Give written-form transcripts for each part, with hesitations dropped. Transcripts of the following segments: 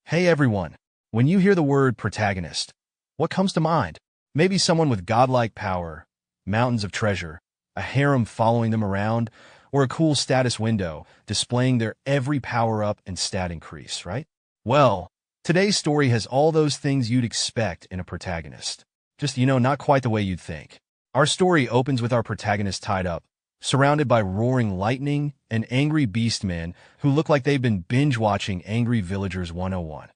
Hey everyone, when you hear the word protagonist, what comes to mind? Maybe someone with godlike power, mountains of treasure, a harem following them around, or a cool status window displaying their every power-up and stat increase, right? Well, today's story has all those things you'd expect in a protagonist. Just, not quite the way you'd think. Our story opens with our protagonist tied up, surrounded by roaring lightning and angry beastmen who look like they've been binge-watching Angry Villagers 101.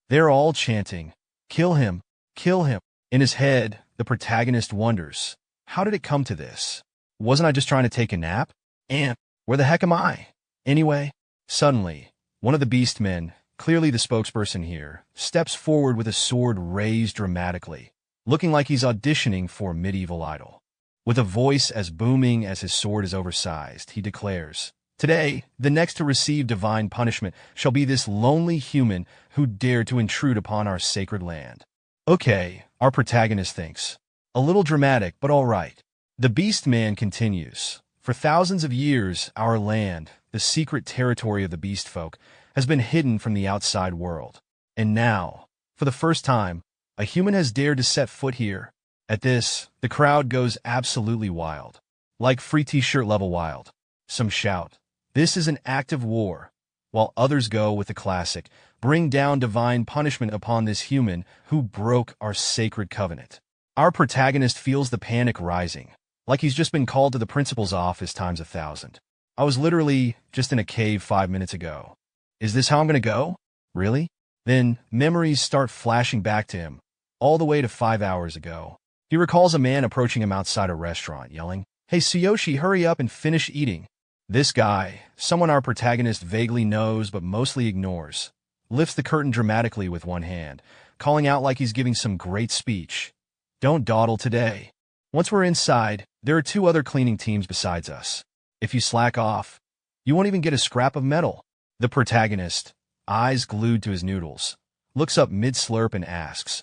They're all chanting, "Kill him! Kill him!" In his head, the protagonist wonders, how did it come to this? Wasn't I just trying to take a nap? And where the heck am I? Anyway, suddenly, one of the beastmen, clearly the spokesperson here, steps forward with a sword raised dramatically, looking like he's auditioning for Medieval Idol. With a voice as booming as his sword is oversized, he declares, "Today, the next to receive divine punishment shall be this lonely human who dared to intrude upon our sacred land." Okay, our protagonist thinks. A little dramatic, but all right. The Beastman continues. For thousands of years, our land, the secret territory of the Beastfolk, has been hidden from the outside world. And now, for the first time, a human has dared to set foot here. At this, the crowd goes absolutely wild. Like free t-shirt level wild. Some shout, "This is an act of war," while others go with the classic, "Bring down divine punishment upon this human who broke our sacred covenant." Our protagonist feels the panic rising, like he's just been called to the principal's office times 1,000. I was literally just in a cave 5 minutes ago. Is this how I'm gonna go? Really? Then memories start flashing back to him, all the way to 5 hours ago. He recalls a man approaching him outside a restaurant, yelling, "Hey Tsuyoshi, hurry up and finish eating." This guy, someone our protagonist vaguely knows but mostly ignores, lifts the curtain dramatically with one hand, calling out like he's giving some great speech. "Don't dawdle today." Once we're inside, there are 2 other cleaning teams besides us. If you slack off, you won't even get a scrap of metal. The protagonist, eyes glued to his noodles, looks up mid-slurp and asks,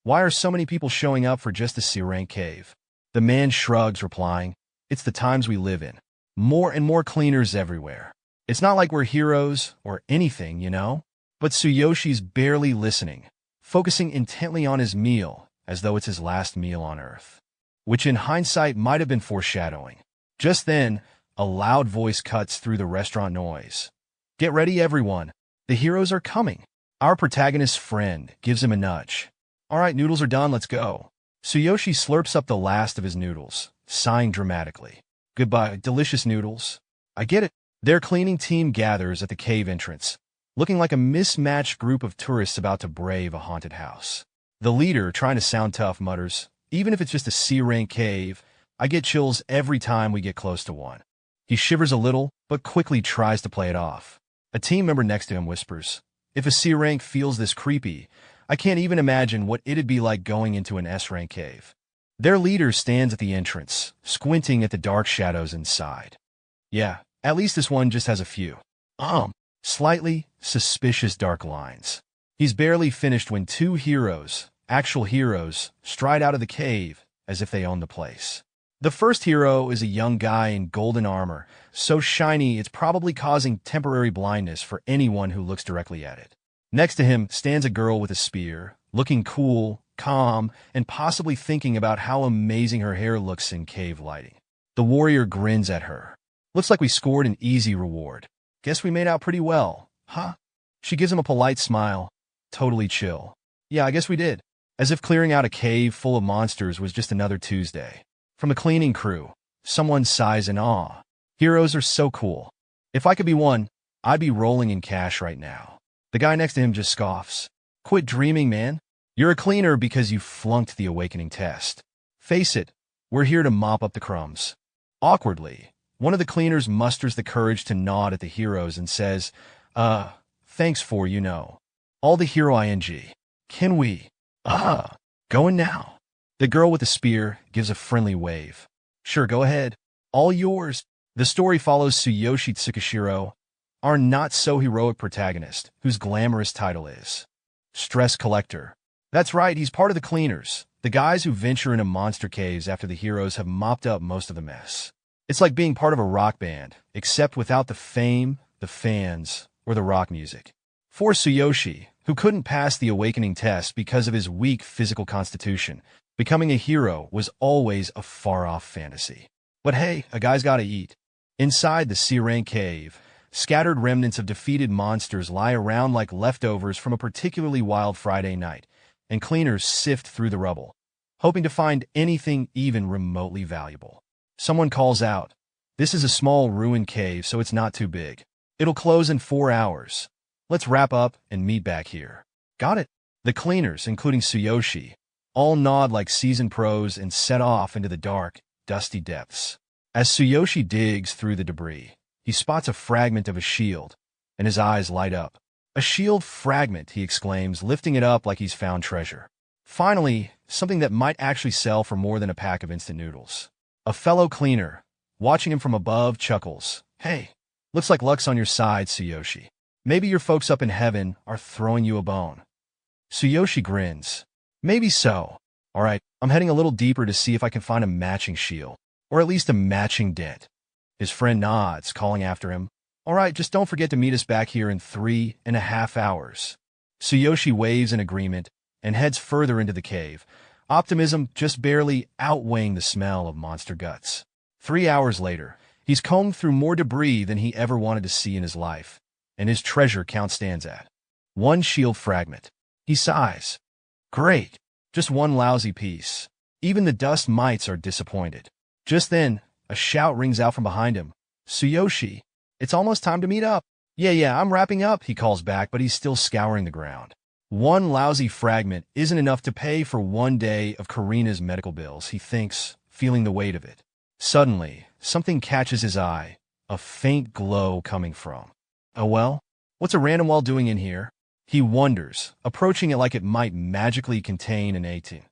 "Why are so many people showing up for just a C-rank cave?" The man shrugs, replying, "It's the times we live in. More and more cleaners everywhere. It's not like we're heroes or anything, But Tsuyoshi's barely listening, focusing intently on his meal as though it's his last meal on Earth. Which in hindsight might have been foreshadowing. Just then, a loud voice cuts through the restaurant noise. "Get ready, everyone. The heroes are coming." Our protagonist's friend gives him a nudge. "All right, noodles are done, let's go." Tsuyoshi slurps up the last of his noodles, sighing dramatically. "Goodbye, delicious noodles." I get it. Their cleaning team gathers at the cave entrance, looking like a mismatched group of tourists about to brave a haunted house. The leader, trying to sound tough, mutters, "Even if it's just a C-rank cave, I get chills every time we get close to one." He shivers a little, but quickly tries to play it off. A team member next to him whispers, "If a C-rank feels this creepy, I can't even imagine what it'd be like going into an S-rank cave." Their leader stands at the entrance, squinting at the dark shadows inside. Yeah, at least this one just has a few. Slightly suspicious dark lines. He's barely finished when 2 heroes, actual heroes, stride out of the cave as if they own the place. The first hero is a young guy in golden armor, so shiny it's probably causing temporary blindness for anyone who looks directly at it. Next to him stands a girl with a spear, looking cool, calm, and possibly thinking about how amazing her hair looks in cave lighting. The warrior grins at her. "Looks like we scored an easy reward. Guess we made out pretty well, huh?" She gives him a polite smile, totally chill. "Yeah, I guess we did." As if clearing out a cave full of monsters was just another Tuesday. From the cleaning crew, someone sighs in awe. "Heroes are so cool. If I could be one, I'd be rolling in cash right now." The guy next to him just scoffs. "Quit dreaming, man. You're a cleaner because you flunked the awakening test. Face it, we're here to mop up the crumbs." Awkwardly, one of the cleaners musters the courage to nod at the heroes and says, Thanks for, all the hero ing. Can we, go in now?" The girl with the spear gives a friendly wave. "Sure, go ahead. All yours." The story follows Tsuyoshi Tsukishiro, our not-so-heroic protagonist, whose glamorous title is Stress Collector. That's right, he's part of the cleaners, the guys who venture into monster caves after the heroes have mopped up most of the mess. It's like being part of a rock band, except without the fame, the fans, or the rock music. For Tsuyoshi, who couldn't pass the awakening test because of his weak physical constitution. Becoming a hero was always a far-off fantasy. But hey, a guy's gotta eat. Inside the C-rank cave, scattered remnants of defeated monsters lie around like leftovers from a particularly wild Friday night, and cleaners sift through the rubble, hoping to find anything even remotely valuable. Someone calls out, "This is a small ruined cave, so it's not too big. It'll close in 4 hours. Let's wrap up and meet back here." Got it. The cleaners, including Tsuyoshi, all nod like seasoned pros and set off into the dark, dusty depths. As Tsuyoshi digs through the debris, he spots a fragment of a shield, and his eyes light up. "A shield fragment," he exclaims, lifting it up like he's found treasure. Finally, something that might actually sell for more than a pack of instant noodles. A fellow cleaner, watching him from above, chuckles. "Hey, looks like luck's on your side, Tsuyoshi. Maybe your folks up in heaven are throwing you a bone." Tsuyoshi grins. "Maybe so. All right, I'm heading a little deeper to see if I can find a matching shield, or at least a matching dent." His friend nods, calling after him. "All right, just don't forget to meet us back here in 3.5 hours." Tsuyoshi waves in agreement and heads further into the cave, optimism just barely outweighing the smell of monster guts. 3 hours later, he's combed through more debris than he ever wanted to see in his life, and his treasure count stands at 1 shield fragment. He sighs. Great, just 1 lousy piece. Even the dust mites are disappointed. Just then, a shout rings out from behind him. "Tsuyoshi, it's almost time to meet up." Yeah, I'm wrapping up," he calls back, but he's still scouring the ground. 1 lousy fragment isn't enough to pay for 1 day of Karina's medical bills, he thinks, feeling the weight of it. Suddenly, something catches his eye, a faint glow coming from. "Oh well, what's a random wall doing in here?" He wonders, approaching it like it might magically contain an 18.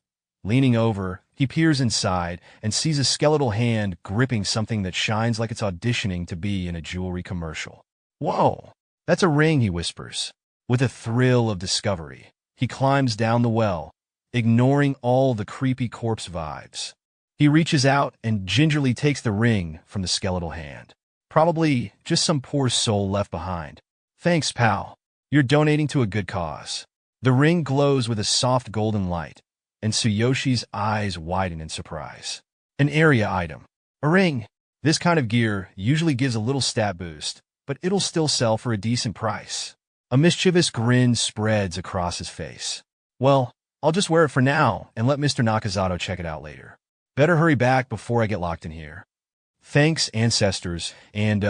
Leaning over, he peers inside and sees a skeletal hand gripping something that shines like it's auditioning to be in a jewelry commercial. "Whoa, that's a ring," he whispers. With a thrill of discovery, he climbs down the well, ignoring all the creepy corpse vibes. He reaches out and gingerly takes the ring from the skeletal hand. Probably just some poor soul left behind. "Thanks, pal. You're donating to a good cause." The ring glows with a soft golden light, and Tsuyoshi's eyes widen in surprise. An area item. A ring. This kind of gear usually gives a little stat boost, but it'll still sell for a decent price. A mischievous grin spreads across his face. "Well, I'll just wear it for now and let Mr. Nakazato check it out later. Better hurry back before I get locked in here." "Thanks, ancestors, and,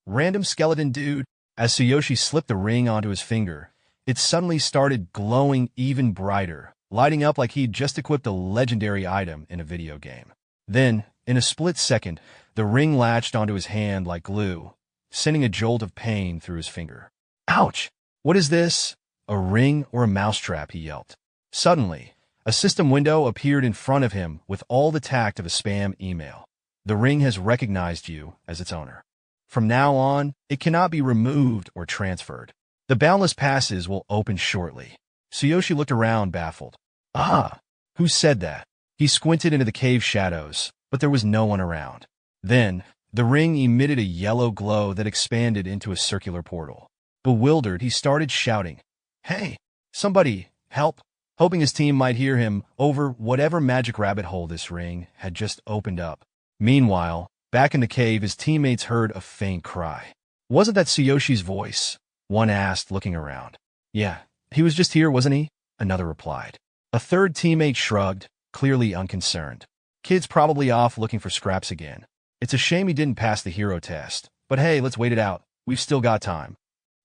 random skeleton dude." As Tsuyoshi slipped the ring onto his finger, it suddenly started glowing even brighter, lighting up like he'd just equipped a legendary item in a video game. Then, in a split second, the ring latched onto his hand like glue, sending a jolt of pain through his finger. "Ouch! What is this? A ring or a mousetrap?" he yelped. Suddenly, a system window appeared in front of him with all the tact of a spam email. "The ring has recognized you as its owner. From now on, it cannot be removed or transferred. The boundless passes will open shortly." Tsuyoshi looked around, baffled. "Ah, who said that?" He squinted into the cave shadows, but there was no one around. Then, the ring emitted a yellow glow that expanded into a circular portal. Bewildered, he started shouting, "Hey, somebody, help!" hoping his team might hear him over whatever magic rabbit hole this ring had just opened up. Meanwhile, back in the cave, his teammates heard a faint cry. "Wasn't that Tsuyoshi's voice?" one asked, looking around. "Yeah, he was just here, wasn't he?" another replied. A third teammate shrugged, clearly unconcerned. "Kid's probably off looking for scraps again. It's a shame he didn't pass the hero test, but hey, let's wait it out. We've still got time."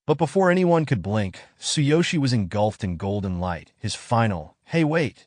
But before anyone could blink, Tsuyoshi was engulfed in golden light, his final, "Hey wait,"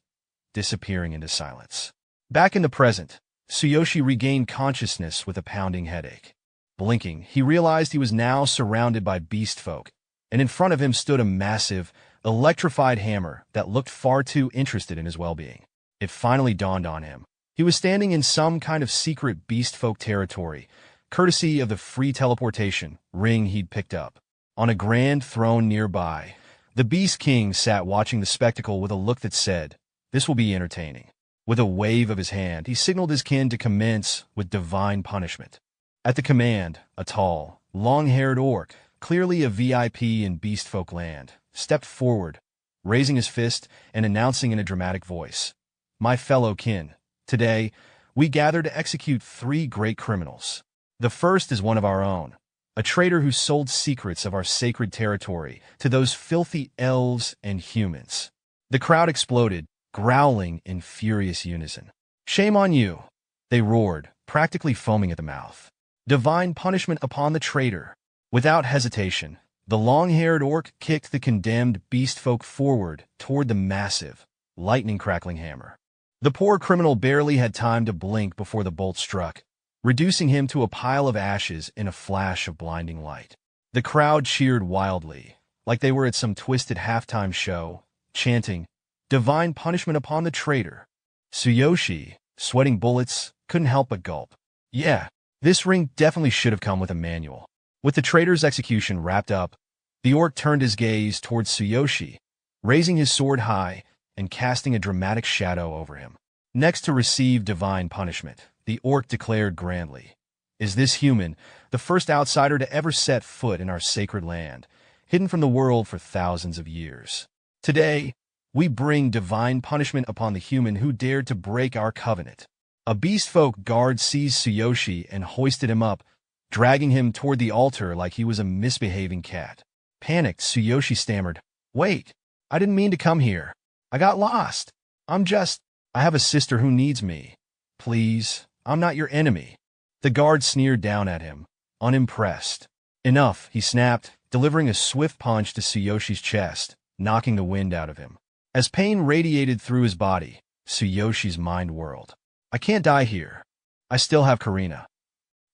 disappearing into silence. Back in the present, Tsuyoshi regained consciousness with a pounding headache. Blinking, he realized he was now surrounded by Beastfolk, and in front of him stood a massive, electrified hammer that looked far too interested in his well-being. It finally dawned on him. He was standing in some kind of secret Beastfolk territory, courtesy of the free teleportation ring he'd picked up. On a grand throne nearby, the Beast King sat watching the spectacle with a look that said, "This will be entertaining." With a wave of his hand, he signaled his kin to commence with divine punishment. At the command, a tall, long-haired orc, clearly a VIP in Beastfolk land, stepped forward, raising his fist and announcing in a dramatic voice, "My fellow kin, today we gather to execute 3 great criminals. The first is one of our own, a traitor who sold secrets of our sacred territory to those filthy elves and humans." The crowd exploded, growling in furious unison. "Shame on you," they roared, practically foaming at the mouth. "Divine punishment upon the traitor." Without hesitation, the long-haired orc kicked the condemned beastfolk forward toward the massive, lightning-crackling hammer. The poor criminal barely had time to blink before the bolt struck, reducing him to a pile of ashes in a flash of blinding light. The crowd cheered wildly, like they were at some twisted halftime show, chanting, "Divine punishment upon the traitor." Tsuyoshi, sweating bullets, couldn't help but gulp. Yeah, this ring definitely should have come with a manual. With the traitor's execution wrapped up, the orc turned his gaze towards Tsuyoshi, raising his sword high and casting a dramatic shadow over him. Next to receive divine punishment, the orc declared grandly, "Is this human, the first outsider to ever set foot in our sacred land, hidden from the world for thousands of years. Today, we bring divine punishment upon the human who dared to break our covenant." A beastfolk guard seized Tsuyoshi and hoisted him up, dragging him toward the altar like he was a misbehaving cat. Panicked, Tsuyoshi stammered, "Wait, I didn't mean to come here. I got lost. I have a sister who needs me. Please, I'm not your enemy." The guard sneered down at him, unimpressed. "Enough," he snapped, delivering a swift punch to Tsuyoshi's chest, knocking the wind out of him. As pain radiated through his body, Tsuyoshi's mind whirled. "I can't die here. I still have Karina."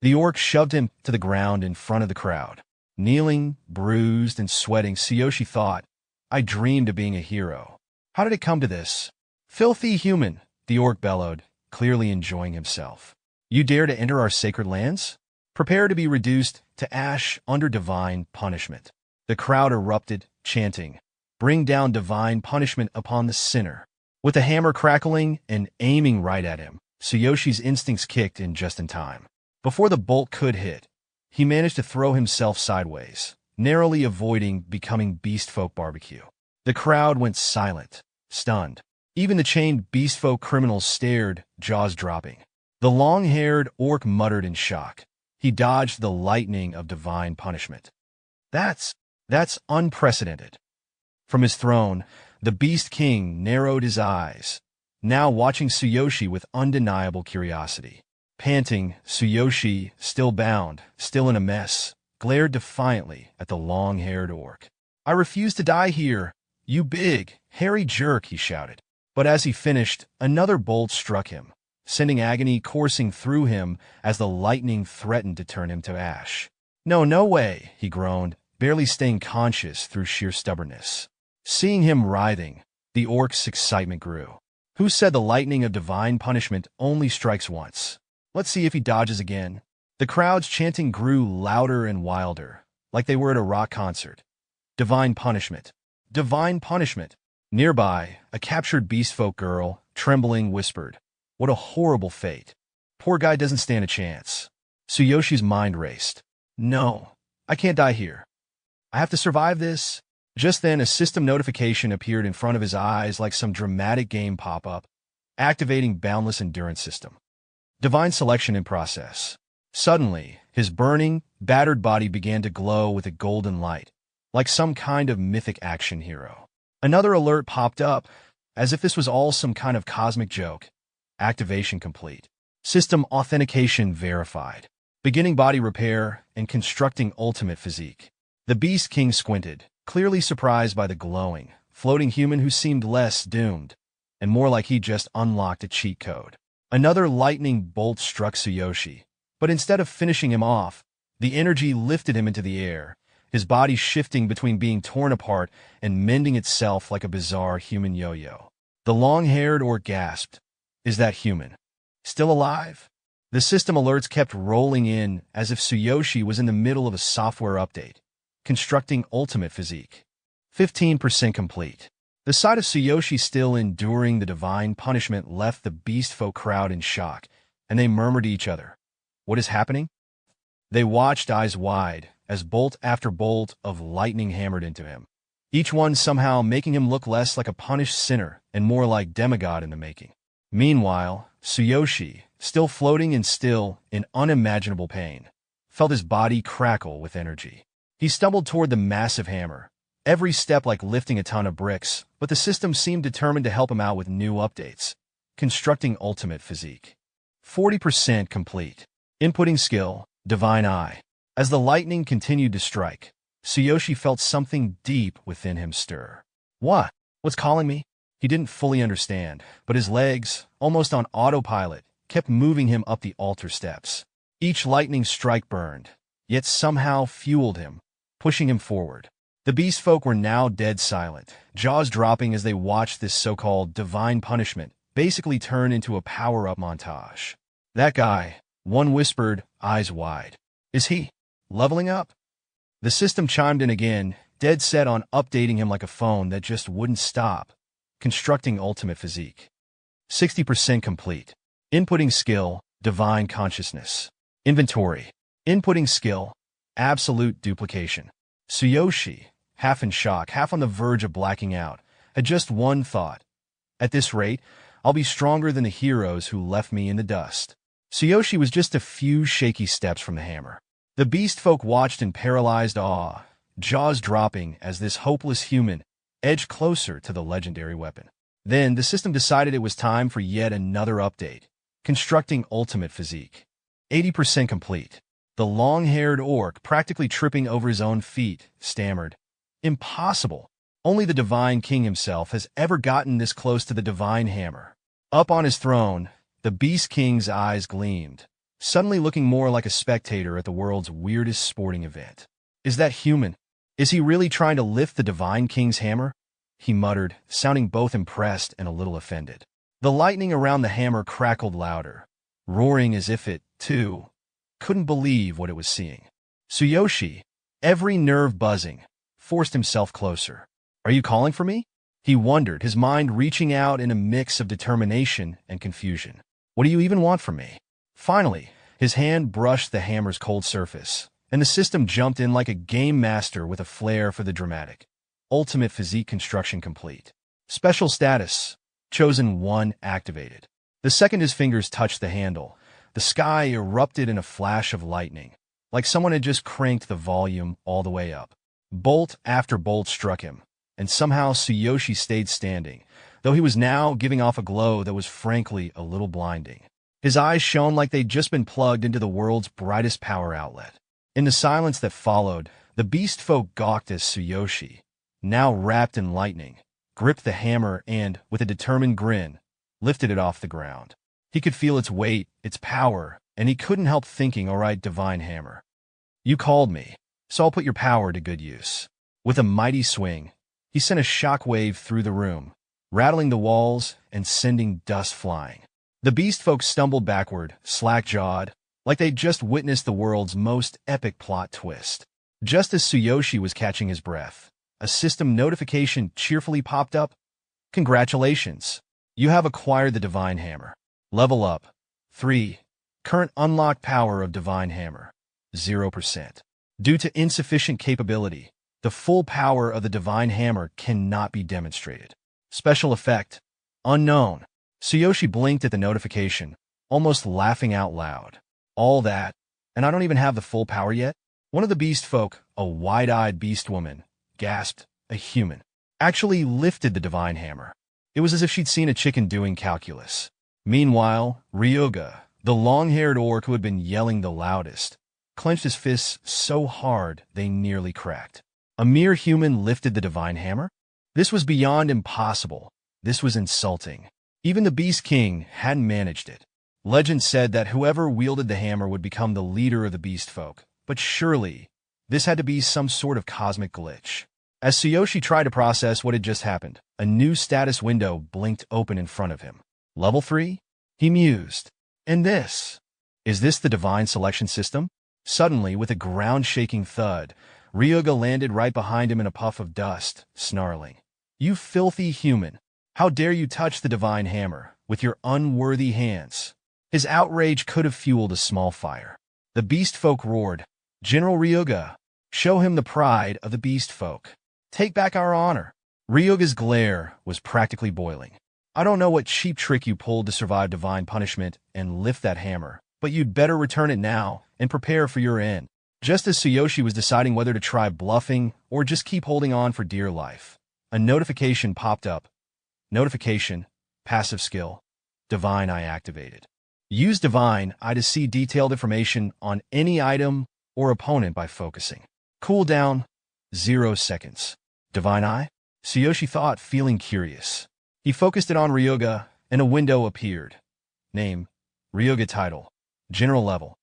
The orc shoved him to the ground in front of the crowd. Kneeling, bruised, and sweating, Tsuyoshi thought, "I dreamed of being a hero. How did it come to this?" "Filthy human," the orc bellowed, clearly enjoying himself. "You dare to enter our sacred lands? Prepare to be reduced to ash under divine punishment." The crowd erupted, chanting, "Bring down divine punishment upon the sinner." With the hammer crackling and aiming right at him, Tsuyoshi's instincts kicked in just in time. Before the bolt could hit, he managed to throw himself sideways, narrowly avoiding becoming beastfolk barbecue. The crowd went silent, stunned. Even the chained beastfolk criminals stared, jaws dropping. The long-haired orc muttered in shock. He dodged the lightning of divine punishment. That's unprecedented." From his throne, the Beast King narrowed his eyes, now watching Tsuyoshi with undeniable curiosity. Panting, Tsuyoshi, still bound, still in a mess, glared defiantly at the long-haired orc. "I refuse to die here, you big, hairy jerk," he shouted. But as he finished, another bolt struck him, sending agony coursing through him as the lightning threatened to turn him to ash. No way," he groaned, barely staying conscious through sheer stubbornness. Seeing him writhing, the orc's excitement grew. "Who said the lightning of divine punishment only strikes once? Let's see if he dodges again." The crowd's chanting grew louder and wilder, like they were at a rock concert. "Divine punishment! Divine punishment!" Nearby, a captured beastfolk girl, trembling, whispered, "What a horrible fate. Poor guy doesn't stand a chance." Tsuyoshi's mind raced. "No, I can't die here. I have to survive this." Just then, a system notification appeared in front of his eyes like some dramatic game pop-up, activating Boundless Endurance System. Divine selection in process. Suddenly, his burning, battered body began to glow with a golden light, like some kind of mythic action hero. Another alert popped up, as if this was all some kind of cosmic joke. Activation complete. System authentication verified. Beginning body repair and constructing ultimate physique. The Beast King squinted, clearly surprised by the glowing, floating human who seemed less doomed, and more like he just unlocked a cheat code. Another lightning bolt struck Tsuyoshi, but instead of finishing him off, the energy lifted him into the air, his body shifting between being torn apart and mending itself like a bizarre human yo-yo. The long-haired orc gasped, "Is that human still alive?" The system alerts kept rolling in as if Tsuyoshi was in the middle of a software update, constructing ultimate physique. 15% complete. The sight of Tsuyoshi still enduring the divine punishment left the beastfolk crowd in shock, and they murmured to each other, "What is happening?" They watched eyes wide as bolt after bolt of lightning hammered into him. each one somehow making him look less like a punished sinner and more like demigod in the making. Meanwhile, Tsuyoshi, still floating and still in unimaginable pain, felt his body crackle with energy. He stumbled toward the massive hammer, every step like lifting a ton of bricks, but the system seemed determined to help him out with new updates. Constructing ultimate physique. 40% complete. Inputting skill, divine eye. As the lightning continued to strike, Tsuyoshi felt something deep within him stir. What? What's calling me? He didn't fully understand, but his legs, almost on autopilot, kept moving him up the altar steps. Each lightning strike burned, yet somehow fueled him, pushing him forward. The Beastfolk were now dead silent, jaws dropping as they watched this so-called divine punishment basically turn into a power-up montage. That guy, one whispered, eyes wide. Is he leveling up? The system chimed in again, dead set on updating him like a phone that just wouldn't stop. Constructing ultimate physique. 60% complete. Inputting skill, divine consciousness. Inventory. Inputting skill, absolute duplication. Tsuyoshi, half in shock, half on the verge of blacking out, had just one thought. At this rate, I'll be stronger than the heroes who left me in the dust. Tsuyoshi was just a few shaky steps from the hammer. The Beastfolk watched in paralyzed awe, jaws dropping as this hopeless human edged closer to the legendary weapon. Then the system decided it was time for yet another update. Constructing ultimate physique. 80% complete. The long-haired orc, practically tripping over his own feet, stammered. Impossible. Only the Divine King himself has ever gotten this close to the Divine Hammer. Up on his throne, the Beast King's eyes gleamed, suddenly looking more like a spectator at the world's weirdest sporting event. Is that human? Is he really trying to lift the Divine King's hammer? He muttered, sounding both impressed and a little offended. The lightning around the hammer crackled louder, roaring as if it, too, couldn't believe what it was seeing. Tsuyoshi, every nerve buzzing, forced himself closer. Are you calling for me? He wondered, his mind reaching out in a mix of determination and confusion. What do you even want from me? Finally, his hand brushed the hammer's cold surface, and the system jumped in like a game master with a flair for the dramatic. Ultimate physique construction complete. Special status. Chosen 1 activated. The second his fingers touched the handle, the sky erupted in a flash of lightning, like someone had just cranked the volume all the way up. Bolt after bolt struck him, and somehow Tsuyoshi stayed standing, though he was now giving off a glow that was frankly a little blinding. His eyes shone like they'd just been plugged into the world's brightest power outlet. In the silence that followed, the Beastfolk gawked as Tsuyoshi, now wrapped in lightning, gripped the hammer and, with a determined grin, lifted it off the ground. He could feel its weight, its power, and he couldn't help thinking, all right, Divine Hammer. You called me, so I'll put your power to good use. With a mighty swing, he sent a shockwave through the room, rattling the walls and sending dust flying. The Beastfolk stumbled backward, slack-jawed, like they'd just witnessed the world's most epic plot twist. Just as Tsuyoshi was catching his breath, a system notification cheerfully popped up. Congratulations! You have acquired the Divine Hammer. Level up. 3. Current unlocked power of Divine Hammer. 0%. Due to insufficient capability, the full power of the Divine Hammer cannot be demonstrated. Special effect. Unknown. Tsuyoshi blinked at the notification, almost laughing out loud. All that, and I don't even have the full power yet? One of the Beastfolk, a wide-eyed beast woman, gasped, a human, actually lifted the Divine Hammer. It was as if she'd seen a chicken doing calculus. Meanwhile, Ryuga, the long-haired orc who had been yelling the loudest, clenched his fists so hard they nearly cracked. A mere human lifted the Divine Hammer? This was beyond impossible. This was insulting. Even the Beast King hadn't managed it. Legend said that whoever wielded the hammer would become the leader of the Beastfolk, but surely this had to be some sort of cosmic glitch. As Tsuyoshi tried to process what had just happened, a new status window blinked open in front of him. Level 3? He mused. And this? Is this the divine selection system? Suddenly, with a ground-shaking thud, Ryuga landed right behind him in a puff of dust, snarling. You filthy human! How dare you touch the Divine Hammer with your unworthy hands? His outrage could have fueled a small fire. The Beastfolk roared, General Ryuga, show him the pride of the Beastfolk. Take back our honor. Ryuga's glare was practically boiling. I don't know what cheap trick you pulled to survive divine punishment and lift that hammer, but you'd better return it now and prepare for your end. Just as Tsuyoshi was deciding whether to try bluffing or just keep holding on for dear life, a notification popped up. Notification, passive skill, Divine Eye activated. Use Divine Eye to see detailed information on any item or opponent by focusing. Cooldown, 0 seconds. Divine Eye? Tsuyoshi thought, feeling curious. He focused it on Ryuga, and a window appeared. Name, Ryuga. Title, General Level,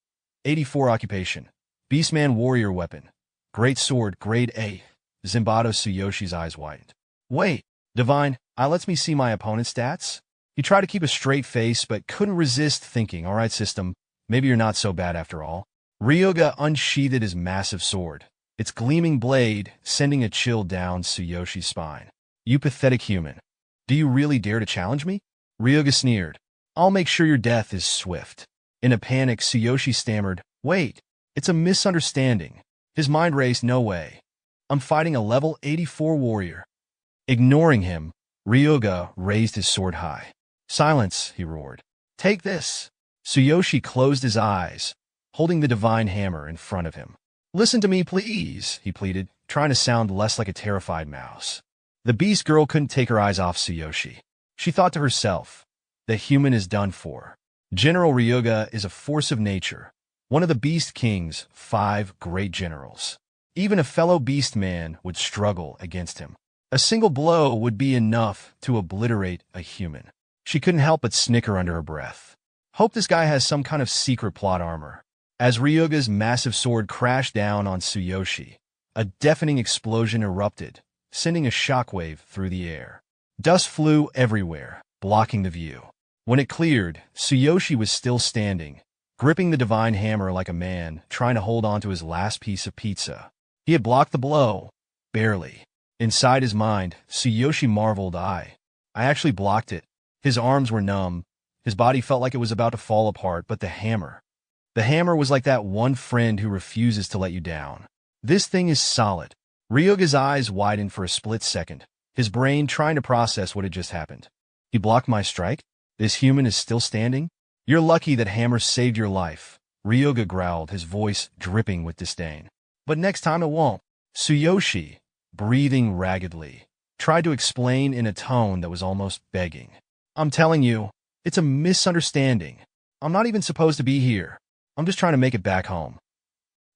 84. Occupation, Beastman Warrior Weapon, Great Sword, Grade A. Zimbato. Tsuyoshi's eyes widened. Wait, Divine Eye lets me see my opponent's stats? He tried to keep a straight face, but couldn't resist thinking, alright system, maybe you're not so bad after all. Ryuga unsheathed his massive sword, its gleaming blade sending a chill down Tsuyoshi's spine. You pathetic human. Do you really dare to challenge me? Ryuga sneered. I'll make sure your death is swift. In a panic, Tsuyoshi stammered, wait, it's a misunderstanding. His mind raced, no way. I'm fighting a level 84 warrior. Ignoring him, Ryuga raised his sword high. Silence, he roared. Take this. Tsuyoshi closed his eyes, holding the divine hammer in front of him. Listen to me, please, he pleaded, trying to sound less like a terrified mouse. The beast girl couldn't take her eyes off Tsuyoshi. She thought to herself, the human is done for. General Ryuga is a force of nature, one of the Beast King's 5 great generals. Even a fellow beast man would struggle against him. A single blow would be enough to obliterate a human. She couldn't help but snicker under her breath. Hope this guy has some kind of secret plot armor. As Ryuga's massive sword crashed down on Tsuyoshi, a deafening explosion erupted, sending a shockwave through the air. Dust flew everywhere, blocking the view. When it cleared, Tsuyoshi was still standing, gripping the divine hammer like a man trying to hold on to his last piece of pizza. He had blocked the blow, barely. Inside his mind, Tsuyoshi marveled, I actually blocked it. His arms were numb. His body felt like it was about to fall apart, but the hammer was like that one friend who refuses to let you down. This thing is solid. Ryuga's eyes widened for a split second, his brain trying to process what had just happened. He blocked my strike? This human is still standing? You're lucky that hammer saved your life, Ryuga growled, his voice dripping with disdain. But next time it won't. Tsuyoshi, breathing raggedly, tried to explain in a tone that was almost begging. I'm telling you, it's a misunderstanding. I'm not even supposed to be here. I'm just trying to make it back home.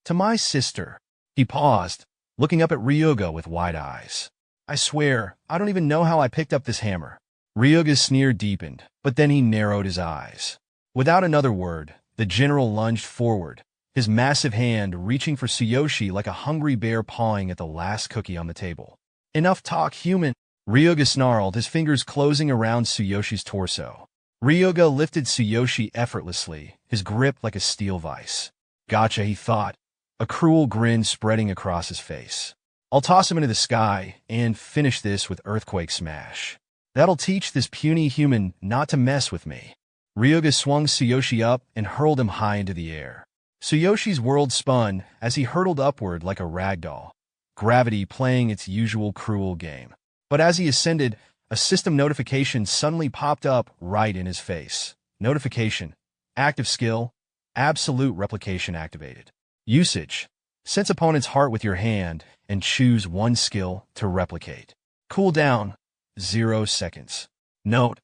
To my sister. He paused, looking up at Ryuga with wide eyes. I swear, I don't even know how I picked up this hammer. Ryuga's sneer deepened, but then he narrowed his eyes. Without another word, the general lunged forward, his massive hand reaching for Tsuyoshi like a hungry bear pawing at the last cookie on the table. Enough talk, human. Ryuga snarled, his fingers closing around Tsuyoshi's torso. Ryuga lifted Tsuyoshi effortlessly, his grip like a steel vise. Gotcha, he thought, a cruel grin spreading across his face. I'll toss him into the sky and finish this with earthquake smash. That'll teach this puny human not to mess with me. Ryuga swung Tsuyoshi up and hurled him high into the air. Tsuyoshi's world spun as he hurtled upward like a ragdoll, gravity playing its usual cruel game. But as he ascended, a system notification suddenly popped up right in his face. Notification. Active skill. Absolute replication activated. Usage. Sense opponent's heart with your hand and choose one skill to replicate. Cooldown. 0 seconds. Note.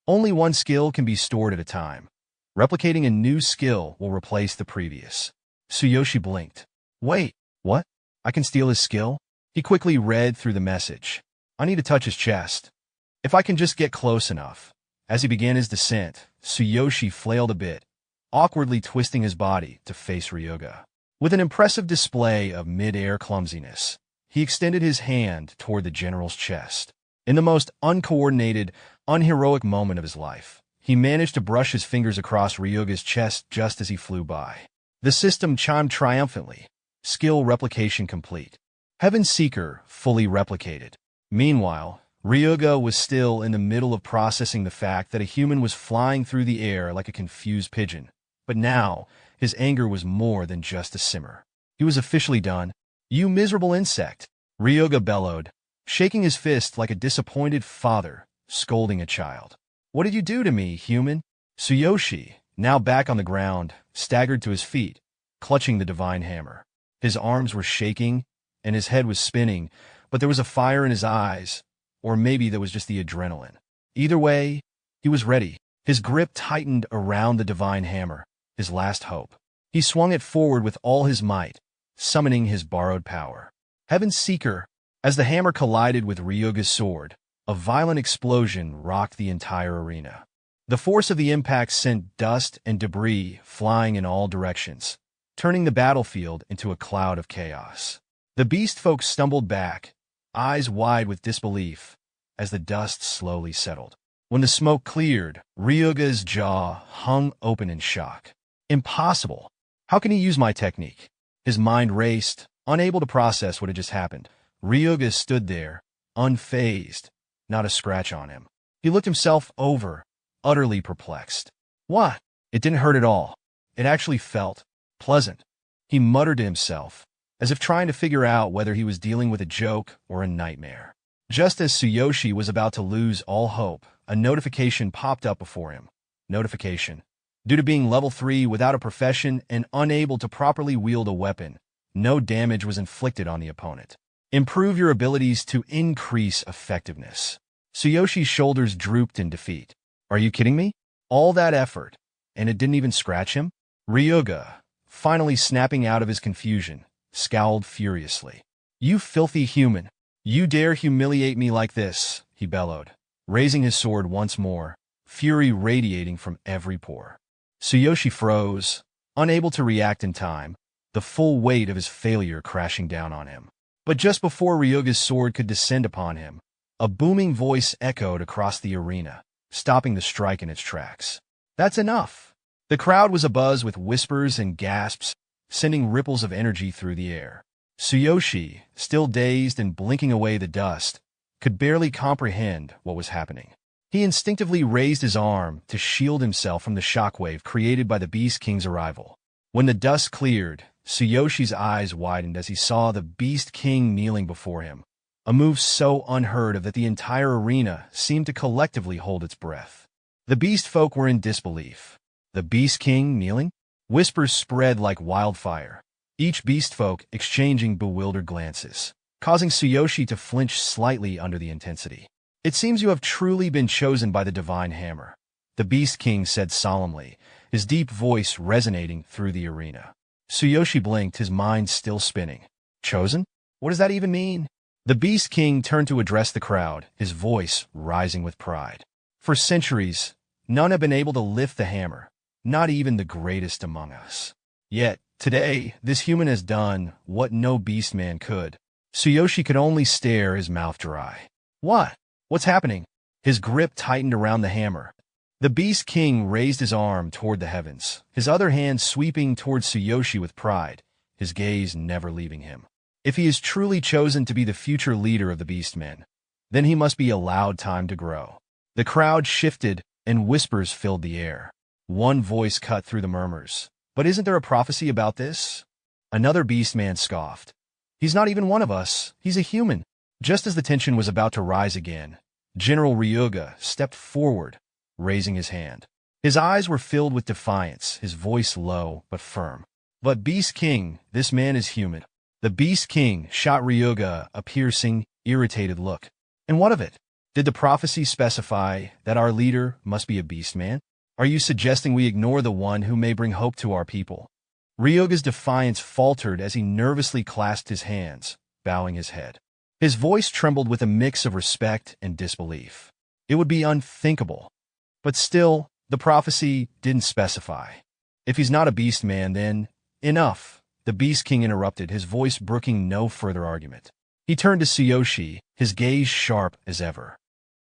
Only one skill can be stored at a time. Replicating a new skill will replace the previous. Tsuyoshi blinked. Wait, what? I can steal his skill? He quickly read through the message. I need to touch his chest. If I can just get close enough. As he began his descent, Tsuyoshi flailed a bit, awkwardly twisting his body to face Ryuga. With an impressive display of mid-air clumsiness, he extended his hand toward the general's chest. In the most uncoordinated, unheroic moment of his life, he managed to brush his fingers across Ryuga's chest just as he flew by. The system chimed triumphantly. Skill replication complete. Heaven Seeker fully replicated. Meanwhile, Ryuga was still in the middle of processing the fact that a human was flying through the air like a confused pigeon. But now, his anger was more than just a simmer. He was officially done. You miserable insect! Ryuga bellowed, shaking his fist like a disappointed father scolding a child. "What did you do to me, human?" Tsuyoshi, now back on the ground, staggered to his feet, clutching the divine hammer. His arms were shaking, and his head was spinning, but there was a fire in his eyes, or maybe that was just the adrenaline. Either way, he was ready. His grip tightened around the divine hammer, his last hope. He swung it forward with all his might, summoning his borrowed power. Heaven's Seeker. As the hammer collided with Ryuga's sword, a violent explosion rocked the entire arena. The force of the impact sent dust and debris flying in all directions, turning the battlefield into a cloud of chaos. The Beastfolk stumbled back, eyes wide with disbelief, as the dust slowly settled. When the smoke cleared, Ryuga's jaw hung open in shock. Impossible! How can he use my technique? His mind raced, unable to process what had just happened. Ryuga stood there, unfazed, not a scratch on him. He looked himself over, utterly perplexed. What? It didn't hurt at all. It actually felt pleasant. He muttered to himself, as if trying to figure out whether he was dealing with a joke or a nightmare. Just as Tsuyoshi was about to lose all hope, a notification popped up before him. Notification. Due to being level 3 without a profession and unable to properly wield a weapon, no damage was inflicted on the opponent. Improve your abilities to increase effectiveness. Tsuyoshi's shoulders drooped in defeat. Are you kidding me? All that effort, and it didn't even scratch him? Ryuga, finally snapping out of his confusion, scowled furiously. You filthy human! You dare humiliate me like this, he bellowed, raising his sword once more, fury radiating from every pore. Tsuyoshi froze, unable to react in time, the full weight of his failure crashing down on him. But just before Ryuga's sword could descend upon him, a booming voice echoed across the arena, stopping the strike in its tracks. That's enough! The crowd was abuzz with whispers and gasps, sending ripples of energy through the air. Tsuyoshi, still dazed and blinking away the dust, could barely comprehend what was happening. He instinctively raised his arm to shield himself from the shockwave created by the Beast King's arrival. When the dust cleared, Tsuyoshi's eyes widened as he saw the Beast King kneeling before him, a move so unheard of that the entire arena seemed to collectively hold its breath. The Beastfolk were in disbelief. The Beast King kneeling? Whispers spread like wildfire, each Beastfolk exchanging bewildered glances, causing Tsuyoshi to flinch slightly under the intensity. It seems you have truly been chosen by the divine hammer, the Beast King said solemnly, his deep voice resonating through the arena. Tsuyoshi blinked, his mind still spinning. Chosen? What does that even mean? The Beast King turned to address the crowd, his voice rising with pride. For centuries, none have been able to lift the hammer, not even the greatest among us. Yet, today, this human has done what no beastman could. Tsuyoshi could only stare, his mouth dry. What? What's happening? His grip tightened around the hammer. The Beast King raised his arm toward the heavens, his other hand sweeping towards Tsuyoshi with pride, his gaze never leaving him. If he is truly chosen to be the future leader of the beastmen, then he must be allowed time to grow. The crowd shifted, and whispers filled the air. One voice cut through the murmurs. But isn't there a prophecy about this? Another beastman scoffed. He's not even one of us. He's a human. Just as the tension was about to rise again, General Ryuga stepped forward, raising his hand. His eyes were filled with defiance, his voice low but firm. But Beast King, this man is human. The Beast King shot Ryuga a piercing, irritated look. And what of it? Did the prophecy specify that our leader must be a beastman? Are you suggesting we ignore the one who may bring hope to our people? Ryuga's defiance faltered as he nervously clasped his hands, bowing his head. His voice trembled with a mix of respect and disbelief. It would be unthinkable. But still, the prophecy didn't specify. If he's not a beastman, then enough, the Beast King interrupted, his voice brooking no further argument. He turned to Tsuyoshi, his gaze sharp as ever.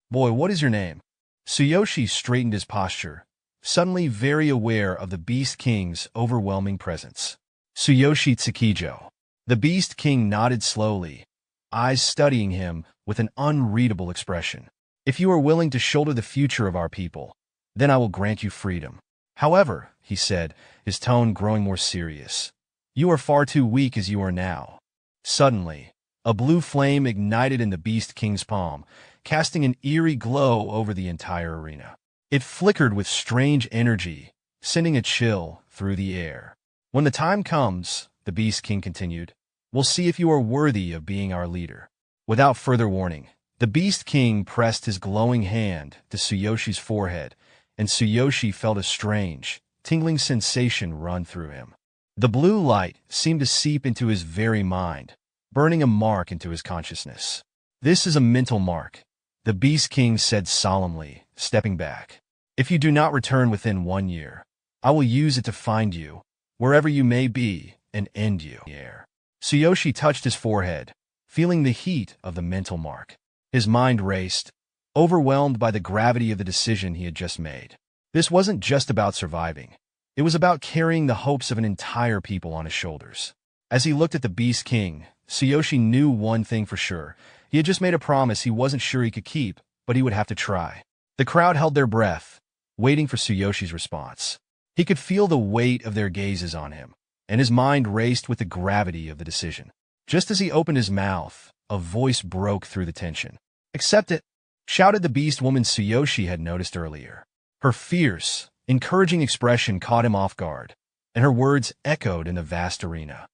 Boy, what is your name? Tsuyoshi straightened his posture, suddenly very aware of the Beast King's overwhelming presence. Tsuyoshi Tsukijo. The Beast King nodded slowly, eyes studying him with an unreadable expression. If you are willing to shoulder the future of our people, then I will grant you freedom. However, he said, his tone growing more serious, you are far too weak as you are now. Suddenly, A blue flame ignited in the Beast King's palm, casting an eerie glow over the entire arena. It flickered with strange energy, sending a chill through the air. When the time comes, the Beast King continued, we'll see if you are worthy of being our leader. Without further warning, the Beast King pressed his glowing hand to Tsuyoshi's forehead, and Tsuyoshi felt a strange, tingling sensation run through him. The blue light seemed to seep into his very mind, burning a mark into his consciousness. This is a mental mark, the Beast King said solemnly, stepping back. If you do not return within 1 year, I will use it to find you, wherever you may be, and end you. Tsuyoshi touched his forehead, feeling the heat of the mental mark. His mind raced, overwhelmed by the gravity of the decision he had just made. This wasn't just about surviving. It was about carrying the hopes of an entire people on his shoulders. As he looked at the Beast King, Tsuyoshi knew one thing for sure. He had just made a promise he wasn't sure he could keep, but he would have to try. The crowd held their breath, waiting for Tsuyoshi's response. He could feel the weight of their gazes on him, and his mind raced with the gravity of the decision. Just as he opened his mouth, a voice broke through the tension. "Accept it," shouted the beast woman Tsuyoshi had noticed earlier. Her fierce, encouraging expression caught him off guard, and her words echoed in the vast arena.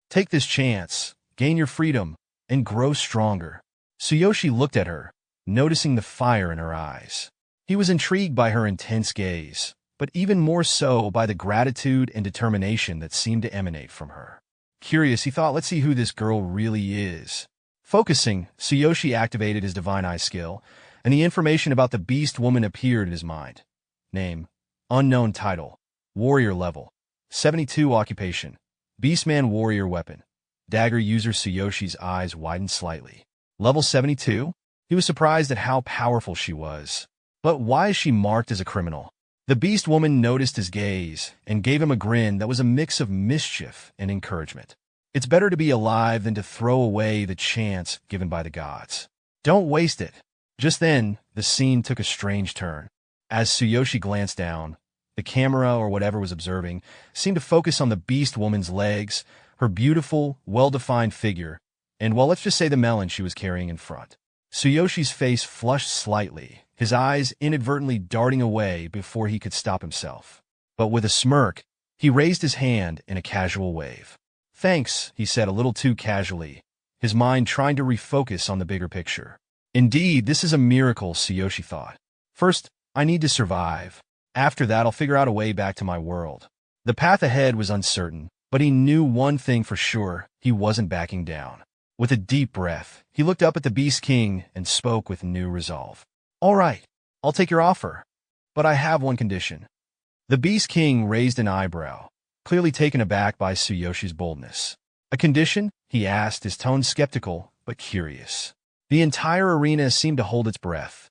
"Take this chance, gain your freedom, and grow stronger." Tsuyoshi looked at her, noticing the fire in her eyes. He was intrigued by her intense gaze, but even more so by the gratitude and determination that seemed to emanate from her. Curious, he thought, let's see who this girl really is. Focusing, Tsuyoshi activated his Divine Eye skill, and the information about the beast woman appeared in his mind. Name: unknown title, warrior level, 72 occupation, beastman warrior weapon, dagger user. Tsuyoshi's eyes widened slightly. Level 72? He was surprised at how powerful she was. But why is she marked as a criminal? The beast woman noticed his gaze and gave him a grin that was a mix of mischief and encouragement. It's better to be alive than to throw away the chance given by the gods. Don't waste it. Just then, the scene took a strange turn. As Tsuyoshi glanced down, the camera or whatever was observing seemed to focus on the beast woman's legs, her beautiful, well-defined figure, and, well, let's just say the melon she was carrying in front. Tsuyoshi's face flushed slightly, his eyes inadvertently darting away before he could stop himself. But with a smirk, he raised his hand in a casual wave. "Thanks," he said a little too casually, his mind trying to refocus on the bigger picture. Indeed, this is a miracle, Tsuyoshi thought. First, I need to survive. After that, I'll figure out a way back to my world. The path ahead was uncertain, but he knew one thing for sure: he wasn't backing down. With a deep breath, he looked up at the Beast King and spoke with new resolve. "All right, I'll take your offer, but I have one condition." The Beast King raised an eyebrow, clearly taken aback by Tsuyoshi's boldness. "A condition?" he asked, his tone skeptical but curious. The entire arena seemed to hold its breath,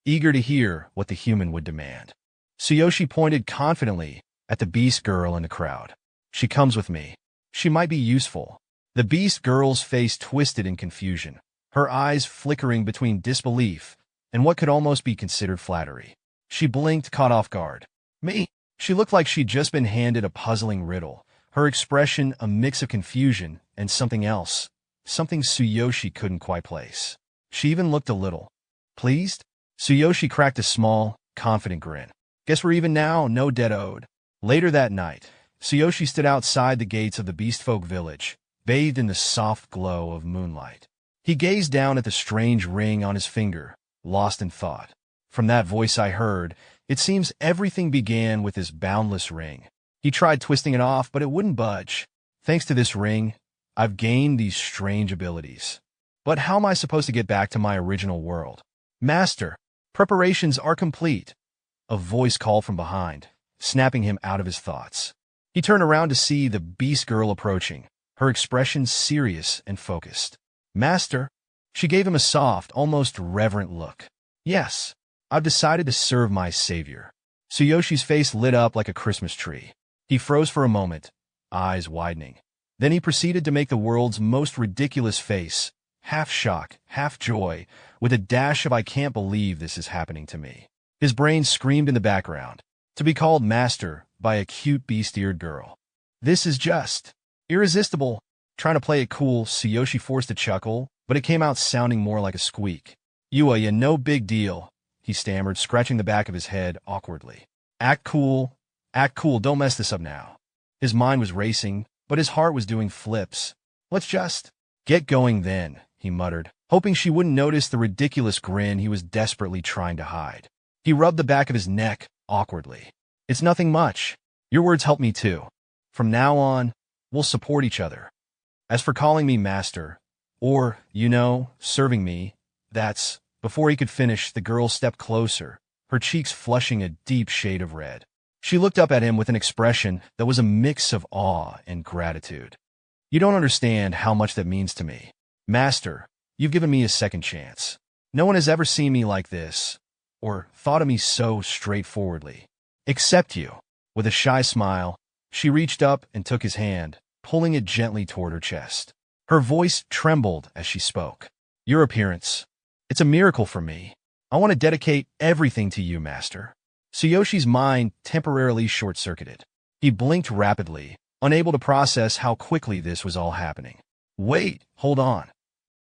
eager to hear what the human would demand. Tsuyoshi pointed confidently at the beast girl in the crowd. "She comes with me. She might be useful." The beast girl's face twisted in confusion, her eyes flickering between disbelief and what could almost be considered flattery. She blinked, caught off guard. "Me?" She looked like she'd just been handed a puzzling riddle, her expression a mix of confusion and something else, something Tsuyoshi couldn't quite place. She even looked a little pleased. Tsuyoshi cracked a small, confident grin. "Guess we're even now, no debt owed." Later that night, Tsuyoshi stood outside the gates of the Beastfolk village, bathed in the soft glow of moonlight. He gazed down at the strange ring on his finger, lost in thought. "From that voice I heard, it seems everything began with this boundless ring. He tried twisting it off, but it wouldn't budge. Thanks to this ring, I've gained these strange abilities. But how am I supposed to get back to my original world?" "Master, preparations are complete," a voice called from behind, snapping him out of his thoughts. He turned around to see the beast girl approaching, her expression serious and focused. "Master?" She gave him a soft, almost reverent look. "Yes, I've decided to serve my savior." Tsuyoshi's face lit up like a Christmas tree. He froze for a moment, eyes widening. Then he proceeded to make the world's most ridiculous face, half shock, half joy, with a dash of "I can't believe this is happening to me." His brain screamed in the background. To be called master by a cute beast-eared girl. This is just irresistible. Trying to play it cool, Tsuyoshi forced a chuckle but it came out sounding more like a squeak. "You no big deal," he stammered, scratching the back of his head awkwardly. Act cool, don't mess this up now." His mind was racing, but his heart was doing flips. "Let's just get going then," he muttered, hoping she wouldn't notice the ridiculous grin he was desperately trying to hide. He rubbed the back of his neck awkwardly. "It's nothing much. Your words help me too. From now on, we'll support each other. As for calling me master, or, serving me, that's—" Before he could finish, the girl stepped closer, her cheeks flushing a deep shade of red. She looked up at him with an expression that was a mix of awe and gratitude. "You don't understand how much that means to me. Master, you've given me a second chance. No one has ever seen me like this, or thought of me so straightforwardly. Except you." With a shy smile, she reached up and took his hand, pulling it gently toward her chest. Her voice trembled as she spoke. "Your appearance. It's a miracle for me. I want to dedicate everything to you, Master." Tsuyoshi's mind temporarily short-circuited. He blinked rapidly, unable to process how quickly this was all happening. "Wait, hold on.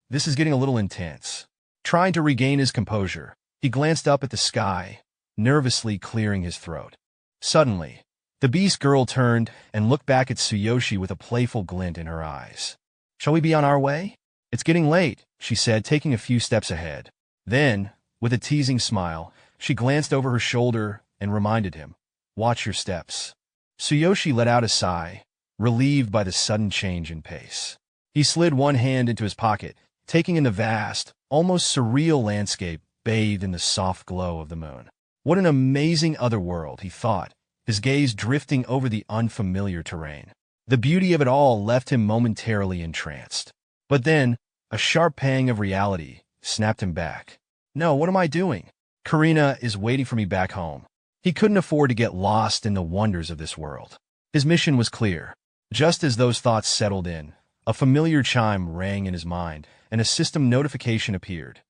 This is getting a little intense." Trying to regain his composure, he glanced up at the sky, nervously clearing his throat. Suddenly, the beast girl turned and looked back at Tsuyoshi with a playful glint in her eyes. "Shall we be on our way? It's getting late," she said, taking a few steps ahead. Then, with a teasing smile, she glanced over her shoulder and reminded him, "Watch your steps." Tsuyoshi let out a sigh, relieved by the sudden change in pace. He slid one hand into his pocket, taking in the vast, almost surreal landscape bathed in the soft glow of the moon. What an amazing otherworld, he thought, his gaze drifting over the unfamiliar terrain. The beauty of it all left him momentarily entranced. But then, a sharp pang of reality snapped him back. "No, what am I doing? Karina is waiting for me back home." He couldn't afford to get lost in the wonders of this world. His mission was clear. Just as those thoughts settled in, a familiar chime rang in his mind, and a system notification appeared.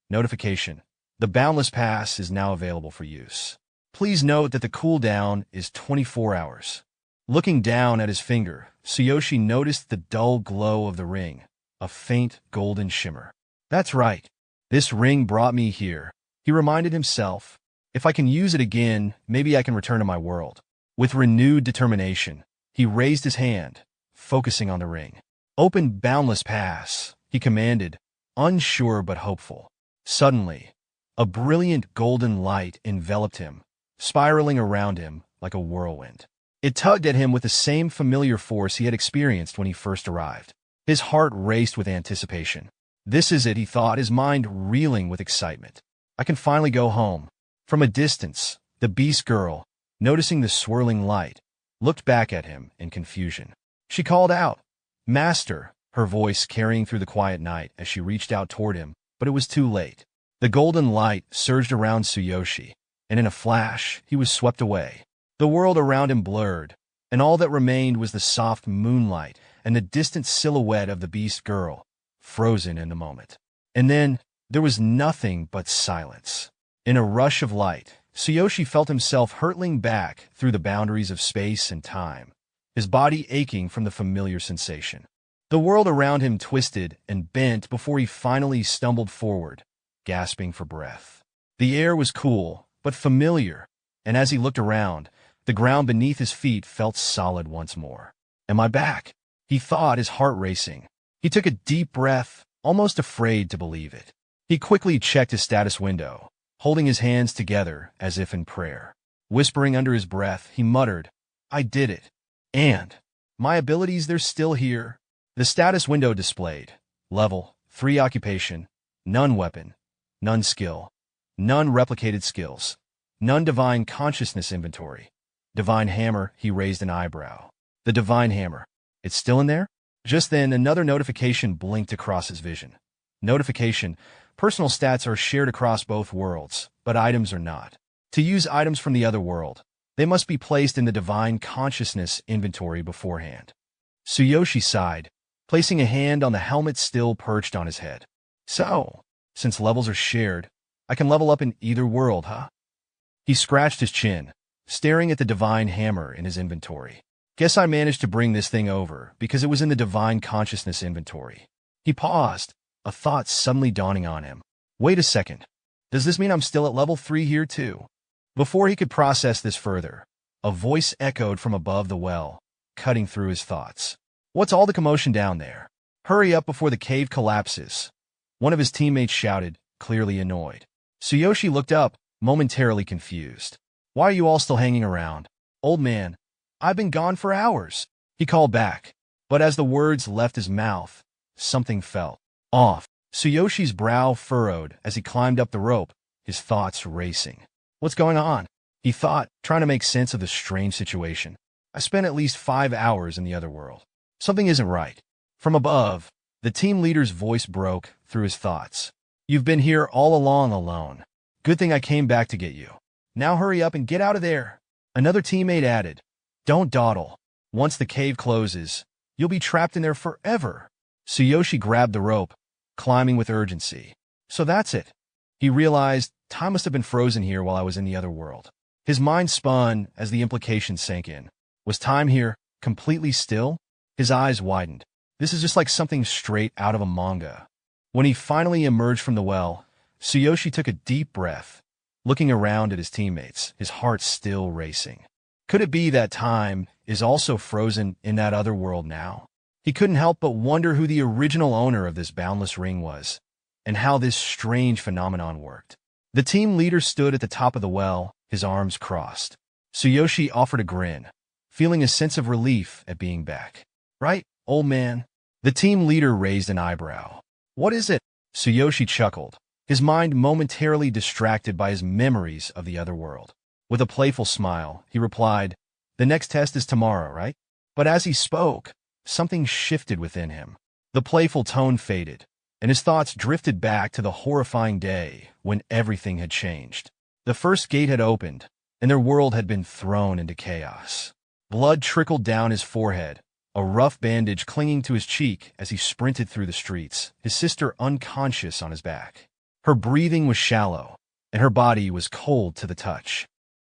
Notification: the Boundless Pass is now available for use. Please note that the cooldown is 24 hours. Looking down at his finger, Tsuyoshi noticed the dull glow of the ring, a faint golden shimmer. "That's right. This ring brought me here," he reminded himself. "If I can use it again, maybe I can return to my world." With renewed determination, he raised his hand, focusing on the ring. "Open Boundless Pass," he commanded, unsure but hopeful. Suddenly, a brilliant golden light enveloped him, spiraling around him like a whirlwind. It tugged at him with the same familiar force he had experienced when he first arrived. His heart raced with anticipation. This is it, he thought, his mind reeling with excitement. "I can finally go home." From a distance, the beast girl, noticing the swirling light, looked back at him in confusion. She called out, "Master," her voice carrying through the quiet night as she reached out toward him, but it was too late. The golden light surged around Tsuyoshi, and in a flash, he was swept away. The world around him blurred, and all that remained was the soft moonlight and the distant silhouette of the beast girl, frozen in the moment. And then, there was nothing but silence. In a rush of light, Tsuyoshi felt himself hurtling back through the boundaries of space and time, his body aching from the familiar sensation. The world around him twisted and bent before he finally stumbled forward, gasping for breath. The air was cool, but familiar, and as he looked around, the ground beneath his feet felt solid once more. "Am I back?" he thought, his heart racing. He took a deep breath, almost afraid to believe it. He quickly checked his status window, holding his hands together as if in prayer. Whispering under his breath, he muttered, "I did it. And my abilities, they're still here." The status window displayed: level 3 occupation, none weapon, none skill, none replicated skills, none divine consciousness inventory. Divine hammer, he raised an eyebrow. The divine hammer. It's still in there? Just then, another notification blinked across his vision. Notification: personal stats are shared across both worlds, but items are not. To use items from the other world, they must be placed in the divine consciousness inventory beforehand. Tsuyoshi sighed, placing a hand on the helmet still perched on his head. "So, since levels are shared, I can level up in either world, huh?" He scratched his chin, staring at the divine hammer in his inventory. "Guess I managed to bring this thing over because it was in the divine consciousness inventory." He paused, a thought suddenly dawning on him. Wait a second. Does this mean I'm still at level 3 here too? Before he could process this further, a voice echoed from above the well, cutting through his thoughts. What's all the commotion down there? Hurry up before the cave collapses. One of his teammates shouted, clearly annoyed. Tsuyoshi looked up, momentarily confused. Why are you all still hanging around? Old man, I've been gone for hours, he called back. But as the words left his mouth, something felt off. Tsuyoshi's brow furrowed as he climbed up the rope, his thoughts racing. What's going on? He thought, trying to make sense of the strange situation. I spent at least 5 hours in the other world. Something isn't right. From above, the team leader's voice broke through his thoughts. You've been here all along alone. Good thing I came back to get you. Now hurry up and get out of there. Another teammate added, don't dawdle. Once the cave closes, you'll be trapped in there forever. Tsuyoshi grabbed the rope, climbing with urgency. So that's it. He realized time must have been frozen here while I was in the other world. His mind spun as the implications sank in. Was time here completely still? His eyes widened. This is just like something straight out of a manga. When he finally emerged from the well, Tsuyoshi took a deep breath, looking around at his teammates, his heart still racing. Could it be that time is also frozen in that other world now? He couldn't help but wonder who the original owner of this boundless ring was, and how this strange phenomenon worked. The team leader stood at the top of the well, his arms crossed. Tsuyoshi offered a grin, feeling a sense of relief at being back. Right, old man? The team leader raised an eyebrow. What is it? Tsuyoshi chuckled, his mind momentarily distracted by his memories of the other world. With a playful smile, he replied, the next test is tomorrow, right? But as he spoke, something shifted within him. The playful tone faded, and his thoughts drifted back to the horrifying day when everything had changed. The first gate had opened, and their world had been thrown into chaos. Blood trickled down his forehead, a rough bandage clinging to his cheek as he sprinted through the streets, his sister unconscious on his back. Her breathing was shallow, and her body was cold to the touch.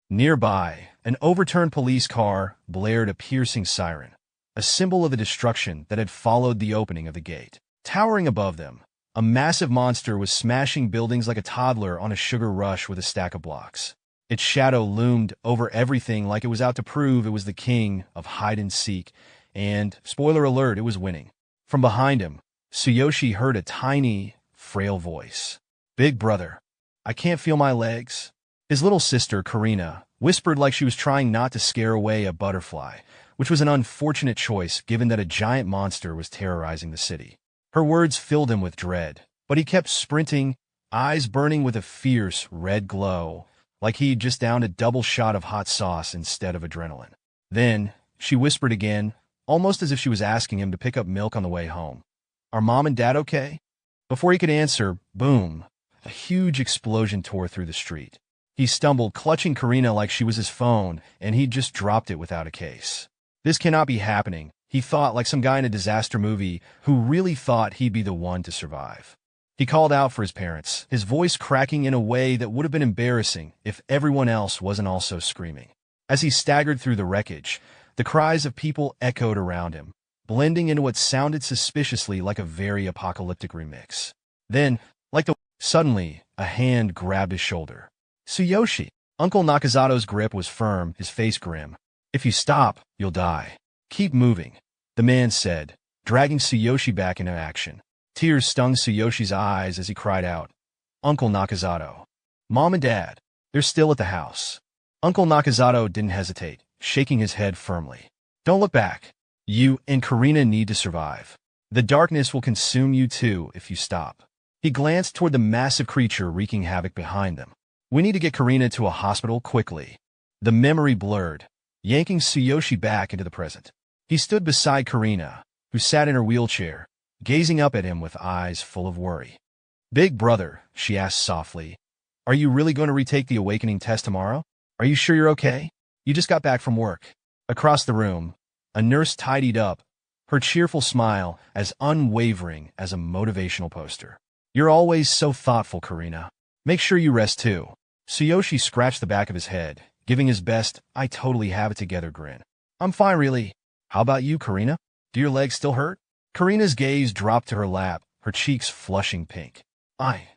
Nearby, an overturned police car blared a piercing siren, a symbol of the destruction that had followed the opening of the gate. Towering above them, a massive monster was smashing buildings like a toddler on a sugar rush with a stack of blocks. Its shadow loomed over everything like it was out to prove it was the king of hide-and-seek, and, spoiler alert, it was winning. From behind him, Tsuyoshi heard a tiny, frail voice. Big brother, I can't feel my legs. His little sister, Karina, whispered like she was trying not to scare away a butterfly, which was an unfortunate choice given that a giant monster was terrorizing the city. Her words filled him with dread, but he kept sprinting, eyes burning with a fierce, red glow, like he'd just downed a double shot of hot sauce instead of adrenaline. Then, she whispered again, almost as if she was asking him to pick up milk on the way home. Are Mom and Dad okay? Before he could answer, boom, a huge explosion tore through the street. He stumbled, clutching Karina like she was his phone, and he'd just dropped it without a case. This cannot be happening, he thought, like some guy in a disaster movie who really thought he'd be the one to survive. He called out for his parents, his voice cracking in a way that would have been embarrassing if everyone else wasn't also screaming. As he staggered through the wreckage, the cries of people echoed around him, blending into what sounded suspiciously like a very apocalyptic remix. Then, suddenly, a hand grabbed his shoulder. Tsuyoshi! Uncle Nakazato's grip was firm, his face grim. If you stop, you'll die. Keep moving, the man said, dragging Tsuyoshi back into action. Tears stung Tsuyoshi's eyes as he cried out, Uncle Nakazato. Mom and Dad, they're still at the house. Uncle Nakazato didn't hesitate, shaking his head firmly. Don't look back. You and Karina need to survive. The darkness will consume you too if you stop. He glanced toward the massive creature wreaking havoc behind them. We need to get Karina to a hospital quickly. The memory blurred, yanking Tsuyoshi back into the present. He stood beside Karina, who sat in her wheelchair, gazing up at him with eyes full of worry. Big brother, she asked softly, are you really going to retake the awakening test tomorrow? Are you sure you're okay? You just got back from work. Across the room, a nurse tidied up, her cheerful smile as unwavering as a motivational poster. You're always so thoughtful, Karina. Make sure you rest too. Tsuyoshi scratched the back of his head, giving his best, I totally have it together grin. I'm fine, really. How about you, Karina? Do your legs still hurt? Karina's gaze dropped to her lap, her cheeks flushing pink. I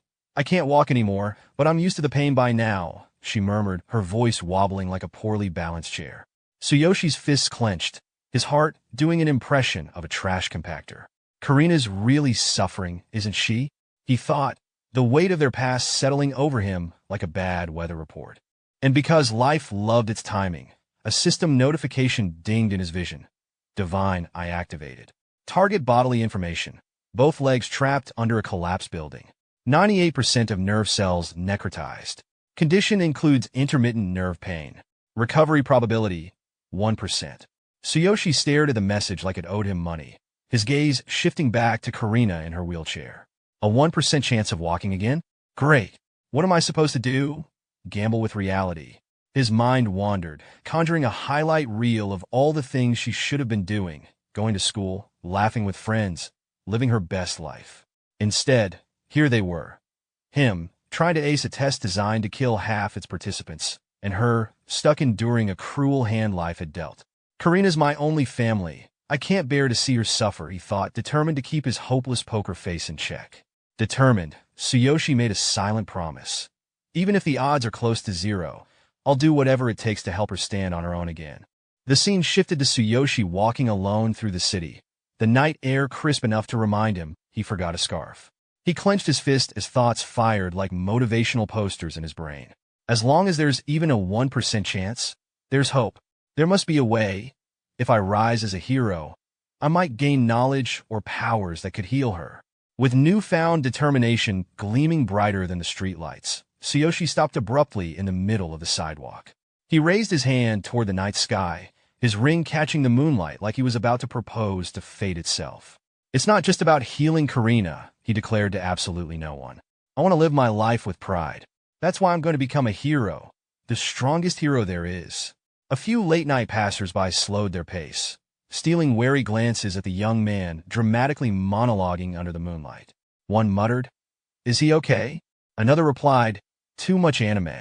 can't walk anymore, but I'm used to the pain by now, she murmured, her voice wobbling like a poorly balanced chair. Tsuyoshi's fists clenched, his heart doing an impression of a trash compactor. Karina's really suffering, isn't she? He thought, the weight of their past settling over him like a bad weather report. And because life loved its timing, a system notification dinged in his vision. Divine, I activated. Target bodily information. Both legs trapped under a collapsed building. 98% of nerve cells necrotized. Condition includes intermittent nerve pain. Recovery probability, 1%. Tsuyoshi stared at the message like it owed him money, his gaze shifting back to Karina in her wheelchair. A 1% chance of walking again? Great. What am I supposed to do? Gamble with reality. His mind wandered, conjuring a highlight reel of all the things she should have been doing, going to school, laughing with friends, living her best life. Instead, here they were. Him, trying to ace a test designed to kill half its participants, and her, stuck enduring a cruel hand life had dealt. Karina's my only family. I can't bear to see her suffer, he thought, determined to keep his hopeless poker face in check. Determined, Tsuyoshi made a silent promise. Even if the odds are close to zero, I'll do whatever it takes to help her stand on her own again. The scene shifted to Tsuyoshi walking alone through the city, the night air crisp enough to remind him he forgot a scarf. He clenched his fist as thoughts fired like motivational posters in his brain. As long as there's even a 1% chance, there's hope. There must be a way. If I rise as a hero, I might gain knowledge or powers that could heal her. With newfound determination gleaming brighter than the streetlights, Tsuyoshi stopped abruptly in the middle of the sidewalk. He raised his hand toward the night sky, his ring catching the moonlight like he was about to propose to fate itself. It's not just about healing Karina, he declared to absolutely no one. I want to live my life with pride. That's why I'm going to become a hero, the strongest hero there is. A few late-night passers-by slowed their pace, stealing wary glances at the young man dramatically monologuing under the moonlight. One muttered, "Is he okay?" Another replied, "Too much anime."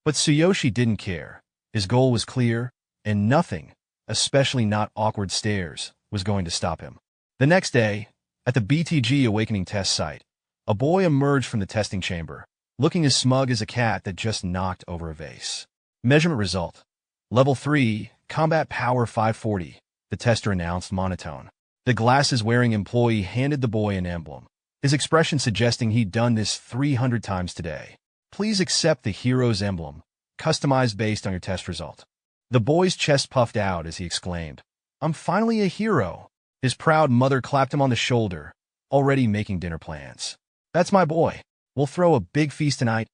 But Tsuyoshi didn't care. His goal was clear, and nothing, especially not awkward stares, was going to stop him. The next day, at the BTG Awakening test site, a boy emerged from the testing chamber, looking as smug as a cat that just knocked over a vase. Measurement result. Level 3, Combat Power 540, the tester announced monotone. The glasses-wearing employee handed the boy an emblem, his expression suggesting he'd done this 300 times today. Please accept the hero's emblem, customized based on your test result. The boy's chest puffed out as he exclaimed, "I'm finally a hero." His proud mother clapped him on the shoulder, already making dinner plans. "That's my boy. We'll throw a big feast tonight.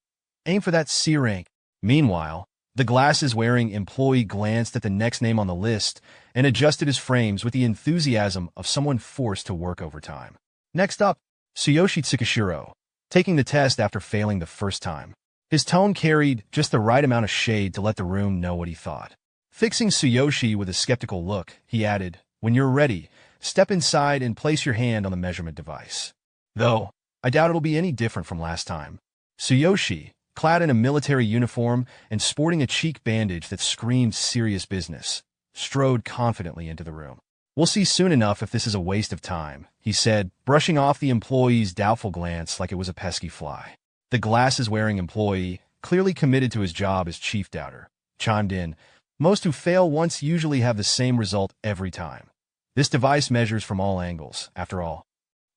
Aim for that C rank." Meanwhile, the glasses-wearing employee glanced at the next name on the list and adjusted his frames with the enthusiasm of someone forced to work overtime. Next up, Tsuyoshi Tsukishiro, taking the test after failing the first time. His tone carried just the right amount of shade to let the room know what he thought. Fixing Tsuyoshi with a skeptical look, he added, "When you're ready, step inside and place your hand on the measurement device. Though, I doubt it'll be any different from last time." Tsuyoshi, clad in a military uniform and sporting a cheek bandage that screamed serious business, strode confidently into the room. "We'll see soon enough if this is a waste of time," he said, brushing off the employee's doubtful glance like it was a pesky fly. The glasses-wearing employee, clearly committed to his job as chief doubter, chimed in, "Most who fail once usually have the same result every time. This device measures from all angles, after all."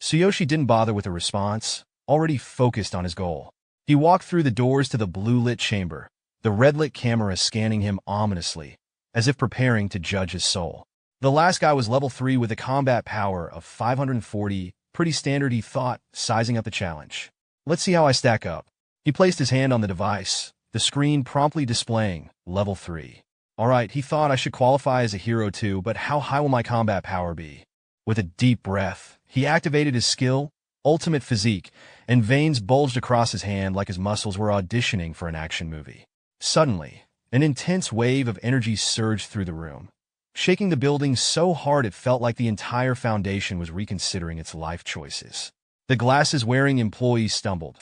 Tsuyoshi didn't bother with a response, already focused on his goal. He walked through the doors to the blue-lit chamber, the red-lit camera scanning him ominously, as if preparing to judge his soul. The last guy was level 3 with a combat power of 540, pretty standard he thought, sizing up the challenge. "Let's see how I stack up." He placed his hand on the device, the screen promptly displaying level 3. Alright, he thought, I should qualify as a hero too, but how high will my combat power be? With a deep breath, he activated his skill, Ultimate Physique, and veins bulged across his hand like his muscles were auditioning for an action movie. Suddenly, an intense wave of energy surged through the room, shaking the building so hard it felt like the entire foundation was reconsidering its life choices. The glasses-wearing employee stumbled.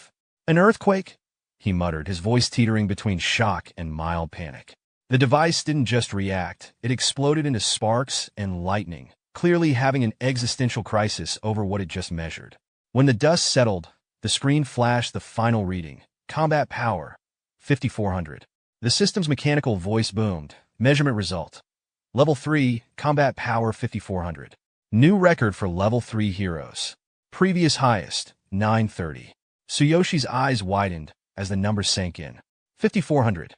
"An earthquake?" he muttered, his voice teetering between shock and mild panic. The device didn't just react, it exploded into sparks and lightning, clearly having an existential crisis over what it just measured. When the dust settled, the screen flashed the final reading. Combat power, 5400. The system's mechanical voice boomed. Measurement result. Level 3, combat power 5400. New record for level 3 heroes. Previous highest, 930. Tsuyoshi's eyes widened as the numbers sank in. 5400.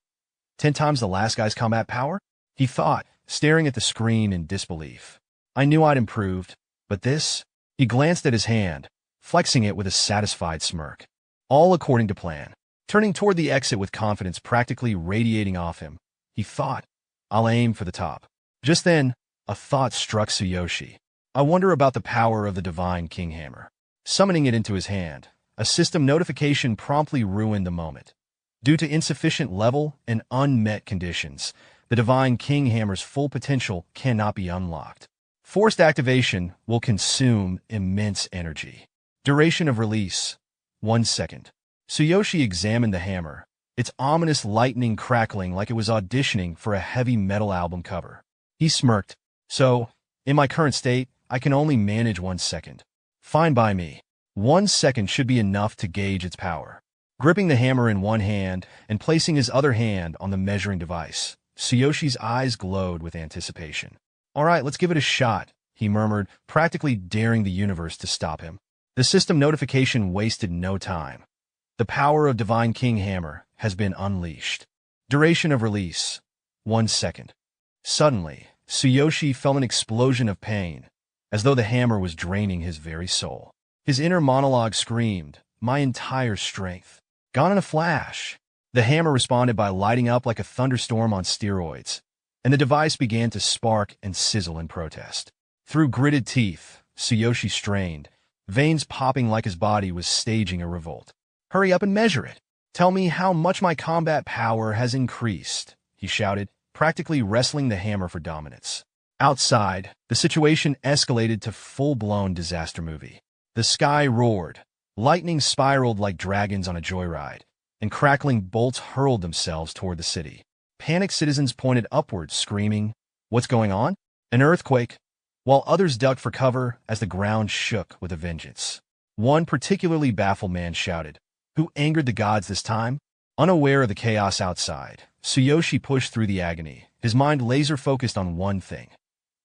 10 times the last guy's combat power? He thought, staring at the screen in disbelief. I knew I'd improved, but this? He glanced at his hand, flexing it with a satisfied smirk. All according to plan. Turning toward the exit with confidence practically radiating off him, he thought, I'll aim for the top. Just then, a thought struck Tsuyoshi. I wonder about the power of the Divine King Hammer. Summoning it into his hand, a system notification promptly ruined the moment. Due to insufficient level and unmet conditions, the Divine King Hammer's full potential cannot be unlocked. Forced activation will consume immense energy. Duration of release, 1 second. Tsuyoshi examined the hammer, its ominous lightning crackling like it was auditioning for a heavy metal album cover. He smirked. So, in my current state, I can only manage 1 second. Fine by me. 1 second should be enough to gauge its power. Gripping the hammer in one hand and placing his other hand on the measuring device, Tsuyoshi's eyes glowed with anticipation. All right, let's give it a shot, he murmured, practically daring the universe to stop him. The system notification wasted no time. The power of Divine King Hammer has been unleashed. Duration of release, 1 second. Suddenly, Tsuyoshi felt an explosion of pain, as though the hammer was draining his very soul. His inner monologue screamed, my entire strength. Gone in a flash. The hammer responded by lighting up like a thunderstorm on steroids, and the device began to spark and sizzle in protest. Through gritted teeth, Tsuyoshi strained, veins popping like his body was staging a revolt. Hurry up and measure it. Tell me how much my combat power has increased, he shouted, practically wrestling the hammer for dominance. Outside, the situation escalated to full-blown disaster movie. The sky roared, lightning spiraled like dragons on a joyride, and crackling bolts hurled themselves toward the city. Panicked citizens pointed upwards, screaming, what's going on? An earthquake, while others ducked for cover as the ground shook with a vengeance. One particularly baffled man shouted, who angered the gods this time? Unaware of the chaos outside, Tsuyoshi pushed through the agony, his mind laser-focused on one thing.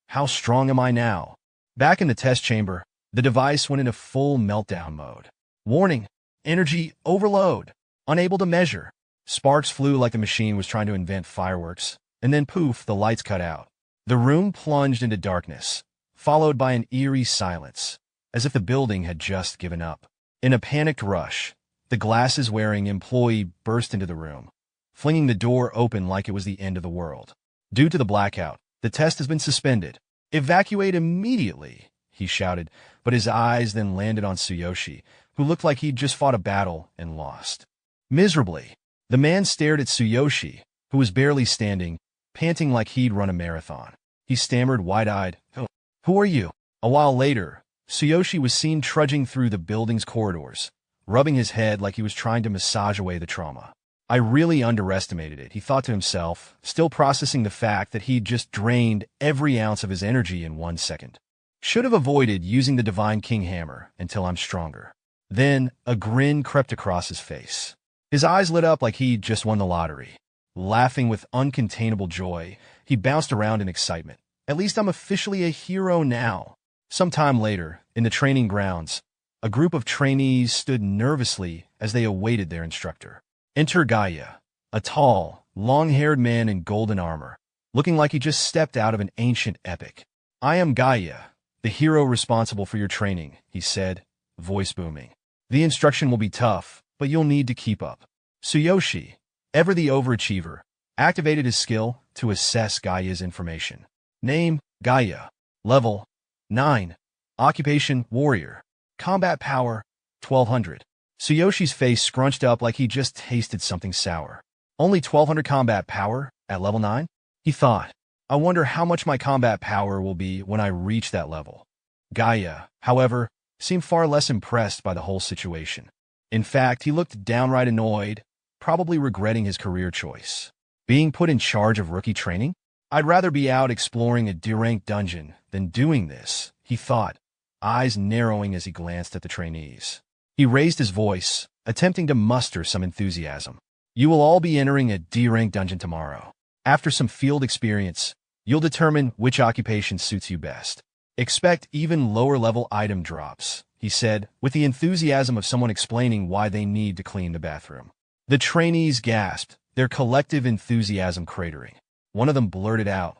How strong am I now? Back in the test chamber, the device went into full meltdown mode. Warning, energy overload, unable to measure. Sparks flew like the machine was trying to invent fireworks, and then poof, the lights cut out. The room plunged into darkness, followed by an eerie silence, as if the building had just given up. In a panicked rush, the glasses-wearing employee burst into the room, flinging the door open like it was the end of the world. Due to the blackout, the test has been suspended. Evacuate immediately, he shouted, but his eyes then landed on Tsuyoshi, who looked like he'd just fought a battle and lost. Miserably, the man stared at Tsuyoshi, who was barely standing, panting like he'd run a marathon. He stammered wide-eyed, Who are you? A while later, Tsuyoshi was seen trudging through the building's corridors, rubbing his head like he was trying to massage away the trauma. I really underestimated it, he thought to himself, still processing the fact that he'd just drained every ounce of his energy in 1 second. Should have avoided using the Divine King Hammer until I'm stronger. Then, a grin crept across his face. His eyes lit up like he'd just won the lottery. Laughing with uncontainable joy, he bounced around in excitement. At least I'm officially a hero now. Some time later, in the training grounds, a group of trainees stood nervously as they awaited their instructor. Enter Gaia, a tall, long-haired man in golden armor, looking like he just stepped out of an ancient epic. I am Gaia, the hero responsible for your training, he said, voice booming. The instruction will be tough, but you'll need to keep up. Tsuyoshi, ever the overachiever, activated his skill to assess Gaia's information. Name, Gaia. Level, 9. Occupation, warrior. Combat power, 1200. Tsuyoshi's face scrunched up like he just tasted something sour. Only 1200 combat power at level 9? He thought. I wonder how much my combat power will be when I reach that level. Gaia, however, seemed far less impressed by the whole situation. In fact, he looked downright annoyed, probably regretting his career choice. Being put in charge of rookie training? I'd rather be out exploring a D-rank dungeon than doing this, he thought. eyes narrowing as he glanced at the trainees. He raised his voice, attempting to muster some enthusiasm. You will all be entering a D-rank dungeon tomorrow. After some field experience, you'll determine which occupation suits you best. Expect even lower-level item drops, he said, with the enthusiasm of someone explaining why they need to clean the bathroom. The trainees gasped, their collective enthusiasm cratering. One of them blurted out,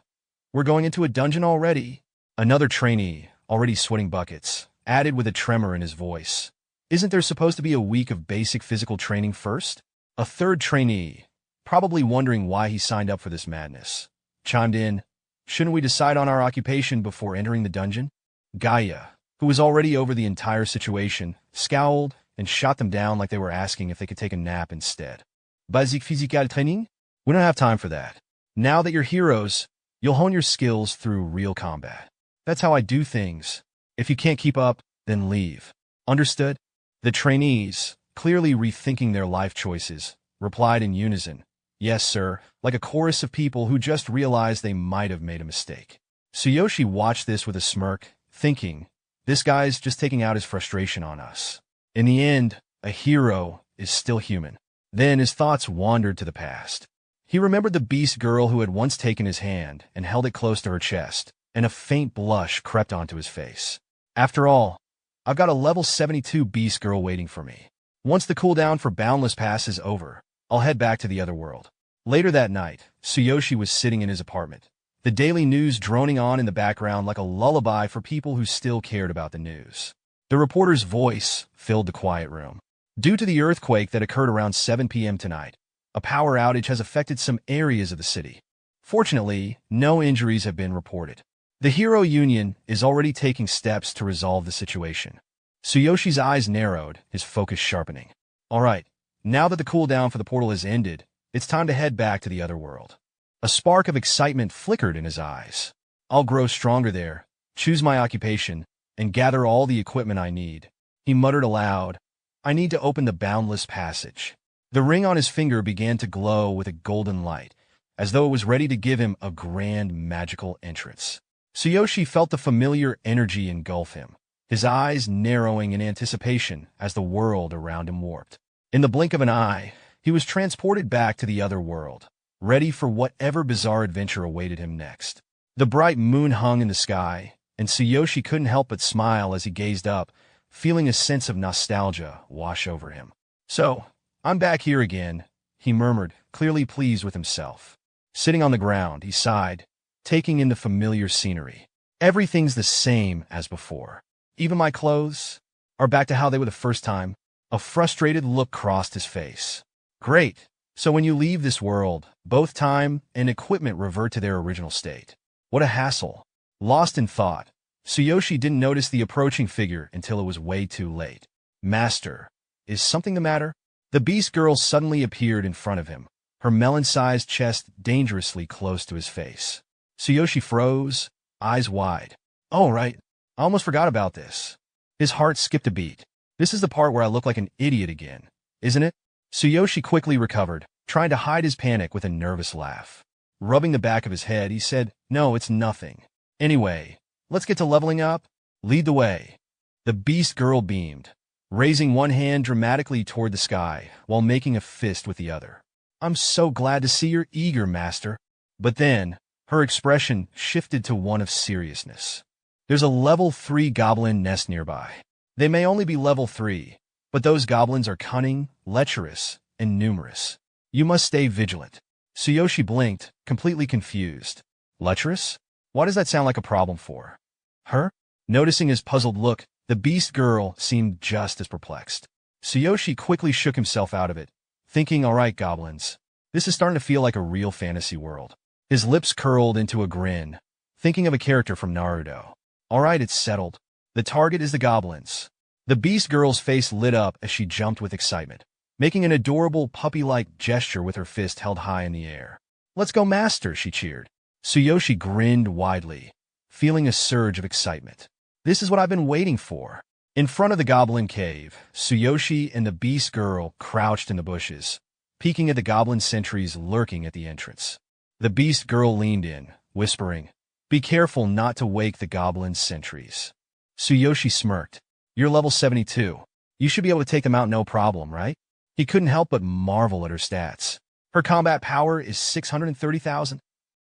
"We're going into a dungeon already." Another trainee, already sweating buckets, added with a tremor in his voice, "Isn't there supposed to be a week of basic physical training first?" A third trainee, probably wondering why he signed up for this madness, chimed in, "Shouldn't we decide on our occupation before entering the dungeon?" Gaia, who was already over the entire situation, scowled and shot them down like they were asking if they could take a nap instead. Basic physical training? We don't have time for that. Now that you're heroes, you'll hone your skills through real combat. That's how I do things. If you can't keep up, then leave. Understood? The trainees, clearly rethinking their life choices, replied in unison, "Yes, sir," like a chorus of people who just realized they might have made a mistake. Tsuyoshi watched this with a smirk, thinking, this guy's just taking out his frustration on us. In the end, a hero is still human. Then his thoughts wandered to the past. He remembered the beast girl who had once taken his hand and held it close to her chest, and a faint blush crept onto his face. After all, I've got a level 72 beast girl waiting for me. Once the cooldown for Boundless Pass is over, I'll head back to the other world. Later that night, Tsuyoshi was sitting in his apartment, the daily news droning on in the background like a lullaby for people who still cared about the news. The reporter's voice filled the quiet room. Due to the earthquake that occurred around 7 p.m. tonight, a power outage has affected some areas of the city. Fortunately, no injuries have been reported. The Hero Union is already taking steps to resolve the situation. Tsuyoshi's eyes narrowed, his focus sharpening. All right, now that the cooldown for the portal has ended, it's time to head back to the other world. A spark of excitement flickered in his eyes. I'll grow stronger there, choose my occupation, and gather all the equipment I need. He muttered aloud, I need to open the boundless passage. The ring on his finger began to glow with a golden light, as though it was ready to give him a grand magical entrance. Tsuyoshi felt the familiar energy engulf him, his eyes narrowing in anticipation as the world around him warped. In the blink of an eye, he was transported back to the other world, ready for whatever bizarre adventure awaited him next. The bright moon hung in the sky, and Tsuyoshi couldn't help but smile as he gazed up, feeling a sense of nostalgia wash over him. So, I'm back here again, he murmured, clearly pleased with himself. Sitting on the ground, he sighed, taking in the familiar scenery. Everything's the same as before. Even my clothes are back to how they were the first time. A frustrated look crossed his face. Great. So when you leave this world, both time and equipment revert to their original state. What a hassle. Lost in thought, Tsuyoshi didn't notice the approaching figure until it was way too late. Master, is something the matter? The beast girl suddenly appeared in front of him, her melon-sized chest dangerously close to his face. Tsuyoshi froze, eyes wide. Oh, right. I almost forgot about this. His heart skipped a beat. This is the part where I look like an idiot again, isn't it? Tsuyoshi quickly recovered, trying to hide his panic with a nervous laugh. Rubbing the back of his head, he said, No, it's nothing. Anyway, let's get to leveling up. Lead the way. The beast girl beamed, raising one hand dramatically toward the sky while making a fist with the other. I'm so glad to see you're eager, master. But then, her expression shifted to one of seriousness. There's a level 3 goblin nest nearby. They may only be level 3, but those goblins are cunning, lecherous, and numerous. You must stay vigilant. Tsuyoshi blinked, completely confused. Lecherous? Why does that sound like a problem for her? Noticing his puzzled look, the beast girl seemed just as perplexed. Tsuyoshi quickly shook himself out of it, thinking, all right, goblins, this is starting to feel like a real fantasy world. His lips curled into a grin, thinking of a character from Naruto. All right, it's settled. The target is the goblins. The beast girl's face lit up as she jumped with excitement, making an adorable puppy-like gesture with her fist held high in the air. Let's go, master, she cheered. Tsuyoshi grinned widely, feeling a surge of excitement. This is what I've been waiting for. In front of the goblin cave, Tsuyoshi and the beast girl crouched in the bushes, peeking at the goblin sentries lurking at the entrance. The beast girl leaned in, whispering, Be careful not to wake the goblin sentries. Tsuyoshi smirked. You're level 72. You should be able to take them out no problem, right? He couldn't help but marvel at her stats. Her combat power is 630,000.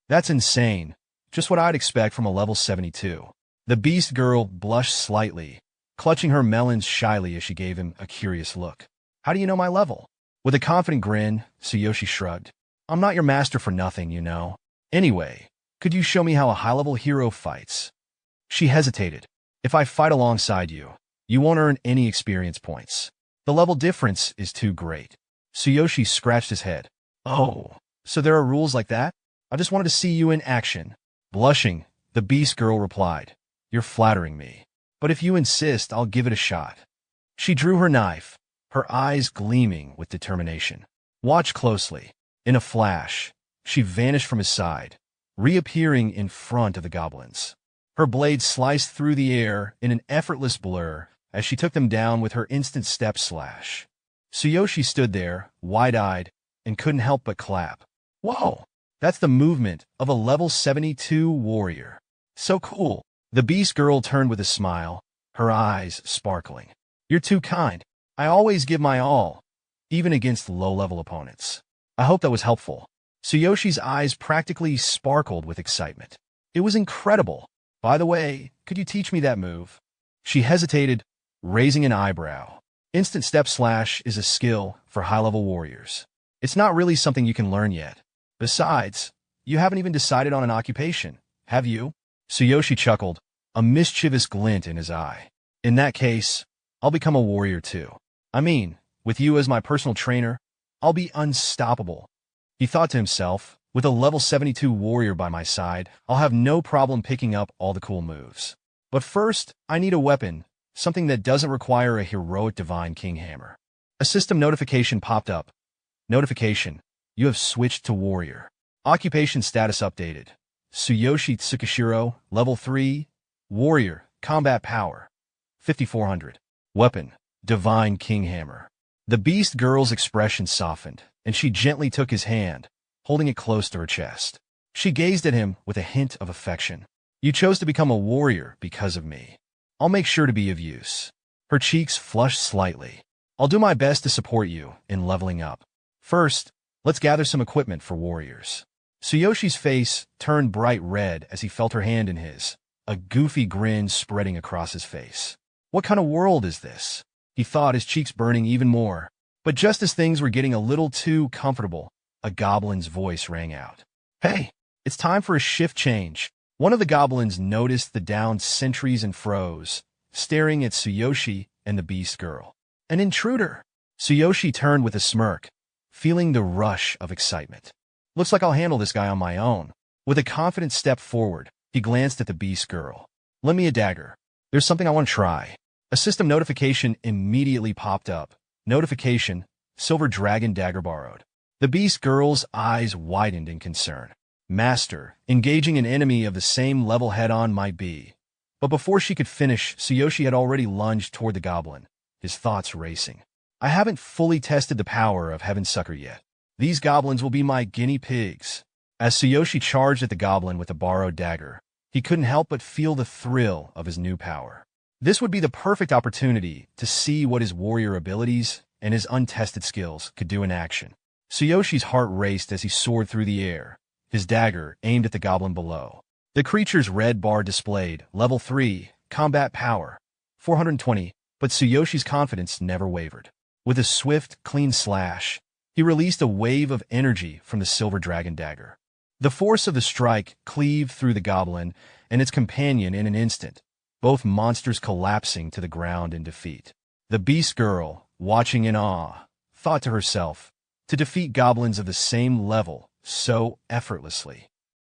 That's insane. Just what I'd expect from a level 72. The beast girl blushed slightly, clutching her melons shyly as she gave him a curious look. How do you know my level? With a confident grin, Tsuyoshi shrugged. I'm not your master for nothing, you know. Anyway, could you show me how a high-level hero fights? She hesitated. If I fight alongside you, you won't earn any experience points. The level difference is too great. Tsuyoshi scratched his head. Oh, so there are rules like that? I just wanted to see you in action. Blushing, the beast girl replied. You're flattering me. But if you insist, I'll give it a shot. She drew her knife, her eyes gleaming with determination. Watch closely. In a flash, she vanished from his side, reappearing in front of the goblins. Her blade sliced through the air in an effortless blur as she took them down with her instant step slash. Tsuyoshi stood there, wide-eyed, and couldn't help but clap. Whoa! That's the movement of a level 72 warrior. So cool. The beast girl turned with a smile, her eyes sparkling. You're too kind. I always give my all, even against low-level opponents. I hope that was helpful. Tsuyoshi's eyes practically sparkled with excitement. It was incredible. By the way, could you teach me that move? She hesitated, raising an eyebrow. Instant step slash is a skill for high-level warriors. It's not really something you can learn yet. Besides, you haven't even decided on an occupation, have you? Tsuyoshi chuckled, a mischievous glint in his eye. In that case, I'll become a warrior too. I mean, with you as my personal trainer, I'll be unstoppable. He thought to himself, with a level 72 warrior by my side, I'll have no problem picking up all the cool moves. But first, I need a weapon, something that doesn't require a heroic divine king hammer. A system notification popped up. Notification: you have switched to warrior. Occupation status updated. Tsuyoshi Tsukishiro, level 3, warrior, combat power, 5400. Weapon: divine king hammer. The beast girl's expression softened, and she gently took his hand, holding it close to her chest. She gazed at him with a hint of affection. You chose to become a warrior because of me. I'll make sure to be of use. Her cheeks flushed slightly. I'll do my best to support you in leveling up. First, let's gather some equipment for warriors. Tsuyoshi's face turned bright red as he felt her hand in his, a goofy grin spreading across his face. What kind of world is this? He thought, his cheeks burning even more. But just as things were getting a little too comfortable, a goblin's voice rang out. Hey, it's time for a shift change. One of the goblins noticed the downed sentries and froze, staring at Tsuyoshi and the beast girl. An intruder! Tsuyoshi turned with a smirk, feeling the rush of excitement. Looks like I'll handle this guy on my own. With a confident step forward, he glanced at the beast girl. Lend me a dagger. There's something I want to try. A system notification immediately popped up. Notification: silver dragon dagger borrowed. The beast girl's eyes widened in concern. Master, engaging an enemy of the same level head-on might be. But before she could finish, Tsuyoshi had already lunged toward the goblin, his thoughts racing. I haven't fully tested the power of Heaven Sucker yet. These goblins will be my guinea pigs. As Tsuyoshi charged at the goblin with the borrowed dagger, he couldn't help but feel the thrill of his new power. This would be the perfect opportunity to see what his warrior abilities and his untested skills could do in action. Tsuyoshi's heart raced as he soared through the air, his dagger aimed at the goblin below. The creature's red bar displayed level 3, combat power, 420, but Tsuyoshi's confidence never wavered. With a swift, clean slash, he released a wave of energy from the silver dragon dagger. The force of the strike cleaved through the goblin and its companion in an instant, both monsters collapsing to the ground in defeat. The beast girl, watching in awe, thought to herself, to defeat goblins of the same level so effortlessly.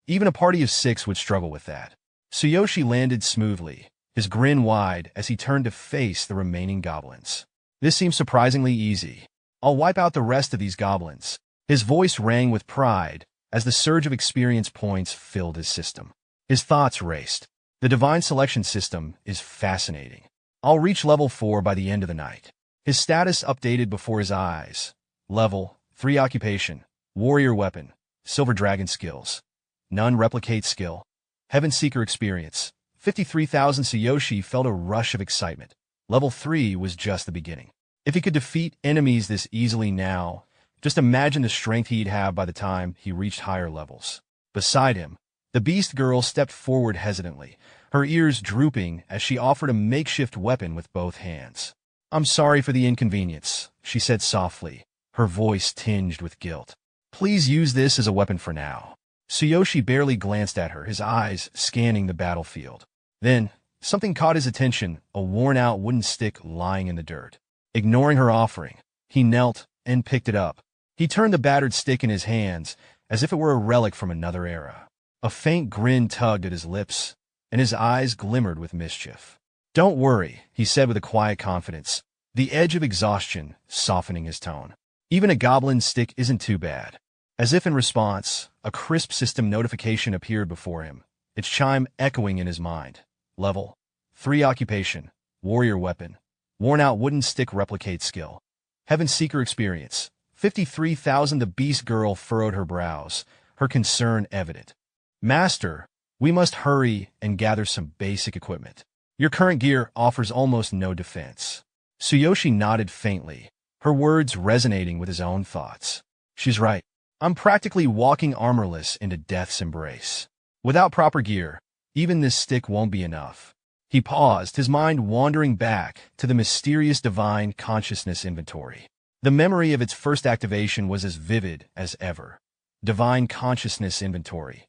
Even a party of 6 would struggle with that. Tsuyoshi landed smoothly, his grin wide as he turned to face the remaining goblins. This seems surprisingly easy. I'll wipe out the rest of these goblins. His voice rang with pride as the surge of experience points filled his system. His thoughts raced. The divine selection system is fascinating. I'll reach level 4 by the end of the night. His status updated before his eyes. Level 3 occupation, warrior weapon, silver dragon skills. None replicate skill. Heaven Seeker experience, 53,000. Tsuyoshi felt a rush of excitement. Level 3 was just the beginning. If he could defeat enemies this easily now, just imagine the strength he'd have by the time he reached higher levels. Beside him, the beast girl stepped forward hesitantly, her ears drooping as she offered a makeshift weapon with both hands. "I'm sorry for the inconvenience," she said softly, her voice tinged with guilt. "Please use this as a weapon for now." Tsuyoshi barely glanced at her, his eyes scanning the battlefield. Then, something caught his attention, a worn-out wooden stick lying in the dirt. Ignoring her offering, he knelt and picked it up. He turned the battered stick in his hands as if it were a relic from another era. A faint grin tugged at his lips, and his eyes glimmered with mischief. "Don't worry," he said with a quiet confidence, the edge of exhaustion softening his tone. "Even a goblin stick isn't too bad." As if in response, a crisp system notification appeared before him, its chime echoing in his mind. Level 3 occupation, warrior weapon, worn-out wooden stick replicate skill. Heaven Seeker experience, 53,000. The beast girl furrowed her brows, her concern evident. "Master, we must hurry and gather some basic equipment. Your current gear offers almost no defense." Tsuyoshi nodded faintly, her words resonating with his own thoughts. "She's right. I'm practically walking armorless into death's embrace. Without proper gear, even this stick won't be enough." He paused, his mind wandering back to the mysterious divine consciousness inventory. The memory of its first activation was as vivid as ever. Divine consciousness inventory.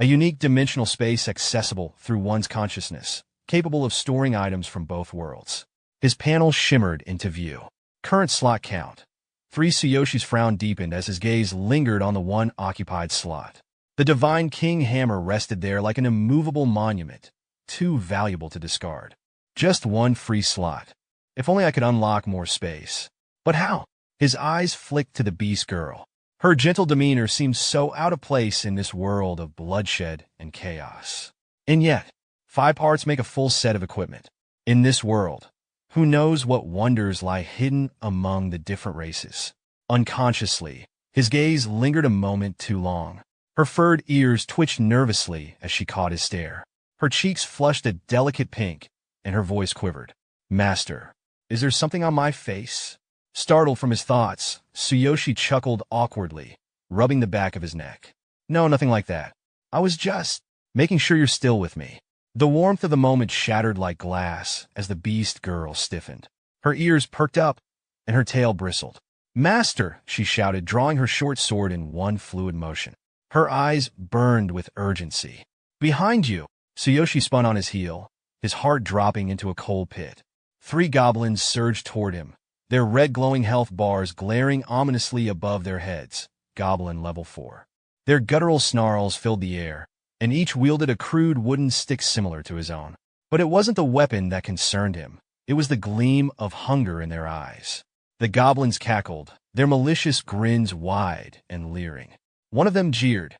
A unique dimensional space accessible through one's consciousness, capable of storing items from both worlds. His panel shimmered into view. Current slot count. 3. Tsuyoshi's frown deepened as his gaze lingered on the one occupied slot. The Divine King hammer rested there like an immovable monument, too valuable to discard. Just one free slot. If only I could unlock more space. But how? His eyes flicked to the beast girl. Her gentle demeanor seemed so out of place in this world of bloodshed and chaos. And yet, 5 parts make a full set of equipment. In this world, who knows what wonders lie hidden among the different races? Unconsciously, his gaze lingered a moment too long. Her furred ears twitched nervously as she caught his stare. Her cheeks flushed a delicate pink, and her voice quivered. "Master, is there something on my face?" Startled from his thoughts, Tsuyoshi chuckled awkwardly, rubbing the back of his neck. "No, nothing like that. I was just making sure you're still with me." The warmth of the moment shattered like glass as the beast girl stiffened. Her ears perked up, and her tail bristled. "Master!" she shouted, drawing her short sword in one fluid motion. Her eyes burned with urgency. "Behind you!" Tsuyoshi spun on his heel, his heart dropping into a cold pit. 3 goblins surged toward him, their red glowing health bars glaring ominously above their heads. Goblin level 4. Their guttural snarls filled the air, and each wielded a crude wooden stick similar to his own. But it wasn't the weapon that concerned him. It was the gleam of hunger in their eyes. The goblins cackled, their malicious grins wide and leering. One of them jeered.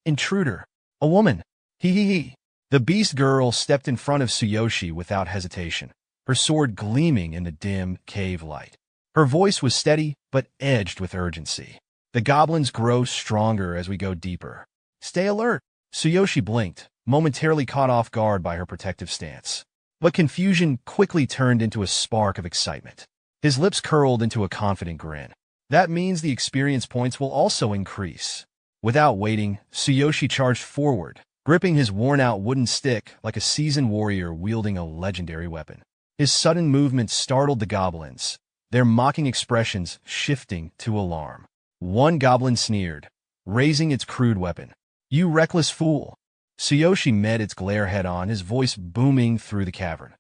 "Intruder! A woman! Hee hee hee!" The beast girl stepped in front of Tsuyoshi without hesitation, her sword gleaming in the dim cave light. Her voice was steady, but edged with urgency. "The goblins grow stronger as we go deeper. Stay alert." Tsuyoshi blinked, momentarily caught off guard by her protective stance. But confusion quickly turned into a spark of excitement. His lips curled into a confident grin. "That means the experience points will also increase." Without waiting, Tsuyoshi charged forward, gripping his worn-out wooden stick like a seasoned warrior wielding a legendary weapon. His sudden movement startled the goblins, their mocking expressions shifting to alarm. One goblin sneered, raising its crude weapon. "You reckless fool!" Tsuyoshi met its glare head-on, his voice booming through the cavern.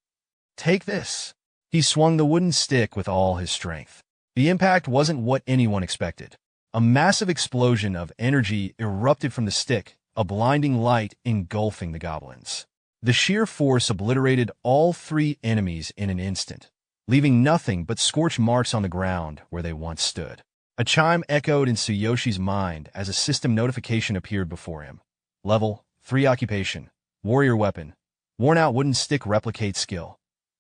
"Take this!" He swung the wooden stick with all his strength. The impact wasn't what anyone expected. A massive explosion of energy erupted from the stick, a blinding light engulfing the goblins. The sheer force obliterated all 3 enemies in an instant, leaving nothing but scorch marks on the ground where they once stood. A chime echoed in Tsuyoshi's mind as a system notification appeared before him. Level 3 occupation, warrior weapon, worn-out wooden stick replicate skill.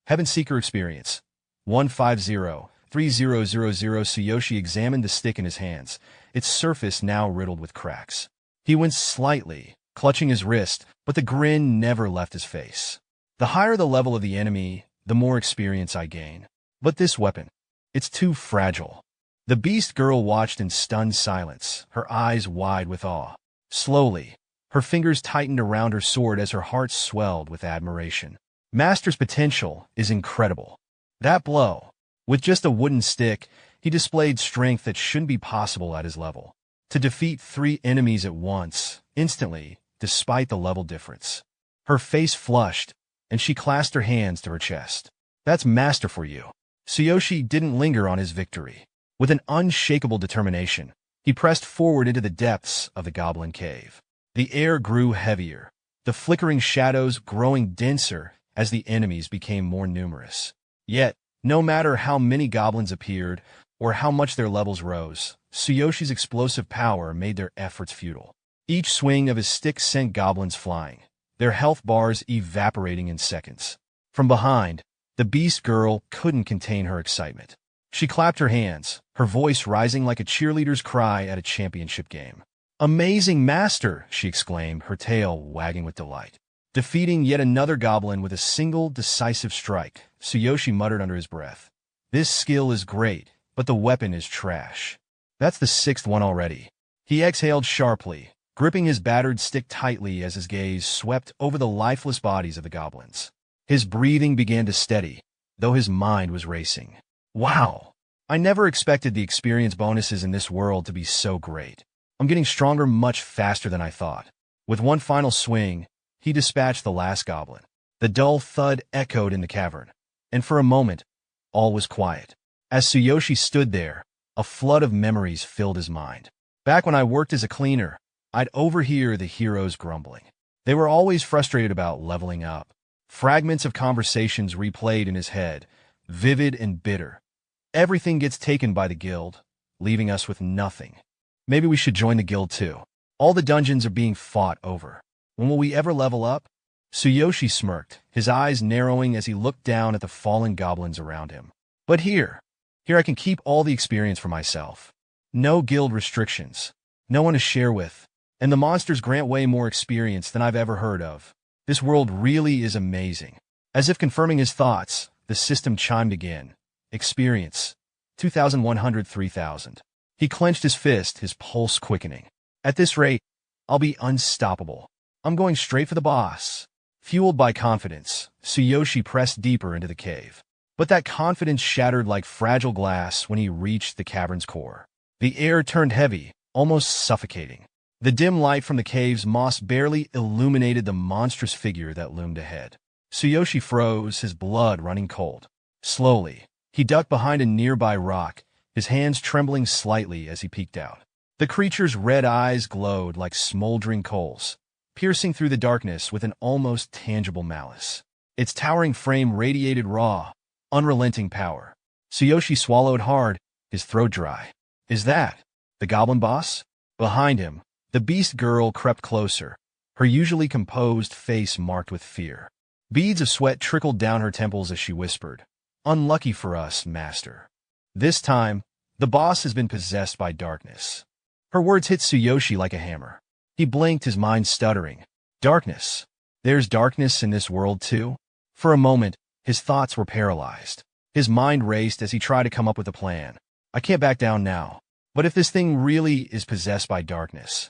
Heaven Seeker experience, 150-3000. Tsuyoshi examined the stick in his hands, its surface now riddled with cracks. He winced slightly, clutching his wrist, but the grin never left his face. The higher the level of the enemy, the more experience I gain. But this weapon, it's too fragile. The beast girl watched in stunned silence, her eyes wide with awe. Slowly, her fingers tightened around her sword as her heart swelled with admiration. Master's potential is incredible. That blow, with just a wooden stick, he displayed strength that shouldn't be possible at his level. To defeat 3 enemies at once, instantly, despite the level difference. Her face flushed, and she clasped her hands to her chest. That's master for you. Tsuyoshi didn't linger on his victory. With an unshakable determination, he pressed forward into the depths of the goblin cave. The air grew heavier, the flickering shadows growing denser as the enemies became more numerous. Yet, no matter how many goblins appeared or how much their levels rose, Tsuyoshi's explosive power made their efforts futile. Each swing of his stick sent goblins flying, their health bars evaporating in seconds. From behind, the beast girl couldn't contain her excitement. She clapped her hands, her voice rising like a cheerleader's cry at a championship game. "Amazing master!" she exclaimed, her tail wagging with delight. Defeating yet another goblin with a single decisive strike, Tsuyoshi muttered under his breath. "This skill is great, but the weapon is trash." That's the 6th one already. He exhaled sharply, gripping his battered stick tightly as his gaze swept over the lifeless bodies of the goblins. His breathing began to steady, though his mind was racing. Wow! I never expected the experience bonuses in this world to be so great. I'm getting stronger much faster than I thought. With one final swing, he dispatched the last goblin. The dull thud echoed in the cavern, and for a moment, all was quiet. As Tsuyoshi stood there, a flood of memories filled his mind. Back when I worked as a cleaner, I'd overhear the heroes grumbling. They were always frustrated about leveling up. Fragments of conversations replayed in his head, vivid and bitter. Everything gets taken by the guild, leaving us with nothing. Maybe we should join the guild too. All the dungeons are being fought over. When will we ever level up? Tsuyoshi smirked, his eyes narrowing as he looked down at the fallen goblins around him. But here I can keep all the experience for myself. No guild restrictions, no one to share with, and the monsters grant way more experience than I've ever heard of. This world really is amazing. As if confirming his thoughts, the system chimed again. Experience. 2,100, 3,000. He clenched his fist, his pulse quickening. At this rate, I'll be unstoppable. I'm going straight for the boss. Fueled by confidence, Tsuyoshi pressed deeper into the cave. But that confidence shattered like fragile glass when he reached the cavern's core. The air turned heavy, almost suffocating. The dim light from the cave's moss barely illuminated the monstrous figure that loomed ahead. Tsuyoshi froze, his blood running cold. Slowly, he ducked behind a nearby rock, his hands trembling slightly as he peeked out. The creature's red eyes glowed like smoldering coals, piercing through the darkness with an almost tangible malice. Its towering frame radiated raw, unrelenting power. Tsuyoshi swallowed hard, his throat dry. Is that the goblin boss? Behind him, the beast girl crept closer, her usually composed face marked with fear. Beads of sweat trickled down her temples as she whispered, "Unlucky for us, master. This time, the boss has been possessed by darkness." Her words hit Tsuyoshi like a hammer. He blinked, his mind stuttering. Darkness. There's darkness in this world too? For a moment, his thoughts were paralyzed. His mind raced as he tried to come up with a plan. I can't back down now. But if this thing really is possessed by darkness?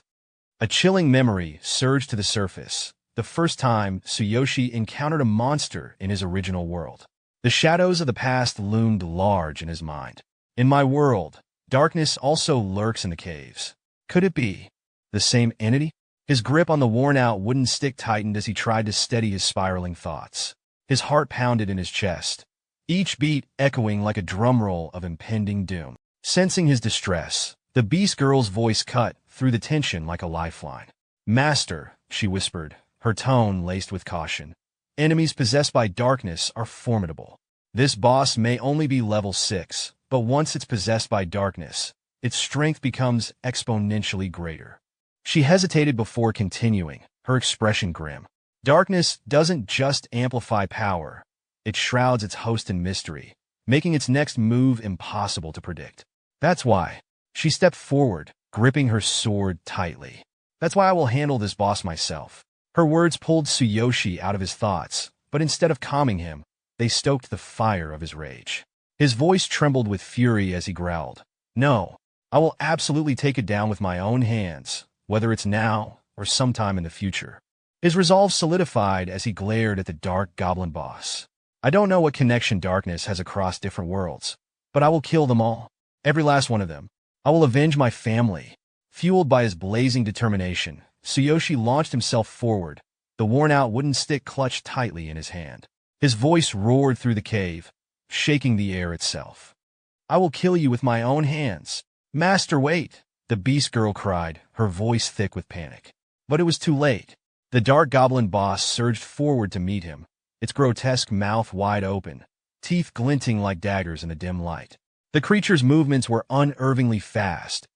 A chilling memory surged to the surface, the first time Tsuyoshi encountered a monster in his original world. The shadows of the past loomed large in his mind. In my world, darkness also lurks in the caves. Could it be the same entity? His grip on the worn-out wooden stick tightened as he tried to steady his spiraling thoughts. His heart pounded in his chest, each beat echoing like a drumroll of impending doom. Sensing his distress, the beast girl's voice cut through the tension like a lifeline. "Master," she whispered, her tone laced with caution. "Enemies possessed by darkness are formidable. This boss may only be level 6, but once it's possessed by darkness, its strength becomes exponentially greater." She hesitated before continuing, her expression grim. Darkness doesn't just amplify power, it shrouds its host in mystery, making its next move impossible to predict. That's why she stepped forward, gripping her sword tightly. That's why I will handle this boss myself. Her words pulled Tsuyoshi out of his thoughts, but instead of calming him, they stoked the fire of his rage. His voice trembled with fury as he growled, "No, I will absolutely take it down with my own hands, whether it's now or sometime in the future." His resolve solidified as he glared at the dark goblin boss. "I don't know what connection darkness has across different worlds, but I will kill them all. Every last one of them. I will avenge my family." Fueled by his blazing determination, Tsuyoshi launched himself forward, the worn-out wooden stick clutched tightly in his hand. His voice roared through the cave, shaking the air itself. "I will kill you with my own hands." "Master, wait!" the beast girl cried, her voice thick with panic. But it was too late. The dark goblin boss surged forward to meet him, its grotesque mouth wide open, teeth glinting like daggers in the dim light. The creature's movements were unervingly fast,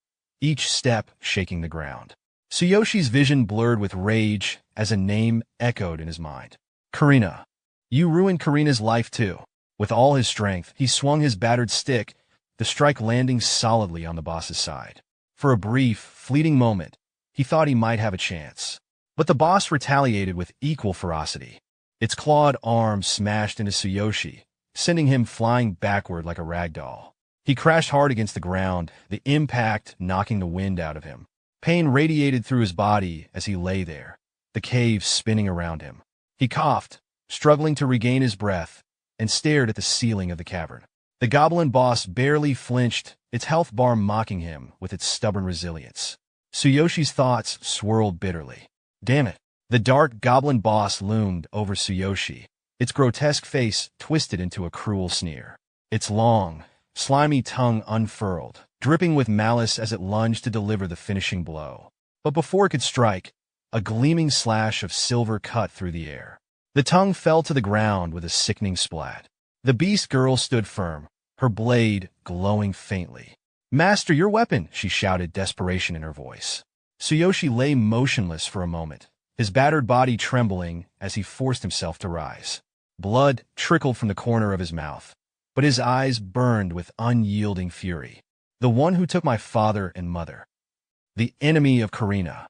each step shaking the ground. Tsuyoshi's vision blurred with rage as a name echoed in his mind. "Karina. You ruined Karina's life too." With all his strength, he swung his battered stick, the strike landing solidly on the boss's side. For a brief, fleeting moment, he thought he might have a chance. But the boss retaliated with equal ferocity. Its clawed arm smashed into Tsuyoshi, sending him flying backward like a rag doll. He crashed hard against the ground, the impact knocking the wind out of him. Pain radiated through his body as he lay there, the cave spinning around him. He coughed, struggling to regain his breath, and stared at the ceiling of the cavern. The goblin boss barely flinched, its health bar mocking him with its stubborn resilience. Tsuyoshi's thoughts swirled bitterly. Damn it! The dark goblin boss loomed over Tsuyoshi, its grotesque face twisted into a cruel sneer. Its long, slimy tongue unfurled, dripping with malice as it lunged to deliver the finishing blow. But before it could strike, a gleaming slash of silver cut through the air. The tongue fell to the ground with a sickening splat. The beast girl stood firm, her blade glowing faintly. "Master, your weapon!" she shouted, desperation in her voice. Tsuyoshi lay motionless for a moment, his battered body trembling as he forced himself to rise. Blood trickled from the corner of his mouth, but his eyes burned with unyielding fury. "The one who took my father and mother. The enemy of Karina.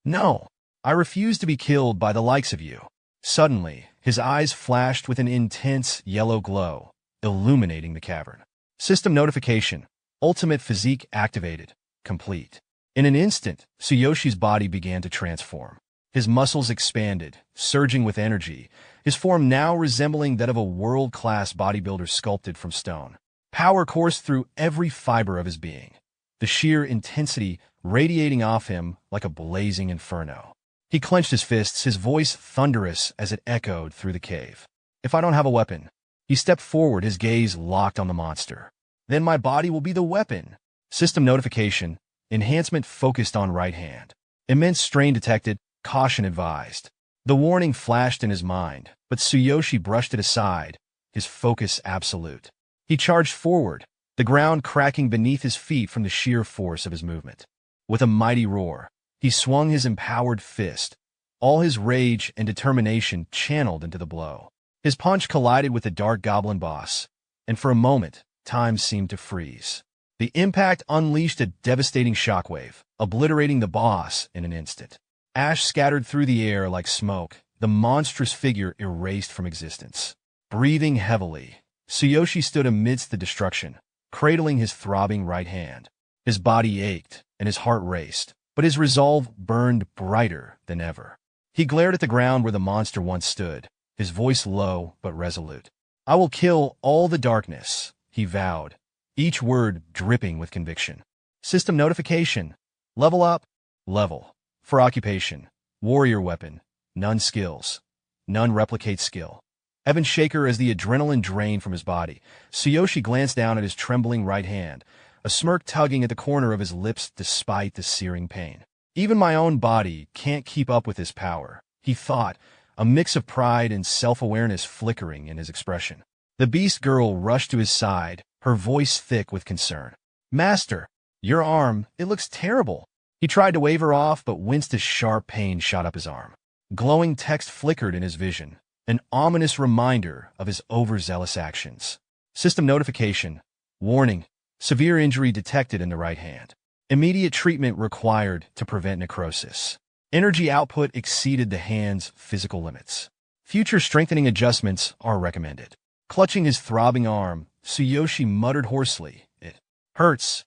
No, I refuse to be killed by the likes of you." Suddenly, his eyes flashed with an intense yellow glow, illuminating the cavern. System notification. Ultimate physique activated. Complete. In an instant, Tsuyoshi's body began to transform. His muscles expanded, surging with energy, his form now resembling that of a world-class bodybuilder sculpted from stone. Power coursed through every fiber of his being, the sheer intensity radiating off him like a blazing inferno. He clenched his fists, his voice thunderous as it echoed through the cave. "If I don't have a weapon..." He stepped forward, his gaze locked on the monster. "Then my body will be the weapon." System notification. Enhancement focused on right hand. Immense strain detected, caution advised. The warning flashed in his mind, but Tsuyoshi brushed it aside, his focus absolute. He charged forward, the ground cracking beneath his feet from the sheer force of his movement. With a mighty roar, he swung his empowered fist, all his rage and determination channeled into the blow. His punch collided with the dark goblin boss, and for a moment, time seemed to freeze. The impact unleashed a devastating shockwave, obliterating the boss in an instant. Ash scattered through the air like smoke, the monstrous figure erased from existence. Breathing heavily, Tsuyoshi stood amidst the destruction, cradling his throbbing right hand. His body ached, and his heart raced, but his resolve burned brighter than ever. He glared at the ground where the monster once stood, his voice low but resolute. "I will kill all the darkness," he vowed, each word dripping with conviction. System notification. Level up. Level. For occupation. Warrior weapon. None skills. None replicate skill. Heaven shaker as the adrenaline drained from his body. Tsuyoshi glanced down at his trembling right hand, a smirk tugging at the corner of his lips despite the searing pain. "Even my own body can't keep up with this power," he thought, a mix of pride and self-awareness flickering in his expression. The beast girl rushed to his side, her voice thick with concern. "Master, your arm, it looks terrible." He tried to wave her off, but winced as sharp pain shot up his arm. Glowing text flickered in his vision, an ominous reminder of his overzealous actions. System notification. Warning. Severe injury detected in the right hand. Immediate treatment required to prevent necrosis. Energy output exceeded the hand's physical limits. Future strengthening adjustments are recommended. Clutching his throbbing arm, Tsuyoshi muttered hoarsely, "It hurts,"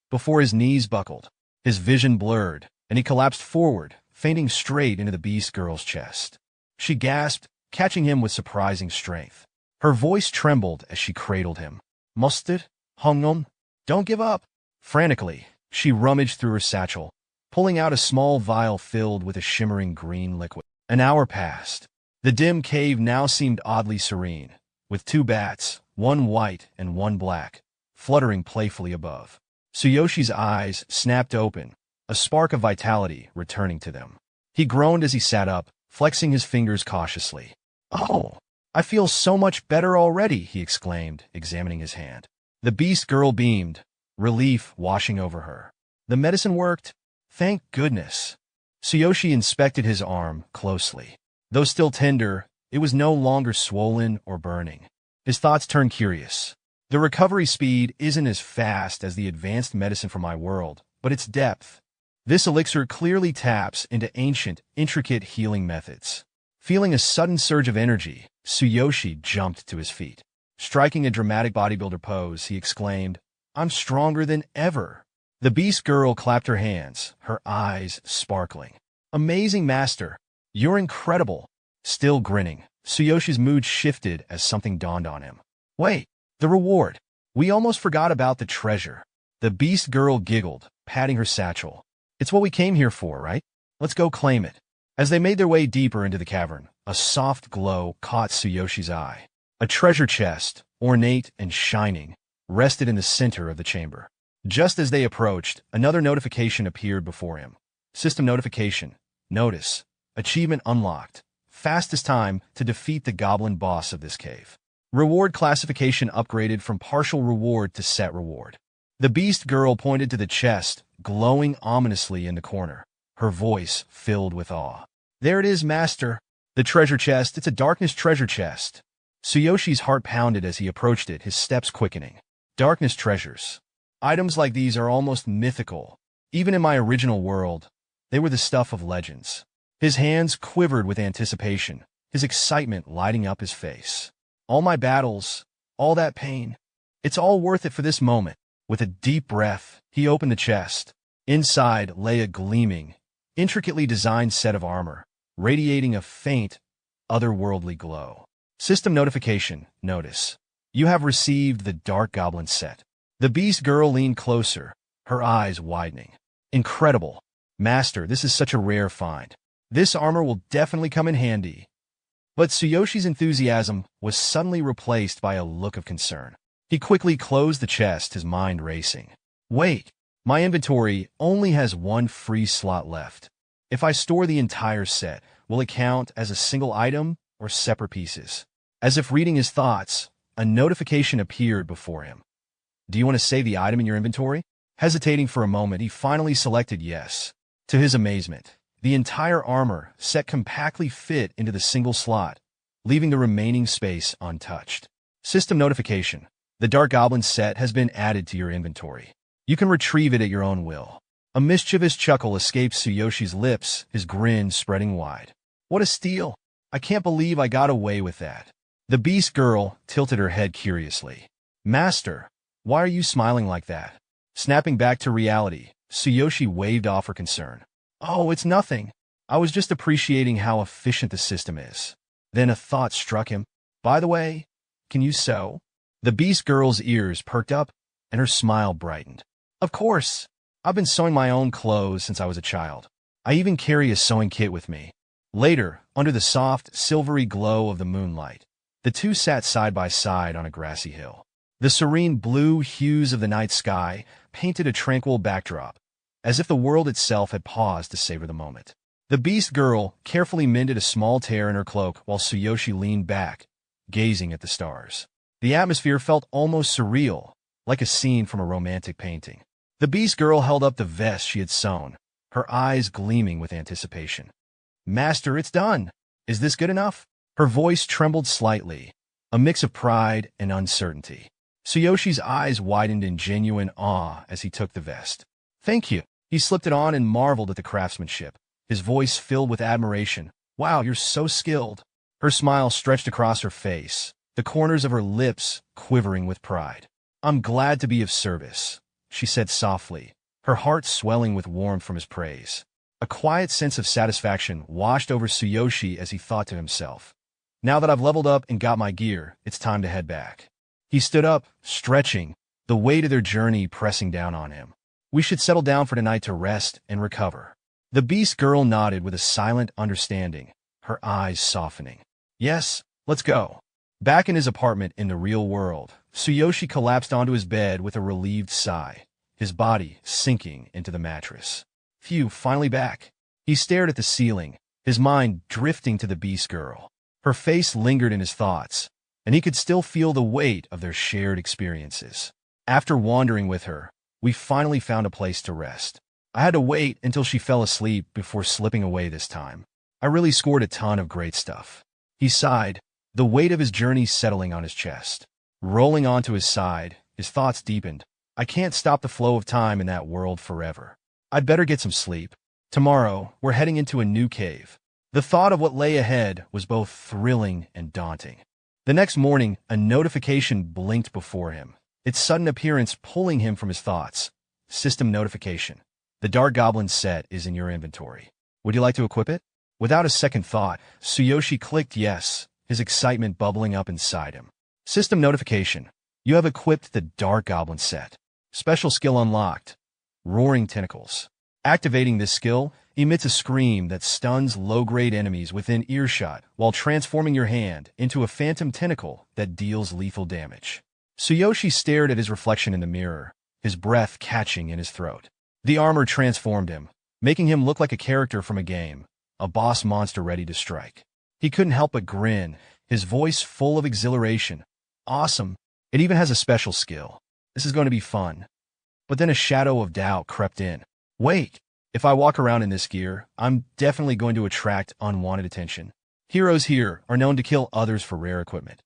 before his knees buckled. His vision blurred, and he collapsed forward, fainting straight into the beast girl's chest. She gasped, catching him with surprising strength. Her voice trembled as she cradled him. "Mustard? Hung on? Don't give up." Frantically, she rummaged through her satchel, pulling out a small vial filled with a shimmering green liquid. An hour passed. The dim cave now seemed oddly serene, with two bats, one white and one black, fluttering playfully above. Tsuyoshi's eyes snapped open, a spark of vitality returning to them. He groaned as he sat up, flexing his fingers cautiously. "Oh, I feel so much better already," he exclaimed, examining his hand. The beast girl beamed, relief washing over her. "The medicine worked? Thank goodness." Tsuyoshi inspected his arm closely. Though still tender, it was no longer swollen or burning. His thoughts turned curious. The recovery speed isn't as fast as the advanced medicine from my world, but its depth. This elixir clearly taps into ancient, intricate healing methods. Feeling a sudden surge of energy, Tsuyoshi jumped to his feet. Striking a dramatic bodybuilder pose, he exclaimed, "I'm stronger than ever." The beast girl clapped her hands, her eyes sparkling. "Amazing, master. You're incredible." Still grinning, Tsuyoshi's mood shifted as something dawned on him. "Wait, the reward. We almost forgot about the treasure." The beast girl giggled, patting her satchel. "It's what we came here for, right? Let's go claim it." As they made their way deeper into the cavern, a soft glow caught Tsuyoshi's eye. A treasure chest, ornate and shining, rested in the center of the chamber. Just as they approached, another notification appeared before him. System notification. Notice. Achievement unlocked. Fastest time to defeat the goblin boss of this cave. Reward classification upgraded from partial reward to set reward. The beast girl pointed to the chest, glowing ominously in the corner, her voice filled with awe. "There it is, master. The treasure chest. It's a darkness treasure chest." Tsuyoshi's heart pounded as he approached it, his steps quickening. Darkness treasures. Items like these are almost mythical. Even in my original world, they were the stuff of legends. His hands quivered with anticipation, his excitement lighting up his face. All my battles, all that pain, it's all worth it for this moment. With a deep breath, he opened the chest. Inside lay a gleaming, intricately designed set of armor, radiating a faint, otherworldly glow. System notification. Notice. You have received the Dark Goblin set. The beast girl leaned closer, her eyes widening. "Incredible. Master, this is such a rare find. This armor will definitely come in handy." But Tsuyoshi's enthusiasm was suddenly replaced by a look of concern. He quickly closed the chest, his mind racing. "Wait, my inventory only has one free slot left. If I store the entire set, will it count as a single item or separate pieces?" As if reading his thoughts, a notification appeared before him. "Do you want to save the item in your inventory?" Hesitating for a moment, he finally selected yes. To his amazement, the entire armor set compactly fit into the single slot, leaving the remaining space untouched. System notification. The Dark Goblin set has been added to your inventory. You can retrieve it at your own will. A mischievous chuckle escaped Tsuyoshi's lips, his grin spreading wide. "What a steal! I can't believe I got away with that." The beast girl tilted her head curiously. "Master, why are you smiling like that?" Snapping back to reality, Tsuyoshi waved off her concern. "Oh, it's nothing. I was just appreciating how efficient the system is." Then a thought struck him. "By the way, can you sew?" The beast girl's ears perked up, and her smile brightened. "Of course. I've been sewing my own clothes since I was a child. I even carry a sewing kit with me." Later, under the soft, silvery glow of the moonlight, the two sat side by side on a grassy hill. The serene blue hues of the night sky painted a tranquil backdrop, as if the world itself had paused to savor the moment. The beast girl carefully mended a small tear in her cloak while Tsuyoshi leaned back, gazing at the stars. The atmosphere felt almost surreal, like a scene from a romantic painting. The beast girl held up the vest she had sewn, her eyes gleaming with anticipation. "Master, it's done. Is this good enough?" Her voice trembled slightly, a mix of pride and uncertainty. Tsuyoshi's eyes widened in genuine awe as he took the vest. Thank you. He slipped it on and marveled at the craftsmanship, his voice filled with admiration. Wow, you're so skilled. Her smile stretched across her face, the corners of her lips quivering with pride. I'm glad to be of service, she said softly, her heart swelling with warmth from his praise. A quiet sense of satisfaction washed over Tsuyoshi as he thought to himself, now that I've leveled up and got my gear, it's time to head back. He stood up, stretching, the weight of their journey pressing down on him. We should settle down for tonight to rest and recover. The beast girl nodded with a silent understanding, her eyes softening. Yes, let's go. Back in his apartment in the real world, Tsuyoshi collapsed onto his bed with a relieved sigh, his body sinking into the mattress. Phew, finally back. He stared at the ceiling, his mind drifting to the beast girl. Her face lingered in his thoughts, and he could still feel the weight of their shared experiences. After wandering with her, we finally found a place to rest. I had to wait until she fell asleep before slipping away this time. I really scored a ton of great stuff. He sighed, the weight of his journey settling on his chest. Rolling onto his side, his thoughts deepened. I can't stop the flow of time in that world forever. I'd better get some sleep. Tomorrow, we're heading into a new cave. The thought of what lay ahead was both thrilling and daunting. The next morning, a notification blinked before him, its sudden appearance pulling him from his thoughts. System notification. The Dark Goblin set is in your inventory. Would you like to equip it? Without a second thought, Tsuyoshi clicked yes, his excitement bubbling up inside him. System notification. You have equipped the Dark Goblin set. Special skill unlocked. Roaring Tentacles. Activating this skill emits a scream that stuns low-grade enemies within earshot while transforming your hand into a phantom tentacle that deals lethal damage. Tsuyoshi stared at his reflection in the mirror, his breath catching in his throat. The armor transformed him, making him look like a character from a game, a boss monster ready to strike. He couldn't help but grin, his voice full of exhilaration. Awesome. It even has a special skill. This is going to be fun. But then a shadow of doubt crept in. Wait, if I walk around in this gear, I'm definitely going to attract unwanted attention. Heroes here are known to kill others for rare equipment.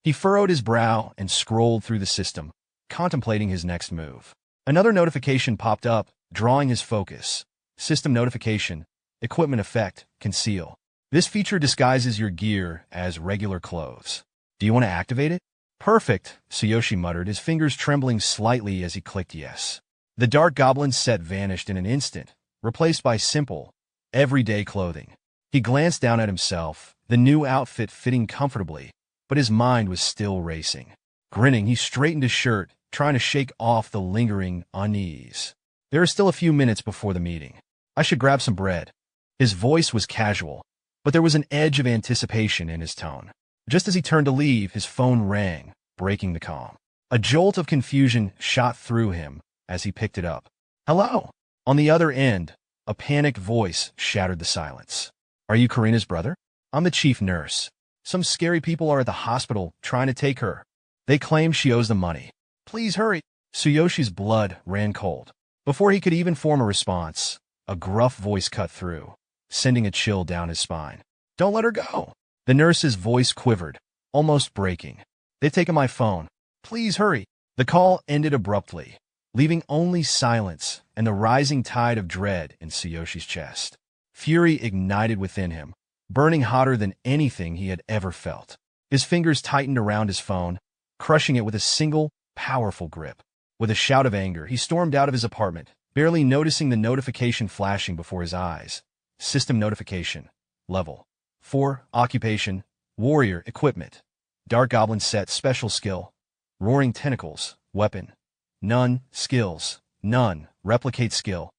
He furrowed his brow and scrolled through the system, contemplating his next move. Another notification popped up, drawing his focus. System notification. Equipment effect. Conceal. This feature disguises your gear as regular clothes. Do you want to activate it? Perfect, Tsuyoshi muttered, his fingers trembling slightly as he clicked yes. The Dark Goblin set vanished in an instant, replaced by simple, everyday clothing. He glanced down at himself, the new outfit fitting comfortably, but his mind was still racing. Grinning, he straightened his shirt, trying to shake off the lingering unease. There are still a few minutes before the meeting. I should grab some bread. His voice was casual, but there was an edge of anticipation in his tone. Just as he turned to leave, his phone rang, breaking the calm. A jolt of confusion shot through him as he picked it up. Hello? On the other end, a panicked voice shattered the silence. Are you Karina's brother? I'm the chief nurse. Some scary people are at the hospital trying to take her. They claim she owes them money. Please hurry. Tsuyoshi's blood ran cold. Before he could even form a response, a gruff voice cut through, sending a chill down his spine. Don't let her go. The nurse's voice quivered, almost breaking. They've taken my phone. Please hurry. The call ended abruptly, leaving only silence and the rising tide of dread in Tsuyoshi's chest. Fury ignited within him, burning hotter than anything he had ever felt. His fingers tightened around his phone, crushing it with a single, powerful grip. With a shout of anger, he stormed out of his apartment, barely noticing the notification flashing before his eyes. System notification. Level 4. Occupation. Warrior. Equipment. Dark Goblin set. Special skill. Roaring Tentacles. Weapon. None. Skills. None. Replicate skill.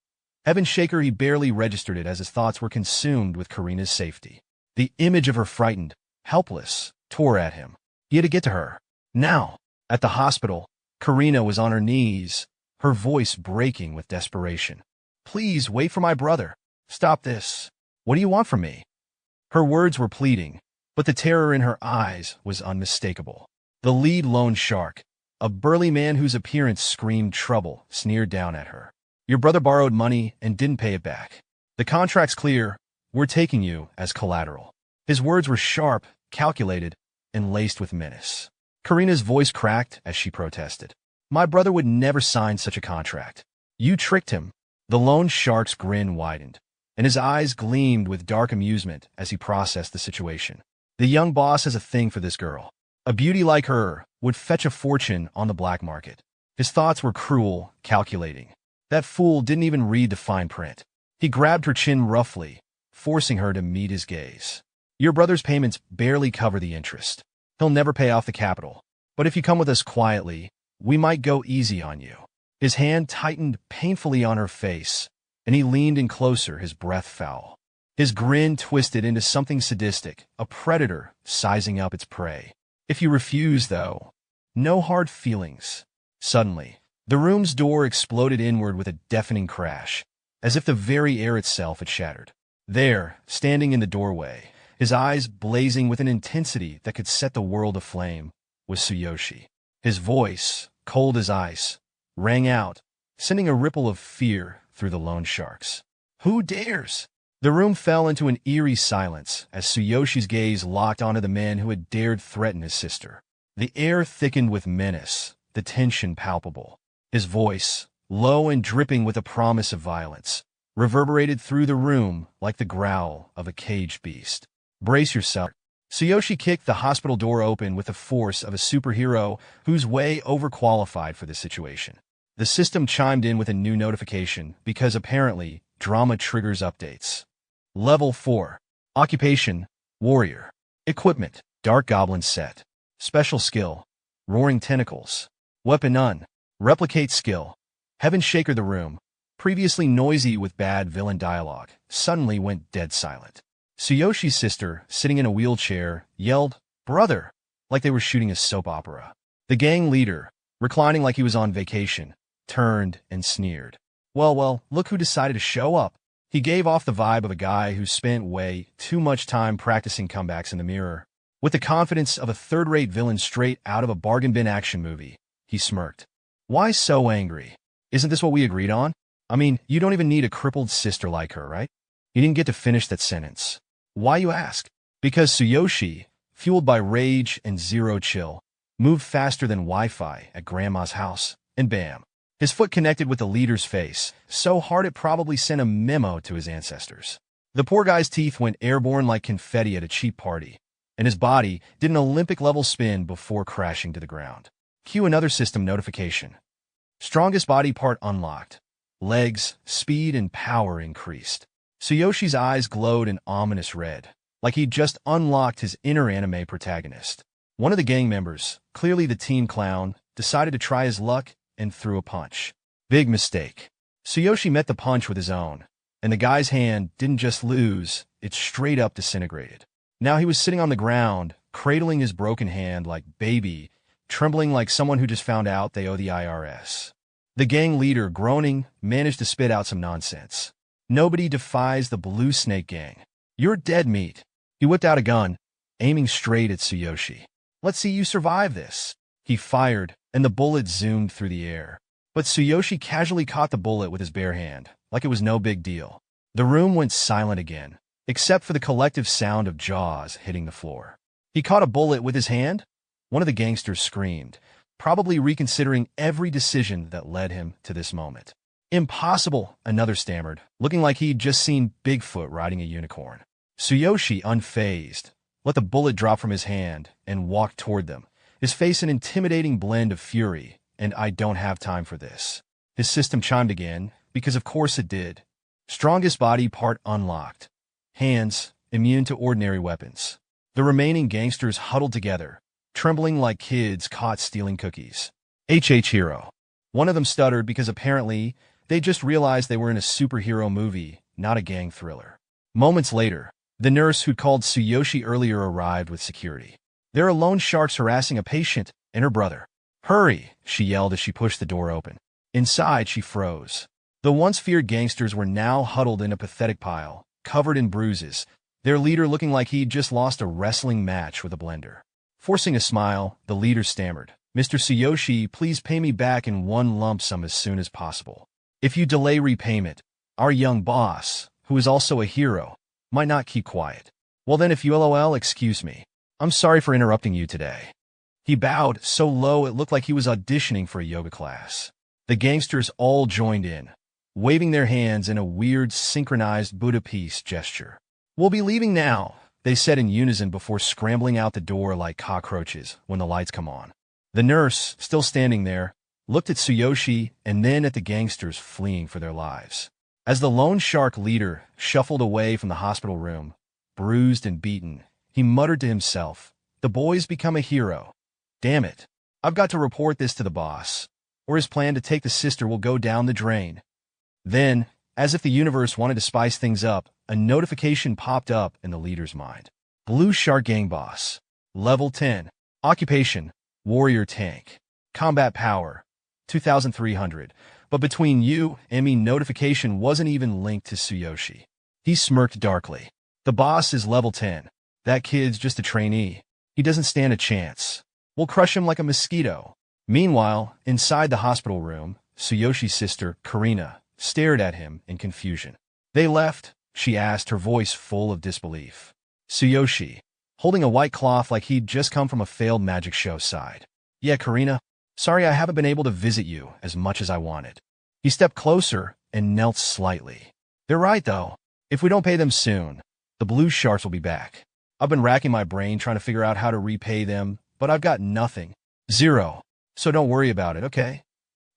Heaven Shaker. He barely registered it as his thoughts were consumed with Karina's safety. The image of her frightened, helpless, tore at him. He had to get to her. Now. At the hospital, Karina was on her knees, her voice breaking with desperation. Please wait for my brother. Stop this. What do you want from me? Her words were pleading, but the terror in her eyes was unmistakable. The lead loan shark, a burly man whose appearance screamed trouble, sneered down at her. Your brother borrowed money and didn't pay it back. The contract's clear. We're taking you as collateral. His words were sharp, calculated, and laced with menace. Karina's voice cracked as she protested. My brother would never sign such a contract. You tricked him. The loan shark's grin widened, and his eyes gleamed with dark amusement as he processed the situation. The young boss has a thing for this girl. A beauty like her would fetch a fortune on the black market. His thoughts were cruel, calculating. That fool didn't even read the fine print. He grabbed her chin roughly, forcing her to meet his gaze. Your brother's payments barely cover the interest. He'll never pay off the capital. But if you come with us quietly, we might go easy on you. His hand tightened painfully on her face, and he leaned in closer, his breath foul. His grin twisted into something sadistic, a predator sizing up its prey. If you refuse, though, no hard feelings. Suddenly, the room's door exploded inward with a deafening crash, as if the very air itself had shattered. There, standing in the doorway, his eyes blazing with an intensity that could set the world aflame, was Tsuyoshi. His voice, cold as ice, rang out, sending a ripple of fear through the loan sharks. Who dares? The room fell into an eerie silence as Tsuyoshi's gaze locked onto the man who had dared threaten his sister. The air thickened with menace, the tension palpable. His voice, low and dripping with a promise of violence, reverberated through the room like the growl of a caged beast. Brace yourself. Tsuyoshi kicked the hospital door open with the force of a superhero who's way overqualified for this situation. The system chimed in with a new notification because apparently drama triggers updates. Level 4. Occupation, Warrior. Equipment, Dark Goblin Set. Special skill, Roaring Tentacles. Weapon none. Replicate skill. Heaven Shaker. The room, previously noisy with bad villain dialogue, suddenly went dead silent. Tsuyoshi's sister, sitting in a wheelchair, yelled, "Brother!" like they were shooting a soap opera. The gang leader, reclining like he was on vacation, turned and sneered. Well, look who decided to show up. He gave off the vibe of a guy who spent way too much time practicing comebacks in the mirror. With the confidence of a third-rate villain straight out of a bargain bin action movie, he smirked. Why so angry? Isn't this what we agreed on? I mean, you don't even need a crippled sister like her, right? He didn't get to finish that sentence. Why, you ask? Because Tsuyoshi, fueled by rage and zero chill, moved faster than Wi-Fi at Grandma's house, and bam. His foot connected with the leader's face, so hard it probably sent a memo to his ancestors. The poor guy's teeth went airborne like confetti at a cheap party, and his body did an Olympic-level spin before crashing to the ground. Cue another system notification. Strongest body part unlocked. Legs, speed, and power increased. Tsuyoshi's eyes glowed an ominous red, like he'd just unlocked his inner anime protagonist. One of the gang members, clearly the team clown, decided to try his luck and threw a punch. Big mistake. Tsuyoshi met the punch with his own, and the guy's hand didn't just lose, it straight up disintegrated. Now he was sitting on the ground, cradling his broken hand like baby, trembling like someone who just found out they owe the IRS. The gang leader, groaning, managed to spit out some nonsense. Nobody defies the Blue Snake Gang. You're dead meat. He whipped out a gun, aiming straight at Tsuyoshi. Let's see you survive this. He fired, and the bullet zoomed through the air. But Tsuyoshi casually caught the bullet with his bare hand, like it was no big deal. The room went silent again, except for the collective sound of jaws hitting the floor. He caught a bullet with his hand? One of the gangsters screamed, probably reconsidering every decision that led him to this moment. Impossible, another stammered, looking like he'd just seen Bigfoot riding a unicorn. Tsuyoshi, unfazed, let the bullet drop from his hand and walked toward them, his face an intimidating blend of fury and "I don't have time for this." His system chimed again, because of course it did. Strongest body part unlocked. Hands, immune to ordinary weapons. The remaining gangsters huddled together, trembling like kids caught stealing cookies. Hero. One of them stuttered because apparently they just realized they were in a superhero movie, not a gang thriller. Moments later, the nurse who'd called Tsuyoshi earlier arrived with security. There are loan sharks harassing a patient and her brother. Hurry, she yelled as she pushed the door open. Inside, she froze. The once feared gangsters were now huddled in a pathetic pile, covered in bruises, their leader looking like he'd just lost a wrestling match with a blender. Forcing a smile, the leader stammered, "Mr. Tsuyoshi, please pay me back in one lump sum as soon as possible. If you delay repayment, our young boss, who is also a hero, might not keep quiet. Well then, if you LOL, excuse me. I'm sorry for interrupting you today." He bowed so low it looked like he was auditioning for a yoga class. The gangsters all joined in. waving their hands in a weird synchronized Buddha peace gesture. "We'll be leaving now," they said in unison before scrambling out the door like cockroaches when the lights come on. The nurse, still standing there, looked at Tsuyoshi and then at the gangsters fleeing for their lives. As the lone shark leader shuffled away from the hospital room, bruised and beaten, he muttered to himself, "The boy's become a hero. Damn it. I've got to report this to the boss, or his plan to take the sister will go down the drain." Then, as if the universe wanted to spice things up, a notification popped up in the leader's mind. Blue Shark Gang Boss. Level 10. Occupation: Warrior Tank. Combat Power: 2,300. But between you and me, notification wasn't even linked to Tsuyoshi. He smirked darkly. "The boss is level 10. That kid's just a trainee. He doesn't stand a chance. We'll crush him like a mosquito." Meanwhile, inside the hospital room, Tsuyoshi's sister, Karina, stared at him in confusion. "They left?" she asked, her voice full of disbelief. Tsuyoshi, holding a white cloth like he'd just come from a failed magic show, sighed. "Yeah, Karina. Sorry I haven't been able to visit you as much as I wanted." He stepped closer and knelt slightly. "They're right, though. If we don't pay them soon, the blue sharks will be back. I've been racking my brain trying to figure out how to repay them, but I've got nothing. Zero. So don't worry about it, okay?"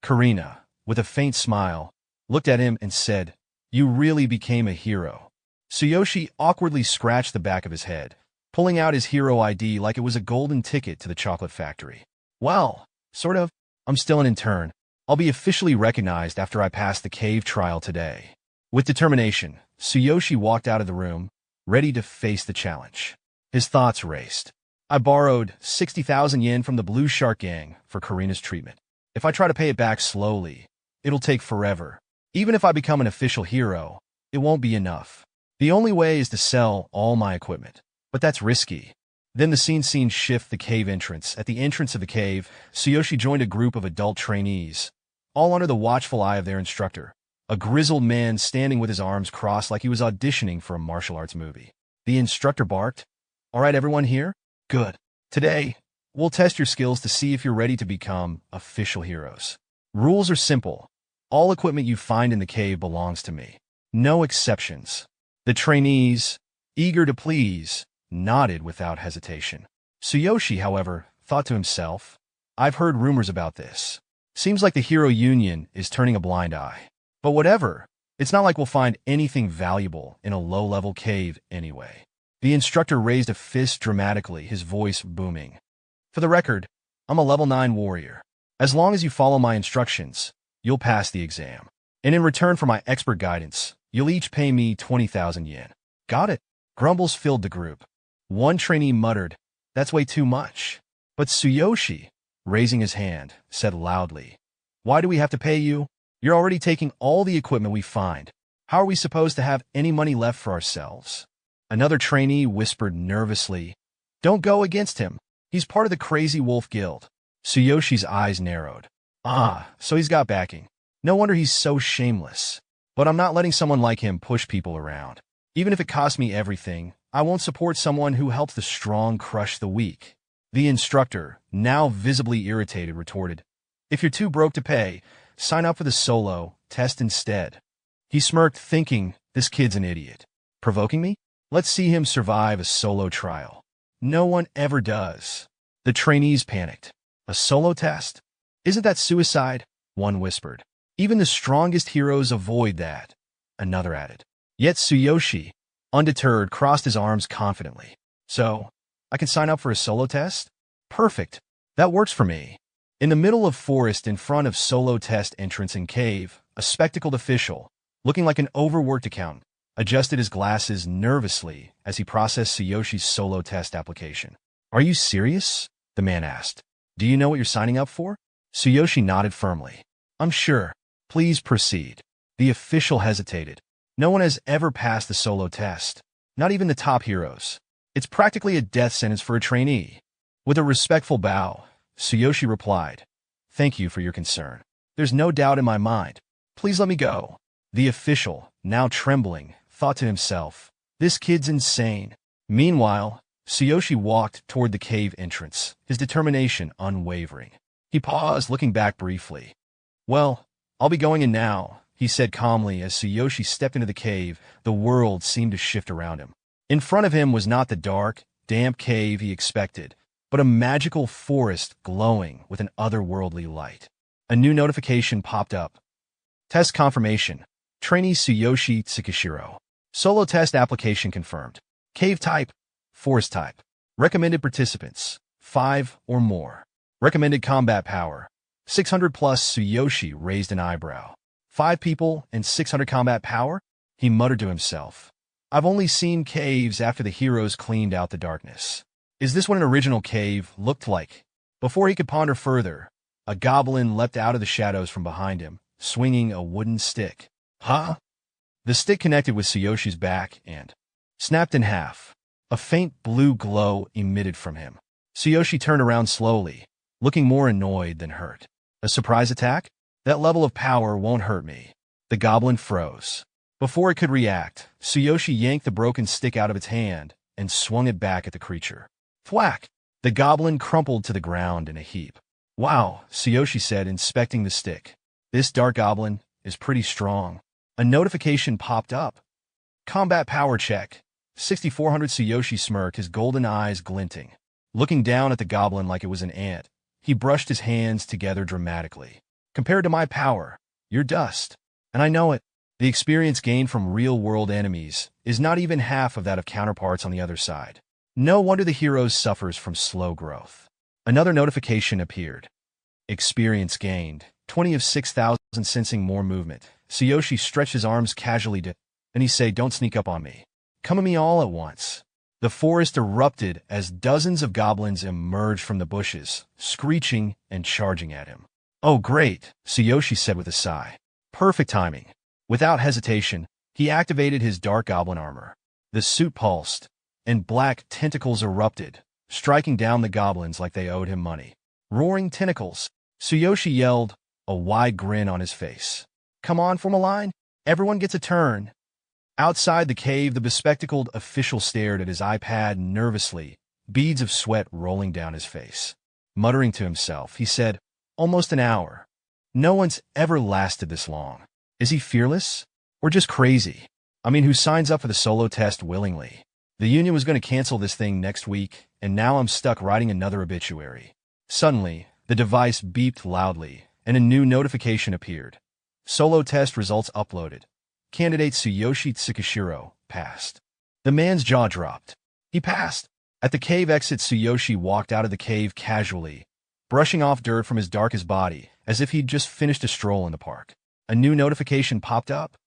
Karina, with a faint smile, looked at him and said, "You really became a hero." Tsuyoshi awkwardly scratched the back of his head, pulling out his hero ID like it was a golden ticket to the chocolate factory. "Well, sort of. I'm still an intern. I'll be officially recognized after I pass the cave trial today." With determination, Tsuyoshi walked out of the room, ready to face the challenge. His thoughts raced. "I borrowed 60,000 yen from the Blue Shark Gang for Karina's treatment. If I try to pay it back slowly, it'll take forever. Even if I become an official hero, it won't be enough. The only way is to sell all my equipment. But that's risky." Then the scene shift the cave entrance. At the entrance of the cave, Tsuyoshi joined a group of adult trainees, all under the watchful eye of their instructor, a grizzled man standing with his arms crossed like he was auditioning for a martial arts movie. The instructor barked, "All right, everyone here? Good. Today, we'll test your skills to see if you're ready to become official heroes. Rules are simple. All equipment you find in the cave belongs to me. No exceptions." The trainees, eager to please, nodded without hesitation. Tsuyoshi, however, thought to himself, "I've heard rumors about this. Seems like the Hero Union is turning a blind eye. But whatever, it's not like we'll find anything valuable in a low-level cave anyway." The instructor raised a fist dramatically, his voice booming. "For the record, I'm a level 9 warrior. As long as you follow my instructions, you'll pass the exam. And in return for my expert guidance, you'll each pay me 20,000 yen. Got it?" Grumbles filled the group. One trainee muttered, "That's way too much." But Tsuyoshi, raising his hand, said loudly, "Why do we have to pay you? You're already taking all the equipment we find. How are we supposed to have any money left for ourselves?" Another trainee whispered nervously, "Don't go against him. He's part of the Crazy Wolf Guild." Tsuyoshi's eyes narrowed. "Ah, so he's got backing. No wonder he's so shameless. But I'm not letting someone like him push people around. Even if it costs me everything, I won't support someone who helps the strong crush the weak." The instructor, now visibly irritated, retorted, "If you're too broke to pay, sign up for the solo test instead." He smirked, thinking, this kid's an idiot. Provoking me? Let's see him survive a solo trial. No one ever does. The trainees panicked. "A solo test? Isn't that suicide?" one whispered. "Even the strongest heroes avoid that," another added. Yet Tsuyoshi, undeterred, crossed his arms confidently. "So, I can sign up for a solo test? Perfect. That works for me." In the middle of forest in front of solo test entrance and cave, a spectacled official, looking like an overworked accountant, adjusted his glasses nervously as he processed Tsuyoshi's solo test application. "Are you serious?" the man asked. "Do you know what you're signing up for?" Tsuyoshi nodded firmly. "I'm sure. Please proceed." The official hesitated. No one has ever passed the solo test, not even the top heroes. It's practically a death sentence for a trainee. With a respectful bow, Tsuyoshi replied, "Thank you for your concern. There's no doubt in my mind. Please let me go." The official, now trembling, thought to himself, "This kid's insane." Meanwhile, Tsuyoshi walked toward the cave entrance, his determination unwavering. He paused, looking back briefly. "Well, I'll be going in now," he said calmly as Tsuyoshi stepped into the cave. The world seemed to shift around him. In front of him was not the dark, damp cave he expected, but a magical forest glowing with an otherworldly light. A new notification popped up. Test confirmation. Trainee Tsuyoshi Tsukishiro. Solo test application confirmed. Cave type, forest type. Recommended participants, 5 or more. Recommended combat power, 600 plus. Tsuyoshi raised an eyebrow. 5 people and 600 combat power? He muttered to himself. I've only seen caves after the heroes cleaned out the darkness. Is this what an original cave looked like? Before he could ponder further, a goblin leapt out of the shadows from behind him, swinging a wooden stick. Huh? The stick connected with Tsuyoshi's back and snapped in half. A faint blue glow emitted from him. Tsuyoshi turned around slowly, looking more annoyed than hurt. A surprise attack? That level of power won't hurt me. The goblin froze. Before it could react, Tsuyoshi yanked the broken stick out of its hand and swung it back at the creature. Thwack! The goblin crumpled to the ground in a heap. Wow, Tsuyoshi said, inspecting the stick. This dark goblin is pretty strong. A notification popped up. Combat power check. 6400. Tsuyoshi smirked, his golden eyes glinting. Looking down at the goblin like it was an ant, he brushed his hands together dramatically. Compared to my power, you're dust. And I know it. The experience gained from real-world enemies is not even half of that of counterparts on the other side. No wonder the hero suffers from slow growth. Another notification appeared. Experience gained, 20 of 6,000. Sensing more movement, Tsuyoshi stretched his arms casually and he said, don't sneak up on me. Come at me all at once. The forest erupted as dozens of goblins emerged from the bushes, screeching and charging at him. Oh great, Tsuyoshi said with a sigh. Perfect timing. Without hesitation, he activated his dark goblin armor. The suit pulsed, and black tentacles erupted, striking down the goblins like they owed him money. Roaring tentacles, Tsuyoshi yelled, a wide grin on his face. Come on, form a line. Everyone gets a turn. Outside the cave, the bespectacled official stared at his iPad nervously, beads of sweat rolling down his face. Muttering to himself, he said, almost an hour. No one's ever lasted this long. Is he fearless? Or just crazy? I mean, who signs up for the solo test willingly? The union was going to cancel this thing next week, and now I'm stuck writing another obituary. Suddenly, the device beeped loudly, and a new notification appeared. Solo test results uploaded. Candidate Tsuyoshi Tsukishiro passed. The man's jaw dropped. He passed. At the cave exit, Tsuyoshi walked out of the cave casually, brushing off dirt from his darkest body, as if he'd just finished a stroll in the park. A new notification popped up.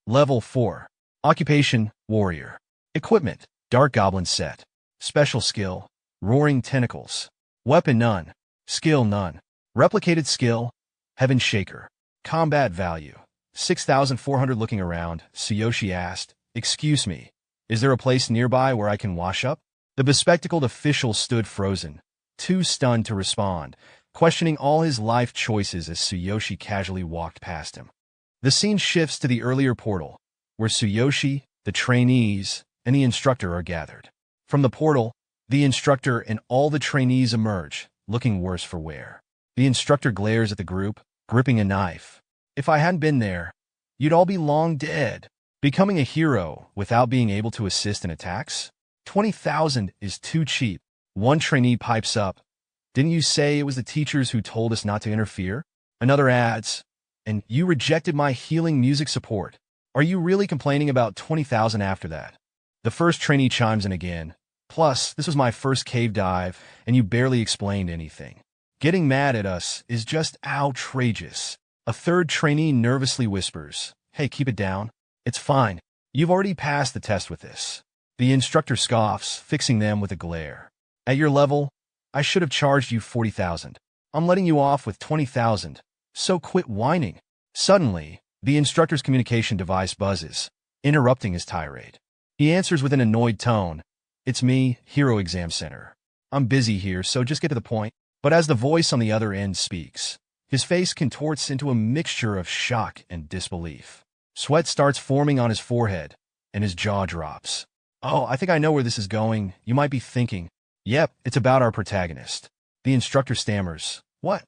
Level 4. Occupation, Warrior. Equipment, Dark Goblin set. Special skill, Roaring Tentacles. Weapon none. Skill none. Replicated skill, Heaven Shaker. Combat value, 6,400. Looking around, Tsuyoshi asked, excuse me, is there a place nearby where I can wash up? The bespectacled official stood frozen, too stunned to respond, questioning all his life choices as Tsuyoshi casually walked past him. The scene shifts to the earlier portal, where Tsuyoshi, the trainees, and the instructor are gathered. From the portal, the instructor and all the trainees emerge, looking worse for wear. The instructor glares at the group, gripping a knife. If I hadn't been there, you'd all be long dead. Becoming a hero without being able to assist in attacks? 20,000 is too cheap. One trainee pipes up. Didn't you say it was the teachers who told us not to interfere? Another adds, and you rejected my healing music support. Are you really complaining about 20,000 after that? The first trainee chimes in again. Plus, this was my first cave dive, and you barely explained anything. Getting mad at us is just outrageous. A third trainee nervously whispers, hey, keep it down. It's fine. You've already passed the test with this. The instructor scoffs, fixing them with a glare. At your level, I should have charged you 40,000. I'm letting you off with 20,000. So quit whining. Suddenly, the instructor's communication device buzzes, interrupting his tirade. He answers with an annoyed tone. It's me, Hero Exam Center. I'm busy here, so just get to the point. But as the voice on the other end speaks, his face contorts into a mixture of shock and disbelief. Sweat starts forming on his forehead, and his jaw drops. Oh, I think I know where this is going. You might be thinking, yep, it's about our protagonist. The instructor stammers. What?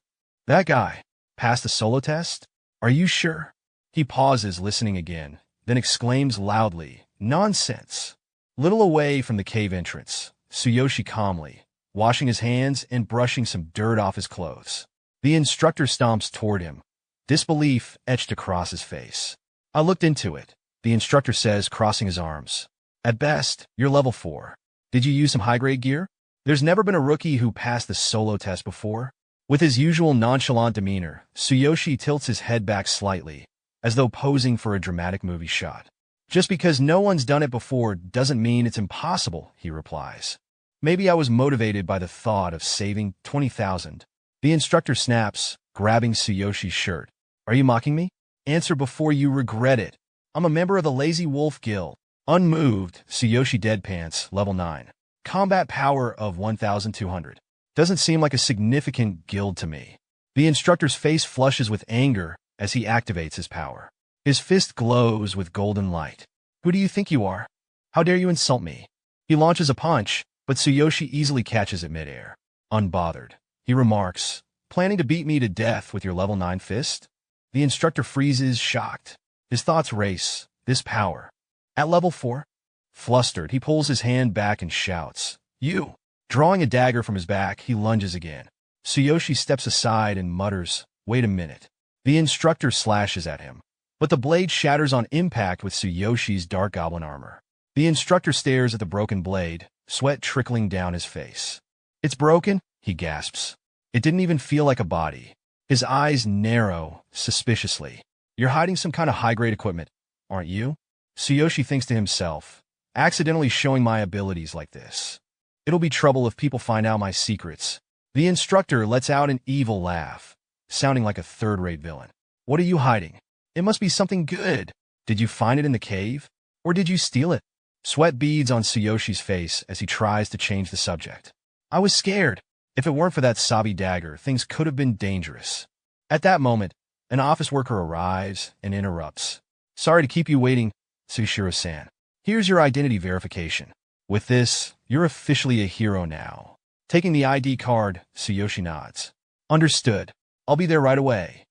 That guy? Passed the solo test? Are you sure? He pauses, listening again, then exclaims loudly, "Nonsense!" Little away from the cave entrance, Tsuyoshi calmly, washing his hands and brushing some dirt off his clothes. The instructor stomps toward him, disbelief etched across his face. "I looked into it," the instructor says, crossing his arms. "At best, you're level 4. Did you use some high-grade gear? There's never been a rookie who passed the solo test before." With his usual nonchalant demeanor, Tsuyoshi tilts his head back slightly, as though posing for a dramatic movie shot. "Just because no one's done it before doesn't mean it's impossible," he replies. "Maybe I was motivated by the thought of saving 20,000. The instructor snaps, grabbing Tsuyoshi's shirt. "Are you mocking me? Answer before you regret it. I'm a member of the Lazy Wolf Guild." Unmoved, Tsuyoshi deadpants, level 9. Combat power of 1,200. "Doesn't seem like a significant guild to me." The instructor's face flushes with anger as he activates his power. His fist glows with golden light. "Who do you think you are? How dare you insult me?" He launches a punch, but Tsuyoshi easily catches it midair. Unbothered, he remarks, "Planning to beat me to death with your level 9 fist?" The instructor freezes, shocked. His thoughts race. This power. At level 4? Flustered, he pulls his hand back and shouts, "You!" Drawing a dagger from his back, he lunges again. Tsuyoshi steps aside and mutters, "Wait a minute." The instructor slashes at him, but the blade shatters on impact with Tsuyoshi's dark goblin armor. The instructor stares at the broken blade, sweat trickling down his face. "It's broken?" he gasps. It didn't even feel like a body. His eyes narrow, suspiciously. "You're hiding some kind of high-grade equipment, aren't you?" Tsuyoshi thinks to himself, "Accidentally showing my abilities like this. It'll be trouble if people find out my secrets." The instructor lets out an evil laugh, sounding like a third-rate villain. "What are you hiding? It must be something good. Did you find it in the cave? Or did you steal it?" Sweat beads on Tsuyoshi's face as he tries to change the subject. "I was scared. If it weren't for that Sabi dagger, things could have been dangerous." At that moment, an office worker arrives and interrupts. "Sorry to keep you waiting, Tsushiro-san. Here's your identity verification. With this, you're officially a hero now." Taking the ID card, Tsuyoshi nods. "Understood. I'll be there right away."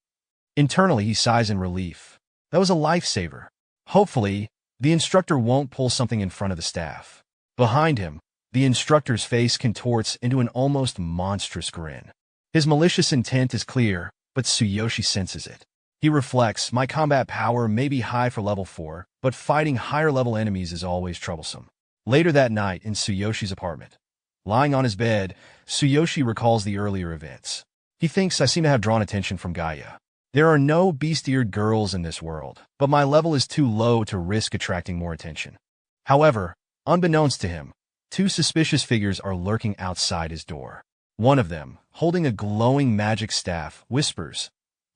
Internally, he sighs in relief. That was a lifesaver. Hopefully, the instructor won't pull something in front of the staff. Behind him, the instructor's face contorts into an almost monstrous grin. His malicious intent is clear, but Tsuyoshi senses it. He reflects, "My combat power may be high for level 4, but fighting higher-level enemies is always troublesome." Later that night, in Tsuyoshi's apartment, lying on his bed, Tsuyoshi recalls the earlier events. He thinks, "I seem to have drawn attention from Gaia. There are no beast-eared girls in this world, but my level is too low to risk attracting more attention." However, unbeknownst to him, 2 suspicious figures are lurking outside his door. One of them, holding a glowing magic staff, whispers,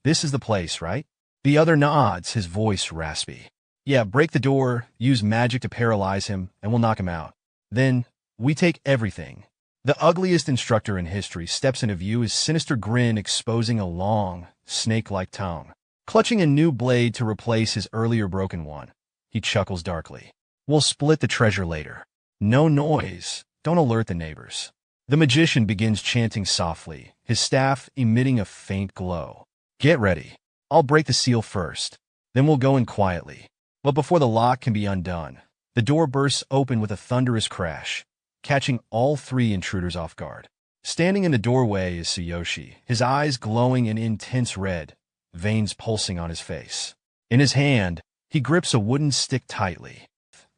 "This is the place, right?" The other nods, his voice raspy. "Yeah, break the door, use magic to paralyze him, and we'll knock him out. Then, we take everything." The ugliest instructor in history steps into view, his sinister grin exposing a long, snake-like tongue. Clutching a new blade to replace his earlier broken one, he chuckles darkly. "We'll split the treasure later. No noise. Don't alert the neighbors." The magician begins chanting softly, his staff emitting a faint glow. "Get ready. I'll break the seal first. Then we'll go in quietly." But before the lock can be undone, the door bursts open with a thunderous crash, catching all 3 intruders off guard. Standing in the doorway is Tsuyoshi, his eyes glowing an intense red, veins pulsing on his face. In his hand, he grips a wooden stick tightly.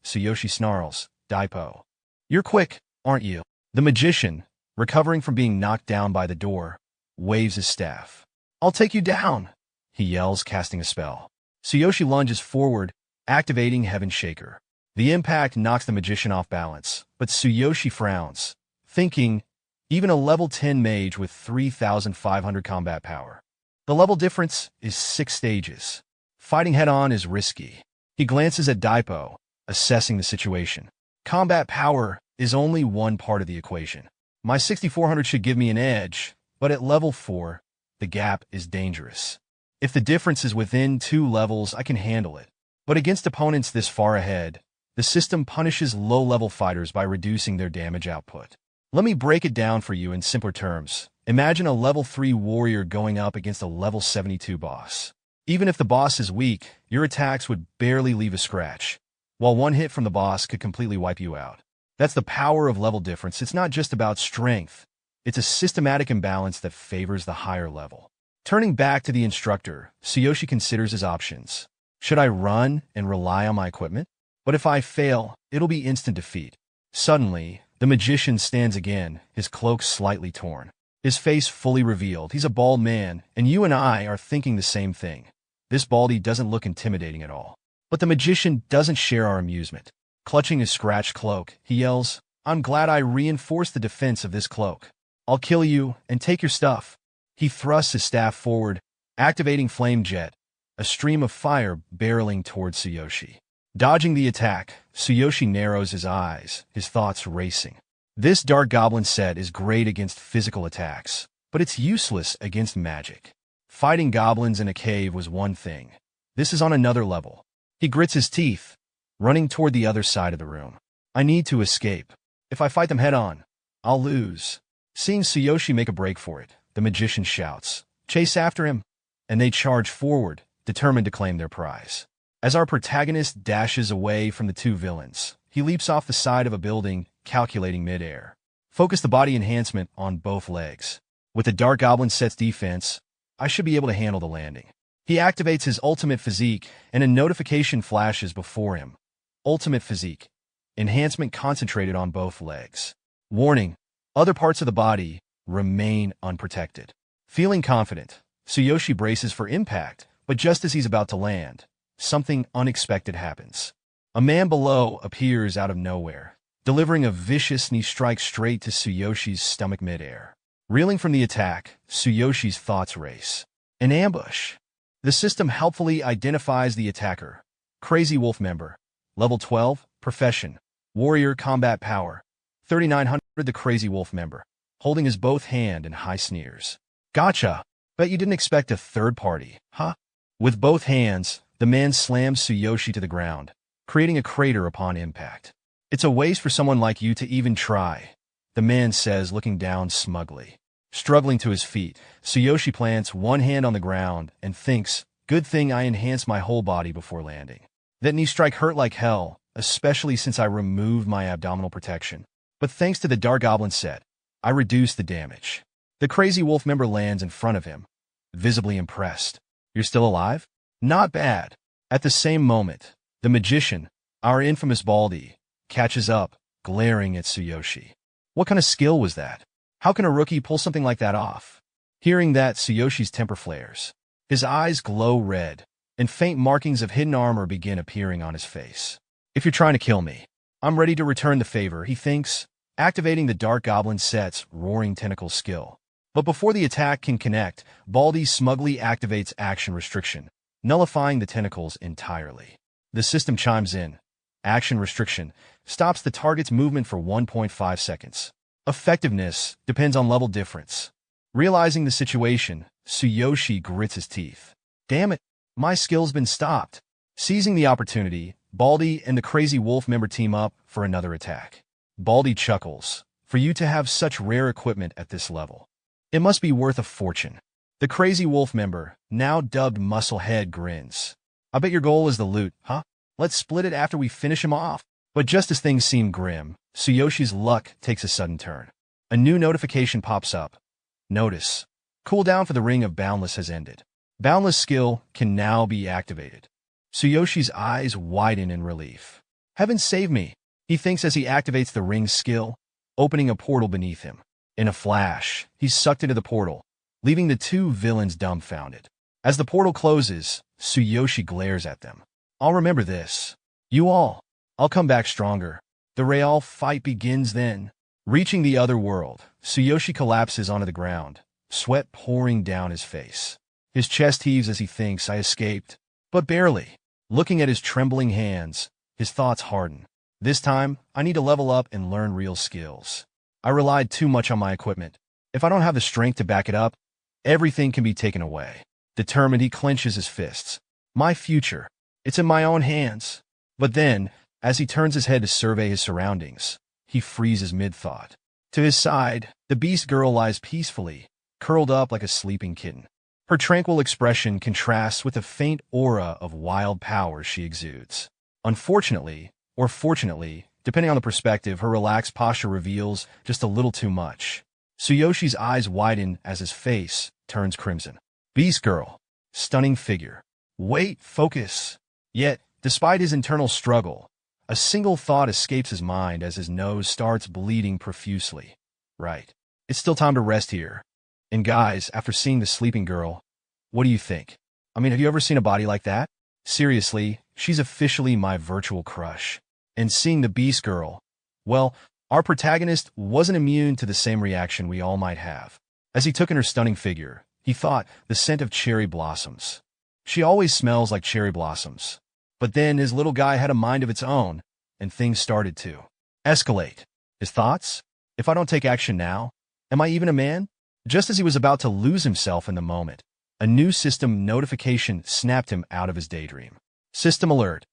Tsuyoshi snarls, "Daipo. You're quick, aren't you?" The magician, recovering from being knocked down by the door, waves his staff. "I'll take you down," he yells, casting a spell. Tsuyoshi lunges forward, activating Heaven Shaker. The impact knocks the magician off balance, but Tsuyoshi frowns, thinking, even a level 10 mage with 3,500 combat power. The level difference is 6 stages. Fighting head-on is risky. He glances at Daipo, assessing the situation. Combat power is only one part of the equation. My 6,400 should give me an edge, but at level 4, the gap is dangerous. If the difference is within 2 levels, I can handle it. But against opponents this far ahead, the system punishes low-level fighters by reducing their damage output. Let me break it down for you in simpler terms. Imagine a level 3 warrior going up against a level 72 boss. Even if the boss is weak, your attacks would barely leave a scratch, while one hit from the boss could completely wipe you out. That's the power of level difference. It's not just about strength. It's a systematic imbalance that favors the higher level. Turning back to the instructor, Tsuyoshi considers his options. Should I run and rely on my equipment? But if I fail, it'll be instant defeat. Suddenly, the magician stands again, his cloak slightly torn, his face fully revealed. He's a bald man, and you and I are thinking the same thing. This baldy doesn't look intimidating at all. But the magician doesn't share our amusement. Clutching his scratched cloak, he yells, "I'm glad I reinforced the defense of this cloak. I'll kill you and take your stuff." He thrusts his staff forward, activating Flame Jet, a stream of fire barreling towards Tsuyoshi. Dodging the attack, Tsuyoshi narrows his eyes, his thoughts racing. This Dark Goblin set is great against physical attacks, but it's useless against magic. Fighting goblins in a cave was one thing. This is on another level. He grits his teeth, running toward the other side of the room. I need to escape. If I fight them head-on, I'll lose. Seeing Tsuyoshi make a break for it, the magician shouts, "Chase after him!" And they charge forward, determined to claim their prize. As our protagonist dashes away from the two villains, he leaps off the side of a building, calculating mid-air. Focus the body enhancement on both legs. With the Dark Goblin set's defense, I should be able to handle the landing. He activates his ultimate physique, and a notification flashes before him. Ultimate physique. Enhancement concentrated on both legs. Warning: other parts of the body remain unprotected. Feeling confident, Tsuyoshi braces for impact, but just as he's about to land, something unexpected happens. A man below appears out of nowhere, delivering a vicious knee strike straight to Tsuyoshi's stomach midair. Reeling from the attack, Tsuyoshi's thoughts race. An ambush. The system helpfully identifies the attacker. Crazy Wolf member. Level 12, Profession. Warrior Combat Power. 3900. The Crazy Wolf member, holding his both hand and high sneers. "Gotcha! Bet you didn't expect a third party, huh?" With both hands, the man slams Tsuyoshi to the ground, creating a crater upon impact. "It's a waste for someone like you to even try," the man says, looking down smugly. Struggling to his feet, Tsuyoshi plants one hand on the ground and thinks, "Good thing I enhanced my whole body before landing. That knee strike hurt like hell, especially since I removed my abdominal protection. But thanks to the Dark Goblin set, I reduced the damage." The Crazy Wolf member lands in front of him, visibly impressed. "You're still alive? Not bad." At the same moment, the magician, our infamous Baldy, catches up, glaring at Tsuyoshi. What kind of skill was that? How can a rookie pull something like that off? Hearing that, Tsuyoshi's temper flares. His eyes glow red, and faint markings of hidden armor begin appearing on his face. "If you're trying to kill me, I'm ready to return the favor," he thinks, activating the Dark Goblin set's Roaring Tentacle skill. But before the attack can connect, Baldy smugly activates Action Restriction, nullifying the tentacles entirely. The system chimes in. Action Restriction stops the target's movement for 1.5 seconds. Effectiveness depends on level difference. Realizing the situation, Tsuyoshi grits his teeth. "Damn it, my skill's been stopped." Seizing the opportunity, Baldy and the Crazy Wolf member team up for another attack. Baldy chuckles. "For you to have such rare equipment at this level, it must be worth a fortune." The Crazy Wolf member, now dubbed Musclehead, grins. "I bet your goal is the loot, huh? Let's split it after we finish him off." But just as things seem grim, Tsuyoshi's luck takes a sudden turn. A new notification pops up. Notice: cooldown for the Ring of Boundless has ended. Boundless skill can now be activated. Tsuyoshi's eyes widen in relief. "Heaven save me," he thinks as he activates the ring's skill, opening a portal beneath him. In a flash, he's sucked into the portal, leaving the two villains dumbfounded. As the portal closes, Tsuyoshi glares at them. "I'll remember this. You all. I'll come back stronger." The real fight begins then. Reaching the other world, Tsuyoshi collapses onto the ground, sweat pouring down his face. His chest heaves as he thinks, "I escaped." But barely. Looking at his trembling hands, his thoughts harden. "This time, I need to level up and learn real skills. I relied too much on my equipment. If I don't have the strength to back it up, everything can be taken away." Determined, he clenches his fists. "My future. It's in my own hands." But then, as he turns his head to survey his surroundings, he freezes mid-thought. To his side, the beast girl lies peacefully, curled up like a sleeping kitten. Her tranquil expression contrasts with the faint aura of wild power she exudes. Unfortunately, or fortunately, depending on the perspective, her relaxed posture reveals just a little too much. Tsuyoshi's eyes widen as his face turns crimson. Beast girl. Stunning figure. Wait, focus. Yet, despite his internal struggle, a single thought escapes his mind as his nose starts bleeding profusely. Right. It's still time to rest here. And guys, after seeing the sleeping girl, what do you think? I mean, have you ever seen a body like that? Seriously, she's officially my virtual crush. And seeing the beast girl, well, our protagonist wasn't immune to the same reaction we all might have. As he took in her stunning figure, he thought the scent of cherry blossoms. She always smells like cherry blossoms. But then his little guy had a mind of its own, and things started to escalate. His thoughts? If I don't take action now, am I even a man? Just as he was about to lose himself in the moment, a new system notification snapped him out of his daydream. System alert.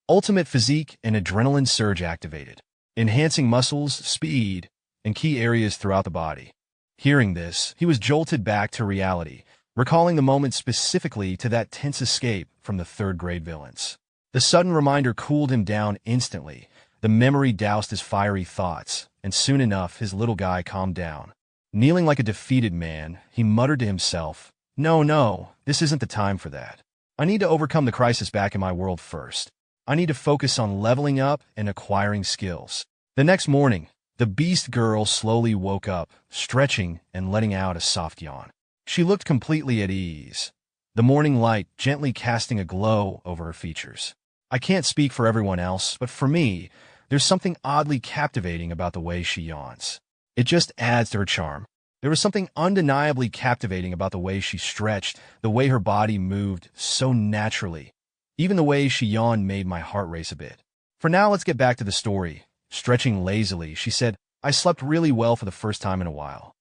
Ultimate physique and adrenaline surge activated, enhancing muscles, speed, and key areas throughout the body. Hearing this, he was jolted back to reality, recalling the moment specifically to that tense escape from the third-grade villains. The sudden reminder cooled him down instantly. The memory doused his fiery thoughts, and soon enough his little guy calmed down. Kneeling like a defeated man, he muttered to himself, No, this isn't the time for that. I need to overcome the crisis back in my world first. I need to focus on leveling up and acquiring skills. The next morning, the beast girl slowly woke up, stretching and letting out a soft yawn. She looked completely at ease, the morning light gently casting a glow over her features. I can't speak for everyone else, but for me, there's something oddly captivating about the way she yawns. It just adds to her charm. There was something undeniably captivating about the way she stretched, the way her body moved so naturally. Even the way she yawned made my heart race a bit. For now, let's get back to the story. Stretching lazily, she said, I slept really well for the first time in a while.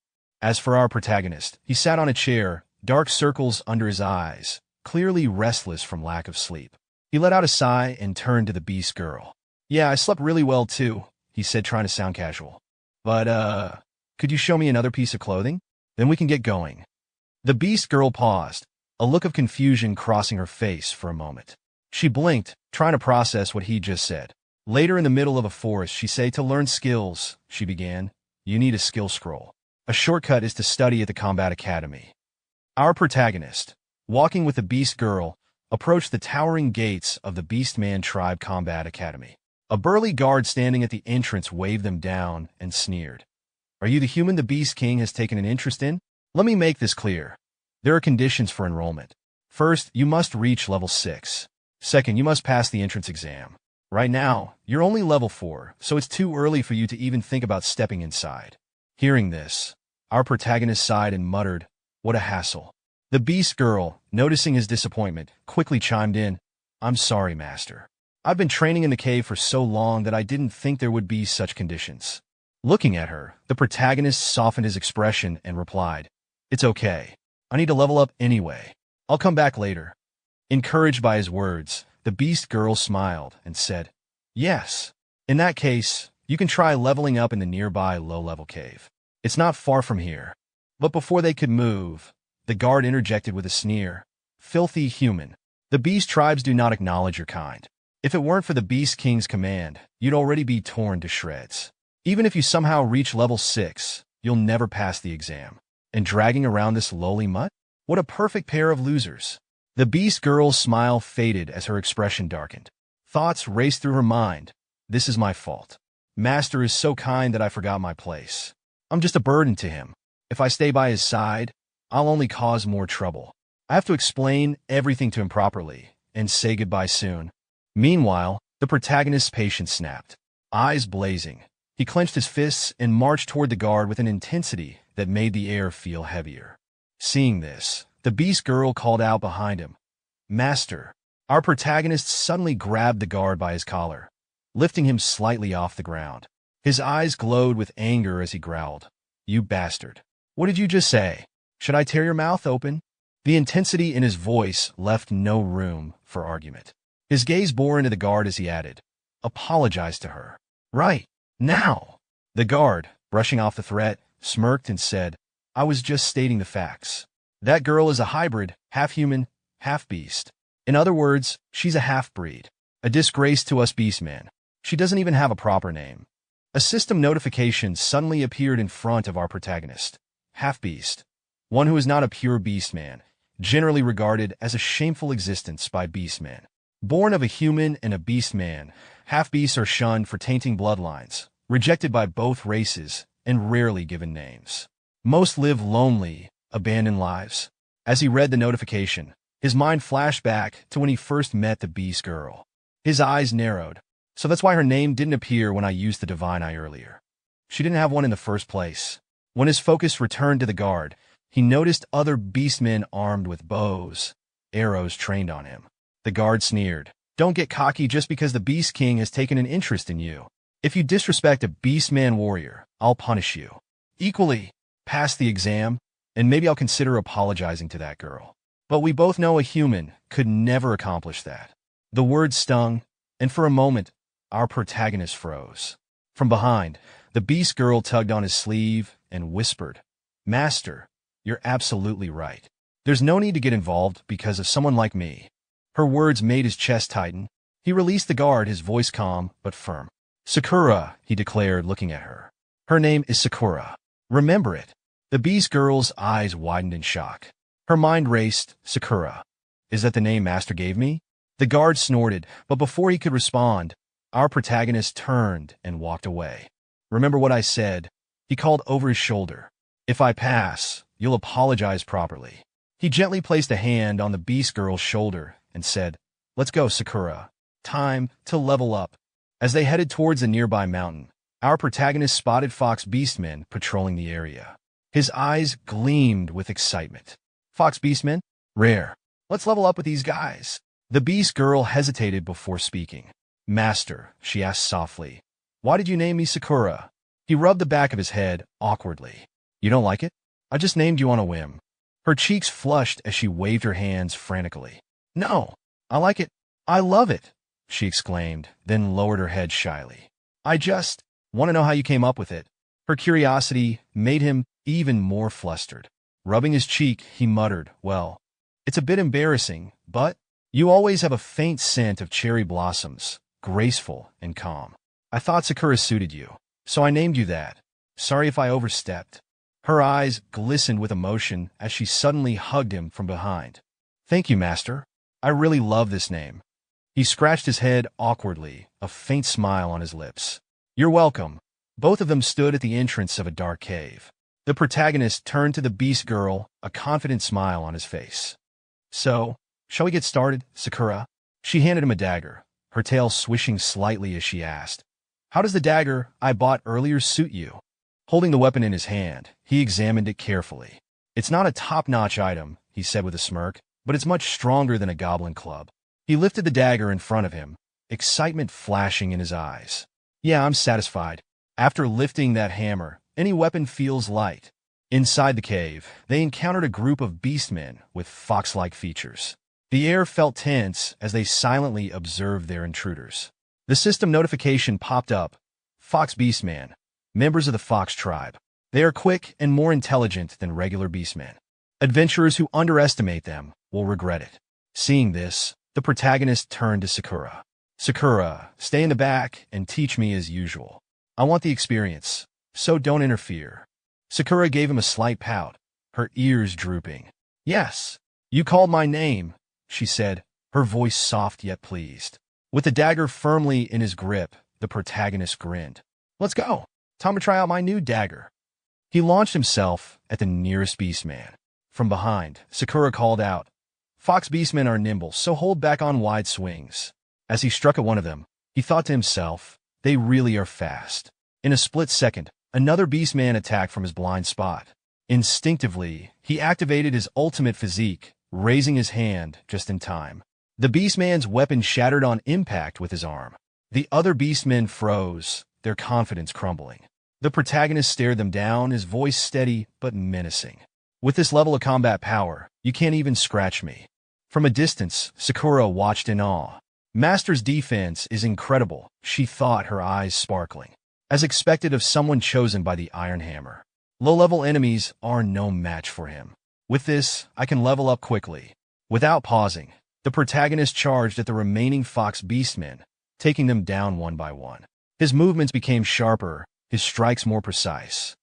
As for our protagonist, he sat on a chair, dark circles under his eyes, clearly restless from lack of sleep. He let out a sigh and turned to the beast girl. Yeah, I slept really well too, he said, trying to sound casual. But, could you show me another piece of clothing? Then we can get going. The beast girl paused, a look of confusion crossing her face for a moment. She blinked, trying to process what he just said. Later in the middle of a forest, she said, to learn skills, she began, you need a skill scroll. A shortcut is to study at the Combat Academy. Our protagonist, walking with the beast girl, approached the towering gates of the Beastman Tribe Combat Academy. A burly guard standing at the entrance waved them down and sneered. Are you the human the Beast King has taken an interest in? Let me make this clear. There are conditions for enrollment. First, you must reach level 6. Second, you must pass the entrance exam. Right now, you're only level 4, so it's too early for you to even think about stepping inside. Hearing this, our protagonist sighed and muttered, what a hassle. The beast girl, noticing his disappointment, quickly chimed in, I'm sorry, master. I've been training in the cave for so long that I didn't think there would be such conditions. Looking at her, the protagonist softened his expression and replied, It's okay. I need to level up anyway. I'll come back later. Encouraged by his words, the beast girl smiled and said, Yes. In that case, you can try leveling up in the nearby low-level cave. It's not far from here. But before they could move, the guard interjected with a sneer. Filthy human. The beast tribes do not acknowledge your kind. If it weren't for the Beast King's command, you'd already be torn to shreds. Even if you somehow reach level 6, you'll never pass the exam. And dragging around this lowly mutt? What a perfect pair of losers. The beast girl's smile faded as her expression darkened. Thoughts raced through her mind. This is my fault. Master is so kind that I forgot my place. I'm just a burden to him. If I stay by his side, I'll only cause more trouble. I have to explain everything to him properly and say goodbye soon. Meanwhile, the protagonist's patience snapped. Eyes blazing, he clenched his fists and marched toward the guard with an intensity that made the air feel heavier. Seeing this, the beast girl called out behind him. Master. Our protagonist suddenly grabbed the guard by his collar, lifting him slightly off the ground. His eyes glowed with anger as he growled. You bastard. What did you just say? Should I tear your mouth open? The intensity in his voice left no room for argument. His gaze bore into the guard as he added, Apologize to her. Right. Now. The guard, brushing off the threat, smirked and said, I was just stating the facts. That girl is a hybrid, half-human, half-beast. In other words, she's a half-breed. A disgrace to us beastmen. She doesn't even have a proper name. A system notification suddenly appeared in front of our protagonist. Half-beast. One who is not a pure beastman, generally regarded as a shameful existence by beastmen. Born of a human and a beastman, half-beasts are shunned for tainting bloodlines, rejected by both races, and rarely given names. Most live lonely, abandoned lives. As he read the notification, his mind flashed back to when he first met the beast girl. His eyes narrowed. So that's why her name didn't appear when I used the divine eye earlier. She didn't have one in the first place. When his focus returned to the guard, he noticed other beastmen armed with bows, arrows trained on him. The guard sneered. Don't get cocky just because the Beast King has taken an interest in you. If you disrespect a beastman warrior, I'll punish you. Equally, pass the exam, and maybe I'll consider apologizing to that girl. But we both know a human could never accomplish that. The words stung, and for a moment, our protagonist froze. From behind, the beast girl tugged on his sleeve and whispered, Master, you're absolutely right. There's no need to get involved because of someone like me. Her words made his chest tighten. He released the guard, his voice calm but firm. Sakura, he declared, looking at her. Her name is Sakura. Remember it. The beast girl's eyes widened in shock. Her mind raced. Sakura. Is that the name Master gave me? The guard snorted, but before he could respond, our protagonist turned and walked away. Remember what I said? He called over his shoulder. If I pass, you'll apologize properly. He gently placed a hand on the beast girl's shoulder and said, Let's go, Sakura. Time to level up. As they headed towards a nearby mountain, our protagonist spotted fox beastmen patrolling the area. His eyes gleamed with excitement. Fox beastmen? Rare. Let's level up with these guys. The beast girl hesitated before speaking. Master, she asked softly, why did you name me Sakura? He rubbed the back of his head awkwardly. You don't like it? I just named you on a whim. Her cheeks flushed as she waved her hands frantically. No, I like it. I love it, she exclaimed, then lowered her head shyly. I just want to know how you came up with it. Her curiosity made him even more flustered. Rubbing his cheek, he muttered, Well, it's a bit embarrassing, but you always have a faint scent of cherry blossoms, graceful and calm. I thought Sakura suited you, so I named you that. Sorry if I overstepped. Her eyes glistened with emotion as she suddenly hugged him from behind. Thank you, Master. I really love this name. He scratched his head awkwardly, a faint smile on his lips. You're welcome. Both of them stood at the entrance of a dark cave. The protagonist turned to the beast girl, a confident smile on his face. So, shall we get started, Sakura? She handed him a dagger, her tail swishing slightly as she asked, How does the dagger I bought earlier suit you? Holding the weapon in his hand, he examined it carefully. It's not a top-notch item, he said with a smirk, but it's much stronger than a goblin club. He lifted the dagger in front of him, excitement flashing in his eyes. Yeah, I'm satisfied. After lifting that hammer, any weapon feels light. Inside the cave, they encountered a group of beastmen with fox-like features. The air felt tense as they silently observed their intruders. The system notification popped up. Fox beastman, members of the fox tribe. They are quick and more intelligent than regular beastmen. Adventurers who underestimate them will regret it. Seeing this, the protagonist turned to Sakura. Sakura, stay in the back and teach me as usual. I want the experience, so don't interfere. Sakura gave him a slight pout, her ears drooping. Yes, you called my name, she said, her voice soft yet pleased. With the dagger firmly in his grip, the protagonist grinned. Let's go. Time to try out my new dagger. He launched himself at the nearest beastman. From behind, Sakura called out, Fox beastmen are nimble, so hold back on wide swings. As he struck at one of them, he thought to himself, they really are fast. In a split second, another beastman attacked from his blind spot. Instinctively, he activated his ultimate physique, raising his hand just in time. The beastman's weapon shattered on impact with his arm. The other beastmen froze, their confidence crumbling. The protagonist stared them down, his voice steady but menacing. With this level of combat power, you can't even scratch me. From a distance, Sakura watched in awe. Master's defense is incredible, she thought, her eyes sparkling. As expected of someone chosen by the Iron Hammer. Low-level enemies are no match for him. With this, I can level up quickly. Without pausing, the protagonist charged at the remaining fox beastmen, taking them down one by one. His movements became sharper, his strikes more precise.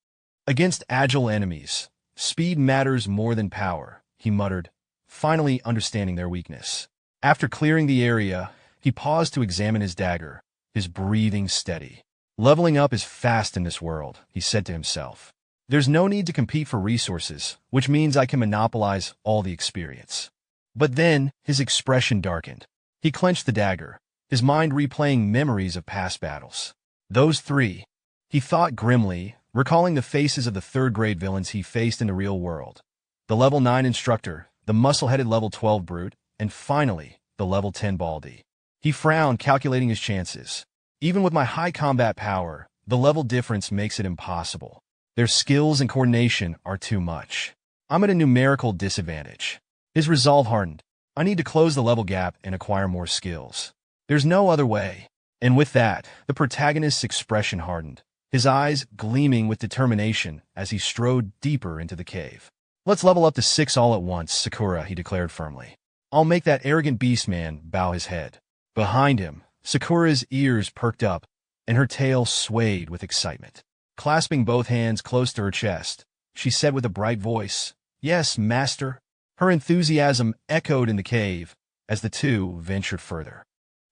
Against agile enemies, speed matters more than power, he muttered, finally understanding their weakness. After clearing the area, he paused to examine his dagger, his breathing steady. Leveling up is fast in this world, he said to himself. There's no need to compete for resources, which means I can monopolize all the experience. But then, his expression darkened. He clenched the dagger, his mind replaying memories of past battles. Those three, he thought grimly, recalling the faces of the third-grade villains he faced in the real world. The level 9 instructor, the muscle-headed level 12 brute, and finally, the level 10 baldy. He frowned, calculating his chances. Even with my high combat power, the level difference makes it impossible. Their skills and coordination are too much. I'm at a numerical disadvantage. His resolve hardened. I need to close the level gap and acquire more skills. There's no other way. And with that, the protagonist's expression hardened, his eyes gleaming with determination as he strode deeper into the cave. Let's level up to 6 all at once, Sakura, he declared firmly. I'll make that arrogant beastman bow his head. Behind him, Sakura's ears perked up, and her tail swayed with excitement. Clasping both hands close to her chest, she said with a bright voice, "Yes, master." Her enthusiasm echoed in the cave as the two ventured further.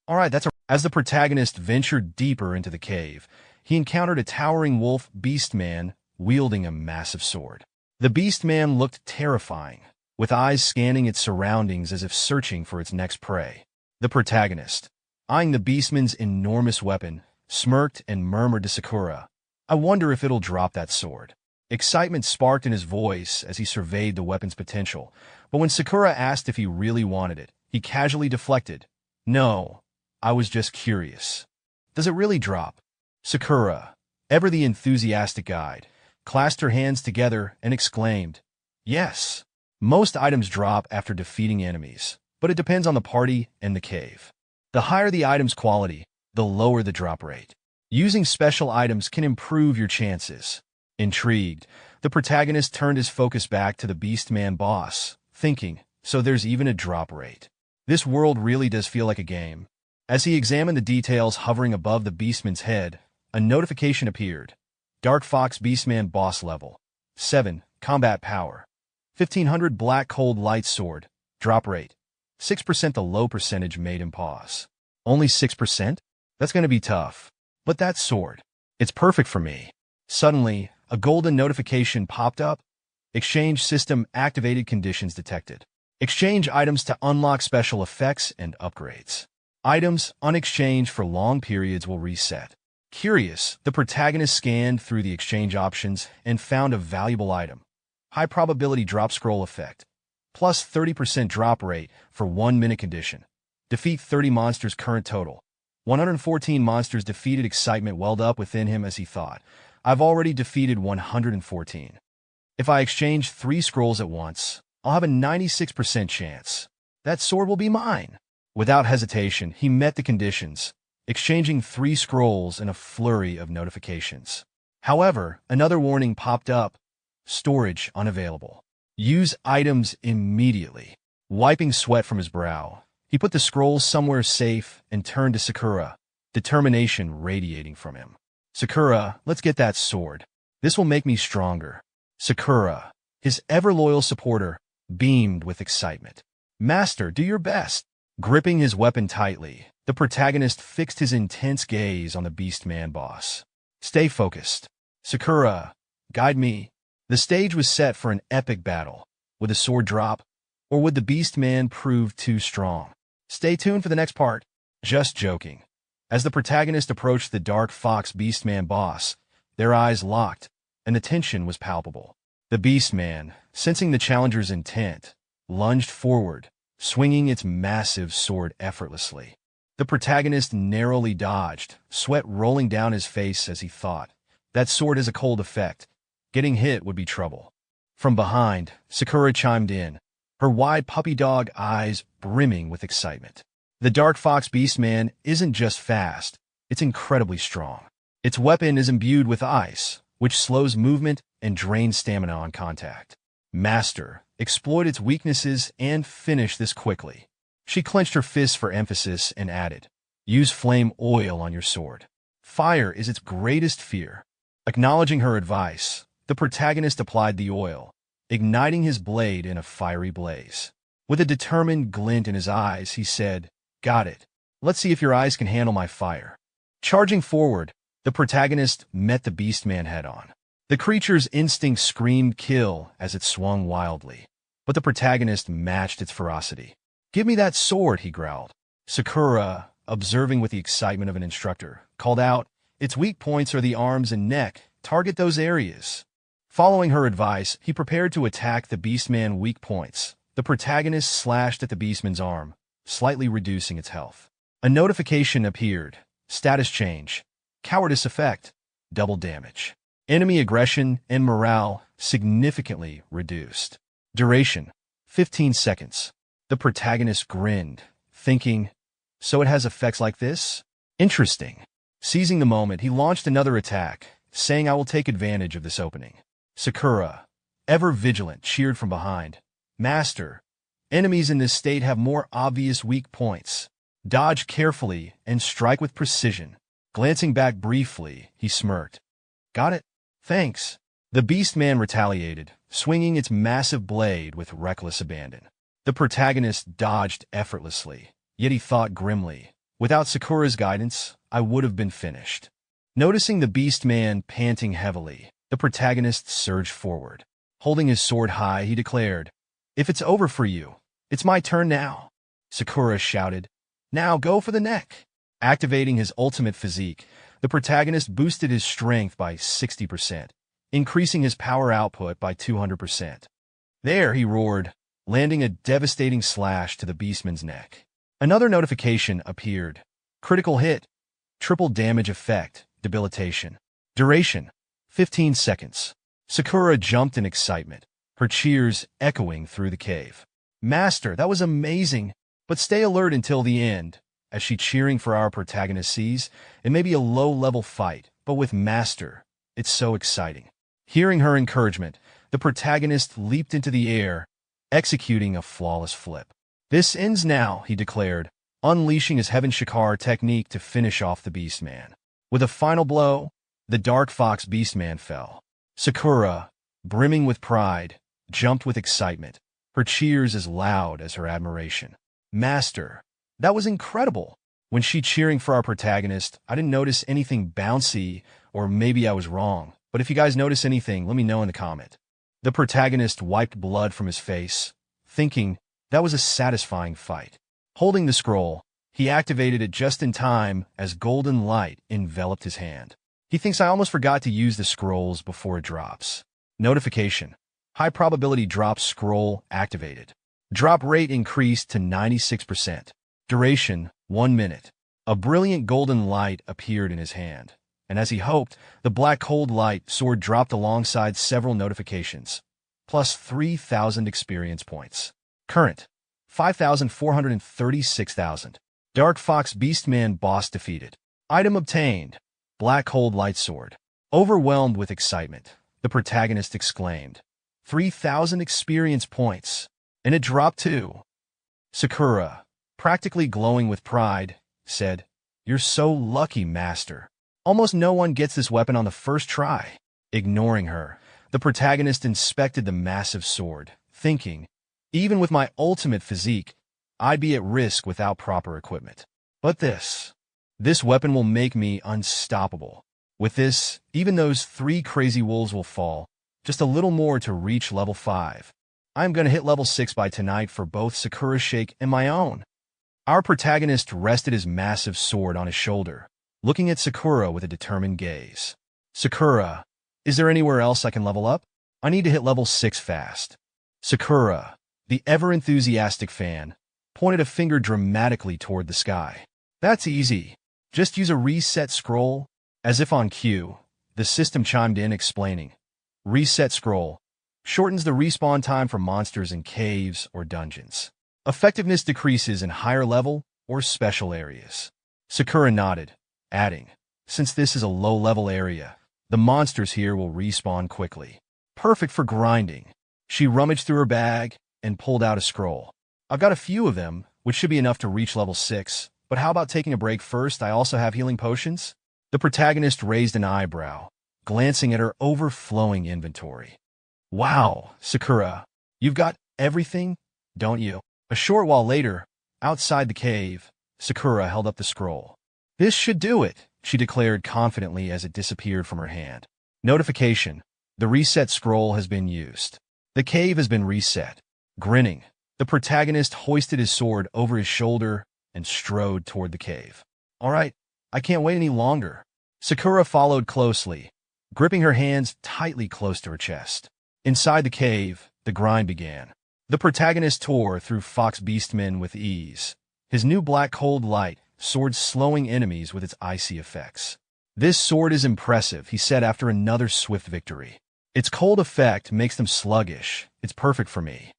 All right, As the protagonist ventured deeper into the cave, he encountered a towering wolf beastman wielding a massive sword. The beastman looked terrifying, with eyes scanning its surroundings as if searching for its next prey. The protagonist, eyeing the beastman's enormous weapon, smirked and murmured to Sakura, "I wonder if it'll drop that sword." Excitement sparked in his voice as he surveyed the weapon's potential, but when Sakura asked if he really wanted it, he casually deflected, "No, I was just curious." "Does it really drop?" Sakura, ever the enthusiastic guide, clasped her hands together and exclaimed, "Yes. Most items drop after defeating enemies, but it depends on the party and the cave. The higher the item's quality, the lower the drop rate. Using special items can improve your chances." Intrigued, the protagonist turned his focus back to the Beastman boss, thinking, so there's even a drop rate. This world really does feel like a game. As he examined the details hovering above the Beastman's head, a notification appeared. Dark Fox Beastman Boss Level 7, Combat Power 1500 Black Cold Light Sword, Drop Rate 6%. The low percentage made him pause. Only 6%? That's going to be tough. But that sword, it's perfect for me. Suddenly, a golden notification popped up. Exchange system activated, conditions detected. Exchange items to unlock special effects and upgrades. Items unexchanged for long periods will reset. Curious, the protagonist scanned through the exchange options and found a valuable item. High probability drop scroll effect. Plus 30% drop rate for 1 minute condition. Defeat 30 monsters. Current total 114 monsters defeated. Excitement welled up within him as he thought, I've already defeated 114. If I exchange 3 scrolls at once, I'll have a 96% chance. That sword will be mine. Without hesitation, he met the conditions, exchanging 3 scrolls in a flurry of notifications. However, another warning popped up. Storage unavailable. Use items immediately. Wiping sweat from his brow, he put the scrolls somewhere safe and turned to Sakura, determination radiating from him. "Sakura, let's get that sword. This will make me stronger." Sakura, his ever-loyal supporter, beamed with excitement. "Master, do your best." Gripping his weapon tightly, the protagonist fixed his intense gaze on the Beastman boss. "Stay focused. Sakura, guide me." The stage was set for an epic battle. Would the sword drop, or would the Beastman prove too strong? Stay tuned for the next part. Just joking. As the protagonist approached the Dark Fox Beastman boss, their eyes locked, and the tension was palpable. The Beastman, sensing the challenger's intent, lunged forward, swinging its massive sword effortlessly. The protagonist narrowly dodged, sweat rolling down his face as he thought, that sword has a cold effect. Getting hit would be trouble. From behind, Sakura chimed in, her wide puppy dog eyes brimming with excitement. The Dark Fox Beastman isn't just fast, it's incredibly strong. Its weapon is imbued with ice, which slows movement and drains stamina on contact. "Master, exploit its weaknesses, and finish this quickly. She clenched her fists for emphasis and added, use flame oil on your sword. Fire is its greatest fear. Acknowledging her advice, the protagonist applied the oil, igniting his blade in a fiery blaze. With a determined glint in his eyes, he said, got it. Let's see if your eyes can handle my fire. Charging forward, the protagonist met the beastman head-on. The creature's instinct screamed kill as it swung wildly, but the protagonist matched its ferocity. Give me that sword, he growled. Sakura, observing with the excitement of an instructor, called out, its weak points are the arms and neck. Target those areas. Following her advice, he prepared to attack the beastman's weak points. The protagonist slashed at the beastman's arm, slightly reducing its health. A notification appeared. Status change. Cowardice effect. Double damage. Enemy aggression and morale significantly reduced. Duration. 15 seconds. The protagonist grinned, thinking, so it has effects like this? Interesting. Seizing the moment, he launched another attack, saying, I will take advantage of this opening. Sakura, ever vigilant, cheered from behind. Master, enemies in this state have more obvious weak points. Dodge carefully and strike with precision. Glancing back briefly, he smirked. Got it? Thanks. The beastman retaliated, swinging its massive blade with reckless abandon. The protagonist dodged effortlessly, yet he thought grimly, without Sakura's guidance, I would have been finished. Noticing the beastman panting heavily, the protagonist surged forward. Holding his sword high, he declared, if it's over for you, it's my turn now. Sakura shouted, now go for the neck. Activating his ultimate physique, the protagonist boosted his strength by 60%, increasing his power output by 200%. There, he roared, landing a devastating slash to the beastman's neck. Another notification appeared. Critical hit. Triple damage effect. Debilitation. Duration. 15 seconds. Sakura jumped in excitement, her cheers echoing through the cave. Master, that was amazing, but stay alert until the end. As she cheering for our protagonist sees, it may be a low-level fight, but with Master, it's so exciting. Hearing her encouragement, the protagonist leaped into the air, executing a flawless flip. This ends now, he declared, unleashing his Heaven Shikar technique to finish off the beastman. With a final blow, the Dark Fox beastman fell. Sakura, brimming with pride, jumped with excitement, her cheers as loud as her admiration. Master, that was incredible. When she cheering for our protagonist, I didn't notice anything bouncy, or maybe I was wrong. But if you guys notice anything, let me know in the comment. The protagonist wiped blood from his face, thinking that was a satisfying fight. Holding the scroll, he activated it just in time as golden light enveloped his hand. He thinks I almost forgot to use the scrolls before it drops. Notification. High probability drop scroll activated. Drop rate increased to 96%. Duration, 1 minute. A brilliant golden light appeared in his hand, and as he hoped, the black cold light sword dropped alongside several notifications, plus 3,000 experience points. Current, 5,436,000. Dark Fox Beastman boss defeated. Item obtained, black cold light sword. Overwhelmed with excitement, the protagonist exclaimed, 3,000 experience points, and it dropped too. Sakura, practically glowing with pride, said, you're so lucky, Master. Almost no one gets this weapon on the first try. Ignoring her, the protagonist inspected the massive sword, thinking, even with my ultimate physique, I'd be at risk without proper equipment. But this weapon will make me unstoppable. With this, even those 3 crazy wolves will fall, just a little more to reach level 5. I'm gonna hit level 6 by tonight for both Sakura's shake and my own. Our protagonist rested his massive sword on his shoulder, looking at Sakura with a determined gaze. Sakura, is there anywhere else I can level up? I need to hit level 6 fast. Sakura, the ever-enthusiastic fan, pointed a finger dramatically toward the sky. That's easy. Just use a reset scroll. As if on cue, the system chimed in explaining. Reset scroll shortens the respawn time for monsters in caves or dungeons. Effectiveness decreases in higher level or special areas. Sakura nodded, adding, since this is a low-level area, the monsters here will respawn quickly. Perfect for grinding. She rummaged through her bag and pulled out a scroll. I've got a few of them, which should be enough to reach level 6, but how about taking a break first? I also have healing potions. The protagonist raised an eyebrow, glancing at her overflowing inventory. Wow, Sakura, you've got everything, don't you? A short while later, outside the cave, Sakura held up the scroll. This should do it, she declared confidently as it disappeared from her hand. Notification: the reset scroll has been used. The cave has been reset. Grinning, the protagonist hoisted his sword over his shoulder and strode toward the cave. All right, I can't wait any longer. Sakura followed closely, gripping her hands tightly close to her chest. Inside the cave, the grind began. The protagonist tore through fox beastmen with ease, his new black cold light sword slowing enemies with its icy effects. This sword is impressive, he said after another swift victory. Its cold effect makes them sluggish. It's perfect for me.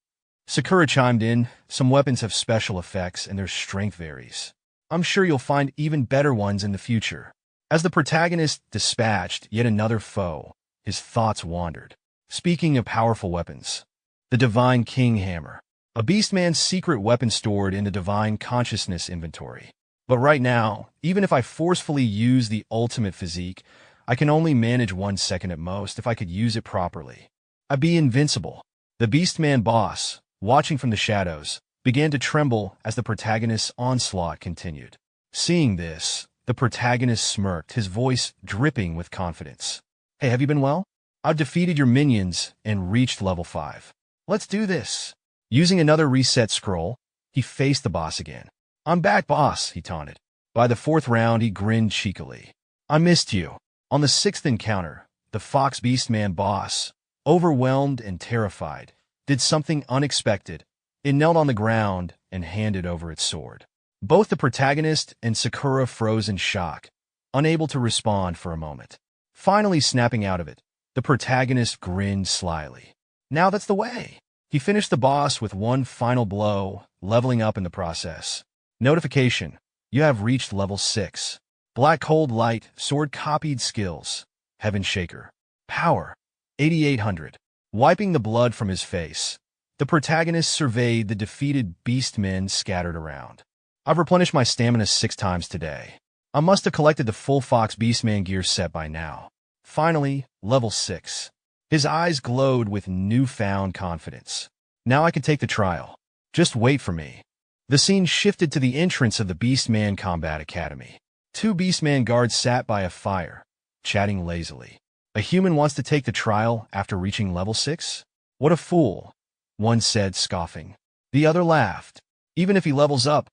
Sakura chimed in, some weapons have special effects and their strength varies. I'm sure you'll find even better ones in the future. As the protagonist dispatched yet another foe, his thoughts wandered. Speaking of powerful weapons, the Divine King Hammer, a beastman's secret weapon stored in the Divine Consciousness inventory. But right now, even if I forcefully use the ultimate physique, I can only manage 1 second at most. If I could use it properly, I'd be invincible. The beastman boss, watching from the shadows, began to tremble as the protagonist's onslaught continued. Seeing this, the protagonist smirked, his voice dripping with confidence. Hey, have you been well? I've defeated your minions and reached level 5. Let's do this. Using another reset scroll, he faced the boss again. I'm back, boss, he taunted. By the 4th round, he grinned cheekily. I missed you. On the 6th encounter, the Fox Beastman boss, overwhelmed and terrified, did something unexpected. It knelt on the ground and handed over its sword. Both the protagonist and Sakura froze in shock, unable to respond for a moment. Finally snapping out of it, the protagonist grinned slyly. Now that's the way. He finished the boss with one final blow, leveling up in the process. Notification: you have reached level 6. Black Cold Light, Sword Copied Skills, Heaven Shaker. Power, 8800. Wiping the blood from his face, the protagonist surveyed the defeated beastmen scattered around. I've replenished my stamina 6 times today. I must have collected the full Fox Beastman gear set by now. Finally, level 6. His eyes glowed with newfound confidence. Now I can take the trial. Just wait for me. The scene shifted to the entrance of the Beastman Combat Academy. 2 Beastman guards sat by a fire, chatting lazily. A human wants to take the trial after reaching level 6? What a fool, one said, scoffing. The other laughed. Even if he levels up,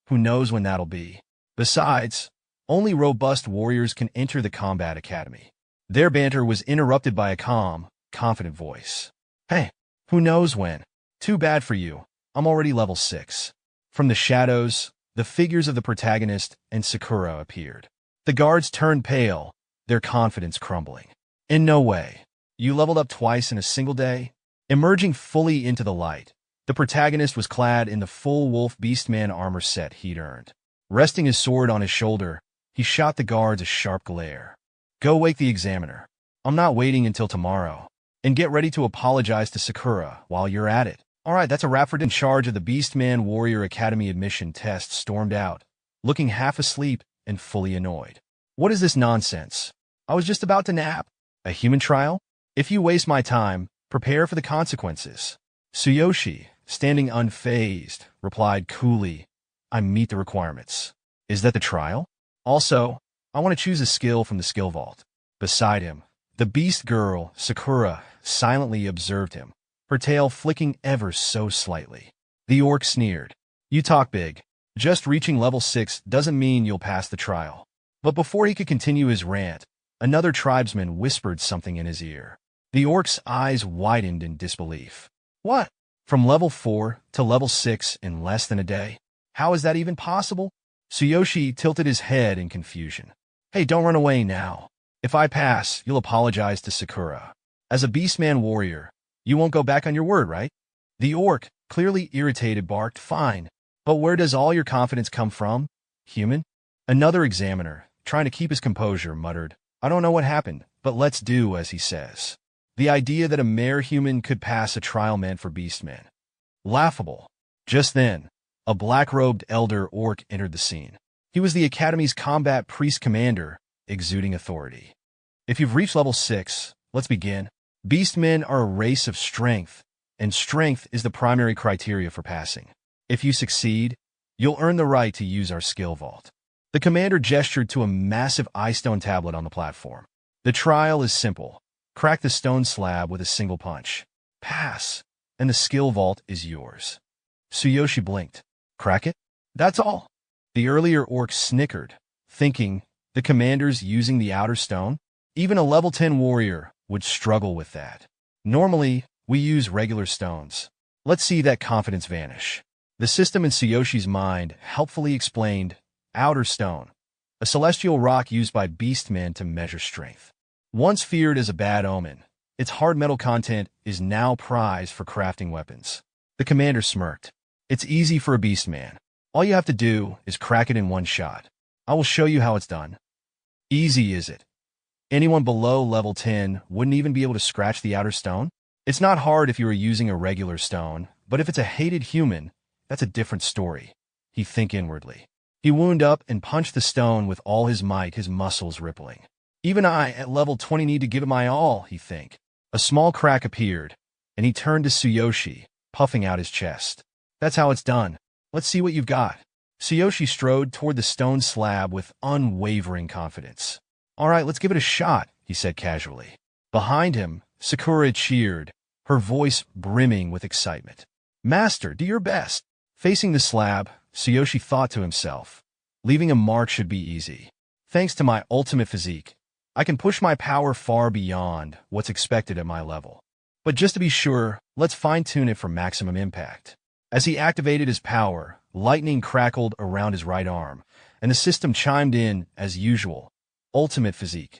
who knows when that'll be? Besides, only robust warriors can enter the Combat Academy. Their banter was interrupted by a calm, confident voice. Hey, who knows when? Too bad for you. I'm already level 6. From the shadows, the figures of the protagonist and Sakura appeared. The guards turned pale, their confidence crumbling. In no way. You leveled up twice in a single day? Emerging fully into the light, the protagonist was clad in the full wolf beastman armor set he'd earned. Resting his sword on his shoulder, he shot the guards a sharp glare. Go wake the examiner. I'm not waiting until tomorrow. And get ready to apologize to Sakura while you're at it. Alright, that's a wrap for in charge of the Beastman Warrior Academy admission test stormed out, looking half asleep and fully annoyed. What is this nonsense? I was just about to nap. A human trial? If you waste my time, prepare for the consequences. Tsuyoshi, standing unfazed, replied coolly, I meet the requirements. Is that the trial? Also, I want to choose a skill from the skill vault. Beside him, the beast girl, Sakura, silently observed him, her tail flicking ever so slightly. The orc sneered. You talk big. Just reaching level 6 doesn't mean you'll pass the trial. But before he could continue his rant, another tribesman whispered something in his ear. The orc's eyes widened in disbelief. What? From level 4 to level 6 in less than a day? How is that even possible? Tsuyoshi tilted his head in confusion. Hey, don't run away now. If I pass, you'll apologize to Sakura. As a beastman warrior, you won't go back on your word, right? The orc, clearly irritated, barked, fine. But where does all your confidence come from? Human? Another examiner, trying to keep his composure, muttered, I don't know what happened, but let's do as he says. The idea that a mere human could pass a trial meant for beastmen. Laughable. Just then, a black-robed elder orc entered the scene. He was the Academy's combat priest commander, exuding authority. If you've reached level 6, let's begin. Beastmen are a race of strength, and strength is the primary criteria for passing. If you succeed, you'll earn the right to use our skill vault. The commander gestured to a massive eye-stone tablet on the platform. The trial is simple. Crack the stone slab with a single punch. Pass, and the skill vault is yours. Tsuyoshi blinked. Crack it? That's all. The earlier orc snickered, thinking, the commander's using the outer stone? Even a level 10 warrior would struggle with that. Normally, we use regular stones. Let's see that confidence vanish. The system in Tsuyoshi's mind helpfully explained outer stone, a celestial rock used by beastmen to measure strength. Once feared as a bad omen, its hard metal content is now prized for crafting weapons. The commander smirked. It's easy for a beastman. All you have to do is crack it in one shot. I will show you how it's done. Easy, is it? Anyone below level 10 wouldn't even be able to scratch the outer stone? It's not hard if you were using a regular stone, but if it's a hated human, that's a different story. He think inwardly. He wound up and punched the stone with all his might, his muscles rippling. Even I, at level 20, need to give it my all, he think. A small crack appeared, and he turned to Tsuyoshi, puffing out his chest. That's how it's done. Let's see what you've got. Tsuyoshi strode toward the stone slab with unwavering confidence. All right, let's give it a shot, he said casually. Behind him, Sakura cheered, her voice brimming with excitement. Master, do your best. Facing the slab, Tsuyoshi thought to himself, leaving a mark should be easy. Thanks to my ultimate physique, I can push my power far beyond what's expected at my level. But just to be sure, let's fine-tune it for maximum impact. As he activated his power, lightning crackled around his right arm, and the system chimed in as usual. Ultimate physique.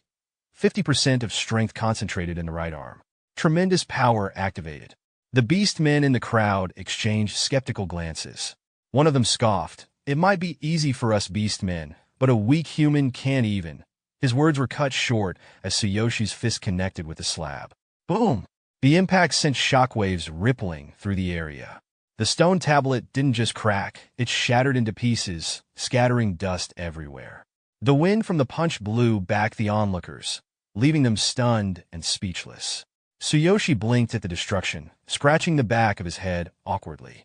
50% of strength concentrated in the right arm. Tremendous power activated. The beastmen in the crowd exchanged skeptical glances. One of them scoffed. It might be easy for us beastmen, but a weak human can't even. His words were cut short as Tsuyoshi's fist connected with the slab. Boom! The impact sent shockwaves rippling through the area. The stone tablet didn't just crack, it shattered into pieces, scattering dust everywhere. The wind from the punch blew back the onlookers, leaving them stunned and speechless. Tsuyoshi blinked at the destruction, scratching the back of his head awkwardly.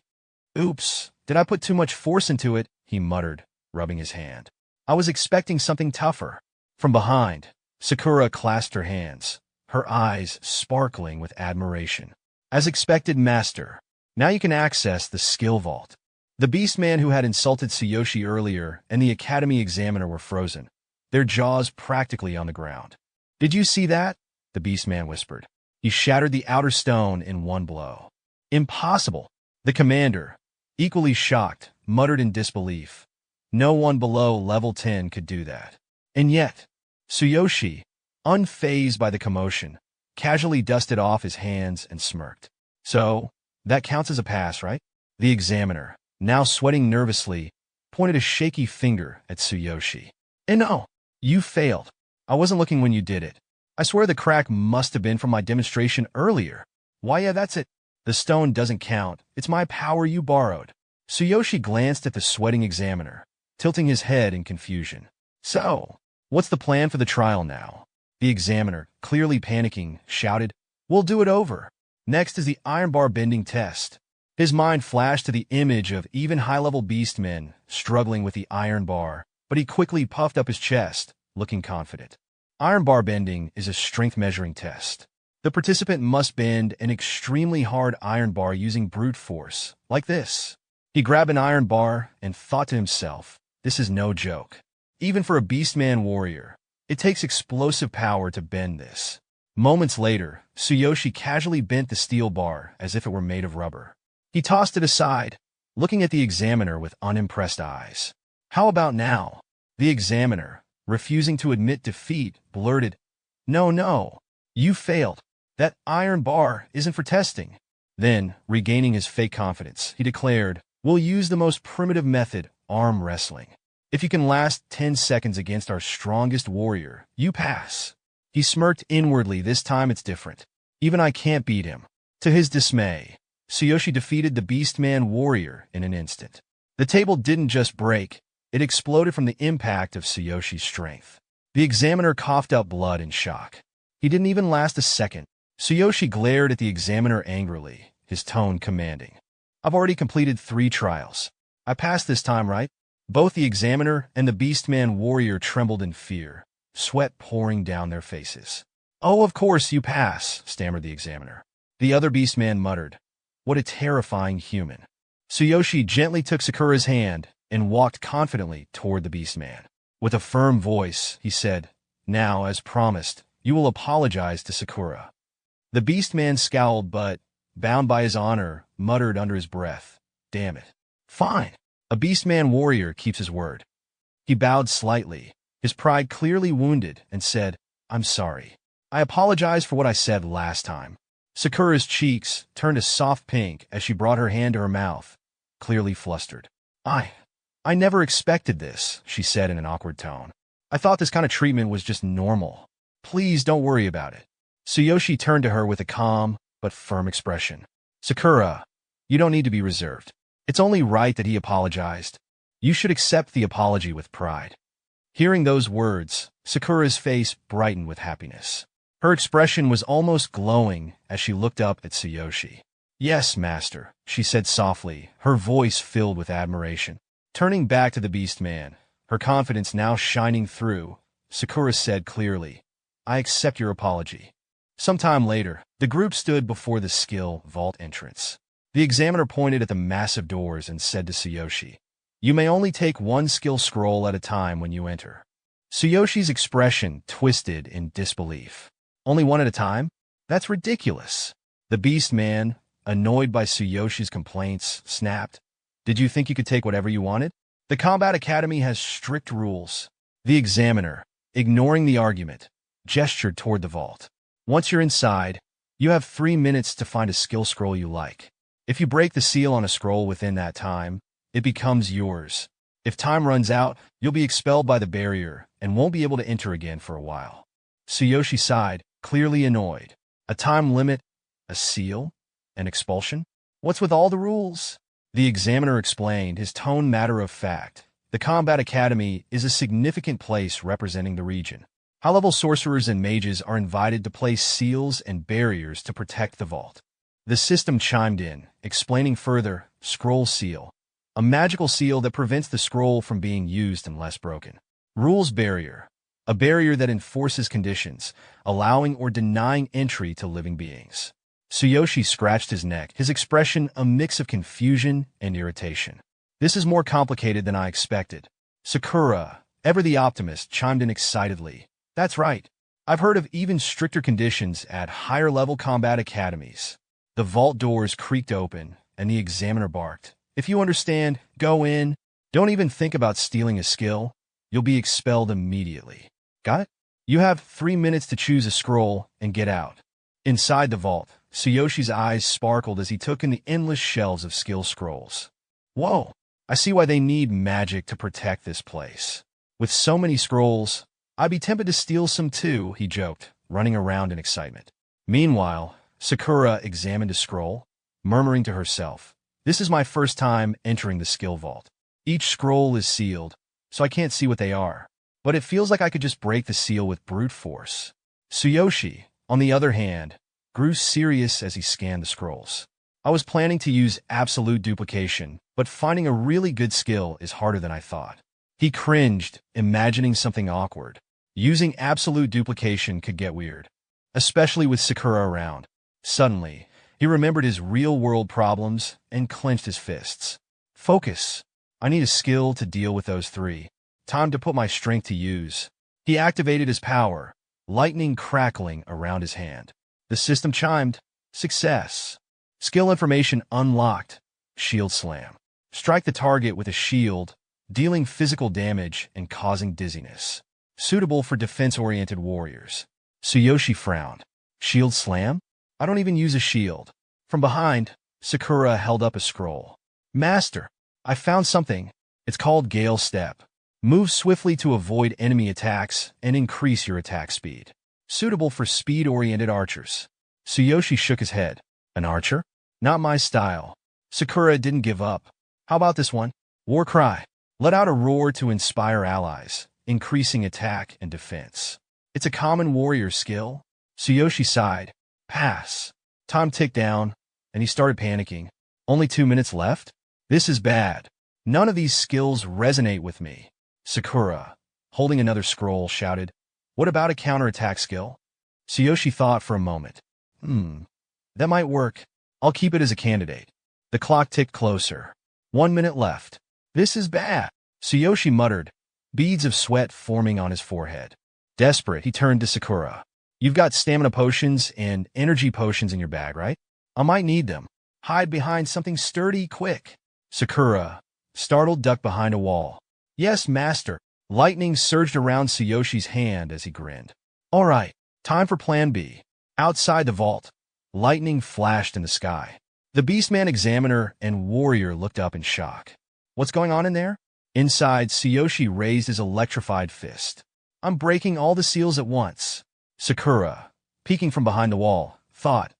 Oops, did I put too much force into it? He muttered, rubbing his hand. I was expecting something tougher. From behind, Sakura clasped her hands, her eyes sparkling with admiration. As expected, master. Now you can access the skill vault. The beastman who had insulted Tsuyoshi earlier and the academy examiner were frozen, their jaws practically on the ground. Did you see that? The beastman whispered. He shattered the outer stone in one blow. Impossible. The commander, equally shocked, muttered in disbelief. No one below level 10 could do that. And yet, Tsuyoshi, unfazed by the commotion, casually dusted off his hands and smirked. So, that counts as a pass, right? The examiner, now sweating nervously, pointed a shaky finger at Tsuyoshi. And no, you failed. I wasn't looking when you did it. I swear the crack must have been from my demonstration earlier. Why, yeah, that's it. The stone doesn't count. It's my power you borrowed. Tsuyoshi glanced at the sweating examiner, tilting his head in confusion. So, what's the plan for the trial now? The examiner, clearly panicking, shouted, We'll do it over. Next is the iron bar bending test. His mind flashed to the image of even high-level beastmen struggling with the iron bar, but he quickly puffed up his chest, looking confident. Iron bar bending is a strength measuring test. The participant must bend an extremely hard iron bar using brute force, like this. He grabbed an iron bar and thought to himself, this is no joke. Even for a beastman warrior, it takes explosive power to bend this. Moments later, Tsuyoshi casually bent the steel bar as if it were made of rubber. He tossed it aside, looking at the examiner with unimpressed eyes. How about now? The examiner, refusing to admit defeat, blurted, No, you failed. That iron bar isn't for testing. Then, regaining his fake confidence, he declared, We'll use the most primitive method, arm wrestling. If you can last 10 seconds against our strongest warrior, you pass. He smirked inwardly. This time it's different. Even I can't beat him. To his dismay, Tsuyoshi defeated the beastman warrior in an instant. The table didn't just break, it exploded from the impact of Tsuyoshi's strength. The examiner coughed up blood in shock. He didn't even last a second. Tsuyoshi glared at the examiner angrily, his tone commanding. I've already completed 3 trials. I passed this time, right? Both the examiner and the beastman warrior trembled in fear, sweat pouring down their faces. Oh, of course you pass, stammered the examiner. The other beastman muttered. What a terrifying human. Tsuyoshi gently took Sakura's hand and walked confidently toward the beastman. With a firm voice, he said, Now, as promised, you will apologize to Sakura. The beastman scowled but, bound by his honor, muttered under his breath, Damn it. Fine. A beastman warrior keeps his word. He bowed slightly, his pride clearly wounded, and said, I'm sorry. I apologize for what I said last time. Sakura's cheeks turned a soft pink as she brought her hand to her mouth, clearly flustered. I never expected this, she said in an awkward tone. I thought this kind of treatment was just normal. Please don't worry about it. Tsuyoshi turned to her with a calm but firm expression. Sakura, you don't need to be reserved. It's only right that he apologized. You should accept the apology with pride. Hearing those words, Sakura's face brightened with happiness. Her expression was almost glowing as she looked up at Tsuyoshi. Yes, master, she said softly, her voice filled with admiration. Turning back to the beastman, her confidence now shining through, Sakura said clearly, I accept your apology. Sometime later, the group stood before the skill vault entrance. The examiner pointed at the massive doors and said to Tsuyoshi, You may only take 1 skill scroll at a time when you enter. Tsuyoshi's expression twisted in disbelief. Only 1 at a time? That's ridiculous. The beastman, annoyed by Tsuyoshi's complaints, snapped. Did you think you could take whatever you wanted? The Combat Academy has strict rules. The examiner, ignoring the argument, gestured toward the vault. Once you're inside, you have 3 minutes to find a skill scroll you like. If you break the seal on a scroll within that time, it becomes yours. If time runs out, you'll be expelled by the barrier and won't be able to enter again for a while. Tsuyoshi sighed, clearly annoyed. A time limit? A seal? An expulsion? What's with all the rules? The examiner explained, his tone matter of fact. The Combat Academy is a significant place representing the region. High-level sorcerers and mages are invited to place seals and barriers to protect the vault. The system chimed in, explaining further, Scroll Seal, a magical seal that prevents the scroll from being used unless broken. Rules Barrier, a barrier that enforces conditions, allowing or denying entry to living beings. Tsuyoshi scratched his neck, his expression a mix of confusion and irritation. This is more complicated than I expected. Sakura, ever the optimist, chimed in excitedly. That's right. I've heard of even stricter conditions at higher-level combat academies. The vault doors creaked open, and the examiner barked. If you understand, go in. Don't even think about stealing a skill. You'll be expelled immediately. Got it? You have 3 minutes to choose a scroll and get out. Inside the vault, Tsuyoshi's eyes sparkled as he took in the endless shelves of skill scrolls. Whoa, I see why they need magic to protect this place. With so many scrolls, I'd be tempted to steal some too, he joked, running around in excitement. Meanwhile, Sakura examined a scroll, murmuring to herself, This is my first time entering the skill vault. Each scroll is sealed, so I can't see what they are. But it feels like I could just break the seal with brute force. Tsuyoshi, on the other hand, grew serious as he scanned the scrolls. I was planning to use absolute duplication, but finding a really good skill is harder than I thought. He cringed, imagining something awkward. Using absolute duplication could get weird, especially with Sakura around. Suddenly, he remembered his real-world problems and clenched his fists. Focus. I need a skill to deal with those 3. Time to put my strength to use. He activated his power, lightning crackling around his hand. The system chimed. Success. Skill information unlocked. Shield Slam. Strike the target with a shield, dealing physical damage and causing dizziness. Suitable for defense-oriented warriors. Tsuyoshi frowned. Shield Slam? I don't even use a shield. From behind, Sakura held up a scroll. Master, I found something. It's called Gale Step. Move swiftly to avoid enemy attacks and increase your attack speed. Suitable for speed-oriented archers. Tsuyoshi shook his head. An archer? Not my style. Sakura didn't give up. How about this one? War cry. Let out a roar to inspire allies, increasing attack and defense. It's a common warrior skill. Tsuyoshi sighed. Pass. Time ticked down, and he started panicking. Only 2 minutes left? This is bad. None of these skills resonate with me. Sakura, holding another scroll, shouted, What about a counterattack skill? Tsuyoshi thought for a moment. That might work. I'll keep it as a candidate. The clock ticked closer. 1 minute left. This is bad. Tsuyoshi muttered, beads of sweat forming on his forehead. Desperate, he turned to Sakura. You've got stamina potions and energy potions in your bag, right? I might need them. Hide behind something sturdy, quick. Sakura, startled, ducked behind a wall. Yes, master. Lightning surged around Tsuyoshi's hand as he grinned. All right, time for plan B. Outside the vault, lightning flashed in the sky. The beastman examiner and warrior looked up in shock. What's going on in there? Inside, Tsuyoshi raised his electrified fist. I'm breaking all the seals at once. Sakura, peeking from behind the wall, thought,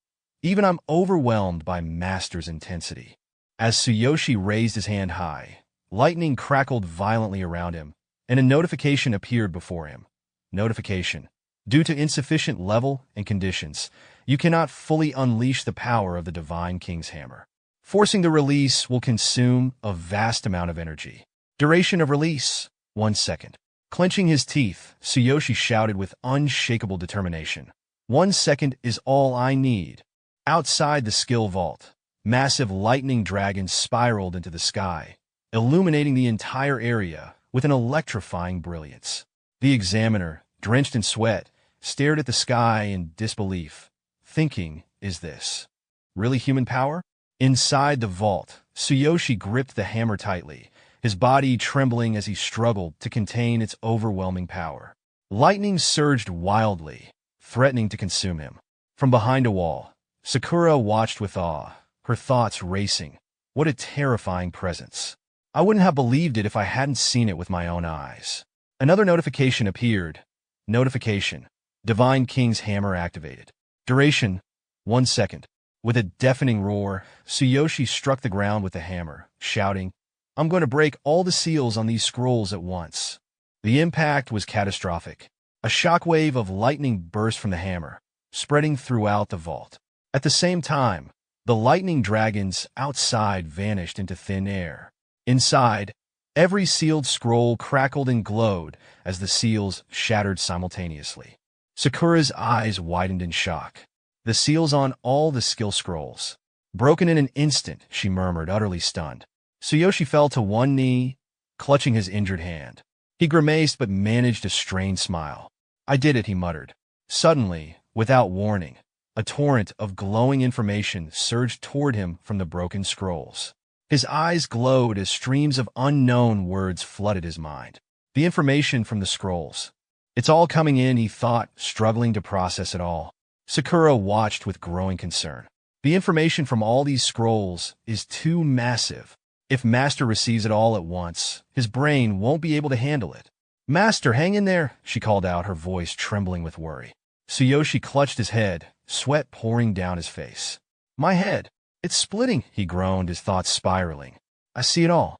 even I'm overwhelmed by master's intensity. As Tsuyoshi raised his hand high, lightning crackled violently around him, and a notification appeared before him. Notification. Due to insufficient level and conditions, you cannot fully unleash the power of the Divine King's Hammer. Forcing the release will consume a vast amount of energy. Duration of release, 1 second. Clenching his teeth, Tsuyoshi shouted with unshakable determination. 1 second is all I need. Outside the skill vault, massive lightning dragons spiraled into the sky, illuminating the entire area with an electrifying brilliance. The examiner, drenched in sweat, stared at the sky in disbelief, thinking, is this really human power? Inside the vault, Tsuyoshi gripped the hammer tightly, his body trembling as he struggled to contain its overwhelming power. Lightning surged wildly, threatening to consume him. From behind a wall, Sakura watched with awe, her thoughts racing. What a terrifying presence. I wouldn't have believed it if I hadn't seen it with my own eyes. Another notification appeared. Notification. Divine King's Hammer activated. Duration, 1 second. With a deafening roar, Tsuyoshi struck the ground with the hammer, shouting, I'm going to break all the seals on these scrolls at once. The impact was catastrophic. A shockwave of lightning burst from the hammer, spreading throughout the vault. At the same time, the lightning dragons outside vanished into thin air. Inside, every sealed scroll crackled and glowed as the seals shattered simultaneously. Sakura's eyes widened in shock. The seals on all the skill scrolls. Broken in an instant, she murmured, utterly stunned. Tsuyoshi fell to one knee, clutching his injured hand. He grimaced but managed a strained smile. I did it, he muttered. Suddenly, without warning, a torrent of glowing information surged toward him from the broken scrolls. His eyes glowed as streams of unknown words flooded his mind. The information from the scrolls. It's all coming in, he thought, struggling to process it all. Sakura watched with growing concern. The information from all these scrolls is too massive. If Master receives it all at once, his brain won't be able to handle it. Master, hang in there, she called out, her voice trembling with worry. Tsuyoshi clutched his head, sweat pouring down his face. My head. It's splitting, he groaned, his thoughts spiraling. I see it all.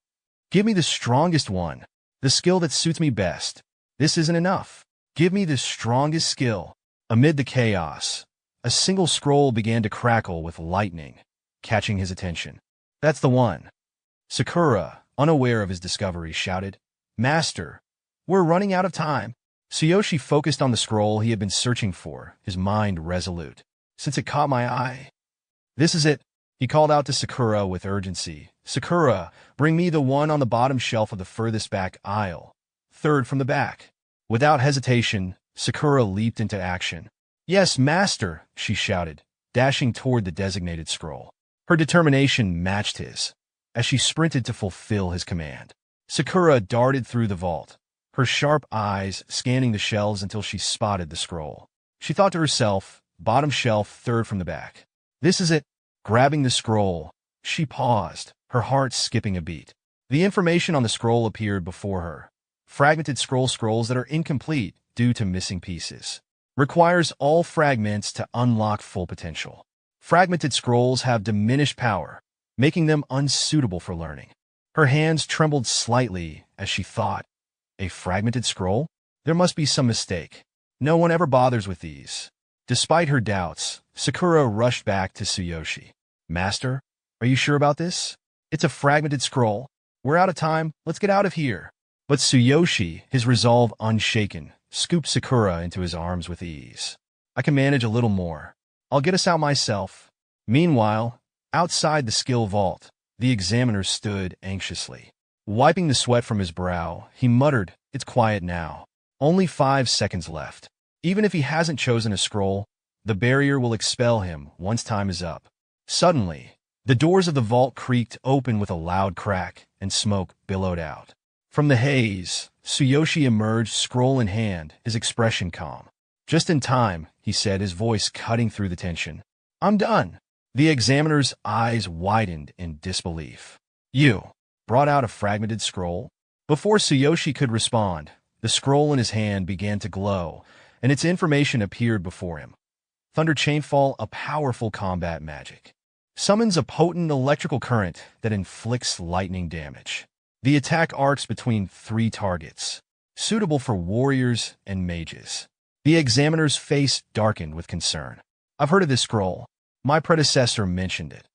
Give me the strongest one. The skill that suits me best. This isn't enough. Give me the strongest skill. Amid the chaos, a single scroll began to crackle with lightning, catching his attention. That's the one. Sakura, unaware of his discovery, shouted, Master, we're running out of time. Tsuyoshi focused on the scroll he had been searching for, his mind resolute. Since it caught my eye. This is it, he called out to Sakura with urgency. Sakura, bring me the one on the bottom shelf of the furthest back aisle. Third from the back. Without hesitation, Sakura leaped into action. Yes, master, she shouted, dashing toward the designated scroll. Her determination matched his, as she sprinted to fulfill his command. Sakura darted through the vault, her sharp eyes scanning the shelves until she spotted the scroll. She thought to herself, bottom shelf, third from the back. This is it. Grabbing the scroll, she paused, her heart skipping a beat. The information on the scroll appeared before her. Fragmented scrolls that are incomplete due to missing pieces. Requires all fragments to unlock full potential. Fragmented scrolls have diminished power, making them unsuitable for learning. Her hands trembled slightly as she thought, a fragmented scroll? There must be some mistake. No one ever bothers with these. Despite her doubts, Sakura rushed back to Tsuyoshi. Master, are you sure about this? It's a fragmented scroll. We're out of time. Let's get out of here. But Tsuyoshi, his resolve unshaken, scooped Sakura into his arms with ease. I can manage a little more. I'll get us out myself. Meanwhile, outside the skill vault, the examiner stood anxiously. Wiping the sweat from his brow, he muttered, It's quiet now. Only 5 seconds left. Even if he hasn't chosen a scroll, the barrier will expel him once time is up. Suddenly, the doors of the vault creaked open with a loud crack, and smoke billowed out. From the haze, Tsuyoshi emerged, scroll in hand, his expression calm. Just in time, he said, his voice cutting through the tension. I'm done. The examiner's eyes widened in disbelief. You brought out a fragmented scroll? Before Tsuyoshi could respond, the scroll in his hand began to glow, and its information appeared before him. Thunder Chainfall, a powerful combat magic. Summons a potent electrical current that inflicts lightning damage. The attack arcs between 3 targets, suitable for warriors and mages. The examiner's face darkened with concern. I've heard of this scroll. My predecessor mentioned it.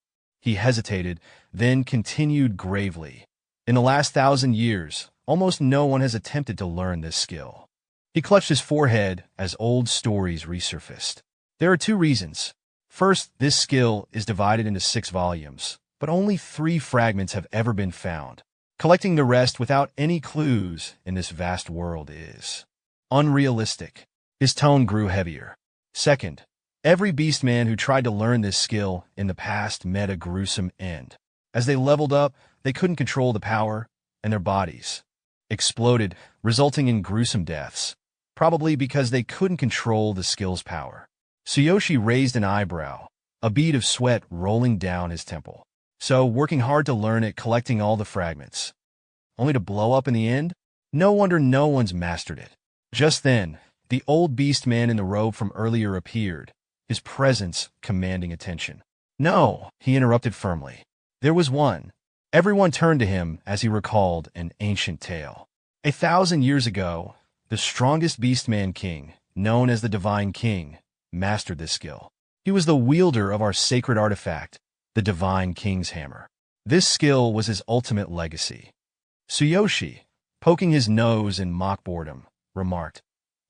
He hesitated, then continued gravely. In the last 1,000 years, almost no one has attempted to learn this skill. He clutched his forehead as old stories resurfaced. There are 2 reasons. First, this skill is divided into 6 volumes, but only 3 fragments have ever been found. Collecting the rest without any clues in this vast world is unrealistic. His tone grew heavier. Second, every beastman who tried to learn this skill in the past met a gruesome end. As they leveled up, they couldn't control the power, and their bodies exploded, resulting in gruesome deaths, probably because they couldn't control the skill's power. Tsuyoshi raised an eyebrow, a bead of sweat rolling down his temple. So, working hard to learn it, collecting all the fragments, only to blow up in the end? No wonder no one's mastered it. Just then, the old beastman in the robe from earlier appeared, his presence commanding attention. No, he interrupted firmly. There was one. Everyone turned to him as he recalled an ancient tale. 1,000 years ago, the strongest beastman king, known as the Divine King, mastered this skill. He was the wielder of our sacred artifact, the Divine King's Hammer. This skill was his ultimate legacy. Tsuyoshi, poking his nose in mock boredom, remarked,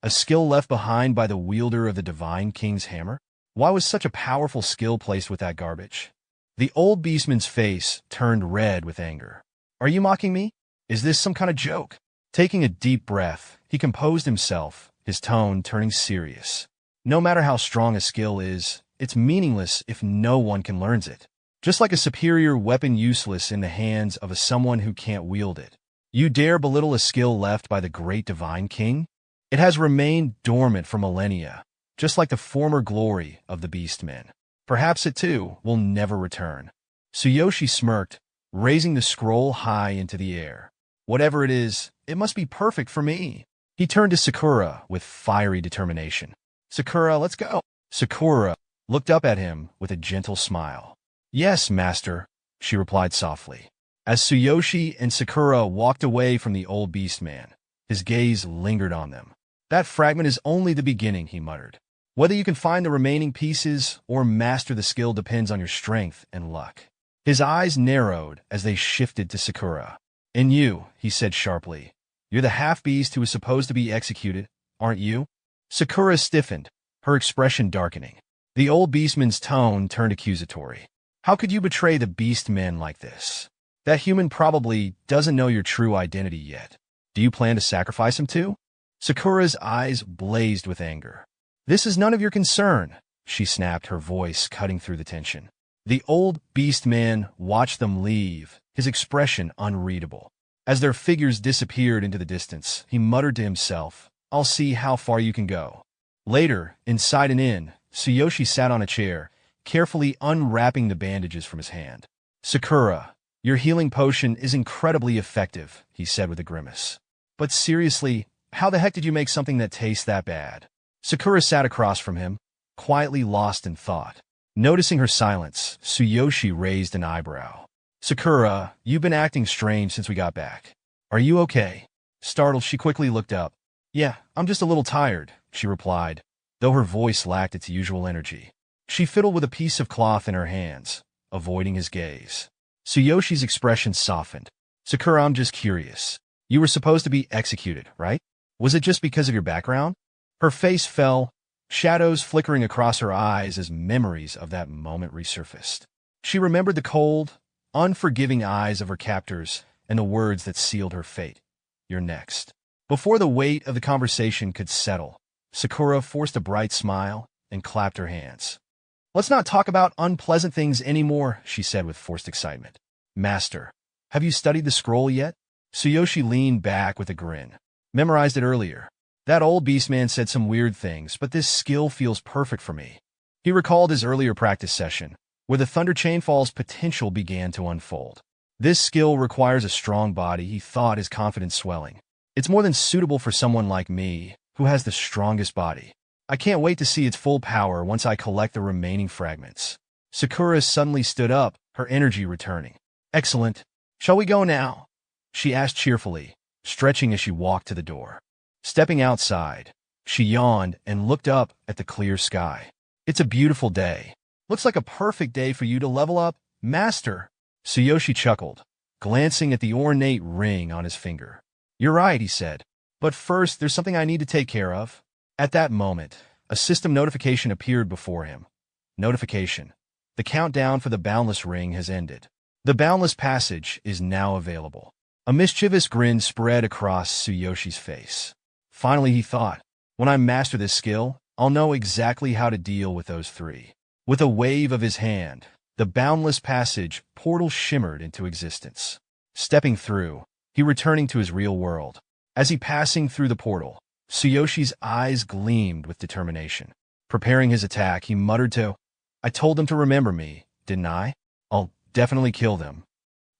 A skill left behind by the wielder of the Divine King's Hammer? Why was such a powerful skill placed with that garbage? The old beastman's face turned red with anger. Are you mocking me? Is this some kind of joke? Taking a deep breath, he composed himself, his tone turning serious. No matter how strong a skill is, it's meaningless if no one can learn it. Just like a superior weapon useless in the hands of someone who can't wield it. You dare belittle a skill left by the great Divine King? It has remained dormant for millennia, just like the former glory of the beastmen. Perhaps it too will never return. Tsuyoshi smirked, raising the scroll high into the air. Whatever it is, it must be perfect for me. He turned to Sakura with fiery determination. Sakura, let's go. Sakura looked up at him with a gentle smile. Yes, master, she replied softly. As Tsuyoshi and Sakura walked away from the old beastman, his gaze lingered on them. That fragment is only the beginning, he muttered. Whether you can find the remaining pieces or master the skill depends on your strength and luck. His eyes narrowed as they shifted to Sakura. And you, he said sharply, you're the half-beast who is supposed to be executed, aren't you? Sakura stiffened, her expression darkening. The old beastman's tone turned accusatory. How could you betray the beastmen like this? That human probably doesn't know your true identity yet. Do you plan to sacrifice him too? Sakura's eyes blazed with anger. This is none of your concern, she snapped, her voice cutting through the tension. The old beastman watched them leave, his expression unreadable. As their figures disappeared into the distance, he muttered to himself, I'll see how far you can go. Later, inside an inn, Tsuyoshi sat on a chair, carefully unwrapping the bandages from his hand. Sakura, your healing potion is incredibly effective, he said with a grimace. But seriously, how the heck did you make something that tastes that bad? Sakura sat across from him, quietly lost in thought. Noticing her silence, Tsuyoshi raised an eyebrow. Sakura, you've been acting strange since we got back. Are you okay? Startled, she quickly looked up. Yeah, I'm just a little tired, she replied, though her voice lacked its usual energy. She fiddled with a piece of cloth in her hands, avoiding his gaze. Tsuyoshi's expression softened. Sakura, I'm just curious. You were supposed to be executed, right? Was it just because of your background? Her face fell, shadows flickering across her eyes as memories of that moment resurfaced. She remembered the cold, unforgiving eyes of her captors and the words that sealed her fate. You're next. Before the weight of the conversation could settle, Sakura forced a bright smile and clapped her hands. Let's not talk about unpleasant things anymore, she said with forced excitement. Master, have you studied the scroll yet? Tsuyoshi leaned back with a grin. Memorized it earlier. That old beastman said some weird things, but this skill feels perfect for me. He recalled his earlier practice session, where the Thunder Chainfall's potential began to unfold. This skill requires a strong body, he thought, his confidence swelling. It's more than suitable for someone like me, who has the strongest body. I can't wait to see its full power once I collect the remaining fragments. Sakura suddenly stood up, her energy returning. Excellent. Shall we go now? She asked cheerfully, stretching as she walked to the door. Stepping outside, she yawned and looked up at the clear sky. It's a beautiful day. Looks like a perfect day for you to level up, Master. Tsuyoshi chuckled, glancing at the ornate ring on his finger. You're right, he said. But first, there's something I need to take care of. At that moment, a system notification appeared before him. Notification. The countdown for the Boundless Ring has ended. The Boundless Passage is now available. A mischievous grin spread across Tsuyoshi's face. Finally, he thought, when I master this skill, I'll know exactly how to deal with those three. With a wave of his hand, the Boundless Passage portal shimmered into existence. Stepping through, he returning to his real world. As he passing through the portal, Tsuyoshi's eyes gleamed with determination. Preparing his attack, he muttered to, I told them to remember me, didn't I? I'll definitely kill them.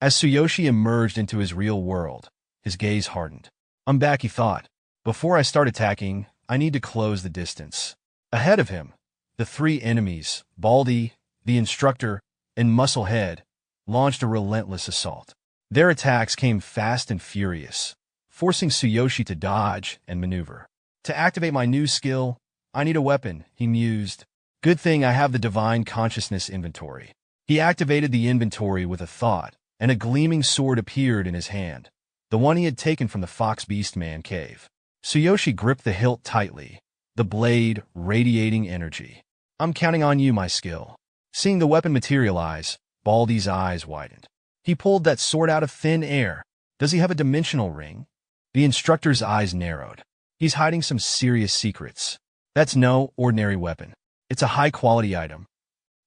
As Tsuyoshi emerged into his real world, his gaze hardened. I'm back, he thought. Before I start attacking, I need to close the distance. Ahead of him, the three enemies, Baldy, the instructor, and Musclehead, launched a relentless assault. Their attacks came fast and furious, forcing Tsuyoshi to dodge and maneuver. To activate my new skill, I need a weapon, he mused. Good thing I have the Divine Consciousness inventory. He activated the inventory with a thought, and a gleaming sword appeared in his hand, the one he had taken from the Fox Beastman cave. Tsuyoshi gripped the hilt tightly, the blade radiating energy. I'm counting on you, my skill. Seeing the weapon materialize, Baldy's eyes widened. He pulled that sword out of thin air. Does he have a dimensional ring? The instructor's eyes narrowed. He's hiding some serious secrets. That's no ordinary weapon. It's a high-quality item.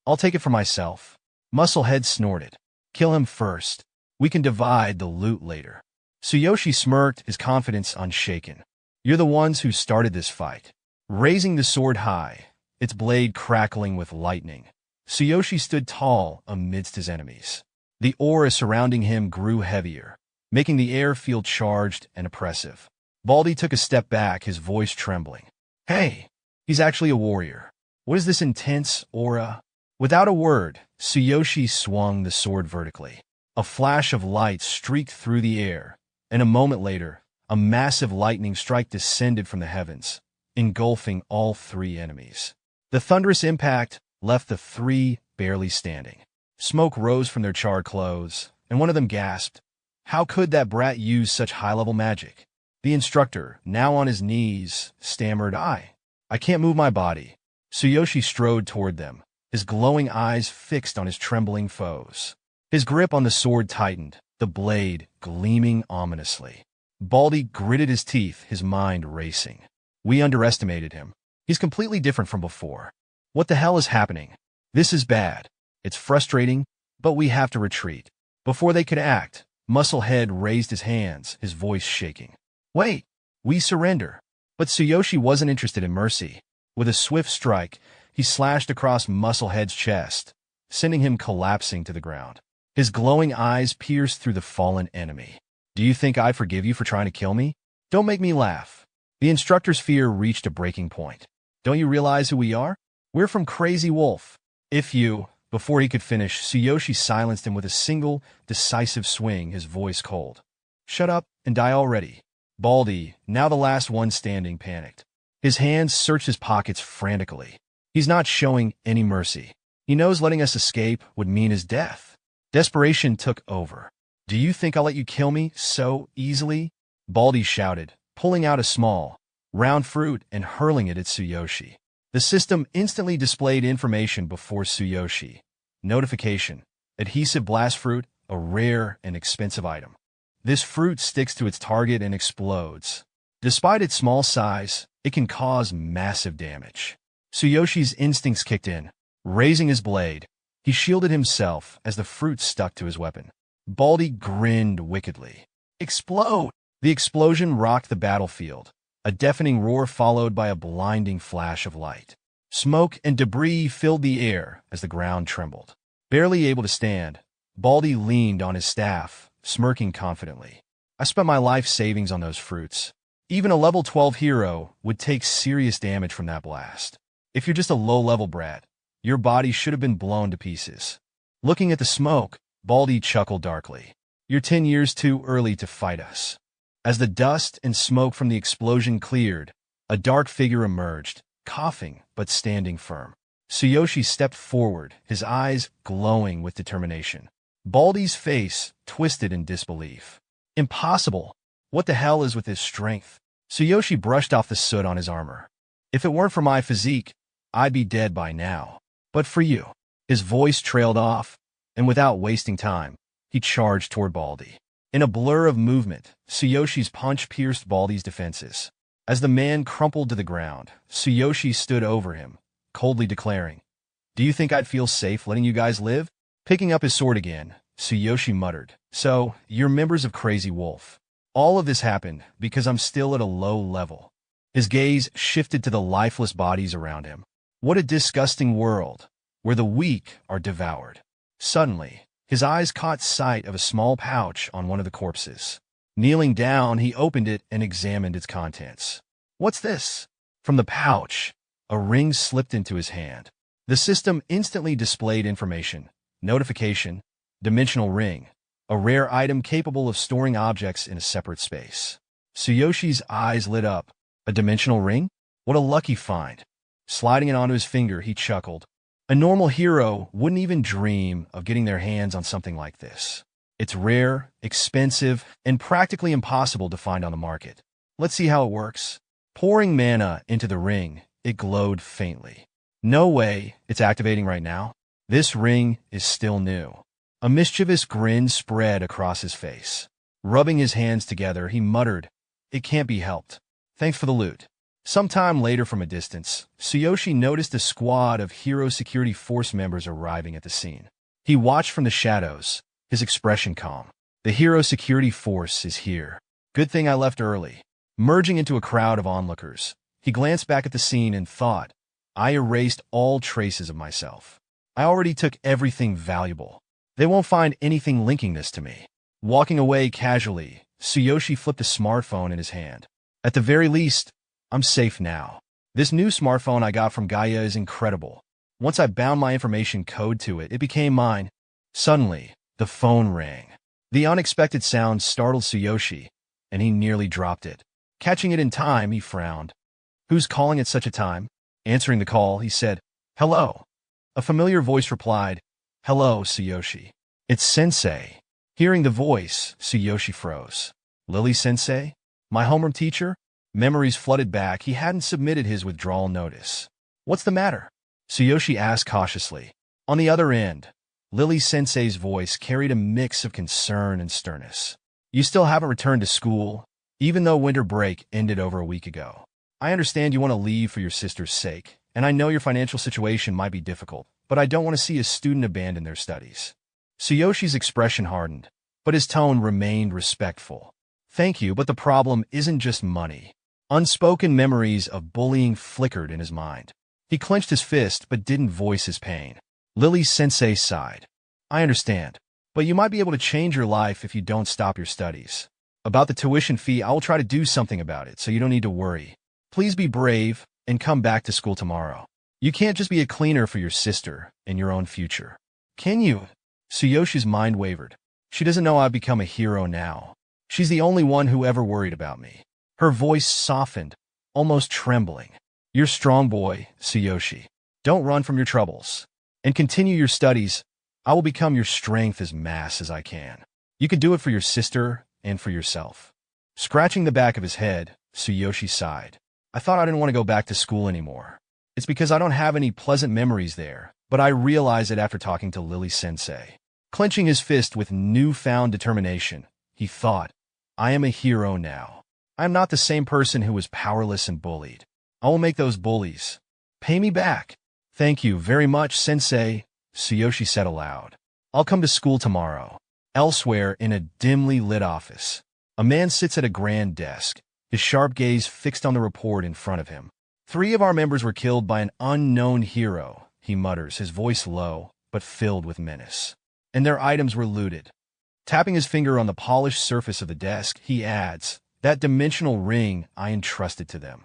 I'll take it for myself. Musclehead snorted. Kill him first. We can divide the loot later. Tsuyoshi smirked, his confidence unshaken. You're the ones who started this fight. Raising the sword high, its blade crackling with lightning, Tsuyoshi stood tall amidst his enemies. The aura surrounding him grew heavier, making the air feel charged and oppressive. Baldy took a step back, his voice trembling. Hey, he's actually a warrior. What is this intense aura? Without a word, Tsuyoshi swung the sword vertically. A flash of light streaked through the air, and a moment later, a massive lightning strike descended from the heavens, engulfing all three enemies. The thunderous impact left the three barely standing. Smoke rose from their charred clothes, and one of them gasped. How could that brat use such high-level magic? The instructor, now on his knees, stammered, I can't move my body. Tsuyoshi strode toward them, his glowing eyes fixed on his trembling foes. His grip on the sword tightened, the blade gleaming ominously. Baldy gritted his teeth, his mind racing. We underestimated him. He's completely different from before. What the hell is happening? This is bad. It's frustrating, but we have to retreat. Before they could act, Musclehead raised his hands, his voice shaking. Wait, we surrender. But Tsuyoshi wasn't interested in mercy. With a swift strike, he slashed across Musclehead's chest, sending him collapsing to the ground. His glowing eyes pierced through the fallen enemy. Do you think I forgive you for trying to kill me? Don't make me laugh. The instructor's fear reached a breaking point. Don't you realize who we are? We're from Crazy Wolf. If you... Before he could finish, Tsuyoshi silenced him with a single, decisive swing, his voice cold. Shut up and die already. Baldy, now the last one standing, panicked. His hands searched his pockets frantically. He's not showing any mercy. He knows letting us escape would mean his death. Desperation took over. Do you think I'll let you kill me so easily? Baldy shouted, pulling out a small, round fruit and hurling it at Tsuyoshi. The system instantly displayed information before Tsuyoshi. Notification. Adhesive blast fruit, a rare and expensive item. This fruit sticks to its target and explodes. Despite its small size, it can cause massive damage. Tsuyoshi's instincts kicked in. Raising his blade, he shielded himself as the fruit stuck to his weapon. Baldy grinned wickedly. Explode! The explosion rocked the battlefield. A deafening roar followed by a blinding flash of light. Smoke and debris filled the air as the ground trembled. Barely able to stand, Baldy leaned on his staff, smirking confidently. I spent my life savings on those fruits. Even a level 12 hero would take serious damage from that blast. If you're just a low-level brat, your body should have been blown to pieces. Looking at the smoke, Baldy chuckled darkly. You're 10 years too early to fight us. As the dust and smoke from the explosion cleared, a dark figure emerged, coughing but standing firm. Tsuyoshi stepped forward, his eyes glowing with determination. Baldy's face twisted in disbelief. Impossible! What the hell is with his strength? Tsuyoshi brushed off the soot on his armor. If it weren't for my physique, I'd be dead by now. But for you. His voice trailed off, and without wasting time, he charged toward Baldy. In a blur of movement, Tsuyoshi's punch pierced Baldy's defenses. As the man crumpled to the ground, Tsuyoshi stood over him, coldly declaring, Do you think I'd feel safe letting you guys live? Picking up his sword again, Tsuyoshi muttered, So, you're members of Crazy Wolf. All of this happened because I'm still at a low level. His gaze shifted to the lifeless bodies around him. What a disgusting world, where the weak are devoured. Suddenly, his eyes caught sight of a small pouch on one of the corpses. Kneeling down, he opened it and examined its contents. What's this? From the pouch, a ring slipped into his hand. The system instantly displayed information. Notification, dimensional ring, a rare item capable of storing objects in a separate space. Tsuyoshi's eyes lit up. A dimensional ring? What a lucky find. Sliding it onto his finger, he chuckled. A normal hero wouldn't even dream of getting their hands on something like this. It's rare, expensive, and practically impossible to find on the market. Let's see how it works. Pouring mana into the ring, it glowed faintly. No way, it's activating right now. This ring is still new. A mischievous grin spread across his face. Rubbing his hands together, he muttered, It can't be helped. Thanks for the loot. Sometime later from a distance, Tsuyoshi noticed a squad of Hero Security Force members arriving at the scene. He watched from the shadows, his expression calm. The Hero Security Force is here. Good thing I left early. Merging into a crowd of onlookers, he glanced back at the scene and thought, I erased all traces of myself. I already took everything valuable. They won't find anything linking this to me. Walking away casually, Tsuyoshi flipped a smartphone in his hand. At the very least, I'm safe now. This new smartphone I got from Gaia is incredible. Once I bound my information code to it, it became mine. Suddenly, the phone rang. The unexpected sound startled Tsuyoshi, and he nearly dropped it. Catching it in time, he frowned. Who's calling at such a time? Answering the call, he said, Hello. A familiar voice replied, Hello, Tsuyoshi. It's Sensei. Hearing the voice, Tsuyoshi froze. Lily-sensei? My homeroom teacher? Memories flooded back. He hadn't submitted his withdrawal notice. What's the matter? Tsuyoshi asked cautiously. On the other end, Lily-sensei's voice carried a mix of concern and sternness. You still haven't returned to school, even though winter break ended over a week ago. I understand you want to leave for your sister's sake, and I know your financial situation might be difficult, but I don't want to see a student abandon their studies. Tsuyoshi's expression hardened, but his tone remained respectful. Thank you, but the problem isn't just money. Unspoken memories of bullying flickered in his mind. He clenched his fist but didn't voice his pain. Lily-sensei sighed. I understand, but you might be able to change your life if you don't stop your studies. About the tuition fee, I will try to do something about it, so you don't need to worry. Please be brave, and come back to school tomorrow. You can't just be a cleaner for your sister and your own future. Can you? Tsuyoshi mind wavered. She doesn't know I've become a hero now. She's the only one who ever worried about me. Her voice softened, almost trembling. You're strong, boy, Tsuyoshi. Don't run from your troubles. And continue your studies. I will become your strength as mass as I can. You can do it for your sister and for yourself. Scratching the back of his head, Tsuyoshi sighed. I thought I didn't want to go back to school anymore. It's because I don't have any pleasant memories there, but I realize it after talking to Lily-sensei. Clenching his fist with newfound determination, he thought, I am a hero now. I am not the same person who was powerless and bullied. I will make those bullies pay me back. Thank you very much, sensei, Tsuyoshi said aloud. I'll come to school tomorrow. Elsewhere, in a dimly lit office, a man sits at a grand desk, his sharp gaze fixed on the report in front of him. 3 of our members were killed by an unknown hero, he mutters, his voice low, but filled with menace. And their items were looted. Tapping his finger on the polished surface of the desk, he adds, that dimensional ring I entrusted to them.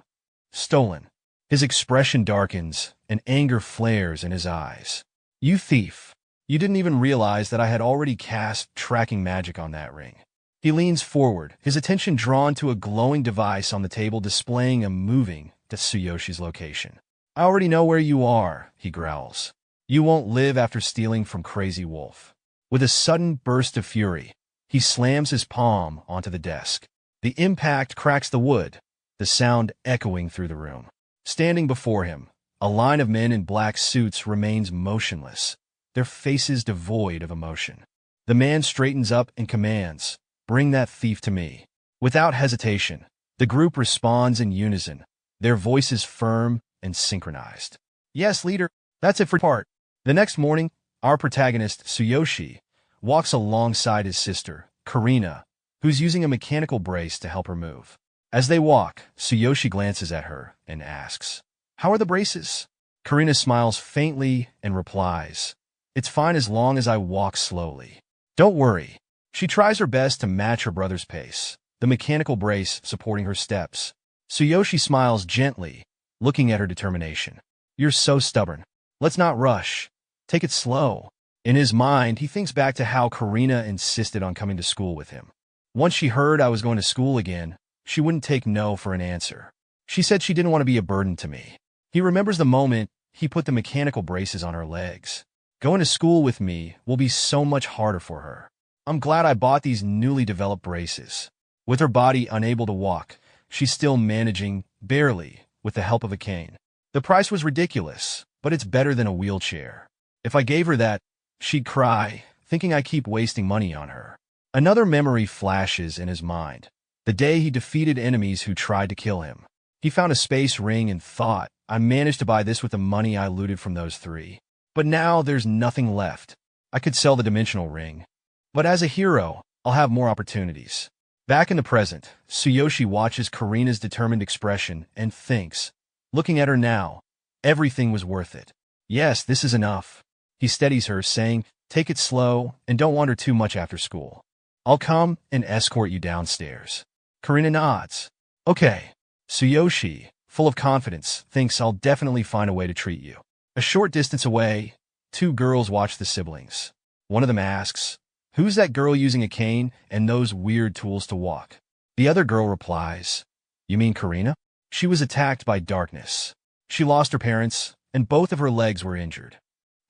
Stolen. His expression darkens, and anger flares in his eyes. You thief. You didn't even realize that I had already cast tracking magic on that ring. He leans forward, his attention drawn to a glowing device on the table displaying a moving to Tsuyoshi's location. I already know where you are, he growls. You won't live after stealing from Crazy Wolf. With a sudden burst of fury, he slams his palm onto the desk. The impact cracks the wood, the sound echoing through the room. Standing before him, a line of men in black suits remains motionless, their faces devoid of emotion. The man straightens up and commands, bring that thief to me. Without hesitation, the group responds in unison, their voices firm and synchronized. Yes, leader, that's it for part. The next morning, our protagonist, Tsuyoshi, walks alongside his sister, Karina, who's using a mechanical brace to help her move. As they walk, Tsuyoshi glances at her and asks, how are the braces? Karina smiles faintly and replies, it's fine as long as I walk slowly. Don't worry. She tries her best to match her brother's pace, the mechanical brace supporting her steps. Tsuyoshi smiles gently, looking at her determination. You're so stubborn. Let's not rush. Take it slow. In his mind, he thinks back to how Karina insisted on coming to school with him. Once she heard I was going to school again, she wouldn't take no for an answer. She said she didn't want to be a burden to me. He remembers the moment he put the mechanical braces on her legs. Going to school with me will be so much harder for her. I'm glad I bought these newly developed braces. With her body unable to walk, she's still managing, barely, with the help of a cane. The price was ridiculous, but it's better than a wheelchair. If I gave her that, she'd cry, thinking I keep wasting money on her. Another memory flashes in his mind. The day he defeated enemies who tried to kill him. He found a space ring and thought, I managed to buy this with the money I looted from those 3. But now there's nothing left. I could sell the dimensional ring. But as a hero, I'll have more opportunities. Back in the present, Tsuyoshi watches Karina's determined expression and thinks, looking at her now, everything was worth it. Yes, this is enough. He steadies her, saying, take it slow and don't wander too much after school. I'll come and escort you downstairs. Karina nods. Okay. Tsuyoshi, full of confidence, thinks I'll definitely find a way to treat you. A short distance away, 2 girls watch the siblings. One of them asks, who's that girl using a cane and those weird tools to walk? The other girl replies, you mean Karina? She was attacked by darkness. She lost her parents, and both of her legs were injured.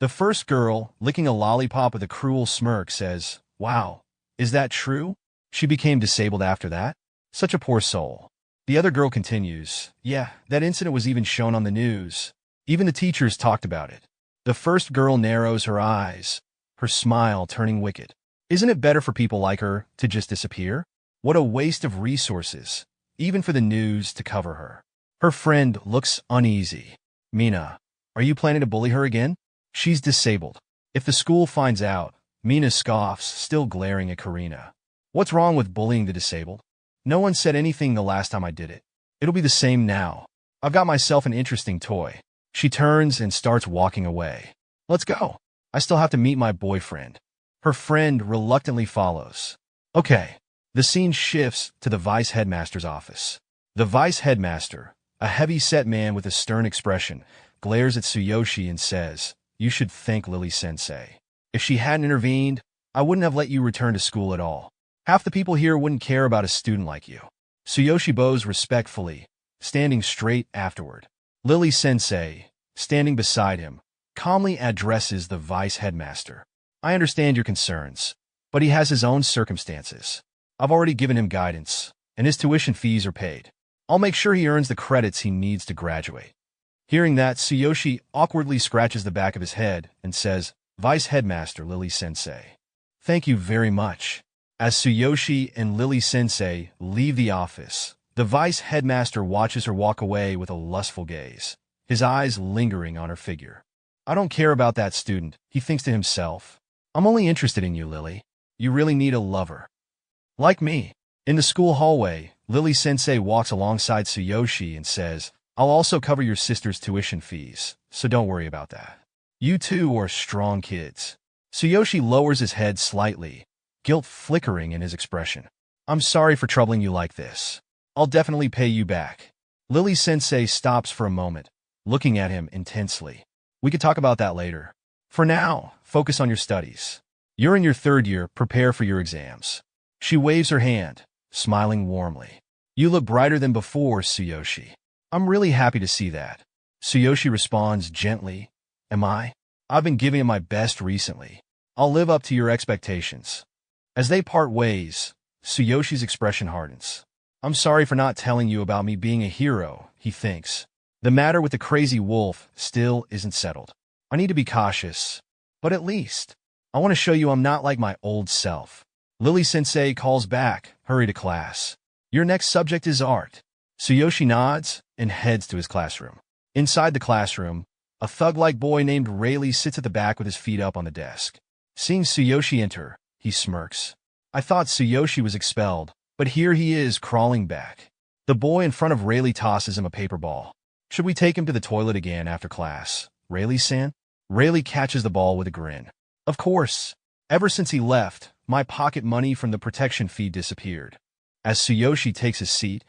The first girl, licking a lollipop with a cruel smirk, says, wow, is that true? She became disabled after that? Such a poor soul. The other girl continues, yeah, that incident was even shown on the news. Even the teachers talked about it. The first girl narrows her eyes, her smile turning wicked. Isn't it better for people like her to just disappear? What a waste of resources, even for the news to cover her. Her friend looks uneasy. Mina, are you planning to bully her again? She's disabled. If the school finds out, Mina scoffs, still glaring at Karina. What's wrong with bullying the disabled? No one said anything the last time I did it. It'll be the same now. I've got myself an interesting toy. She turns and starts walking away. Let's go. I still have to meet my boyfriend. Her friend reluctantly follows. Okay. The scene shifts to the vice headmaster's office. The vice headmaster, A heavy-set man with a stern expression glares at Tsuyoshi and says, "You should thank Lily-sensei. If she hadn't intervened, I wouldn't have let you return to school at all. Half the people here wouldn't care about a student like you." Tsuyoshi bows respectfully, standing straight afterward. Lily-sensei, standing beside him, calmly addresses the vice headmaster. "I understand your concerns, but he has his own circumstances. I've already given him guidance, and his tuition fees are paid. I'll make sure he earns the credits he needs to graduate." Hearing that, Tsuyoshi awkwardly scratches the back of his head and says, "Vice Headmaster Lily-sensei, thank you very much." As Tsuyoshi and Lily-sensei leave the office, the Vice Headmaster watches her walk away with a lustful gaze, his eyes lingering on her figure. "I don't care about that student," he thinks to himself. "I'm only interested in you, Lily. You really need a lover like me." In the school hallway, Lily-sensei walks alongside Tsuyoshi and says, "I'll also cover your sister's tuition fees, so don't worry about that. You two are strong kids." Tsuyoshi lowers his head slightly, guilt flickering in his expression. "I'm sorry for troubling you like this. I'll definitely pay you back." Lily-sensei stops for a moment, looking at him intensely. "We could talk about that later. For now, focus on your studies. You're in your third year, prepare for your exams." She waves her hand, smiling warmly. "You look brighter than before, Tsuyoshi. I'm really happy to see that." Tsuyoshi responds gently, "Am I? I've been giving it my best recently. I'll live up to your expectations." As they part ways, Tsuyoshi's expression hardens. "I'm sorry for not telling you about me being a hero," he thinks. "The matter with the crazy wolf still isn't settled. I need to be cautious, but at least I want to show you I'm not like my old self." Lily-sensei calls back, "Hurry to class. Your next subject is art." Tsuyoshi nods and heads to his classroom. Inside the classroom, a thug-like boy named Rayleigh sits at the back with his feet up on the desk. Seeing Tsuyoshi enter, he smirks. "I thought Tsuyoshi was expelled, but here he is crawling back." The boy in front of Rayleigh tosses him a paper ball. "Should we take him to the toilet again after class, Rayleigh-san?" Rayleigh catches the ball with a grin. "Of course. Ever since he left, my pocket money from the protection fee disappeared." As Tsuyoshi takes his seat,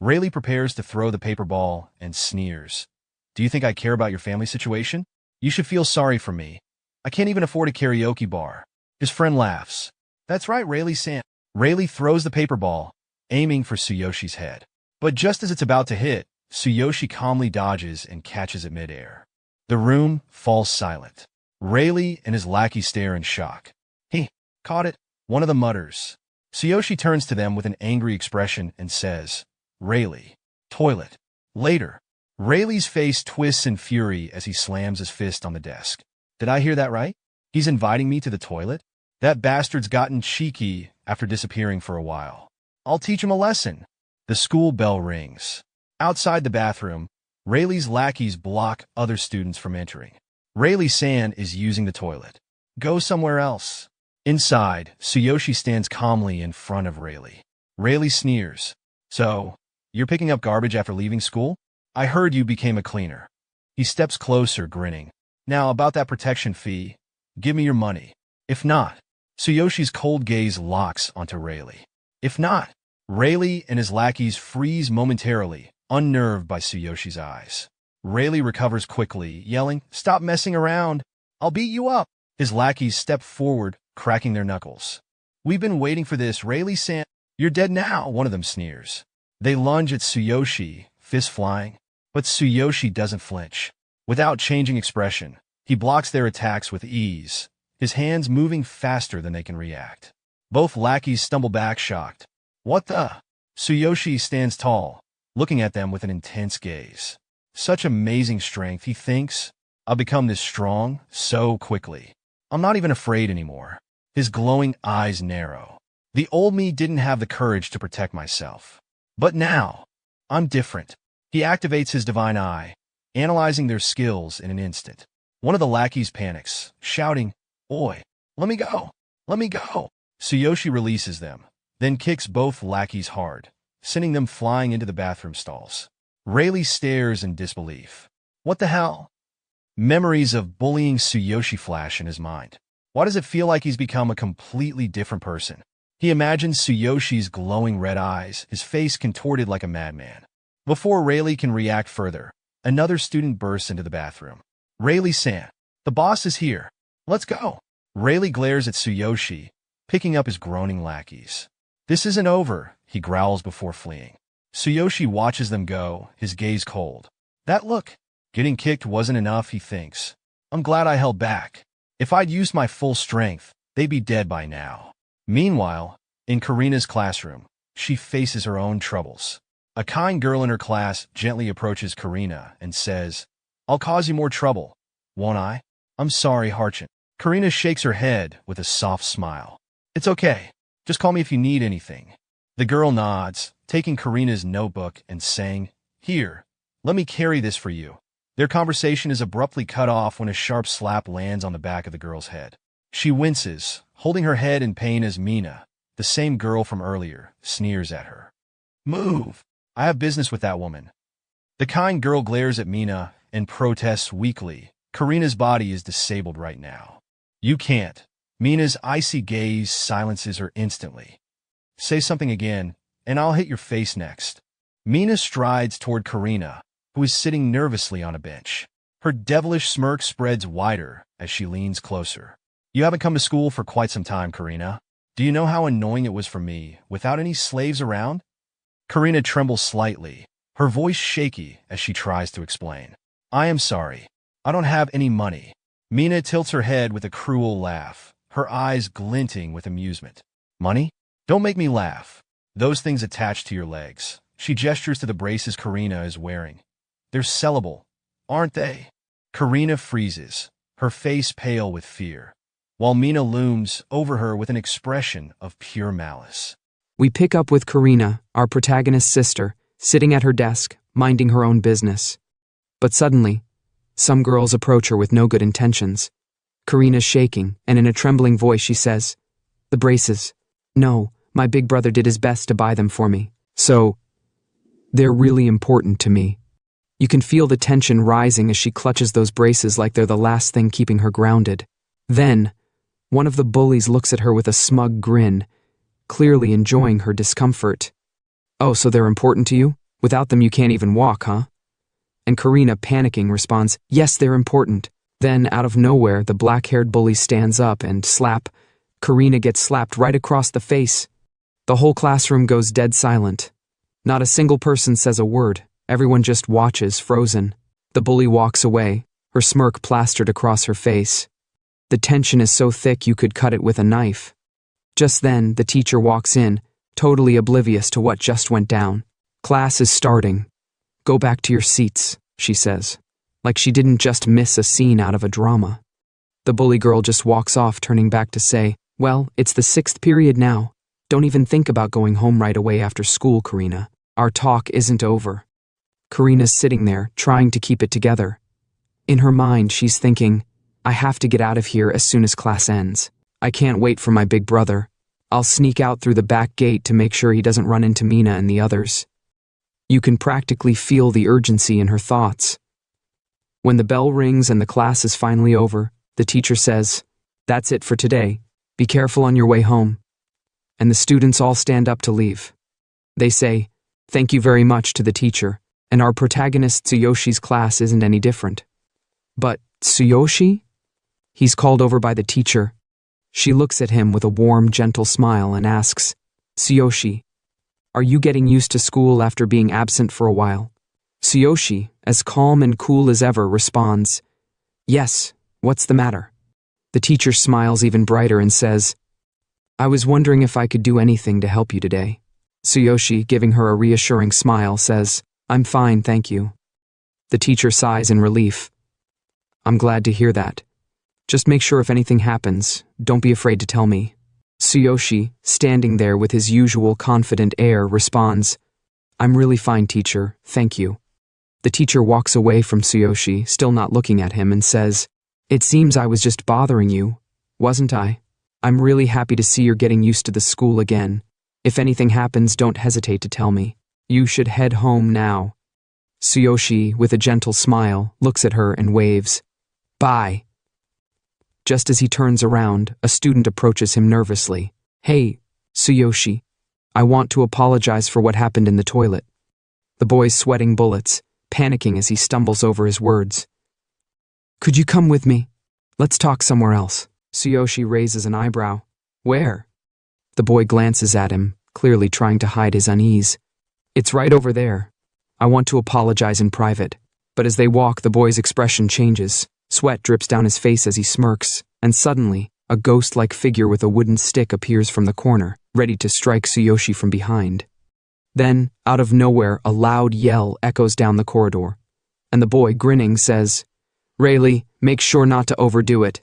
Rayleigh prepares to throw the paper ball and sneers. "Do you think I care about your family situation? You should feel sorry for me. I can't even afford a karaoke bar." His friend laughs. "That's right, Rayleigh-san." Rayleigh throws the paper ball, aiming for Tsuyoshi's head. But just as it's about to hit, Tsuyoshi calmly dodges and catches it midair. The room falls silent. Rayleigh and his lackey stare in shock. "He caught it," one of them mutters. Tsuyoshi turns to them with an angry expression and says, "Rayleigh, toilet. Later." Rayleigh's face twists in fury as he slams his fist on the desk. "Did I hear that right? He's inviting me to the toilet? That bastard's gotten cheeky after disappearing for a while. I'll teach him a lesson." The school bell rings. Outside the bathroom, Rayleigh's lackeys block other students from entering. Rayleigh-san is using the toilet. "Go somewhere else." Inside, Tsuyoshi stands calmly in front of Rayleigh. Rayleigh sneers. "So, you're picking up garbage after leaving school? I heard you became a cleaner." He steps closer, grinning. "Now, about that protection fee, give me your money. If not..." Tsuyoshi's cold gaze locks onto Rayleigh. "If not..." Rayleigh and his lackeys freeze momentarily, unnerved by Tsuyoshi's eyes. Rayleigh recovers quickly, yelling, "Stop messing around! I'll beat you up!" His lackeys step forward, cracking their knuckles. "We've been waiting for this, Rayleigh-san." "You're dead now," one of them sneers. They lunge at Tsuyoshi, fists flying. But Tsuyoshi doesn't flinch. Without changing expression, he blocks their attacks with ease, his hands moving faster than they can react. Both lackeys stumble back, shocked. "What the?" Tsuyoshi stands tall, looking at them with an intense gaze. Such amazing strength, he thinks. I'll become this strong so quickly. I'm not even afraid anymore. His glowing eyes narrow. The old me didn't have the courage to protect myself. But now, I'm different. He activates his divine eye, analyzing their skills in an instant. One of the lackeys panics, shouting, "Oi, let me go! Let me go!" Tsuyoshi releases them, then kicks both lackeys hard, sending them flying into the bathroom stalls. Rayleigh stares in disbelief. What the hell? Memories of bullying Tsuyoshi flash in his mind. Why does it feel like he's become a completely different person? He imagines Tsuyoshi's glowing red eyes, his face contorted like a madman. Before Rayleigh can react further, another student bursts into the bathroom. Rayleigh-san, the boss is here. Let's go. Rayleigh glares at Tsuyoshi, picking up his groaning lackeys. This isn't over, he growls before fleeing. Tsuyoshi watches them go, his gaze cold. That look. Getting kicked wasn't enough, he thinks. I'm glad I held back. If I'd used my full strength, they'd be dead by now. Meanwhile, in Karina's classroom, she faces her own troubles. A kind girl in her class gently approaches Karina and says, I'll cause you more trouble, won't I? I'm sorry, Harchin. Karina shakes her head with a soft smile. It's okay. Just call me if you need anything. The girl nods, taking Karina's notebook and saying, Here, let me carry this for you. Their conversation is abruptly cut off when a sharp slap lands on the back of the girl's head. She winces, holding her head in pain as Mina, the same girl from earlier, sneers at her. Move! I have business with that woman. The kind girl glares at Mina and protests weakly. Karina's body is disabled right now. You can't. Mina's icy gaze silences her instantly. Say something again, and I'll hit your face next. Mina strides toward Karina, who is sitting nervously on a bench. Her devilish smirk spreads wider as she leans closer. You haven't come to school for quite some time, Karina. Do you know how annoying it was for me without any slaves around? Karina trembles slightly, her voice shaky as she tries to explain. I am sorry. I don't have any money. Mina tilts her head with a cruel laugh, her eyes glinting with amusement. Money? Don't make me laugh. Those things attached to your legs. She gestures to the braces Karina is wearing. They're sellable, aren't they? Karina freezes, her face pale with fear, while Mina looms over her with an expression of pure malice. We pick up with Karina, our protagonist's sister, sitting at her desk, minding her own business. But suddenly, some girls approach her with no good intentions. Karina's shaking, and in a trembling voice she says, The braces. No, my big brother did his best to buy them for me. So, they're really important to me. You can feel the tension rising as she clutches those braces like they're the last thing keeping her grounded. Then, one of the bullies looks at her with a smug grin, clearly enjoying her discomfort. Oh, so they're important to you? Without them you can't even walk, huh? And Karina, panicking, responds, Yes, they're important. Then, out of nowhere, the black-haired bully stands up and slap. Karina gets slapped right across the face. The whole classroom goes dead silent. Not a single person says a word. Everyone just watches, frozen. The bully walks away, her smirk plastered across her face. The tension is so thick you could cut it with a knife. Just then, the teacher walks in, totally oblivious to what just went down. Class is starting. Go back to your seats, she says, like she didn't just miss a scene out of a drama. The bully girl just walks off, turning back to say, Well, it's the 6th period now. Don't even think about going home right away after school, Karina. Our talk isn't over. Karina's sitting there, trying to keep it together. In her mind, she's thinking, I have to get out of here as soon as class ends. I can't wait for my big brother. I'll sneak out through the back gate to make sure he doesn't run into Mina and the others. You can practically feel the urgency in her thoughts. When the bell rings and the class is finally over, the teacher says, That's it for today. Be careful on your way home. And the students all stand up to leave. They say, Thank you very much to the teacher, and our protagonist Tsuyoshi's class isn't any different. But Tsuyoshi? He's called over by the teacher. She looks at him with a warm, gentle smile and asks, Tsuyoshi, are you getting used to school after being absent for a while? Tsuyoshi, as calm and cool as ever, responds, Yes, what's the matter? The teacher smiles even brighter and says, I was wondering if I could do anything to help you today. Tsuyoshi, giving her a reassuring smile, says, I'm fine, thank you. The teacher sighs in relief. I'm glad to hear that. Just make sure if anything happens, don't be afraid to tell me. Tsuyoshi, standing there with his usual confident air, responds, I'm really fine, teacher, thank you. The teacher walks away from Tsuyoshi, still not looking at him, and says, It seems I was just bothering you, wasn't I? I'm really happy to see you're getting used to the school again. If anything happens, don't hesitate to tell me. You should head home now. Tsuyoshi, with a gentle smile, looks at her and waves. Bye. Just as he turns around, a student approaches him nervously. Hey, Tsuyoshi, I want to apologize for what happened in the toilet. The boy's sweating bullets, panicking as he stumbles over his words. Could you come with me? Let's talk somewhere else. Tsuyoshi raises an eyebrow. Where? The boy glances at him, clearly trying to hide his unease. It's right over there. I want to apologize in private. But as they walk, the boy's expression changes. Sweat drips down his face as he smirks, and suddenly, a ghost-like figure with a wooden stick appears from the corner, ready to strike Tsuyoshi from behind. Then, out of nowhere, a loud yell echoes down the corridor, and the boy, grinning, says, Rayleigh, make sure not to overdo it.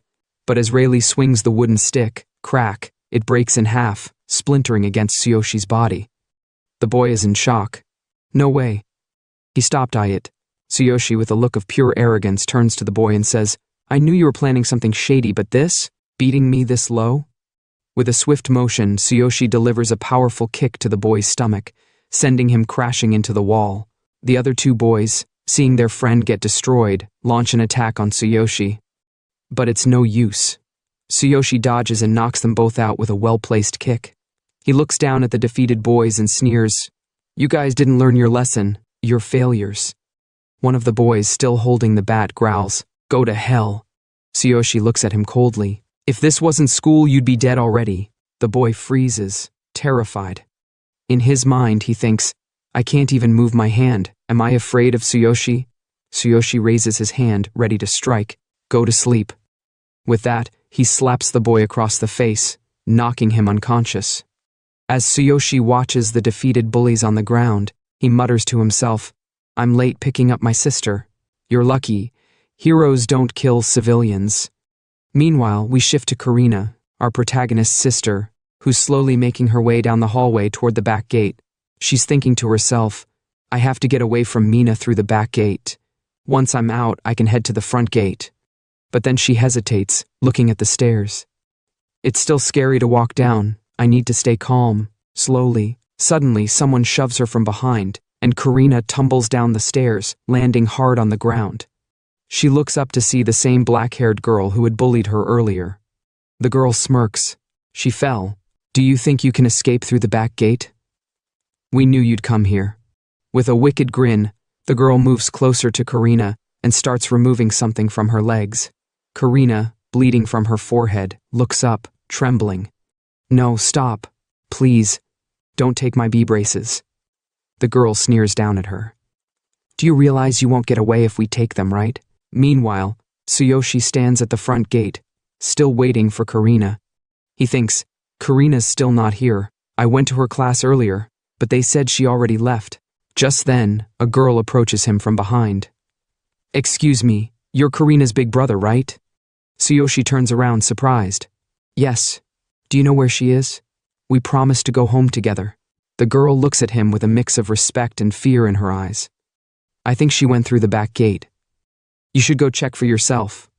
But as Rayleigh swings the wooden stick, crack, it breaks in half, splintering against Tsuyoshi's body. The boy is in shock. No way. He stopped it. Tsuyoshi, with a look of pure arrogance, turns to the boy and says, I knew you were planning something shady, but this? Beating me this low? With a swift motion, Tsuyoshi delivers a powerful kick to the boy's stomach, sending him crashing into the wall. The other two boys, seeing their friend get destroyed, launch an attack on Tsuyoshi. But it's no use. Tsuyoshi dodges and knocks them both out with a well-placed kick. He looks down at the defeated boys and sneers, You guys didn't learn your lesson. You're failures. One of the boys, still holding the bat, growls, Go to hell. Tsuyoshi looks at him coldly. If this wasn't school, you'd be dead already. The boy freezes, terrified. In his mind, he thinks, I can't even move my hand. Am I afraid of Tsuyoshi? Tsuyoshi raises his hand, ready to strike. Go to sleep. With that, he slaps the boy across the face, knocking him unconscious. As Tsuyoshi watches the defeated bullies on the ground, he mutters to himself, I'm late picking up my sister. You're lucky. Heroes don't kill civilians. Meanwhile, we shift to Karina, our protagonist's sister, who's slowly making her way down the hallway toward the back gate. She's thinking to herself, I have to get away from Mina through the back gate. Once I'm out, I can head to the front gate. But then she hesitates, looking at the stairs. It's still scary to walk down. I need to stay calm. Slowly, suddenly, someone shoves her from behind, and Karina tumbles down the stairs, landing hard on the ground. She looks up to see the same black-haired girl who had bullied her earlier. The girl smirks. She fell. Do you think you can escape through the back gate? We knew you'd come here. With a wicked grin, the girl moves closer to Karina and starts removing something from her legs. Karina, bleeding from her forehead, looks up, trembling. No, stop. Please. Don't take my B-braces. The girl sneers down at her. Do you realize you won't get away if we take them, right? Meanwhile, Tsuyoshi stands at the front gate, still waiting for Karina. He thinks, Karina's still not here. I went to her class earlier, but they said she already left. Just then, a girl approaches him from behind. Excuse me, you're Karina's big brother, right? Tsuyoshi turns around, surprised. Yes. Do you know where she is? We promised to go home together. The girl looks at him with a mix of respect and fear in her eyes. I think she went through the back gate. You should go check for yourself.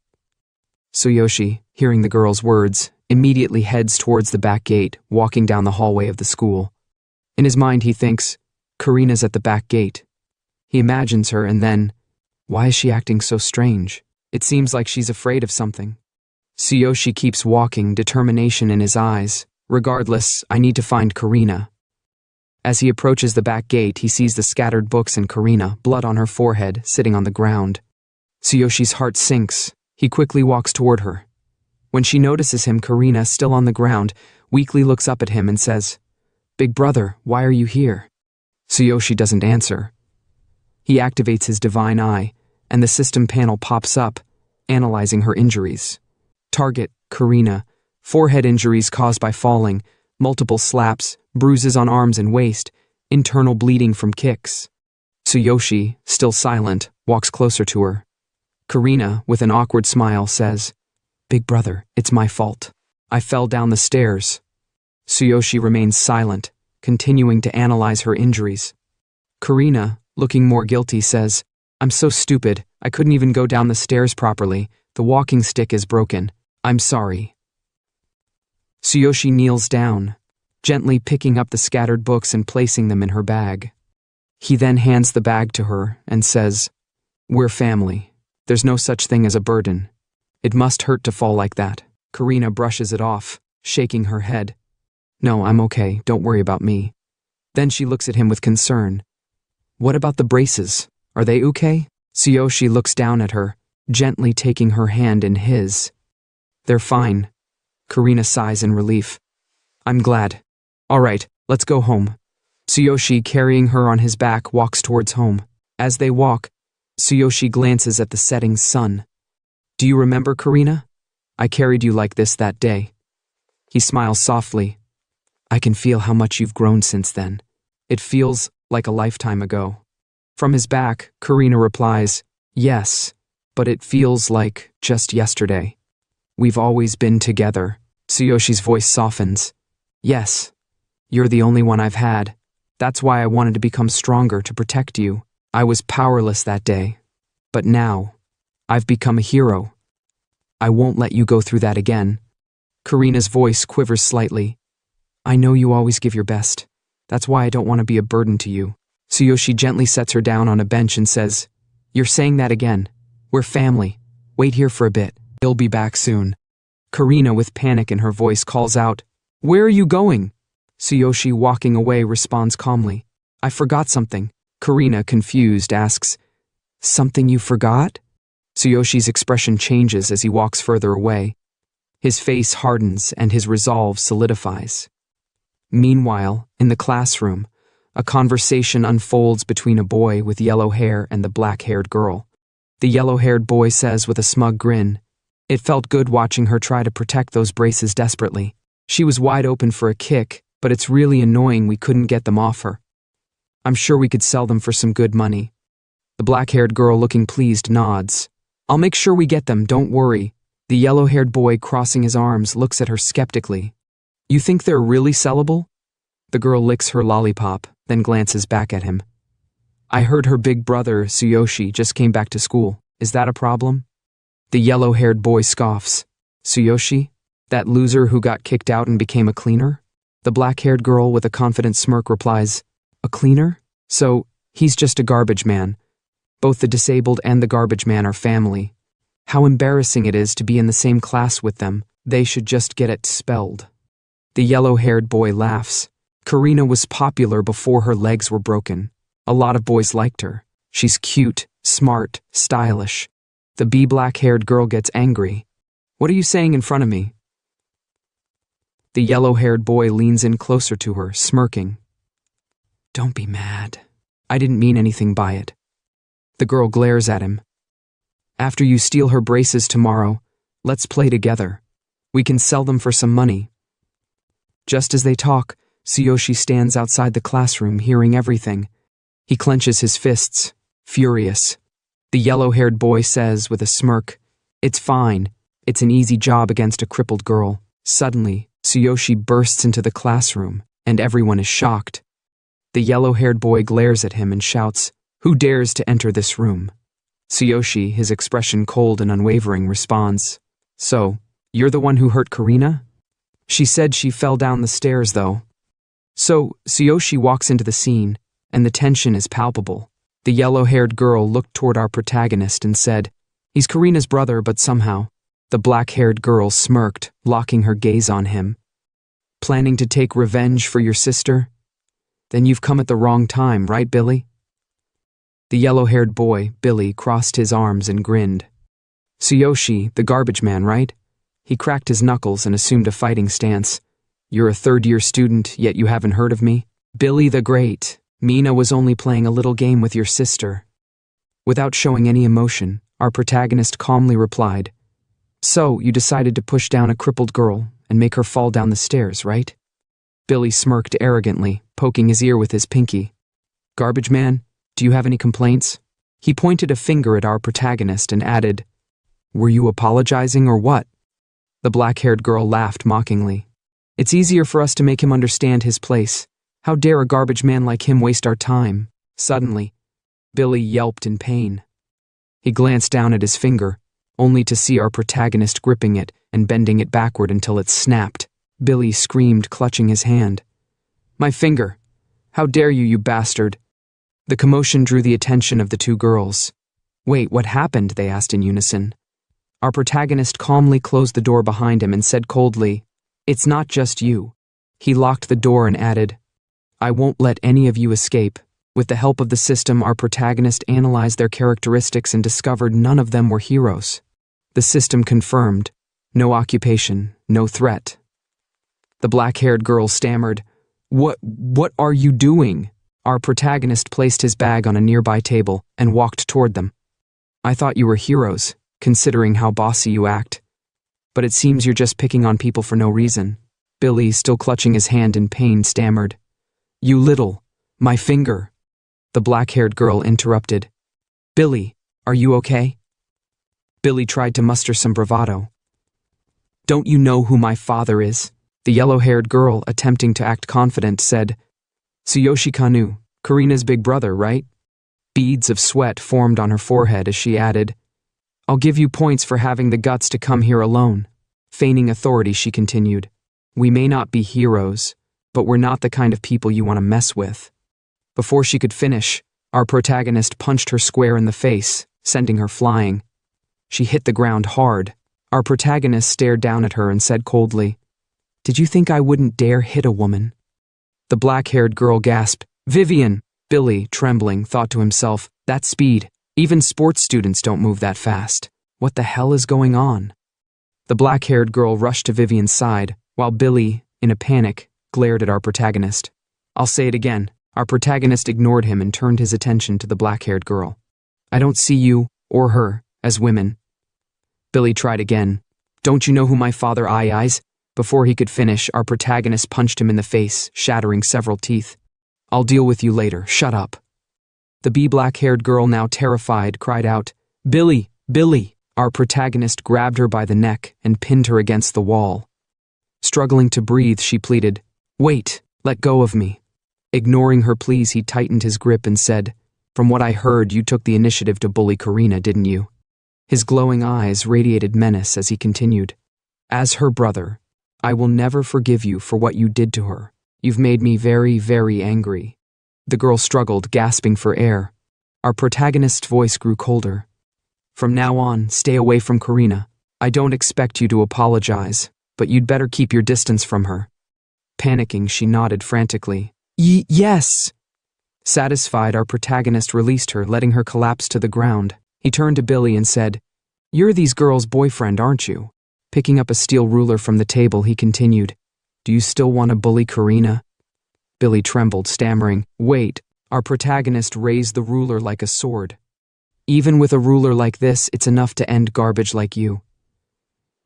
Tsuyoshi, hearing the girl's words, immediately heads towards the back gate, walking down the hallway of the school. In his mind, he thinks, Karina's at the back gate. He imagines her and then, why is she acting so strange? It seems like she's afraid of something. Tsuyoshi keeps walking, determination in his eyes. Regardless, I need to find Karina. As he approaches the back gate, he sees the scattered books and Karina, blood on her forehead, sitting on the ground. Tsuyoshi's heart sinks. He quickly walks toward her. When she notices him, Karina, still on the ground, weakly looks up at him and says, Big brother, why are you here? Tsuyoshi doesn't answer. He activates his divine eye, and the system panel pops up, analyzing her injuries. Target, Karina. Forehead injuries caused by falling, multiple slaps, bruises on arms and waist, internal bleeding from kicks. Tsuyoshi, still silent, walks closer to her. Karina, with an awkward smile, says, Big brother, it's my fault. I fell down the stairs. Tsuyoshi remains silent, continuing to analyze her injuries. Karina, looking more guilty, says, I'm so stupid, I couldn't even go down the stairs properly. The walking stick is broken. I'm sorry. Tsuyoshi kneels down, gently picking up the scattered books and placing them in her bag. He then hands the bag to her and says, We're family. There's no such thing as a burden. It must hurt to fall like that. Karina brushes it off, shaking her head. No, I'm okay, don't worry about me. Then she looks at him with concern. What about the braces? Are they okay? Tsuyoshi looks down at her, gently taking her hand in his. They're fine. Karina sighs in relief. I'm glad. All right, let's go home. Tsuyoshi, carrying her on his back, walks towards home. As they walk, Tsuyoshi glances at the setting sun. Do you remember, Karina? I carried you like this that day. He smiles softly. I can feel how much you've grown since then. It feels like a lifetime ago. From his back, Karina replies, yes, but it feels like just yesterday. We've always been together. Tsuyoshi's voice softens. Yes, you're the only one I've had. That's why I wanted to become stronger to protect you. I was powerless that day. But now, I've become a hero. I won't let you go through that again. Karina's voice quivers slightly. I know you always give your best. That's why I don't want to be a burden to you. Tsuyoshi gently sets her down on a bench and says, You're saying that again. We're family. Wait here for a bit. He'll be back soon. Karina, with panic in her voice, calls out, Where are you going? Tsuyoshi, walking away, responds calmly, I forgot something. Karina, confused, asks, Something you forgot? Tsuyoshi's expression changes as he walks further away. His face hardens and his resolve solidifies. Meanwhile, in the classroom, a conversation unfolds between a boy with yellow hair and the black-haired girl. The yellow-haired boy says with a smug grin, It felt good watching her try to protect those braces desperately. She was wide open for a kick, but it's really annoying we couldn't get them off her. I'm sure we could sell them for some good money. The black-haired girl, looking pleased, nods. I'll make sure we get them, don't worry. The yellow-haired boy, crossing his arms, looks at her skeptically. You think they're really sellable? The girl licks her lollipop, then glances back at him. I heard her big brother, Tsuyoshi, just came back to school. Is that a problem? The yellow-haired boy scoffs. Tsuyoshi? That loser who got kicked out and became a cleaner? The black-haired girl, with a confident smirk, replies, A cleaner? So, he's just a garbage man. Both the disabled and the garbage man are family. How embarrassing it is to be in the same class with them. They should just get expelled. The yellow-haired boy laughs. Karina was popular before her legs were broken. A lot of boys liked her. She's cute, smart, stylish. The black-haired girl gets angry. What are you saying in front of me? The yellow-haired boy leans in closer to her, smirking. Don't be mad. I didn't mean anything by it. The girl glares at him. After you steal her braces tomorrow, let's play together. We can sell them for some money. Just as they talk, Tsuyoshi stands outside the classroom, hearing everything. He clenches his fists, furious. The yellow-haired boy says with a smirk, It's fine. It's an easy job against a crippled girl. Suddenly, Tsuyoshi bursts into the classroom, and everyone is shocked. The yellow-haired boy glares at him and shouts, Who dares to enter this room? Tsuyoshi, his expression cold and unwavering, responds, So, you're the one who hurt Karina? She said she fell down the stairs, though. So, Tsuyoshi walks into the scene, and the tension is palpable. The yellow-haired girl looked toward our protagonist and said, He's Karina's brother, but somehow. The black-haired girl smirked, locking her gaze on him. Planning to take revenge for your sister? Then you've come at the wrong time, right, Billy? The yellow-haired boy, Billy, crossed his arms and grinned. Tsuyoshi, the garbage man, right? He cracked his knuckles and assumed a fighting stance. You're a third-year student, yet you haven't heard of me? Billy the Great. Mina was only playing a little game with your sister. Without showing any emotion, our protagonist calmly replied, So, you decided to push down a crippled girl and make her fall down the stairs, right? Billy smirked arrogantly, poking his ear with his pinky. Garbage man, do you have any complaints? He pointed a finger at our protagonist and added, Were you apologizing or what? The black-haired girl laughed mockingly. It's easier for us to make him understand his place. How dare a garbage man like him waste our time? Suddenly, Billy yelped in pain. He glanced down at his finger, only to see our protagonist gripping it and bending it backward until it snapped. Billy screamed, clutching his hand. My finger! How dare you, you bastard! The commotion drew the attention of the two girls. Wait, what happened? They asked in unison. Our protagonist calmly closed the door behind him and said coldly, It's not just you. He locked the door and added, I won't let any of you escape. With the help of the system, our protagonist analyzed their characteristics and discovered none of them were heroes. The system confirmed, no occupation, no threat. The black-haired girl stammered, What are you doing? Our protagonist placed his bag on a nearby table and walked toward them. I thought you were heroes, considering how bossy you act. But it seems you're just picking on people for no reason. Billy, still clutching his hand in pain, stammered, You little, my finger. The black-haired girl interrupted. Billy, are you okay? Billy tried to muster some bravado. Don't you know who my father is? The yellow-haired girl, attempting to act confident, said, Tsuyoshi Kanu, Karina's big brother, right? Beads of sweat formed on her forehead as she added, I'll give you points for having the guts to come here alone. Feigning authority, she continued, We may not be heroes, but we're not the kind of people you want to mess with. Before she could finish, our protagonist punched her square in the face, sending her flying. She hit the ground hard. Our protagonist stared down at her and said coldly, Did you think I wouldn't dare hit a woman? The black-haired girl gasped, Vivian! Billy, trembling, thought to himself, That speed. Even sports students don't move that fast. What the hell is going on? The black-haired girl rushed to Vivian's side, while Billy, in a panic, glared at our protagonist. I'll say it again. Our protagonist ignored him and turned his attention to the black-haired girl. I don't see you, or her, as women. Billy tried again. Don't you know who my father is? Before he could finish, our protagonist punched him in the face, shattering several teeth. I'll deal with you later. Shut up. The black-haired girl, now terrified, cried out, Billy! Billy! Our protagonist grabbed her by the neck and pinned her against the wall. Struggling to breathe, she pleaded, Wait, let go of me. Ignoring her pleas, he tightened his grip and said, From what I heard, you took the initiative to bully Karina, didn't you? His glowing eyes radiated menace as he continued, As her brother, I will never forgive you for what you did to her. You've made me very, very angry. The girl struggled, gasping for air. Our protagonist's voice grew colder. From now on, stay away from Karina. I don't expect you to apologize, but you'd better keep your distance from her. Panicking, she nodded frantically. Yes! Satisfied, our protagonist released her, letting her collapse to the ground. He turned to Billy and said, You're these girls' boyfriend, aren't you? Picking up a steel ruler from the table, he continued, Do you still want to bully Karina? Billy trembled, stammering, Wait. Our protagonist raised the ruler like a sword. Even with a ruler like this, it's enough to end garbage like you.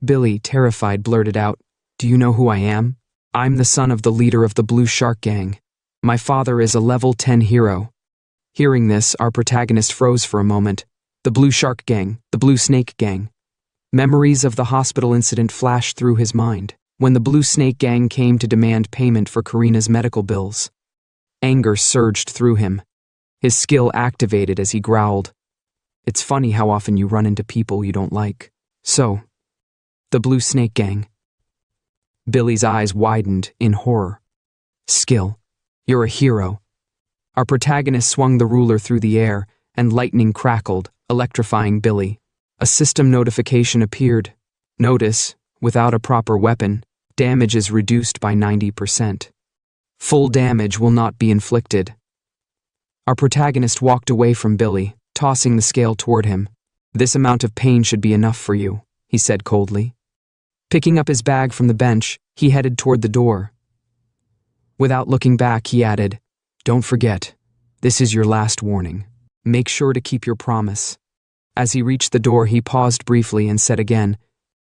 Billy, terrified, blurted out, Do you know who I am? I'm the son of the leader of the Blue Shark Gang. My father is a level 10 hero. Hearing this, our protagonist froze for a moment. The Blue Shark Gang, the Blue Snake Gang. Memories of the hospital incident flashed through his mind, when the Blue Snake Gang came to demand payment for Karina's medical bills. Anger surged through him. His skill activated as he growled, It's funny how often you run into people you don't like. So, the Blue Snake Gang. Billy's eyes widened in horror. Skill. You're a hero. Our protagonist swung the ruler through the air, and lightning crackled, electrifying Billy. A system notification appeared. Notice, without a proper weapon, damage is reduced by 90%. Full damage will not be inflicted. Our protagonist walked away from Billy, tossing the scale toward him. This amount of pain should be enough for you, he said coldly. Picking up his bag from the bench, he headed toward the door. Without looking back, he added, Don't forget, this is your last warning. Make sure to keep your promise. As he reached the door, he paused briefly and said again,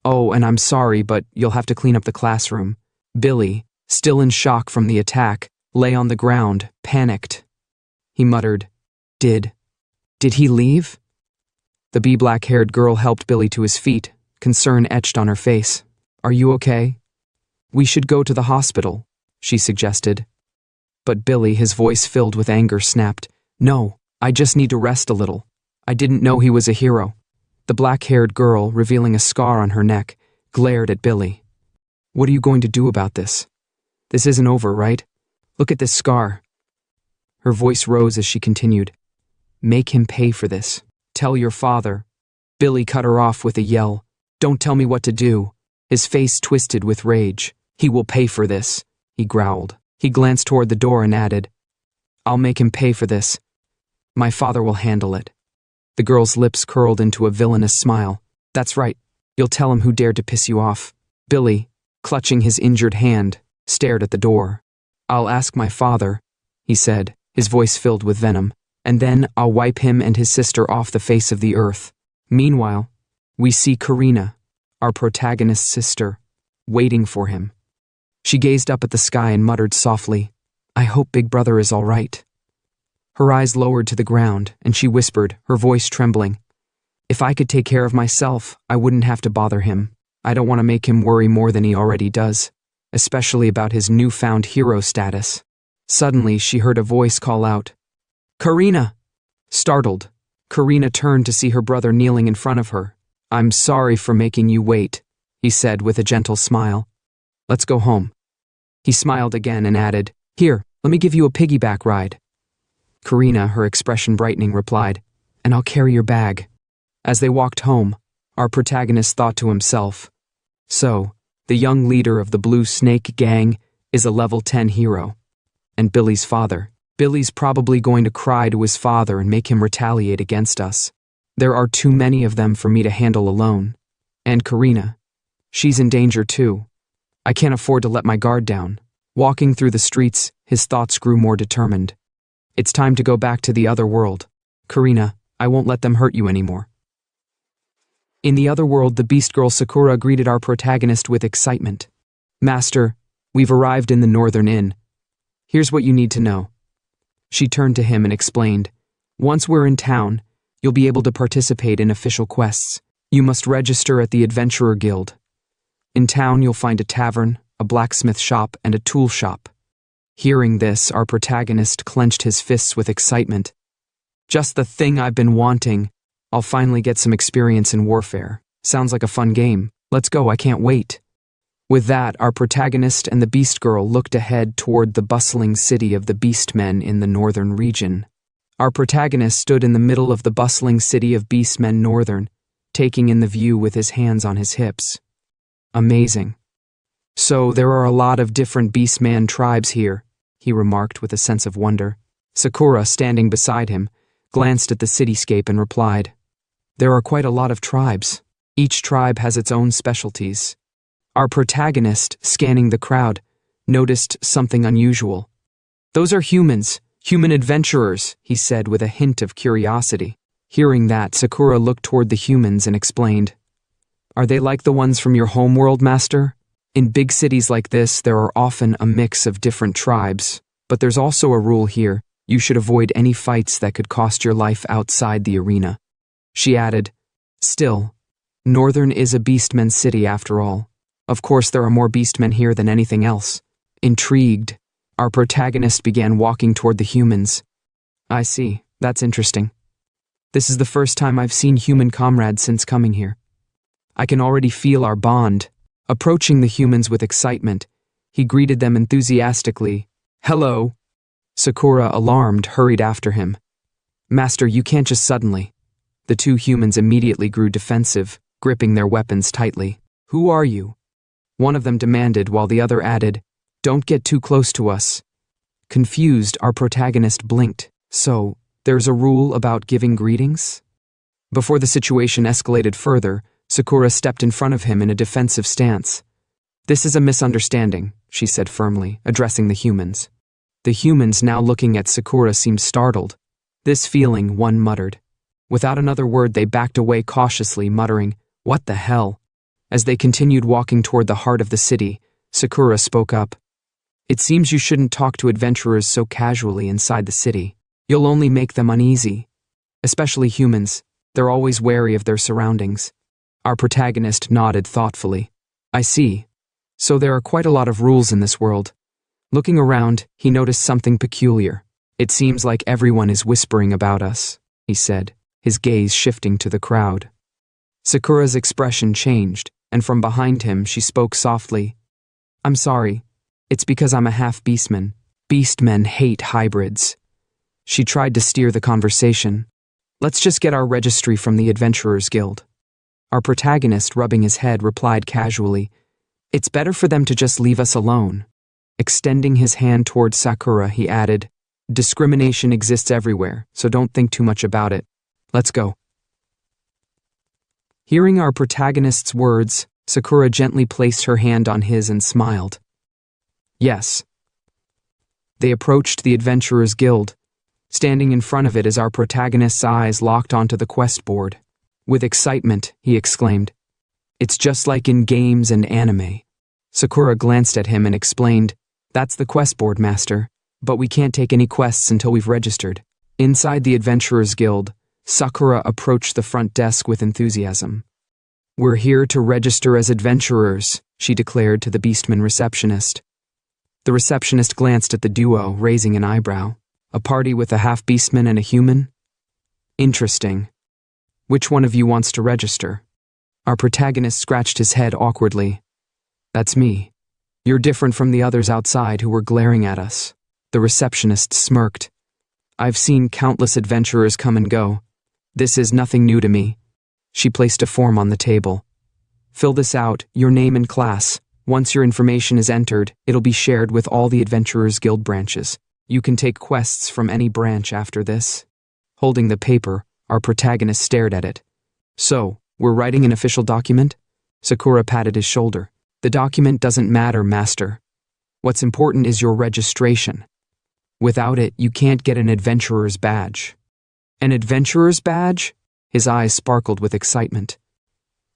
Oh, and I'm sorry, but you'll have to clean up the classroom. Billy, still in shock from the attack, lay on the ground, panicked. He muttered, Did he leave? The black-haired girl helped Billy to his feet, concern etched on her face. Are you okay? We should go to the hospital, she suggested. But Billy, his voice filled with anger, snapped, No, I just need to rest a little. I didn't know he was a hero. The black-haired girl, revealing a scar on her neck, glared at Billy. What are you going to do about this? This isn't over, right? Look at this scar. Her voice rose as she continued. Make him pay for this. Tell your father. Billy cut her off with a yell. Don't tell me what to do. His face twisted with rage. He will pay for this, he growled. He glanced toward the door and added, I'll make him pay for this. My father will handle it. The girl's lips curled into a villainous smile. That's right. You'll tell him who dared to piss you off. Billy, clutching his injured hand, stared at the door. I'll ask my father, he said, his voice filled with venom, and then I'll wipe him and his sister off the face of the earth. Meanwhile, we see Karina, our protagonist's sister, waiting for him. She gazed up at the sky and muttered softly, I hope Big Brother is all right. Her eyes lowered to the ground, and she whispered, her voice trembling, If I could take care of myself, I wouldn't have to bother him. I don't want to make him worry more than he already does, especially about his newfound hero status. Suddenly, she heard a voice call out, Karina! Startled, Karina turned to see her brother kneeling in front of her. I'm sorry for making you wait, he said with a gentle smile. Let's go home. He smiled again and added, Here, let me give you a piggyback ride. Karina, her expression brightening, replied, And I'll carry your bag. As they walked home, our protagonist thought to himself, So, the young leader of the Blue Snake Gang is a level 10 hero. And Billy's father. Billy's probably going to cry to his father and make him retaliate against us. There are too many of them for me to handle alone. And Karina. She's in danger too. I can't afford to let my guard down. Walking through the streets, his thoughts grew more determined. It's time to go back to the other world. Karina, I won't let them hurt you anymore. In the other world, the beast girl Sakura greeted our protagonist with excitement. Master, we've arrived in the Northern Inn. Here's what you need to know. She turned to him and explained, Once we're in town, you'll be able to participate in official quests. You must register at the Adventurer Guild. In town, you'll find a tavern, a blacksmith shop, and a tool shop. Hearing this, our protagonist clenched his fists with excitement. Just the thing I've been wanting. I'll finally get some experience in warfare. Sounds like a fun game. Let's go, I can't wait. With that, our protagonist and the beast girl looked ahead toward the bustling city of the beastmen in the northern region. Our protagonist stood in the middle of the bustling city of beastmen northern, taking in the view with his hands on his hips. Amazing. So there are a lot of different beastman tribes here, he remarked with a sense of wonder. Sakura, standing beside him, glanced at the cityscape and replied, There are quite a lot of tribes. Each tribe has its own specialties. Our protagonist, scanning the crowd, noticed something unusual. Those are humans, human adventurers, he said with a hint of curiosity. Hearing that, Sakura looked toward the humans and explained, Are they like the ones from your homeworld, master? In big cities like this, there are often a mix of different tribes, but there's also a rule here. You should avoid any fights that could cost your life outside the arena. She added, Still, Northern is a beastman city after all. Of course, there are more beastmen here than anything else. Intrigued, our protagonist began walking toward the humans. I see, that's interesting. This is the first time I've seen human comrades since coming here. I can already feel our bond. Approaching the humans with excitement, he greeted them enthusiastically. Hello. Sakura, alarmed, hurried after him. Master, you can't just suddenly. The two humans immediately grew defensive, gripping their weapons tightly. Who are you? One of them demanded while the other added, Don't get too close to us. Confused, our protagonist blinked. So, there's a rule about giving greetings? Before the situation escalated further, Sakura stepped in front of him in a defensive stance. This is a misunderstanding, she said firmly, addressing the humans. The humans now looking at Sakura seemed startled. This feeling, one muttered. Without another word, they backed away cautiously, muttering, What the hell? As they continued walking toward the heart of the city, Sakura spoke up. It seems you shouldn't talk to adventurers so casually inside the city. You'll only make them uneasy. Especially humans. They're always wary of their surroundings. Our protagonist nodded thoughtfully. I see. So there are quite a lot of rules in this world. Looking around, he noticed something peculiar. It seems like everyone is whispering about us, he said, his gaze shifting to the crowd. Sakura's expression changed, and from behind him she spoke softly. I'm sorry. It's because I'm a half-beastman. Beastmen hate hybrids. She tried to steer the conversation. Let's just get our registry from the Adventurers Guild. Our protagonist, rubbing his head, replied casually, It's better for them to just leave us alone. Extending his hand toward Sakura, he added, Discrimination exists everywhere, so don't think too much about it. Let's go. Hearing our protagonist's words, Sakura gently placed her hand on his and smiled. Yes. They approached the Adventurers Guild, standing in front of it as our protagonist's eyes locked onto the quest board. With excitement, he exclaimed, "It's just like in games and anime." Sakura glanced at him and explained, "That's the quest board, master, but we can't take any quests until we've registered." Inside the Adventurers Guild, Sakura approached the front desk with enthusiasm. "We're here to register as adventurers," she declared to the beastman receptionist. The receptionist glanced at the duo, raising an eyebrow. "A party with a half-beastman and a human? Interesting. Which one of you wants to register?" Our protagonist scratched his head awkwardly. "That's me. You're different from the others outside who were glaring at us." The receptionist smirked. "I've seen countless adventurers come and go. This is nothing new to me." She placed a form on the table. "Fill this out, your name and class. Once your information is entered, it'll be shared with all the Adventurers Guild branches. You can take quests from any branch after this." Holding the paper, our protagonist stared at it. "So, we're writing an official document?" Sakura patted his shoulder. "The document doesn't matter, master. What's important is your registration. Without it, you can't get an adventurer's badge." "An adventurer's badge?" His eyes sparkled with excitement.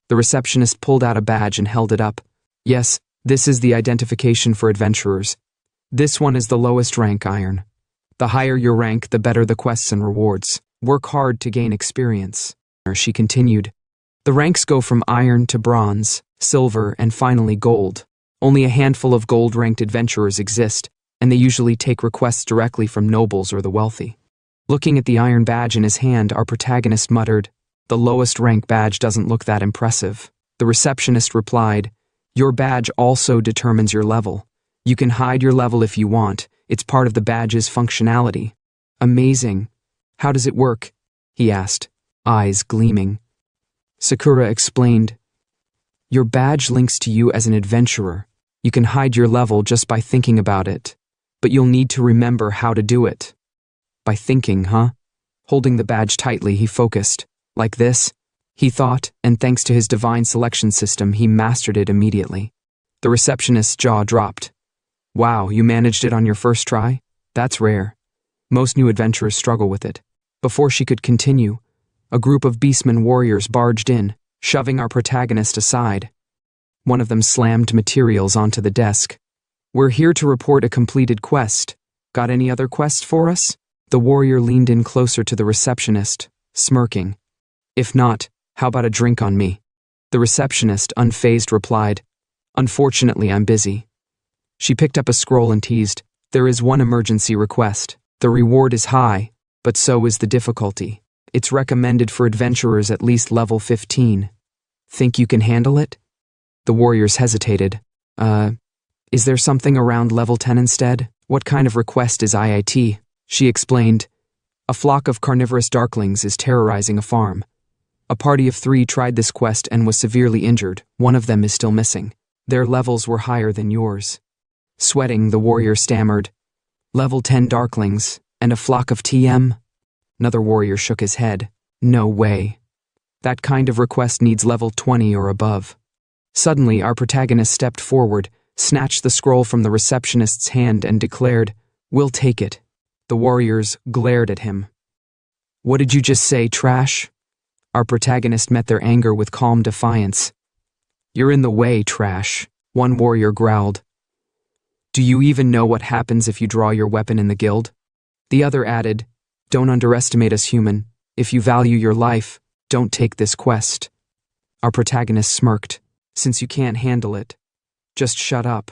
The receptionist pulled out a badge and held it up. "Yes, this is the identification for adventurers. This one is the lowest rank iron. The higher your rank, the better the quests and rewards. Work hard to gain experience." She continued. "The ranks go from iron to bronze, silver, and finally gold. Only a handful of gold-ranked adventurers exist, and they usually take requests directly from nobles or the wealthy." Looking at the iron badge in his hand, our protagonist muttered, "The lowest rank badge doesn't look that impressive." The receptionist replied, "Your badge also determines your level. You can hide your level if you want. It's part of the badge's functionality." "Amazing. How does it work?" he asked, eyes gleaming. Sakura explained, "Your badge links to you as an adventurer. You can hide your level just by thinking about it, but you'll need to remember how to do it." "By thinking, huh?" Holding the badge tightly, he focused. "Like this?" he thought, and thanks to his divine selection system, he mastered it immediately. The receptionist's jaw dropped. "Wow, you managed it on your first try? That's rare. Most new adventurers struggle with it." Before she could continue, a group of beastmen warriors barged in, shoving our protagonist aside. One of them slammed materials onto the desk. "We're here to report a completed quest. Got any other quests for us?" The warrior leaned in closer to the receptionist, smirking. "If not, how about a drink on me?" The receptionist, unfazed, replied, "Unfortunately, I'm busy." She picked up a scroll and teased, "There is one emergency request. The reward is high, but so is the difficulty. It's recommended for adventurers at least level 15. Think you can handle it?" The warriors hesitated. Is there something around level 10 instead? What kind of request is IIT?" She explained, "A flock of carnivorous darklings is terrorizing a farm. A party of 3 tried this quest and was severely injured. One of them is still missing. Their levels were higher than yours." Sweating, the warrior stammered, "Level 10 darklings, and a flock of TM?" Another warrior shook his head. "No way. That kind of request needs level 20 or above." Suddenly, our protagonist stepped forward, snatched the scroll from the receptionist's hand, and declared, "We'll take it." The warriors glared at him. "What did you just say, trash?" Our protagonist met their anger with calm defiance. "You're in the way, trash," one warrior growled. "Do you even know what happens if you draw your weapon in the guild?" The other added, "Don't underestimate us, human. If you value your life, don't take this quest." Our protagonist smirked. "Since you can't handle it, just shut up."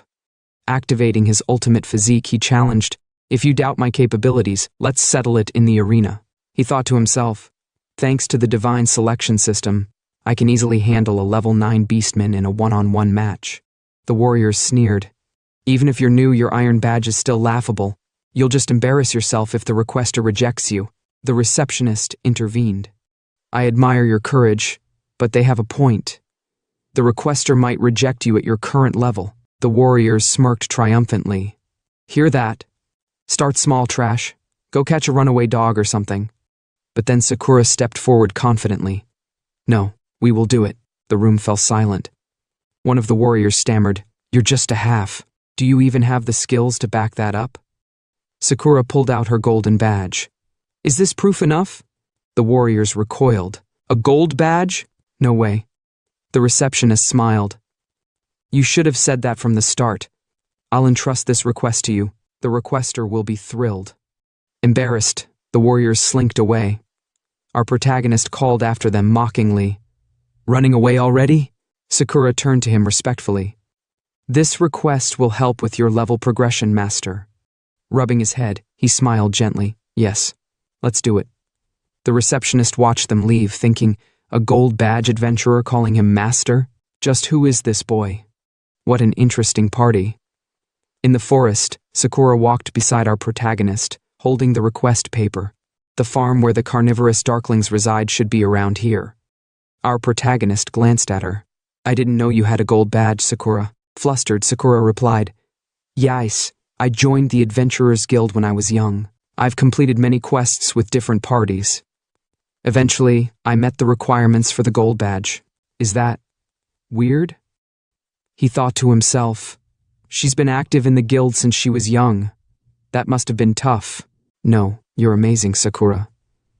Activating his ultimate physique, he challenged, "If you doubt my capabilities, let's settle it in the arena." He thought to himself, "Thanks to the divine selection system, I can easily handle a level 9 beastman in a one-on-one match." The warriors sneered. "Even if you're new, your iron badge is still laughable. You'll just embarrass yourself if the requester rejects you." The receptionist intervened. "I admire your courage, but they have a point. The requester might reject you at your current level." The warriors smirked triumphantly. "Hear that? Start small, trash. Go catch a runaway dog or something. But then Sakura stepped forward confidently. No, we will do it. The room fell silent. One of the warriors stammered, You're just a half. Do you even have the skills to back that up? Sakura pulled out her golden badge. Is this proof enough? The warriors recoiled. A gold badge? No way. The receptionist smiled. You should have said that from the start. I'll entrust this request to you. The requester will be thrilled. Embarrassed, the warriors slinked away. Our protagonist called after them mockingly. Running away already? Sakura turned to him respectfully. This request will help with your level progression, master. Rubbing his head, he smiled gently. Yes, let's do it. The receptionist watched them leave, thinking, a gold badge adventurer calling him master? Just who is this boy? What an interesting party. In the forest, Sakura walked beside our protagonist, holding the request paper. The farm where the carnivorous Darklings reside should be around here. Our protagonist glanced at her. I didn't know you had a gold badge, Sakura. Flustered, Sakura replied. Yes, I joined the Adventurers Guild when I was young. I've completed many quests with different parties. Eventually, I met the requirements for the gold badge. Is that weird? He thought to himself. She's been active in the guild since she was young. That must have been tough. No, you're amazing, Sakura,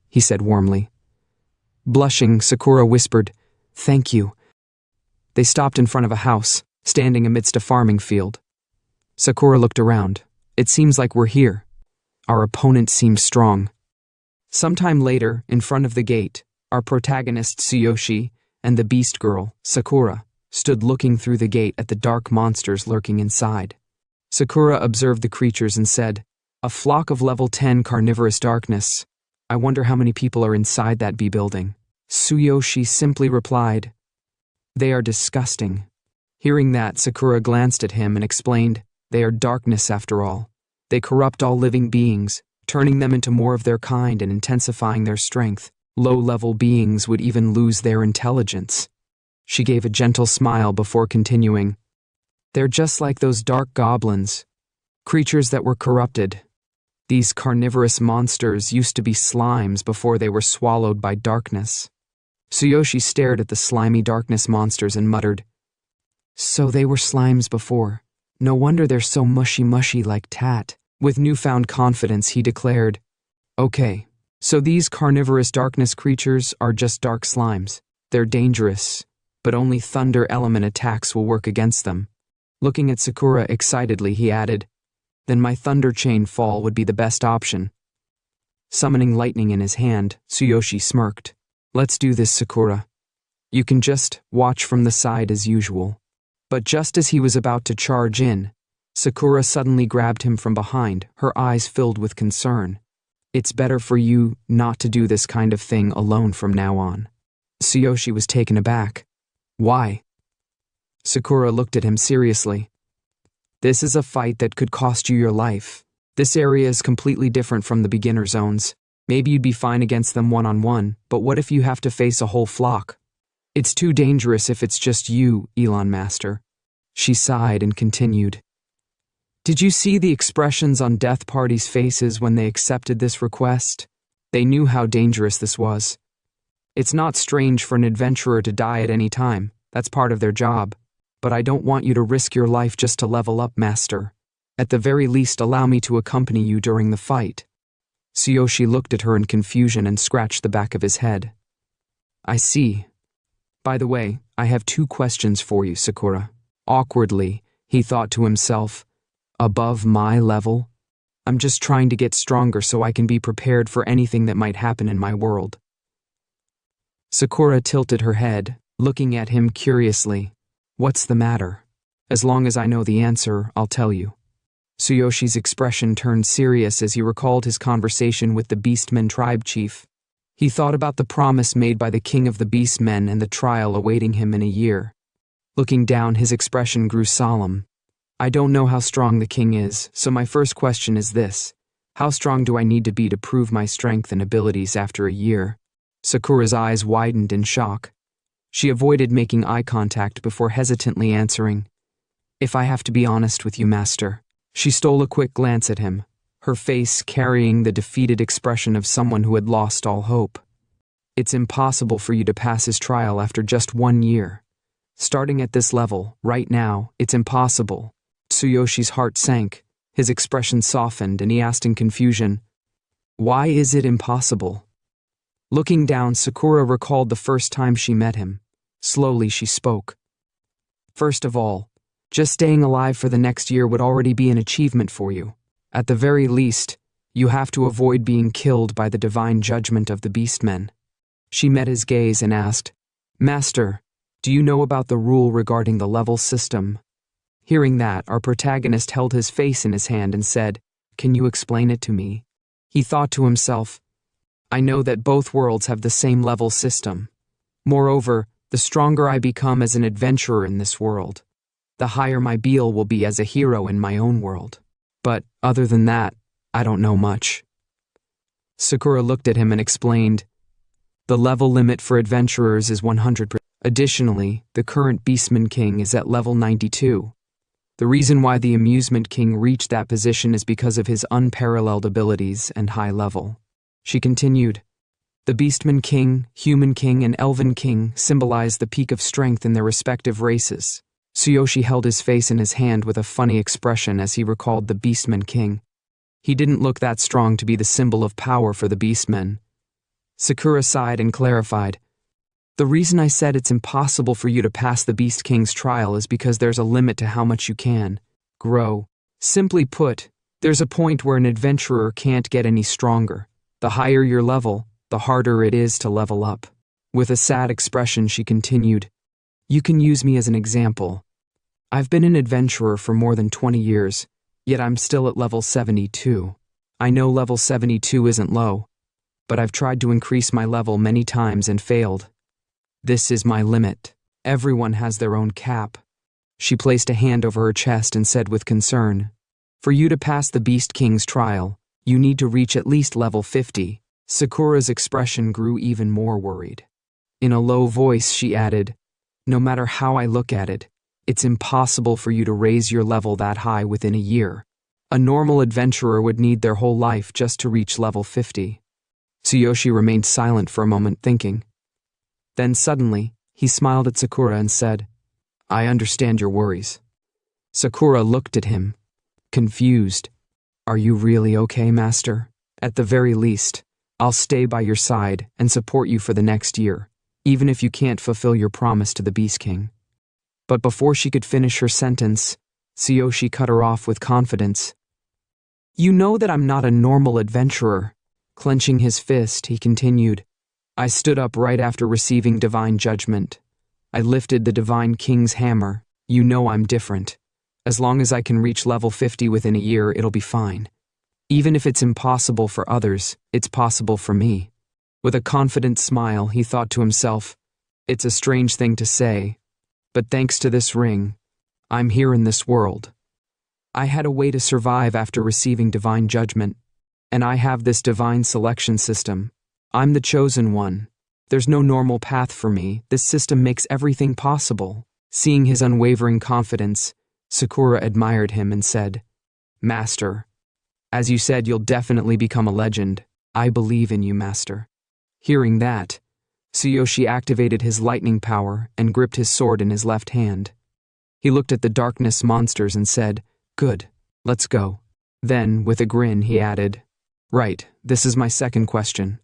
he said warmly. Blushing, Sakura whispered, Thank you. They stopped in front of a house, standing amidst a farming field. Sakura looked around. It seems like we're here. Our opponent seemed strong. Sometime later, in front of the gate, our protagonist Tsuyoshi and the beast girl, Sakura, stood looking through the gate at the dark monsters lurking inside. Sakura observed the creatures and said, A flock of level 10 carnivorous darkness. I wonder how many people are inside that bee building. Tsuyoshi simply replied, They are disgusting. Hearing that, Sakura glanced at him and explained, They are darkness after all. They corrupt all living beings, turning them into more of their kind and intensifying their strength. Low-level beings would even lose their intelligence. She gave a gentle smile before continuing. They're just like those dark goblins, creatures that were corrupted. These carnivorous monsters used to be slimes before they were swallowed by darkness. Tsuyoshi stared at the slimy darkness monsters and muttered, So they were slimes before. No wonder they're so mushy like tat. With newfound confidence, he declared, Okay, so these carnivorous darkness creatures are just dark slimes. They're dangerous, but only thunder element attacks will work against them. Looking at Sakura excitedly, he added, Then my thunder chain fall would be the best option. Summoning lightning in his hand, Tsuyoshi smirked. Let's do this, Sakura. You can just watch from the side as usual. But just as he was about to charge in, Sakura suddenly grabbed him from behind, her eyes filled with concern. It's better for you not to do this kind of thing alone from now on. Tsuyoshi was taken aback. Why? Sakura looked at him seriously. This is a fight that could cost you your life. This area is completely different from the beginner zones. Maybe you'd be fine against them one-on-one, but what if you have to face a whole flock? It's too dangerous if it's just you, Elon Master. She sighed and continued. Did you see the expressions on Death Party's faces when they accepted this request? They knew how dangerous this was. It's not strange for an adventurer to die at any time. That's part of their job. But I don't want you to risk your life just to level up, Master. At the very least, allow me to accompany you during the fight. Tsuyoshi looked at her in confusion and scratched the back of his head. I see. By the way, I have 2 questions for you, Sakura. Awkwardly, he thought to himself, above my level? I'm just trying to get stronger so I can be prepared for anything that might happen in my world. Sakura tilted her head, looking at him curiously. What's the matter? As long as I know the answer, I'll tell you. Tsuyoshi's expression turned serious as he recalled his conversation with the Beastmen tribe chief. He thought about the promise made by the king of the beastmen and the trial awaiting him in a year. Looking down, his expression grew solemn. I don't know how strong the king is, so my first question is this. How strong do I need to be to prove my strength and abilities after a year? Sakura's eyes widened in shock. She avoided making eye contact before hesitantly answering. If I have to be honest with you, Master. She stole a quick glance at him. her face carrying the defeated expression of someone who had lost all hope. It's impossible for you to pass his trial after just 1 year. Starting at this level, right now, it's impossible. Tsuyoshi's heart sank, his expression softened, and he asked in confusion, "Why is it impossible?" Looking down, Sakura recalled the first time she met him. Slowly she spoke. "First of all, just staying alive for the next year would already be an achievement for you. At the very least, you have to avoid being killed by the divine judgment of the beastmen." She met his gaze and asked, "Master, do you know about the rule regarding the level system?" Hearing that, our protagonist held his face in his hand and said, "Can you explain it to me?" He thought to himself, "I know that both worlds have the same level system. Moreover, the stronger I become as an adventurer in this world, the higher my beal will be as a hero in my own world. But, other than that, I don't know much." Sakura looked at him and explained, "The level limit for adventurers is 100%. Additionally, the current Beastman King is at level 92. The reason why the Amusement King reached that position is because of his unparalleled abilities and high level." She continued, "The Beastman King, Human King, and Elven King symbolize the peak of strength in their respective races." Tsuyoshi held his face in his hand with a funny expression as he recalled the Beastman King. He didn't look that strong to be the symbol of power for the Beastmen. Sakura sighed and clarified, "The reason I said it's impossible for you to pass the Beast King's trial is because there's a limit to how much you can grow. Simply put, there's a point where an adventurer can't get any stronger. The higher your level, the harder it is to level up." With a sad expression, she continued, "You can use me as an example. I've been an adventurer for more than 20 years, yet I'm still at level 72. I know level 72 isn't low, but I've tried to increase my level many times and failed. This is my limit. Everyone has their own cap." She placed a hand over her chest and said with concern, "For you to pass the Beast King's trial, you need to reach at least level 50. Sakura's expression grew even more worried. In a low voice, she added, "No matter how I look at it, it's impossible for you to raise your level that high within a year. A normal adventurer would need their whole life just to reach level 50. Tsuyoshi remained silent for a moment, thinking. Then suddenly, he smiled at Sakura and said, "I understand your worries." Sakura looked at him, confused. "Are you really okay, Master? At the very least, I'll stay by your side and support you for the next year, even if you can't fulfill your promise to the Beast King." But before she could finish her sentence, Tsuyoshi cut her off with confidence. "You know that I'm not a normal adventurer." Clenching his fist, he continued, "I stood up right after receiving divine judgment. I lifted the Divine King's hammer. You know I'm different. As long as I can reach level 50 within a year, it'll be fine. Even if it's impossible for others, it's possible for me." With a confident smile, he thought to himself, "It's a strange thing to say, but thanks to this ring, I'm here in this world. I had a way to survive after receiving divine judgment, and I have this divine selection system. I'm the chosen one. There's no normal path for me. This system makes everything possible." Seeing his unwavering confidence, Sakura admired him and said, "Master, as you said, you'll definitely become a legend. I believe in you, Master." Hearing that, Tsuyoshi activated his lightning power and gripped his sword in his left hand. He looked at the darkness monsters and said, "Good, let's go." Then, with a grin, he added, "Right, this is my second question."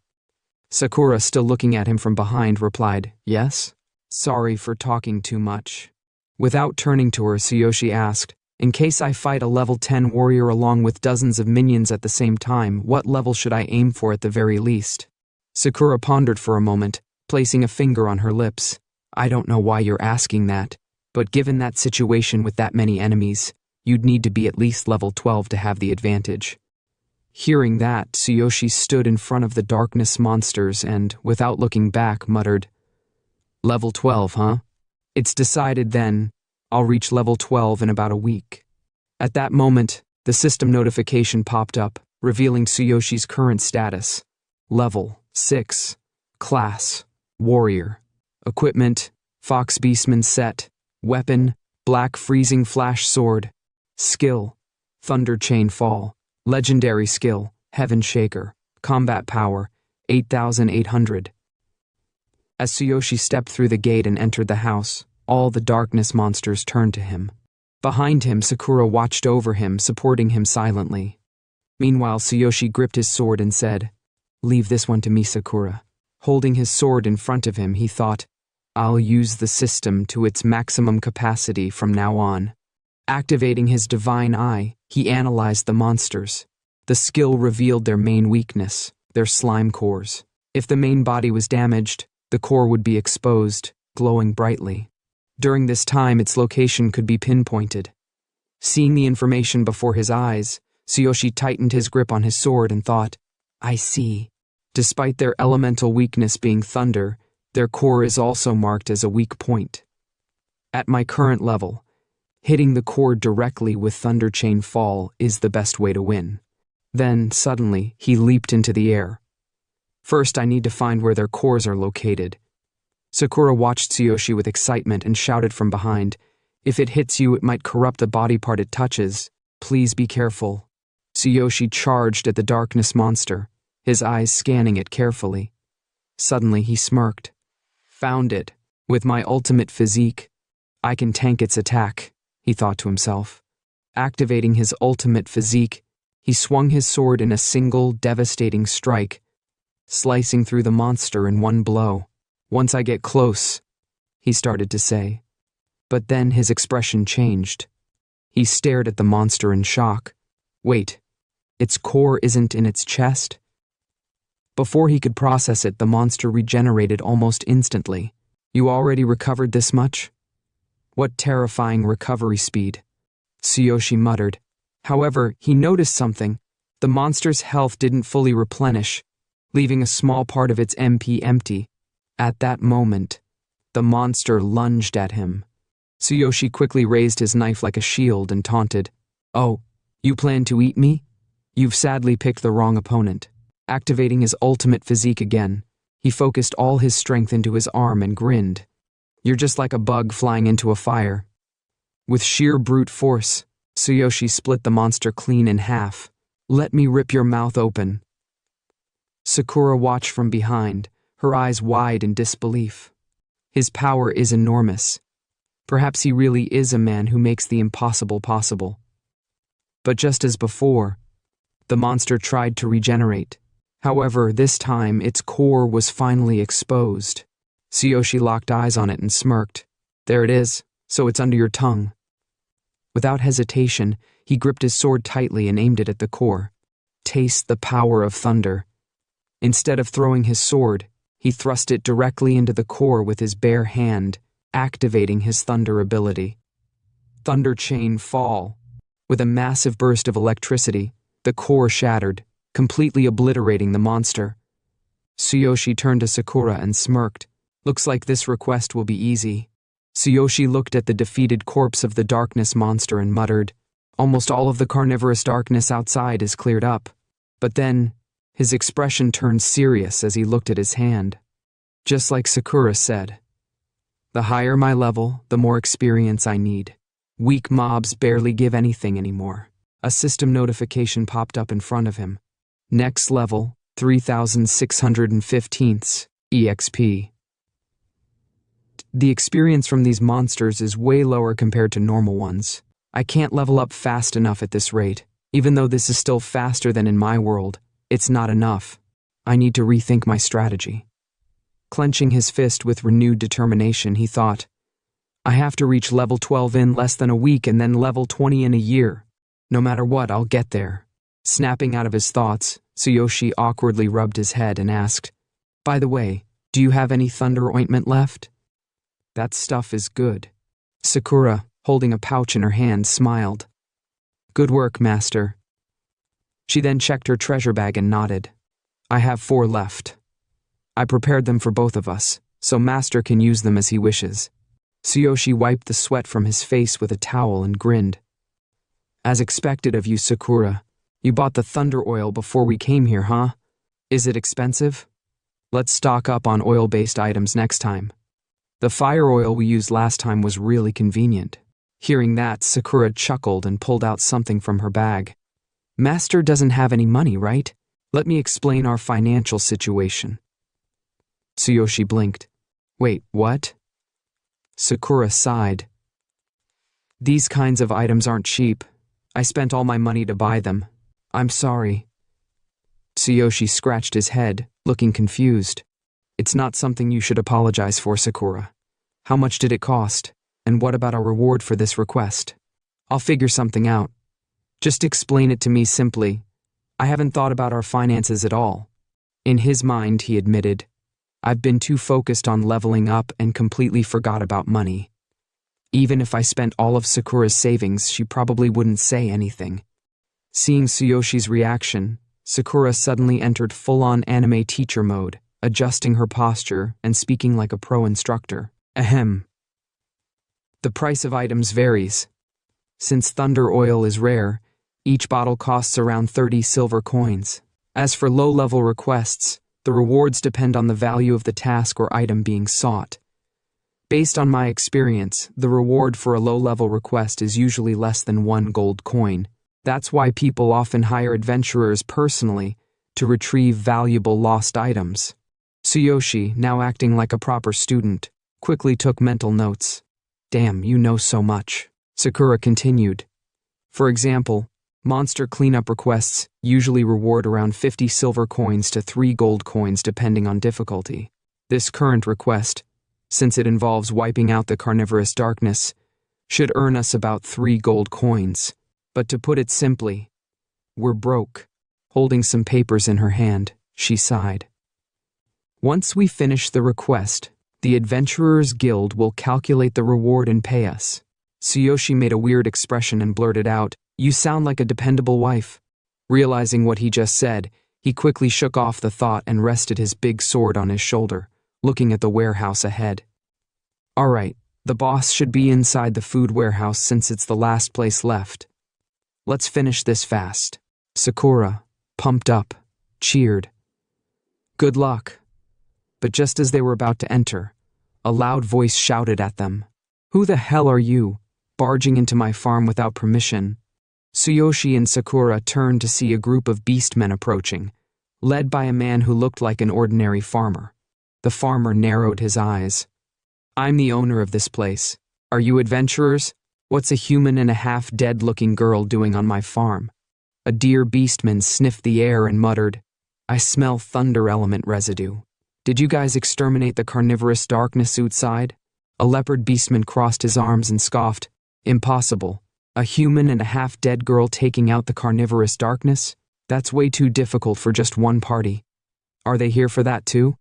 Sakura, still looking at him from behind, replied, "Yes? Sorry for talking too much." Without turning to her, Tsuyoshi asked, "In case I fight a level 10 warrior along with dozens of minions at the same time, what level should I aim for at the very least?" Sakura pondered for a moment, placing a finger on her lips. "I don't know why you're asking that, but given that situation with that many enemies, you'd need to be at least level 12 to have the advantage." Hearing that, Tsuyoshi stood in front of the darkness monsters and, without looking back, muttered, "Level 12, huh? It's decided then. I'll reach level 12 in about a week." At that moment, the system notification popped up, revealing Tsuyoshi's current status. Level 6. Class Warrior. Equipment: Fox Beastman set. Weapon: Black Freezing Flash Sword. Skill: Thunder Chain Fall. Legendary skill, Heaven Shaker. Combat power, 8,800. As Tsuyoshi stepped through the gate and entered the house, all the darkness monsters turned to him. Behind him, Sakura watched over him, supporting him silently. Meanwhile, Tsuyoshi gripped his sword and said, "Leave this one to me, Sakura." Holding his sword in front of him, he thought, "I'll use the system to its maximum capacity from now on." Activating his divine eye, he analyzed the monsters. The skill revealed their main weakness, their slime cores. If the main body was damaged, the core would be exposed, glowing brightly. During this time, its location could be pinpointed. Seeing the information before his eyes, Tsuyoshi tightened his grip on his sword and thought, "I see. Despite their elemental weakness being thunder, their core is also marked as a weak point. At my current level, hitting the core directly with Thunder Chain Fall is the best way to win." Then, suddenly, he leaped into the air. "First, I need to find where their cores are located." Sakura watched Tsuyoshi with excitement and shouted from behind, "If it hits you, it might corrupt the body part it touches. Please be careful." Tsuyoshi charged at the darkness monster, his eyes scanning it carefully. Suddenly, he smirked. "Found it. With my ultimate physique, I can tank its attack," he thought to himself. Activating his ultimate physique, he swung his sword in a single, devastating strike, slicing through the monster in one blow. "Once I get close," he started to say. But then his expression changed. He stared at the monster in shock. Wait, its core isn't in its chest? Before he could process it, the monster regenerated almost instantly. "You already recovered this much? What terrifying recovery speed," Tsuyoshi muttered. However, he noticed something. The monster's health didn't fully replenish, leaving a small part of its MP empty. At that moment, the monster lunged at him. Tsuyoshi quickly raised his knife like a shield and taunted, "Oh, you plan to eat me? You've sadly picked the wrong opponent." Activating his ultimate physique again, he focused all his strength into his arm and grinned. "You're just like a bug flying into a fire." With sheer brute force, Tsuyoshi split the monster clean in half. "Let me rip your mouth open." Sakura watched from behind, her eyes wide in disbelief. His power is enormous. Perhaps he really is a man who makes the impossible possible. But just as before, the monster tried to regenerate. However, this time its core was finally exposed. Tsuyoshi locked eyes on it and smirked. "There it is, so it's under your tongue." Without hesitation, he gripped his sword tightly and aimed it at the core. Taste the power of thunder. Instead of throwing his sword, he thrust it directly into the core with his bare hand, activating his thunder ability. Thunder Chain Fall. With a massive burst of electricity, the core shattered, completely obliterating the monster. Tsuyoshi turned to Sakura and smirked. "Looks like this request will be easy." Tsuyoshi looked at the defeated corpse of the darkness monster and muttered, "Almost all of the carnivorous darkness outside is cleared up." But then, his expression turned serious as he looked at his hand. Just like Sakura said, "The higher my level, the more experience I need. Weak mobs barely give anything anymore." A system notification popped up in front of him. Next level, 3615 EXP. The experience from these monsters is way lower compared to normal ones. I can't level up fast enough at this rate. Even though this is still faster than in my world, it's not enough. I need to rethink my strategy. Clenching his fist with renewed determination, he thought, "I have to reach level 12 in less than a week and then level 20 in a year. No matter what, I'll get there." Snapping out of his thoughts, Tsuyoshi awkwardly rubbed his head and asked, "By the way, do you have any thunder ointment left?" "That stuff is good." Sakura, holding a pouch in her hand, smiled. "Good work, master." She then checked her treasure bag and nodded. "I have 4 left. I prepared them for both of us, so master can use them as he wishes." Tsuyoshi wiped the sweat from his face with a towel and grinned. "As expected of you, Sakura. You bought the thunder oil before we came here, huh? Is it expensive? Let's stock up on oil-based items next time. The fire oil we used last time was really convenient." Hearing that, Sakura chuckled and pulled out something from her bag. Master doesn't have any money, right? Let me explain our financial situation. Tsuyoshi blinked. Wait, what? Sakura sighed. These kinds of items aren't cheap. I spent all my money to buy them. I'm sorry. Tsuyoshi scratched his head, looking confused. It's not something you should apologize for, Sakura. How much did it cost? And what about our reward for this request? I'll figure something out. Just explain it to me simply. I haven't thought about our finances at all. In his mind, he admitted, I've been too focused on leveling up and completely forgot about money. Even if I spent all of Sakura's savings, she probably wouldn't say anything. Seeing Tsuyoshi's reaction, Sakura suddenly entered full-on anime teacher mode, adjusting her posture and speaking like a pro instructor. Ahem. The price of items varies. Since thunder oil is rare, each bottle costs around 30 silver coins. As for low-level requests, the rewards depend on the value of the task or item being sought. Based on my experience, the reward for a low-level request is usually less than 1 gold coin. That's why people often hire adventurers personally to retrieve valuable lost items. Tsuyoshi, now acting like a proper student, quickly took mental notes. Damn, you know so much. Sakura continued. For example, monster cleanup requests usually reward around 50 silver coins to 3 gold coins depending on difficulty. This current request, since it involves wiping out the carnivorous darkness, should earn us about 3 gold coins. But to put it simply, we're broke. Holding some papers in her hand, she sighed. Once we finish the request, the Adventurers Guild will calculate the reward and pay us. Tsuyoshi made a weird expression and blurted out, You sound like a dependable wife. Realizing what he just said, he quickly shook off the thought and rested his big sword on his shoulder, looking at the warehouse ahead. All right, the boss should be inside the food warehouse since it's the last place left. Let's finish this fast. Sakura, pumped up, cheered. Good luck. But just as they were about to enter, a loud voice shouted at them. Who the hell are you, barging into my farm without permission? Tsuyoshi and Sakura turned to see a group of beastmen approaching, led by a man who looked like an ordinary farmer. The farmer narrowed his eyes. I'm the owner of this place. Are you adventurers? What's a human and a half-dead-looking girl doing on my farm? A deer beastman sniffed the air and muttered, I smell thunder element residue. Did you guys exterminate the carnivorous darkness outside? A leopard beastman crossed his arms and scoffed, Impossible. A human and a half-dead girl taking out the carnivorous darkness? That's way too difficult for just one party. Are they here for that too?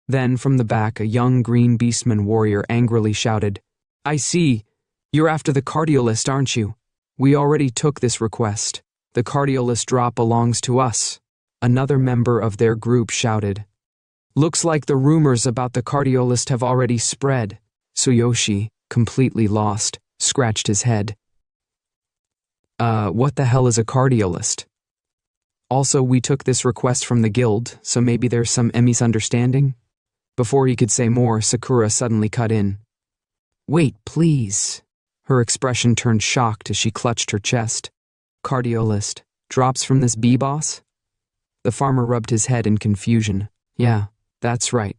Then, from the back, a young green beastman warrior angrily shouted, I see. You're after the cardiolist, aren't you? We already took this request. The cardiolist drop belongs to us. Another member of their group shouted. Looks like the rumors about the cardiolist have already spread. Tsuyoshi, completely lost, scratched his head. What the hell is a cardiolist? Also, we took this request from the guild, so maybe there's some misunderstanding? Before he could say more, Sakura suddenly cut in. Wait, please. Her expression turned shocked as she clutched her chest. Cardiolist, drops from this bee-boss? The farmer rubbed his head in confusion. Yeah, that's right.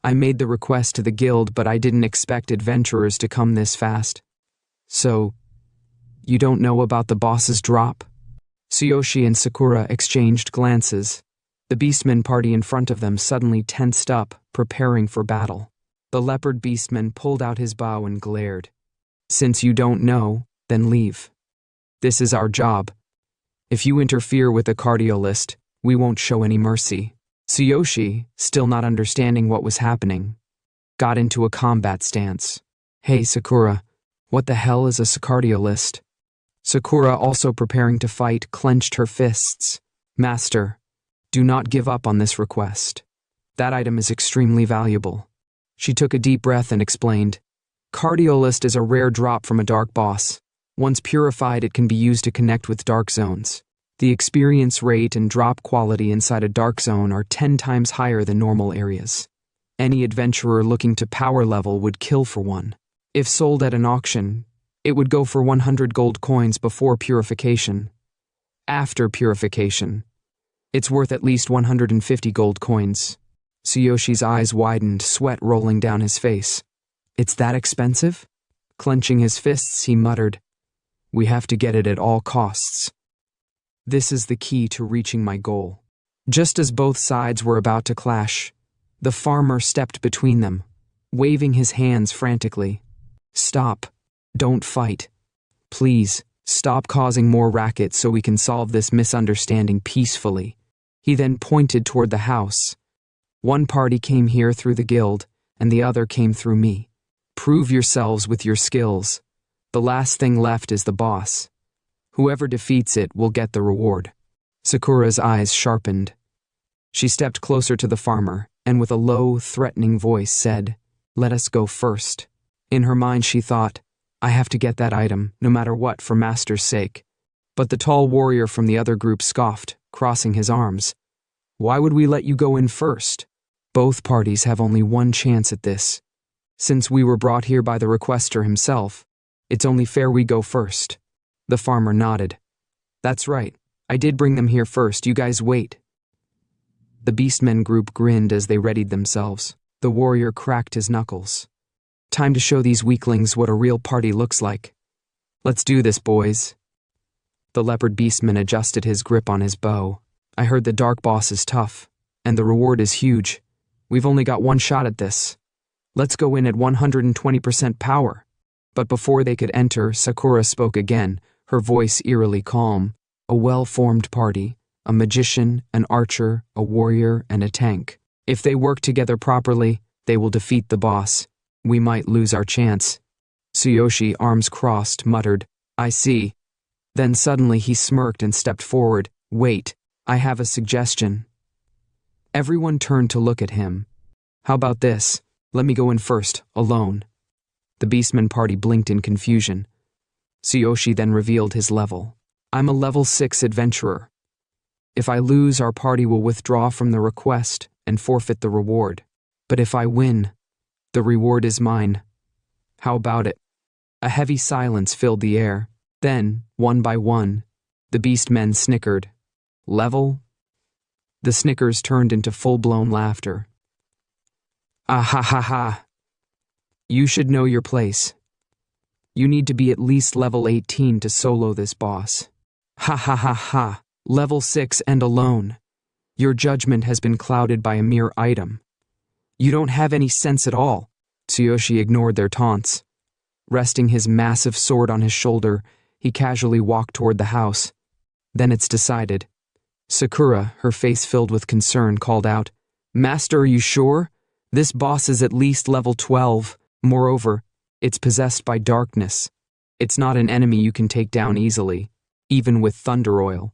I made the request to the guild, but I didn't expect adventurers to come this fast. So, you don't know about the boss's drop? Tsuyoshi and Sakura exchanged glances. The beastmen party in front of them suddenly tensed up, preparing for battle. The leopard beastman pulled out his bow and glared. Since you don't know, then leave. This is our job. If you interfere with the cardiolist, we won't show any mercy. Tsuyoshi, still not understanding what was happening, got into a combat stance. Hey Sakura, what the hell is a cardiolist? Sakura, also preparing to fight, clenched her fists. Master, do not give up on this request. That item is extremely valuable. She took a deep breath and explained. Cardiolist is a rare drop from a dark boss. Once purified, it can be used to connect with dark zones. The experience rate and drop quality inside a dark zone are 10 times higher than normal areas. Any adventurer looking to power level would kill for one. If sold at an auction, it would go for 100 gold coins before purification. After purification. It's worth at least 150 gold coins. Tsuyoshi's eyes widened, sweat rolling down his face. It's that expensive? Clenching his fists, he muttered, "We have to get it at all costs. This is the key to reaching my goal." Just as both sides were about to clash, the farmer stepped between them, waving his hands frantically. "Stop. Don't fight. Please, stop causing more racket so we can solve this misunderstanding peacefully." He then pointed toward the house. "One party came here through the guild, and the other came through me. Prove yourselves with your skills. The last thing left is the boss. Whoever defeats it will get the reward." Sakura's eyes sharpened. She stepped closer to the farmer, and with a low, threatening voice said, "Let us go first." In her mind she thought, "I have to get that item, no matter what, for Master's sake." But the tall warrior from the other group scoffed, crossing his arms. "Why would we let you go in first? Both parties have only one chance at this. Since we were brought here by the requester himself, it's only fair we go first." The farmer nodded. "That's right. I did bring them here first. You guys wait." The beastmen group grinned as they readied themselves. The warrior cracked his knuckles. "Time to show these weaklings what a real party looks like. Let's do this, boys." The leopard beastman adjusted his grip on his bow. "I heard the dark boss is tough, and the reward is huge. We've only got one shot at this. Let's go in at 120% power." But before they could enter, Sakura spoke again, her voice eerily calm. "A well-formed party, a magician, an archer, a warrior, and a tank. If they work together properly, they will defeat the boss. We might lose our chance." Tsuyoshi, arms crossed, muttered, "I see." Then suddenly he smirked and stepped forward. "Wait, I have a suggestion." Everyone turned to look at him. "How about this? Let me go in first, alone." The beastman party blinked in confusion. Tsuyoshi then revealed his level. "I'm a level 6 adventurer. If I lose, our party will withdraw from the request and forfeit the reward. But if I win, the reward is mine. How about it?" A heavy silence filled the air. Then, one by one, the beastmen snickered. "Level?" The snickers turned into full-blown laughter. "Ah ha ha ha. You should know your place. You need to be at least level 18 to solo this boss. Ha ha ha ha. Level 6 and alone. Your judgment has been clouded by a mere item. You don't have any sense at all." Tsuyoshi ignored their taunts. Resting his massive sword on his shoulder, he casually walked toward the house. "Then it's decided." Sakura, her face filled with concern, called out, "Master, are you sure? This boss is at least level 12. Moreover, it's possessed by darkness. It's not an enemy you can take down easily, even with thunder oil."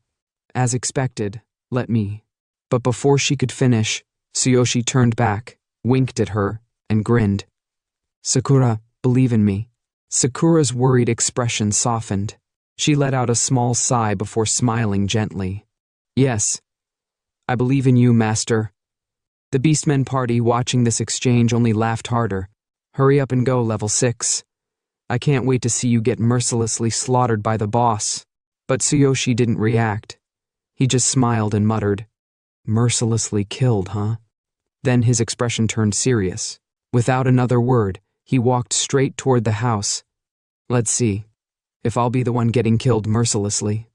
"As expected, let me." But before she could finish, Tsuyoshi turned back, winked at her, and grinned. "Sakura, believe in me." Sakura's worried expression softened. She let out a small sigh before smiling gently. "Yes, I believe in you, Master." The beastmen party, watching this exchange, only laughed harder. "Hurry up and go, level 6. I can't wait to see you get mercilessly slaughtered by the boss." But Tsuyoshi didn't react. He just smiled and muttered, "Mercilessly killed, huh?" Then his expression turned serious. Without another word, he walked straight toward the house. "Let's see if I'll be the one getting killed mercilessly."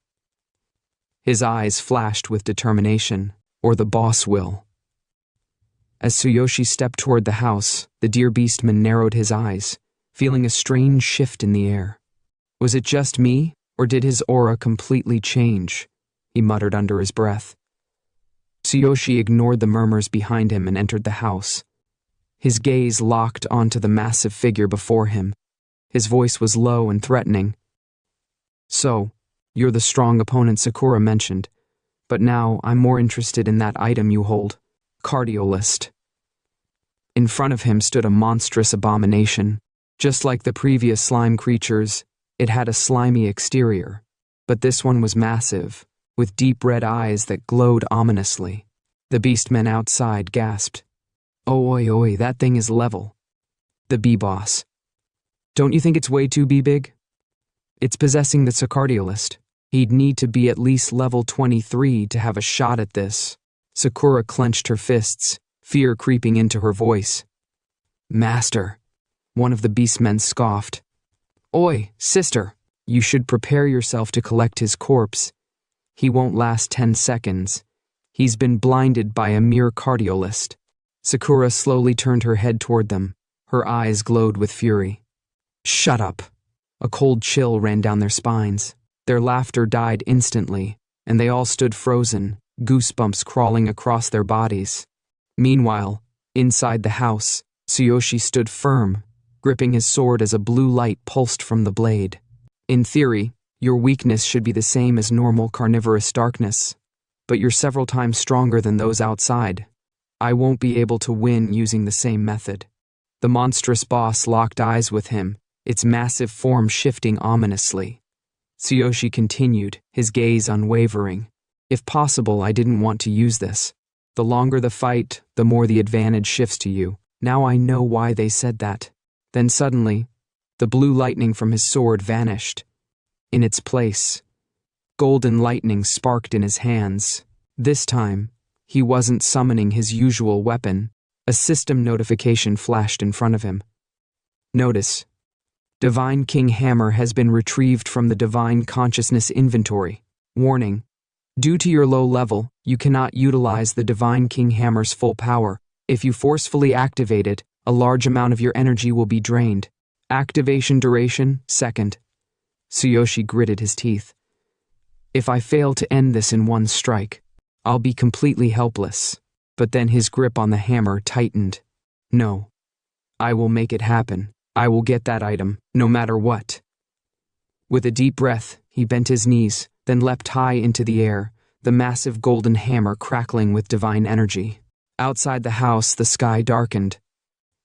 His eyes flashed with determination, or the boss will. As Tsuyoshi stepped toward the house, the deer beastman narrowed his eyes, feeling a strange shift in the air. Was it just me, or did his aura completely change? He muttered under his breath. Tsuyoshi ignored the murmurs behind him and entered the house. His gaze locked onto the massive figure before him. His voice was low and threatening. "So, you're the strong opponent Sakura mentioned, but now I'm more interested in that item you hold, Cardiolist." In front of him stood a monstrous abomination. Just like the previous slime creatures, it had a slimy exterior, but this one was massive, with deep red eyes that glowed ominously. The beastmen outside gasped. "Oi, oi, that thing is level." The bee-boss. "Don't you think it's way too big? It's possessing the Cardiolist. He'd need to be at least level 23 to have a shot at this. Sakura clenched her fists, fear creeping into her voice. Master, one of the beastmen scoffed. Oi, sister, you should prepare yourself to collect his corpse. He won't last 10 seconds. He's been blinded by a mere cardiolist. Sakura slowly turned her head toward them. Her eyes glowed with fury. Shut up. A cold chill ran down their spines. Their laughter died instantly, and they all stood frozen, goosebumps crawling across their bodies. Meanwhile, inside the house, Tsuyoshi stood firm, gripping his sword as a blue light pulsed from the blade. In theory, your weakness should be the same as normal carnivorous darkness, but you're several times stronger than those outside. I won't be able to win using the same method. The monstrous boss locked eyes with him, its massive form shifting ominously. Tsuyoshi continued, his gaze unwavering. If possible, I didn't want to use this. The longer the fight, the more the advantage shifts to you. Now I know why they said that. Then suddenly, the blue lightning from his sword vanished. In its place, golden lightning sparked in his hands. This time, he wasn't summoning his usual weapon. A system notification flashed in front of him. Notice: Divine King Hammer has been retrieved from the Divine Consciousness inventory. Warning: due to your low level, you cannot utilize the Divine King Hammer's full power. If you forcefully activate it, a large amount of your energy will be drained. Activation duration, second. Tsuyoshi gritted his teeth. If I fail to end this in one strike, I'll be completely helpless. But then his grip on the hammer tightened. No. I will make it happen. I will get that item, no matter what. With a deep breath, he bent his knees, then leapt high into the air, the massive golden hammer crackling with divine energy. Outside the house, the sky darkened.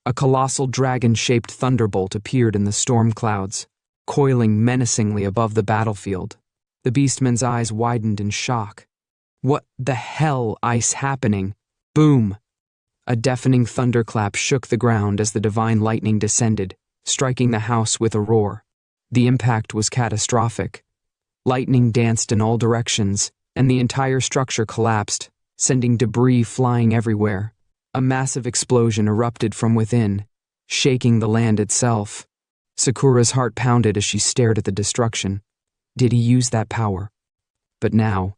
A colossal dragon-shaped thunderbolt appeared in the storm clouds, coiling menacingly above the battlefield. The beastman's eyes widened in shock. What the hell is happening? Boom! A deafening thunderclap shook the ground as the divine lightning descended, striking the house with a roar. The impact was catastrophic. Lightning danced in all directions, and the entire structure collapsed, sending debris flying everywhere. A massive explosion erupted from within, shaking the land itself. Sakura's heart pounded as she stared at the destruction. Did he use that power? But now,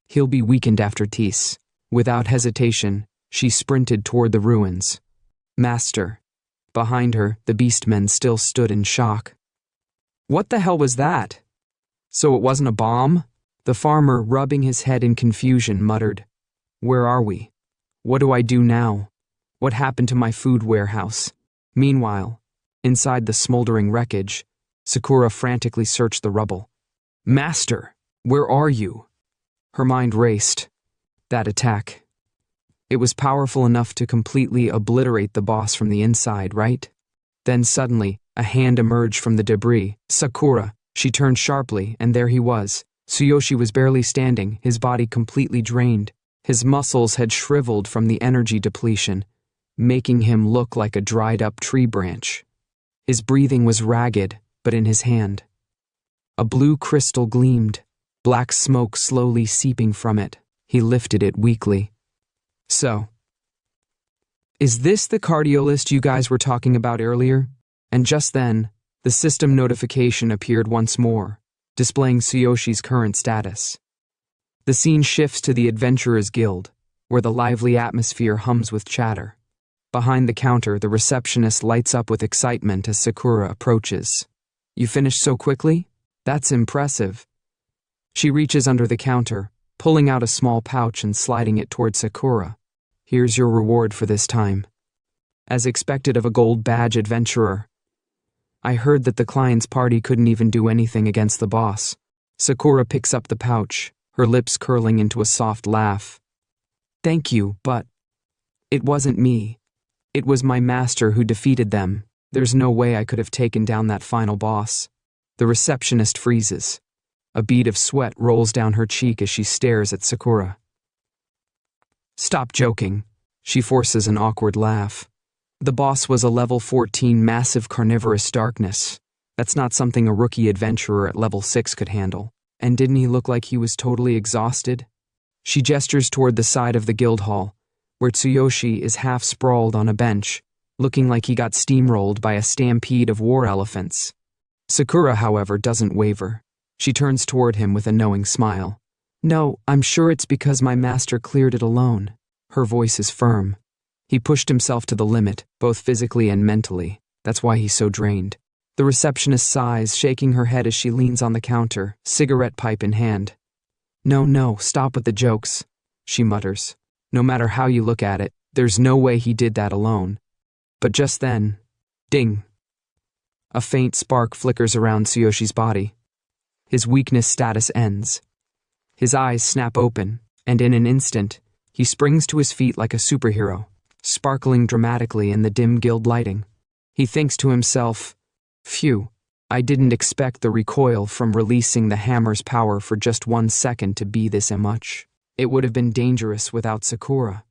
he'll be weakened after Tis. Without hesitation, she sprinted toward the ruins. Master. Behind her, the beastmen still stood in shock. What the hell was that? So it wasn't a bomb? The farmer, rubbing his head in confusion, muttered, Where are we? What do I do now? What happened to my food warehouse? Meanwhile, inside the smoldering wreckage, Sakura frantically searched the rubble. Master, where are you? Her mind raced. That attack. It was powerful enough to completely obliterate the boss from the inside, right? Then suddenly, a hand emerged from the debris. Sakura. She turned sharply, and there he was. Tsuyoshi was barely standing, his body completely drained. His muscles had shriveled from the energy depletion, making him look like a dried-up tree branch. His breathing was ragged, but in his hand, a blue crystal gleamed, black smoke slowly seeping from it. He lifted it weakly. So, is this the cardiolist you guys were talking about earlier? And just then, the system notification appeared once more, displaying Tsuyoshi's current status. The scene shifts to the Adventurers Guild, where the lively atmosphere hums with chatter. Behind the counter, the receptionist lights up with excitement as Sakura approaches. You finished so quickly? That's impressive. She reaches under the counter, pulling out a small pouch and sliding it toward Sakura. Here's your reward for this time. As expected of a gold badge adventurer. I heard that the client's party couldn't even do anything against the boss. Sakura picks up the pouch, her lips curling into a soft laugh. Thank you, but it wasn't me. It was my master who defeated them. There's no way I could have taken down that final boss. The receptionist freezes. A bead of sweat rolls down her cheek as she stares at Sakura. Stop joking. She forces an awkward laugh. The boss was a level 14 massive carnivorous darkness. That's not something a rookie adventurer at level 6 could handle. And didn't he look like he was totally exhausted? She gestures toward the side of the guild hall, where Tsuyoshi is half sprawled on a bench, looking like he got steamrolled by a stampede of war elephants. Sakura, however, doesn't waver. She turns toward him with a knowing smile. No, I'm sure it's because my master cleared it alone. Her voice is firm. He pushed himself to the limit, both physically and mentally. That's why he's so drained. The receptionist sighs, shaking her head as she leans on the counter, cigarette pipe in hand. No, stop with the jokes, she mutters. No matter how you look at it, there's no way he did that alone. But just then, ding. A faint spark flickers around Tsuyoshi's body. His weakness status ends. His eyes snap open, and in an instant, he springs to his feet like a superhero, sparkling dramatically in the dim guild lighting. He thinks to himself, phew, I didn't expect the recoil from releasing the hammer's power for just 1 second to be this much. It would have been dangerous without Sakura.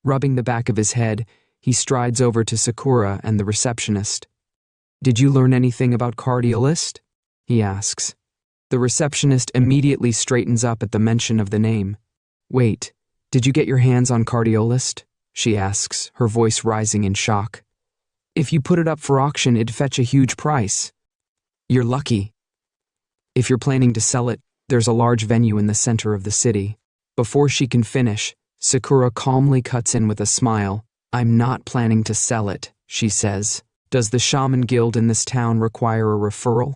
Rubbing the back of his head, he strides over to Sakura and the receptionist. Did you learn anything about Cardiolist? He asks. The receptionist immediately straightens up at the mention of the name. Wait, did you get your hands on Cardiolist? She asks, her voice rising in shock. If you put it up for auction, it'd fetch a huge price. You're lucky. If you're planning to sell it, there's a large venue in the center of the city. Before she can finish, Sakura calmly cuts in with a smile. I'm not planning to sell it, she says. Does the shaman guild in this town require a referral?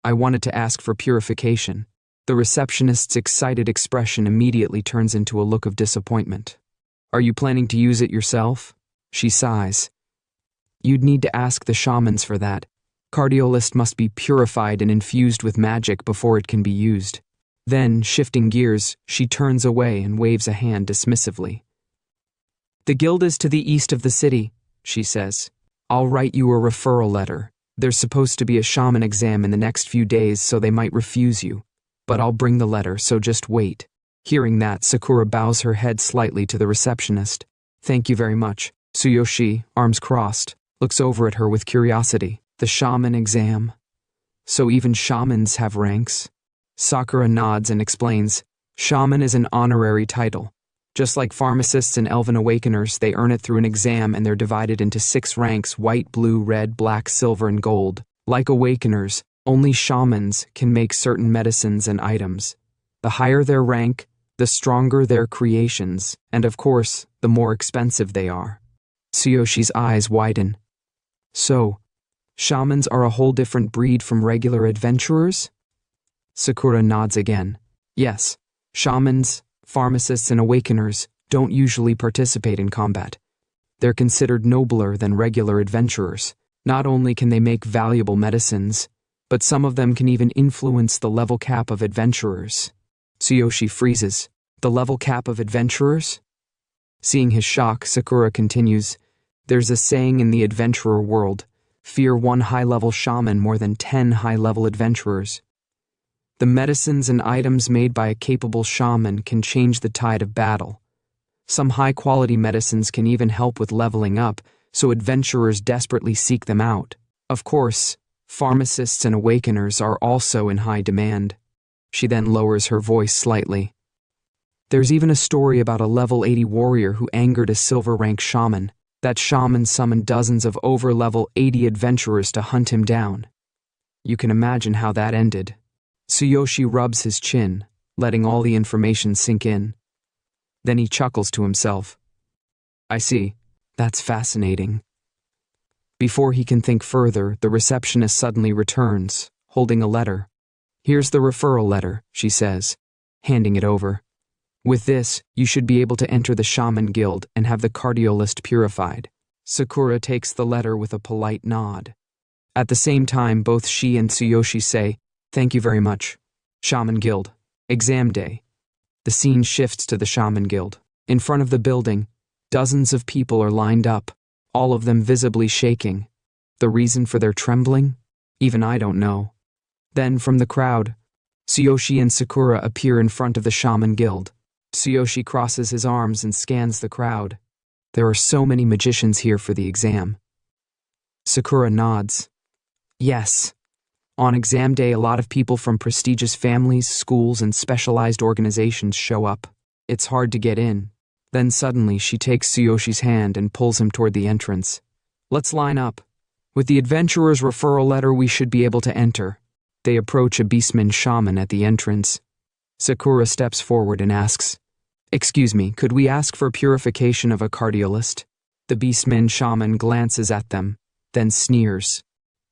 I wanted to ask for purification. The receptionist's excited expression immediately turns into a look of disappointment. Are you planning to use it yourself? She sighs. You'd need to ask the shamans for that. Cardiolist must be purified and infused with magic before it can be used. Then, shifting gears, she turns away and waves a hand dismissively. The guild is to the east of the city, she says. I'll write you a referral letter. There's supposed to be a shaman exam in the next few days, so they might refuse you. But I'll bring the letter, so just wait. Hearing that, Sakura bows her head slightly to the receptionist. Thank you very much. Tsuyoshi, arms crossed, looks over at her with curiosity. The shaman exam. So even shamans have ranks? Sakura nods and explains. Shaman is an honorary title. Just like pharmacists and elven awakeners, they earn it through an exam and they're divided into 6 ranks: white, blue, red, black, silver, and gold. Like awakeners, only shamans can make certain medicines and items. The higher their rank, the stronger their creations, and of course, the more expensive they are. Tsuyoshi's eyes widen. So, shamans are a whole different breed from regular adventurers? Sakura nods again. Yes, shamans, pharmacists, and awakeners don't usually participate in combat. They're considered nobler than regular adventurers. Not only can they make valuable medicines, but some of them can even influence the level cap of adventurers. Tsuyoshi freezes. The level cap of adventurers? Seeing his shock, Sakura continues, There's a saying in the adventurer world, fear 1 high-level shaman more than 10 high-level adventurers. The medicines and items made by a capable shaman can change the tide of battle. Some high-quality medicines can even help with leveling up, so adventurers desperately seek them out. Of course, pharmacists and awakeners are also in high demand. She then lowers her voice slightly. There's even a story about a level 80 warrior who angered a silver-rank shaman. That shaman summoned dozens of over-level 80 adventurers to hunt him down. You can imagine how that ended. Tsuyoshi rubs his chin, letting all the information sink in. Then he chuckles to himself. I see. That's fascinating. Before he can think further, the receptionist suddenly returns, holding a letter. Here's the referral letter, she says, handing it over. With this, you should be able to enter the shaman guild and have the cardiolist purified. Sakura takes the letter with a polite nod. At the same time, both she and Tsuyoshi say, Thank you very much. Shaman Guild. Exam day. The scene shifts to the Shaman Guild. In front of the building, dozens of people are lined up, all of them visibly shaking. The reason for their trembling? Even I don't know. Then, from the crowd, Tsuyoshi and Sakura appear in front of the Shaman Guild. Tsuyoshi crosses his arms and scans the crowd. There are so many magicians here for the exam. Sakura nods. Yes. On exam day, a lot of people from prestigious families, schools, and specialized organizations show up. It's hard to get in. Then suddenly, she takes Tsuyoshi's hand and pulls him toward the entrance. Let's line up. With the adventurer's referral letter, we should be able to enter. They approach a beastman shaman at the entrance. Sakura steps forward and asks, "Excuse me, could we ask for purification of a cardiolist?" The beastman shaman glances at them, then sneers.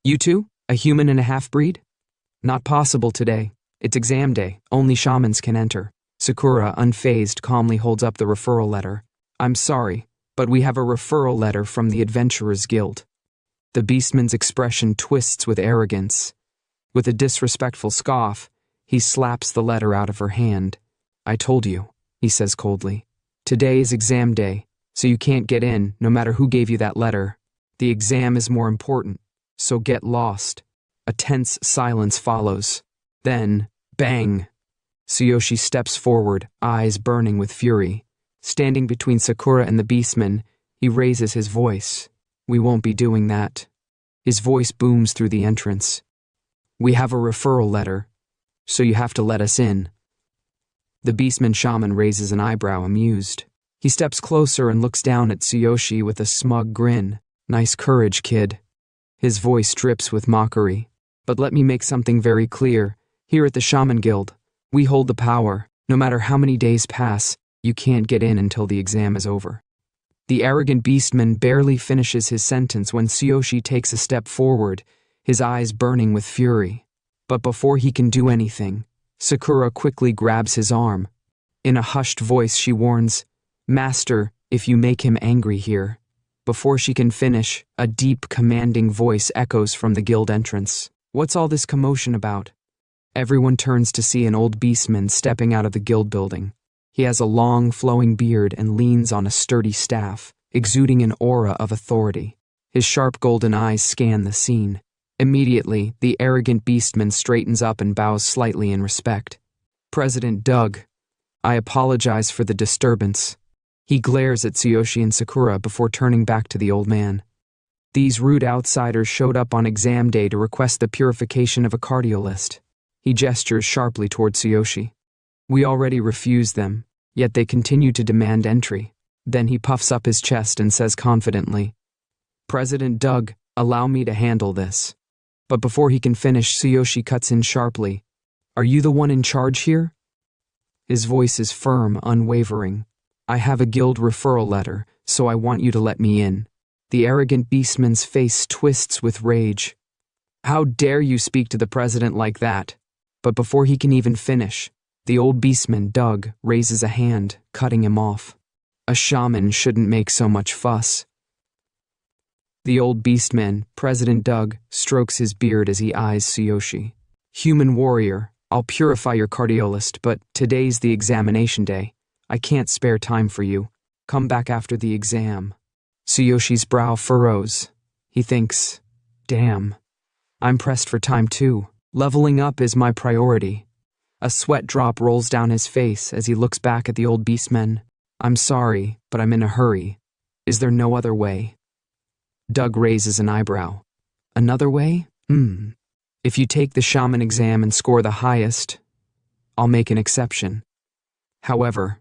"You two? A human and a half-breed? Not possible today. It's exam day. Only shamans can enter." Sakura, unfazed, calmly holds up the referral letter. "I'm sorry, but we have a referral letter from the Adventurers Guild." The beastman's expression twists with arrogance. With a disrespectful scoff, he slaps the letter out of her hand. "I told you," he says coldly. "Today is exam day, so you can't get in no matter who gave you that letter. The exam is more important, so get lost." A tense silence follows. Then, bang! Tsuyoshi steps forward, eyes burning with fury. Standing between Sakura and the beastman, he raises his voice. "We won't be doing that." His voice booms through the entrance. "We have a referral letter, so you have to let us in." The beastman shaman raises an eyebrow, amused. He steps closer and looks down at Tsuyoshi with a smug grin. "Nice courage, kid." His voice drips with mockery. "But let me make something very clear. Here at the Shaman Guild, we hold the power. No matter how many days pass, you can't get in until the exam is over." The arrogant beastman barely finishes his sentence when Tsuyoshi takes a step forward, his eyes burning with fury. But before he can do anything, Sakura quickly grabs his arm. In a hushed voice, she warns, "Master, if you make him angry here." Before she can finish, a deep, commanding voice echoes from the guild entrance. "What's all this commotion about?" Everyone turns to see an old beastman stepping out of the guild building. He has a long, flowing beard and leans on a sturdy staff, exuding an aura of authority. His sharp golden eyes scan the scene. Immediately, the arrogant beastman straightens up and bows slightly in respect. "President Doug, I apologize for the disturbance." He glares at Tsuyoshi and Sakura before turning back to the old man. "These rude outsiders showed up on exam day to request the purification of a cardiolist." He gestures sharply toward Tsuyoshi. "We already refused them, yet they continue to demand entry." Then he puffs up his chest and says confidently, "President Doug, allow me to handle this." But before he can finish, Tsuyoshi cuts in sharply. "Are you the one in charge here?" His voice is firm, unwavering. "I have a guild referral letter, so I want you to let me in." The arrogant beastman's face twists with rage. "How dare you speak to the president like that?" But before he can even finish, the old beastman, Doug, raises a hand, cutting him off. "A shaman shouldn't make so much fuss." The old beastman, President Doug, strokes his beard as he eyes Tsuyoshi. "Human warrior, I'll purify your cardiolist, but today's the examination day. I can't spare time for you. Come back after the exam." Tsuyoshi's brow furrows. He thinks, "Damn, I'm pressed for time too. Leveling up is my priority." A sweat drop rolls down his face as he looks back at the old beastman. "I'm sorry, but I'm in a hurry. Is there no other way?" Doug raises an eyebrow. "Another way? If you take the shaman exam and score the highest, I'll make an exception. However,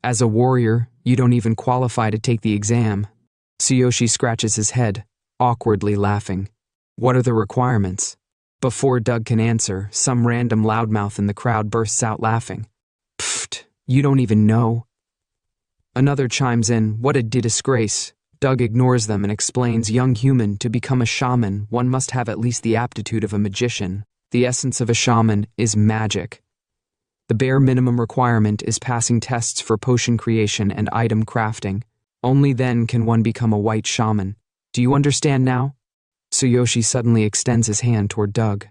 as a warrior, you don't even qualify to take the exam." Tsuyoshi scratches his head, awkwardly laughing. "What are the requirements?" Before Doug can answer, some random loudmouth in the crowd bursts out laughing. "Pfft, you don't even know." Another chimes in, "What a disgrace." Doug ignores them and explains, "Young human, to become a shaman, one must have at least the aptitude of a magician. The essence of a shaman is magic. The bare minimum requirement is passing tests for potion creation and item crafting. Only then can one become a white shaman. Do you understand now?" Tsuyoshi suddenly extends his hand toward Doug.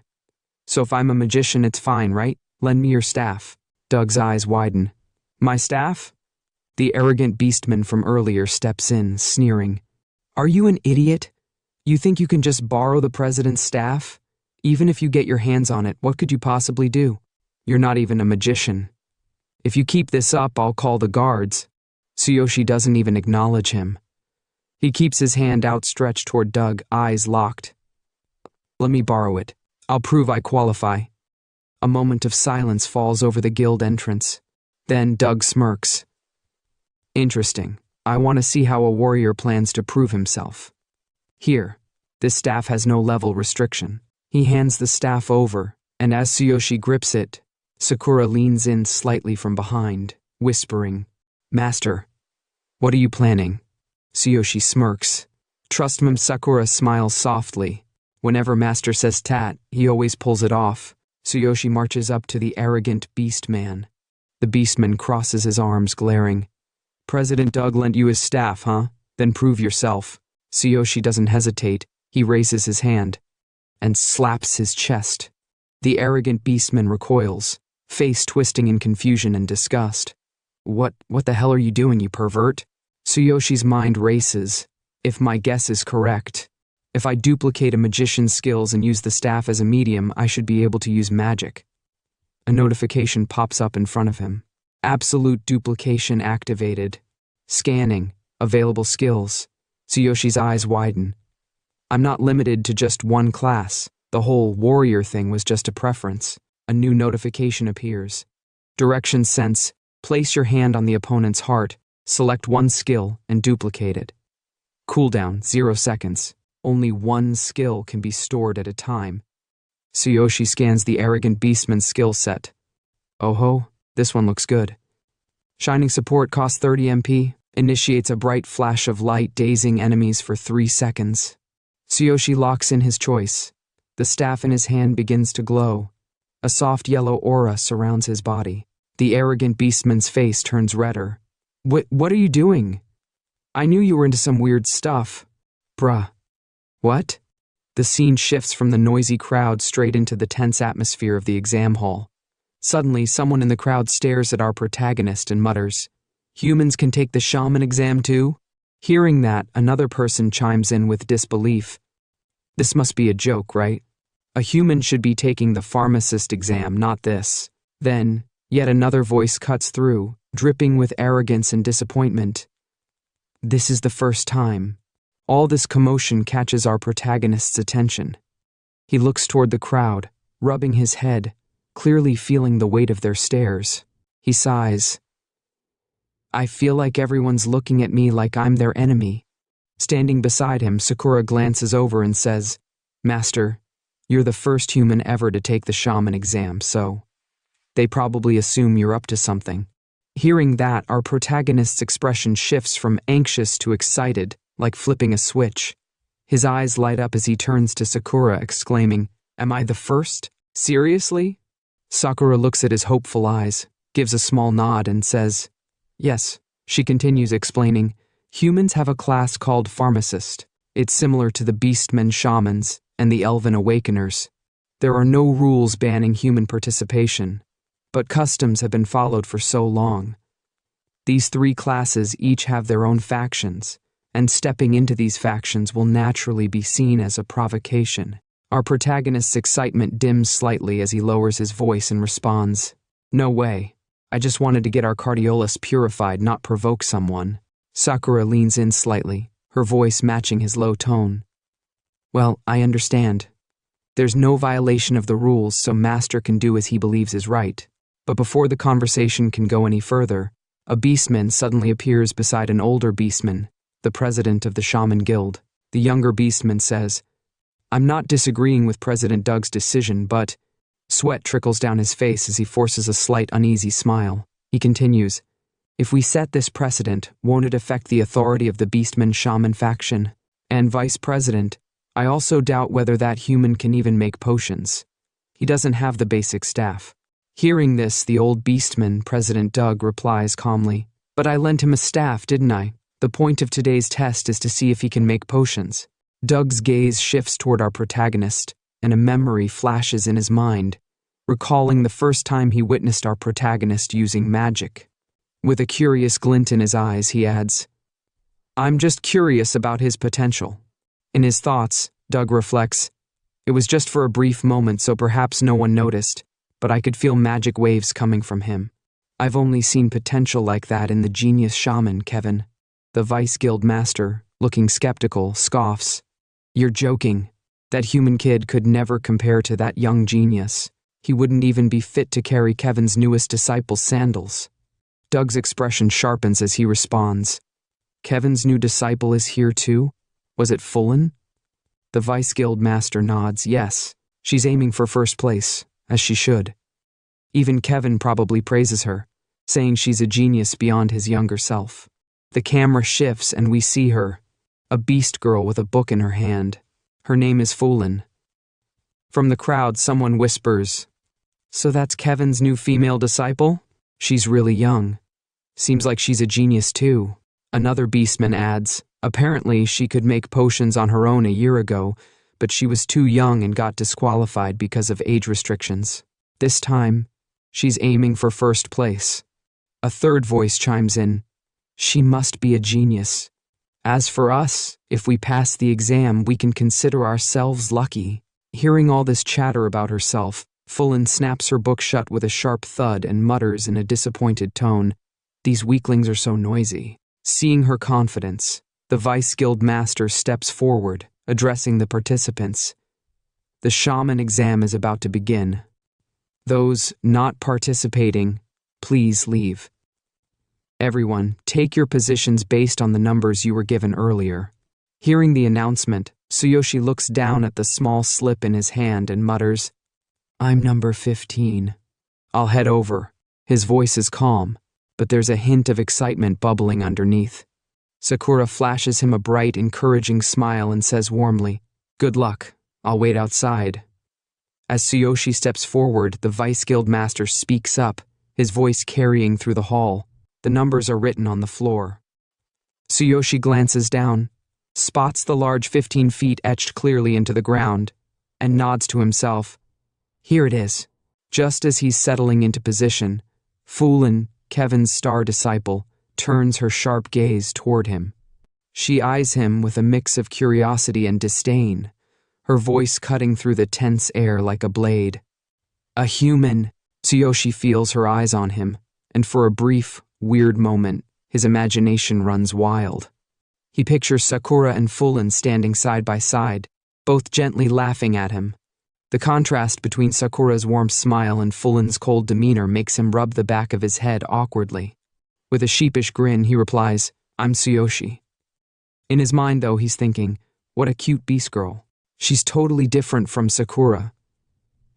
"So if I'm a magician, it's fine, right? Lend me your staff." Doug's eyes widen. "My staff?" The arrogant beastman from earlier steps in, sneering. "Are you an idiot? You think you can just borrow the president's staff? Even if you get your hands on it, what could you possibly do? You're not even a magician. If you keep this up, I'll call the guards." Tsuyoshi doesn't even acknowledge him. He keeps his hand outstretched toward Doug, eyes locked. "Let me borrow it. I'll prove I qualify. A moment of silence falls over the guild entrance. Then Doug smirks. Interesting. I want to see how a warrior plans to prove himself. Here, this staff has no level restriction. He hands the staff over, and as Tsuyoshi grips it, Sakura leans in slightly from behind, whispering, Master, what are you planning? Tsuyoshi smirks. Trust me, Sakura smiles softly. Whenever Master says tat, he always pulls it off. Tsuyoshi marches up to the arrogant beastman. The beastman crosses his arms, glaring. President Doug lent you his staff, huh? Then prove yourself. Tsuyoshi doesn't hesitate. He raises his hand and slaps his chest. The arrogant beastman recoils, face twisting in confusion and disgust. What the hell are you doing, you pervert? Tsuyoshi's mind races. If my guess is correct, if I duplicate a magician's skills and use the staff as a medium, I should be able to use magic. A notification pops up in front of him. Absolute duplication activated. Scanning. Available skills. Tsuyoshi's eyes widen. I'm not limited to just one class. The whole warrior thing was just a preference. A new notification appears. Direction sense. Place your hand on the opponent's heart. Select one skill and duplicate it. Cooldown 0 seconds. Only one skill can be stored at a time. Tsuyoshi scans the arrogant beastman's skill set. Oh ho, this one looks good. Shining support costs 30 MP. Initiates a bright flash of light, dazing enemies for 3 seconds. Tsuyoshi locks in his choice. The staff in his hand begins to glow. A soft yellow aura surrounds his body. The arrogant beastman's face turns redder. What are you doing? I knew you were into some weird stuff. Bruh. What? The scene shifts from the noisy crowd straight into the tense atmosphere of the exam hall. Suddenly, someone in the crowd stares at our protagonist and mutters, Humans can take the shaman exam too? Hearing that, another person chimes in with disbelief. This must be a joke, right? A human should be taking the pharmacist exam, not this. Then, yet another voice cuts through, dripping with arrogance and disappointment. This is the first time. All this commotion catches our protagonist's attention. He looks toward the crowd, rubbing his head, clearly feeling the weight of their stares. He sighs. I feel like everyone's looking at me like I'm their enemy. Standing beside him, Sakura glances over and says, Master, you're the first human ever to take the shaman exam, so they probably assume you're up to something. Hearing that, our protagonist's expression shifts from anxious to excited, like flipping a switch. His eyes light up as he turns to Sakura, exclaiming, Am I the first? Seriously? Sakura looks at his hopeful eyes, gives a small nod, and says, Yes. She continues explaining, Humans have a class called pharmacist. It's similar to the beastmen shamans and the elven awakeners. There are no rules banning human participation, but customs have been followed for so long. These 3 classes each have their own factions, and stepping into these factions will naturally be seen as a provocation. Our protagonist's excitement dims slightly as he lowers his voice and responds, No way. I just wanted to get our cardiolus purified, not provoke someone. Sakura leans in slightly, her voice matching his low tone. Well, I understand. There's no violation of the rules, so Master can do as he believes is right. But before the conversation can go any further, a beastman suddenly appears beside an older beastman, the president of the Shaman Guild. The younger beastman says, I'm not disagreeing with President Doug's decision, but sweat trickles down his face as he forces a slight uneasy smile. He continues, If we set this precedent, won't it affect the authority of the beastman shaman faction? And Vice President, I also doubt whether that human can even make potions. He doesn't have the basic staff. Hearing this, the old beastman, President Doug, replies calmly, But I lent him a staff, didn't I? The point of today's test is to see if he can make potions. Doug's gaze shifts toward our protagonist, and a memory flashes in his mind, recalling the first time he witnessed our protagonist using magic. With a curious glint in his eyes, he adds, I'm just curious about his potential. In his thoughts, Doug reflects, It was just for a brief moment, so perhaps no one noticed, but I could feel magic waves coming from him. I've only seen potential like that in the genius shaman, Kevin. The Vice Guild Master, looking skeptical, scoffs. You're joking. That human kid could never compare to that young genius. He wouldn't even be fit to carry Kevin's newest disciple's sandals. Doug's expression sharpens as he responds. Kevin's new disciple is here too? Was it Fullen? The Vice Guild Master nods. Yes, she's aiming for first place, as she should. Even Kevin probably praises her, saying she's a genius beyond his younger self. The camera shifts and we see her, a beast girl with a book in her hand. Her name is Fullen. From the crowd, someone whispers, "So that's Kevin's new female disciple? She's really young. Seems like she's a genius too." Another beastman adds, "Apparently she could make potions on her own a year ago, but she was too young and got disqualified because of age restrictions. This time, she's aiming for first place." A third voice chimes in, "She must be a genius. As for us, if we pass the exam, we can consider ourselves lucky." Hearing all this chatter about herself, Fullen snaps her book shut with a sharp thud and mutters in a disappointed tone, "These weaklings are so noisy." Seeing her confidence, the Vice Guild Master steps forward, addressing the participants. The shaman exam is about to begin. Those not participating, please leave. Everyone, take your positions based on the numbers you were given earlier. Hearing the announcement, Tsuyoshi looks down at the small slip in his hand and mutters, "I'm number 15. I'll head over." His voice is calm, but there's a hint of excitement bubbling underneath. Sakura flashes him a bright, encouraging smile and says warmly, "Good luck. I'll wait outside." As Tsuyoshi steps forward, the Vice Guild Master speaks up, his voice carrying through the hall. The numbers are written on the floor. Tsuyoshi glances down, spots the large 15 feet etched clearly into the ground, and nods to himself. Here it is. Just as he's settling into position, Fullen, Kevin's star disciple, turns her sharp gaze toward him. She eyes him with a mix of curiosity and disdain, her voice cutting through the tense air like a blade. "A human." Tsuyoshi feels her eyes on him, and for a brief, weird moment, his imagination runs wild. He pictures Sakura and Fullen standing side by side, both gently laughing at him. The contrast between Sakura's warm smile and Fullen's cold demeanor makes him rub the back of his head awkwardly. With a sheepish grin, he replies, "I'm Tsuyoshi." In his mind, though, he's thinking, what a cute beast girl. She's totally different from Sakura.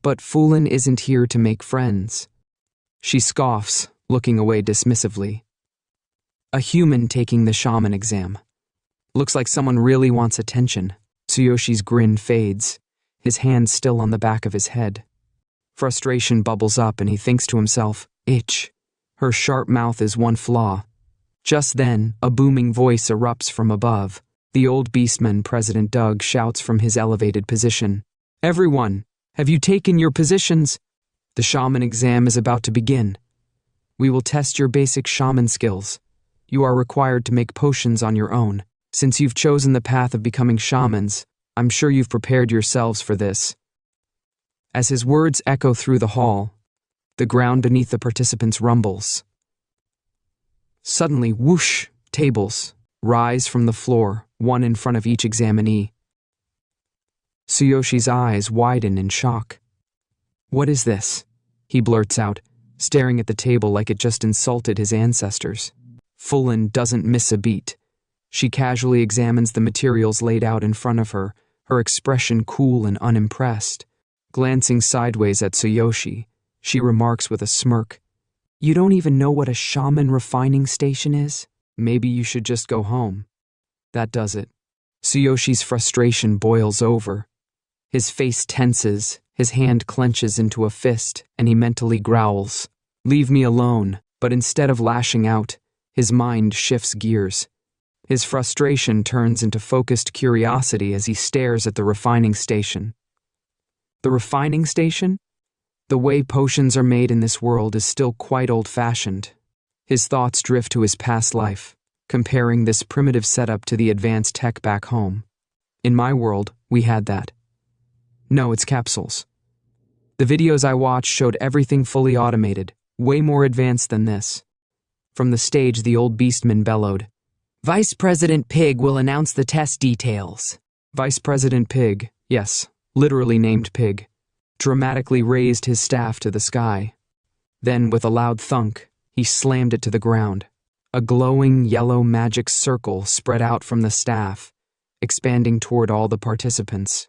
But Fullen isn't here to make friends. She scoffs, looking away dismissively. A human taking the shaman exam. Looks like someone really wants attention. Tsuyoshi's grin fades, his hand still on the back of his head. Frustration bubbles up and he thinks to himself, "Itch." Her sharp mouth is one flaw. Just then, a booming voice erupts from above. The old beastman, President Doug, shouts from his elevated position, "Everyone, have you taken your positions? The shaman exam is about to begin. We will test your basic shaman skills. You are required to make potions on your own. Since you've chosen the path of becoming shamans, I'm sure you've prepared yourselves for this." As his words echo through the hall, the ground beneath the participants rumbles. Suddenly, whoosh, tables rise from the floor, one in front of each examinee. Tsuyoshi's eyes widen in shock. "What is this?" he blurts out, staring at the table like it just insulted his ancestors. Fullen doesn't miss a beat. She casually examines the materials laid out in front of her, her expression cool and unimpressed. Glancing sideways at Tsuyoshi, she remarks with a smirk, "You don't even know what a shaman refining station is? Maybe you should just go home." That does it. Tsuyoshi's frustration boils over. His face tenses, his hand clenches into a fist, and he mentally growls, "Leave me alone." But instead of lashing out, his mind shifts gears. His frustration turns into focused curiosity as he stares at the refining station. The refining station? The way potions are made in this world is still quite old-fashioned. His thoughts drift to his past life, comparing this primitive setup to the advanced tech back home. In my world, we had that. No, it's capsules. The videos I watched showed everything fully automated, way more advanced than this. From the stage, the old beastman bellowed, "Vice President Pig will announce the test details." Vice President Pig, Yes, literally named Pig, dramatically raised his staff to the sky. Then, with a loud thunk, he slammed it to the ground. A glowing yellow magic circle spread out from the staff, expanding toward all the participants.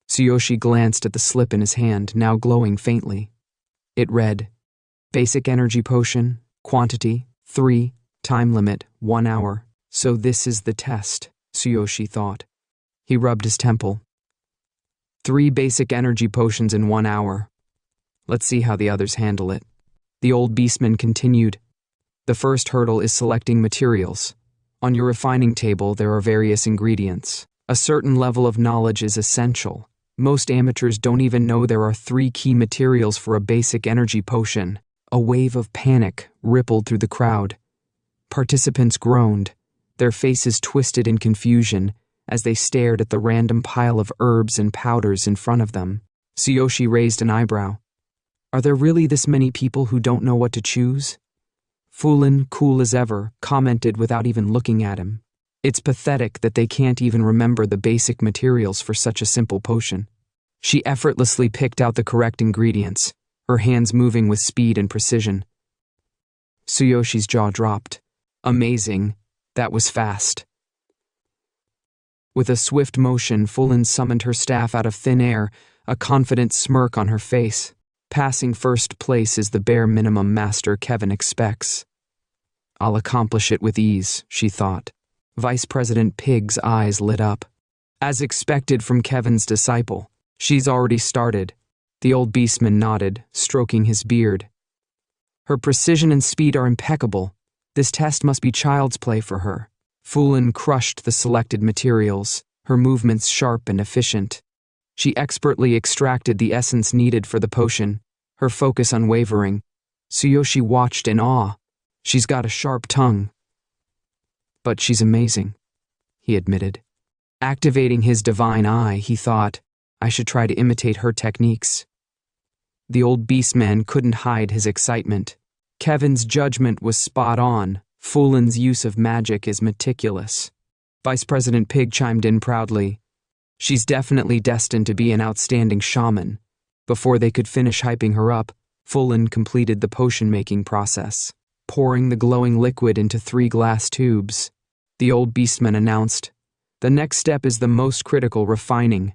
Tsuyoshi glanced at the slip in his hand, now glowing faintly. It read, Basic Energy Potion, Quantity, 3, Time Limit, 1 hour. So this is the test, Tsuyoshi thought. He rubbed his temple. 3 basic energy potions in 1 hour. Let's see how the others handle it. The old beastman continued. The first hurdle is selecting materials. On your refining table, there are various ingredients. A certain level of knowledge is essential. Most amateurs don't even know there are 3 key materials for a basic energy potion. A wave of panic rippled through the crowd. Participants groaned, their faces twisted in confusion as they stared at the random pile of herbs and powders in front of them. Tsuyoshi raised an eyebrow. Are there really this many people who don't know what to choose? Fulin, cool as ever, commented without even looking at him. It's pathetic that they can't even remember the basic materials for such a simple potion. She effortlessly picked out the correct ingredients, her hands moving with speed and precision. Tsuyoshi's jaw dropped. Amazing. That was fast. With a swift motion, Fulin summoned her staff out of thin air, a confident smirk on her face. Passing first place is the bare minimum Master Kevin expects. I'll accomplish it with ease, she thought. Vice President Pig's eyes lit up. As expected from Kevin's disciple, she's already started. The old beastman nodded, stroking his beard. Her precision and speed are impeccable. This test must be child's play for her. Fulin crushed the selected materials, her movements sharp and efficient. She expertly extracted the essence needed for the potion, her focus unwavering. Tsuyoshi watched in awe. She's got a sharp tongue. But she's amazing, he admitted. Activating his divine eye, he thought, I should try to imitate her techniques. The old beastman couldn't hide his excitement. Kevin's judgment was spot on. Fulin's use of magic is meticulous. Vice President Pig chimed in proudly. She's definitely destined to be an outstanding shaman. Before they could finish hyping her up, Fulin completed the potion-making process, pouring the glowing liquid into 3 glass tubes. The old beastman announced, The next step is the most critical, refining.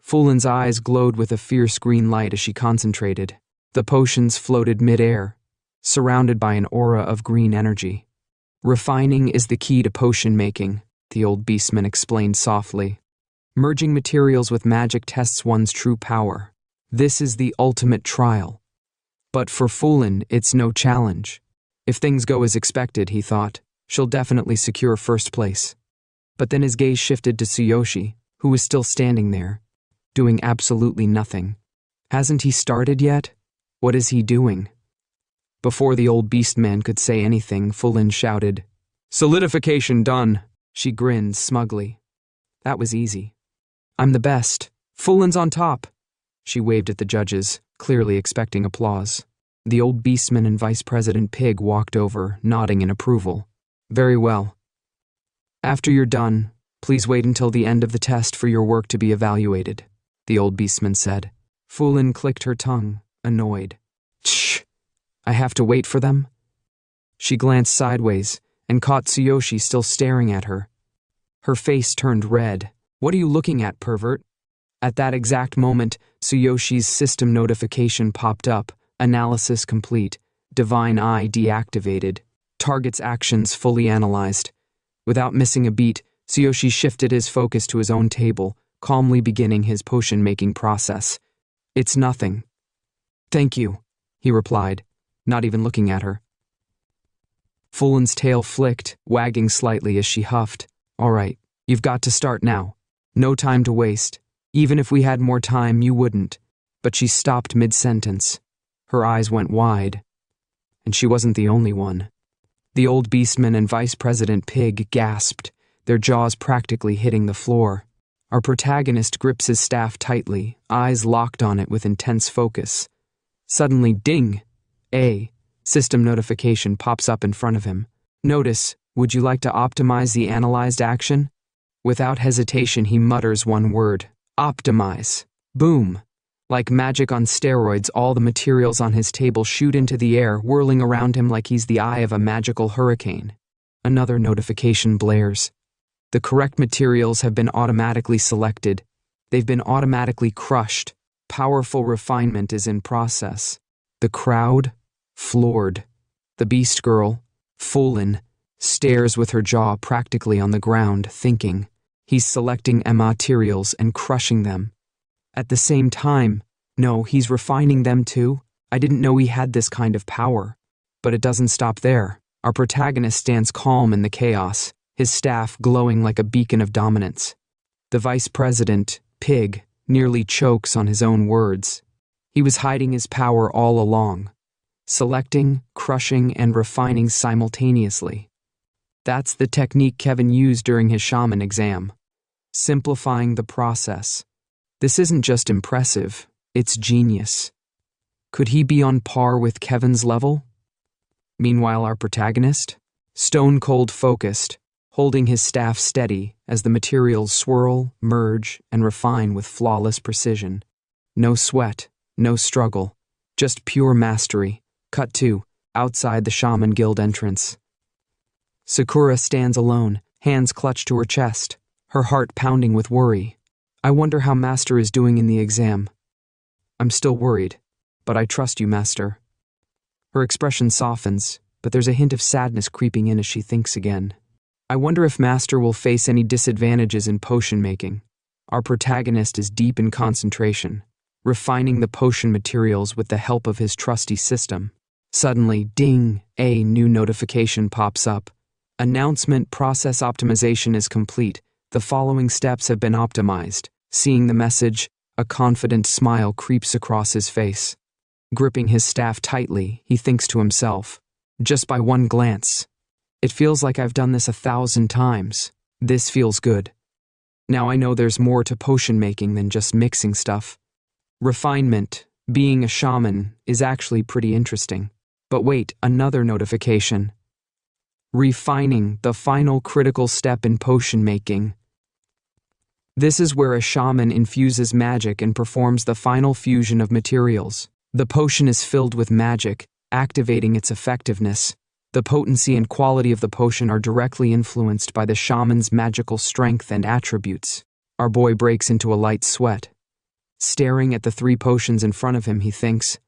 Fulin's eyes glowed with a fierce green light as she concentrated. The potions floated mid-air, surrounded by an aura of green energy. Refining is the key to potion making, the old beastman explained softly. Merging materials with magic tests one's true power. This is the ultimate trial. But for Fulin, it's no challenge. If things go as expected, he thought, she'll definitely secure first place. But then his gaze shifted to Tsuyoshi, who was still standing there, doing absolutely nothing. Hasn't he started yet? What is he doing? Before the old beastman could say anything, Fulin shouted, Solidification done. She grinned smugly. That was easy. I'm the best. Fulin's on top. She waved at the judges, clearly expecting applause. The old beastman and Vice President Pig walked over, nodding in approval. Very well. After you're done, please wait until the end of the test for your work to be evaluated, the old beastman said. Fulin clicked her tongue, annoyed. Shh! I have to wait for them? She glanced sideways and caught Tsuyoshi still staring at her. Her face turned red. What are you looking at, pervert? At that exact moment, Tsuyoshi's system notification popped up. Analysis complete. Divine Eye deactivated. Target's actions fully analyzed. Without missing a beat, Tsuyoshi shifted his focus to his own table, calmly beginning his potion-making process. It's nothing. Thank you, he replied, not even looking at her. Fulin's tail flicked, wagging slightly as she huffed. All right, you've got to start now. No time to waste. Even if we had more time, you wouldn't. But she stopped mid-sentence. Her eyes went wide. And she wasn't the only one. The old beastman and Vice President Pig gasped, their jaws practically hitting the floor. Our protagonist grips his staff tightly, eyes locked on it with intense focus. Suddenly, ding! A system notification pops up in front of him. Notice, would you like to optimize the analyzed action? Without hesitation, he mutters one word, Optimize. Boom. Like magic on steroids, all the materials on his table shoot into the air, whirling around him like he's the eye of a magical hurricane. Another notification blares. The correct materials have been automatically selected. They've been automatically crushed. Powerful refinement is in process. The crowd, floored. The beast girl, Fulin, stares with her jaw practically on the ground, thinking. He's selecting materials and crushing them. At the same time, no, he's refining them too. I didn't know he had this kind of power. But it doesn't stop there. Our protagonist stands calm in the chaos, his staff glowing like a beacon of dominance. The vice president, Pig, nearly chokes on his own words. He was hiding his power all along, selecting, crushing, and refining simultaneously. That's the technique Kevin used during his shaman exam. Simplifying the process. This isn't just impressive, it's genius. Could he be on par with Kevin's level? Meanwhile, our protagonist, stone-cold focused, holding his staff steady as the materials swirl, merge, and refine with flawless precision. No sweat, no struggle, just pure mastery. Cut to, outside the Shaman Guild entrance. Sakura stands alone, hands clutched to her chest, her heart pounding with worry. I wonder how Master is doing in the exam. I'm still worried, but I trust you, Master. Her expression softens, but there's a hint of sadness creeping in as she thinks again. I wonder if Master will face any disadvantages in potion making. Our protagonist is deep in concentration, refining the potion materials with the help of his trusty system. Suddenly, ding, a new notification pops up. Announcement: process optimization is complete. The following steps have been optimized. Seeing the message, a confident smile creeps across his face. Gripping his staff tightly, he thinks to himself, just by one glance, it feels like I've done this 1,000 times. This feels good. Now I know there's more to potion making than just mixing stuff. Refinement, being a shaman, is actually pretty interesting. But wait, another notification. Refining, the final critical step in potion making. This is where a shaman infuses magic and performs the final fusion of materials. The potion is filled with magic, activating its effectiveness. The potency and quality of the potion are directly influenced by the shaman's magical strength and attributes. Our boy breaks into a light sweat. Staring at the 3 potions in front of him, he thinks,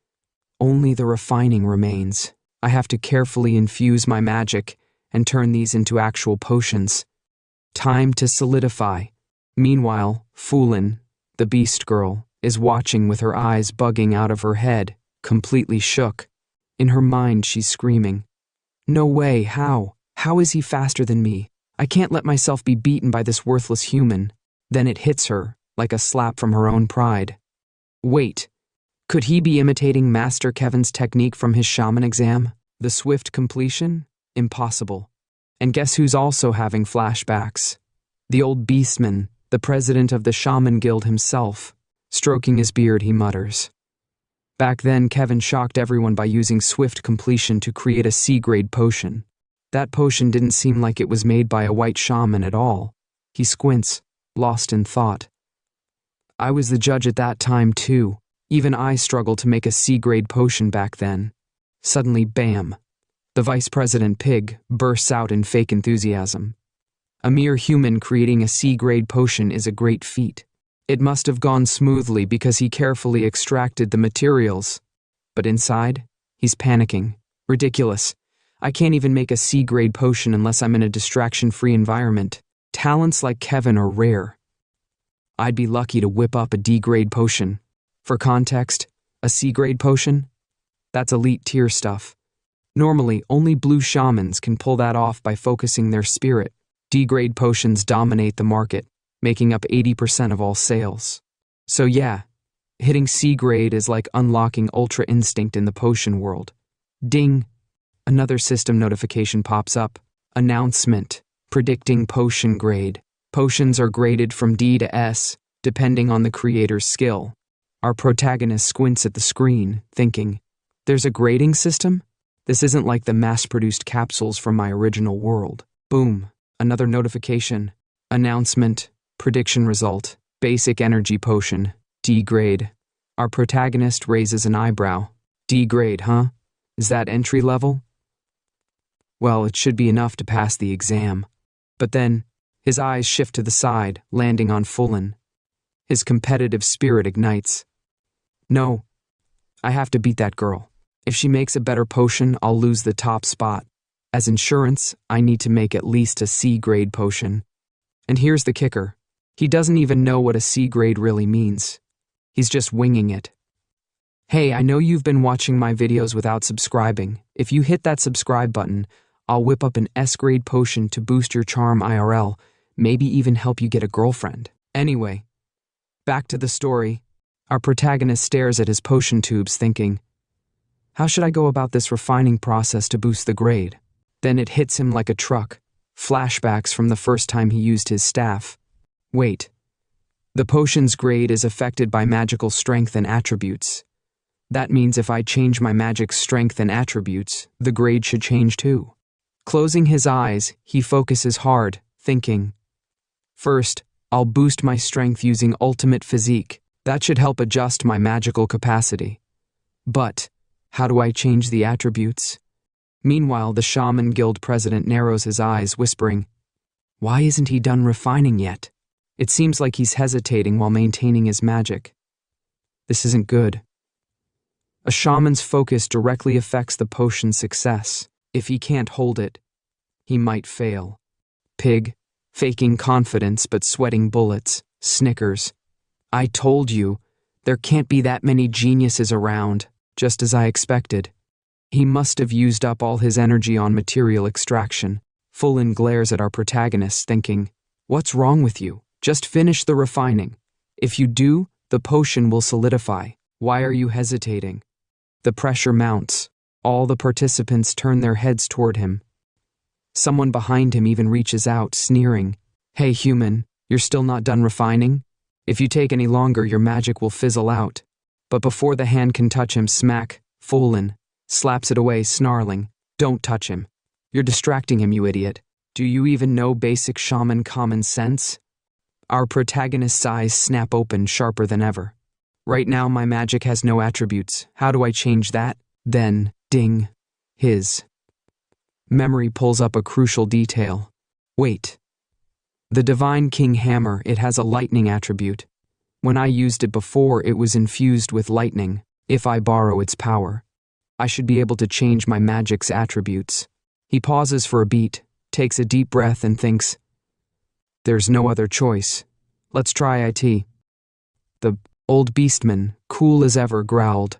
only the refining remains. I have to carefully infuse my magic and turn these into actual potions. Time to solidify. Meanwhile, Fulin, the beast girl, is watching with her eyes bugging out of her head, completely shook. In her mind, she's screaming, no way, how? How is he faster than me? I can't let myself be beaten by this worthless human. Then it hits her, like a slap from her own pride. Wait, could he be imitating Master Kevin's technique from his shaman exam? The swift completion? Impossible. And guess who's also having flashbacks? The old beastman, the president of the Shaman Guild himself. Stroking his beard, he mutters. Back then, Kevin shocked everyone by using swift completion to create a C-grade potion. That potion didn't seem like it was made by a white shaman at all. He squints, lost in thought. I was the judge at that time too. Even I struggled to make a C-grade potion back then. Suddenly, bam! The vice president Pig bursts out in fake enthusiasm. A mere human creating a C-grade potion is a great feat. It must have gone smoothly because he carefully extracted the materials. But inside, he's panicking. Ridiculous. I can't even make a C-grade potion unless I'm in a distraction-free environment. Talents like Kevin are rare. I'd be lucky to whip up a D-grade potion. For context, a C-grade potion? That's elite tier stuff. Normally, only blue shamans can pull that off by focusing their spirit. D-grade potions dominate the market, making up 80% of all sales. So yeah, hitting C-grade is like unlocking Ultra Instinct in the potion world. Ding! Another system notification pops up. Announcement. Predicting potion grade. Potions are graded from D to S, depending on the creator's skill. Our protagonist squints at the screen, thinking, there's a grading system? This isn't like the mass-produced capsules from my original world. Boom. Another notification. Announcement. Prediction result. Basic energy potion. D grade. Our protagonist raises an eyebrow. D grade, huh? Is that entry level? Well, it should be enough to pass the exam. But then, his eyes shift to the side, landing on Fulin. His competitive spirit ignites. No, I have to beat that girl. If she makes a better potion, I'll lose the top spot. As insurance, I need to make at least a C grade potion. And here's the kicker. He doesn't even know what a C grade really means. He's just winging it. Hey, I know you've been watching my videos without subscribing. If you hit that subscribe button, I'll whip up an S-grade potion to boost your charm IRL, maybe even help you get a girlfriend. Anyway, back to the story. Our protagonist stares at his potion tubes thinking, how should I go about this refining process to boost the grade? Then it hits him like a truck. Flashbacks from the first time he used his staff. Wait. The potion's grade is affected by magical strength and attributes. That means if I change my magic strength and attributes, the grade should change too. Closing his eyes, he focuses hard, thinking, first, I'll boost my strength using ultimate physique. That should help adjust my magical capacity. But, how do I change the attributes? Meanwhile, the Shaman Guild president narrows his eyes, whispering, why isn't he done refining yet? It seems like he's hesitating while maintaining his magic. This isn't good. A shaman's focus directly affects the potion's success. If he can't hold it, he might fail. Pig, faking confidence but sweating bullets, snickers. I told you, there can't be that many geniuses around, just as I expected. He must have used up all his energy on material extraction. Fulin glares at our protagonist, thinking, what's wrong with you? Just finish the refining. If you do, the potion will solidify. Why are you hesitating? The pressure mounts. All the participants turn their heads toward him. Someone behind him even reaches out, sneering, hey human, you're still not done refining? If you take any longer, your magic will fizzle out. But before the hand can touch him, smack, Fulin slaps it away, snarling, don't touch him. You're distracting him, you idiot. Do you even know basic shaman common sense? Our protagonist's eyes snap open, sharper than ever. Right now, my magic has no attributes. How do I change that? Then, ding, his memory pulls up a crucial detail. Wait. The Divine King Hammer, it has a lightning attribute. When I used it before, it was infused with lightning. If I borrow its power, I should be able to change my magic's attributes. He pauses for a beat, takes a deep breath and thinks, there's no other choice. Let's try it. The old beastman, cool as ever, growled.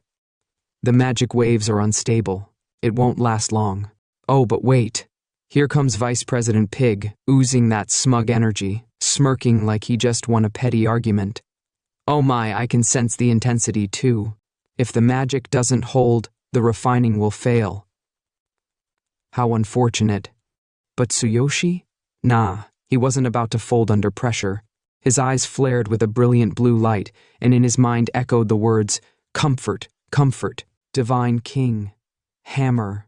The magic waves are unstable. It won't last long. Oh, but wait. Here comes Vice President Pig, oozing that smug energy, smirking like he just won a petty argument. Oh my, I can sense the intensity too. If the magic doesn't hold, the refining will fail. How unfortunate. But Tsuyoshi? Nah, he wasn't about to fold under pressure. His eyes flared with a brilliant blue light, and in his mind echoed the words, comfort, comfort, divine king, hammer.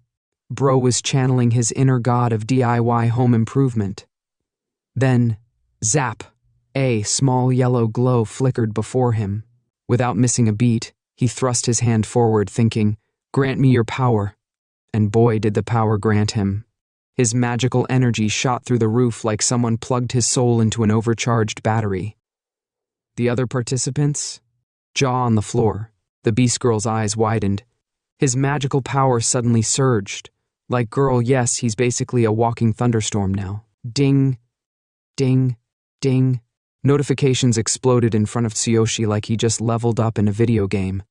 Bro was channeling his inner god of DIY home improvement. Then, zap, a small yellow glow flickered before him. Without missing a beat, he thrust his hand forward, thinking, grant me your power. And boy, did the power grant him. His magical energy shot through the roof like someone plugged his soul into an overcharged battery. The other participants? Jaw on the floor. The beast girl's eyes widened. His magical power suddenly surged. Like girl, yes, he's basically a walking thunderstorm now. Ding, ding, ding. Notifications exploded in front of Tsuyoshi like he just leveled up in a video game.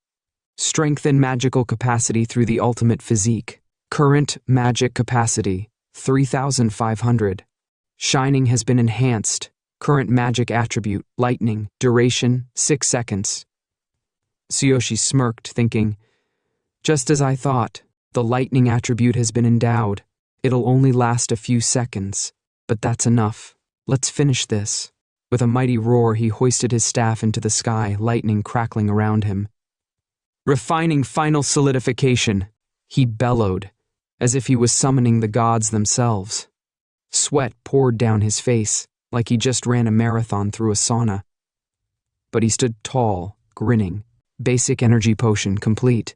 Strengthen magical capacity through the ultimate physique. Current magic capacity, 3,500. Shining has been enhanced. Current magic attribute, lightning. Duration, 6 seconds. Tsuyoshi smirked, thinking, just as I thought, the lightning attribute has been endowed. It'll only last a few seconds, but that's enough. Let's finish this. With a mighty roar, he hoisted his staff into the sky, lightning crackling around him. Refining final solidification, he bellowed, as if he was summoning the gods themselves. Sweat poured down his face, like he just ran a marathon through a sauna. but he stood tall, grinning. Basic energy potion complete.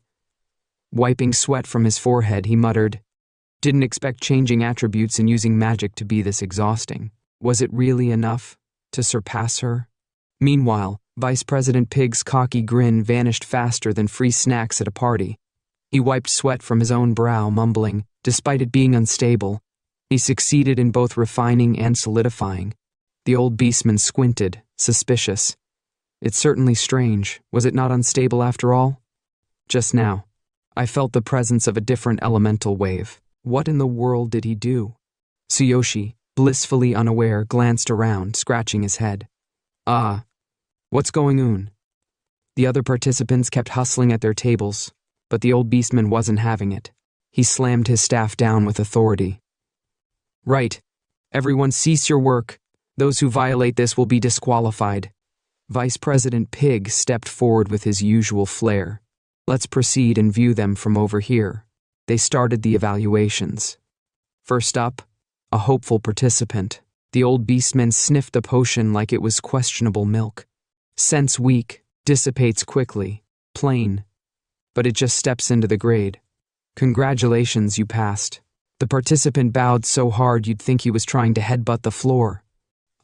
Wiping sweat from his forehead, he muttered, "Didn't expect changing attributes and using magic to be this exhausting. Was it really enough to surpass her?" Meanwhile, Vice President Pig's cocky grin vanished faster than free snacks at a party. He wiped sweat from his own brow, mumbling, despite it being unstable. He succeeded in both refining and solidifying. The old beastman squinted, suspicious. It's certainly strange. Was it not unstable after all? Just now, I felt the presence of a different elemental wave. What in the world did he do? Tsuyoshi, blissfully unaware, glanced around, scratching his head. What's going on? The other participants kept hustling at their tables, but the old beastman wasn't having it. He slammed his staff down with authority. "Right. Everyone cease your work. Those who violate this will be disqualified." Vice President Pig stepped forward with his usual flair. "Let's proceed and view them from over here." They started the evaluations. First up, a hopeful participant. The old beastman sniffed the potion like it was questionable milk. Sense weak, dissipates quickly, plain. But it just steps into the grade. "Congratulations, you passed." The participant bowed so hard you'd think he was trying to headbutt the floor.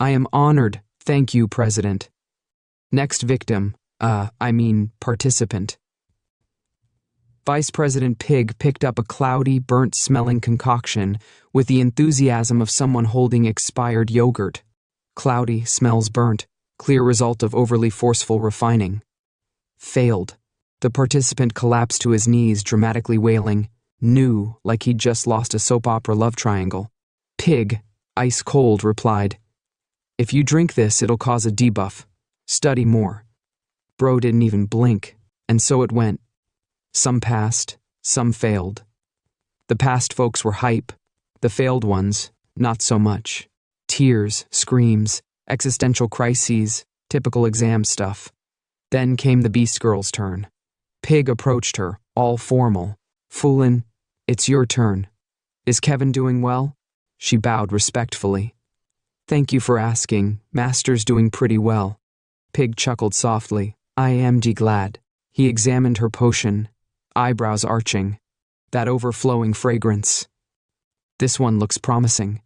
"I am honored, thank you, President." Next victim, participant. Vice President Pig picked up a cloudy, burnt-smelling concoction with the enthusiasm of someone holding expired yogurt. Cloudy, smells burnt, clear result of overly forceful refining. Failed. The participant collapsed to his knees, dramatically wailing, new, like he'd just lost a soap opera love triangle. Pig, ice cold, replied, "If you drink this, it'll cause a debuff. Study more." Bro didn't even blink, and so it went. Some passed, some failed. The passed folks were hype, the failed ones, not so much. Tears, screams, existential crises, typical exam stuff. Then came the Beast Girl's turn. Pig approached her, all formal. "Foolin', it's your turn. Is Kevin doing well?" She bowed respectfully. "Thank you for asking. Master's doing pretty well." Pig chuckled softly. "I am glad." He examined her potion, eyebrows arching. That overflowing fragrance. "This one looks promising."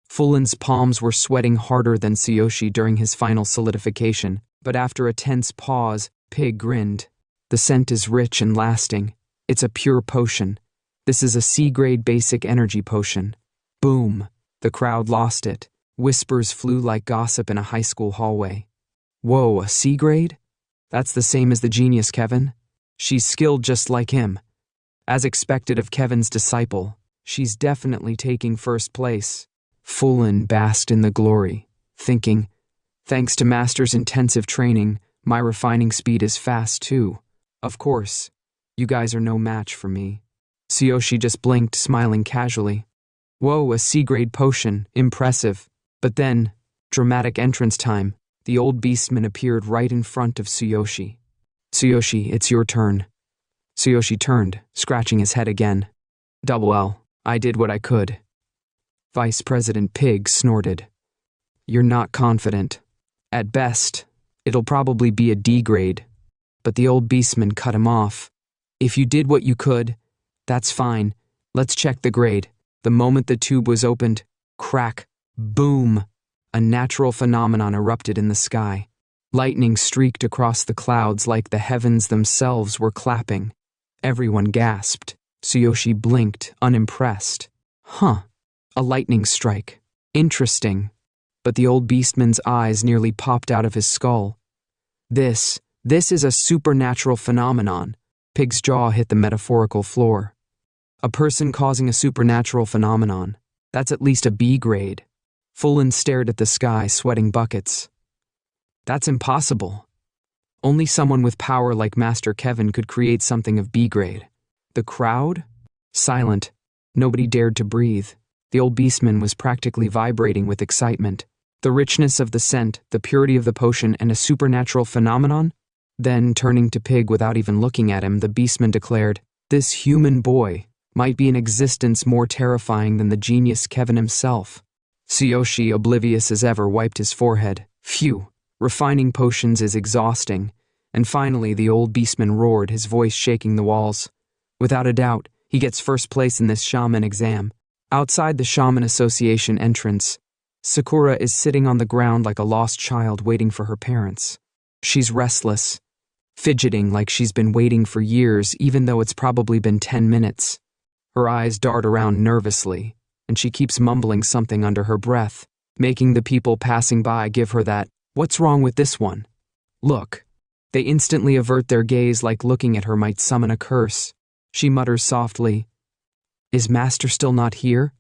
Fullen's palms were sweating harder than Tsuyoshi during his final solidification, but after a tense pause, Pig grinned. "The scent is rich and lasting. It's a pure potion. This is a C-grade basic energy potion." Boom! The crowd lost it. Whispers flew like gossip in a high school hallway. "Whoa, a C-grade? That's the same as the genius Kevin? She's skilled just like him. As expected of Kevin's disciple, she's definitely taking first place." Fullen basked in the glory, thinking, "Thanks to Master's intensive training, my refining speed is fast too. Of course, you guys are no match for me." Tsuyoshi just blinked, smiling casually. "Whoa, a C-grade potion, impressive." But then, dramatic entrance time, the old beastman appeared right in front of Tsuyoshi. "Tsuyoshi, it's your turn." Tsuyoshi turned, scratching his head again. "Double L, I did what I could." Vice President Pig snorted. "You're not confident. At best, it'll probably be a D grade." But the old beastman cut him off. "If you did what you could, that's fine. Let's check the grade." The moment the tube was opened, crack, boom, a natural phenomenon erupted in the sky. Lightning streaked across the clouds like the heavens themselves were clapping. Everyone gasped. Tsuyoshi blinked, unimpressed. "Huh, a lightning strike. Interesting." But the old beastman's eyes nearly popped out of his skull. This is a supernatural phenomenon." Pig's jaw hit the metaphorical floor. "A person causing a supernatural phenomenon. That's at least a B grade." Fullen stared at the sky, sweating buckets. "That's impossible. Only someone with power like Master Kevin could create something of B grade." The crowd? Silent. Nobody dared to breathe. The old beastman was practically vibrating with excitement. The richness of the scent, the purity of the potion, and a supernatural phenomenon? Then, turning to Pig without even looking at him, the beastman declared, "This human boy might be an existence more terrifying than the genius Kevin himself." Tsuyoshi, oblivious as ever, wiped his forehead. "Phew, Refining potions is exhausting, and finally the old beastman roared, his voice shaking the walls. Without a doubt, he gets first place in this shaman exam. Outside the Shaman Association entrance, Sakura is sitting on the ground like a lost child waiting for her parents. She's restless, fidgeting like she's been waiting for years even though it's probably been 10 minutes. Her eyes dart around nervously, and she keeps mumbling something under her breath, making the people passing by give her that, "What's wrong with this one?" look. They instantly avert their gaze like looking at her might summon a curse. She mutters softly, "Is Master still not here?"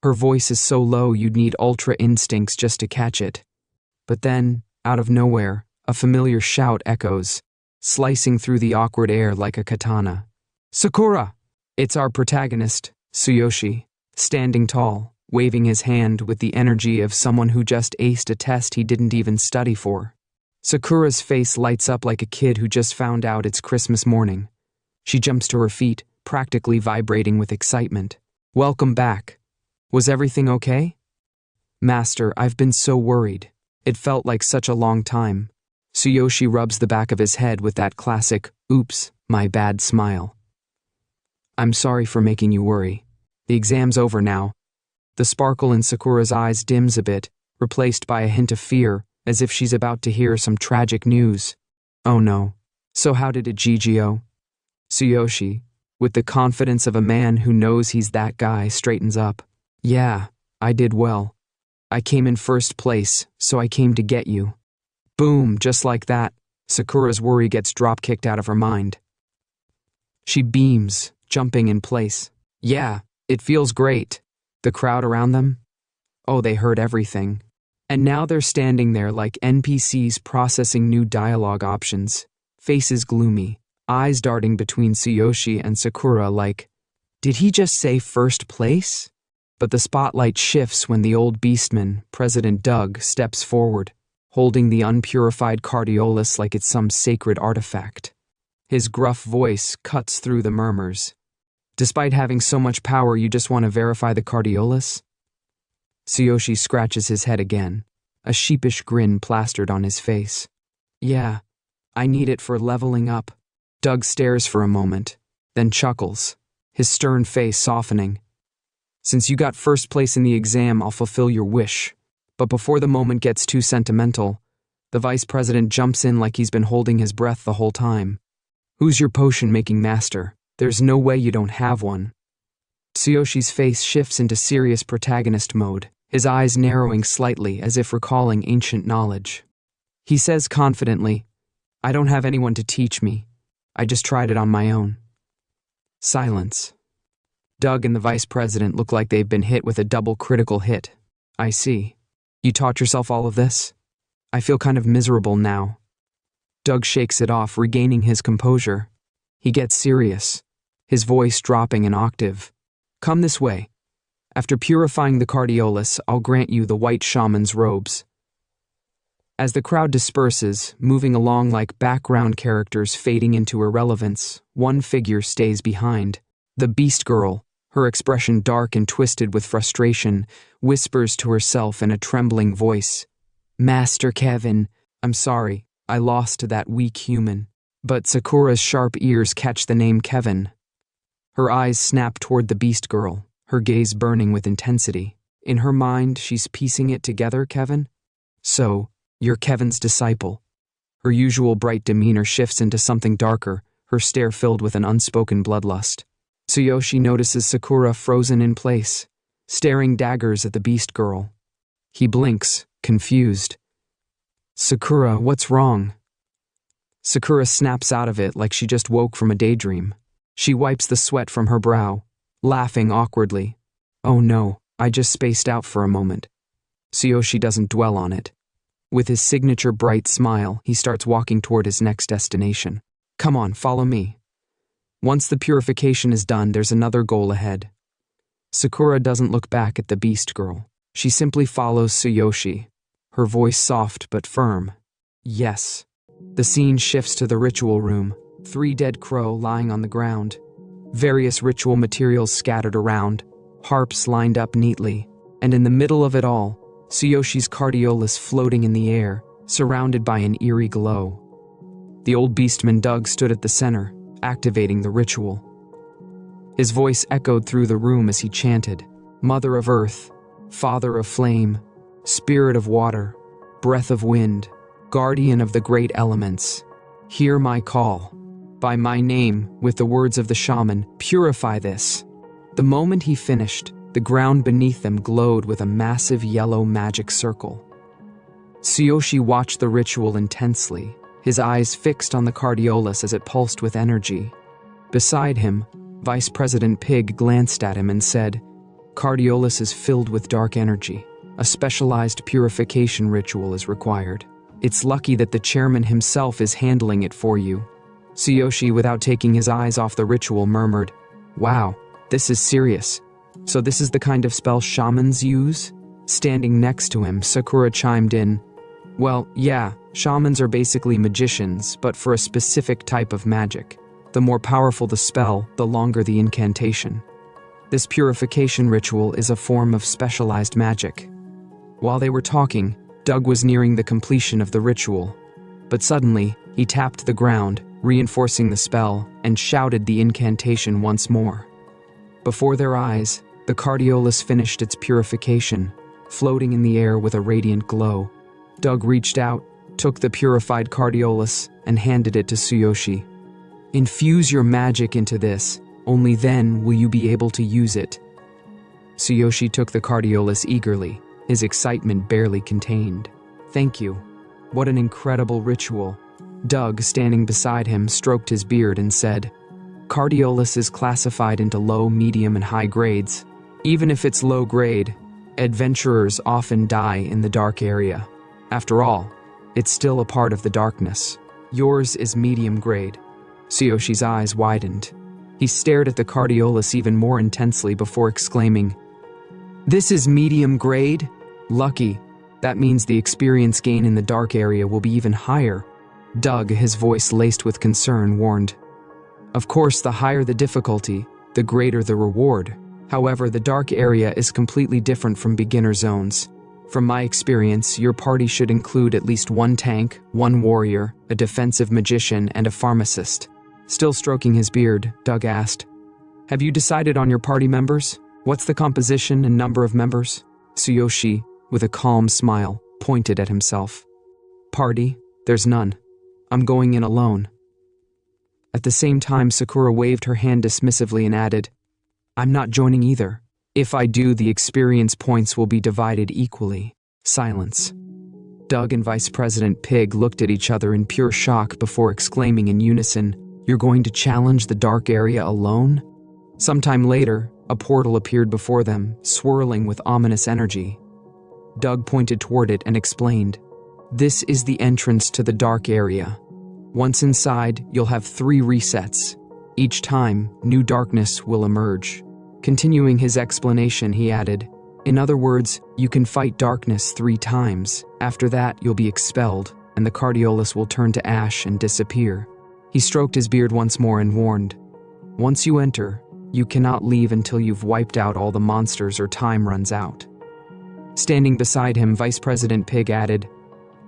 Her voice is so low you'd need ultra instincts just to catch it. But then, out of nowhere, a familiar shout echoes, slicing through the awkward air like a katana. "Sakura!" It's our protagonist, Tsuyoshi, standing tall, waving his hand with the energy of someone who just aced a test he didn't even study for. Sakura's face lights up like a kid who just found out it's Christmas morning. She jumps to her feet, practically vibrating with excitement. "Welcome back. Was everything okay?" "Master, I've been so worried. It felt like such a long time." Tsuyoshi rubs the back of his head with that classic, "oops, my bad" smile. "I'm sorry for making you worry. The exam's over now." The sparkle in Sakura's eyes dims a bit, replaced by a hint of fear, as if she's about to hear some tragic news. "Oh no. So how did it GGO?" Tsuyoshi, with the confidence of a man who knows he's that guy, straightens up. "Yeah, I did well. I came in first place, so I came to get you." Boom, just like that, Sakura's worry gets drop-kicked out of her mind. She beams, jumping in place. "Yeah, it feels great." The crowd around them? Oh, they heard everything. And now they're standing there like NPCs processing new dialogue options, faces gloomy, eyes darting between Tsuyoshi and Sakura like, did he just say first place? But the spotlight shifts when the old beastman, President Doug, steps forward, holding the unpurified cardiolus like it's some sacred artifact. His gruff voice cuts through the murmurs. "Despite having so much power, you just want to verify the cardiolus?" Tsuyoshi scratches his head again, a sheepish grin plastered on his face. "Yeah, I need it for leveling up." Doug stares for a moment, then chuckles, his stern face softening. "Since you got first place in the exam, I'll fulfill your wish." But before the moment gets too sentimental, the vice president jumps in like he's been holding his breath the whole time. "Who's your potion-making master? There's no way you don't have one." Tsuyoshi's face shifts into serious protagonist mode, his eyes narrowing slightly as if recalling ancient knowledge. He says confidently, "I don't have anyone to teach me. I just tried it on my own." Silence. Doug and the vice president look like they've been hit with a double critical hit. "I see. You taught yourself all of this? I feel kind of miserable now." Doug shakes it off, regaining his composure. He gets serious, his voice dropping an octave. "Come this way. After purifying the cardiolus, I'll grant you the white shaman's robes." As the crowd disperses, moving along like background characters fading into irrelevance, one figure stays behind. The beast girl, her expression dark and twisted with frustration, whispers to herself in a trembling voice, "Master Kevin, I'm sorry, I lost to that weak human." But Sakura's sharp ears catch the name Kevin. Her eyes snap toward the beast girl, her gaze burning with intensity. In her mind, she's piecing it together, "Kevin? So, you're Kevin's disciple." Her usual bright demeanor shifts into something darker, her stare filled with an unspoken bloodlust. Tsuyoshi notices Sakura frozen in place, staring daggers at the beast girl. He blinks, confused. "Sakura, what's wrong?" Sakura snaps out of it like she just woke from a daydream. She wipes the sweat from her brow, laughing awkwardly. "Oh no, I just spaced out for a moment." Tsuyoshi doesn't dwell on it. With his signature bright smile, he starts walking toward his next destination. "Come on, follow me." Once the purification is done, there's another goal ahead. Sakura doesn't look back at the beast girl. She simply follows Tsuyoshi, her voice soft but firm. "Yes." The scene shifts to the ritual room, 3 dead crow lying on the ground, various ritual materials scattered around, harps lined up neatly, and in the middle of it all, Tsuyoshi's cardiolus floating in the air, surrounded by an eerie glow. The old beastman Doug stood at the center, activating the ritual. His voice echoed through the room as he chanted, "Mother of Earth, Father of Flame, Spirit of Water, Breath of Wind, Guardian of the great elements, hear my call. By my name, with the words of the shaman, purify this." The moment he finished, the ground beneath them glowed with a massive yellow magic circle. Tsuyoshi watched the ritual intensely, his eyes fixed on the cardiolus as it pulsed with energy. Beside him, Vice President Pig glanced at him and said, "Cardiolus is filled with dark energy. A specialized purification ritual is required. It's lucky that the chairman himself is handling it for you." Tsuyoshi, without taking his eyes off the ritual, murmured, "Wow, this is serious. So this is the kind of spell shamans use?" Standing next to him, Sakura chimed in, "Well, yeah, shamans are basically magicians, but for a specific type of magic. The more powerful the spell, the longer the incantation. This purification ritual is a form of specialized magic." While they were talking, Doug was nearing the completion of the ritual. But suddenly, he tapped the ground, reinforcing the spell, and shouted the incantation once more. Before their eyes, the cardiolus finished its purification, floating in the air with a radiant glow. Doug reached out, took the purified cardiolus, and handed it to Tsuyoshi. "Infuse your magic into this, only then will you be able to use it." Tsuyoshi took the cardiolus eagerly, his excitement barely contained. "Thank you. What an incredible ritual." Doug, standing beside him, stroked his beard and said, "Cardiolus is classified into low, medium, and high grades. Even if it's low grade, adventurers often die in the dark area. After all, it's still a part of the darkness. Yours is medium grade." Tsuyoshi's eyes widened. He stared at the cardiolus even more intensely before exclaiming, "This is medium grade? Lucky. That means the experience gain in the dark area will be even higher." Doug, his voice laced with concern, warned, "Of course, the higher the difficulty, the greater the reward. However, the dark area is completely different from beginner zones. From my experience, your party should include at least one tank, one warrior, a defensive magician, and a pharmacist." Still stroking his beard, Doug asked, "Have you decided on your party members? What's the composition and number of members?" Tsuyoshi, with a calm smile, pointed at himself. "Party? There's none. I'm going in alone." At the same time, Sakura waved her hand dismissively and added, "I'm not joining either. If I do, the experience points will be divided equally." Silence. Doug and Vice President Pig looked at each other in pure shock before exclaiming in unison, "You're going to challenge the dark area alone?" Sometime later, a portal appeared before them, swirling with ominous energy. Doug pointed toward it and explained, "This is the entrance to the dark area. Once inside, you'll have 3 resets. Each time, new darkness will emerge." Continuing his explanation, he added, "In other words, you can fight darkness 3 times. After that, you'll be expelled, and the cardiolus will turn to ash and disappear." He stroked his beard once more and warned, "Once you enter, you cannot leave until you've wiped out all the monsters or time runs out." Standing beside him, Vice President Pig added,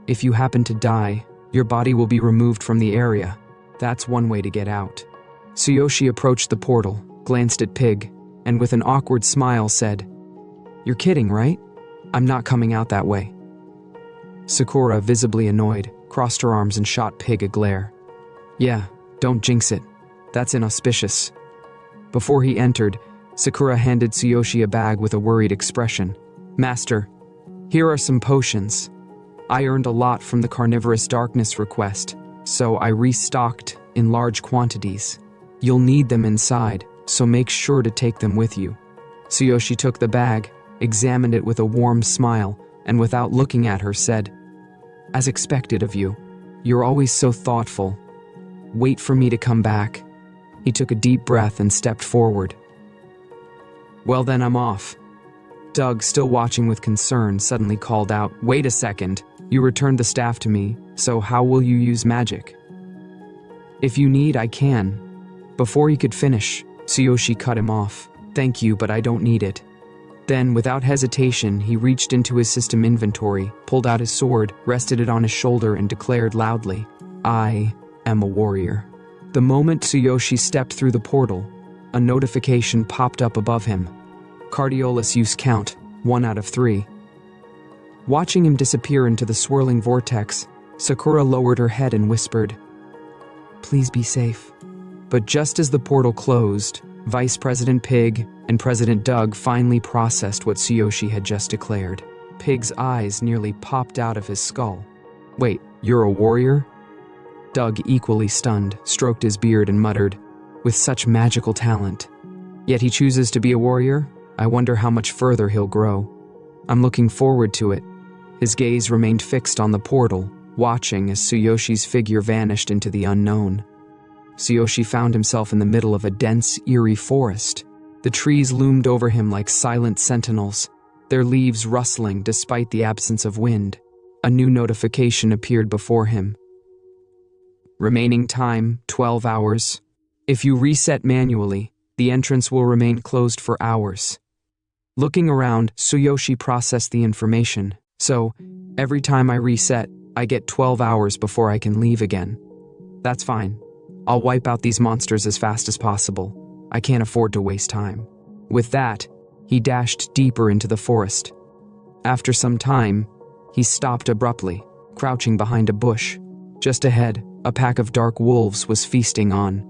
"If you happen to die, your body will be removed from the area. That's one way to get out." Tsuyoshi approached the portal, glanced at Pig, and with an awkward smile said, "You're kidding, right? I'm not coming out that way." Sakura, visibly annoyed, crossed her arms and shot Pig a glare. "Yeah, don't jinx it. That's inauspicious." Before he entered, Sakura handed Tsuyoshi a bag with a worried expression. "Master, here are some potions. I earned a lot from the carnivorous darkness request, so I restocked in large quantities. You'll need them inside, so make sure to take them with you." Tsuyoshi took the bag, examined it with a warm smile, and without looking at her said, "As expected of you. You're always so thoughtful. Wait for me to come back." He took a deep breath and stepped forward. "Well then, I'm off." Doug, still watching with concern, suddenly called out, "Wait a second. You returned the staff to me, so how will you use magic?" "If you need, I can." Before he could finish, Tsuyoshi cut him off. "Thank you, but I don't need it." Then, without hesitation, he reached into his system inventory, pulled out his sword, rested it on his shoulder, and declared loudly, "I am a warrior." The moment Tsuyoshi stepped through the portal, a notification popped up above him. Cardiolus use count, 1 out of 3. Watching him disappear into the swirling vortex, Sakura lowered her head and whispered, "Please be safe." But just as the portal closed, Vice President Pig and President Doug finally processed what Tsuyoshi had just declared. Pig's eyes nearly popped out of his skull. "Wait, you're a warrior?" Doug, equally stunned, stroked his beard and muttered, "With such magical talent. Yet he chooses to be a warrior? I wonder how much further he'll grow. I'm looking forward to it." His gaze remained fixed on the portal, watching as Tsuyoshi's figure vanished into the unknown. Tsuyoshi found himself in the middle of a dense, eerie forest. The trees loomed over him like silent sentinels, their leaves rustling despite the absence of wind. A new notification appeared before him. Remaining time, 12 hours. If you reset manually, the entrance will remain closed for hours. Looking around, Tsuyoshi processed the information. So, every time I reset, I get 12 hours before I can leave again. That's fine. I'll wipe out these monsters as fast as possible. I can't afford to waste time. With that, he dashed deeper into the forest. After some time, he stopped abruptly, crouching behind a bush. Just ahead, a pack of dark wolves was feasting on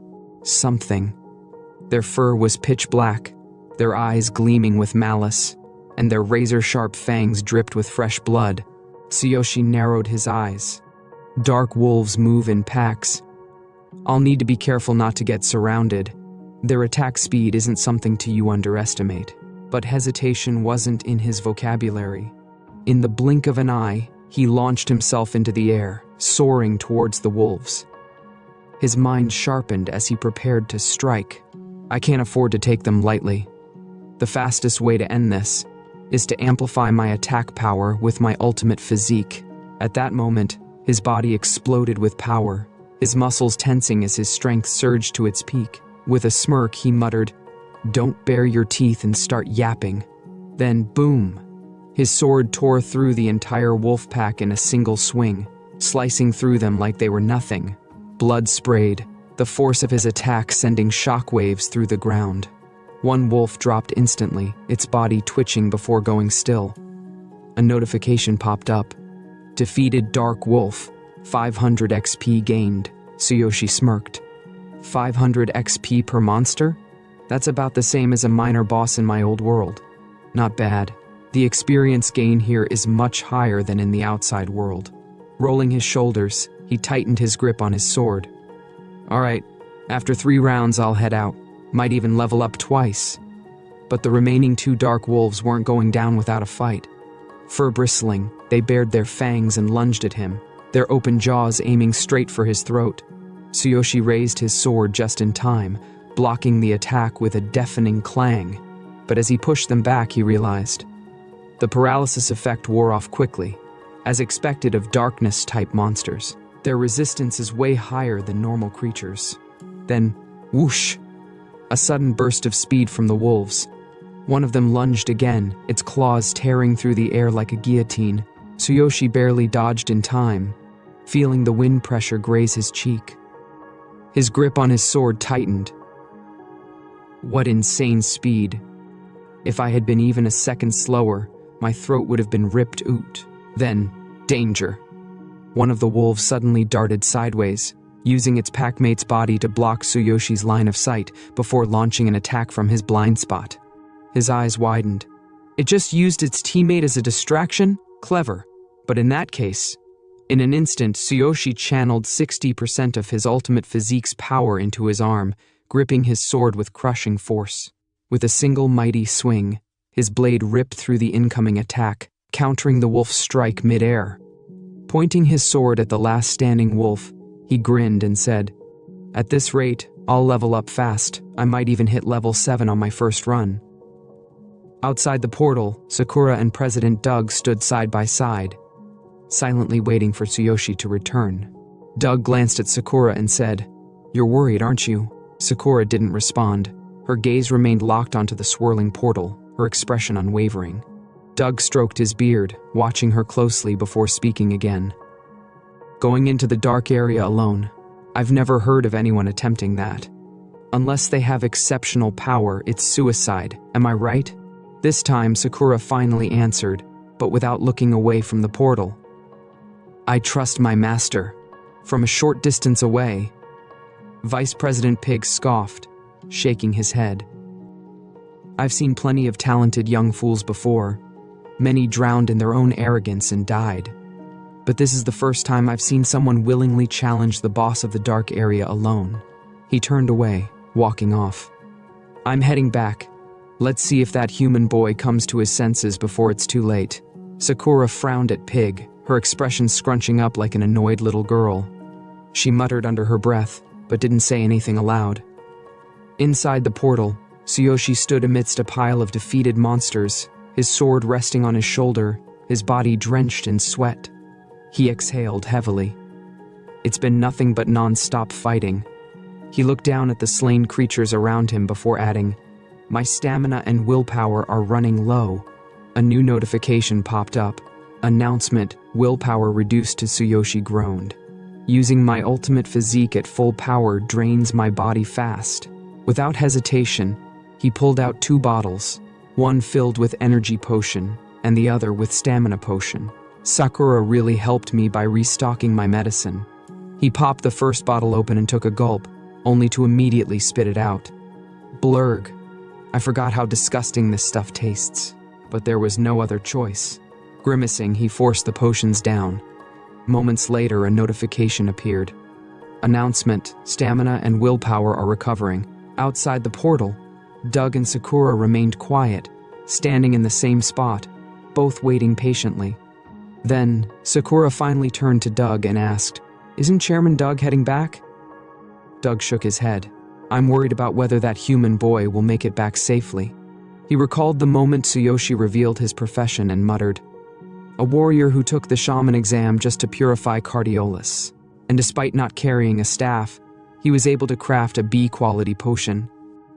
something. Their fur was pitch black, their eyes gleaming with malice, and their razor-sharp fangs dripped with fresh blood. Tsuyoshi narrowed his eyes. Dark wolves move in packs. I'll need to be careful not to get surrounded. Their attack speed isn't something to underestimate. But hesitation wasn't in his vocabulary. In the blink of an eye, he launched himself into the air, soaring towards the wolves. His mind sharpened as he prepared to strike. I can't afford to take them lightly. The fastest way to end this is to amplify my attack power with my ultimate physique. At that moment, his body exploded with power, his muscles tensing as his strength surged to its peak. With a smirk, he muttered, "Don't bare your teeth and start yapping." Then, boom! His sword tore through the entire wolf pack in a single swing, slicing through them like they were nothing. Blood sprayed, the force of his attack sending shockwaves through the ground. One wolf dropped instantly, its body twitching before going still. A notification popped up. Defeated Dark Wolf, 500 XP gained. Tsuyoshi smirked. 500 XP per monster? That's about the same as a minor boss in my old world. Not bad. The experience gain here is much higher than in the outside world. Rolling his shoulders, he tightened his grip on his sword. Alright, after 3 rounds I'll head out. Might even level up twice. But the remaining 2 dark wolves weren't going down without a fight. Fur bristling, they bared their fangs and lunged at him, their open jaws aiming straight for his throat. Tsuyoshi raised his sword just in time, blocking the attack with a deafening clang. But as he pushed them back, he realized the paralysis effect wore off quickly, as expected of darkness-type monsters. Their resistance is way higher than normal creatures. Then, whoosh! A sudden burst of speed from the wolves. One of them lunged again, its claws tearing through the air like a guillotine. Tsuyoshi barely dodged in time, feeling the wind pressure graze his cheek. His grip on his sword tightened. What insane speed! If I had been even a second slower, my throat would have been ripped out. Then, danger! One of the wolves suddenly darted sideways, using its packmate's body to block Tsuyoshi's line of sight before launching an attack from his blind spot. His eyes widened. It just used its teammate as a distraction? Clever. But in that case, in an instant, Tsuyoshi channeled 60% of his ultimate physique's power into his arm, gripping his sword with crushing force. With a single mighty swing, his blade ripped through the incoming attack, countering the wolf's strike mid-air. Pointing his sword at the last standing wolf, he grinned and said, "At this rate, I'll level up fast. I might even hit level 7 on my first run." Outside the portal, Sakura and President Doug stood side by side, silently waiting for Tsuyoshi to return. Doug glanced at Sakura and said, "You're worried, aren't you?" Sakura didn't respond. Her gaze remained locked onto the swirling portal. her expression unwavering. Doug stroked his beard, watching her closely before speaking again. Going into the dark area alone. I've never heard of anyone attempting that. Unless they have exceptional power, it's suicide, am I right? This time, Sakura finally answered, but without looking away from the portal. I trust my master. From a short distance away, Vice President Pig scoffed, shaking his head. I've seen plenty of talented young fools before. Many drowned in their own arrogance and died. But this is the first time I've seen someone willingly challenge the boss of the dark area alone. He turned away, walking off. I'm heading back. Let's see if that human boy comes to his senses before it's too late. Sakura frowned at Pig, her expression scrunching up like an annoyed little girl. She muttered under her breath, but didn't say anything aloud. Inside the portal, Tsuyoshi stood amidst a pile of defeated monsters, his sword resting on his shoulder, his body drenched in sweat. He exhaled heavily. It's been nothing but non-stop fighting. He looked down at the slain creatures around him before adding, my stamina and willpower are running low. A new notification popped up. Announcement, willpower reduced to Tsuyoshi groaned. Using my ultimate physique at full power drains my body fast. Without hesitation, he pulled out 2 bottles, one filled with energy potion and the other with stamina potion. Sakura really helped me by restocking my medicine. He popped the first bottle open and took a gulp, only to immediately spit it out. Blurg. I forgot how disgusting this stuff tastes, but there was no other choice. Grimacing, he forced the potions down. Moments later, a notification appeared. Announcement, stamina and willpower are recovering. Outside the portal, Doug and Sakura remained quiet, standing in the same spot, both waiting patiently. Then, Sakura finally turned to Doug and asked, Isn't Chairman Doug heading back? Doug shook his head. I'm worried about whether that human boy will make it back safely. He recalled the moment Tsuyoshi revealed his profession and muttered, a warrior who took the shaman exam just to purify Cardiolus. And despite not carrying a staff, he was able to craft a B-quality potion.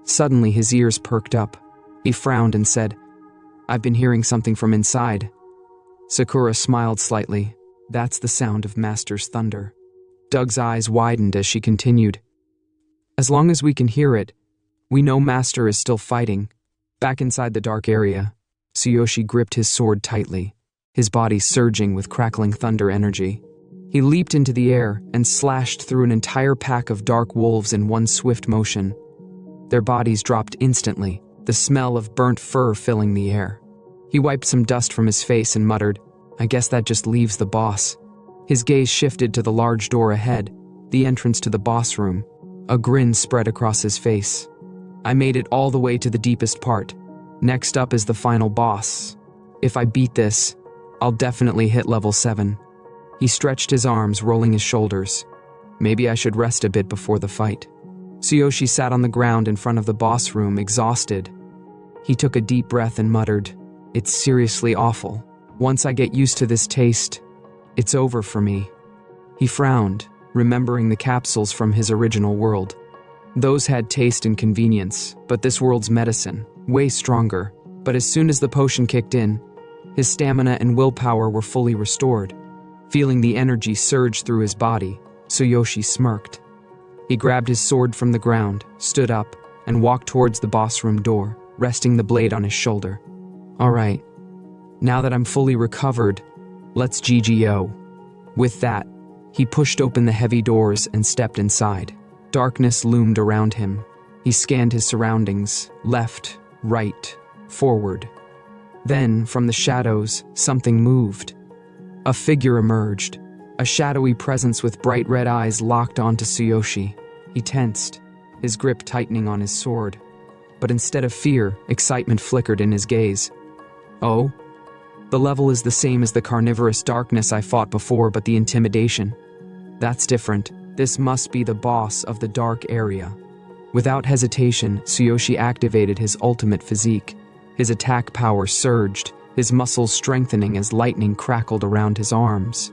Suddenly his ears perked up. He frowned and said, I've been hearing something from inside. Sakura smiled slightly. That's the sound of Master's thunder. Doug's eyes widened as she continued. As long as we can hear it, we know Master is still fighting. Back inside the dark area, Tsuyoshi gripped his sword tightly, his body surging with crackling thunder energy. He leaped into the air and slashed through an entire pack of dark wolves in one swift motion. Their bodies dropped instantly, the smell of burnt fur filling the air. He wiped some dust from his face and muttered, I guess that just leaves the boss. His gaze shifted to the large door ahead, the entrance to the boss room. A grin spread across his face. I made it all the way to the deepest part. Next up is the final boss. If I beat this, I'll definitely hit level 7. He stretched his arms, rolling his shoulders. Maybe I should rest a bit before the fight. Tsuyoshi sat on the ground in front of the boss room, exhausted. He took a deep breath and muttered, It's seriously awful. Once I get used to this taste, it's over for me. He frowned, remembering the capsules from his original world. Those had taste and convenience, but this world's medicine, way stronger. But as soon as the potion kicked in, his stamina and willpower were fully restored. Feeling the energy surge through his body, Tsuyoshi smirked. He grabbed his sword from the ground, stood up, and walked towards the boss room door, resting the blade on his shoulder. All right, now that I'm fully recovered, let's GGO. With that, he pushed open the heavy doors and stepped inside. Darkness loomed around him. He scanned his surroundings, left, right, forward. Then, from the shadows, something moved. A figure emerged, a shadowy presence with bright red eyes locked onto Tsuyoshi. He tensed, his grip tightening on his sword. But instead of fear, excitement flickered in his gaze. Oh? The level is the same as the carnivorous darkness I fought before, but the intimidation. That's different. This must be the boss of the dark area. Without hesitation, Tsuyoshi activated his ultimate physique. His attack power surged, his muscles strengthening as lightning crackled around his arms.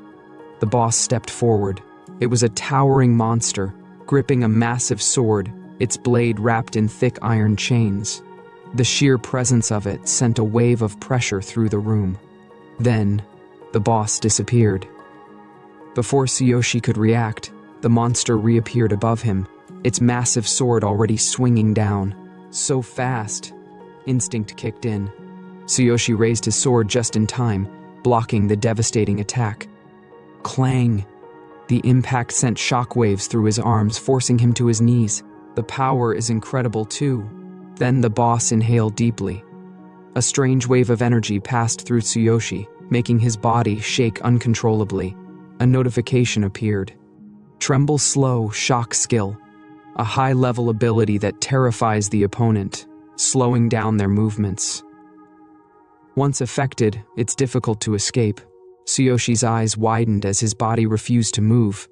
The boss stepped forward. It was a towering monster, gripping a massive sword, its blade wrapped in thick iron chains. The sheer presence of it sent a wave of pressure through the room. Then, the boss disappeared. Before Tsuyoshi could react, the monster reappeared above him, its massive sword already swinging down. So fast. Instinct kicked in. Tsuyoshi raised his sword just in time, blocking the devastating attack. Clang! The impact sent shockwaves through his arms, forcing him to his knees. The power is incredible too. Then the boss inhaled deeply. A strange wave of energy passed through Tsuyoshi, making his body shake uncontrollably. A notification appeared. Tremble slow, shock skill. A high-level ability that terrifies the opponent, slowing down their movements. Once affected, it's difficult to escape. Tsuyoshi's eyes widened as his body refused to move.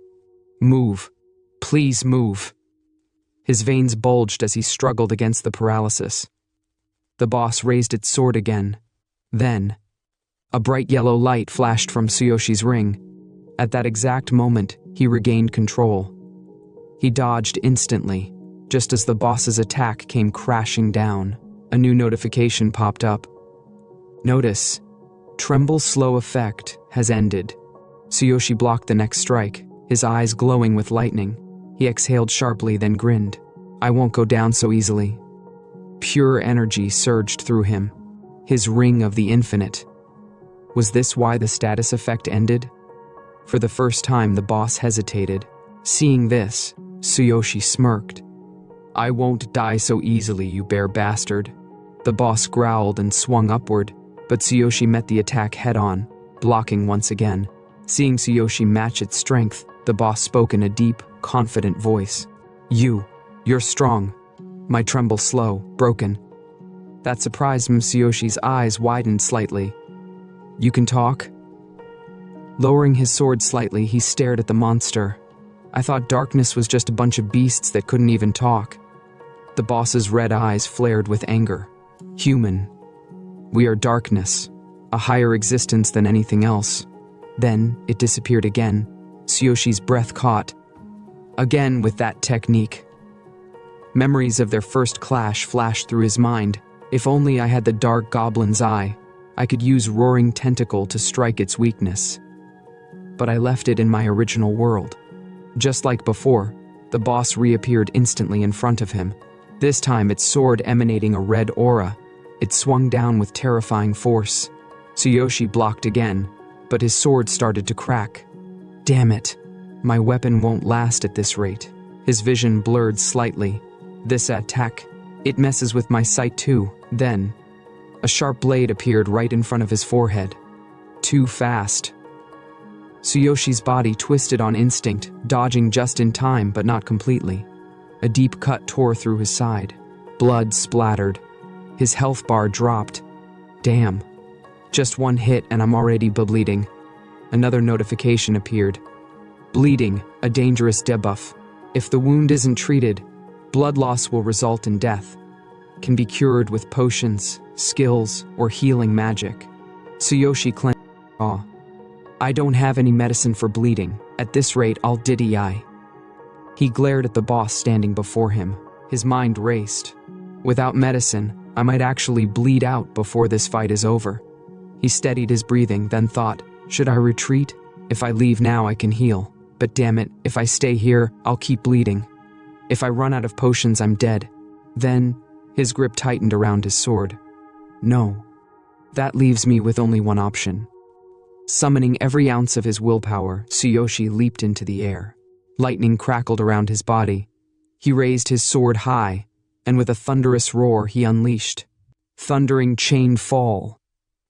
Move. Please move. His veins bulged as he struggled against the paralysis. The boss raised its sword again. Then, a bright yellow light flashed from Tsuyoshi's ring. At that exact moment, he regained control. He dodged instantly, just as the boss's attack came crashing down. A new notification popped up. Notice, Tremble Slow effect has ended. Tsuyoshi blocked the next strike, his eyes glowing with lightning. He exhaled sharply, then grinned. I won't go down so easily. Pure energy surged through him. His ring of the infinite. Was this why the status effect ended? For the first time, the boss hesitated. Seeing this, Tsuyoshi smirked. I won't die so easily, you bare bastard. The boss growled and swung upward, but Tsuyoshi met the attack head-on, blocking once again. Seeing Tsuyoshi match its strength, the boss spoke in a deep, confident voice. You're strong. My tremble slow, broken. That surprised him. Tsuyoshi's eyes widened slightly. You can talk? Lowering his sword slightly, he stared at the monster. I thought darkness was just a bunch of beasts that couldn't even talk. The boss's red eyes flared with anger. Human. We are darkness, a higher existence than anything else. Then, it disappeared again. Tsuyoshi's breath caught. Again with that technique. Memories of their first clash flashed through his mind. If only I had the dark goblin's eye, I could use Roaring Tentacle to strike its weakness. But I left it in my original world. Just like before, the boss reappeared instantly in front of him, this time its sword emanating a red aura. It swung down with terrifying force. Tsuyoshi blocked again, but his sword started to crack. Damn it, my weapon won't last at this rate. His vision blurred slightly. This attack, it messes with my sight too. Then, a sharp blade appeared right in front of his forehead. Too fast. Tsuyoshi's body twisted on instinct, dodging just in time but not completely. A deep cut tore through his side. Blood splattered. His health bar dropped. Damn. Just one hit and I'm already bleeding. Another notification appeared. Bleeding, a dangerous debuff. If the wound isn't treated, blood loss will result in death. Can be cured with potions, skills, or healing magic. Tsuyoshi clenched his jaw. I don't have any medicine for bleeding. At this rate, I'll diddy. He glared at the boss standing before him. His mind raced. Without medicine, I might actually bleed out before this fight is over. He steadied his breathing, then thought, should I retreat? If I leave now, I can heal. But damn it, if I stay here, I'll keep bleeding. If I run out of potions, I'm dead. Then, his grip tightened around his sword. No. That leaves me with only one option. Summoning every ounce of his willpower, Tsuyoshi leaped into the air. Lightning crackled around his body. He raised his sword high, and with a thunderous roar he unleashed. Thundering chain fall.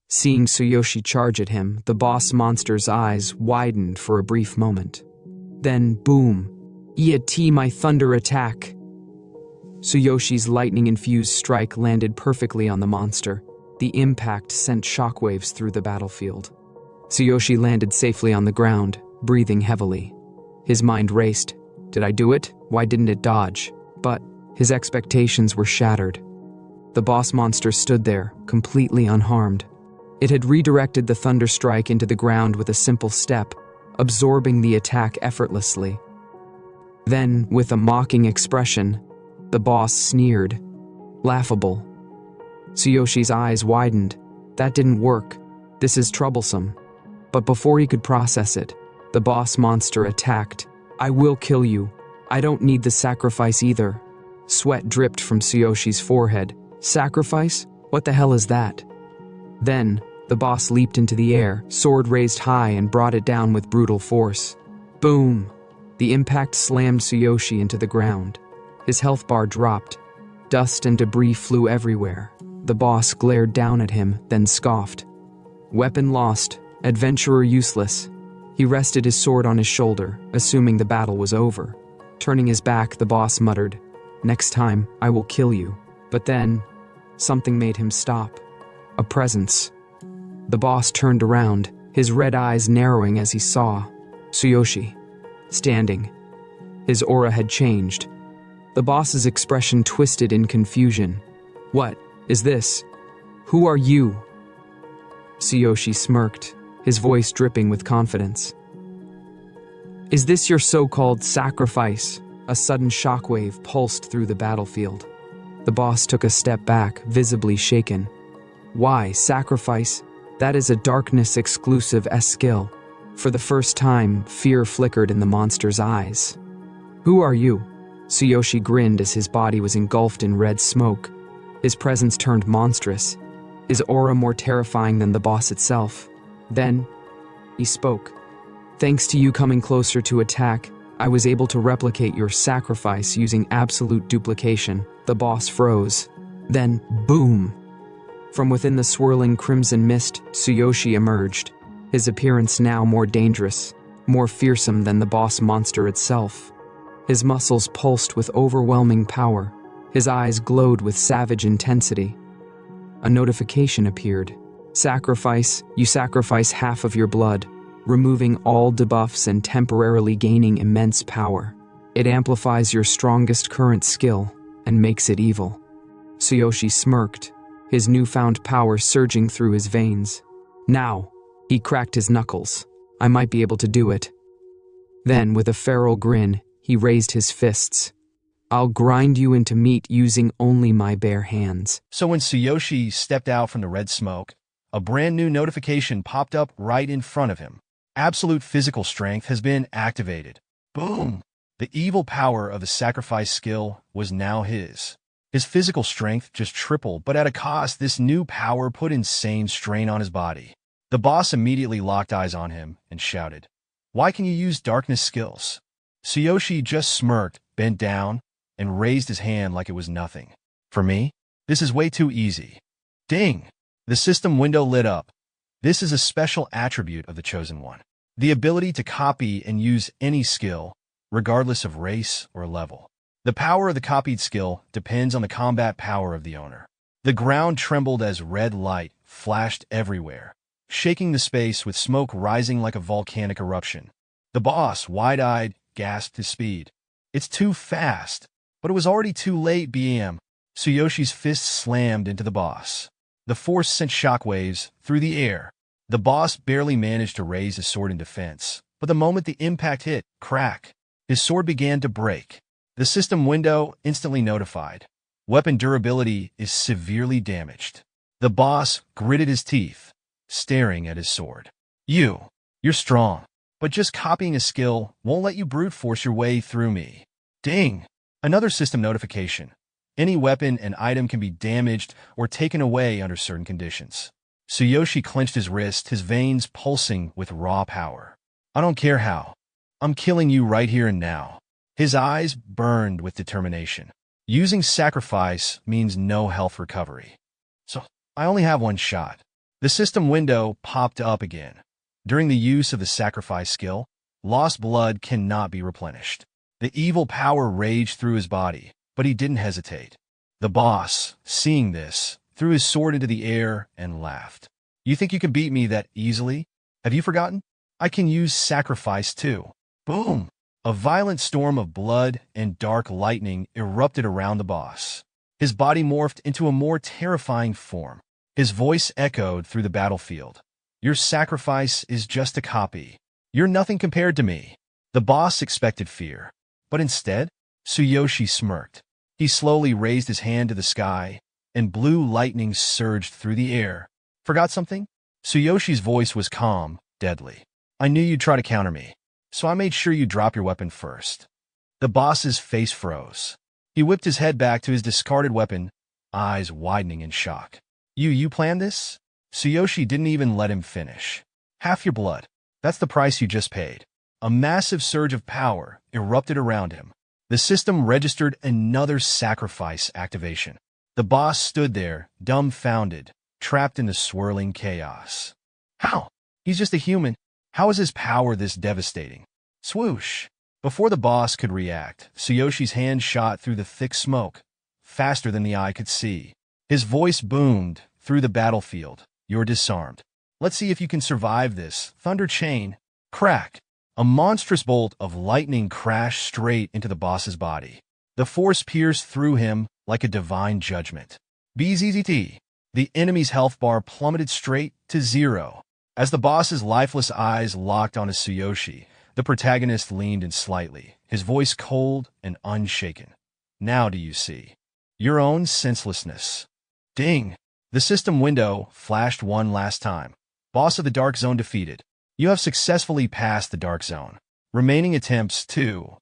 Seeing Tsuyoshi charge at him, the boss monster's eyes widened for a brief moment. Then, boom. Iati, my thunder attack. Tsuyoshi's lightning-infused strike landed perfectly on the monster. The impact sent shockwaves through the battlefield. Tsuyoshi landed safely on the ground, breathing heavily. His mind raced. Did I do it? Why didn't it dodge? But his expectations were shattered. The boss monster stood there, completely unharmed. It had redirected the thunder strike into the ground with a simple step, absorbing the attack effortlessly. Then, with a mocking expression, the boss sneered. Laughable. Tsuyoshi's eyes widened. That didn't work. This is troublesome. But before he could process it, the boss monster attacked. I will kill you. I don't need the sacrifice either. Sweat dripped from Tsuyoshi's forehead. Sacrifice? What the hell is that? Then, the boss leaped into the air, sword raised high, and brought it down with brutal force. Boom! The impact slammed Tsuyoshi into the ground. His health bar dropped. Dust and debris flew everywhere. The boss glared down at him, then scoffed. Weapon lost. Adventurer useless. He rested his sword on his shoulder, assuming the battle was over. Turning his back, the boss muttered, "Next time, I will kill you." But then, something made him stop. A presence. The boss turned around, his red eyes narrowing as he saw Tsuyoshi, standing. His aura had changed. The boss's expression twisted in confusion. "What is this? Who are you?" Tsuyoshi smirked, his voice dripping with confidence. "Is this your so-called sacrifice?" A sudden shockwave pulsed through the battlefield. The boss took a step back, visibly shaken. "Why sacrifice? That is a darkness-exclusive skill." For the first time, fear flickered in the monster's eyes. "Who are you?" Tsuyoshi grinned as his body was engulfed in red smoke. His presence turned monstrous, his aura more terrifying than the boss itself. Then, he spoke. "Thanks to you coming closer to attack, I was able to replicate your sacrifice using absolute duplication." The boss froze. Then, boom! From within the swirling crimson mist, Tsuyoshi emerged, his appearance now more dangerous, more fearsome than the boss monster itself. His muscles pulsed with overwhelming power. His eyes glowed with savage intensity. A notification appeared. "Sacrifice, you sacrifice half of your blood, removing all debuffs and temporarily gaining immense power. It amplifies your strongest current skill and makes it evil." Tsuyoshi smirked, his newfound power surging through his veins. "Now," he cracked his knuckles, "I might be able to do it." Then, with a feral grin, he raised his fists. "I'll grind you into meat using only my bare hands." So when Tsuyoshi stepped out from the red smoke, a brand new notification popped up right in front of him. Absolute physical strength has been activated. Boom! The evil power of the sacrifice skill was now his. His physical strength just tripled, but at a cost. This new power put insane strain on his body. The boss immediately locked eyes on him and shouted, "Why can you use darkness skills?" Tsuyoshi just smirked, bent down, and raised his hand like it was nothing. "For me, this is way too easy." Ding! The system window lit up. This is a special attribute of the Chosen One. The ability to copy and use any skill, regardless of race or level. The power of the copied skill depends on the combat power of the owner. The ground trembled as red light flashed everywhere, shaking the space with smoke rising like a volcanic eruption. The boss, wide-eyed, gasped his speed. "It's too fast." But it was already too late. Bam! Tsuyoshi's fist slammed into the boss. The force sent shockwaves through the air. The boss barely managed to raise his sword in defense, but the moment the impact hit, crack, his sword began to break. The system window instantly notified. Weapon durability is severely damaged. The boss gritted his teeth, staring at his sword. You're strong, but just copying a skill won't let you brute force your way through me." Ding! Another system notification. Any weapon and item can be damaged or taken away under certain conditions. Tsuyoshi clenched his wrist, his veins pulsing with raw power. "I don't care how. I'm killing you right here and now." His eyes burned with determination. Using sacrifice means no health recovery. So, I only have one shot. The system window popped up again. During the use of the sacrifice skill, lost blood cannot be replenished. The evil power raged through his body, but he didn't hesitate. The boss, seeing this, threw his sword into the air and laughed. "You think you can beat me that easily? Have you forgotten? I can use sacrifice too." Boom! A violent storm of blood and dark lightning erupted around the boss. His body morphed into a more terrifying form. His voice echoed through the battlefield. "Your sacrifice is just a copy. You're nothing compared to me." The boss expected fear, but instead, Tsuyoshi smirked. He slowly raised his hand to the sky, and blue lightning surged through the air. Forgot something? Tsuyoshi's voice was calm, deadly. I knew you'd try to counter me, so I made sure you drop your weapon first. The boss's face froze. He whipped his head back to his discarded weapon, eyes widening in shock. You planned this? Tsuyoshi didn't even let him finish. Half your blood. That's the price you just paid. A massive surge of power erupted around him. The system registered another sacrifice activation. The boss stood there, dumbfounded, trapped in the swirling chaos. How? He's just a human. How is his power this devastating? Swoosh! Before the boss could react, Tsuyoshi's hand shot through the thick smoke, faster than the eye could see. His voice boomed through the battlefield. You're disarmed. Let's see if you can survive this. Thunder chain. Crack. A monstrous bolt of lightning crashed straight into the boss's body. The force pierced through him like a divine judgment. BZZT. The enemy's health bar plummeted straight to 0. As the boss's lifeless eyes locked onto Tsuyoshi, the protagonist leaned in slightly, his voice cold and unshaken. Now do you see? Your own senselessness. Ding! The system window flashed one last time. Boss of the Dark Zone defeated. You have successfully passed the Dark Zone. Remaining attempts 2.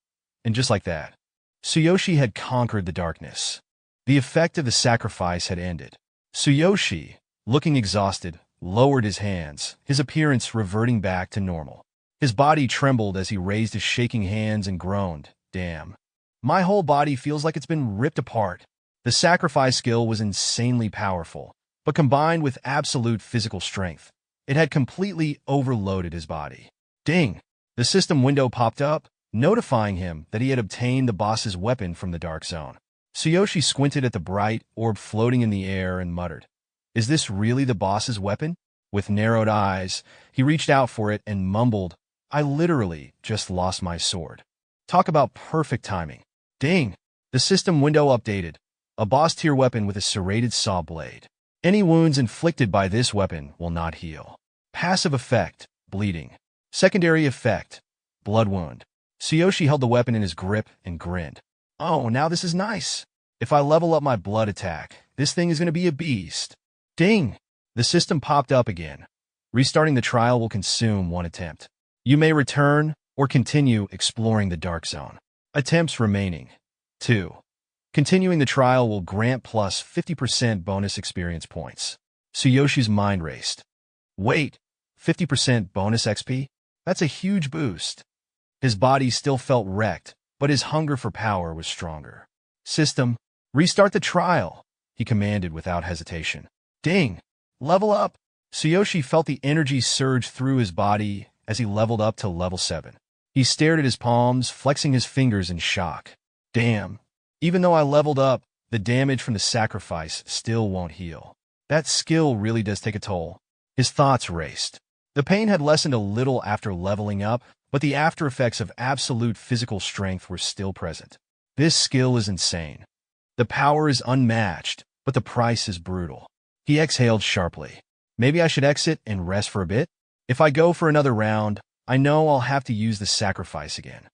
And just like that, Tsuyoshi had conquered the darkness. The effect of the sacrifice had ended. Tsuyoshi, looking exhausted, lowered his hands, his appearance reverting back to normal. His body trembled as he raised his shaking hands and groaned. Damn. My whole body feels like it's been ripped apart. The sacrifice skill was insanely powerful, but combined with absolute physical strength, it had completely overloaded his body. Ding! The system window popped up, notifying him that he had obtained the boss's weapon from the Dark Zone. Tsuyoshi squinted at the bright orb floating in the air and muttered, Is this really the boss's weapon? With narrowed eyes, he reached out for it and mumbled, I literally just lost my sword. Talk about perfect timing. Ding! The system window updated. A boss-tier weapon with a serrated saw blade. Any wounds inflicted by this weapon will not heal. Passive effect, bleeding. Secondary effect, blood wound. Tsuyoshi held the weapon in his grip and grinned. Oh, now this is nice. If I level up my blood attack, this thing is going to be a beast. Ding! The system popped up again. Restarting the trial will consume 1 attempt. You may return or continue exploring the Dark Zone. Attempts remaining. 2. Continuing the trial will grant plus 50% bonus experience points. Tsuyoshi's mind raced. Wait, 50% bonus XP? That's a huge boost. His body still felt wrecked, but his hunger for power was stronger. System, restart the trial, he commanded without hesitation. Ding! Level up! Tsuyoshi felt the energy surge through his body as he leveled up to level 7. He stared at his palms, flexing his fingers in shock. Damn! Even though I leveled up, the damage from the sacrifice still won't heal. That skill really does take a toll. His thoughts raced. The pain had lessened a little after leveling up, but the after effects of absolute physical strength were still present. This skill is insane. The power is unmatched, but the price is brutal. He exhaled sharply. Maybe I should exit and rest for a bit? If I go for another round, I know I'll have to use the sacrifice again.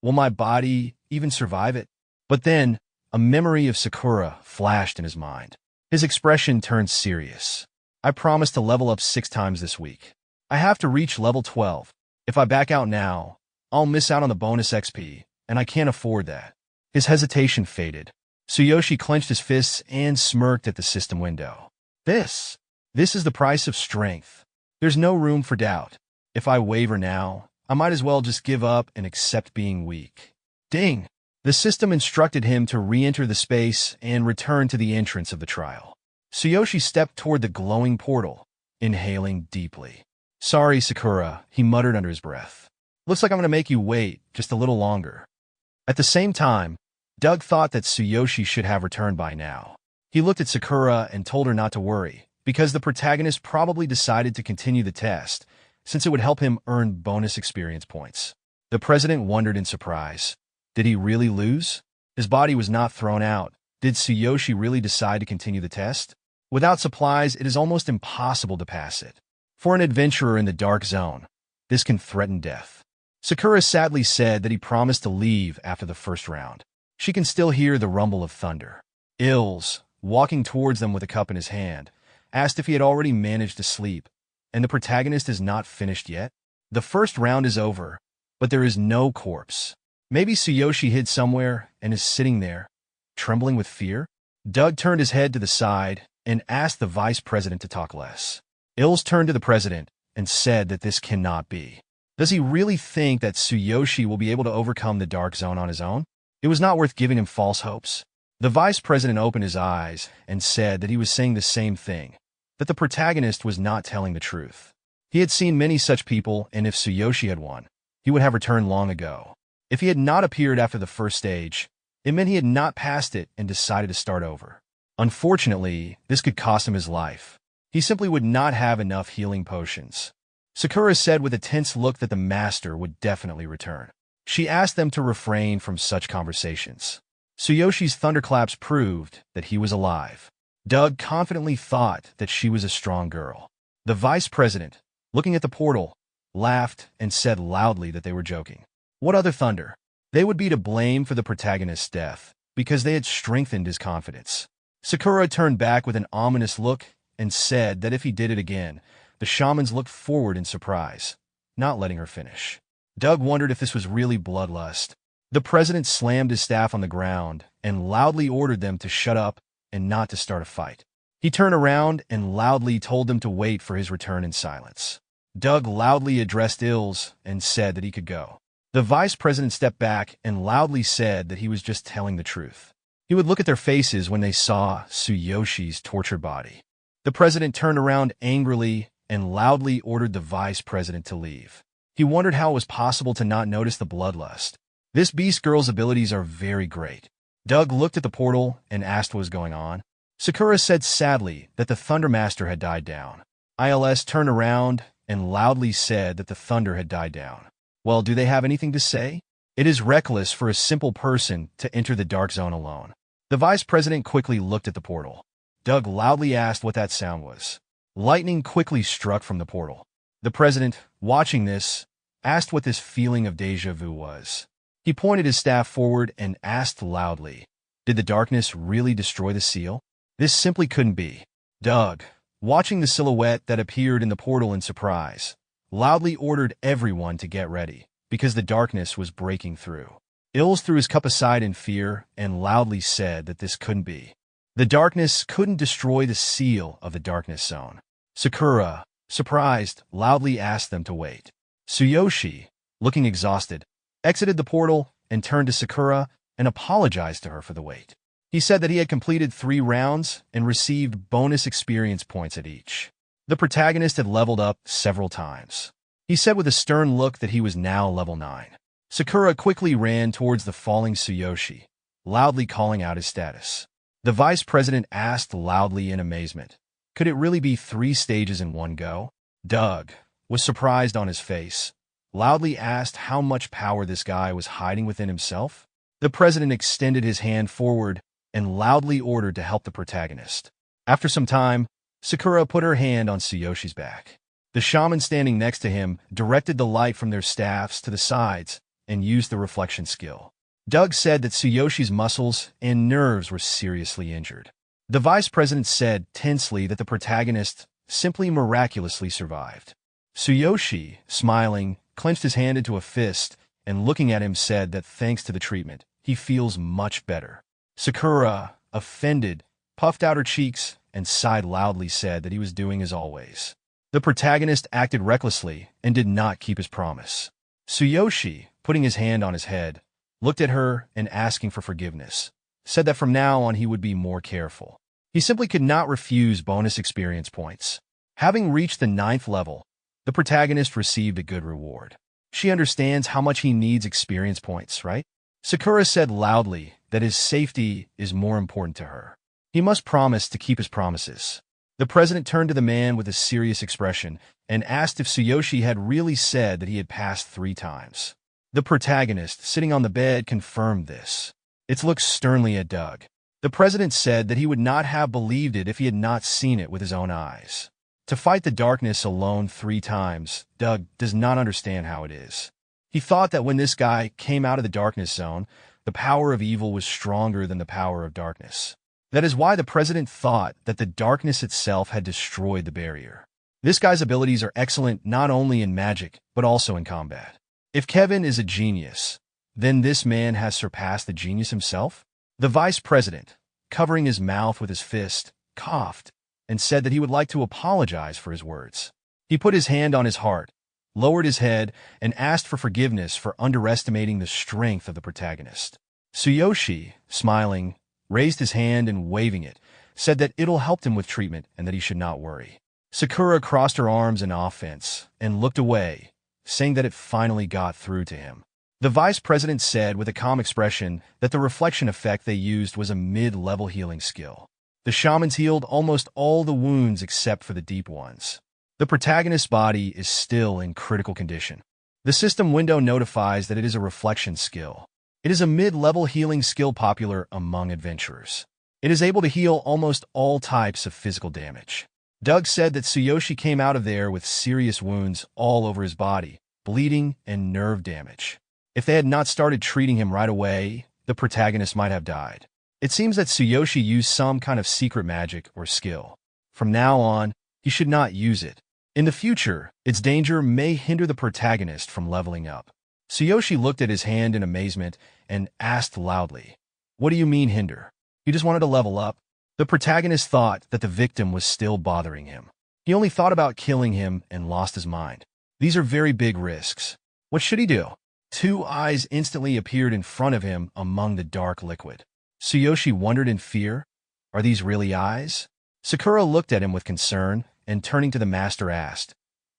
Will my body even survive it? But then, a memory of Sakura flashed in his mind. His expression turned serious. I promised to level up 6 times this week. I have to reach level 12. If I back out now, I'll miss out on the bonus XP, and I can't afford that. His hesitation faded. Tsuyoshi clenched his fists and smirked at the system window. This is the price of strength. There's no room for doubt. If I waver now, I might as well just give up and accept being weak. Ding! The system instructed him to re-enter the space and return to the entrance of the trial. Tsuyoshi stepped toward the glowing portal, inhaling deeply. Sorry, Sakura, he muttered under his breath. Looks like I'm going to make you wait just a little longer. At the same time, Doug thought that Tsuyoshi should have returned by now. He looked at Sakura and told her not to worry, because the protagonist probably decided to continue the test, since it would help him earn bonus experience points. The president wondered in surprise. Did he really lose? His body was not thrown out. Did Tsuyoshi really decide to continue the test? Without supplies, it is almost impossible to pass it. For an adventurer in the Dark Zone, this can threaten death. Sakura sadly said that he promised to leave after the first round. She can still hear the rumble of thunder. Ills, walking towards them with a cup in his hand, asked if he had already managed to sleep, and the protagonist is not finished yet. The first round is over, but there is no corpse. Maybe Tsuyoshi hid somewhere and is sitting there, trembling with fear? Doug turned his head to the side and asked the vice president to talk less. Ills turned to the president and said that this cannot be. Does he really think that Tsuyoshi will be able to overcome the Dark Zone on his own? It was not worth giving him false hopes. The vice president opened his eyes and said that he was saying the same thing, that the protagonist was not telling the truth. He had seen many such people, and if Tsuyoshi had won, he would have returned long ago. If he had not appeared after the first stage, it meant he had not passed it and decided to start over. Unfortunately, this could cost him his life. He simply would not have enough healing potions. Sakura said with a tense look that the master would definitely return. She asked them to refrain from such conversations. Tsuyoshi's thunderclaps proved that he was alive. Doug confidently thought that she was a strong girl. The vice president, looking at the portal, laughed and said loudly that they were joking. What other thunder? They would be to blame for the protagonist's death, because they had strengthened his confidence. Sakura turned back with an ominous look and said that if he did it again, the shamans looked forward in surprise, not letting her finish. Doug wondered if this was really bloodlust. The president slammed his staff on the ground and loudly ordered them to shut up and not to start a fight. He turned around and loudly told them to wait for his return in silence. Doug loudly addressed Ills and said that he could go. The vice president stepped back and loudly said that he was just telling the truth. He would look at their faces when they saw Tsuyoshi's tortured body. The president turned around angrily and loudly ordered the vice president to leave. He wondered how it was possible to not notice the bloodlust. This beast girl's abilities are very great. Doug looked at the portal and asked what was going on. Sakura said sadly that the Thunder Master had died down. ILS turned around and loudly said that the thunder had died down. Well, do they have anything to say? It is reckless for a simple person to enter the Dark Zone alone. The vice president quickly looked at the portal. Doug loudly asked what that sound was. Lightning quickly struck from the portal. The president, watching this, asked what this feeling of déjà vu was. He pointed his staff forward and asked loudly, "Did the darkness really destroy the seal? This simply couldn't be." Doug, watching the silhouette that appeared in the portal in surprise, loudly ordered everyone to get ready, because the darkness was breaking through. Ills threw his cup aside in fear and loudly said that this couldn't be. The darkness couldn't destroy the seal of the Darkness Zone. Sakura, surprised, loudly asked them to wait. Tsuyoshi, looking exhausted, exited the portal and turned to Sakura and apologized to her for the wait. He said that he had completed 3 rounds and received bonus experience points at each. The protagonist had leveled up several times. He said with a stern look that he was now level 9. Sakura quickly ran towards the falling Tsuyoshi, loudly calling out his status. The vice president asked loudly in amazement, could it really be 3 stages in one go? Doug was surprised on his face, loudly asked how much power this guy was hiding within himself. The president extended his hand forward and loudly ordered to help the protagonist. After some time, Sakura put her hand on Tsuyoshi's back. The shaman standing next to him directed the light from their staffs to the sides and used the reflection skill. Doug said that Tsuyoshi's muscles and nerves were seriously injured. The vice president said tensely that the protagonist simply miraculously survived. Tsuyoshi, smiling, clenched his hand into a fist and looking at him said that thanks to the treatment, he feels much better. Sakura, offended, puffed out her cheeks and sighed loudly said that he was doing as always. The protagonist acted recklessly and did not keep his promise. Tsuyoshi, putting his hand on his head, looked at her and asking for forgiveness, said that from now on he would be more careful. He simply could not refuse bonus experience points. Having reached the 9th level, the protagonist received a good reward. She understands how much he needs experience points, right? Sakura said loudly that his safety is more important to her. He must promise to keep his promises. The president turned to the man with a serious expression and asked if Tsuyoshi had really said that he had passed 3 times. The protagonist, sitting on the bed, confirmed this. It looked sternly at Doug. The president said that he would not have believed it if he had not seen it with his own eyes. To fight the darkness alone 3 times, Doug does not understand how it is. He thought that when this guy came out of the darkness zone, the power of evil was stronger than the power of darkness. That is why the president thought that the darkness itself had destroyed the barrier. This guy's abilities are excellent not only in magic, but also in combat. If Kevin is a genius, then this man has surpassed the genius himself? The vice president, covering his mouth with his fist, coughed and said that he would like to apologize for his words. He put his hand on his heart, lowered his head, and asked for forgiveness for underestimating the strength of the protagonist. Tsuyoshi, smiling, raised his hand and waving it, said that it'll help him with treatment and that he should not worry. Sakura crossed her arms in offense and looked away, saying that it finally got through to him. The vice president said with a calm expression that the reflection effect they used was a mid-level healing skill. The shamans healed almost all the wounds except for the deep ones. The protagonist's body is still in critical condition. The system window notifies that it is a reflection skill. It is a mid-level healing skill popular among adventurers. It is able to heal almost all types of physical damage. Doug said that Tsuyoshi came out of there with serious wounds all over his body, bleeding and nerve damage. If they had not started treating him right away, the protagonist might have died. It seems that Tsuyoshi used some kind of secret magic or skill. From now on, he should not use it. In the future, its danger may hinder the protagonist from leveling up. Tsuyoshi looked at his hand in amazement and asked loudly, "What do you mean hinder? You just wanted to level up?" The protagonist thought that the victim was still bothering him. He only thought about killing him and lost his mind. These are very big risks. What should he do? Two eyes instantly appeared in front of him among the dark liquid. Tsuyoshi wondered in fear. Are these really eyes? Sakura looked at him with concern and turning to the master asked,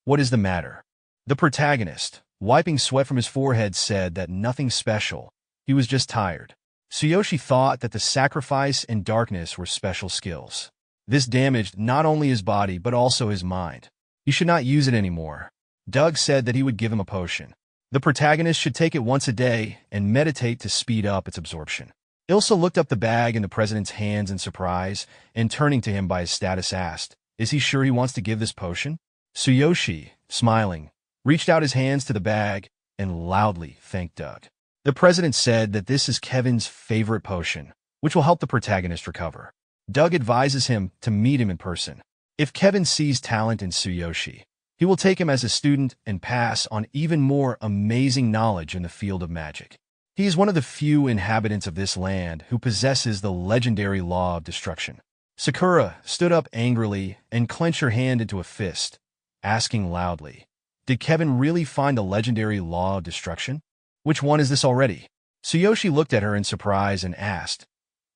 "What is the matter?" The protagonist, wiping sweat from his forehead, said that nothing special. He was just tired. Tsuyoshi thought that the sacrifice and darkness were special skills. This damaged not only his body but also his mind. He should not use it anymore. Doug said that he would give him a potion. The protagonist should take it once a day and meditate to speed up its absorption. Ilsa looked up the bag in the president's hands in surprise and turning to him by his status asked, "Is he sure he wants to give this potion?" Tsuyoshi, smiling, reached out his hands to the bag and loudly thanked Doug. The president said that this is Kevin's favorite potion, which will help the protagonist recover. Doug advises him to meet him in person. If Kevin sees talent in Tsuyoshi, he will take him as a student and pass on even more amazing knowledge in the field of magic. He is one of the few inhabitants of this land who possesses the legendary law of destruction. Sakura stood up angrily and clenched her hand into a fist, asking loudly, "Did Kevin really find the legendary law of destruction? Which one is this already?" Tsuyoshi looked at her in surprise and asked,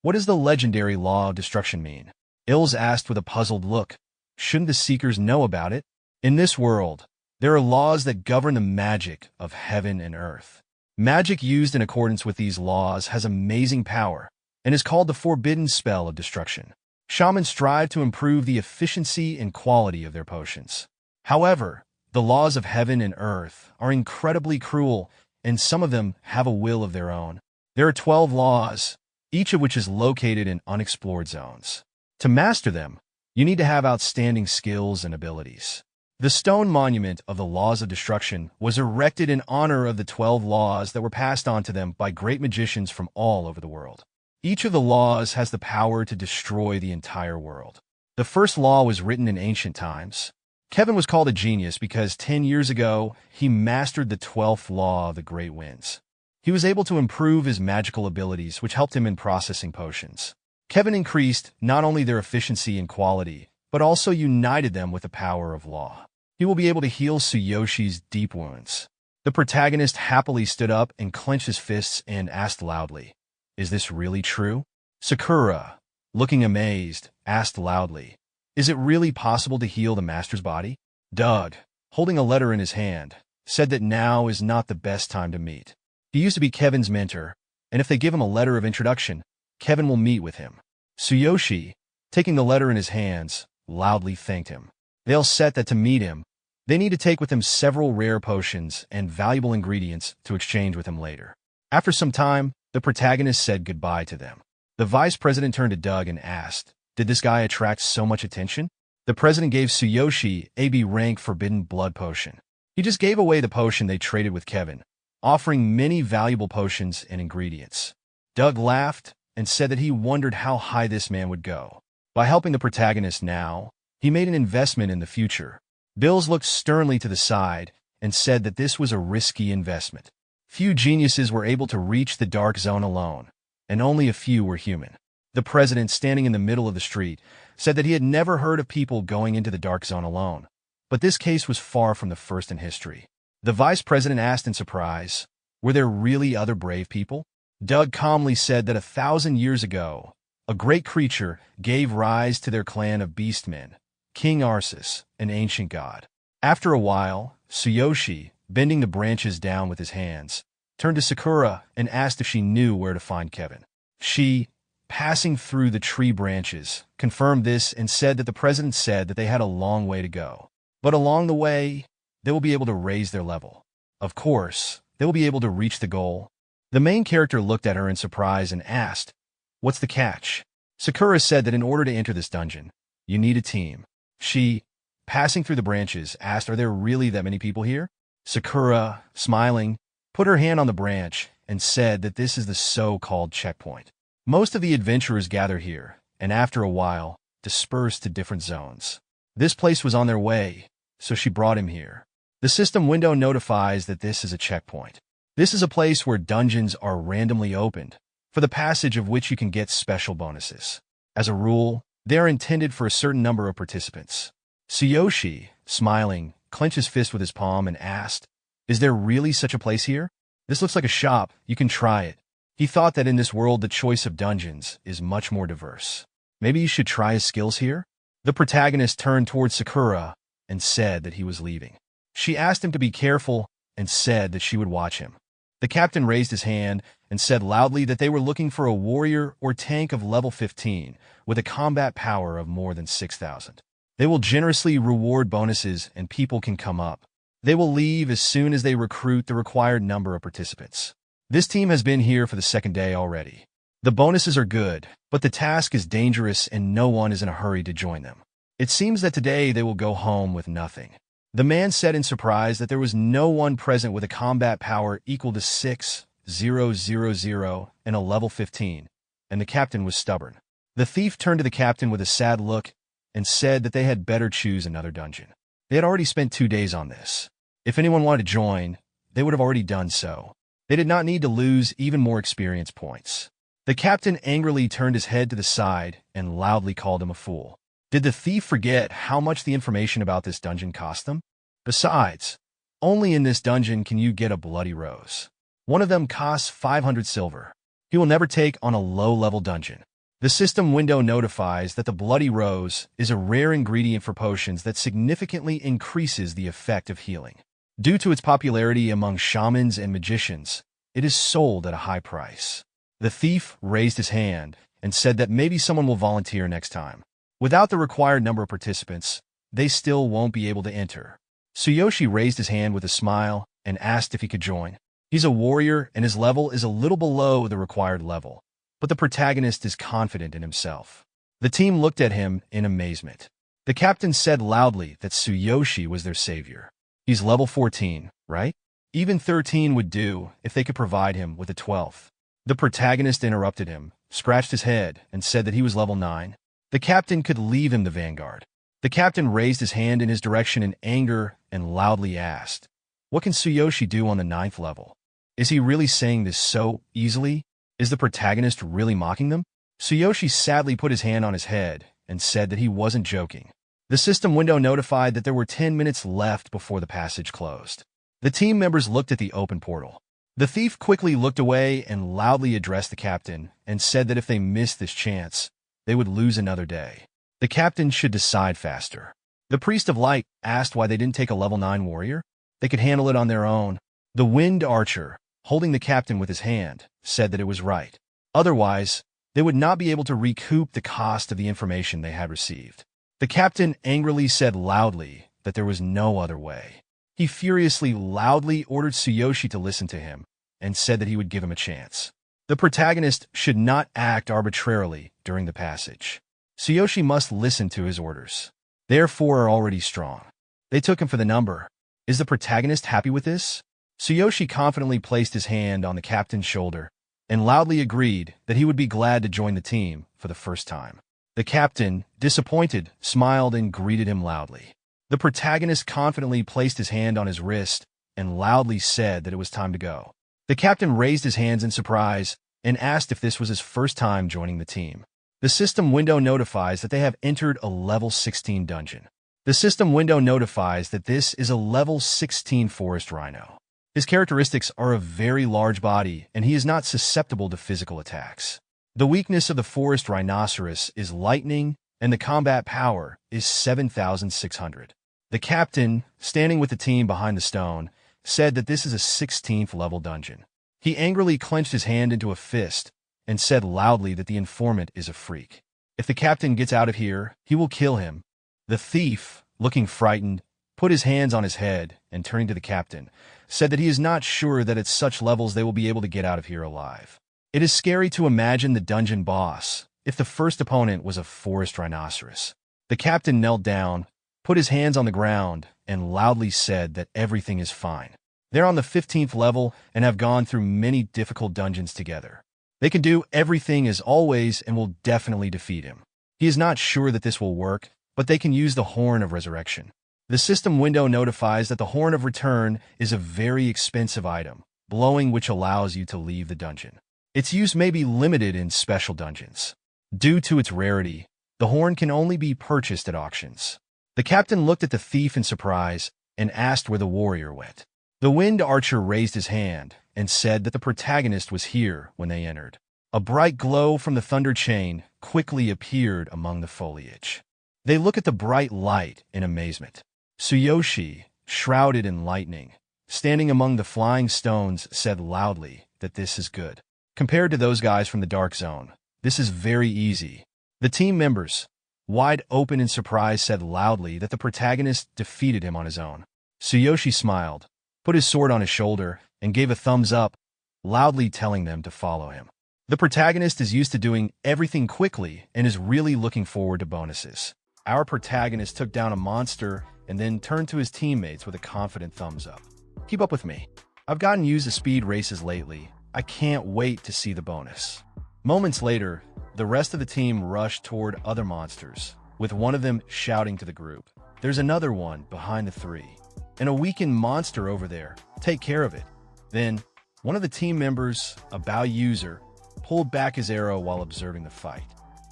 "What does the legendary law of destruction mean?" Ilse asked with a puzzled look, "Shouldn't the Seekers know about it?" In this world, there are laws that govern the magic of heaven and earth. Magic used in accordance with these laws has amazing power and is called the forbidden spell of destruction. Shamans strive to improve the efficiency and quality of their potions. However, the laws of heaven and earth are incredibly cruel, and some of them have a will of their own. There are 12 laws, each of which is located in unexplored zones. To master them, you need to have outstanding skills and abilities. The stone monument of the laws of destruction was erected in honor of the 12 laws that were passed on to them by great magicians from all over the world. Each of the laws has the power to destroy the entire world. The first law was written in ancient times. Kevin was called a genius because 10 years ago, he mastered the 12th law of the great winds. He was able to improve his magical abilities, which helped him in processing potions. Kevin increased not only their efficiency and quality, but also united them with the power of law. He will be able to heal Tsuyoshi's deep wounds. The protagonist happily stood up and clenched his fists and asked loudly, "Is this really true?" Sakura, looking amazed, asked loudly, "Is it really possible to heal the master's body?" Doug, holding a letter in his hand, said that now is not the best time to meet. He used to be Kevin's mentor, and if they give him a letter of introduction, Kevin will meet with him. Tsuyoshi, taking the letter in his hands, loudly thanked him. They'll set that to meet him, they need to take with them several rare potions and valuable ingredients to exchange with him later. After some time, the protagonist said goodbye to them. The vice president turned to Doug and asked, "Did this guy attract so much attention?" The president gave Tsuyoshi a B rank forbidden blood potion. He just gave away the potion they traded with Kevin, offering many valuable potions and ingredients. Doug laughed and said that he wondered how high this man would go. By helping the protagonist now, he made an investment in the future. Bills looked sternly to the side and said that this was a risky investment. Few geniuses were able to reach the dark zone alone, and only a few were human. The president, standing in the middle of the street, said that he had never heard of people going into the dark zone alone. But this case was far from the first in history. The vice president asked in surprise, were there really other brave people? Doug calmly said that 1,000 years ago, a great creature gave rise to their clan of beastmen, King Arceus, an ancient god. After a while, Tsuyoshi, bending the branches down with his hands, turned to Sakura and asked if she knew where to find Kevin. She, passing through the tree branches, confirmed this and said that the president said that they had a long way to go. But along the way, they will be able to raise their level. Of course, they will be able to reach the goal. The main character looked at her in surprise and asked, "What's the catch?" Sakura said that in order to enter this dungeon, you need a team. She, passing through the branches, asked, "Are there really that many people here?" Sakura, smiling, put her hand on the branch and said that this is the so-called checkpoint. Most of the adventurers gather here, and after a while, disperse to different zones. This place was on their way, so she brought him here. The system window notifies that this is a checkpoint. This is a place where dungeons are randomly opened, for the passage of which you can get special bonuses. As a rule, they are intended for a certain number of participants. Tsuyoshi, smiling, clenched his fist with his palm and asked, "Is there really such a place here? This looks like a shop. You can try it." He thought that in this world the choice of dungeons is much more diverse. Maybe you should try his skills here? The protagonist turned towards Sakura and said that he was leaving. She asked him to be careful and said that she would watch him. The captain raised his hand and said loudly that they were looking for a warrior or tank of level 15 with a combat power of more than 6,000. They will generously reward bonuses and people can come up. They will leave as soon as they recruit the required number of participants. This team has been here for the second day already. The bonuses are good, but the task is dangerous and no one is in a hurry to join them. It seems that today they will go home with nothing. The man said in surprise that there was no one present with a combat power equal to 6,000 and a level 15, and the captain was stubborn. The thief turned to the captain with a sad look and said that they had better choose another dungeon. They had already spent 2 days on this. If anyone wanted to join, they would have already done so. They did not need to lose even more experience points. The captain angrily turned his head to the side and loudly called him a fool. Did the thief forget how much the information about this dungeon cost them? Besides, only in this dungeon can you get a bloody rose. One of them costs 500 silver. He will never take on a low-level dungeon. The system window notifies that the bloody rose is a rare ingredient for potions that significantly increases the effect of healing. Due to its popularity among shamans and magicians, it is sold at a high price. The thief raised his hand and said that maybe someone will volunteer next time. Without the required number of participants, they still won't be able to enter. Tsuyoshi raised his hand with a smile and asked if he could join. He's a warrior and his level is a little below the required level, but the protagonist is confident in himself. The team looked at him in amazement. The captain said loudly that Tsuyoshi was their savior. He's level 14, right? Even 13 would do if they could provide him with a 12th. The protagonist interrupted him, scratched his head, and said that he was level 9. The captain could leave him the vanguard. The captain raised his hand in his direction in anger and loudly asked, "What can Tsuyoshi do on the 9th level? Is he really saying this so easily? Is the protagonist really mocking them?" Tsuyoshi sadly put his hand on his head and said that he wasn't joking. The system window notified that there were 10 minutes left before the passage closed. The team members looked at the open portal. The thief quickly looked away and loudly addressed the captain and said that if they missed this chance, they would lose another day. The captain should decide faster. The priest of light asked why they didn't take a level 9 warrior. They could handle it on their own. The wind archer, holding the captain with his hand, said that it was right. Otherwise, they would not be able to recoup the cost of the information they had received. The captain angrily said loudly that there was no other way. He furiously loudly ordered Tsuyoshi to listen to him and said that he would give him a chance. The protagonist should not act arbitrarily during the passage. Tsuyoshi must listen to his orders. Their 4 are already strong. They took him for the number. Is the protagonist happy with this? Tsuyoshi confidently placed his hand on the captain's shoulder and loudly agreed that he would be glad to join the team for the first time. The captain, disappointed, smiled and greeted him loudly. The protagonist confidently placed his hand on his wrist and loudly said that it was time to go. The captain raised his hands in surprise and asked if this was his first time joining the team. The system window notifies that they have entered a level 16 dungeon. The system window notifies that this is a level 16 forest rhino. His characteristics are a very large body, and he is not susceptible to physical attacks. The weakness of the forest rhinoceros is lightning, and the combat power is 7,600. The captain, standing with the team behind the stone, said that this is a 16th level dungeon. He angrily clenched his hand into a fist and said loudly that the informant is a freak. If the captain gets out of here, he will kill him. The thief, looking frightened, put his hands on his head and, turning to the captain, said that he is not sure that at such levels they will be able to get out of here alive. It is scary to imagine the dungeon boss if the first opponent was a forest rhinoceros. The captain knelt down, put his hands on the ground, and loudly said that everything is fine. They're on the 15th level and have gone through many difficult dungeons together. They can do everything as always and will definitely defeat him. He is not sure that this will work, but they can use the Horn of Resurrection. The system window notifies that the Horn of Return is a very expensive item, blowing which allows you to leave the dungeon. Its use may be limited in special dungeons. Due to its rarity, the horn can only be purchased at auctions. The captain looked at the thief in surprise and asked where the warrior went. The wind archer raised his hand and said that the protagonist was here when they entered. A bright glow from the thunder chain quickly appeared among the foliage. They look at the bright light in amazement. Tsuyoshi, shrouded in lightning, standing among the flying stones, said loudly that this is good. Compared to those guys from the Dark Zone, this is very easy. The team members, wide open in surprise, said loudly that the protagonist defeated him on his own. Tsuyoshi smiled, put his sword on his shoulder, and gave a thumbs up, loudly telling them to follow him. The protagonist is used to doing everything quickly and is really looking forward to bonuses. Our protagonist took down a monster and then turned to his teammates with a confident thumbs up. Keep up with me. I've gotten used to speed races lately. I can't wait to see the bonus. Moments later, the rest of the team rushed toward other monsters, with one of them shouting to the group, "There's another one behind the three, and a weakened monster over there. Take care of it." Then, one of the team members, a bow user, pulled back his arrow while observing the fight.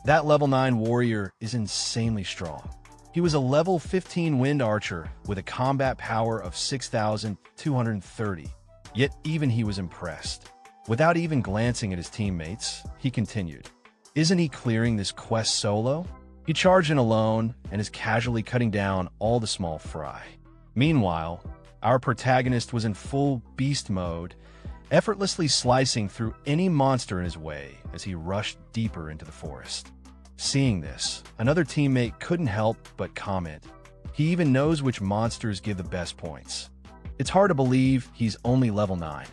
That level 9 warrior is insanely strong. He was a level 15 wind archer with a combat power of 6,230, yet even he was impressed. Without even glancing at his teammates, he continued, "Isn't he clearing this quest solo?" He charged in alone and is casually cutting down all the small fry. Meanwhile, our protagonist was in full beast mode, effortlessly slicing through any monster in his way as he rushed deeper into the forest. Seeing this, another teammate couldn't help but comment, "He even knows which monsters give the best points." It's hard to believe he's only level 9.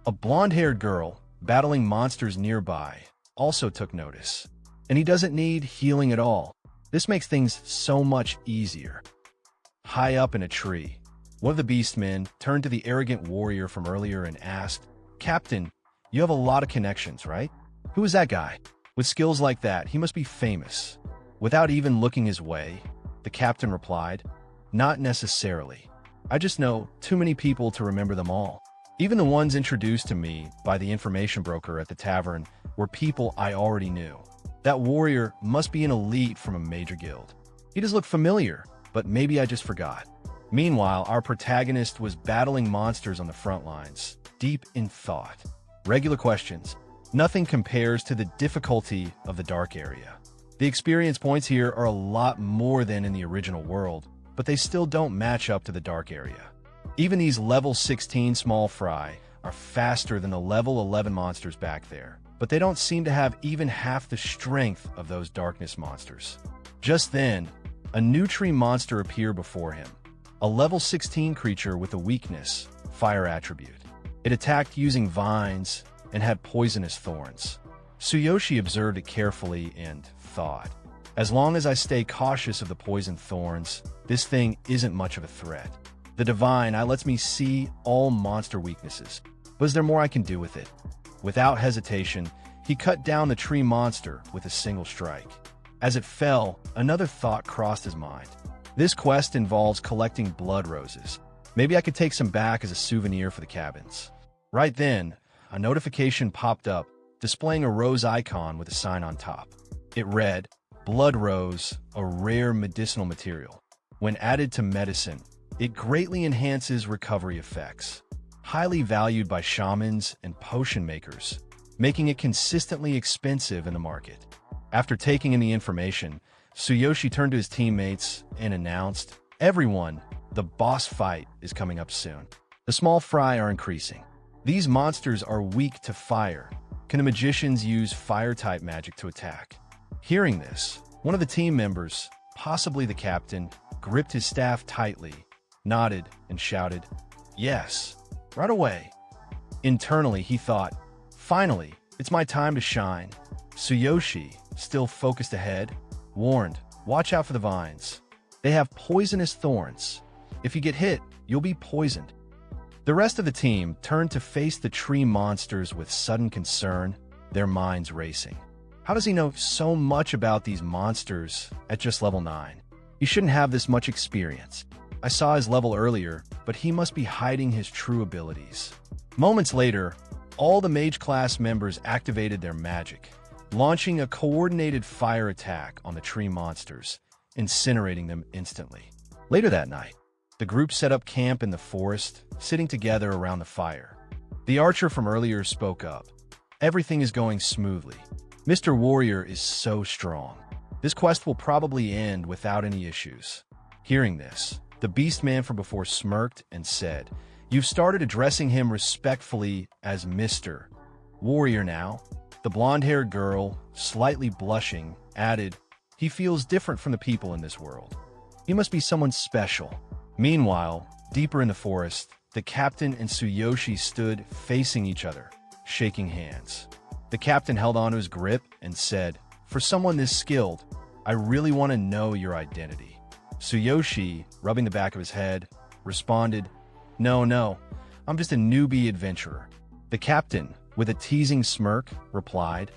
A blonde-haired girl, battling monsters nearby, also took notice. And he doesn't need healing at all. This makes things so much easier. High up in a tree, one of the beastmen turned to the arrogant warrior from earlier and asked, "Captain, you have a lot of connections, right? Who is that guy? With skills like that, he must be famous." Without even looking his way, the captain replied, "Not necessarily. I just know too many people to remember them all. Even the ones introduced to me by the information broker at the tavern were people I already knew. That warrior must be an elite from a major guild. He does look familiar, but maybe I just forgot." Meanwhile, our protagonist was battling monsters on the front lines, deep in thought. Regular questions. Nothing compares to the difficulty of the dark area. The experience points here are a lot more than in the original world, but they still don't match up to the dark area. Even these level 16 small fry are faster than the level 11 monsters back there, but they don't seem to have even half the strength of those darkness monsters. Just then, a new tree monster appeared before him, a level 16 creature with a weakness, fire attribute. It attacked using vines and had poisonous thorns. Tsuyoshi observed it carefully and thought, "As long as I stay cautious of the poison thorns, this thing isn't much of a threat. The divine eye lets me see all monster weaknesses, but is there more I can do with it?" Without hesitation, he cut down the tree monster with a single strike. As it fell, another thought crossed his mind. This quest involves collecting blood roses. Maybe I could take some back as a souvenir for the cabins. Right then, a notification popped up, displaying a rose icon with a sign on top. It read, "Blood Rose, a rare medicinal material. When added to medicine, it greatly enhances recovery effects. Highly valued by shamans and potion makers, making it consistently expensive in the market." After taking in the information, Tsuyoshi turned to his teammates and announced, "Everyone, the boss fight is coming up soon. The small fry are increasing. These monsters are weak to fire. Can the magicians use fire-type magic to attack?" Hearing this, one of the team members, possibly the captain, gripped his staff tightly, nodded, and shouted, "Yes, right away." Internally, he thought, "Finally, it's my time to shine." Tsuyoshi, still focused ahead, warned, "Watch out for the vines. They have poisonous thorns. If you get hit, you'll be poisoned." The rest of the team turned to face the tree monsters with sudden concern, their minds racing. How does he know so much about these monsters at just level 9? He shouldn't have this much experience. I saw his level earlier, but he must be hiding his true abilities. Moments later, all the mage class members activated their magic, launching a coordinated fire attack on the tree monsters, incinerating them instantly. Later that night, the group set up camp in the forest, sitting together around the fire. The archer from earlier spoke up. "Everything is going smoothly. Mr. Warrior is so strong. This quest will probably end without any issues." Hearing this, the beastman from before smirked and said, "You've started addressing him respectfully as Mr. Warrior now." The blonde-haired girl, slightly blushing, added, "He feels different from the people in this world. He must be someone special." Meanwhile, deeper in the forest, the captain and Tsuyoshi stood facing each other, shaking hands. The captain held onto his grip and said, "For someone this skilled, I really want to know your identity." Tsuyoshi, rubbing the back of his head, responded, No, I'm just a newbie adventurer." The captain, with a teasing smirk, replied,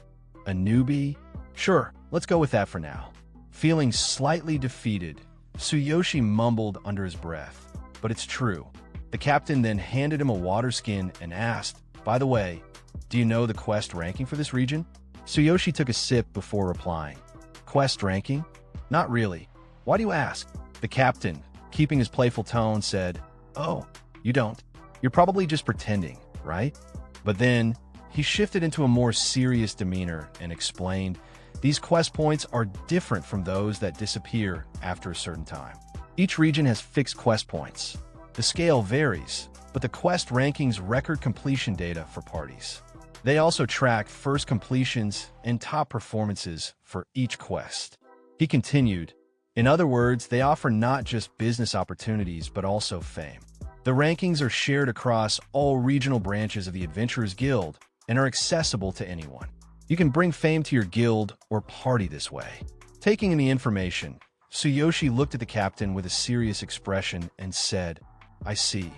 "A newbie? Sure, let's go with that for now." Feeling slightly defeated, Tsuyoshi mumbled under his breath, "But it's true." The captain then handed him a water skin and asked, "By the way, do you know the quest ranking for this region?" Tsuyoshi took a sip before replying, "Quest ranking? Not really. Why do you ask?" The captain, keeping his playful tone, said, "Oh, you don't. You're probably just pretending, right?" But then, he shifted into a more serious demeanor and explained, "These quest points are different from those that disappear after a certain time. Each region has fixed quest points. The scale varies, but the quest rankings record completion data for parties. They also track first completions and top performances for each quest." He continued, "In other words, they offer not just business opportunities but also fame. The rankings are shared across all regional branches of the Adventurers Guild and are accessible to anyone. You can bring fame to your guild or party this way." Taking in the information, Tsuyoshi looked at the captain with a serious expression and said, "I see.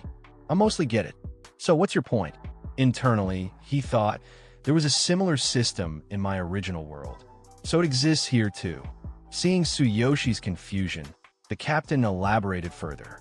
I mostly get it. So what's your point?" Internally, he thought, there was a similar system in my original world, so it exists here too. Seeing Tsuyoshi's confusion, the captain elaborated further.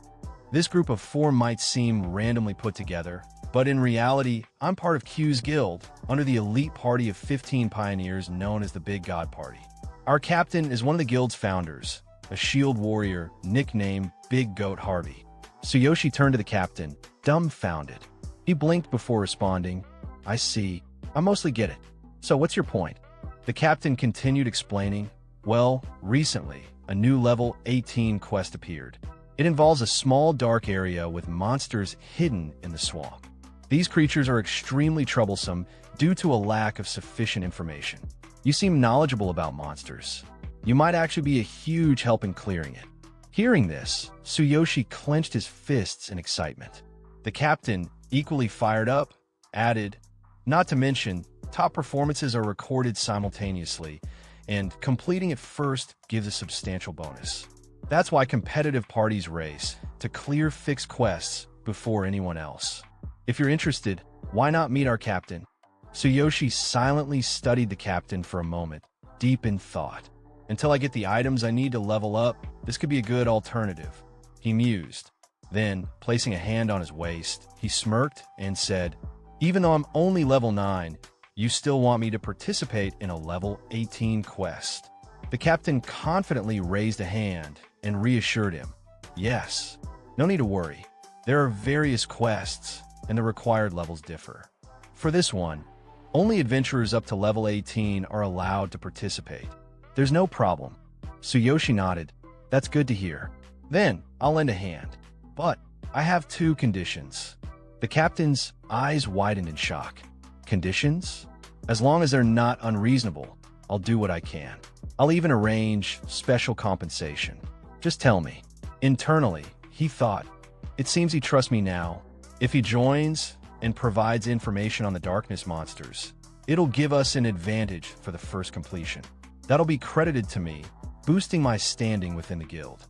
"This group of 4 might seem randomly put together, but in reality, I'm part of Q's guild, under the elite party of 15 pioneers known as the Big God Party. Our captain is one of the guild's founders, a shield warrior nicknamed Big Goat Harvey." Tsuyoshi turned to the captain, dumbfounded. He blinked before responding, "I see. I mostly get it. So what's your point?" The captain continued explaining, "Well, recently, a new level 18 quest appeared. It involves a small dark area with monsters hidden in the swamp. These creatures are extremely troublesome due to a lack of sufficient information. You seem knowledgeable about monsters. You might actually be a huge help in clearing it." Hearing this, Tsuyoshi clenched his fists in excitement. The captain, equally fired up, added, "Not to mention, top performances are recorded simultaneously, and completing it first gives a substantial bonus. That's why competitive parties race to clear fixed quests before anyone else. If you're interested, why not meet our captain?" Tsuyoshi silently studied the captain for a moment, deep in thought. Until I get the items I need to level up, this could be a good alternative, he mused. Then, placing a hand on his waist, he smirked and said, "Even though I'm only level 9, you still want me to participate in a level 18 quest." The captain confidently raised a hand and reassured him, "Yes, no need to worry. There are various quests, and the required levels differ. For this one, only adventurers up to level 18 are allowed to participate. There's no problem." Tsuyoshi nodded. "That's good to hear. Then, I'll lend a hand. But I have 2 conditions." The captain's eyes widened in shock. "Conditions? As long as they're not unreasonable, I'll do what I can. I'll even arrange special compensation. Just tell me." Internally, he thought, "It seems he trusts me now. If he joins and provides information on the darkness monsters, it'll give us an advantage for the first completion. That'll be credited to me, boosting my standing within the guild."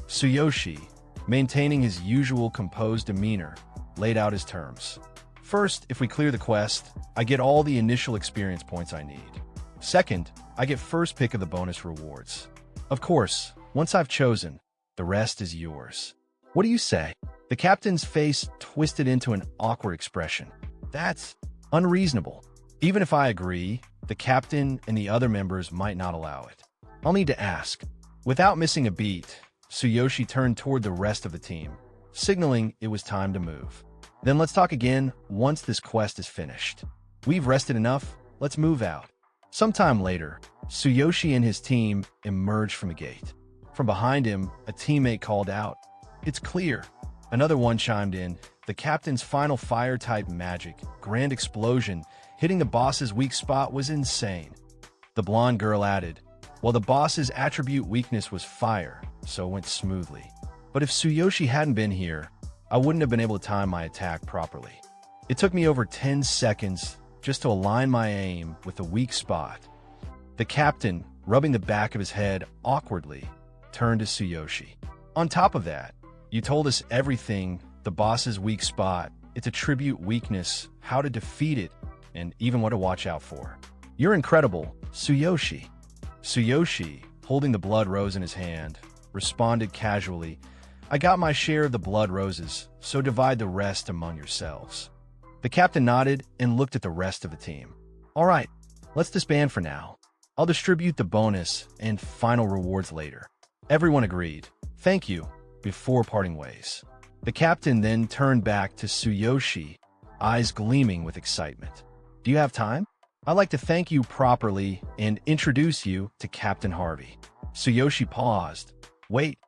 Tsuyoshi, maintaining his usual composed demeanor, laid out his terms. "First, if we clear the quest, I get all the initial experience points I need. Second, I get first pick of the bonus rewards. Of course, once I've chosen, the rest is yours. What do you say?" The captain's face twisted into an awkward expression. "That's unreasonable. Even if I agree, the captain and the other members might not allow it. I'll need to ask." Without missing a beat, Tsuyoshi turned toward the rest of the team, signaling it was time to move. "Then let's talk again once this quest is finished. We've rested enough, let's move out." Sometime later, Tsuyoshi and his team emerged from the gate. From behind him, a teammate called out, "It's clear." Another one chimed in, "The captain's final fire-type magic, grand explosion, hitting the boss's weak spot was insane." The blonde girl added, "Well, the boss's attribute weakness was fire, so it went smoothly. But if Tsuyoshi hadn't been here, I wouldn't have been able to time my attack properly. It took me over 10 seconds just to align my aim with the weak spot." The captain, rubbing the back of his head awkwardly, turned to Tsuyoshi. "On top of that, you told us everything, the boss's weak spot, its attribute weakness, how to defeat it, and even what to watch out for. You're incredible, Tsuyoshi." Tsuyoshi, holding the blood rose in his hand, responded casually, "I got my share of the blood roses, so divide the rest among yourselves." The captain nodded and looked at the rest of the team. "All right, let's disband for now. I'll distribute the bonus and final rewards later." Everyone agreed. "Thank you," before parting ways. The captain then turned back to Tsuyoshi, eyes gleaming with excitement. "Do you have time? I'd like to thank you properly and introduce you to Captain Harvey." Tsuyoshi paused. "Wait,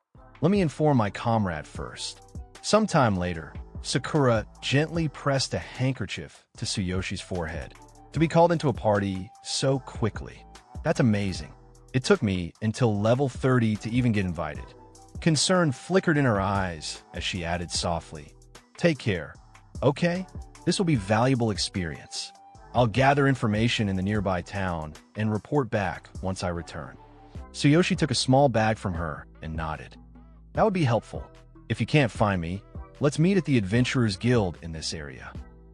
let me inform my comrade first." Sometime later, Sakura gently pressed a handkerchief to Tsuyoshi's forehead. To be called into a party so quickly. That's amazing. It took me until level 30 to even get invited. Concern flickered in her eyes as she added softly, "Take care. Okay? This will be valuable experience. I'll gather information in the nearby town and report back once I return." Tsuyoshi took a small bag from her and nodded. "That would be helpful. If you can't find me, let's meet at the Adventurers Guild in this area."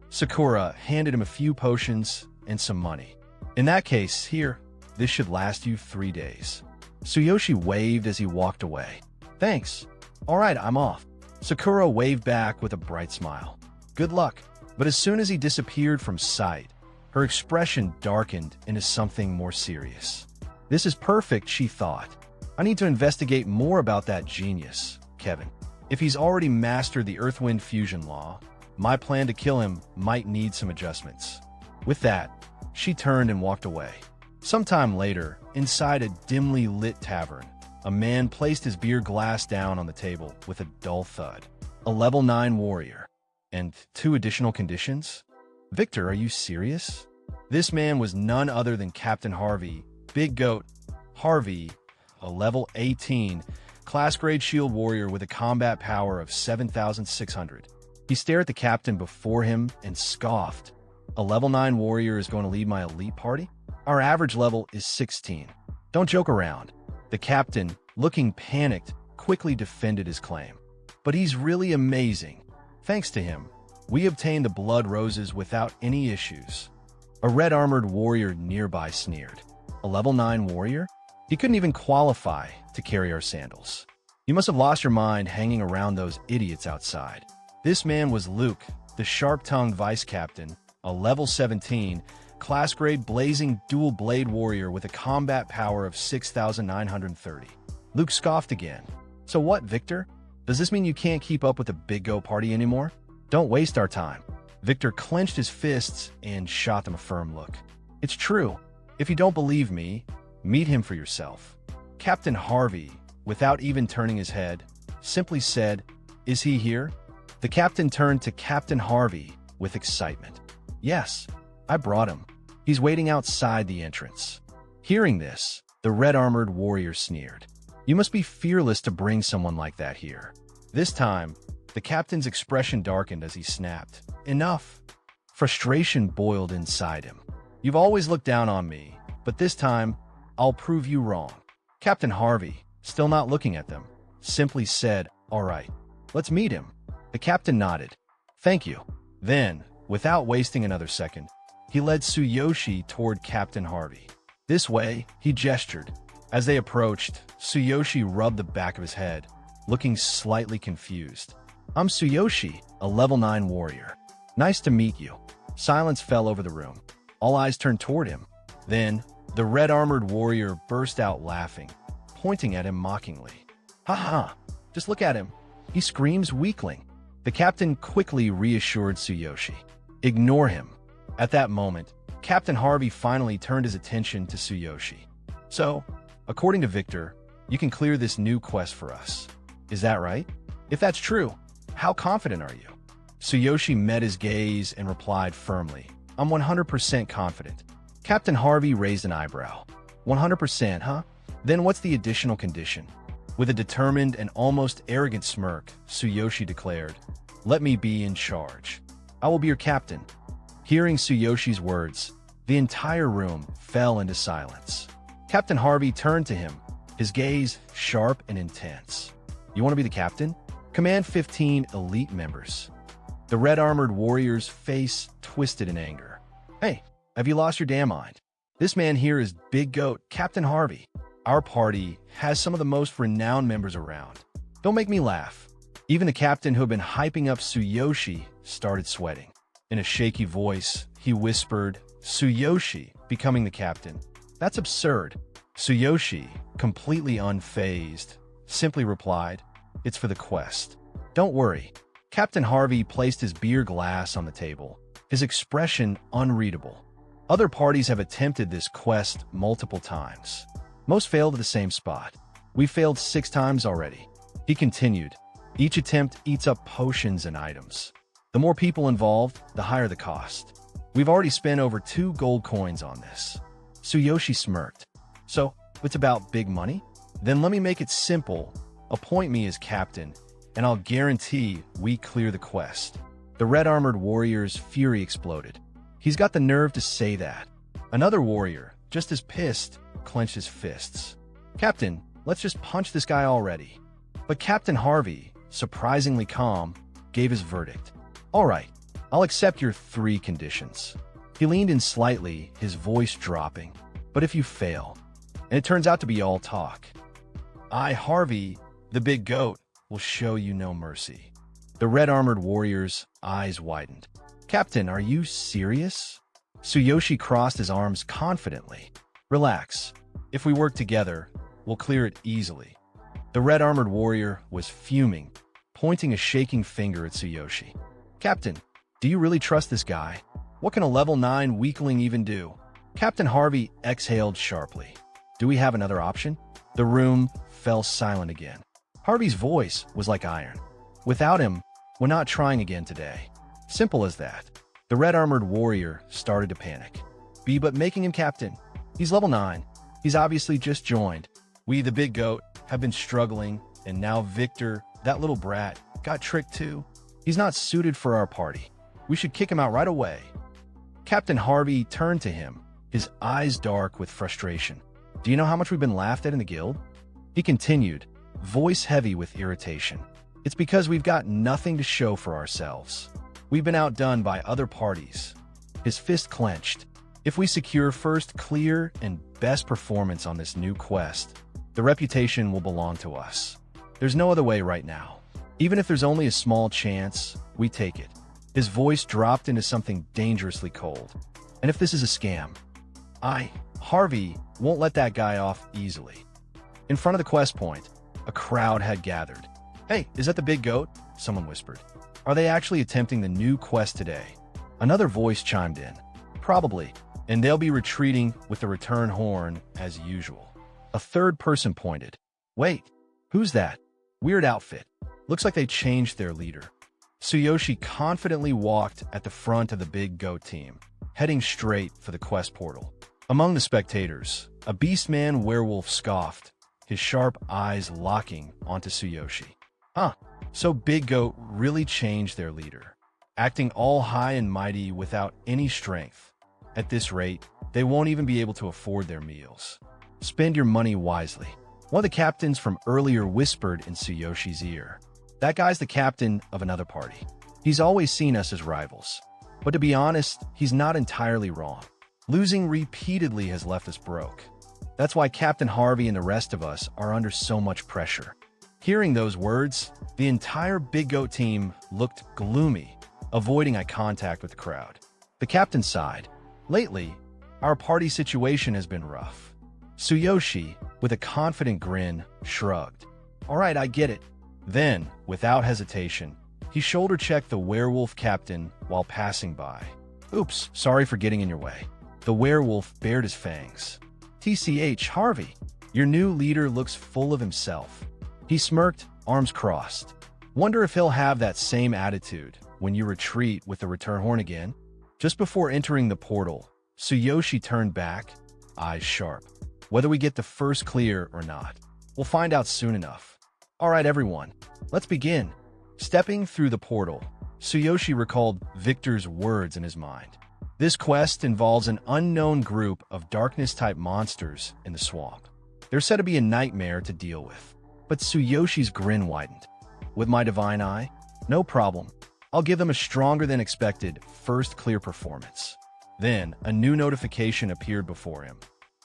Sakura handed him a few potions and some money. "In that case, here, this should last you 3 days." Tsuyoshi waved as he walked away. "Thanks. All right, I'm off." Sakura waved back with a bright smile. "Good luck." But as soon as he disappeared from sight, her expression darkened into something more serious. "This is perfect," she thought. "I need to investigate more about that genius, Kevin. If he's already mastered the Earth-Wind fusion law, my plan to kill him might need some adjustments." With that, she turned and walked away. Sometime later, inside a dimly lit tavern, a man placed his beer glass down on the table with a dull thud. A level 9 warrior. And 2 additional conditions? Victor, are you serious? This man was none other than Captain Harvey, Big Goat Harvey, a level 18, class grade shield warrior with a combat power of 7,600. He stared at the captain before him and scoffed. "A level 9 warrior is going to lead my elite party? Our average level is 16. Don't joke around." The captain, looking panicked, quickly defended his claim. "But he's really amazing. Thanks to him, we obtained the blood roses without any issues." A red-armored warrior nearby sneered. A level 9 warrior? He couldn't even qualify to carry our sandals. You must have lost your mind hanging around those idiots outside. This man was Luke, the sharp-tongued vice captain, a level 17, class grade blazing dual blade warrior with a combat power of 6,930. Luke scoffed again. So what, Victor? Does this mean you can't keep up with the Big Go party anymore? Don't waste our time. Victor clenched his fists and shot them a firm look. It's true. If you don't believe me, meet him for yourself. Captain Harvey, without even turning his head, simply said, "Is he here?" The captain turned to Captain Harvey with excitement. "Yes, I brought him. He's waiting outside the entrance." Hearing this, the red-armored warrior sneered. "You must be fearless to bring someone like that here." This time, the captain's expression darkened as he snapped, "Enough!" Frustration boiled inside him. "You've always looked down on me, but this time, I'll prove you wrong." Captain Harvey, still not looking at them, simply said, "All right, let's meet him." The captain nodded. "Thank you." Then, without wasting another second, he led Tsuyoshi toward Captain Harvey. "This way," he gestured. As they approached, Tsuyoshi rubbed the back of his head, looking slightly confused. "I'm Tsuyoshi, a level 9 warrior. Nice to meet you." Silence fell over the room. All eyes turned toward him. Then, the red-armored warrior burst out laughing, pointing at him mockingly. "Ha ha! Just look at him. He screams weakling." The captain quickly reassured Tsuyoshi. "Ignore him." At that moment, Captain Harvey finally turned his attention to Tsuyoshi. "So, according to Victor, you can clear this new quest for us. Is that right? If that's true, how confident are you?" Tsuyoshi met his gaze and replied firmly, "I'm 100% confident." Captain Harvey raised an eyebrow. 100%, huh? Then what's the additional condition? With a determined and almost arrogant smirk, Tsuyoshi declared, "Let me be in charge. I will be your captain." Hearing Tsuyoshi's words, the entire room fell into silence. Captain Harvey turned to him, his gaze sharp and intense. "You want to be the captain? Command 15 elite members." The red-armored warrior's face twisted in anger. "Hey, have you lost your damn mind? This man here is Big Goat Captain Harvey. Our party has some of the most renowned members around. Don't make me laugh." Even the captain who had been hyping up Tsuyoshi started sweating. In a shaky voice, he whispered, "Tsuyoshi becoming the captain? That's absurd." Tsuyoshi, completely unfazed, simply replied, "It's for the quest. Don't worry." Captain Harvey placed his beer glass on the table, his expression unreadable. Other parties have attempted this quest multiple times. Most failed at the same spot. We failed 6 times already. He continued, "Each attempt eats up potions and items. The more people involved, the higher the cost. We've already spent over 2 gold coins on this." Tsuyoshi smirked. "So, it's about big money? Then let me make it simple. Appoint me as captain, and I'll guarantee we clear the quest." The red-armored warrior's fury exploded. He's got the nerve to say that. Another warrior, just as pissed, clenched his fists. "Captain, let's just punch this guy already." But Captain Harvey, surprisingly calm, gave his verdict. "All right, I'll accept your 3 conditions." He leaned in slightly, his voice dropping. "But if you fail, and it turns out to be all talk, I, Harvey, the Big Goat, will show you no mercy." The red-armored warrior's eyes widened. "Captain, are you serious?" Tsuyoshi crossed his arms confidently. "Relax. If we work together, we'll clear it easily." The red-armored warrior was fuming, pointing a shaking finger at Tsuyoshi. "Captain, do you really trust this guy? What can a level 9 weakling even do?" Captain Harvey exhaled sharply. "Do we have another option?" The room fell silent again. Harvey's voice was like iron. "Without him, we're not trying again today. Simple as that." The red-armored warrior started to panic. But making him captain. He's level 9. He's obviously just joined. We, the Big Goat, have been struggling, and now Victor, that little brat, got tricked too. He's not suited for our party. We should kick him out right away." Captain Harvey turned to him, his eyes dark with frustration. "Do you know how much we've been laughed at in the guild?" He continued, voice heavy with irritation. "It's because we've got nothing to show for ourselves. We've been outdone by other parties." His fist clenched. If we secure first clear and best performance on this new quest, the reputation will belong to us. There's no other way right now. Even if there's only a small chance, we take it. His voice dropped into something dangerously cold. And if this is a scam, Harvey, won't let that guy off easily. In front of the quest point, a crowd had gathered. Hey, is that the big goat? Someone whispered. Are they actually attempting the new quest today? Another voice chimed in. Probably, and they'll be retreating with the return horn as usual. A third person pointed. Wait, who's that? Weird outfit. Looks like they changed their leader. Tsuyoshi confidently walked at the front of the big goat team, heading straight for the quest portal. Among the spectators, a beastman werewolf scoffed, his sharp eyes locking onto Tsuyoshi. So Big Goat really changed their leader, acting all high and mighty without any strength. At this rate, they won't even be able to afford their meals. Spend your money wisely. One of the captains from earlier whispered in Tsuyoshi's ear. That guy's the captain of another party. He's always seen us as rivals. But to be honest, he's not entirely wrong. Losing repeatedly has left us broke. That's why Captain Harvey and the rest of us are under so much pressure. Hearing those words, the entire Big Goat team looked gloomy, avoiding eye contact with the crowd. The captain sighed. Lately, our party situation has been rough. Tsuyoshi, with a confident grin, shrugged. All right, I get it. Then, without hesitation, he shoulder-checked the werewolf captain while passing by. Oops, sorry for getting in your way. The werewolf bared his fangs. TCH, Harvey, your new leader looks full of himself. He smirked, arms crossed. Wonder if he'll have that same attitude when you retreat with the return horn again? Just before entering the portal, Tsuyoshi turned back, eyes sharp. Whether we get the first clear or not, we'll find out soon enough. All right, everyone, let's begin. Stepping through the portal, Tsuyoshi recalled Victor's words in his mind. This quest involves an unknown group of darkness-type monsters in the swamp. They're said to be a nightmare to deal with. But Tsuyoshi's grin widened. With my divine eye? No problem. I'll give them a stronger-than-expected first clear performance. Then, a new notification appeared before him.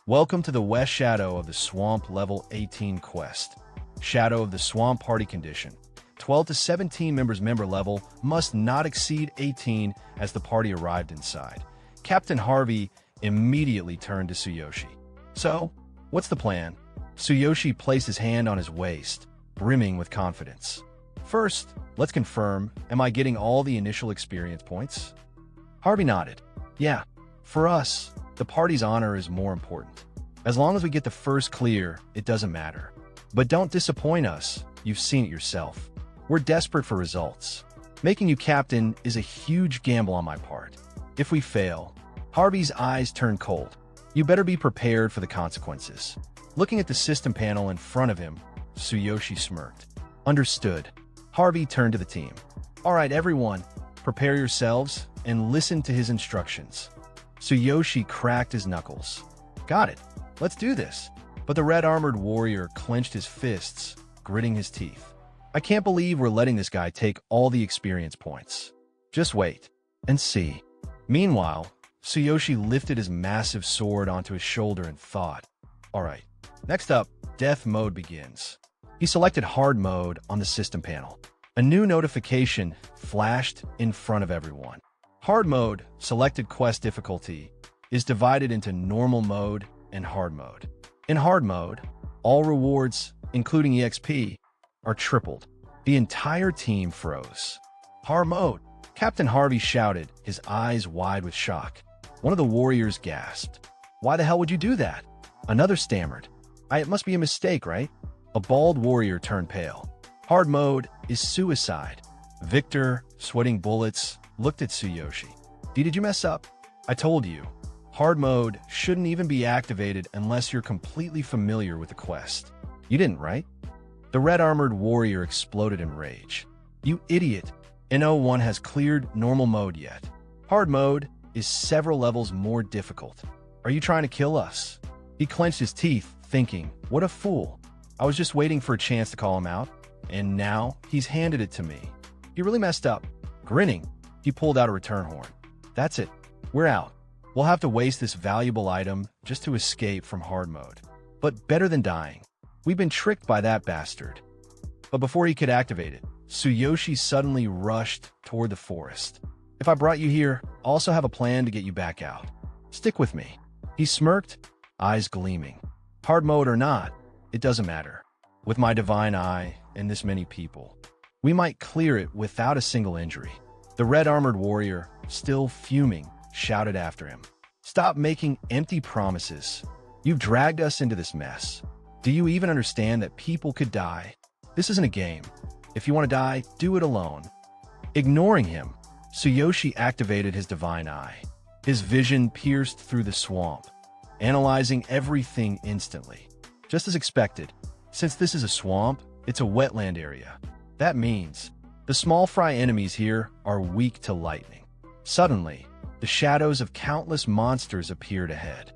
Welcome to the West Shadow of the Swamp Level 18 quest. Shadow of the Swamp Party Condition. 12 to 17 members member level must not exceed 18 as the party arrived inside. Captain Harvey immediately turned to Tsuyoshi. So, what's the plan? Tsuyoshi placed his hand on his waist, brimming with confidence. First, let's confirm, am I getting all the initial experience points? Harvey nodded. Yeah, for us, the party's honor is more important. As long as we get the first clear, it doesn't matter. But don't disappoint us, you've seen it yourself. We're desperate for results. Making you captain is a huge gamble on my part. If we fail, Harvey's eyes turn cold. You better be prepared for the consequences. Looking at the system panel in front of him, Tsuyoshi smirked. Understood. Harvey turned to the team. All right, everyone, prepare yourselves and listen to his instructions. Tsuyoshi cracked his knuckles. Got it. Let's do this. But the red-armored warrior clenched his fists, gritting his teeth. I can't believe we're letting this guy take all the experience points. Just wait and see. Meanwhile, Tsuyoshi lifted his massive sword onto his shoulder and thought. All right. Next up, Death Mode begins. He selected Hard Mode on the system panel. A new notification flashed in front of everyone. Hard Mode, selected quest difficulty, is divided into Normal Mode and Hard Mode. In Hard Mode, all rewards, including EXP, are tripled. The entire team froze. Hard Mode! Captain Harvey shouted, his eyes wide with shock. One of the warriors gasped. Why the hell would you do that? Another stammered. It must be a mistake, right? A bald warrior turned pale. Hard Mode is suicide. Victor, sweating bullets, looked at Tsuyoshi. Did you mess up? I told you. Hard Mode shouldn't even be activated unless you're completely familiar with the quest. You didn't, right? The red-armored warrior exploded in rage. You idiot! No one has cleared Normal Mode yet. Hard Mode is several levels more difficult. Are you trying to kill us? He clenched his teeth, thinking, what a fool. I was just waiting for a chance to call him out, and now he's handed it to me. He really messed up. Grinning, he pulled out a return horn. That's it. We're out. We'll have to waste this valuable item just to escape from hard mode. But better than dying. We've been tricked by that bastard. But before he could activate it, Tsuyoshi suddenly rushed toward the forest. If I brought you here, I also have a plan to get you back out. Stick with me. He smirked, eyes gleaming. Hard mode or not, it doesn't matter. With my divine eye and this many people, we might clear it without a single injury. The red-armored warrior, still fuming, shouted after him. Stop making empty promises. You've dragged us into this mess. Do you even understand that people could die? This isn't a game. If you want to die, do it alone. Ignoring him, Tsuyoshi activated his divine eye. His vision pierced through the swamp, analyzing everything instantly. Just as expected, since this is a swamp, it's a wetland area. That means the small fry enemies here are weak to lightning. Suddenly, the shadows of countless monsters appeared ahead.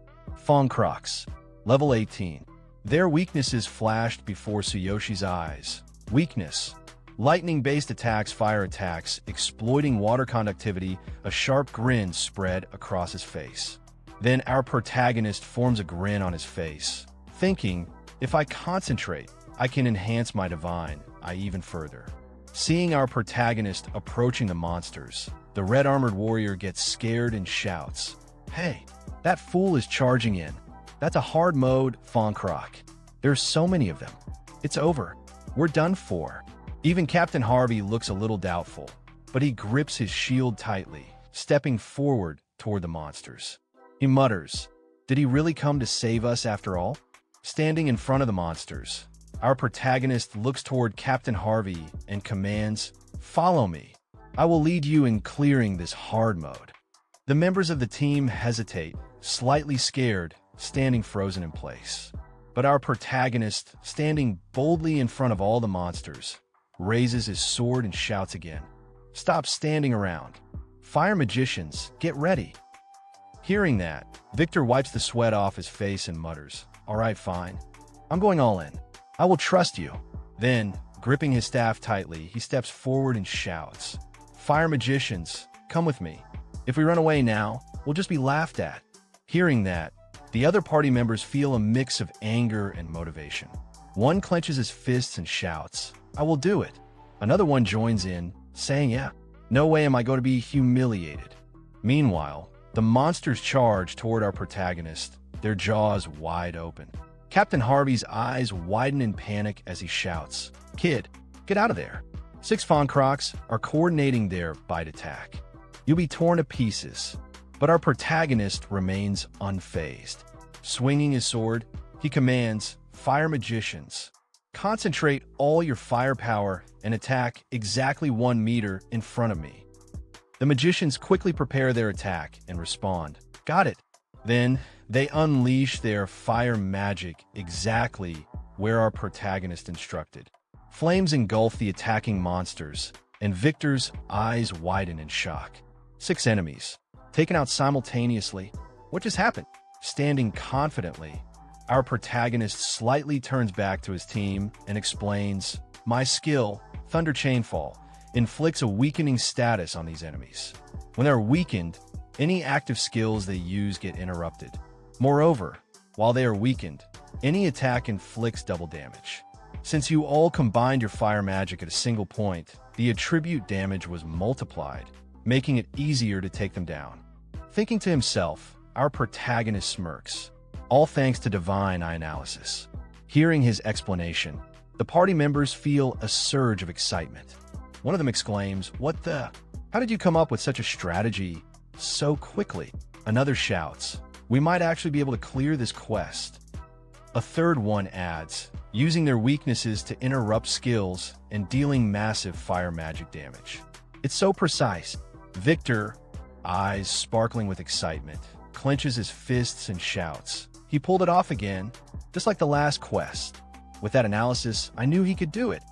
Fongkroks, level 18. Their weaknesses flashed before Tsuyoshi's eyes. Weakness: lightning-based attacks, fire attacks, exploiting water conductivity. A sharp grin spread across his face. Then our protagonist forms a grin on his face, thinking, if I concentrate, I can enhance my divine eye even further. Seeing our protagonist approaching the monsters, the red-armored warrior gets scared and shouts, "Hey, that fool is charging in. That's a hard mode, Fongkrok. There's so many of them. It's over. We're done for." Even Captain Harvey looks a little doubtful, but he grips his shield tightly, stepping forward toward the monsters. He mutters, "Did he really come to save us after all?" Standing in front of the monsters, our protagonist looks toward Captain Harvey and commands, "Follow me. I will lead you in clearing this hard mode." The members of the team hesitate, slightly scared, standing frozen in place. But our protagonist, standing boldly in front of all the monsters, raises his sword and shouts again, "Stop standing around. Fire magicians, get ready." Hearing that, Victor wipes the sweat off his face and mutters, "All right, fine. I'm going all in. I will trust you." Then, gripping his staff tightly, he steps forward and shouts, "Fire magicians, come with me. If we run away now, we'll just be laughed at." Hearing that, the other party members feel a mix of anger and motivation. One clenches his fists and shouts, "I will do it." Another one joins in, saying, "Yeah, no way am I going to be humiliated." Meanwhile, the monsters charge toward our protagonist, their jaws wide open. Captain Harvey's eyes widen in panic as he shouts, "Kid, get out of there." 6 Fongkroks are coordinating their bite attack. You'll be torn to pieces, but our protagonist remains unfazed. Swinging his sword, he commands, "Fire magicians, concentrate all your firepower and attack exactly 1 meter in front of me." The magicians quickly prepare their attack and respond, "Got it." Then they unleash their fire magic exactly where our protagonist instructed. Flames engulf the attacking monsters, and Victor's eyes widen in shock. 6 enemies, taken out simultaneously. What just happened? Standing confidently, our protagonist slightly turns back to his team and explains, "My skill, Thunder Chainfall, inflicts a weakening status on these enemies. When they're weakened, any active skills they use get interrupted. Moreover, while they are weakened, any attack inflicts double damage. Since you all combined your fire magic at a single point, the attribute damage was multiplied, making it easier to take them down." Thinking to himself, our protagonist smirks, all thanks to divine eye analysis. Hearing his explanation, the party members feel a surge of excitement. One of them exclaims, "What the? How did you come up with such a strategy so quickly?" Another shouts, "We might actually be able to clear this quest." A third one adds, "Using their weaknesses to interrupt skills and dealing massive fire magic damage. It's so precise." Victor, eyes sparkling with excitement, clenches his fists and shouts, "He pulled it off again, just like the last quest. With that analysis, I knew he could do it."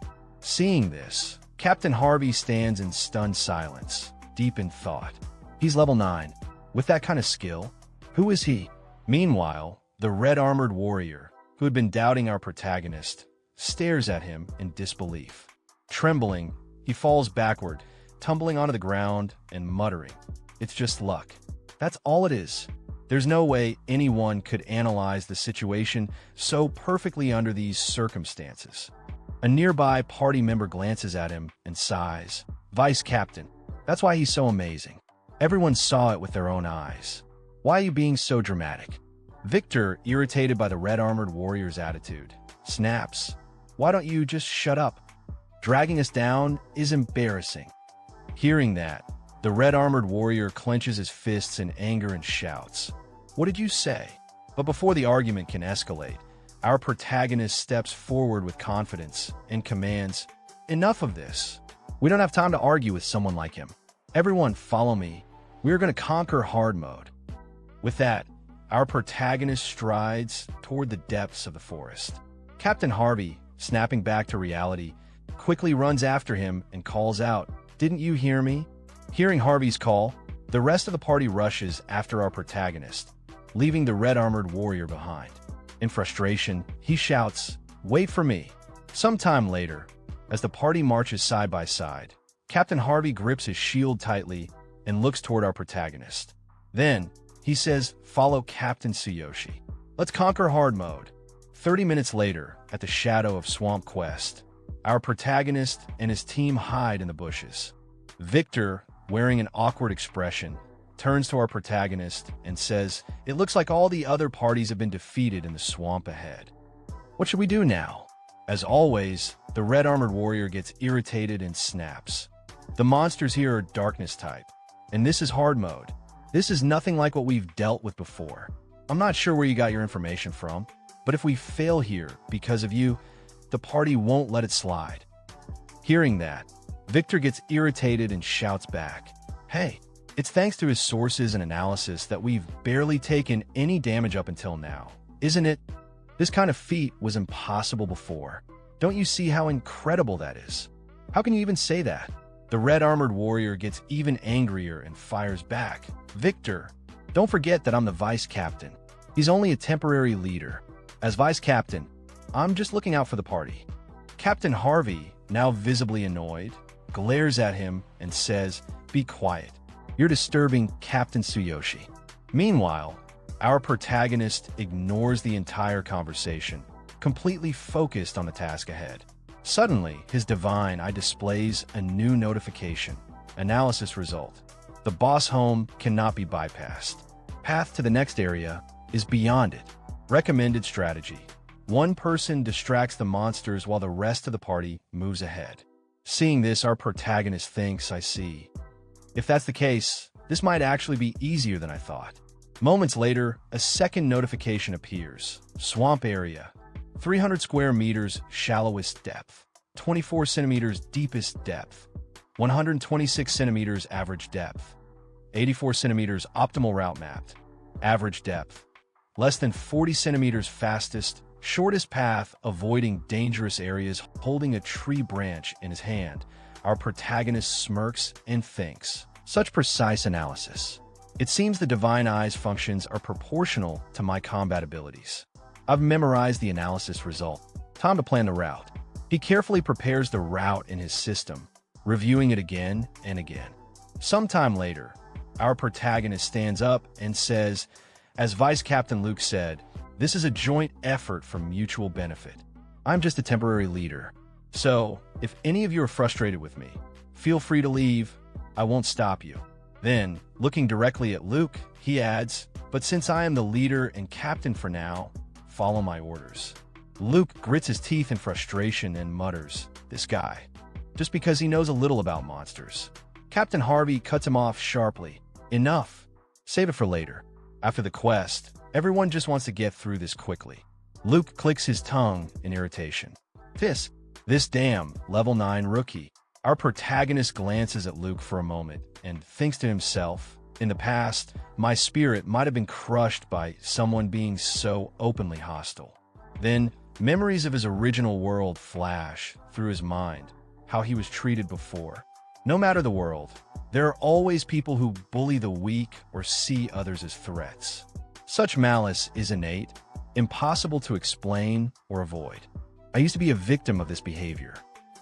Seeing this, Captain Harvey stands in stunned silence, deep in thought. He's level 9. With that kind of skill, who is he? Meanwhile, the red-armored warrior, who had been doubting our protagonist, stares at him in disbelief. Trembling, he falls backward, tumbling onto the ground and muttering, "It's just luck. That's all it is. There's no way anyone could analyze the situation so perfectly under these circumstances. A nearby party member glances at him and sighs. Vice Captain. That's why he's so amazing. Everyone saw it with their own eyes. Why are you being so dramatic? Victor, irritated by the red-armored warrior's attitude, snaps. Why don't you just shut up? Dragging us down is embarrassing. Hearing that, the red-armored warrior clenches his fists in anger and shouts, "What did you say?" But before the argument can escalate, our protagonist steps forward with confidence and commands, "Enough of this. We don't have time to argue with someone like him. Everyone follow me. We are going to conquer hard mode." With that, our protagonist strides toward the depths of the forest. Captain Harvey, snapping back to reality, quickly runs after him and calls out, "Didn't you hear me?" Hearing Harvey's call, the rest of the party rushes after our protagonist, leaving the red-armored warrior behind. In frustration, he shouts, "Wait for me." Sometime later, as the party marches side by side, Captain Harvey grips his shield tightly and looks toward our protagonist. Then, he says, "Follow Captain Tsuyoshi. Let's conquer hard mode." 30 minutes later, at the shadow of Swamp Quest, our protagonist and his team hide in the bushes. Victor, wearing an awkward expression, turns to our protagonist and says, "It looks like all the other parties have been defeated in the swamp ahead. What should we do now?" As always, the red-armored warrior gets irritated and snaps. "The monsters here are darkness type, and this is hard mode. This is nothing like what we've dealt with before. I'm not sure where you got your information from, but if we fail here because of you, the party won't let it slide." Hearing that, Victor gets irritated and shouts back, "Hey, it's thanks to his sources and analysis that we've barely taken any damage up until now, isn't it? This kind of feat was impossible before. Don't you see how incredible that is? How can you even say that?" The red-armored warrior gets even angrier and fires back, "Victor, don't forget that I'm the vice captain. He's only a temporary leader. As vice captain, I'm just looking out for the party." Captain Harvey, now visibly annoyed, glares at him and says, "Be quiet. You're disturbing Captain Tsuyoshi." Meanwhile, our protagonist ignores the entire conversation, completely focused on the task ahead. Suddenly, his divine eye displays a new notification. Analysis result. The boss home cannot be bypassed. Path to the next area is beyond it. Recommended strategy. One person distracts the monsters while the rest of the party moves ahead. Seeing this, our protagonist thinks, "I see. If that's the case, this might actually be easier than I thought." Moments later, a second notification appears. Swamp area. 300 square meters shallowest depth. 24 centimeters deepest depth. 126 centimeters average depth. 84 centimeters optimal route mapped. Average depth. Less than 40 centimeters fastest, shortest path, avoiding dangerous areas. Holding a tree branch in his hand, our protagonist smirks and thinks, "Such precise analysis. It seems the divine eye's functions are proportional to my combat abilities. I've memorized the analysis result. Time to plan the route." He carefully prepares the route in his system, reviewing it again and again. Sometime later, our protagonist stands up and says, "As Vice Captain Luke said, this is a joint effort for mutual benefit. I'm just a temporary leader. So, if any of you are frustrated with me, feel free to leave. I won't stop you." Then, looking directly at Luke, he adds, "But since I am the leader and captain for now, follow my orders." Luke grits his teeth in frustration and mutters, "This guy," just because he knows a little about monsters. Captain Harvey cuts him off sharply. "Enough. Save it for later. After the quest, everyone just wants to get through this quickly." Luke clicks his tongue in irritation. This damn level 9 rookie." Our protagonist glances at Luke for a moment and thinks to himself, "In the past, my spirit might have been crushed by someone being so openly hostile." Then, memories of his original world flash through his mind, how he was treated before. No matter the world, there are always people who bully the weak or see others as threats. Such malice is innate, impossible to explain or avoid. I used to be a victim of this behavior,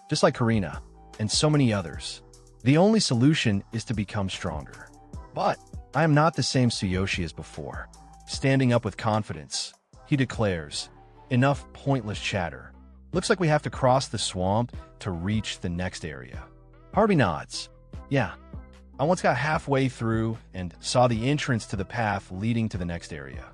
just like Karina and so many others. The only solution is to become stronger. But I am not the same Tsuyoshi as before. Standing up with confidence, he declares, enough pointless chatter. Looks like we have to cross the swamp to reach the next area. Harvey nods. Yeah, I once got halfway through and saw the entrance to the path leading to the next area.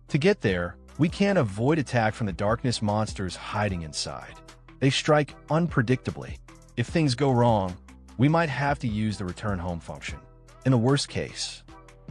To get there, we can't avoid attack from the darkness monsters hiding inside. They strike unpredictably. If things go wrong, we might have to use the return home function. In the worst case,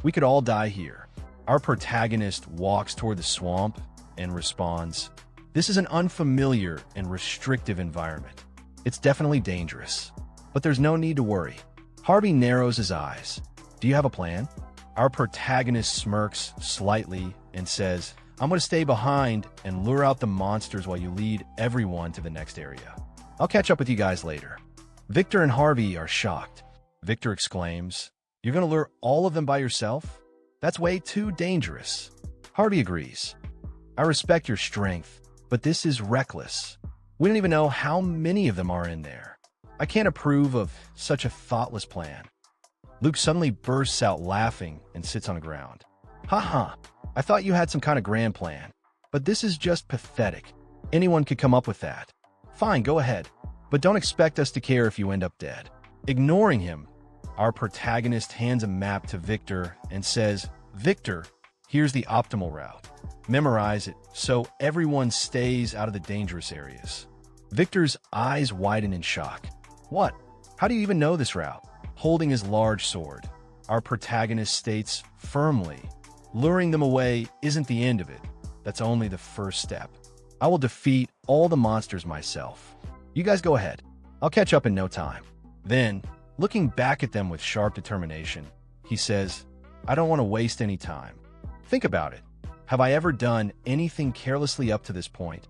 we could all die here. Our protagonist walks toward the swamp and responds, "This is an unfamiliar and restrictive environment. It's definitely dangerous, but there's no need to worry." Harvey narrows his eyes. "Do you have a plan?" Our protagonist smirks slightly and says, "I'm going to stay behind and lure out the monsters while you lead everyone to the next area. I'll catch up with you guys later." Victor and Harvey are shocked. Victor exclaims, "You're going to lure all of them by yourself? That's way too dangerous." Harvey agrees. "I respect your strength, but this is reckless. We don't even know how many of them are in there. I can't approve of such a thoughtless plan." Luke suddenly bursts out laughing and sits on the ground. "Haha, I thought you had some kind of grand plan, but this is just pathetic. Anyone could come up with that. Fine, go ahead, but don't expect us to care if you end up dead." Ignoring him, our protagonist hands a map to Victor and says, "Victor, here's the optimal route. Memorize it so everyone stays out of the dangerous areas." Victor's eyes widen in shock. "What? How do you even know this route?" Holding his large sword, our protagonist states firmly, "Luring them away isn't the end of it. That's only the first step. I will defeat all the monsters myself. You guys go ahead. I'll catch up in no time." Then, looking back at them with sharp determination, he says, "I don't want to waste any time. Think about it. Have I ever done anything carelessly up to this point?"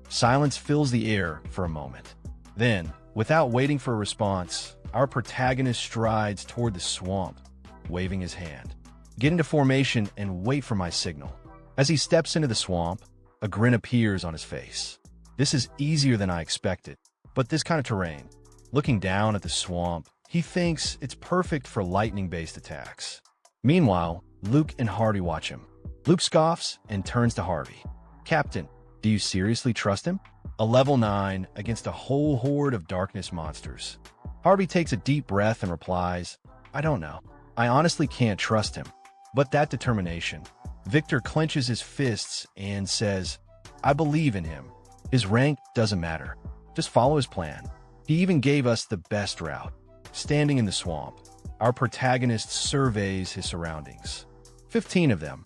Silence fills the air for a moment. Then, without waiting for a response, our protagonist strides toward the swamp, waving his hand. "Get into formation and wait for my signal." As he steps into the swamp, a grin appears on his face. This is easier than I expected, but this kind of terrain. Looking down at the swamp, he thinks it's perfect for lightning-based attacks. Meanwhile, Luke and Harvey watch him. Luke scoffs and turns to Harvey. "Captain, do you seriously trust him? A level 9 against a whole horde of darkness monsters." Harvey takes a deep breath and replies, "I don't know. I honestly can't trust him." But that determination. Victor clenches his fists and says, "I believe in him. His rank doesn't matter. Just follow his plan. He even gave us the best route." Standing in the swamp, our protagonist surveys his surroundings. 15 of them,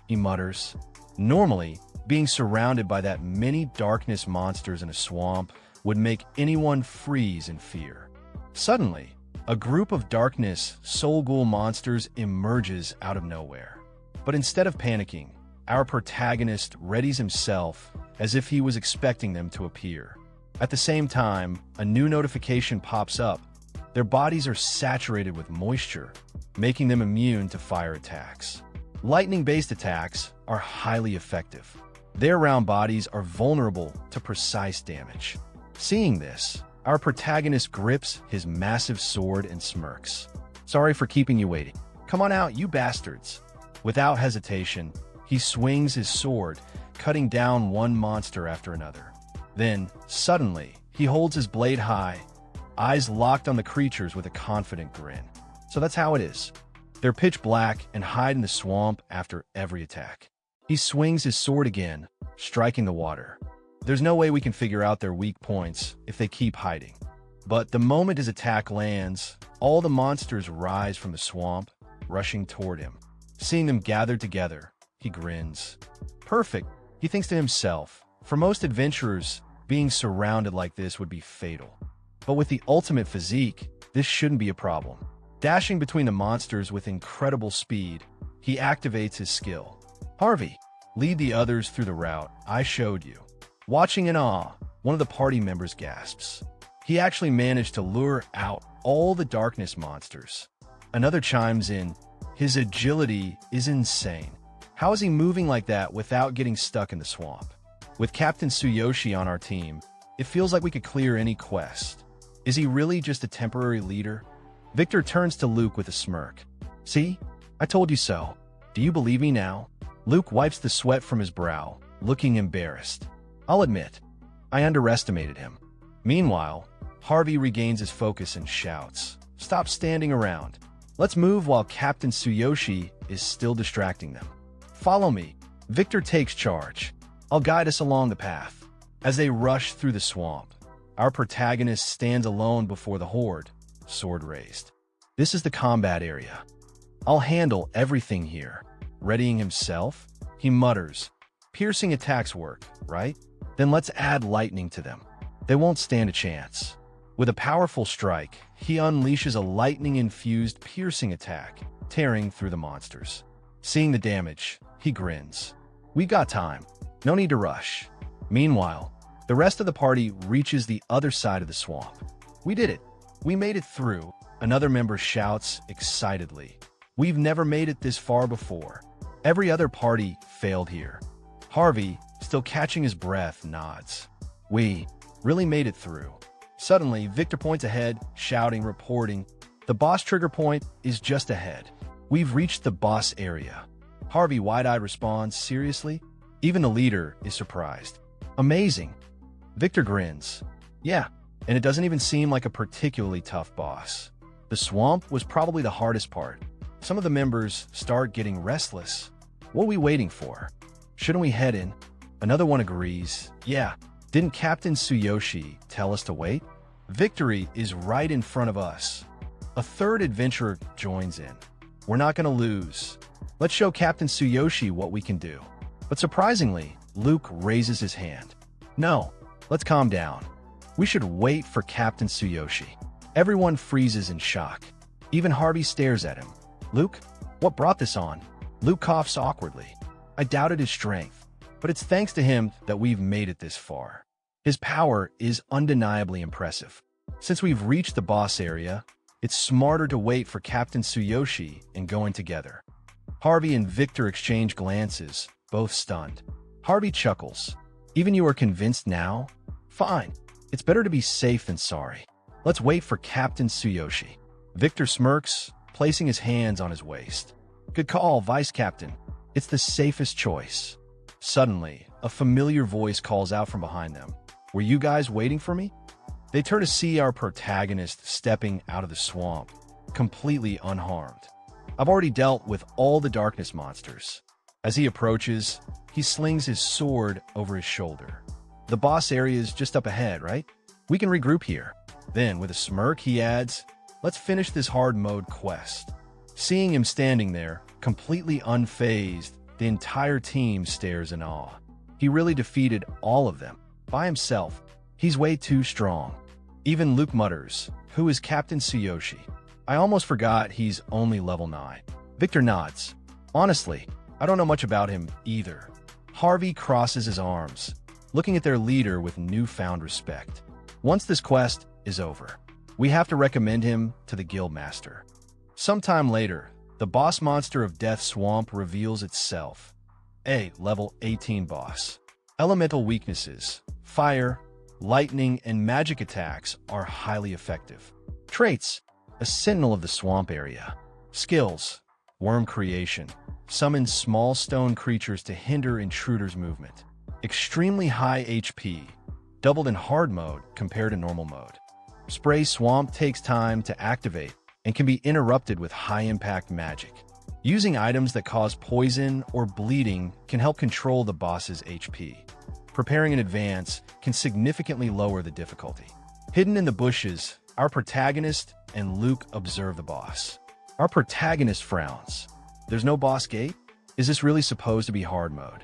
he mutters. Normally, being surrounded by that many darkness monsters in a swamp would make anyone freeze in fear. Suddenly, a group of darkness soul ghoul monsters emerges out of nowhere. But instead of panicking, our protagonist readies himself as if he was expecting them to appear. At the same time, a new notification pops up. Their bodies are saturated with moisture, making them immune to fire attacks. Lightning-based attacks are highly effective. Their round bodies are vulnerable to precise damage. Seeing this, our protagonist grips his massive sword and smirks. "Sorry for keeping you waiting. Come on out, you bastards." Without hesitation, he swings his sword, cutting down one monster after another. Then, suddenly, he holds his blade high, eyes locked on the creatures with a confident grin. So that's how it is. They're pitch black and hide in the swamp after every attack. He swings his sword again, striking the water. There's no way we can figure out their weak points if they keep hiding. But the moment his attack lands, all the monsters rise from the swamp, rushing toward him. Seeing them gathered together, he grins. Perfect, he thinks to himself. For most adventurers, being surrounded like this would be fatal. But with the ultimate physique, this shouldn't be a problem. Dashing between the monsters with incredible speed, he activates his skill. "Harvey, lead the others through the route I showed you." Watching in awe, one of the party members gasps. He actually managed to lure out all the darkness monsters. Another chimes in, "His agility is insane. How is he moving like that without getting stuck in the swamp?" With Captain Tsuyoshi on our team, it feels like we could clear any quest. Is he really just a temporary leader? Victor turns to Luke with a smirk. "See? I told you so. Do you believe me now? Luke wipes the sweat from his brow, looking embarrassed. I'll admit, I underestimated him. Meanwhile, Harvey regains his focus and shouts, "Stop standing around. Let's move while Captain Tsuyoshi is still distracting them." "Follow me." Victor takes charge. "I'll guide us along the path." As they rush through the swamp, our protagonist stands alone before the horde, sword raised. This is the combat area. "I'll handle everything here." Readying himself, he mutters, "Piercing attacks work, right? Then let's add lightning to them. They won't stand a chance." With a powerful strike, he unleashes a lightning-infused piercing attack, tearing through the monsters. Seeing the damage, he grins. "We got time. No need to rush." Meanwhile, the rest of the party reaches the other side of the swamp. "We did it. We made it through," another member shouts excitedly. "We've never made it this far before. Every other party failed here." Harvey, still catching his breath, nods. "We really made it through." Suddenly, Victor points ahead, shouting, reporting, "The boss trigger point is just ahead. We've reached the boss area." Harvey, wide-eyed, responds, "Seriously?" Even the leader is surprised. "Amazing." Victor grins. "Yeah, and it doesn't even seem like a particularly tough boss. The swamp was probably the hardest part." Some of the members start getting restless. "What are we waiting for? Shouldn't we head in?" Another one agrees. "Yeah, didn't Captain Tsuyoshi tell us to wait? Victory is right in front of us." A third adventurer joins in. "We're not going to lose. Let's show Captain Tsuyoshi what we can do." But surprisingly, Luke raises his hand. "No, let's calm down. We should wait for Captain Tsuyoshi." Everyone freezes in shock. Even Harvey stares at him. "Luke, what brought this on?" Luke coughs awkwardly. "I doubted his strength, but it's thanks to him that we've made it this far. His power is undeniably impressive. Since we've reached the boss area, it's smarter to wait for Captain Tsuyoshi and go in together." Harvey and Victor exchange glances, both stunned. Harvey chuckles. "Even you are convinced now? Fine. It's better to be safe than sorry. Let's wait for Captain Tsuyoshi." Victor smirks, placing his hands on his waist. "Good call, Vice Captain. It's the safest choice." Suddenly, a familiar voice calls out from behind them. "Were you guys waiting for me?" They turn to see our protagonist stepping out of the swamp, completely unharmed. "I've already dealt with all the darkness monsters." As he approaches, he slings his sword over his shoulder. "The boss area is just up ahead, right? We can regroup here." Then, with a smirk, he adds, "Let's finish this hard mode quest." Seeing him standing there, completely unfazed, the entire team stares in awe. He really defeated all of them. By himself. He's way too strong. Even Luke mutters, "Who is Captain Tsuyoshi? I almost forgot he's only level 9. Victor nods. "Honestly, I don't know much about him either." Harvey crosses his arms, looking at their leader with newfound respect. "Once this quest is over, we have to recommend him to the guildmaster." Sometime later, the boss monster of Death Swamp reveals itself. A level 18 boss. Elemental weaknesses, fire, lightning, and magic attacks are highly effective. Traits, a sentinel of the swamp area. Skills, worm creation, summons small stone creatures to hinder intruders' movement. Extremely high HP, doubled in hard mode compared to normal mode. Spray Swamp takes time to activate and can be interrupted with high-impact magic. Using items that cause poison or bleeding can help control the boss's HP. Preparing in advance can significantly lower the difficulty. Hidden in the bushes, our protagonist and Luke observe the boss. Our protagonist frowns. "There's no boss gate? Is this really supposed to be hard mode?"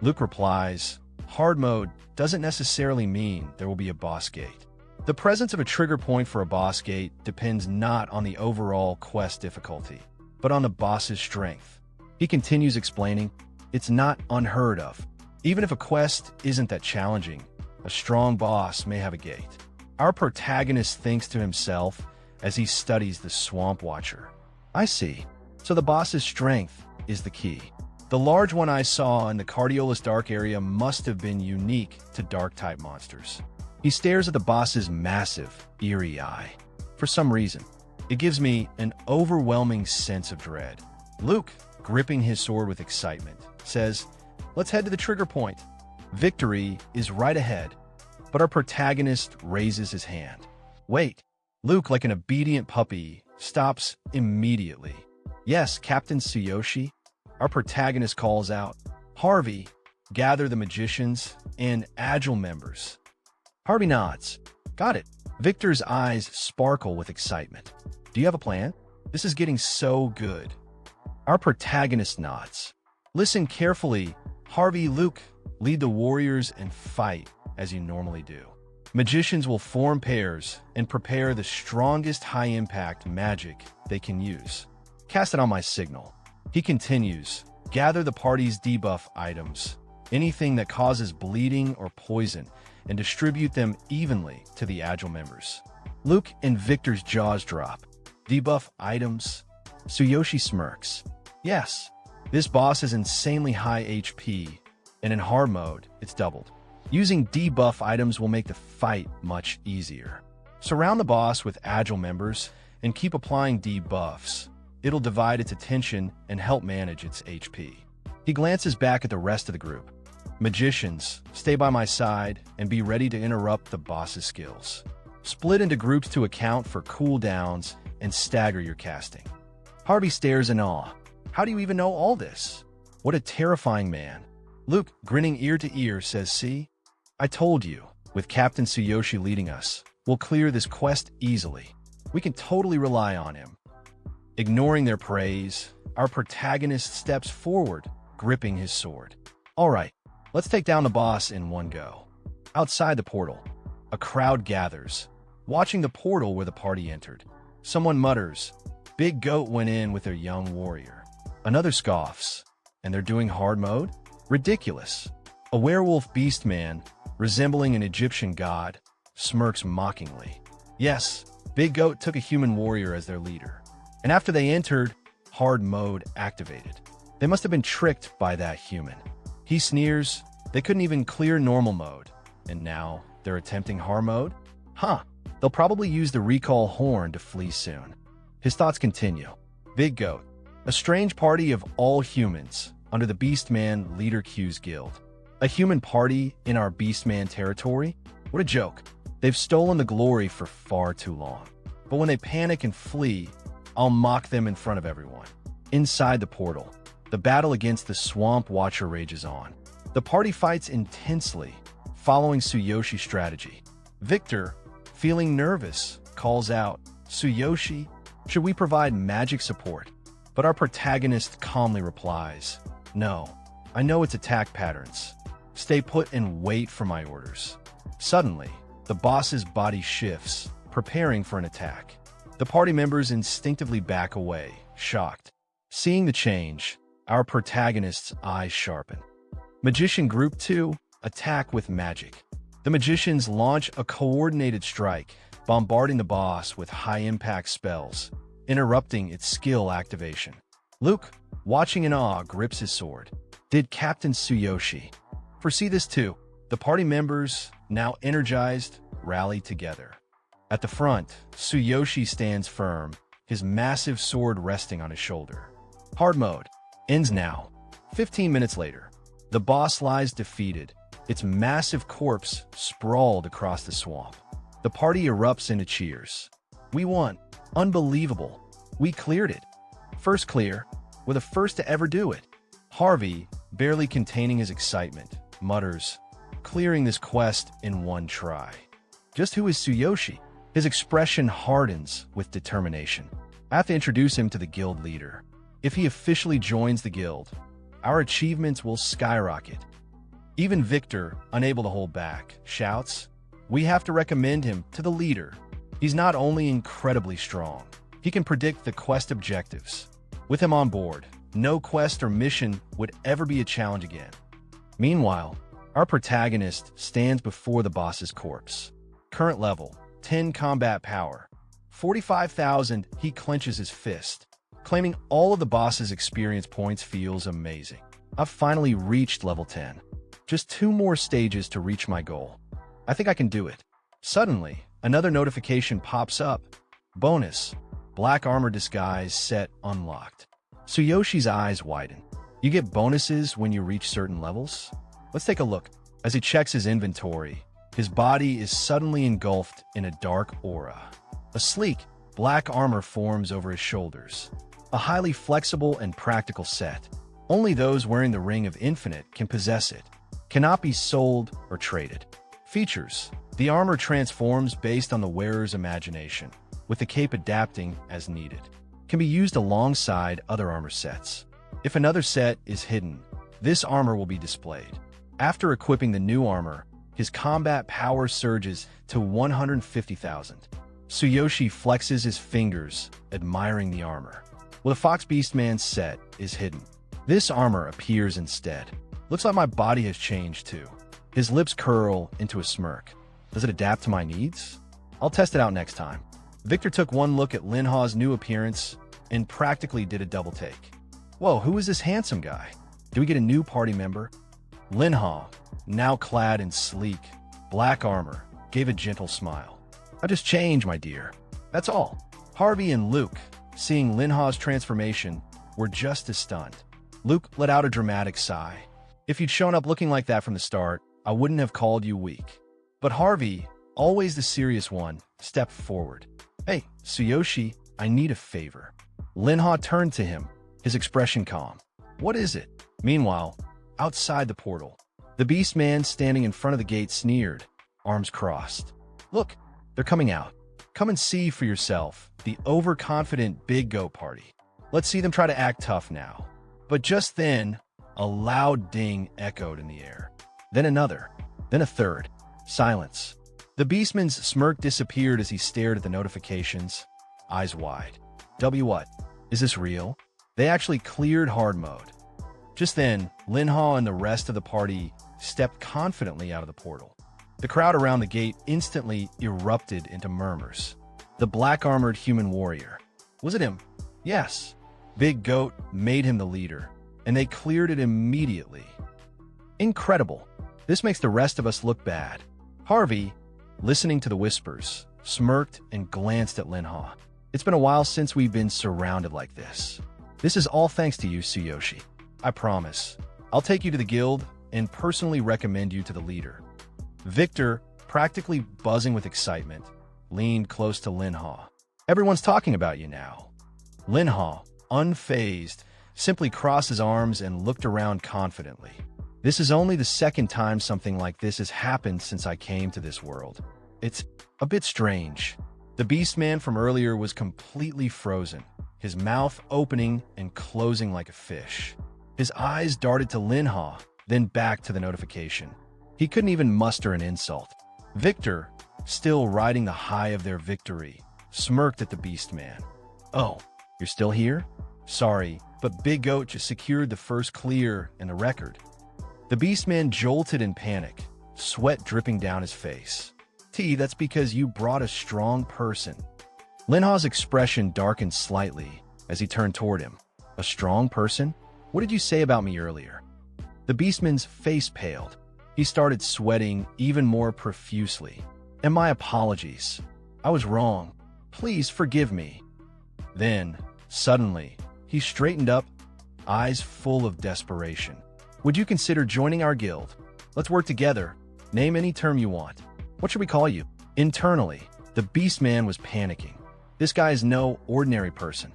Luke replies, "Hard mode doesn't necessarily mean there will be a boss gate. The presence of a trigger point for a boss gate depends not on the overall quest difficulty, but on the boss's strength." He continues explaining, "It's not unheard of. Even if a quest isn't that challenging, a strong boss may have a gate." Our protagonist thinks to himself as he studies the Swamp Watcher. "I see. So the boss's strength is the key. The large one I saw in the Cardiolus Dark area must have been unique to Dark-type monsters." He stares at the boss's massive, eerie eye. For some reason, it gives me an overwhelming sense of dread. Luke, gripping his sword with excitement, says, "Let's head to the trigger point. Victory is right ahead." But our protagonist raises his hand. Wait. Luke, like an obedient puppy, stops immediately. "Yes, Captain Tsuyoshi," our protagonist calls out. "Harvey, gather the magicians and agile members." Harvey nods. "Got it." Victor's eyes sparkle with excitement. "Do you have a plan? This is getting so good." Our protagonist nods. "Listen carefully. Harvey, Luke, lead the warriors and fight as you normally do. Magicians will form pairs and prepare the strongest high-impact magic they can use. Cast it on my signal." He continues, "Gather the party's debuff items, anything that causes bleeding or poison, and distribute them evenly to the agile members." Luke and Victor's jaws drop. "Debuff items?" Tsuyoshi smirks. "Yes, this boss is insanely high HP, and in hard mode, it's doubled. Using debuff items will make the fight much easier. Surround the boss with agile members and keep applying debuffs. It'll divide its attention and help manage its HP." He glances back at the rest of the group. "Magicians, stay by my side and be ready to interrupt the boss's skills. Split into groups to account for cooldowns and stagger your casting." Harvey stares in awe. "How do you even know all this? What a terrifying man." Luke, grinning ear to ear, says, "See? I told you, with Captain Tsuyoshi leading us, we'll clear this quest easily. We can totally rely on him." Ignoring their praise, our protagonist steps forward, gripping his sword. "All right, let's take down the boss in one go." Outside the portal, a crowd gathers, watching the portal where the party entered. Someone mutters, "Big Goat went in with their young warrior." Another scoffs, "And they're doing hard mode? Ridiculous." A werewolf beastman, resembling an Egyptian god, smirks mockingly. "Yes, Big Goat took a human warrior as their leader. And after they entered, hard mode activated. They must have been tricked by that human." He sneers, "They couldn't even clear normal mode. And now they're attempting hard mode? Huh, they'll probably use the recall horn to flee soon." His thoughts continue. Big Goat, a strange party of all humans under the Beastman Leader Q's guild. A human party in our Beastman territory? What a joke. They've stolen the glory for far too long. But when they panic and flee, I'll mock them in front of everyone. Inside the portal, the battle against the Swamp Watcher rages on. The party fights intensely, following Tsuyoshi's strategy. Victor, feeling nervous, calls out, "Tsuyoshi, should we provide magic support?" But our protagonist calmly replies, "No, I know its attack patterns. Stay put and wait for my orders." Suddenly, the boss's body shifts, preparing for an attack. The party members instinctively back away, shocked. Seeing the change, our protagonist's eyes sharpen. Magician Group 2 attack with magic. The magicians launch a coordinated strike, bombarding the boss with high-impact spells, interrupting its skill activation. Luke, watching in awe, grips his sword. Did Captain Tsuyoshi foresee this too? The party members, now energized, rally together. At the front, Tsuyoshi stands firm, his massive sword resting on his shoulder. Hard mode ends now. 15 minutes later, the boss lies defeated, its massive corpse sprawled across the swamp. The party erupts into cheers. "We won. Unbelievable. We cleared it. First clear. We're the first to ever do it." Harvey, barely containing his excitement, mutters, "Clearing this quest in one try." Just who is Tsuyoshi? His expression hardens with determination. I have to introduce him to the guild leader. If he officially joins the guild, our achievements will skyrocket. Even Victor, unable to hold back, shouts, "We have to recommend him to the leader. He's not only incredibly strong, he can predict the quest objectives. With him on board, no quest or mission would ever be a challenge again." Meanwhile, our protagonist stands before the boss's corpse. Current level, 10 combat power. 45,000, he clenches his fist. Claiming all of the boss's experience points feels amazing. I've finally reached level 10. Just 2 more stages to reach my goal. I think I can do it. Suddenly, another notification pops up. Bonus, Black Armor Disguise set unlocked. Tsuyoshi's eyes widen. You get bonuses when you reach certain levels? Let's take a look. As he checks his inventory, his body is suddenly engulfed in a dark aura. A sleek, black armor forms over his shoulders. A highly flexible and practical set. Only those wearing the Ring of Infinite can possess it. Cannot be sold or traded. Features. The armor transforms based on the wearer's imagination, with the cape adapting as needed. Can be used alongside other armor sets. If another set is hidden, this armor will be displayed. After equipping the new armor, his combat power surges to 150,000. Tsuyoshi flexes his fingers, admiring the armor. Well, the Fox Beastman set is hidden. This armor appears instead. Looks like my body has changed too. His lips curl into a smirk. Does it adapt to my needs? I'll test it out next time. Victor took one look at Linha's new appearance and practically did a double take. Whoa, who is this handsome guy? Do we get a new party member? Linha, now clad in sleek, black armor, gave a gentle smile. I just changed, my dear. That's all. Harvey and Luke, seeing Linha's transformation, were just as stunned. Luke let out a dramatic sigh. If you'd shown up looking like that from the start, I wouldn't have called you weak. But Harvey, always the serious one, stepped forward. Hey, Tsuyoshi, I need a favor. Linha turned to him, his expression calm. What is it? Meanwhile, outside the portal, the Beastman standing in front of the gate sneered, arms crossed. Look, they're coming out. Come and see for yourself, the overconfident Big Goat party. Let's see them try to act tough now. But just then, a loud ding echoed in the air. Then another, then a third. Silence. The Beastman's smirk disappeared as he stared at the notifications, eyes wide. What? Is this real? They actually cleared hard mode. Just then, Linha and the rest of the party stepped confidently out of the portal. The crowd around the gate instantly erupted into murmurs. The black-armored human warrior. Was it him? Yes. Big Goat made him the leader, and they cleared it immediately. Incredible. This makes the rest of us look bad. Harvey, listening to the whispers, smirked and glanced at Linha. It's been a while since we've been surrounded like this. This is all thanks to you, Tsuyoshi. I promise. I'll take you to the guild and personally recommend you to the leader. Victor, practically buzzing with excitement, leaned close to Linha. Everyone's talking about you now. Linha, unfazed, simply crossed his arms and looked around confidently. This is only the second time something like this has happened since I came to this world. It's a bit strange. The Beastman from earlier was completely frozen, his mouth opening and closing like a fish. His eyes darted to Linha, then back to the notification. He couldn't even muster an insult. Victor, still riding the high of their victory, smirked at the Beastman. Oh, you're still here? Sorry, but Big Goat just secured the first clear in the record. The Beastman jolted in panic, sweat dripping down his face. That's because you brought a strong person. Linha's expression darkened slightly as he turned toward him. A strong person? What did you say about me earlier? The Beastman's face paled. He started sweating even more profusely. And my apologies. I was wrong. Please forgive me. Then, suddenly, he straightened up, eyes full of desperation. Would you consider joining our guild? Let's work together. Name any term you want. What should we call you? Internally, the Beastman was panicking. This guy is no ordinary person.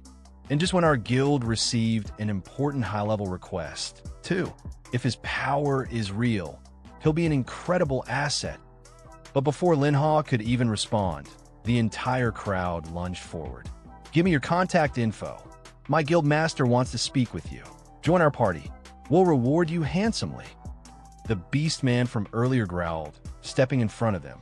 And just when our guild received an important high-level request, too, if his power is real, he'll be an incredible asset. But before Linha could even respond, the entire crowd lunged forward. Give me your contact info. My guild master wants to speak with you. Join our party. We'll reward you handsomely. The Beastman from earlier growled, stepping in front of them.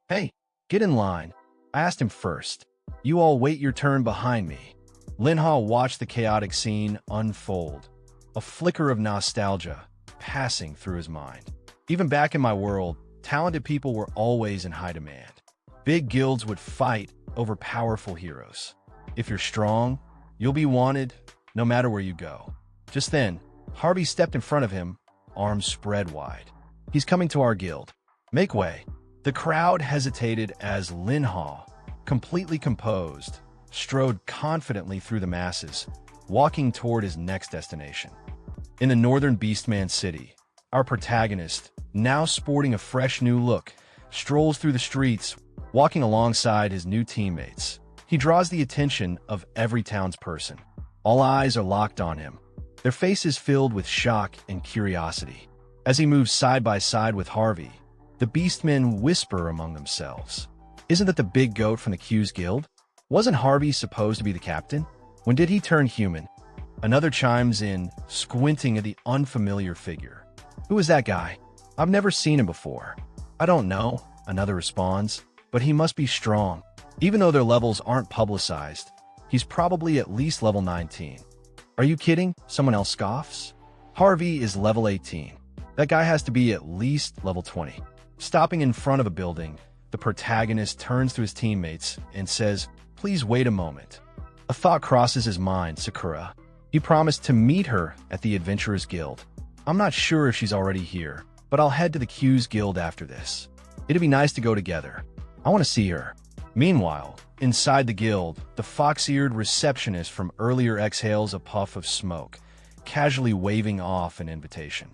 Hey, get in line. I asked him first. You all wait your turn behind me. Linha watched the chaotic scene unfold, a flicker of nostalgia passing through his mind. Even back in my world, talented people were always in high demand. Big guilds would fight over powerful heroes. If you're strong, you'll be wanted no matter where you go. Just then, Harvey stepped in front of him, arms spread wide. He's coming to our guild. Make way. The crowd hesitated as Linha, completely composed, strode confidently through the masses, walking toward his next destination. In the northern Beastman city, our protagonist, now sporting a fresh new look, strolls through the streets, walking alongside his new teammates. He draws the attention of every townsperson. All eyes are locked on him, their faces filled with shock and curiosity. As he moves side by side with Harvey, the beastmen whisper among themselves. Isn't that the big goat from the Q's Guild? Wasn't Harvey supposed to be the captain? When did he turn human? Another chimes in, squinting at the unfamiliar figure. Who is that guy? I've never seen him before. I don't know, another responds, but he must be strong. Even though their levels aren't publicized, he's probably at least level 19. Are you kidding? Someone else scoffs. Harvey is level 18. That guy has to be at least level 20. Stopping in front of a building, the protagonist turns to his teammates and says, "Please wait a moment." A thought crosses his mind, Sakura. He promised to meet her at the Adventurers Guild. I'm not sure if she's already here, but I'll head to the Q's Guild after this. It'd be nice to go together. I want to see her. Meanwhile, inside the guild, the fox-eared receptionist from earlier exhales a puff of smoke, casually waving off an invitation.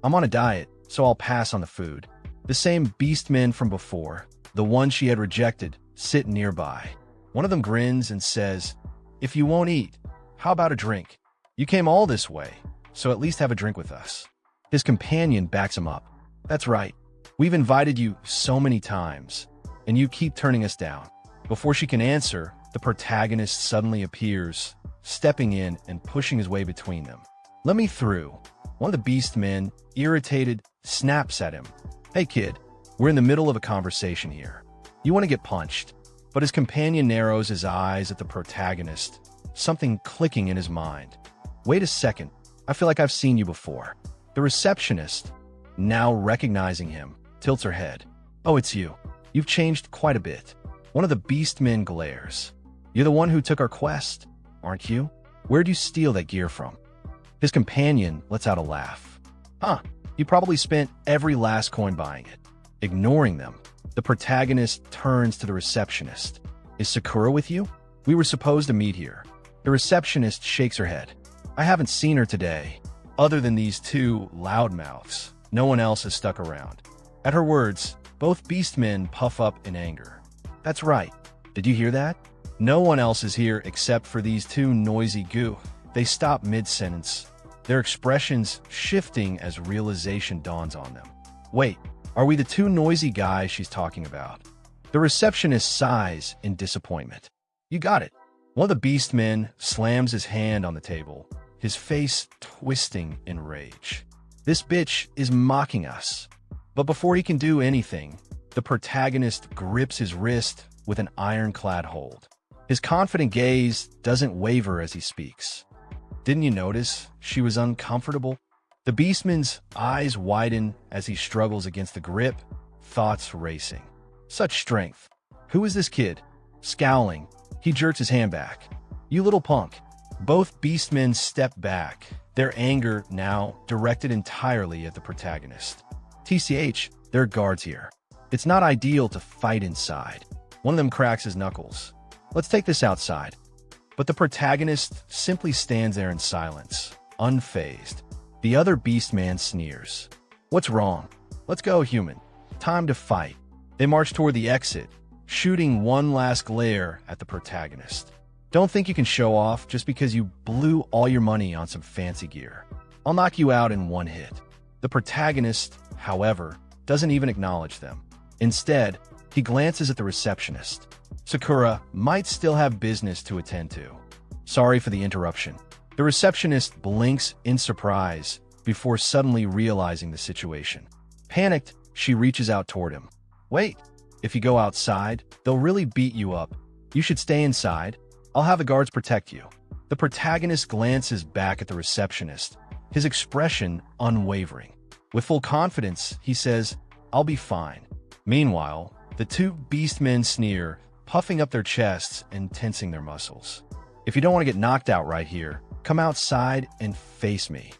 I'm on a diet, so I'll pass on the food. The same beastmen from before, the one she had rejected, sit nearby. One of them grins and says, "If you won't eat, how about a drink? You came all this way, so at least have a drink with us." His companion backs him up. "That's right. We've invited you so many times, and you keep turning us down." Before she can answer, the protagonist suddenly appears, stepping in and pushing his way between them. "Let me through." One of the beastmen, irritated, snaps at him. "Hey kid, we're in the middle of a conversation here. You want to get punched?" But his companion narrows his eyes at the protagonist, something clicking in his mind. "Wait a second, I feel like I've seen you before." The receptionist, now recognizing him, tilts her head. "Oh, it's you. You've changed quite a bit." One of the beastmen glares. "You're the one who took our quest, aren't you? Where'd you steal that gear from?" His companion lets out a laugh. "Huh, you probably spent every last coin buying it." Ignoring them, the protagonist turns to the receptionist. "Is Sakura with you? We were supposed to meet here." The receptionist shakes her head. "I haven't seen her today. Other than these two loudmouths, no one else has stuck around." At her words, both beastmen puff up in anger. "That's right. Did you hear that? No one else is here except for these two noisy goo." They stop mid-sentence, their expressions shifting as realization dawns on them. "Wait, are we the two noisy guys she's talking about?" The receptionist sighs in disappointment. "You got it." One of the beastmen slams his hand on the table, his face twisting in rage. "This bitch is mocking us." But before he can do anything, the protagonist grips his wrist with an ironclad hold. His confident gaze doesn't waver as he speaks. "Didn't you notice she was uncomfortable?" The beastman's eyes widen as he struggles against the grip, thoughts racing. Such strength. Who is this kid? Scowling, he jerks his hand back. "You little punk." Both beastmen step back, their anger now directed entirely at the protagonist. TCH, there are guards here. It's not ideal to fight inside. One of them cracks his knuckles. "Let's take this outside." But the protagonist simply stands there in silence, unfazed. The other beastman sneers. "What's wrong? Let's go, human. Time to fight." They march toward the exit, shooting one last glare at the protagonist. "Don't think you can show off just because you blew all your money on some fancy gear. I'll knock you out in one hit." The protagonist, however, doesn't even acknowledge them. Instead, he glances at the receptionist. Sakura might still have business to attend to. "Sorry for the interruption." The receptionist blinks in surprise before suddenly realizing the situation. Panicked, she reaches out toward him. "Wait, if you go outside, they'll really beat you up. You should stay inside. I'll have the guards protect you." The protagonist glances back at the receptionist, his expression unwavering. With full confidence, he says, "I'll be fine." Meanwhile, the two beastmen sneer, puffing up their chests and tensing their muscles. "If you don't want to get knocked out right here, come outside and face me."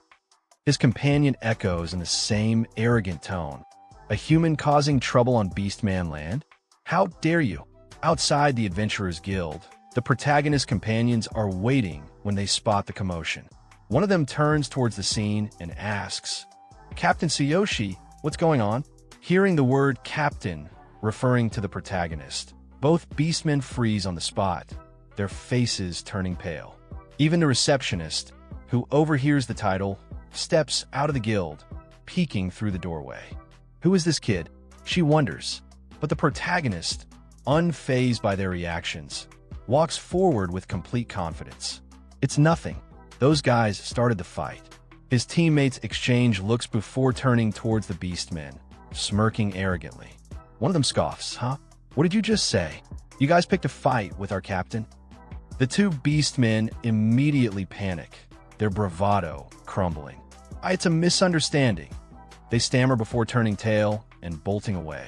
His companion echoes in the same arrogant tone. "A human causing trouble on Beastman land? How dare you?" Outside the Adventurers Guild, the protagonist's companions are waiting when they spot the commotion. One of them turns towards the scene and asks, "Captain Tsuyoshi, what's going on?" Hearing the word captain referring to the protagonist, both beastmen freeze on the spot, their faces turning pale. Even the receptionist, who overhears the title, steps out of the guild, peeking through the doorway. Who is this kid? She wonders. But the protagonist, unfazed by their reactions, walks forward with complete confidence. It's nothing. Those guys started the fight. His teammates exchange looks before turning towards the beastmen, smirking arrogantly. One of them scoffs, "Huh? What did you just say? You guys picked a fight with our captain?" The two beastmen immediately panic, their bravado crumbling. It's a misunderstanding. They stammer before turning tail and bolting away.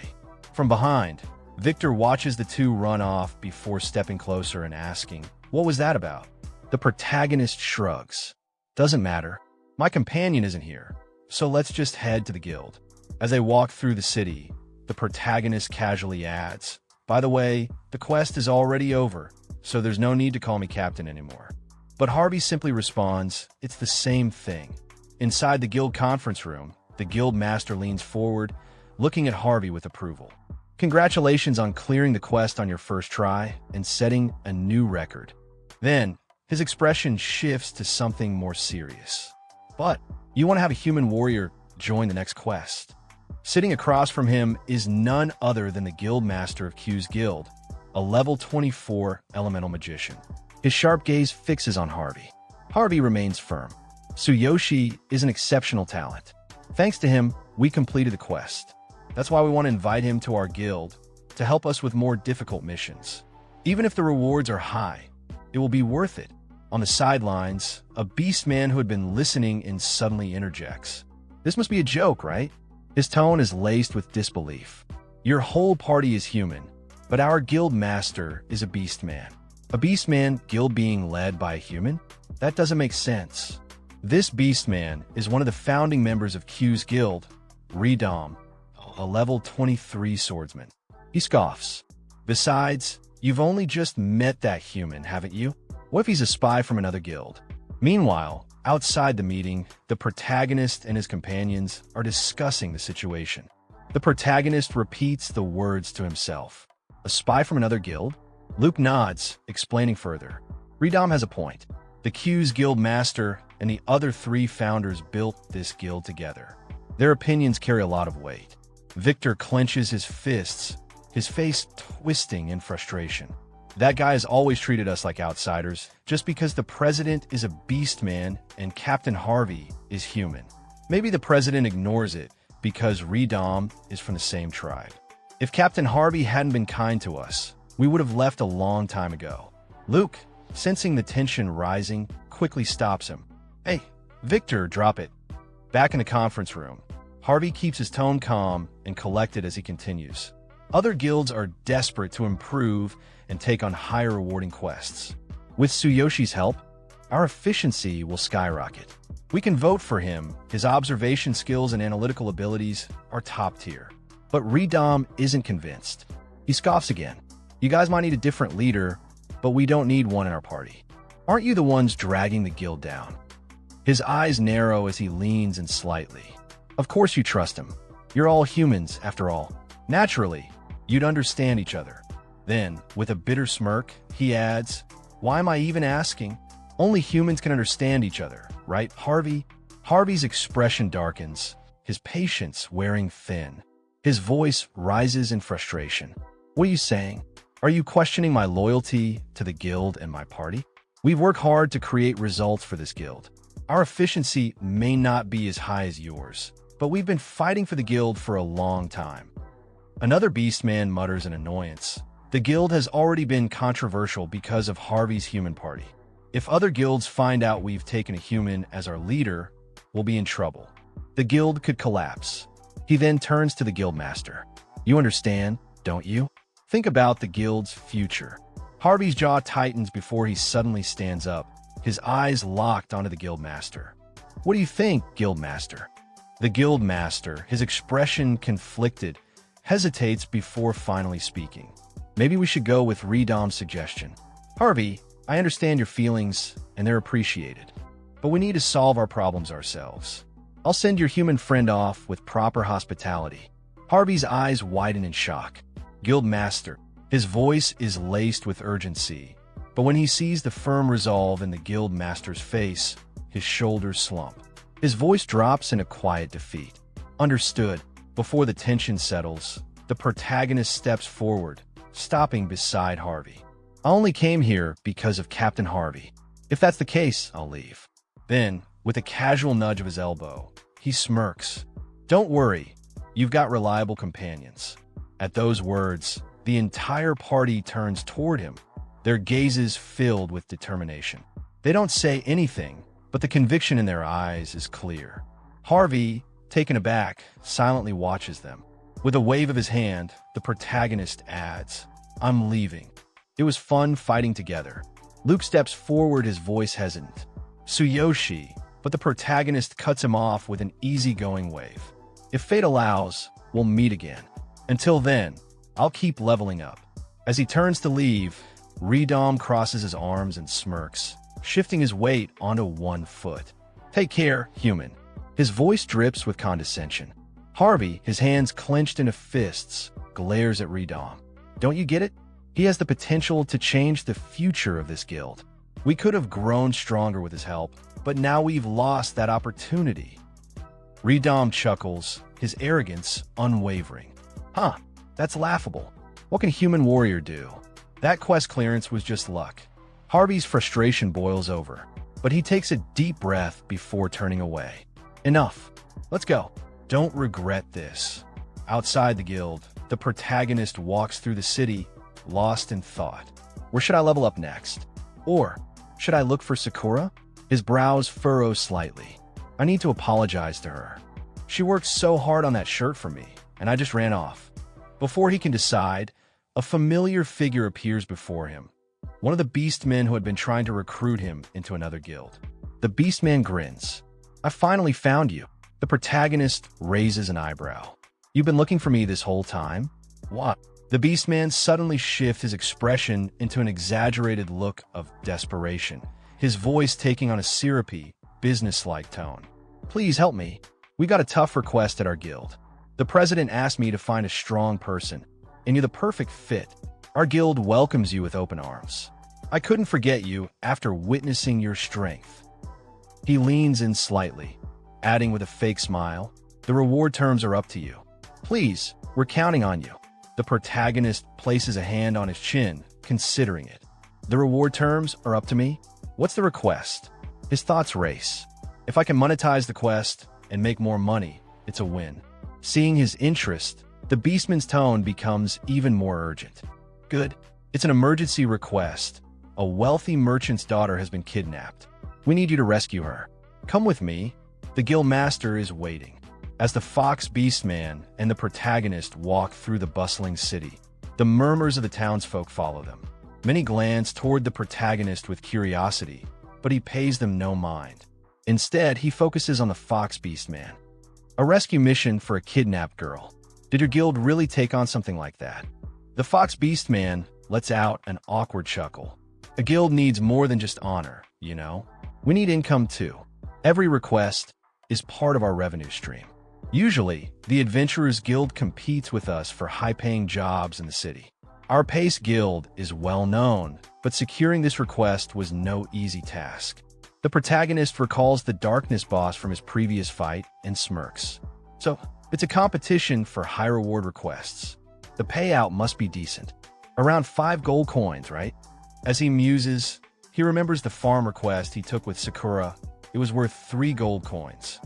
From behind, Victor watches the two run off before stepping closer and asking, "What was that about?" The protagonist shrugs. "Doesn't matter. My companion isn't here, so let's just head to the guild." As they walk through the city, the protagonist casually adds, "By the way, the quest is already over, so there's no need to call me captain anymore." But Harvey simply responds, "It's the same thing." Inside the guild conference room, the guild master leans forward, looking at Harvey with approval. "Congratulations on clearing the quest on your first try and setting a new record." Then, his expression shifts to something more serious. "But you want to have a human warrior join the next quest." Sitting across from him is none other than the guild master of Q's guild, a level 24 elemental magician. His sharp gaze fixes on Harvey. Harvey remains firm. Tsuyoshi is an exceptional talent. Thanks to him, we completed the quest. That's why we want to invite him to our guild to help us with more difficult missions. Even if the rewards are high, it will be worth it. On the sidelines, a beastman who had been listening in suddenly interjects. "This must be a joke, right?" His tone is laced with disbelief. "Your whole party is human, but our guild master is a beastman." A beastman guild being led by a human? That doesn't make sense. This beastman is one of the founding members of Q's guild, Ryuga, a level 23 swordsman. He scoffs. "Besides, you've only just met that human, haven't you? What if he's a spy from another guild?" Meanwhile, outside the meeting, the protagonist and his companions are discussing the situation. The protagonist repeats the words to himself. "A spy from another guild?" Luke nods, explaining further. Ryuga has a point. The Q's guild master and the other three founders built this guild together. Their opinions carry a lot of weight. Victor clenches his fists, his face twisting in frustration. "That guy has always treated us like outsiders, just because the president is a beastman and Captain Harvey is human. Maybe the president ignores it because Ryuga is from the same tribe. If Captain Harvey hadn't been kind to us, we would have left a long time ago." Luke, sensing the tension rising, quickly stops him. "Hey, Victor, drop it." Back in the conference room, Harvey keeps his tone calm and collected as he continues. Other guilds are desperate to improve and take on higher rewarding quests. With Tsuyoshi's help, our efficiency will skyrocket. We can vote for him. His observation skills and analytical abilities are top tier. But Ryuga isn't convinced. He scoffs again. "You guys might need a different leader, but we don't need one in our party. Aren't you the ones dragging the guild down?" His eyes narrow as he leans in slightly. "Of course you trust him. You're all humans, after all. Naturally, you'd understand each other." Then, with a bitter smirk, he adds, "Why am I even asking? Only humans can understand each other, right, Harvey?" Harvey's expression darkens, his patience wearing thin. His voice rises in frustration. "What are you saying? Are you questioning my loyalty to the guild and my party? We've worked hard to create results for this guild. Our efficiency may not be as high as yours, but we've been fighting for the guild for a long time." Another beastman mutters in annoyance. "The guild has already been controversial because of Harvey's human party. If other guilds find out we've taken a human as our leader, we'll be in trouble. The guild could collapse." He then turns to the guild master. "You understand, don't you? Think about the guild's future." Harvey's jaw tightens before he suddenly stands up, his eyes locked onto the guild master. "What do you think, guild master?" The guild master, his expression conflicted, hesitates before finally speaking. "Maybe we should go with Ryuga's suggestion." "Harvey, I understand your feelings, and they're appreciated. But we need to solve our problems ourselves. I'll send your human friend off with proper hospitality. Harvey's eyes widen in shock. Guild Master. His voice is laced with urgency. But when he sees the firm resolve in the Guild Master's face, his shoulders slump. His voice drops in a quiet defeat. Understood. Before the tension settles, the protagonist steps forward, stopping beside Harvey. I only came here because of Captain Harvey. If that's the case, I'll leave. Then, with a casual nudge of his elbow, he smirks. Don't worry, you've got reliable companions. At those words, the entire party turns toward him, their gazes filled with determination. They don't say anything, but the conviction in their eyes is clear. Harvey, taken aback, silently watches them. With a wave of his hand, the protagonist adds, I'm leaving. It was fun fighting together. Luke steps forward, his voice hesitant. Tsuyoshi, but the protagonist cuts him off with an easygoing wave. If fate allows, we'll meet again. Until then, I'll keep leveling up. As he turns to leave, Ryuga crosses his arms and smirks, shifting his weight onto one foot. Take care, human. His voice drips with condescension. Harvey, his hands clenched into fists, glares at Ryuga. Don't you get it? He has the potential to change the future of this guild. We could have grown stronger with his help, but now we've lost that opportunity. Ryuga chuckles, his arrogance unwavering. Huh, that's laughable. What can a human warrior do? That quest clearance was just luck. Harvey's frustration boils over, but he takes a deep breath before turning away. Enough. Let's go. Don't regret this. Outside the guild, the protagonist walks through the city, lost in thought. Where should I level up next? Or should I look for Sakura? His brows furrow slightly. I need to apologize to her. She worked so hard on that shirt for me, and I just ran off. Before he can decide, a familiar figure appears before him. One of the beastmen who had been trying to recruit him into another guild. The beastman grins. I finally found you. The protagonist raises an eyebrow. You've been looking for me this whole time? What? The beastman suddenly shifts his expression into an exaggerated look of desperation, his voice taking on a syrupy, businesslike tone. Please help me. We got a tough request at our guild. The president asked me to find a strong person, and you're the perfect fit. Our guild welcomes you with open arms. I couldn't forget you after witnessing your strength. He leans in slightly, adding with a fake smile, the reward terms are up to you. Please, we're counting on you. The protagonist places a hand on his chin, considering it. The reward terms are up to me? What's the request? His thoughts race. If I can monetize the quest and make more money, it's a win. Seeing his interest, the beastman's tone becomes even more urgent. Good. It's an emergency request. A wealthy merchant's daughter has been kidnapped. We need you to rescue her. Come with me. The guild master is waiting. As the fox beastman and the protagonist walk through the bustling city, the murmurs of the townsfolk follow them. Many glance toward the protagonist with curiosity, but he pays them no mind. Instead, he focuses on the fox beastman. A rescue mission for a kidnapped girl. Did your guild really take on something like that? The fox beastman lets out an awkward chuckle. A guild needs more than just honor, you know? We need income too. Every request is part of our revenue stream. Usually, the Adventurers Guild competes with us for high-paying jobs in the city. Our Pace Guild is well known, but securing this request was no easy task. The protagonist recalls the Darkness boss from his previous fight and smirks. So, it's a competition for high-reward requests. The payout must be decent. Around 5 gold coins, right? As he muses, he remembers the farm request he took with Sakura. It was worth 3 gold coins.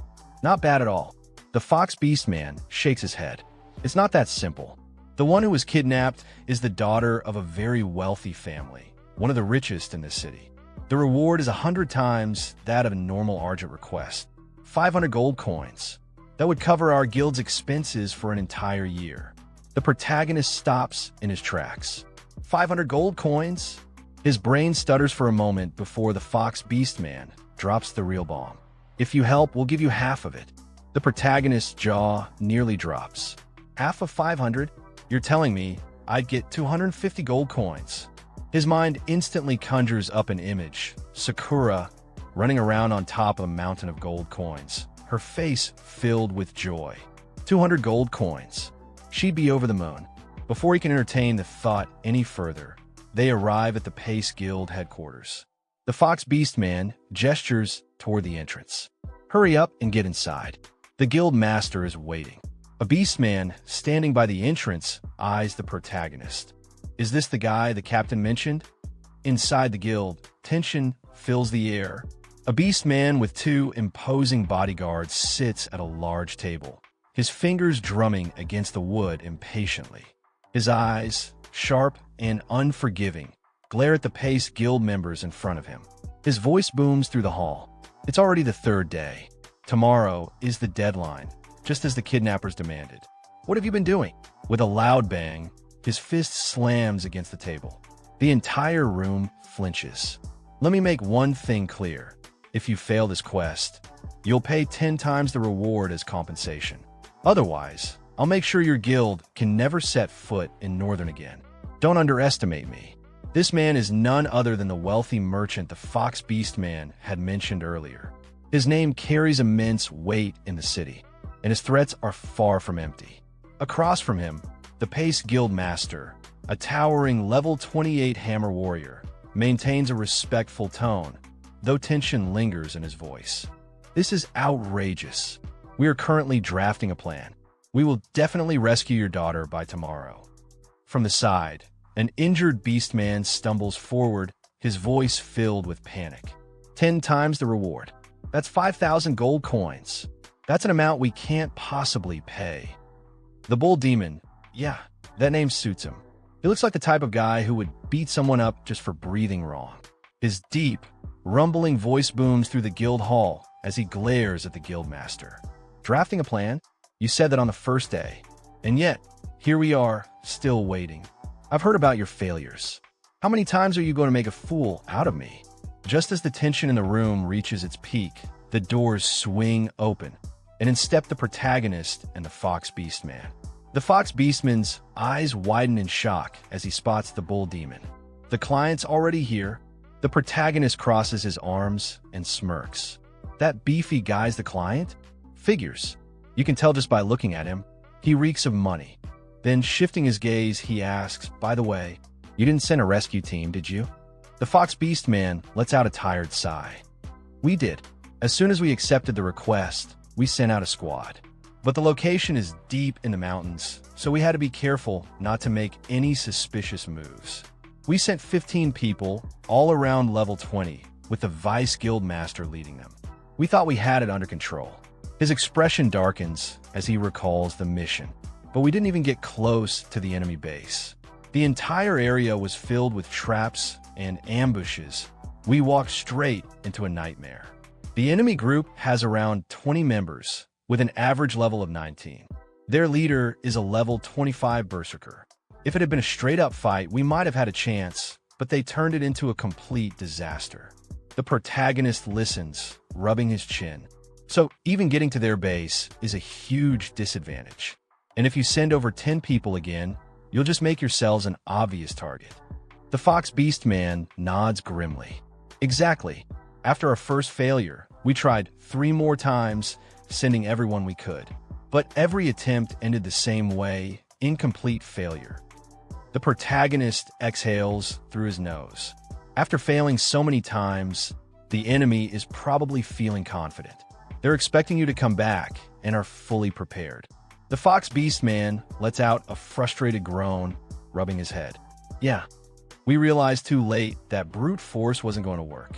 Not bad at all. The Fox Beastman shakes his head. It's not that simple. The one who was kidnapped is the daughter of a very wealthy family, one of the richest in this city. The reward is 100 times that of a normal Argent request. 500 gold coins. That would cover our guild's expenses for an entire year. The protagonist stops in his tracks. 500 gold coins? His brain stutters for a moment before the Fox Beastman drops the real bomb. If you help, we'll give you half of it. The protagonist's jaw nearly drops. Half of 500? You're telling me I'd get 250 gold coins. His mind instantly conjures up an image: Sakura running around on top of a mountain of gold coins, her face filled with joy. 200 gold coins. She'd be over the moon. Before he can entertain the thought any further, they arrive at the Pace Guild headquarters. The Fox Beastman gestures toward the entrance. Hurry up and get inside. The guild master is waiting. A beastman standing by the entrance eyes the protagonist. Is this the guy the captain mentioned? Inside the guild, tension fills the air. A beastman with 2 imposing bodyguards sits at a large table, his fingers drumming against the wood impatiently. His eyes, sharp and unforgiving, glare at the Pace Guild members in front of him. His voice booms through the hall. It's already the 3rd day. Tomorrow is the deadline, just as the kidnappers demanded. What have you been doing? With a loud bang, his fist slams against the table. The entire room flinches. Let me make one thing clear. If you fail this quest, you'll pay 10 times the reward as compensation. Otherwise, I'll make sure your guild can never set foot in Northern again. Don't underestimate me. This man is none other than the wealthy merchant the Fox Beastman had mentioned earlier. His name carries immense weight in the city, and his threats are far from empty. Across from him, the Pace Guild Master, a towering level 28 hammer warrior, maintains a respectful tone, though tension lingers in his voice. This is outrageous. We are currently drafting a plan. We will definitely rescue your daughter by tomorrow. From the side, an injured beastman stumbles forward, his voice filled with panic. 10 times the reward. That's 5,000 gold coins. That's an amount we can't possibly pay. The bull demon, yeah, that name suits him. He looks like the type of guy who would beat someone up just for breathing wrong. His deep, rumbling voice booms through the guild hall as he glares at the guildmaster. Drafting a plan? You said that on the first day. And yet, here we are, still waiting. I've heard about your failures. How many times are you going to make a fool out of me? Just as the tension in the room reaches its peak, the doors swing open, and in step the protagonist and the Fox Beastman. The Fox Beastman's eyes widen in shock as he spots the bull demon. The client's already here. The protagonist crosses his arms and smirks. That beefy guy's the client? Figures. You can tell just by looking at him. He reeks of money. Then, shifting his gaze, he asks, by the way, you didn't send a rescue team, did you? The Fox Beastman lets out a tired sigh. We did. As soon as we accepted the request, we sent out a squad. But the location is deep in the mountains, so we had to be careful not to make any suspicious moves. We sent 15 people, all around level 20, with the Vice Guild Master leading them. We thought we had it under control. His expression darkens as he recalls the mission. But we didn't even get close to the enemy base. The entire area was filled with traps and ambushes. We walked straight into a nightmare. The enemy group has around 20 members, with an average level of 19. Their leader is a level 25 berserker. If it had been a straight-up fight, we might have had a chance, but they turned it into a complete disaster. The protagonist listens, rubbing his chin. So even getting to their base is a huge disadvantage. And if you send over 10 people again, you'll just make yourselves an obvious target. The Fox Beastman nods grimly. Exactly. After our first failure, we tried 3 more times, sending everyone we could. But every attempt ended the same way, incomplete failure. The protagonist exhales through his nose. After failing so many times, the enemy is probably feeling confident. They're expecting you to come back and are fully prepared. The Fox Beastman lets out a frustrated groan, rubbing his head. Yeah, we realized too late that brute force wasn't going to work.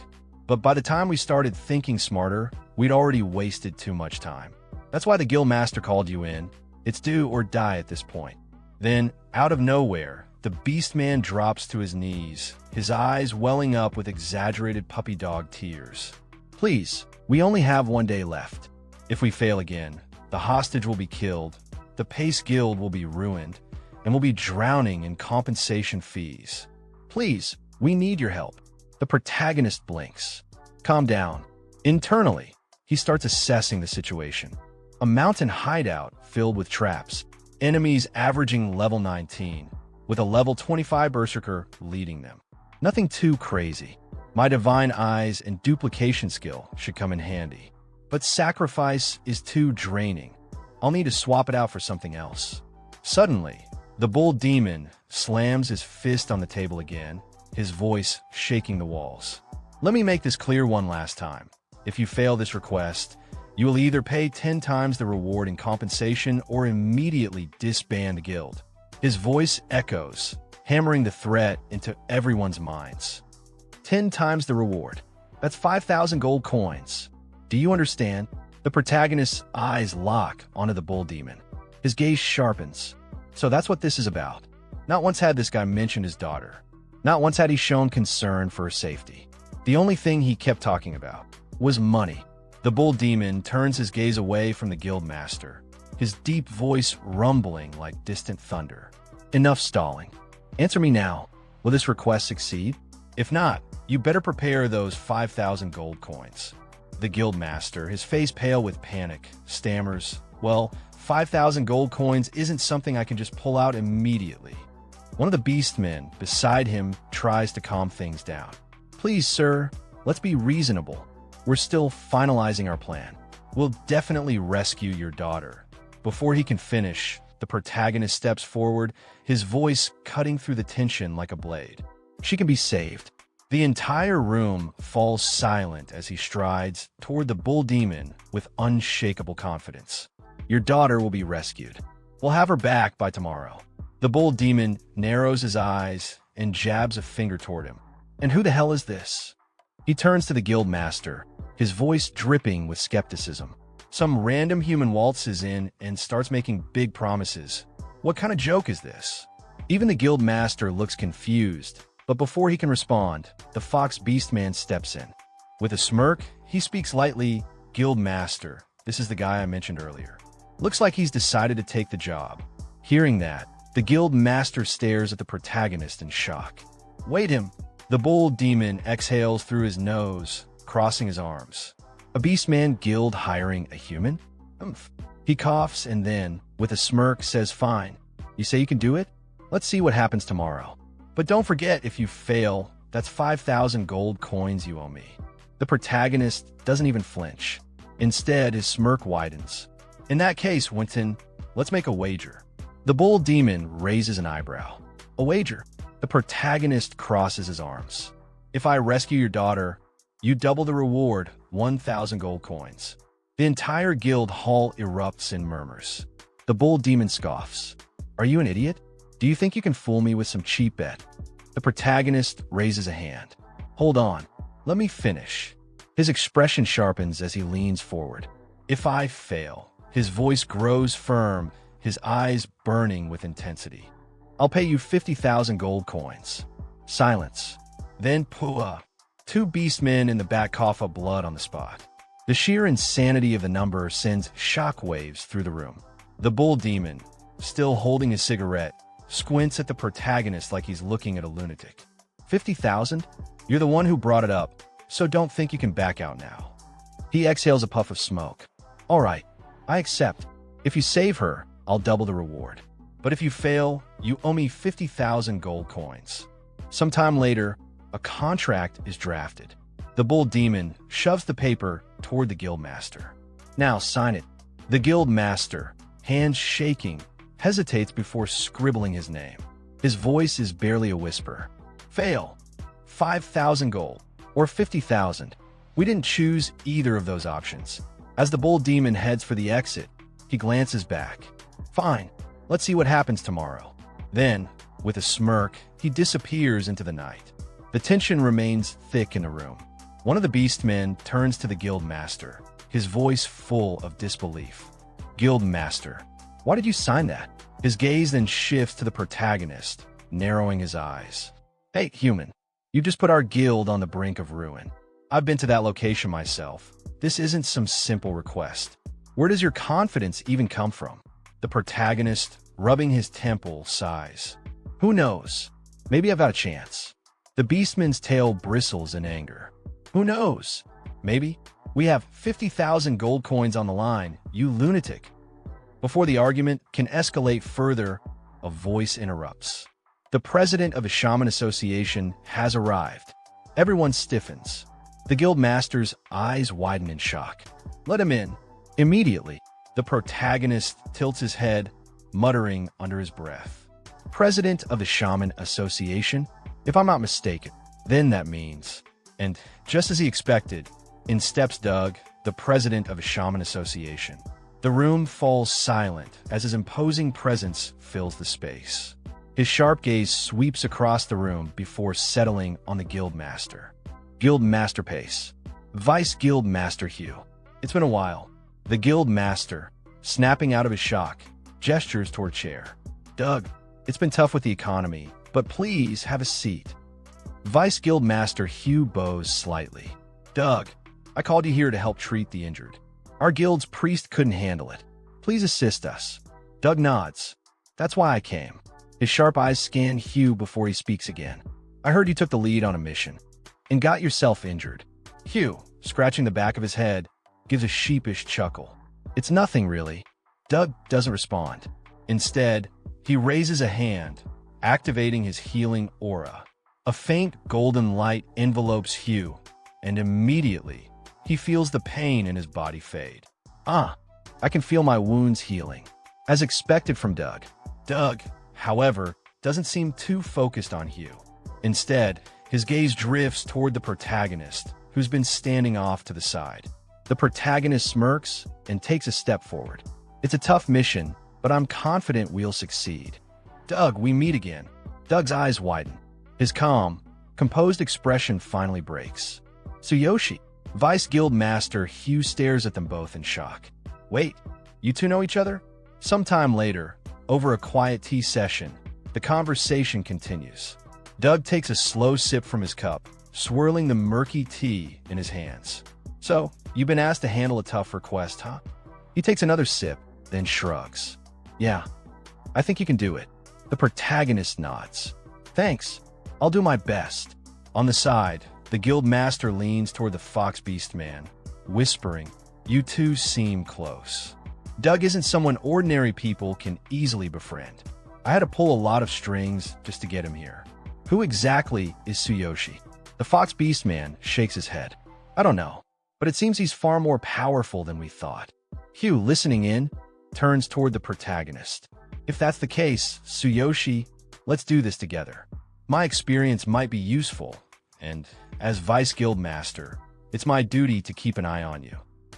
But by the time we started thinking smarter, we'd already wasted too much time. That's why the guild master called you in. It's do or die at this point. Then, out of nowhere, the Beastman drops to his knees, his eyes welling up with exaggerated puppy dog tears. Please, we only have 1 day left. If we fail again, the hostage will be killed, the Pace Guild will be ruined, and we'll be drowning in compensation fees. Please, we need your help. The protagonist blinks. Calm down. Internally, he starts assessing the situation. A mountain hideout filled with traps, enemies averaging level 19, with a level 25 berserker leading them. Nothing too crazy. My divine eyes and duplication skill should come in handy. But sacrifice is too draining. I'll need to swap it out for something else. Suddenly, the bull demon slams his fist on the table again, his voice shaking the walls. Let me make this clear one last time. If you fail this request, you will either pay 10 times the reward in compensation or immediately disband the guild. His voice echoes, hammering the threat into everyone's minds. 10 times the reward. That's 5,000 gold coins. Do you understand? The protagonist's eyes lock onto the bull demon. His gaze sharpens. So that's what this is about. Not once had this guy mentioned his daughter. Not once had he shown concern for her safety. The only thing he kept talking about was money. The bull demon turns his gaze away from the guild master, his deep voice rumbling like distant thunder. Enough stalling. Answer me now. Will this request succeed? If not, you better prepare those 5,000 gold coins. The guild master, his face pale with panic, stammers, well, 5,000 gold coins isn't something I can just pull out immediately. One of the beastmen beside him tries to calm things down. Please, sir, let's be reasonable. We're still finalizing our plan. We'll definitely rescue your daughter. Before he can finish, the protagonist steps forward, his voice cutting through the tension like a blade. She can be saved. The entire room falls silent as he strides toward the bull demon with unshakable confidence. Your daughter will be rescued. We'll have her back by tomorrow. The bull demon narrows his eyes and jabs a finger toward him. And who the hell is this? He turns to the guild master, his voice dripping with skepticism. Some random human waltzes in and starts making big promises. What kind of joke is this? Even the guild master looks confused, but before he can respond, the fox beastman steps in. With a smirk, he speaks lightly, "Guild master, this is the guy I mentioned earlier. Looks like he's decided to take the job." Hearing that, the guild master stares at the protagonist in shock. "Wait him!" The bull demon exhales through his nose, crossing his arms. A beastman guild hiring a human? Humph. He coughs and then, with a smirk, says, "Fine. You say you can do it? Let's see what happens tomorrow. But don't forget, if you fail, that's 5,000 gold coins you owe me." The protagonist doesn't even flinch. Instead, his smirk widens. "In that case, Winton, let's make a wager." The bull demon raises an eyebrow. "A wager?" The protagonist crosses his arms. "If I rescue your daughter, you double the reward, 1,000 gold coins." The entire guild hall erupts in murmurs. The bull demon scoffs. "Are you an idiot? Do you think you can fool me with some cheap bet?" The protagonist raises a hand. "Hold on. Let me finish." His expression sharpens as he leans forward. "If I fail," his voice grows firm, his eyes burning with intensity, "I'll pay you 50,000 gold coins." Silence. Then Pua. Two beastmen in the back cough up blood on the spot. The sheer insanity of the number sends shockwaves through the room. The bull demon, still holding his cigarette, squints at the protagonist like he's looking at a lunatic. 50,000? You're the one who brought it up, so don't think you can back out now. He exhales a puff of smoke. "All right, I accept. If you save her, I'll double the reward. But if you fail, you owe me 50,000 gold coins." Sometime later, a contract is drafted. The bull demon shoves the paper toward the guild master. "Now sign it." The guild master, hands shaking, hesitates before scribbling his name. His voice is barely a whisper. "Fail. 5,000 gold. Or 50,000. We didn't choose either of those options." As the bull demon heads for the exit, he glances back. "Fine. Let's see what happens tomorrow." Then, with a smirk, he disappears into the night. The tension remains thick in the room. One of the beastmen turns to the guild master, his voice full of disbelief. "Guild master, why did you sign that?" His gaze then shifts to the protagonist, narrowing his eyes. "Hey, human, you just put our guild on the brink of ruin. I've been to that location myself. This isn't some simple request. Where does your confidence even come from?" The protagonist, rubbing his temple, sighs. "Who knows? Maybe I've got a chance." The beastman's tail bristles in anger. "Who knows? Maybe. We have 50,000 gold coins on the line, you lunatic." Before the argument can escalate further, a voice interrupts. The president of the Shaman Association has arrived. Everyone stiffens. The guild master's eyes widen in shock. Let him in. Immediately, the protagonist tilts his head, muttering under his breath. President of the Shaman Association? If I'm not mistaken, then that means. And just as he expected, in steps Doug, the president of the Shaman Association. The room falls silent as his imposing presence fills the space. His sharp gaze sweeps across the room before settling on the guild master. Guild Master Pace. Vice Guild Master Hugh. It's been a while. The guild master, snapping out of his shock, gestures toward chair. Doug, it's been tough with the economy, but please have a seat. Vice Guild Master Hugh bows slightly. Doug, I called you here to help treat the injured. Our guild's priest couldn't handle it. Please assist us. Doug nods. That's why I came. His sharp eyes scan Hugh before he speaks again. I heard you took the lead on a mission and got yourself injured. Hugh, scratching the back of his head, gives a sheepish chuckle. It's nothing, really. Doug doesn't respond. Instead, he raises a hand, activating his healing aura. A faint golden light envelopes Hugh, and immediately, he feels the pain in his body fade. I can feel my wounds healing. As expected from Doug. Doug, however, doesn't seem too focused on Hugh. Instead, his gaze drifts toward the protagonist, who's been standing off to the side. The protagonist smirks and takes a step forward. It's a tough mission, but I'm confident we'll succeed. Doug, we meet again. Doug's eyes widen. His calm, composed expression finally breaks. Tsuyoshi, Vice Guild Master Hugh stares at them both in shock. Wait, you two know each other? Sometime later, over a quiet tea session, the conversation continues. Doug takes a slow sip from his cup, swirling the murky tea in his hands. So, you've been asked to handle a tough request, huh? He takes another sip, then shrugs. Yeah, I think you can do it. The protagonist nods. Thanks, I'll do my best. On the side, the guild master leans toward the fox beastman, whispering, You two seem close. Doug isn't someone ordinary people can easily befriend. I had to pull a lot of strings just to get him here. Who exactly is Tsuyoshi? The fox beastman shakes his head. I don't know, but it seems he's far more powerful than we thought. Hugh, listening in, turns toward the protagonist. If that's the case, Tsuyoshi, let's do this together. My experience might be useful, and as Vice Guild Master, it's my duty to keep an eye on you.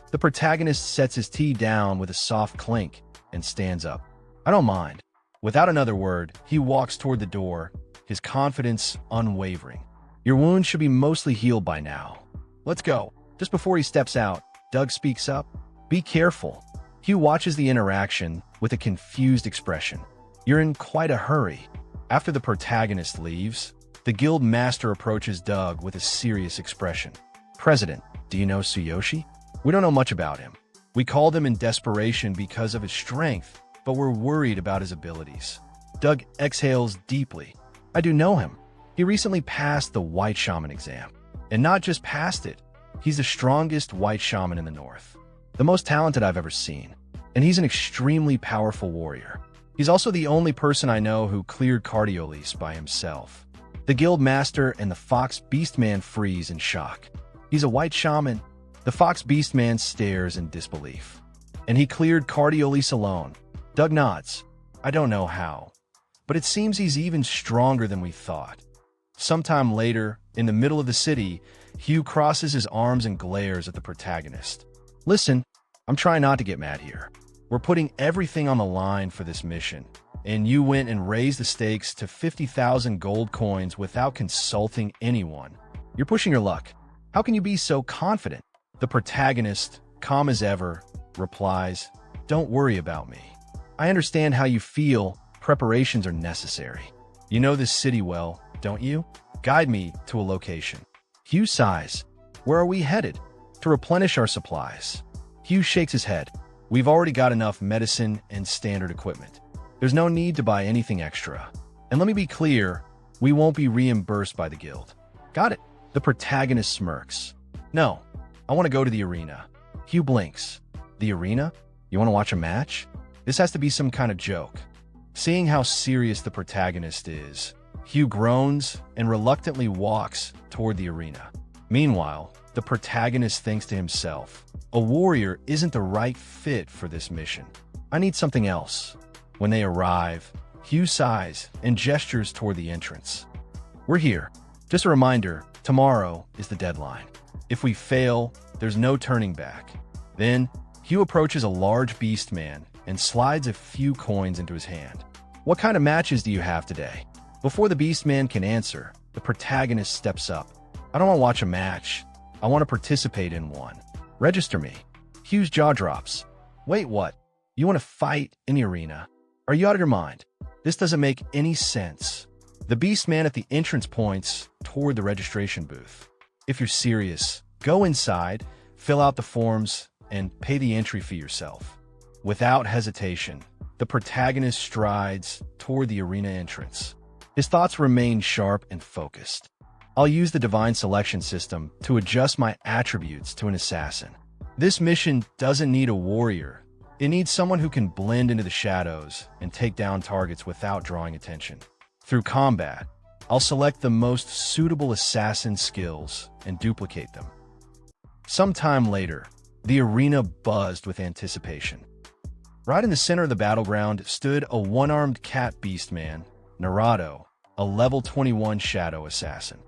The protagonist sets his tea down with a soft clink and stands up. I don't mind. Without another word, he walks toward the door, his confidence unwavering. Your wound should be mostly healed by now. Let's go. Just before he steps out, Doug speaks up. Be careful. Hugh watches the interaction with a confused expression. You're in quite a hurry. After the protagonist leaves, the guild master approaches Doug with a serious expression. President, do you know Tsuyoshi? We don't know much about him. We called him in desperation because of his strength, but we're worried about his abilities. Doug exhales deeply. I do know him. He recently passed the White Shaman exam. And not just passed it, he's the strongest White Shaman in the North. The most talented I've ever seen. And he's an extremely powerful warrior. He's also the only person I know who cleared Cardiolise by himself. The guild master and the fox beastman freeze in shock. He's a White Shaman. The fox beastman stares in disbelief. And he cleared Cardiolise alone. Doug nods. I don't know how, but it seems he's even stronger than we thought. Sometime later, in the middle of the city, Hugh crosses his arms and glares at the protagonist. Listen, I'm trying not to get mad here. We're putting everything on the line for this mission, and you went and raised the stakes to 50,000 gold coins without consulting anyone. You're pushing your luck. How can you be so confident? The protagonist, calm as ever, replies, Don't worry about me. I understand how you feel. Preparations are necessary. You know this city well, don't you? Guide me to a location. Hugh sighs. Where are we headed? To replenish our supplies. Hugh shakes his head. We've already got enough medicine and standard equipment. There's no need to buy anything extra. And let me be clear, we won't be reimbursed by the guild. Got it. The protagonist smirks. No, I want to go to the arena. Hugh blinks. The arena? You want to watch a match? This has to be some kind of joke. Seeing how serious the protagonist is, Hugh groans and reluctantly walks toward the arena. Meanwhile, the protagonist thinks to himself, a warrior isn't the right fit for this mission. I need something else. When they arrive, Hugh sighs and gestures toward the entrance. We're here. Just a reminder, tomorrow is the deadline. If we fail, there's no turning back. Then, Hugh approaches a large beastman and slides a few coins into his hand. What kind of matches do you have today? Before the beastman can answer, the protagonist steps up. I don't want to watch a match. I want to participate in one. Register me. Hugh's jaw drops. Wait, what? You want to fight in the arena? Are you out of your mind? This doesn't make any sense. The beastman at the entrance points toward the registration booth. If you're serious, go inside, fill out the forms, and pay the entry fee yourself. Without hesitation, the protagonist strides toward the arena entrance. His thoughts remain sharp and focused. I'll use the divine selection system to adjust my attributes to an assassin. This mission doesn't need a warrior. It needs someone who can blend into the shadows and take down targets without drawing attention. Through combat, I'll select the most suitable assassin skills and duplicate them. Sometime later, the arena buzzed with anticipation. Right in the center of the battleground stood a one-armed cat beastman, Naruto, a level 21 shadow assassin.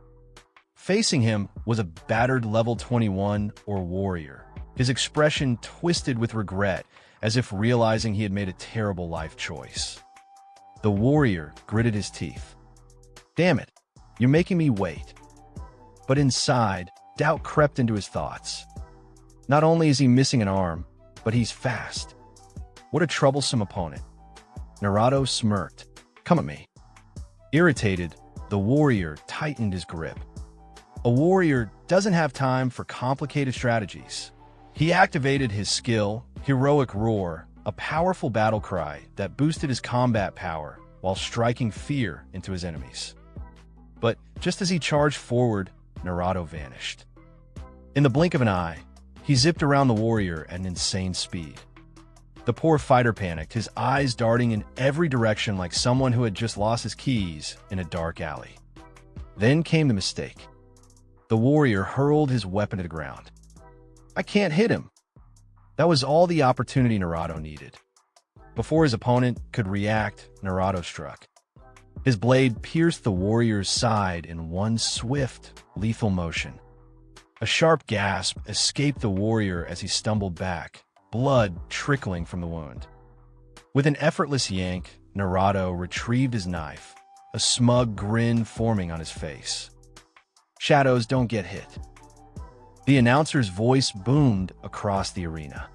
Facing him was a battered level 21 or warrior, his expression twisted with regret as if realizing he had made a terrible life choice. The warrior gritted his teeth. Damn it, you're making me wait. But inside, doubt crept into his thoughts. Not only is he missing an arm, but he's fast. What a troublesome opponent. Naruto smirked. Come at me. Irritated, the warrior tightened his grip. A warrior doesn't have time for complicated strategies. He activated his skill, Heroic Roar, a powerful battle cry that boosted his combat power while striking fear into his enemies. But just as he charged forward, Naruto vanished. In the blink of an eye, he zipped around the warrior at an insane speed. The poor fighter panicked, his eyes darting in every direction like someone who had just lost his keys in a dark alley. Then came the mistake. The warrior hurled his weapon to the ground. I can't hit him. That was all the opportunity Naruto needed. Before his opponent could react, Naruto struck. His blade pierced the warrior's side in one swift, lethal motion. A sharp gasp escaped the warrior as he stumbled back, blood trickling from the wound. With an effortless yank, Naruto retrieved his knife, a smug grin forming on his face. Shadows don't get hit. The announcer's voice boomed across the arena.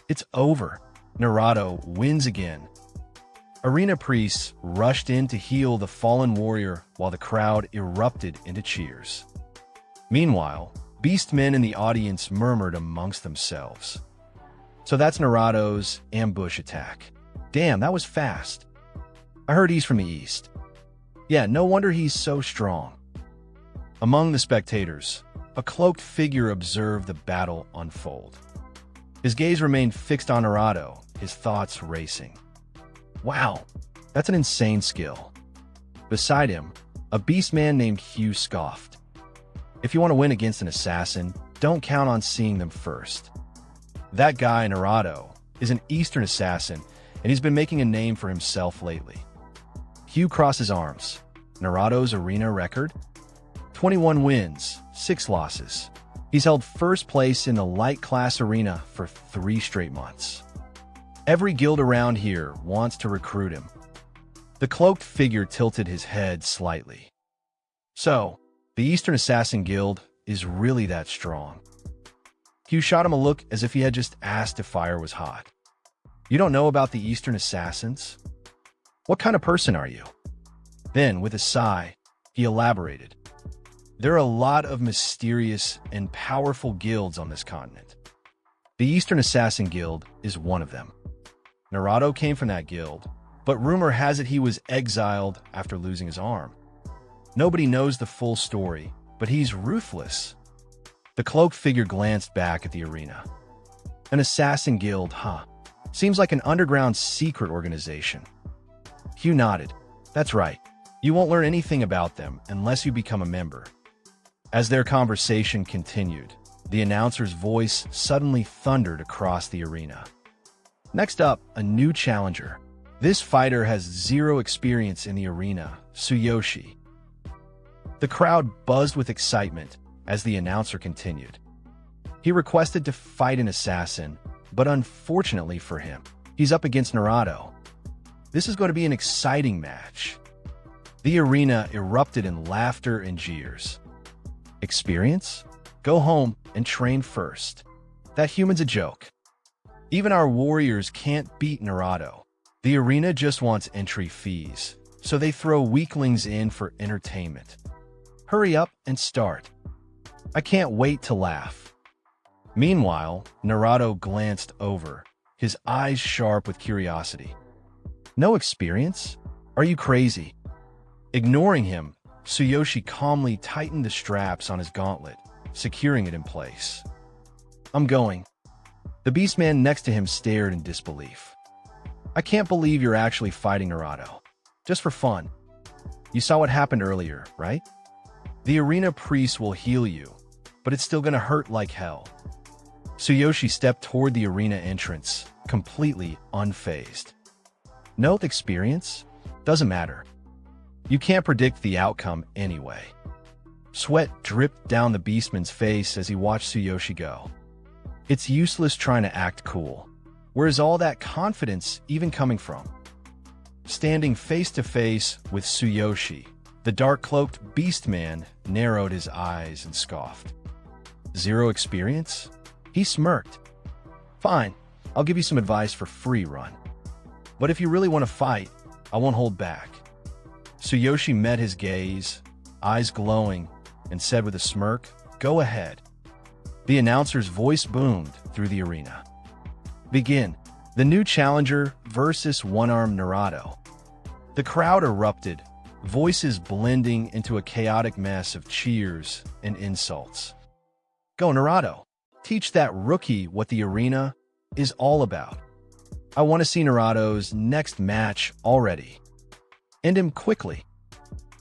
It's over. Naruto wins again. Arena priests rushed in to heal the fallen warrior while the crowd erupted into cheers. Meanwhile, beastmen in the audience murmured amongst themselves. So that's Naruto's ambush attack. Damn, that was fast. I heard he's from the east. Yeah, no wonder he's so strong. Among the spectators, a cloaked figure observed the battle unfold. His gaze remained fixed on Naruto, his thoughts racing. Wow, that's an insane skill. Beside him, a beastman named Hugh scoffed. If you want to win against an assassin, don't count on seeing them first. That guy, Naruto, is an Eastern assassin, and he's been making a name for himself lately. Hugh crossed his arms. Naruto's arena record? 21 wins, 6 losses. He's held first place in the light class arena for 3 straight months. Every guild around here wants to recruit him. The cloaked figure tilted his head slightly. So, the Eastern Assassin Guild is really that strong. Hugh shot him a look as if he had just asked if fire was hot. You don't know about the Eastern Assassins? What kind of person are you? Then, with a sigh, he elaborated. There are a lot of mysterious and powerful guilds on this continent. The Eastern Assassin Guild is one of them. Naruto came from that guild, but rumor has it he was exiled after losing his arm. Nobody knows the full story, but he's ruthless. The cloaked figure glanced back at the arena. An assassin guild, huh? Seems like an underground secret organization. Hugh nodded. That's right. You won't learn anything about them unless you become a member. As their conversation continued, the announcer's voice suddenly thundered across the arena. Next up, a new challenger. This fighter has zero experience in the arena, Tsuyoshi. The crowd buzzed with excitement as the announcer continued. He requested to fight an assassin, but unfortunately for him, he's up against Naruto. This is going to be an exciting match. The arena erupted in laughter and jeers. Experience? Go home and train first. That human's a joke. Even our warriors can't beat Naruto. The arena just wants entry fees, so they throw weaklings in for entertainment. Hurry up and start. I can't wait to laugh. Meanwhile, Naruto glanced over, his eyes sharp with curiosity. No experience? Are you crazy? Ignoring him, Tsuyoshi calmly tightened the straps on his gauntlet, securing it in place. I'm going. The beastman next to him stared in disbelief. I can't believe you're actually fighting Naruto. Just for fun. You saw what happened earlier, right? The arena priest will heal you, but it's still gonna hurt like hell. Tsuyoshi stepped toward the arena entrance, completely unfazed. No experience? Doesn't matter. You can't predict the outcome anyway. Sweat dripped down the beastman's face as he watched Tsuyoshi go. It's useless trying to act cool. Where's all that confidence even coming from? Standing face to face with Tsuyoshi, the dark-cloaked beastman narrowed his eyes and scoffed. Zero experience? He smirked. Fine, I'll give you some advice for free, Run. But if you really want to fight, I won't hold back. Tsuyoshi met his gaze, eyes glowing, and said with a smirk, Go ahead. The announcer's voice boomed through the arena. Begin. The new challenger versus one-armed Naruto. The crowd erupted, voices blending into a chaotic mess of cheers and insults. Go, Naruto. Teach that rookie what the arena is all about. I want to see Naruto's next match already. End him quickly.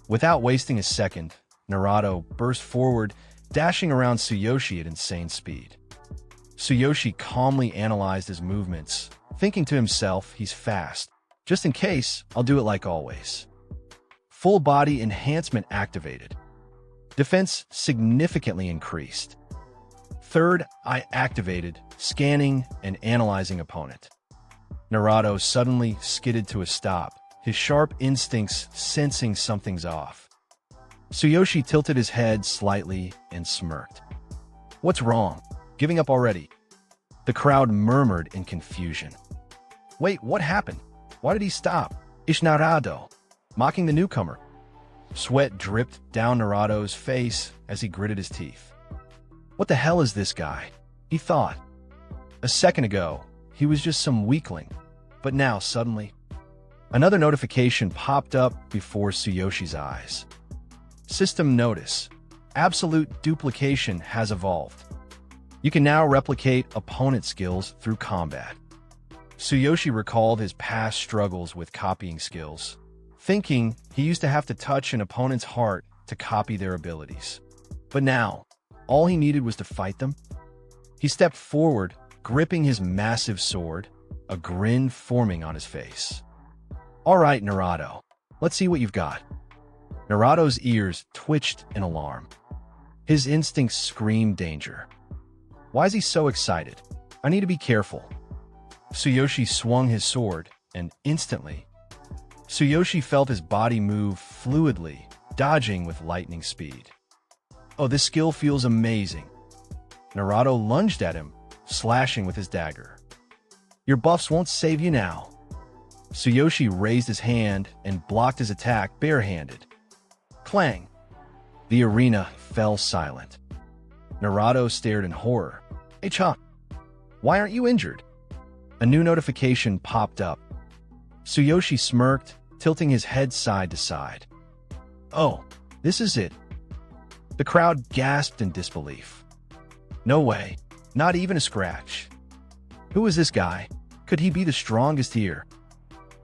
Without wasting a second, Naruto burst forward, dashing around Tsuyoshi at insane speed. Tsuyoshi calmly analyzed his movements, thinking to himself, he's fast. Just in case, I'll do it like always. Full body enhancement activated. Defense significantly increased. Third eye activated, scanning and analyzing opponent. Naruto suddenly skidded to a stop, his sharp instincts sensing something's off. Tsuyoshi tilted his head slightly and smirked. What's wrong? Giving up already? The crowd murmured in confusion. Wait, what happened? Why did he stop? Ish Naruto, mocking the newcomer. Sweat dripped down Naruto's face as he gritted his teeth. What the hell is this guy? He thought. A second ago, he was just some weakling, but now suddenly, another notification popped up before Tsuyoshi's eyes. System notice. Absolute duplication has evolved. You can now replicate opponent skills through combat. Tsuyoshi recalled his past struggles with copying skills, thinking he used to have to touch an opponent's heart to copy their abilities. But now, all he needed was to fight them. He stepped forward, gripping his massive sword, a grin forming on his face. All right, Naruto, let's see what you've got. Naruto's ears twitched in alarm. His instincts screamed danger. Why is he so excited? I need to be careful. Tsuyoshi swung his sword, and instantly, Tsuyoshi felt his body move fluidly, dodging with lightning speed. Oh, this skill feels amazing. Naruto lunged at him, slashing with his dagger. Your buffs won't save you now. Tsuyoshi raised his hand and blocked his attack barehanded. Clang! The arena fell silent. Naruto stared in horror. Hey, Chop, why aren't you injured? A new notification popped up. Tsuyoshi smirked, tilting his head side to side. Oh, this is it. The crowd gasped in disbelief. No way, not even a scratch. Who is this guy? Could he be the strongest here?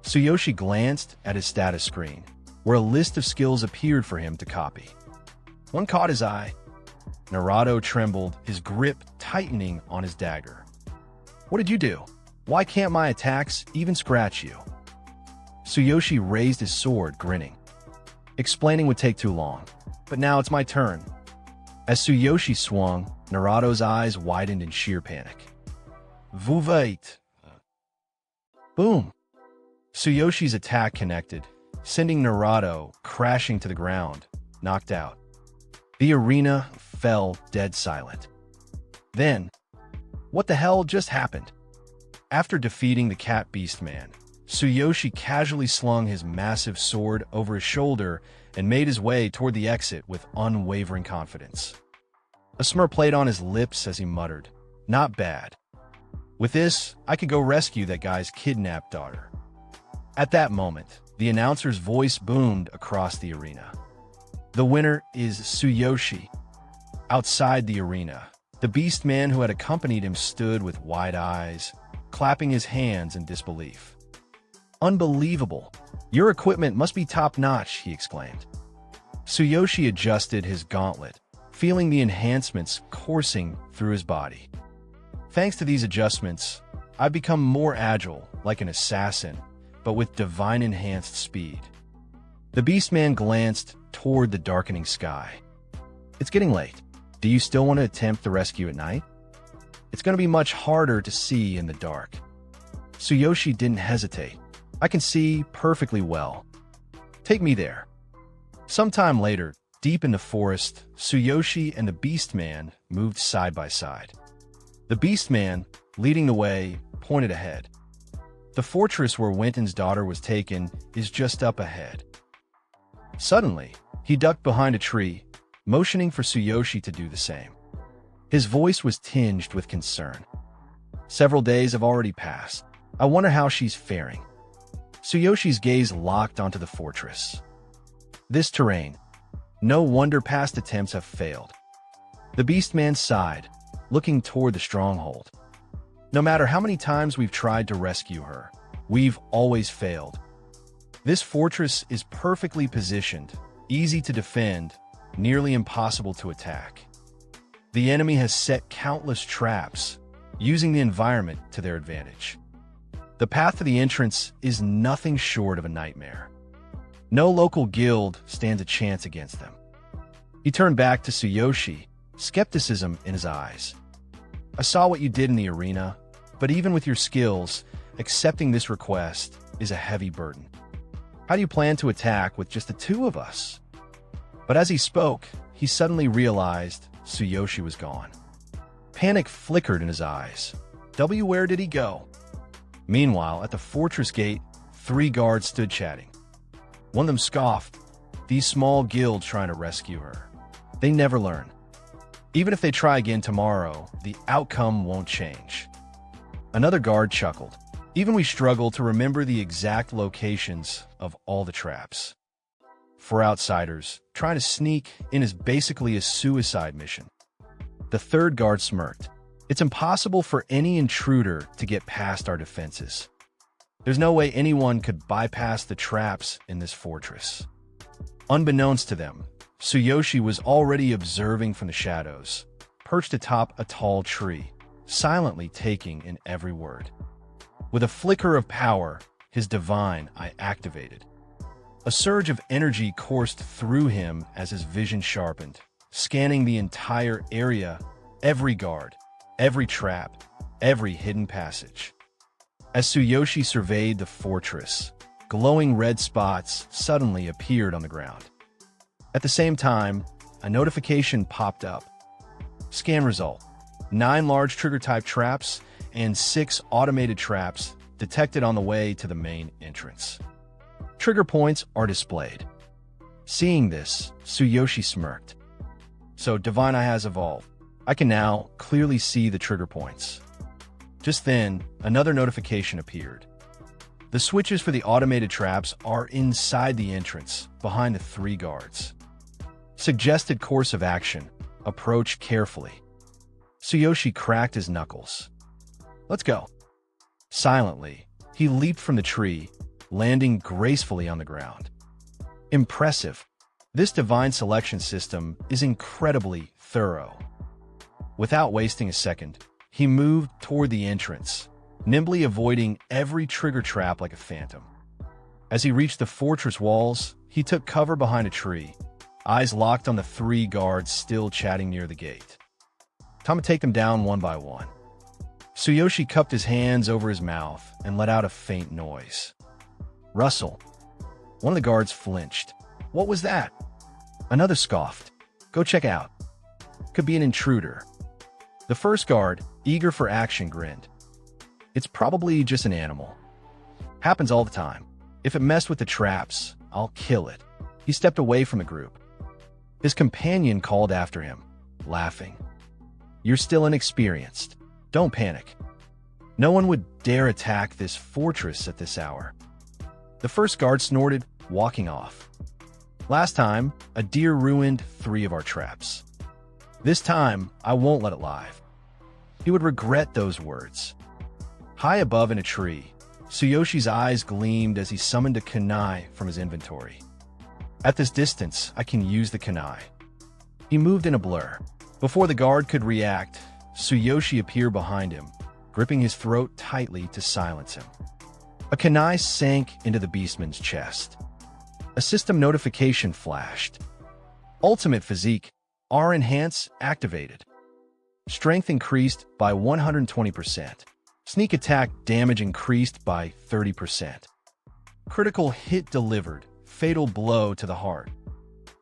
Tsuyoshi glanced at his status screen. where a list of skills appeared for him to copy. One caught his eye. Naruto trembled, his grip tightening on his dagger. "What did you do? Why can't my attacks even scratch you?" Tsuyoshi raised his sword, grinning. Explaining would take too long, but now it's my turn. As Tsuyoshi swung, Naruto's eyes widened in sheer panic. "Vous wait." Boom! Tsuyoshi's attack connected, sending Naruto crashing to the ground, knocked out. The arena fell dead silent. Then, what the hell just happened? After defeating the cat beastman, Tsuyoshi casually slung his massive sword over his shoulder and made his way toward the exit with unwavering confidence. A smirk played on his lips as he muttered, "Not bad. With this, I could go rescue that guy's kidnapped daughter." At that moment, the announcer's voice boomed across the arena. "The winner is Tsuyoshi." Outside the arena, the beastman who had accompanied him stood with wide eyes, clapping his hands in disbelief. "Unbelievable! Your equipment must be top-notch," he exclaimed. Tsuyoshi adjusted his gauntlet, feeling the enhancements coursing through his body. "Thanks to these adjustments, I've become more agile, like an assassin, but with divine-enhanced speed." The beastman glanced toward the darkening sky. "It's getting late. Do you still want to attempt the rescue at night? It's going to be much harder to see in the dark." Tsuyoshi didn't hesitate. "I can see perfectly well. Take me there." Sometime later, deep in the forest, Tsuyoshi and the beastman moved side by side. The beastman, leading the way, pointed ahead. The fortress where Winton's daughter was taken is just up ahead. Suddenly, he ducked behind a tree, motioning for Tsuyoshi to do the same. His voice was tinged with concern. "Several days have already passed. I wonder how she's faring." Tsuyoshi's gaze locked onto the fortress. This terrain. No wonder past attempts have failed. The beastman sighed, looking toward the stronghold. "No matter how many times we've tried to rescue her, we've always failed. This fortress is perfectly positioned, easy to defend, nearly impossible to attack. The enemy has set countless traps, using the environment to their advantage. The path to the entrance is nothing short of a nightmare. No local guild stands a chance against them." He turned back to Tsuyoshi, skepticism in his eyes. "I saw what you did in the arena, but even with your skills, accepting this request is a heavy burden. How do you plan to attack with just the two of us?" But as he spoke, he suddenly realized Tsuyoshi was gone. Panic flickered in his eyes. Where did he go? Meanwhile, at the fortress gate, 3 guards stood chatting. One of them scoffed. "These small guilds trying to rescue her. They never learn. Even if they try again tomorrow, the outcome won't change." Another guard chuckled. "Even we struggle to remember the exact locations of all the traps. For outsiders, trying to sneak in is basically a suicide mission." The third guard smirked. "It's impossible for any intruder to get past our defenses. There's no way anyone could bypass the traps in this fortress." Unbeknownst to them, Tsuyoshi was already observing from the shadows, perched atop a tall tree, silently taking in every word. With a flicker of power, his divine eye activated. A surge of energy coursed through him as his vision sharpened, scanning the entire area, every guard, every trap, every hidden passage. As Tsuyoshi surveyed the fortress, glowing red spots suddenly appeared on the ground. At the same time, a notification popped up. Scan result: 9 large trigger-type traps and 6 automated traps detected on the way to the main entrance. Trigger points are displayed. Seeing this, Tsuyoshi smirked. "So Divine Eye has evolved. I can now clearly see the trigger points." Just then, another notification appeared. The switches for the automated traps are inside the entrance, behind the 3 guards. Suggested course of action: approach carefully. Tsuyoshi cracked his knuckles. "Let's go." Silently, he leaped from the tree, landing gracefully on the ground. Impressive. This divine selection system is incredibly thorough. Without wasting a second, he moved toward the entrance, nimbly avoiding every trigger trap like a phantom. As he reached the fortress walls, he took cover behind a tree, eyes locked on the 3 guards still chatting near the gate. Time to take them down one by one. Tsuyoshi cupped his hands over his mouth and let out a faint noise. Rustle. One of the guards flinched. What was that? Another scoffed. Go check out. Could be an intruder. The first guard, eager for action, grinned. It's probably just an animal. Happens all the time. If it messed with the traps, I'll kill it. He stepped away from the group. His companion called after him, laughing. You're still inexperienced. Don't panic. No one would dare attack this fortress at this hour. The first guard snorted, walking off. Last time, a deer ruined 3 of our traps. This time, I won't let it live. He would regret those words. High above in a tree, Tsuyoshi's eyes gleamed as he summoned a kunai from his inventory. At this distance, I can use the kunai. He moved in a blur. Before the guard could react, Tsuyoshi appeared behind him, gripping his throat tightly to silence him. A kunai sank into the beastman's chest. A system notification flashed. Ultimate Physique, R Enhance activated. Strength increased by 120%. Sneak attack damage increased by 30%. Critical hit delivered, fatal blow to the heart.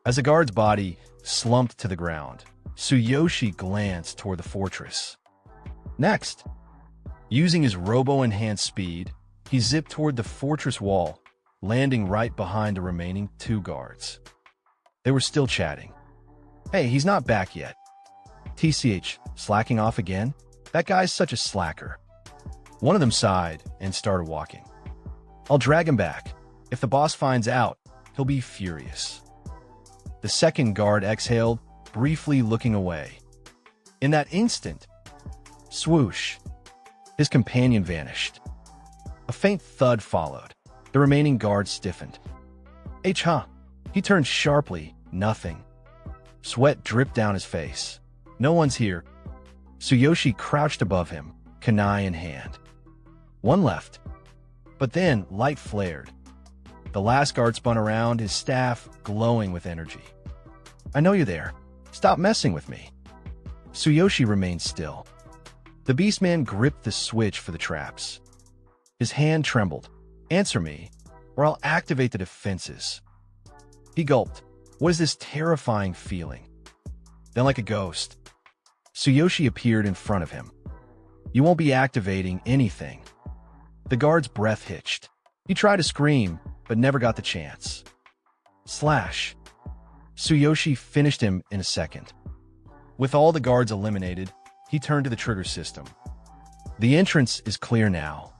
As the guard's body slumped to the ground, Tsuyoshi glanced toward the fortress. Next, using his robo-enhanced speed, he zipped toward the fortress wall, landing right behind the remaining 2 guards. They were still chatting. Hey, he's not back yet. TCH, slacking off again? That guy's such a slacker. One of them sighed and started walking. I'll drag him back. If the boss finds out, he'll be furious. The second guard exhaled, briefly looking away. In that instant, swoosh, his companion vanished. A faint thud followed. The remaining guard stiffened. Huh? He turned sharply, nothing. Sweat dripped down his face. No one's here. Tsuyoshi crouched above him, kunai in hand. One left. But then light flared. The last guard spun around, his staff glowing with energy. I know you're there. Stop messing with me. Tsuyoshi remained still. The beastman gripped the switch for the traps. His hand trembled. Answer me, or I'll activate the defenses. He gulped. What is this terrifying feeling? Then, like a ghost, Tsuyoshi appeared in front of him. You won't be activating anything. The guard's breath hitched. He tried to scream, but never got the chance. Slash. Tsuyoshi finished him in a second. With all the guards eliminated, he turned to the trigger system. The entrance is clear now.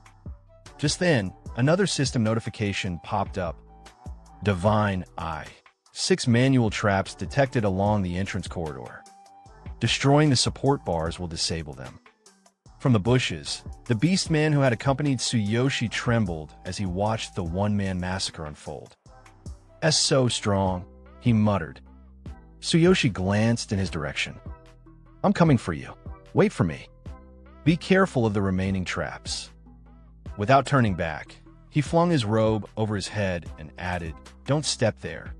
Just then, another system notification popped up. Divine Eye. 6 manual traps detected along the entrance corridor. Destroying the support bars will disable them. From the bushes, the beastman who had accompanied Tsuyoshi trembled as he watched the one-man massacre unfold. "S so strong," he muttered. Tsuyoshi glanced in his direction. "I'm coming for you. Wait for me. Be careful of the remaining traps." Without turning back, he flung his robe over his head and added, "Don't step there.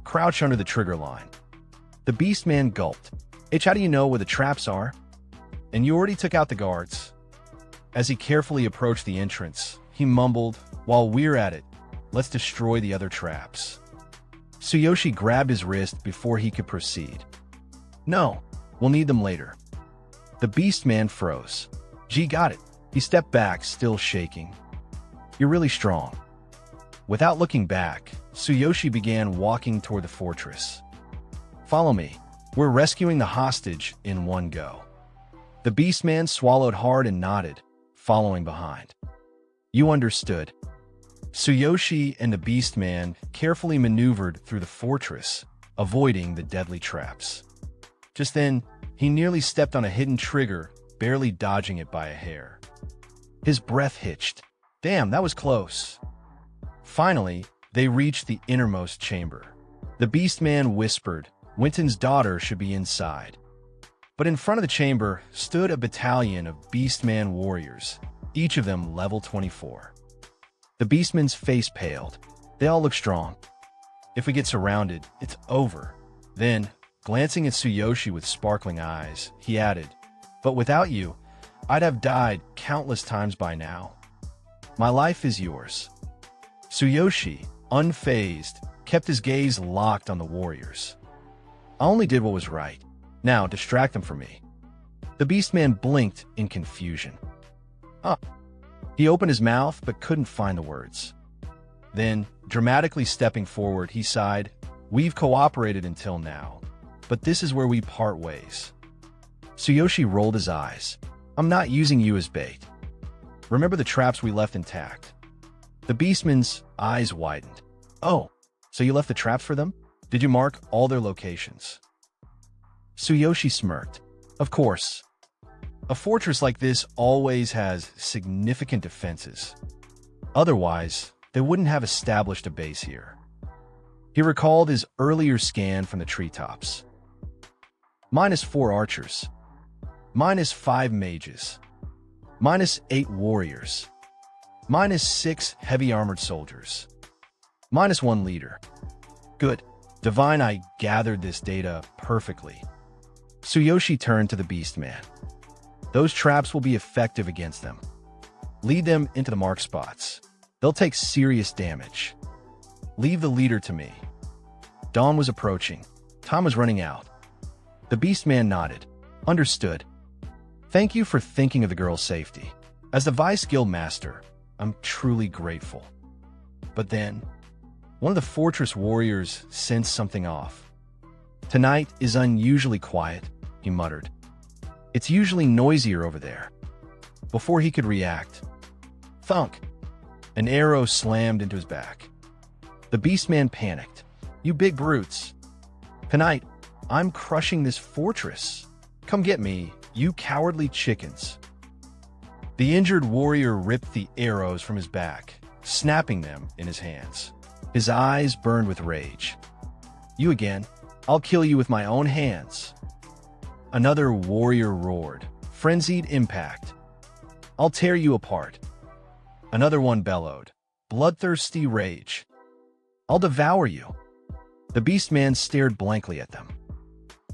Crouch under the trigger line." The beastman gulped. How do you know where the traps are? And you already took out the guards. As he carefully approached the entrance, he mumbled, "While we're at it, let's destroy the other traps." Tsuyoshi grabbed his wrist before he could proceed. "No, we'll need them later." The beastman froze. G got it. He stepped back, still shaking. "You're really strong." Without looking back, Tsuyoshi began walking toward the fortress. "Follow me. We're rescuing the hostage in one go." The beastman swallowed hard and nodded, following behind. "You understood." Tsuyoshi and the beastman carefully maneuvered through the fortress, avoiding the deadly traps. Just then, he nearly stepped on a hidden trigger, barely dodging it by a hair. His breath hitched. Damn, that was close. Finally, They reached the innermost chamber. The beastman whispered Winton's daughter should be inside. But in front of the chamber stood a battalion of beastman warriors, each of them level 24. The beastman's face paled. They all look strong. If we get surrounded, it's over. Then, glancing at Tsuyoshi with sparkling eyes, he added, "But without you, I'd have died countless times by now. My life is yours." Tsuyoshi, unfazed, kept his gaze locked on the warriors. "I only did what was right. Now distract them from me." The beastman blinked in confusion. He opened his mouth but couldn't find the words. Then, dramatically stepping forward, he sighed, "We've cooperated until now, but this is where we part ways." Tsuyoshi rolled his eyes. "I'm not using you as bait. Remember the traps we left intact." The beastman's eyes widened. "Oh, so you left the traps for them? Did you mark all their locations?" Tsuyoshi smirked. "Of course. A fortress like this always has significant defenses. Otherwise, they wouldn't have established a base here." He recalled his earlier scan from the treetops. -4 archers. -5 mages. -8 warriors. -6 heavy-armored soldiers. -1 leader. Good. Divine, I gathered this data perfectly. Tsuyoshi turned to the beastman. "Those traps will be effective against them. Lead them into the mark spots. They'll take serious damage. Leave the leader to me." Dawn was approaching. Time was running out. The beastman nodded. "Understood. Thank you for thinking of the girl's safety. As the Vice Guild Master, I'm truly grateful." But then, one of the fortress warriors sensed something off. "Tonight is unusually quiet," he muttered. "It's usually noisier over there." Before he could react, thunk! An arrow slammed into his back. The beastman panicked. "You big brutes. Tonight, I'm crushing this fortress. Come get me, you cowardly chickens." The injured warrior ripped the arrows from his back, snapping them in his hands. His eyes burned with rage. "You again? I'll kill you with my own hands." Another warrior roared, frenzied impact. "I'll tear you apart." Another one bellowed, bloodthirsty rage. "I'll devour you." The beastman stared blankly at them.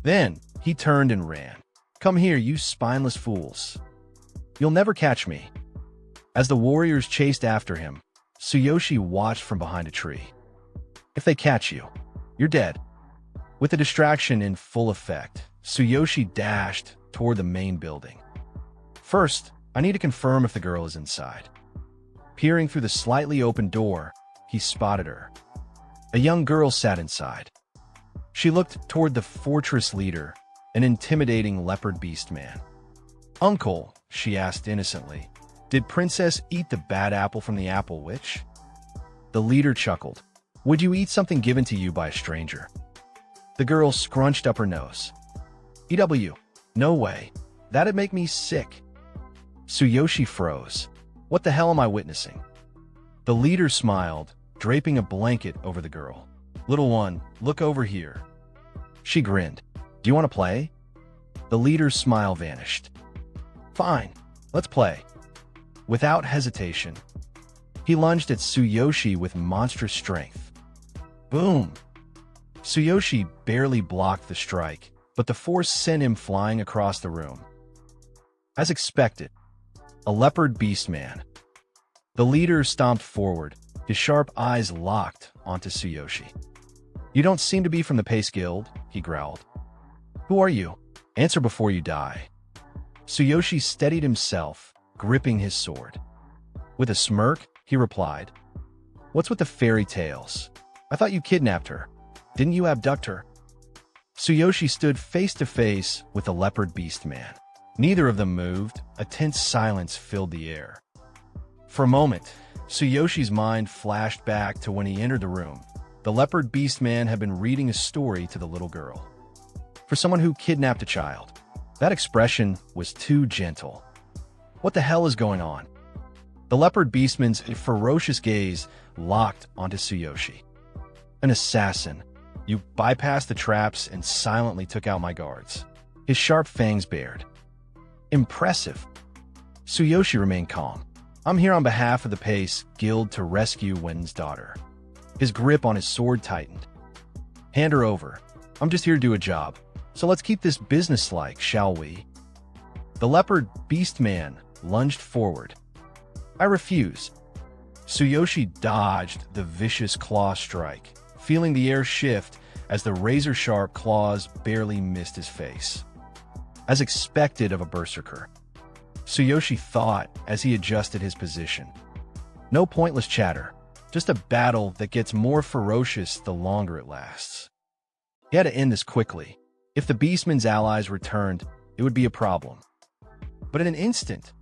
Then he turned and ran. "Come here, you spineless fools. You'll never catch me." As the warriors chased after him, Tsuyoshi watched from behind a tree. "If they catch you, you're dead." With the distraction in full effect, Tsuyoshi dashed toward the main building. "First, I need to confirm if the girl is inside." Peering through the slightly open door, he spotted her. A young girl sat inside. She looked toward the fortress leader, an intimidating leopard beastman. "Uncle," she asked innocently, "did Princess eat the bad apple from the apple witch?" The leader chuckled. "Would you eat something given to you by a stranger?" The girl scrunched up her nose. "EW, no way. That'd make me sick." Tsuyoshi froze. What the hell am I witnessing? The leader smiled, draping a blanket over the girl. "Little one, look over here." She grinned. "Do you want to play?" The leader's smile vanished. "Fine, let's play." Without hesitation, he lunged at Tsuyoshi with monstrous strength. Boom! Tsuyoshi barely blocked the strike, but the force sent him flying across the room. As expected, a leopard beastman. The leader stomped forward, his sharp eyes locked onto Tsuyoshi. "You don't seem to be from the Pace Guild," he growled. "Who are you? Answer before you die." Tsuyoshi steadied himself, gripping his sword. With a smirk, he replied, "What's with the fairy tales? I thought you kidnapped her. Didn't you abduct her?" Tsuyoshi stood face to face with the leopard beastman. Neither of them moved. A tense silence filled the air. For a moment, Tsuyoshi's mind flashed back to when he entered the room. The leopard beastman had been reading a story to the little girl. For someone who kidnapped a child, that expression was too gentle. What the hell is going on? The leopard beastman's ferocious gaze locked onto Tsuyoshi. An assassin. You bypassed the traps and silently took out my guards. His sharp fangs bared. Impressive. Tsuyoshi remained calm. I'm here on behalf of the Pace Guild to rescue Wen's daughter. His grip on his sword tightened. Hand her over. I'm just here to do a job. So let's keep this businesslike, shall we? The leopard beastman lunged forward. I refuse. Tsuyoshi dodged the vicious claw strike, feeling the air shift as the razor-sharp claws barely missed his face. As expected of a berserker, Tsuyoshi thought as he adjusted his position. No pointless chatter, just a battle that gets more ferocious the longer it lasts. He had to end this quickly. If the beastman's allies returned, it would be a problem. But in an instant,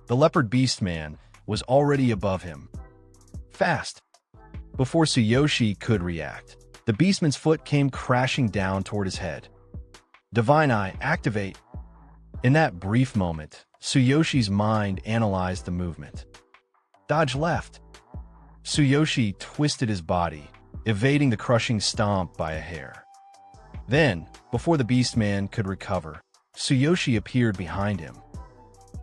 the leopard beastman was already above him. Fast. Before Tsuyoshi could react, the beastman's foot came crashing down toward his head. Divine Eye, activate. In that brief moment, Tsuyoshi's mind analyzed the movement. Dodge left. Tsuyoshi twisted his body, evading the crushing stomp by a hair. Then, before the beastman could recover, Tsuyoshi appeared behind him.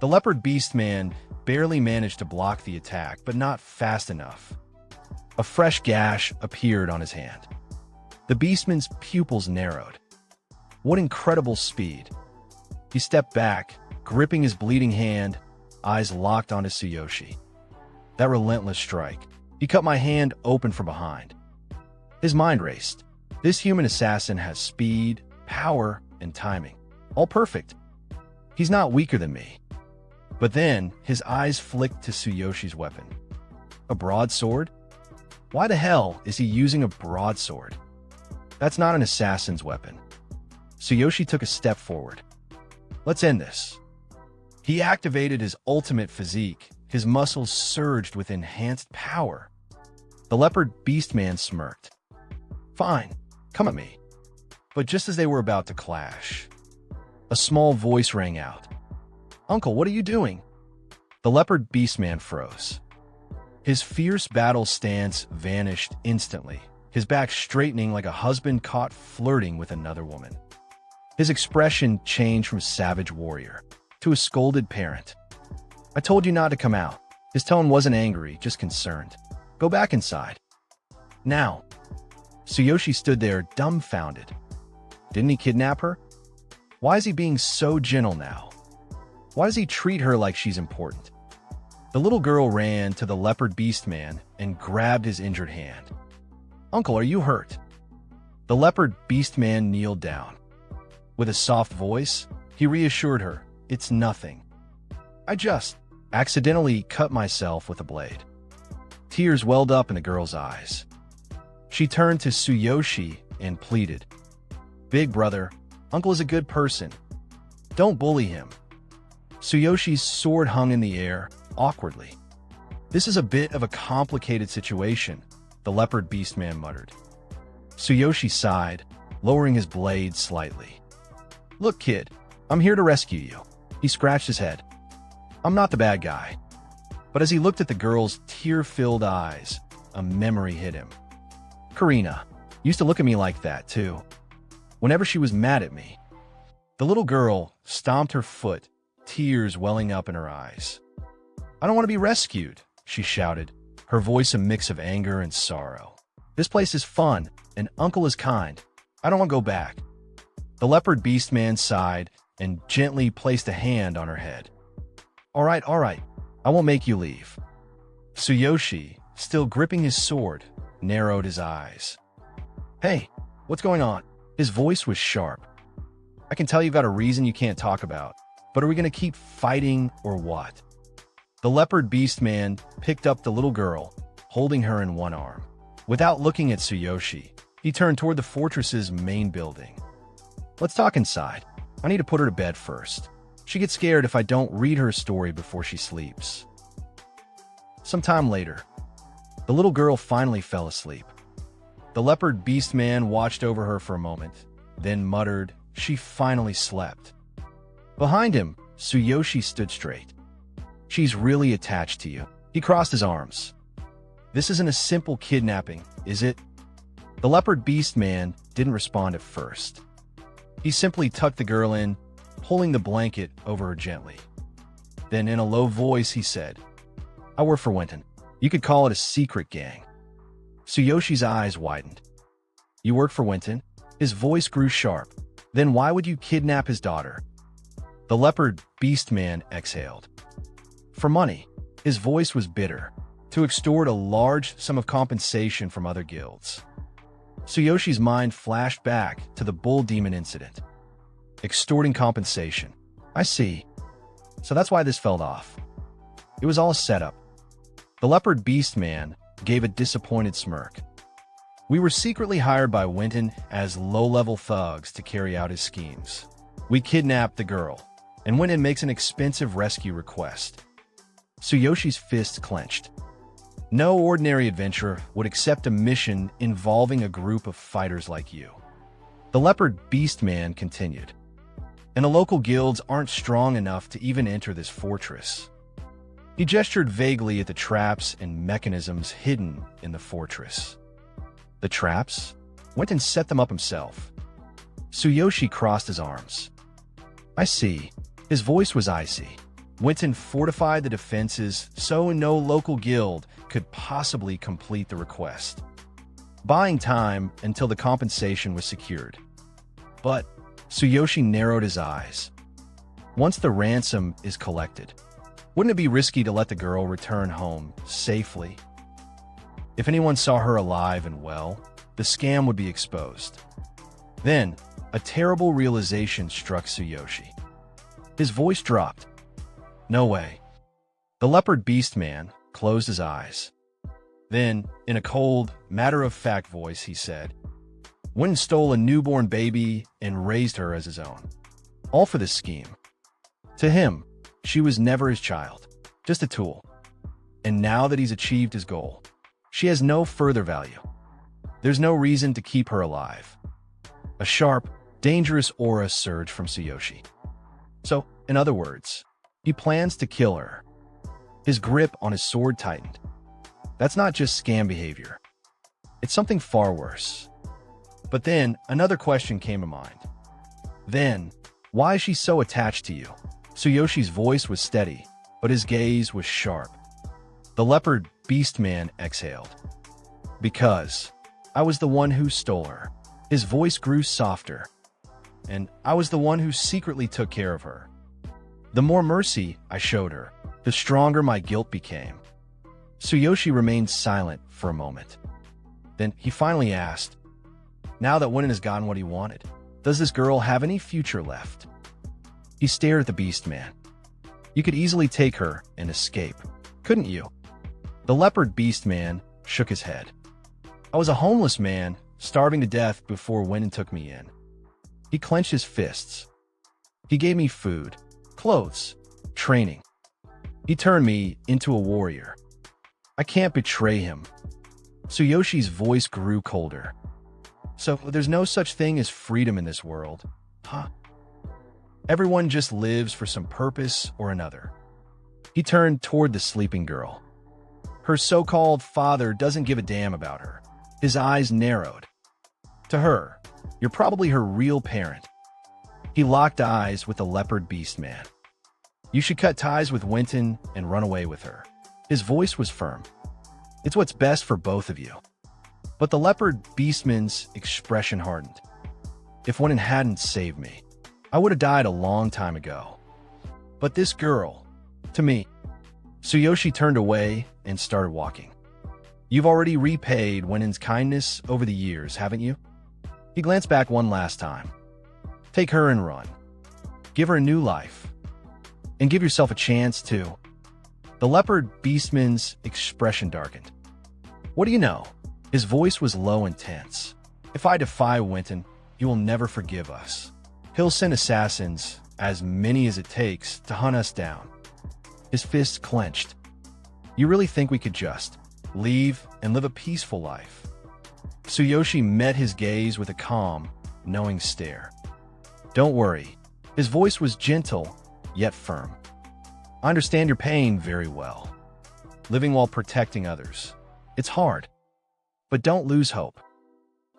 The leopard beastman barely managed to block the attack, but not fast enough. A fresh gash appeared on his hand. The beastman's pupils narrowed. What incredible speed! He stepped back, gripping his bleeding hand, eyes locked onto Tsuyoshi. That relentless strike. He cut my hand open from behind. His mind raced. This human assassin has speed, power, and timing. All perfect. He's not weaker than me. But then, his eyes flicked to Tsuyoshi's weapon. A broadsword? Why the hell is he using a broadsword? That's not an assassin's weapon. Tsuyoshi took a step forward. Let's end this. He activated his ultimate physique. His muscles surged with enhanced power. The leopard beastman smirked. Fine, come at me. But just as they were about to clash, a small voice rang out. Uncle, what are you doing? The leopard beastman froze. His fierce battle stance vanished instantly, his back straightening like a husband caught flirting with another woman. His expression changed from savage warrior to a scolded parent. I told you not to come out. His tone wasn't angry, just concerned. Go back inside. Now. Tsuyoshi stood there dumbfounded. Didn't he kidnap her? Why is he being so gentle now? Why does he treat her like she's important? The little girl ran to the leopard beastman and grabbed his injured hand. Uncle, are you hurt? The leopard beastman kneeled down. With a soft voice, he reassured her, it's nothing. I just accidentally cut myself with a blade. Tears welled up in the girl's eyes. She turned to Tsuyoshi and pleaded. Big brother, Uncle is a good person. Don't bully him. Tsuyoshi's sword hung in the air, awkwardly. This is a bit of a complicated situation, the leopard beastman muttered. Tsuyoshi sighed, lowering his blade slightly. Look, kid, I'm here to rescue you. He scratched his head. I'm not the bad guy. But as he looked at the girl's tear-filled eyes, a memory hit him. Karina used to look at me like that, too. Whenever she was mad at me. The little girl stomped her foot, tears welling up in her eyes. I don't want to be rescued, she shouted, her voice a mix of anger and sorrow. This place is fun, and Uncle is kind. I don't want to go back. The leopard beastman sighed and gently placed a hand on her head. All right, I won't make you leave. Tsuyoshi, still gripping his sword, narrowed his eyes. Hey, what's going on? His voice was sharp. I can tell you've got a reason you can't talk about, but are we going to keep fighting or what? The leopard beastman picked up the little girl, holding her in one arm. Without looking at Tsuyoshi, he turned toward the fortress's main building. Let's talk inside. I need to put her to bed first. She gets scared if I don't read her a story before she sleeps. Some time later, the little girl finally fell asleep. The leopard beastman watched over her for a moment, then muttered, she finally slept. Behind him, Tsuyoshi stood straight. She's really attached to you. He crossed his arms. This isn't a simple kidnapping, is it? The leopard beast man didn't respond at first. He simply tucked the girl in, pulling the blanket over her gently. Then in a low voice he said, "I work for Winton. You could call it a secret gang." Tsuyoshi's eyes widened. "You work for Winton?" His voice grew sharp. "Then why would you kidnap his daughter?" The leopard beast man exhaled. "For money." His voice was bitter. "To extort a large sum of compensation from other guilds." Tsuyoshi mind flashed back to the bull demon incident. Extorting compensation. I see. So that's why this fell off. It was all a setup. The leopard beast man gave a disappointed smirk. "We were secretly hired by Winton as low-level thugs to carry out his schemes. We kidnapped the girl, and Winton makes an expensive rescue request." Tsuyoshi's fists clenched. No ordinary adventurer would accept a mission involving a group of fighters like you. The leopard beast man continued. "And the local guilds aren't strong enough to even enter this fortress." He gestured vaguely at the traps and mechanisms hidden in the fortress. The traps? Winton set them up himself. Tsuyoshi crossed his arms. "I see." His voice was icy. Winton fortified the defenses so no local guild could possibly complete the request, buying time until the compensation was secured. But Tsuyoshi narrowed his eyes. "Once the ransom is collected, wouldn't it be risky to let the girl return home safely? If anyone saw her alive and well, the scam would be exposed." Then, a terrible realization struck Tsuyoshi. His voice dropped. "No way." The leopard beast man closed his eyes. Then, in a cold, matter-of-fact voice, he said, "Winton stole a newborn baby and raised her as his own. All for this scheme. To him, she was never his child, just a tool. And now that he's achieved his goal, she has no further value. There's no reason to keep her alive." A sharp, dangerous aura surged from Tsuyoshi. "So, in other words, he plans to kill her." His grip on his sword tightened. "That's not just scam behavior. It's something far worse." But then, another question came to mind. "Then, why is she so attached to you?" Tsuyoshi's voice was steady, but his gaze was sharp. The leopard beast man exhaled. "Because I was the one who stole her." His voice grew softer. "And I was the one who secretly took care of her. The more mercy I showed her, the stronger my guilt became." Tsuyoshi remained silent for a moment. Then he finally asked, "Now that Winton has gotten what he wanted, does this girl have any future left?" He stared at the beast man. "You could easily take her and escape, couldn't you?" The leopard beast man shook his head. "I was a homeless man, starving to death before Winton took me in." He clenched his fists. "He gave me food, clothes, training. He turned me into a warrior. I can't betray him." Tsuyoshi's voice grew colder. "So there's no such thing as freedom in this world, huh? Everyone just lives for some purpose or another." He turned toward the sleeping girl. "Her so-called father doesn't give a damn about her." His eyes narrowed. "To her, you're probably her real parent." He locked eyes with the leopard beast man. "You should cut ties with Winton and run away with her." His voice was firm. "It's what's best for both of you." But the leopard beastman's expression hardened. "If Winton hadn't saved me, I would have died a long time ago. But this girl, to me..." Tsuyoshi turned away and started walking. "You've already repaid Winton's kindness over the years, haven't you?" He glanced back one last time. "Take her and run. Give her a new life. And give yourself a chance, too." The leopard beastman's expression darkened. "What do you know?" His voice was low and tense. "If I defy Winton, he will never forgive us. He'll send assassins, as many as it takes, to hunt us down." His fists clenched. "You really think we could just leave and live a peaceful life?" Tsuyoshi met his gaze with a calm, knowing stare. "Don't worry." His voice was gentle, yet firm. "I understand your pain very well. Living while protecting others. It's hard, but don't lose hope.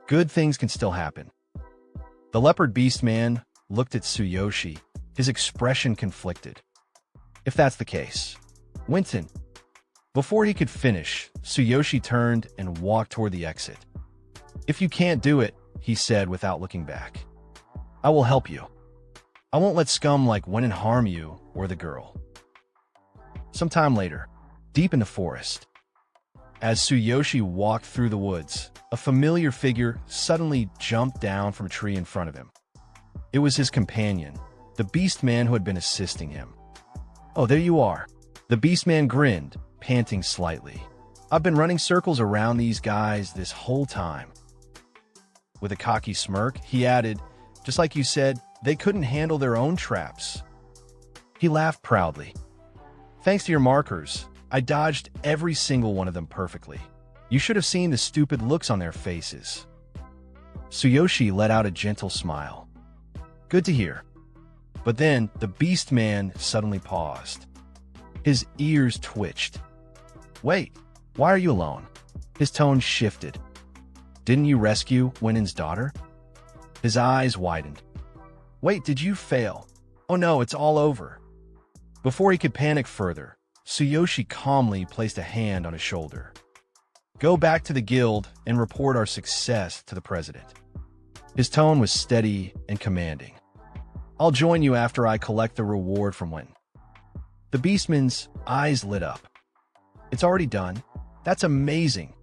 Good things can still happen. The leopard beastman looked at Tsuyoshi, his expression conflicted. If that's the case, Winton. Before he could finish, Tsuyoshi turned and walked toward the exit. If you can't do it, he said without looking back, I will help you. I won't let scum like Winton harm you or the girl. Sometime later, deep in the forest, as Tsuyoshi walked through the woods, a familiar figure suddenly jumped down from a tree in front of him. It was his companion, the beastman who had been assisting him. Oh, there you are. The beastman grinned, panting slightly. I've been running circles around these guys this whole time. With a cocky smirk, he added, just like you said, they couldn't handle their own traps. He laughed proudly. Thanks to your markers, I dodged every single one of them perfectly. You should have seen the stupid looks on their faces. Tsuyoshi let out a gentle smile. Good to hear. But then the beastman suddenly paused. His ears twitched. Wait, why are you alone? His tone shifted. Didn't you rescue Winton's daughter? His eyes widened. Wait, did you fail? Oh no, it's all over. Before he could panic further, Tsuyoshi calmly placed a hand on his shoulder. Go back to the guild and report our success to the president. His tone was steady and commanding. I'll join you after I collect the reward from Winton. The beastman's eyes lit up. It's already done. That's amazing.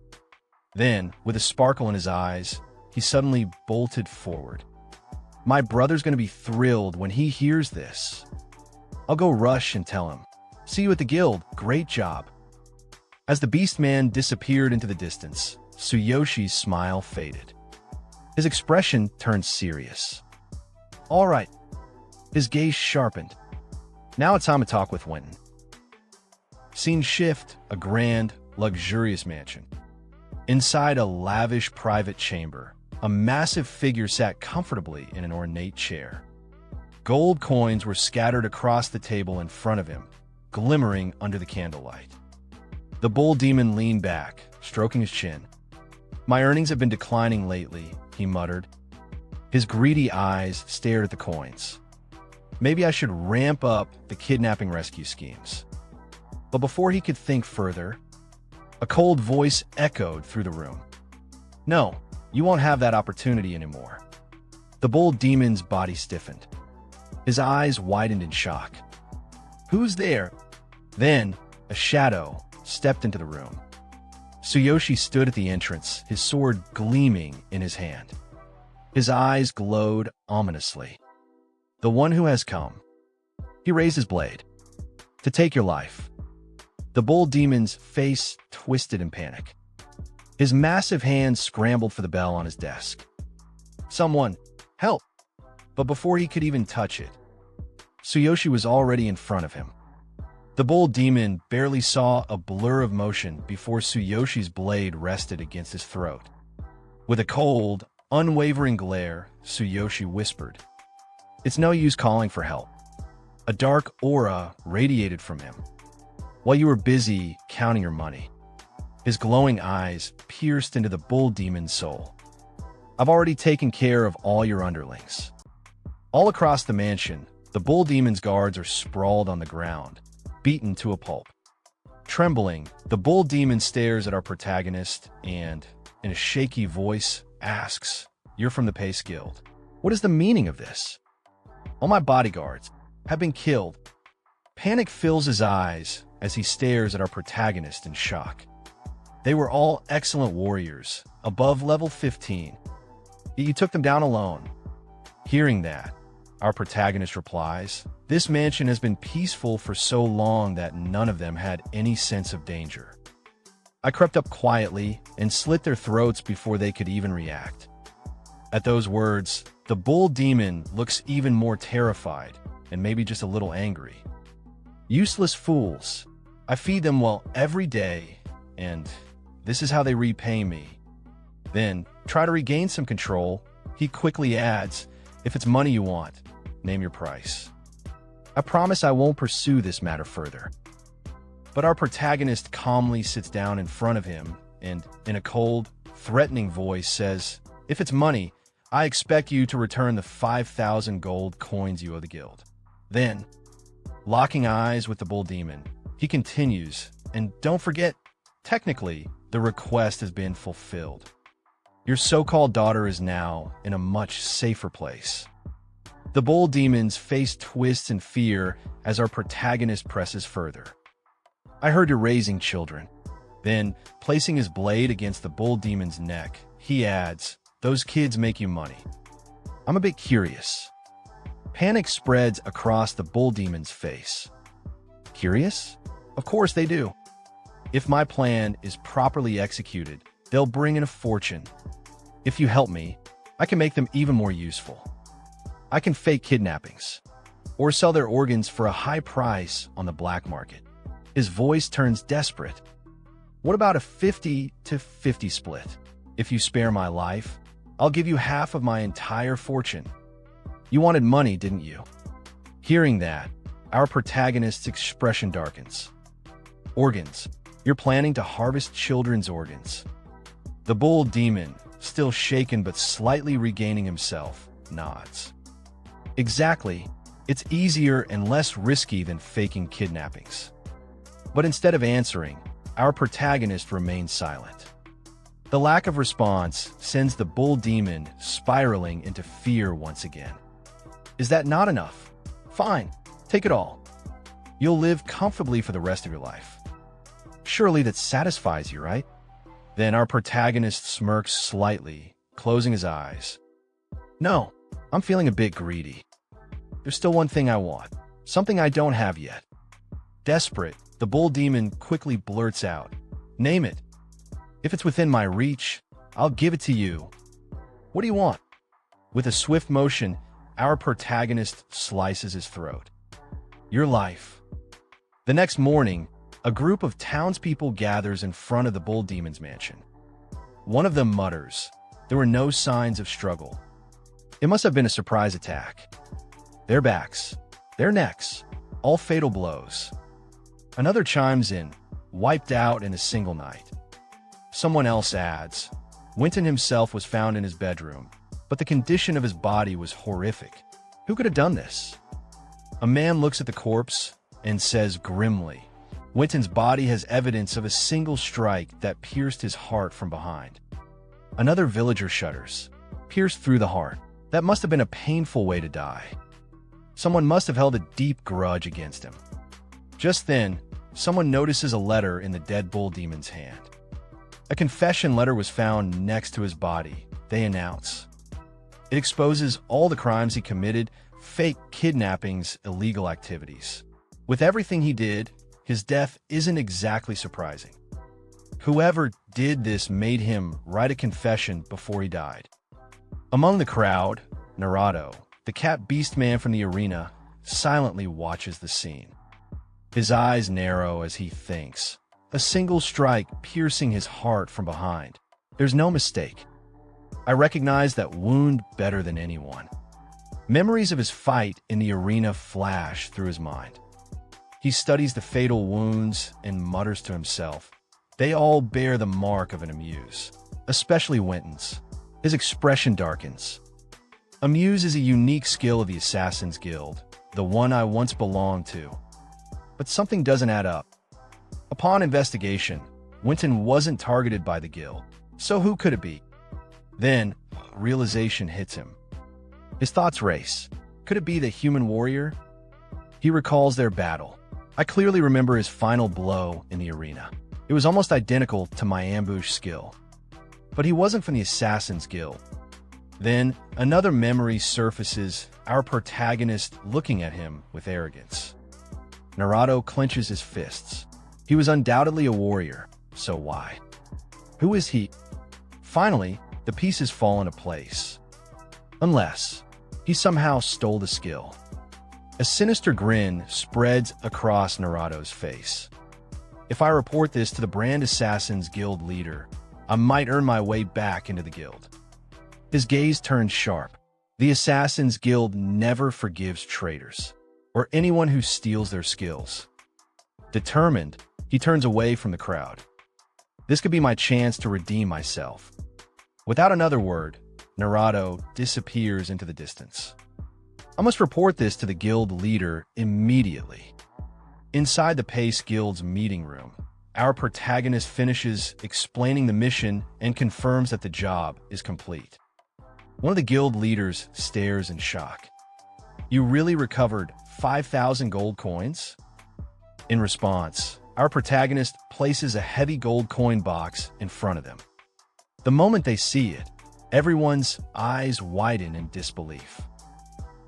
Then, with a sparkle in his eyes, he suddenly bolted forward. My brother's going to be thrilled when he hears this. I'll go rush and tell him. See you at the guild. Great job. As the beastman disappeared into the distance, Tsuyoshi's smile faded. His expression turned serious. All right. His gaze sharpened. Now it's time to talk with Winton. Scene shift, a grand, luxurious mansion. Inside a lavish private chamber, a massive figure sat comfortably in an ornate chair. Gold coins were scattered across the table in front of him, glimmering under the candlelight. The bull demon leaned back, stroking his chin. My earnings have been declining lately, he muttered. His greedy eyes stared at the coins. Maybe I should ramp up the kidnapping rescue schemes. But before he could think further, a cold voice echoed through the room. No, you won't have that opportunity anymore. The bull demon's body stiffened. His eyes widened in shock. Who's there? Then, a shadow stepped into the room. Tsuyoshi stood at the entrance, his sword gleaming in his hand. His eyes glowed ominously. The one who has come. He raised his blade. To take your life. The bull demon's face twisted in panic. His massive hands scrambled for the bell on his desk. Someone, help! But before he could even touch it, Tsuyoshi was already in front of him. The bull demon barely saw a blur of motion before Tsuyoshi's blade rested against his throat. With a cold, unwavering glare, Tsuyoshi whispered, It's no use calling for help. A dark aura radiated from him. While you were busy counting your money, his glowing eyes pierced into the bull demon's soul. I've already taken care of all your underlings. All across the mansion, the bull demon's guards are sprawled on the ground, beaten to a pulp. Trembling, the bull demon stares at our protagonist and, in a shaky voice, asks, You're from the Pace Guild. What is the meaning of this? All my bodyguards have been killed. Panic fills his eyes as he stares at our protagonist in shock. They were all excellent warriors, above level 15. Yet you took them down alone. Hearing that, our protagonist replies, This mansion has been peaceful for so long that none of them had any sense of danger. I crept up quietly and slit their throats before they could even react. At those words, the bull demon looks even more terrified and maybe just a little angry. Useless fools. I feed them well every day, and this is how they repay me. Then, try to regain some control. He quickly adds, If it's money you want, name your price. I promise I won't pursue this matter further. But our protagonist calmly sits down in front of him and, in a cold, threatening voice, says, "If it's money, I expect you to return the 5,000 gold coins you owe the guild." Then, locking eyes with the bull demon, he continues, "And don't forget, technically, the request has been fulfilled. Your so-called daughter is now in a much safer place." The bull demon's face twists in fear as our protagonist presses further. "I heard you're raising children." Then, placing his blade against the bull demon's neck, he adds, "Those kids make you money." I'm a bit curious. Panic spreads across the bull demon's face. Curious? Of course they do. If my plan is properly executed, they'll bring in a fortune. If you help me, I can make them even more useful. I can fake kidnappings, or sell their organs for a high price on the black market. His voice turns desperate. What about a 50-50 split? If you spare my life, I'll give you half of my entire fortune. You wanted money, didn't you? Hearing that, our protagonist's expression darkens. Organs. You're planning to harvest children's organs. The bull demon, still shaken but slightly regaining himself, nods. Exactly. It's easier and less risky than faking kidnappings. But instead of answering, our protagonist remains silent. The lack of response sends the bull demon spiraling into fear once again. Is that not enough? Fine, take it all. You'll live comfortably for the rest of your life. Surely that satisfies you, right? Then our protagonist smirks slightly, closing his eyes. No, I'm feeling a bit greedy. There's still one thing I want, something I don't have yet. Desperate, the bull demon quickly blurts out, "Name it. If it's within my reach, I'll give it to you. What do you want?" With a swift motion, our protagonist slices his throat. "Your life." The next morning, a group of townspeople gathers in front of the bull demon's mansion. One of them mutters, "There were no signs of struggle. It must have been a surprise attack. Their backs, their necks, all fatal blows." Another chimes in, "Wiped out in a single night." Someone else adds, "Winton himself was found in his bedroom, but the condition of his body was horrific. Who could have done this?" A man looks at the corpse and says grimly, "Winton's body has evidence of a single strike that pierced his heart from behind." Another villager shudders, "Pierced through the heart. That must have been a painful way to die. Someone must have held a deep grudge against him." Just then, someone notices a letter in the dead bull demon's hand. A confession letter was found next to his body, they announce. It exposes all the crimes he committed, fake kidnappings, illegal activities. With everything he did, his death isn't exactly surprising. Whoever did this made him write a confession before he died. Among the crowd, Naruto, the cat beastman from the arena, silently watches the scene. His eyes narrow as he thinks, a single strike piercing his heart from behind. There's no mistake. I recognize that wound better than anyone. Memories of his fight in the arena flash through his mind. He studies the fatal wounds and mutters to himself. They all bear the mark of an amuse, especially Winton's. His expression darkens. Amuse is a unique skill of the Assassin's Guild, the one I once belonged to. But something doesn't add up. Upon investigation, Winton wasn't targeted by the guild, so who could it be? Then, realization hits him. His thoughts race. Could it be the human warrior? He recalls their battle. I clearly remember his final blow in the arena. It was almost identical to my ambush skill. But he wasn't from the Assassin's Guild. Then, another memory surfaces, our protagonist looking at him with arrogance. Naruto clenches his fists. He was undoubtedly a warrior, so why? Who is he? Finally, the pieces fall into place. Unless he somehow stole the skill. A sinister grin spreads across Naruto's face. If I report this to the Brand Assassin's Guild leader, I might earn my way back into the guild. His gaze turns sharp. The Assassin's Guild never forgives traitors, or anyone who steals their skills. Determined, he turns away from the crowd. This could be my chance to redeem myself. Without another word, Naruto disappears into the distance. I must report this to the guild leader immediately. Inside the Pace Guild's meeting room, our protagonist finishes explaining the mission and confirms that the job is complete. One of the guild leaders stares in shock. You really recovered 5,000 gold coins? In response, our protagonist places a heavy gold coin box in front of them. The moment they see it, everyone's eyes widen in disbelief.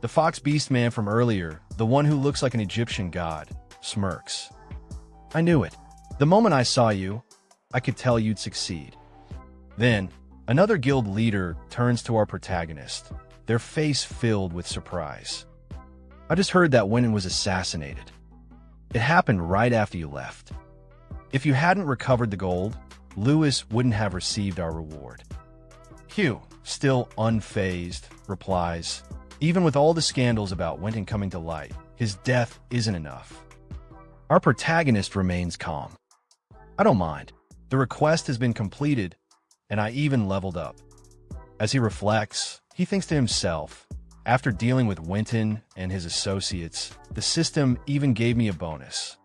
The fox beastman from earlier, the one who looks like an Egyptian god, smirks. I knew it. The moment I saw you, I could tell you'd succeed. Then, another guild leader turns to our protagonist, their face filled with surprise. I just heard that Winnan was assassinated. It happened right after you left. If you hadn't recovered the gold, Lewis wouldn't have received our reward. Hugh, still unfazed, replies, even with all the scandals about Winnan coming to light, his death isn't enough. Our protagonist remains calm. I don't mind. The request has been completed, and I even leveled up. As he reflects, he thinks to himself, after dealing with Winton and his associates, the system even gave me a bonus.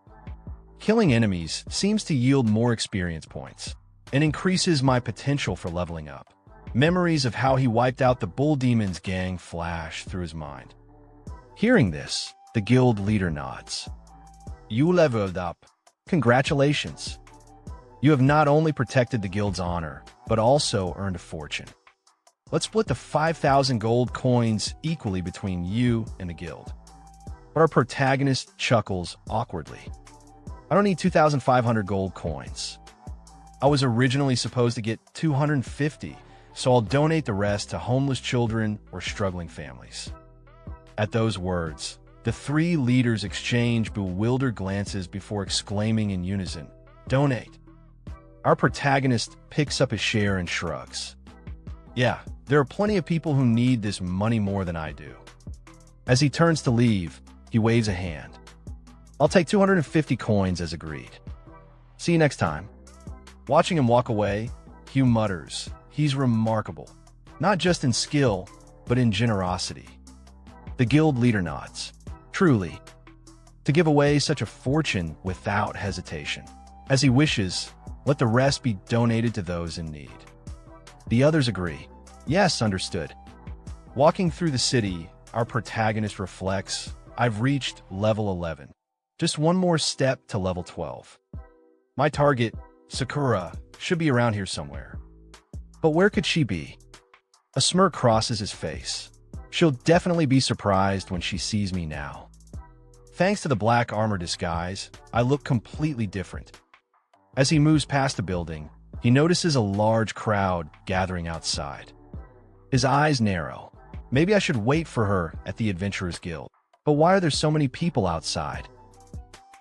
Killing enemies seems to yield more experience points and increases my potential for leveling up. Memories of how he wiped out the Bull Demon's gang flash through his mind. Hearing this, the guild leader nods. You leveled up. Congratulations. You have not only protected the guild's honor, but also earned a fortune. Let's split the 5,000 gold coins equally between you and the guild. But our protagonist chuckles awkwardly. I don't need 2,500 gold coins. I was originally supposed to get 250, so I'll donate the rest to homeless children or struggling families. At those words, the three leaders exchange bewildered glances before exclaiming in unison, "Donate." Our protagonist picks up his share and shrugs. Yeah, there are plenty of people who need this money more than I do. As he turns to leave, he waves a hand. I'll take 250 coins as agreed. See you next time. Watching him walk away, Hugh mutters, he's remarkable, not just in skill, but in generosity. The guild leader nods. Truly, to give away such a fortune without hesitation. As he wishes, let the rest be donated to those in need. The others agree. Yes, understood. Walking through the city, our protagonist reflects, I've reached level 11. Just one more step to level 12. My target, Sakura, should be around here somewhere. But where could she be? A smirk crosses his face. She'll definitely be surprised when she sees me now. Thanks to the black armor disguise, I look completely different. As he moves past the building, he notices a large crowd gathering outside. His eyes narrow. Maybe I should wait for her at the Adventurers Guild. But why are there so many people outside?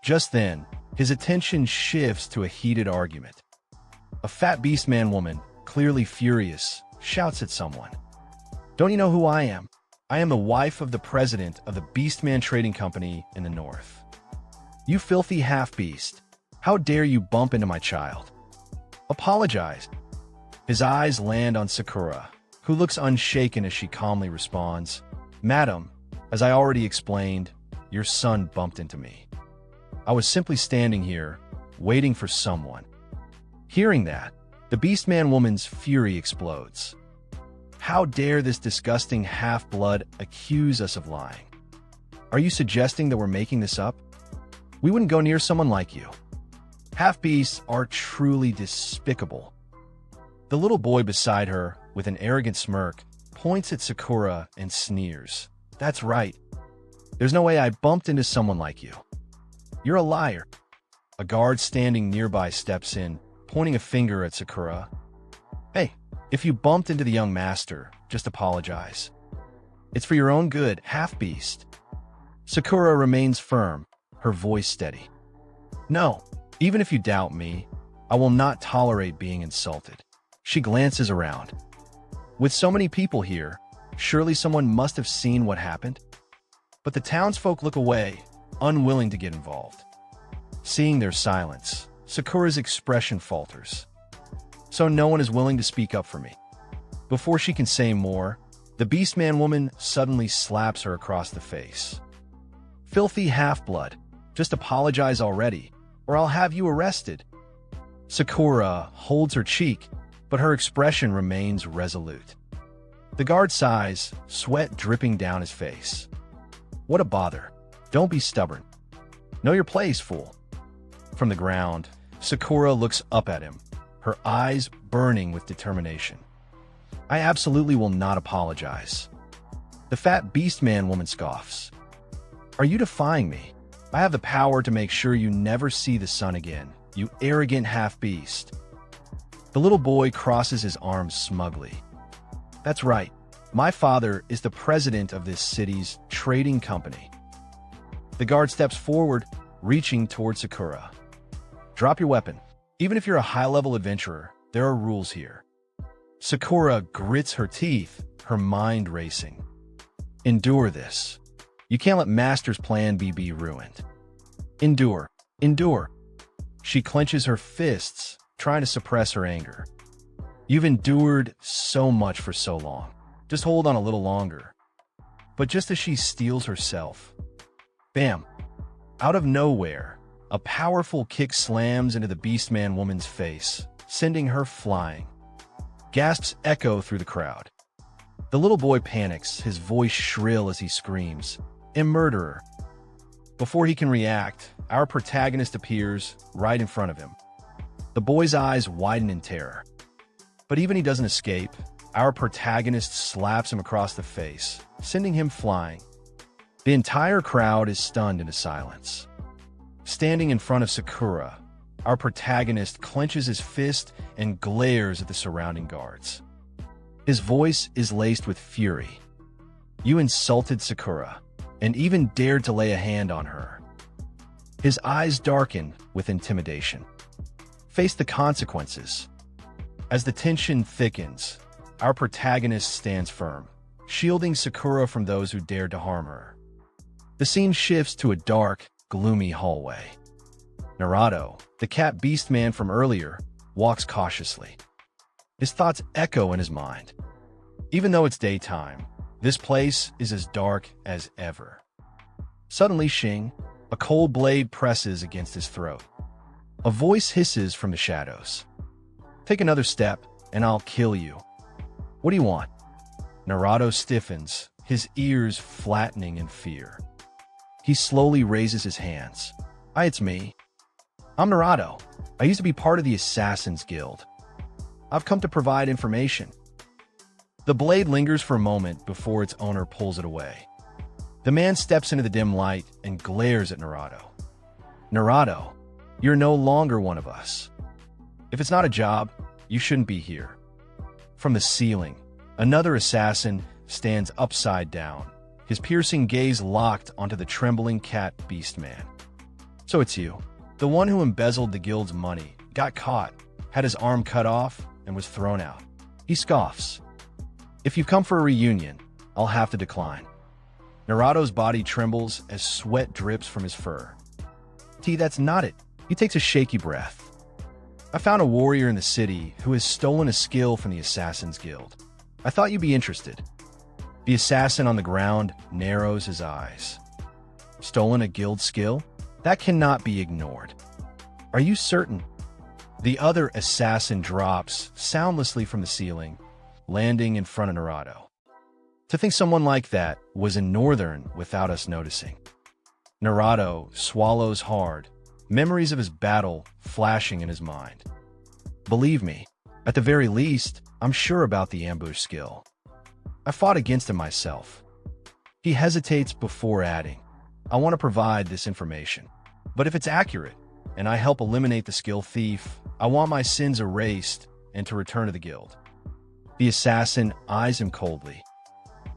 Just then, his attention shifts to a heated argument. A fat beastman woman, clearly furious, shouts at someone. Don't you know who I am? I am the wife of the president of the Beastman Trading Company in the north. You filthy half-beast. How dare you bump into my child? Apologize. His eyes land on Sakura, who looks unshaken as she calmly responds, Madam, as I already explained, your son bumped into me. I was simply standing here, waiting for someone. Hearing that, the Beastman woman's fury explodes. How dare this disgusting half-blood accuse us of lying? Are you suggesting that we're making this up? We wouldn't go near someone like you. Half-beasts are truly despicable. The little boy beside her, with an arrogant smirk, points at Sakura and sneers. That's right. There's no way I bumped into someone like you. You're a liar. A guard standing nearby steps in, pointing a finger at Sakura. Hey, if you bumped into the young master, just apologize. It's for your own good, half-beast. Sakura remains firm, her voice steady. No, even if you doubt me, I will not tolerate being insulted. She glances around. With so many people here, surely someone must have seen what happened? But the townsfolk look away, unwilling to get involved. Seeing their silence, Sakura's expression falters. so no one is willing to speak up for me. Before she can say more, the beastman woman suddenly slaps her across the face. Filthy half-blood, just apologize already, or I'll have you arrested. Sakura holds her cheek, but her expression remains resolute. The guard sighs, sweat dripping down his face. What a bother. Don't be stubborn. Know your place, fool. From the ground, Sakura looks up at him, her eyes burning with determination. I absolutely will not apologize. The fat beastman woman scoffs. Are you defying me? I have the power to make sure you never see the sun again, you arrogant half-beast. The little boy crosses his arms smugly. That's right. My father is the president of this city's trading company. The guard steps forward, reaching toward Sakura. Drop your weapon. Even if you're a high-level adventurer, there are rules here. Sakura grits her teeth, her mind racing. Endure this. You can't let Master's plan be ruined. Endure. Endure. She clenches her fists, trying to suppress her anger. You've endured so much for so long. Just hold on a little longer. But just as she steels herself, bam! Out of nowhere, a powerful kick slams into the beastman woman's face, sending her flying. Gasps echo through the crowd. The little boy panics, his voice shrill as he screams, "A murderer!" Before he can react, our protagonist appears right in front of him. The boy's eyes widen in terror. But even he doesn't escape. Our protagonist slaps him across the face, sending him flying. The entire crowd is stunned into silence. Standing in front of Sakura, our protagonist clenches his fist and glares at the surrounding guards. His voice is laced with fury. You insulted Sakura, and even dared to lay a hand on her. His eyes darken with intimidation. Face the consequences. As the tension thickens, our protagonist stands firm, shielding Sakura from those who dared to harm her. The scene shifts to a dark, gloomy hallway. Naruto, the cat beastman from earlier, walks cautiously. His thoughts echo in his mind. Even though it's daytime, this place is as dark as ever. Suddenly, Shing, a cold blade presses against his throat. A voice hisses from the shadows. Take another step, and I'll kill you. What do you want? Naruto stiffens, his ears flattening in fear. He slowly raises his hands. Hi, it's me. I'm Naruto. I used to be part of the Assassin's Guild. I've come to provide information. The blade lingers for a moment before its owner pulls it away. The man steps into the dim light and glares at Naruto. Naruto, you're no longer one of us. If it's not a job, you shouldn't be here. From the ceiling, another assassin stands upside down, his piercing gaze locked onto the trembling cat beastman. So it's you, the one who embezzled the guild's money, got caught, had his arm cut off, and was thrown out. He scoffs. If you've come for a reunion, I'll have to decline. Naruto's body trembles as sweat drips from his fur. That's not it. He takes a shaky breath. I found a warrior in the city who has stolen a skill from the Assassin's Guild. I thought you'd be interested. The assassin on the ground narrows his eyes. Stolen a guild skill? That cannot be ignored. Are you certain? The other assassin drops soundlessly from the ceiling, landing in front of Naruto. To think someone like that was in Northern without us noticing. Naruto swallows hard, memories of his battle flashing in his mind. Believe me, at the very least, I'm sure about the ambush skill. I fought against him myself. He hesitates before adding, I want to provide this information. But if it's accurate, and I help eliminate the skill thief, I want my sins erased and to return to the guild. The assassin eyes him coldly.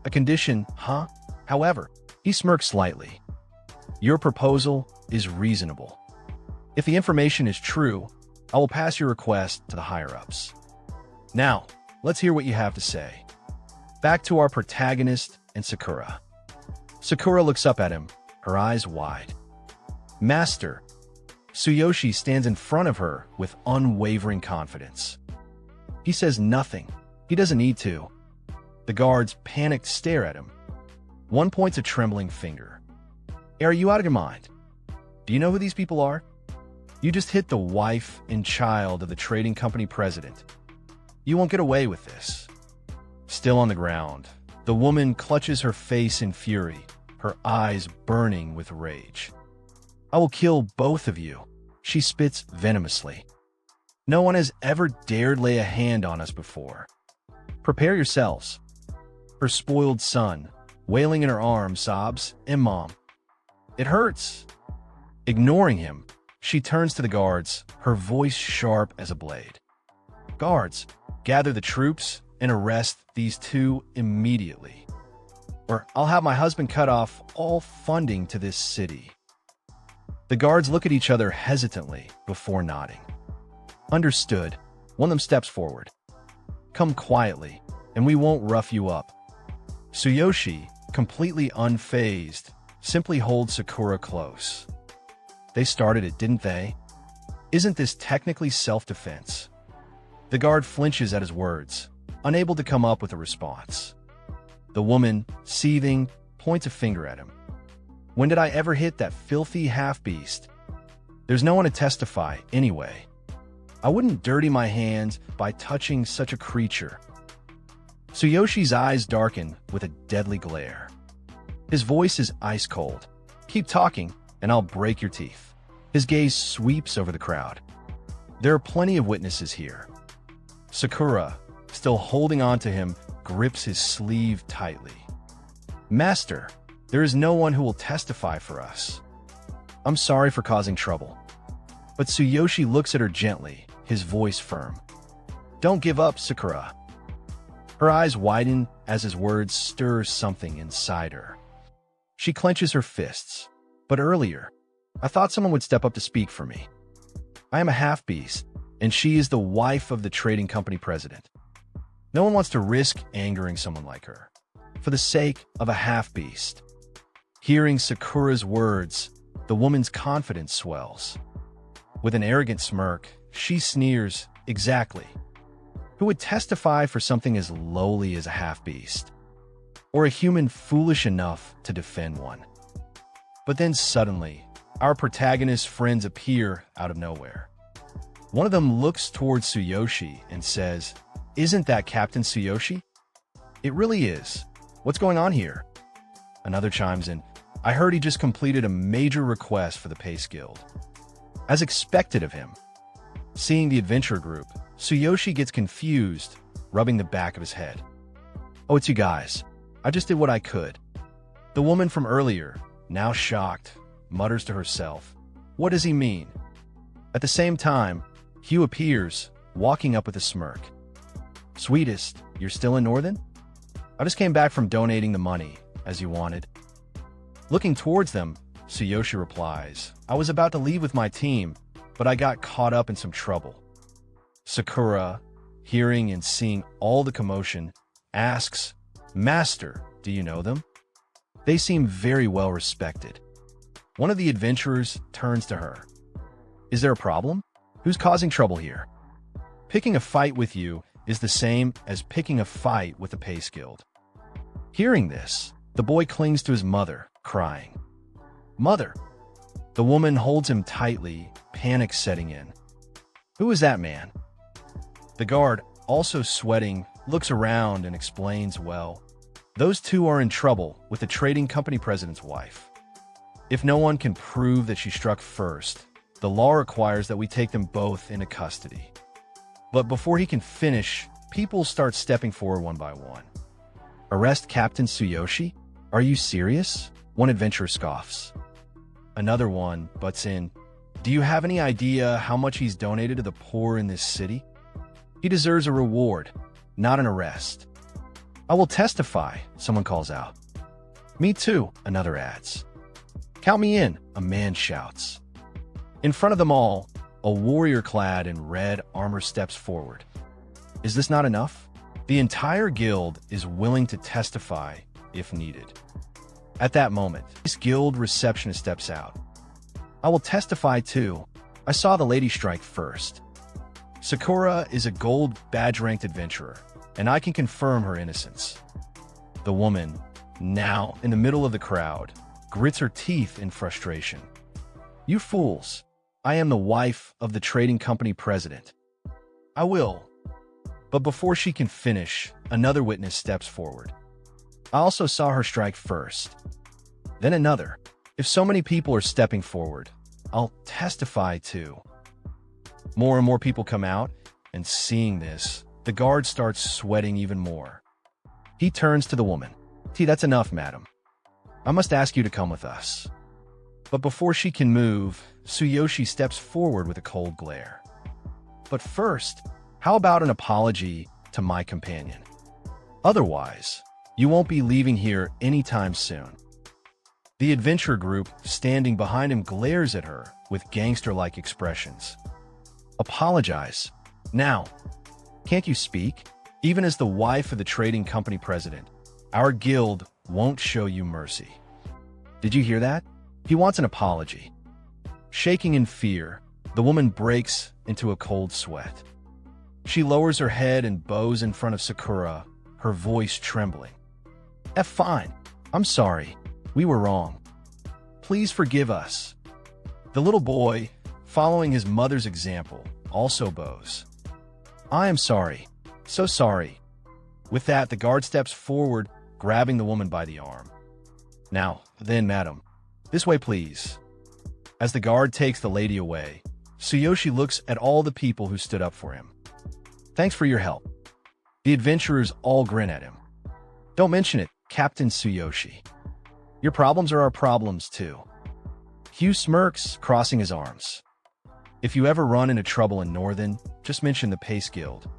A condition, huh? However, he smirks slightly. Your proposal is reasonable. If the information is true, I will pass your request to the higher-ups. Now, let's hear what you have to say. Back to our protagonist and Sakura. Sakura looks up at him, her eyes wide. Master, Tsuyoshi stands in front of her with unwavering confidence. He says nothing. He doesn't need to. The guards panicked stare at him. One points a trembling finger. Are you out of your mind? Do you know who these people are? You just hit the wife and child of the trading company president. You won't get away with this. Still on the ground, the woman clutches her face in fury, her eyes burning with rage. I will kill both of you, she spits venomously. No one has ever dared lay a hand on us before. Prepare yourselves. Her spoiled son, wailing in her arms, sobs, and Mom. It hurts. Ignoring him, she turns to the guards, her voice sharp as a blade. Guards, gather the troops and arrest these two immediately. Or I'll have my husband cut off all funding to this city. The guards look at each other hesitantly before nodding. Understood. One of them steps forward. Come quietly, and we won't rough you up. Tsuyoshi, completely unfazed, simply holds Sakura close. They started it, didn't they? Isn't this technically self-defense? The guard flinches at his words, unable to come up with a response. The woman, seething, points a finger at him. When did I ever hit that filthy half-beast? There's no one to testify, anyway. I wouldn't dirty my hands by touching such a creature. Tsuyoshi's eyes darken with a deadly glare. His voice is ice cold. Keep talking, and I'll break your teeth. His gaze sweeps over the crowd. There are plenty of witnesses here. Sakura, still holding on to him, grips his sleeve tightly. Master, there is no one who will testify for us. I'm sorry for causing trouble. But Tsuyoshi looks at her gently, his voice firm. Don't give up, Sakura. Her eyes widen as his words stir something inside her. She clenches her fists. But earlier, I thought someone would step up to speak for me. I am a half-beast, and she is the wife of the trading company president. No one wants to risk angering someone like her, for the sake of a half-beast. Hearing Sakura's words, the woman's confidence swells. With an arrogant smirk, she sneers, exactly. Who would testify for something as lowly as a half-beast? Or a human foolish enough to defend one? But then suddenly, our protagonist's friends appear out of nowhere. One of them looks towards Tsuyoshi and says, Isn't that Captain Tsuyoshi? It really is. What's going on here? Another chimes in, I heard he just completed a major request for the Pace Guild. As expected of him. Seeing the adventure group, Tsuyoshi gets confused, rubbing the back of his head. Oh, it's you guys. I just did what I could. The woman from earlier, now shocked, mutters to herself. What does he mean? At the same time, Hugh appears, walking up with a smirk. Sweetest, you're still in Northern? I just came back from donating the money, as you wanted. Looking towards them, Tsuyoshi replies, I was about to leave with my team, but I got caught up in some trouble. Sakura, hearing and seeing all the commotion, asks, Master, do you know them? They seem very well respected. One of the adventurers turns to her. Is there a problem? Who's causing trouble here? Picking a fight with you is the same as picking a fight with the Pace Guild. Hearing this, the boy clings to his mother, crying. Mother! The woman holds him tightly, panic setting in. Who is that man? The guard, also sweating, looks around and explains, well, those two are in trouble with the trading company president's wife. If no one can prove that she struck first, the law requires that we take them both into custody. But before he can finish, people start stepping forward one by one. Arrest Captain Tsuyoshi? Are you serious? One adventurer scoffs. Another one butts in. Do you have any idea how much he's donated to the poor in this city? He deserves a reward, not an arrest. I will testify, someone calls out. Me too, another adds. Count me in, a man shouts. In front of them all, a warrior clad in red armor steps forward. Is this not enough? The entire guild is willing to testify if needed. At that moment, this guild receptionist steps out. I will testify too. I saw the lady strike first. Sakura is a gold badge-ranked adventurer, and I can confirm her innocence. The woman, now in the middle of the crowd, grits her teeth in frustration. You fools! I am the wife of the trading company president. I will. But before she can finish, another witness steps forward. I also saw her strike first. Then another. If so many people are stepping forward, I'll testify too. More and more people come out, and seeing this, the guard starts sweating even more. He turns to the woman. That's enough, madam. I must ask you to come with us. But before she can move, Tsuyoshi steps forward with a cold glare. But first, how about an apology to my companion? Otherwise, you won't be leaving here anytime soon. The adventure group standing behind him glares at her with gangster-like expressions. Apologize. Now, can't you speak? Even as the wife of the trading company president, our guild won't show you mercy. Did you hear that? He wants an apology. Shaking in fear, the woman breaks into a cold sweat. She lowers her head and bows in front of Sakura, her voice trembling. Fine. I'm sorry. We were wrong. Please forgive us. The little boy, following his mother's example, also bows. I am sorry. So sorry. With that, the guard steps forward, grabbing the woman by the arm. Now, then, madam. This way, please. As the guard takes the lady away, Tsuyoshi looks at all the people who stood up for him. Thanks for your help. The adventurers all grin at him. Don't mention it, Captain Tsuyoshi. Your problems are our problems, too. Hugh smirks, crossing his arms. If you ever run into trouble in Northern, just mention the Pace Guild.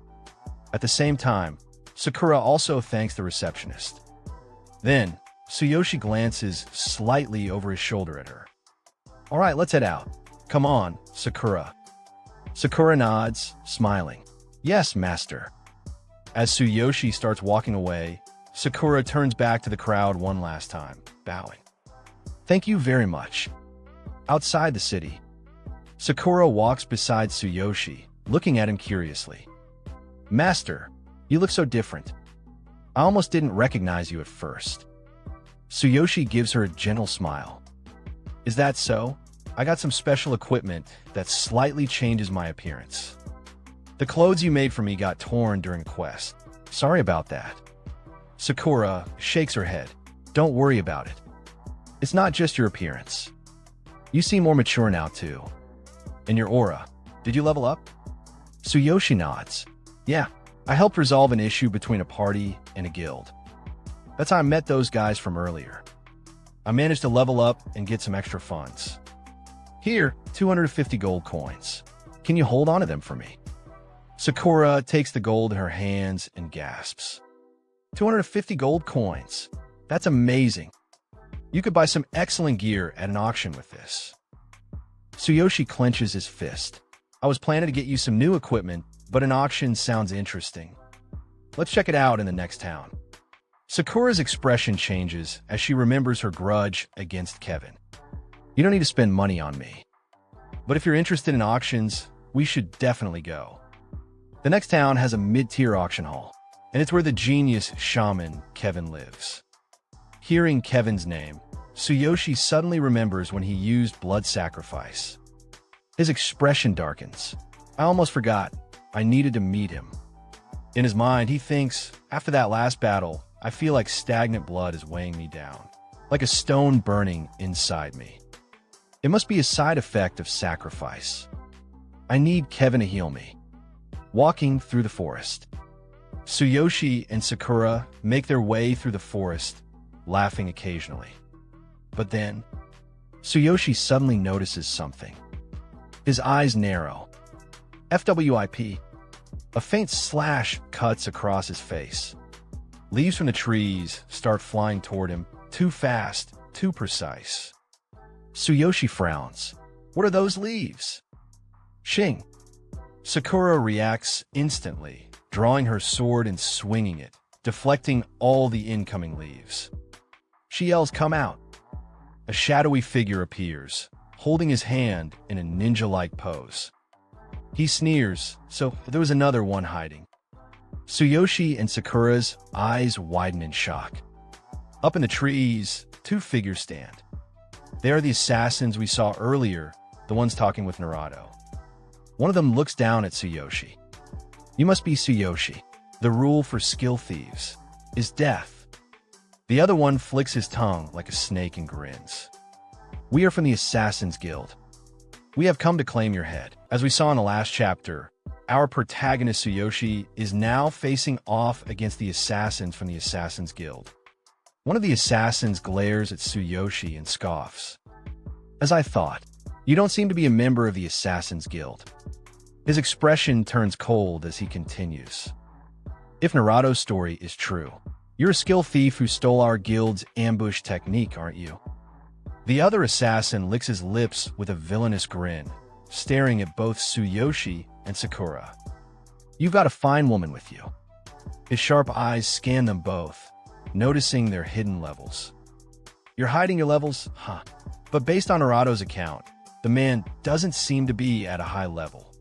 At the same time, Sakura also thanks the receptionist. Then, Tsuyoshi glances slightly over his shoulder at her. All right, let's head out. Come on, Sakura. Sakura nods, smiling. Yes, master. As Tsuyoshi starts walking away, Sakura turns back to the crowd one last time, bowing. Thank you very much. Outside the city, Sakura walks beside Tsuyoshi, looking at him curiously. Master, you look so different. I almost didn't recognize you at first. Tsuyoshi gives her a gentle smile. Is that so? I got some special equipment that slightly changes my appearance. The clothes you made for me got torn during a quest. Sorry about that. Sakura shakes her head. Don't worry about it. It's not just your appearance. You seem more mature now, too. And your aura. Did you level up? Tsuyoshi nods. Yeah, I helped resolve an issue between a party and a guild. That's how I met those guys from earlier. I managed to level up and get some extra funds. Here, 250 gold coins. Can you hold on to them for me? Sakura takes the gold in her hands and gasps. 250 gold coins. That's amazing. You could buy some excellent gear at an auction with this. Tsuyoshi clenches his fist. I was planning to get you some new equipment, but an auction sounds interesting. Let's check it out in the next town. Sakura's expression changes as she remembers her grudge against Kevin. You don't need to spend money on me. But if you're interested in auctions, we should definitely go. The next town has a mid-tier auction hall, and it's where the genius shaman Kevin lives. Hearing Kevin's name, Tsuyoshi suddenly remembers when he used blood sacrifice. His expression darkens. I almost forgot. I needed to meet him. In his mind, he thinks, after that last battle, I feel like stagnant blood is weighing me down, like a stone burning inside me. It must be a side effect of sacrifice. I need Kevin to heal me. Walking through the forest. Tsuyoshi and Sakura make their way through the forest, laughing occasionally. But then, Tsuyoshi suddenly notices something. His eyes narrow. FWIP. A faint slash cuts across his face. Leaves from the trees start flying toward him, too fast, too precise. Tsuyoshi frowns. What are those leaves? Shing. Sakura reacts instantly, drawing her sword and swinging it, deflecting all the incoming leaves. She yells, "Come out!" A shadowy figure appears, holding his hand in a ninja-like pose. He sneers, so there was another one hiding. Tsuyoshi and Sakura's eyes widen in shock. Up in the trees, two figures stand. They are the assassins we saw earlier, the ones talking with Naruto. One of them looks down at Tsuyoshi. You must be Tsuyoshi. The rule for skill thieves is death. The other one flicks his tongue like a snake and grins. We are from the Assassin's Guild. We have come to claim your head. As we saw in the last chapter, our protagonist Tsuyoshi is now facing off against the assassins from the Assassin's Guild. One of the assassins glares at Tsuyoshi and scoffs. As I thought, you don't seem to be a member of the Assassin's Guild. His expression turns cold as he continues. If Naruto's story is true, you're a skill thief who stole our guild's ambush technique, aren't you? The other assassin licks his lips with a villainous grin, staring at both Tsuyoshi and Sakura. You've got a fine woman with you. His sharp eyes scan them both, noticing their hidden levels. You're hiding your levels? Huh. But based on Naruto's account, the man doesn't seem to be at a high level.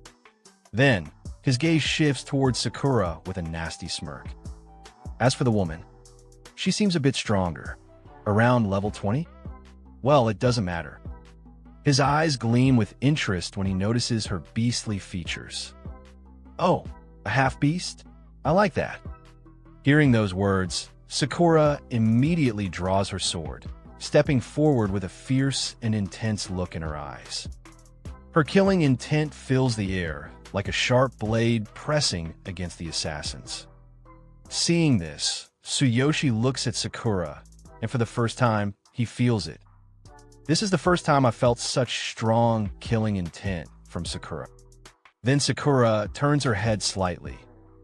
Then, his gaze shifts towards Sakura with a nasty smirk. As for the woman, she seems a bit stronger. Around level 20? Well, it doesn't matter. His eyes gleam with interest when he notices her beastly features. Oh, a half-beast? I like that. Hearing those words, Sakura immediately draws her sword, stepping forward with a fierce and intense look in her eyes. Her killing intent fills the air, like a sharp blade pressing against the assassins. Seeing this, Tsuyoshi looks at Sakura, and for the first time, he feels it. This is the first time I felt such strong killing intent from Sakura. Then Sakura turns her head slightly,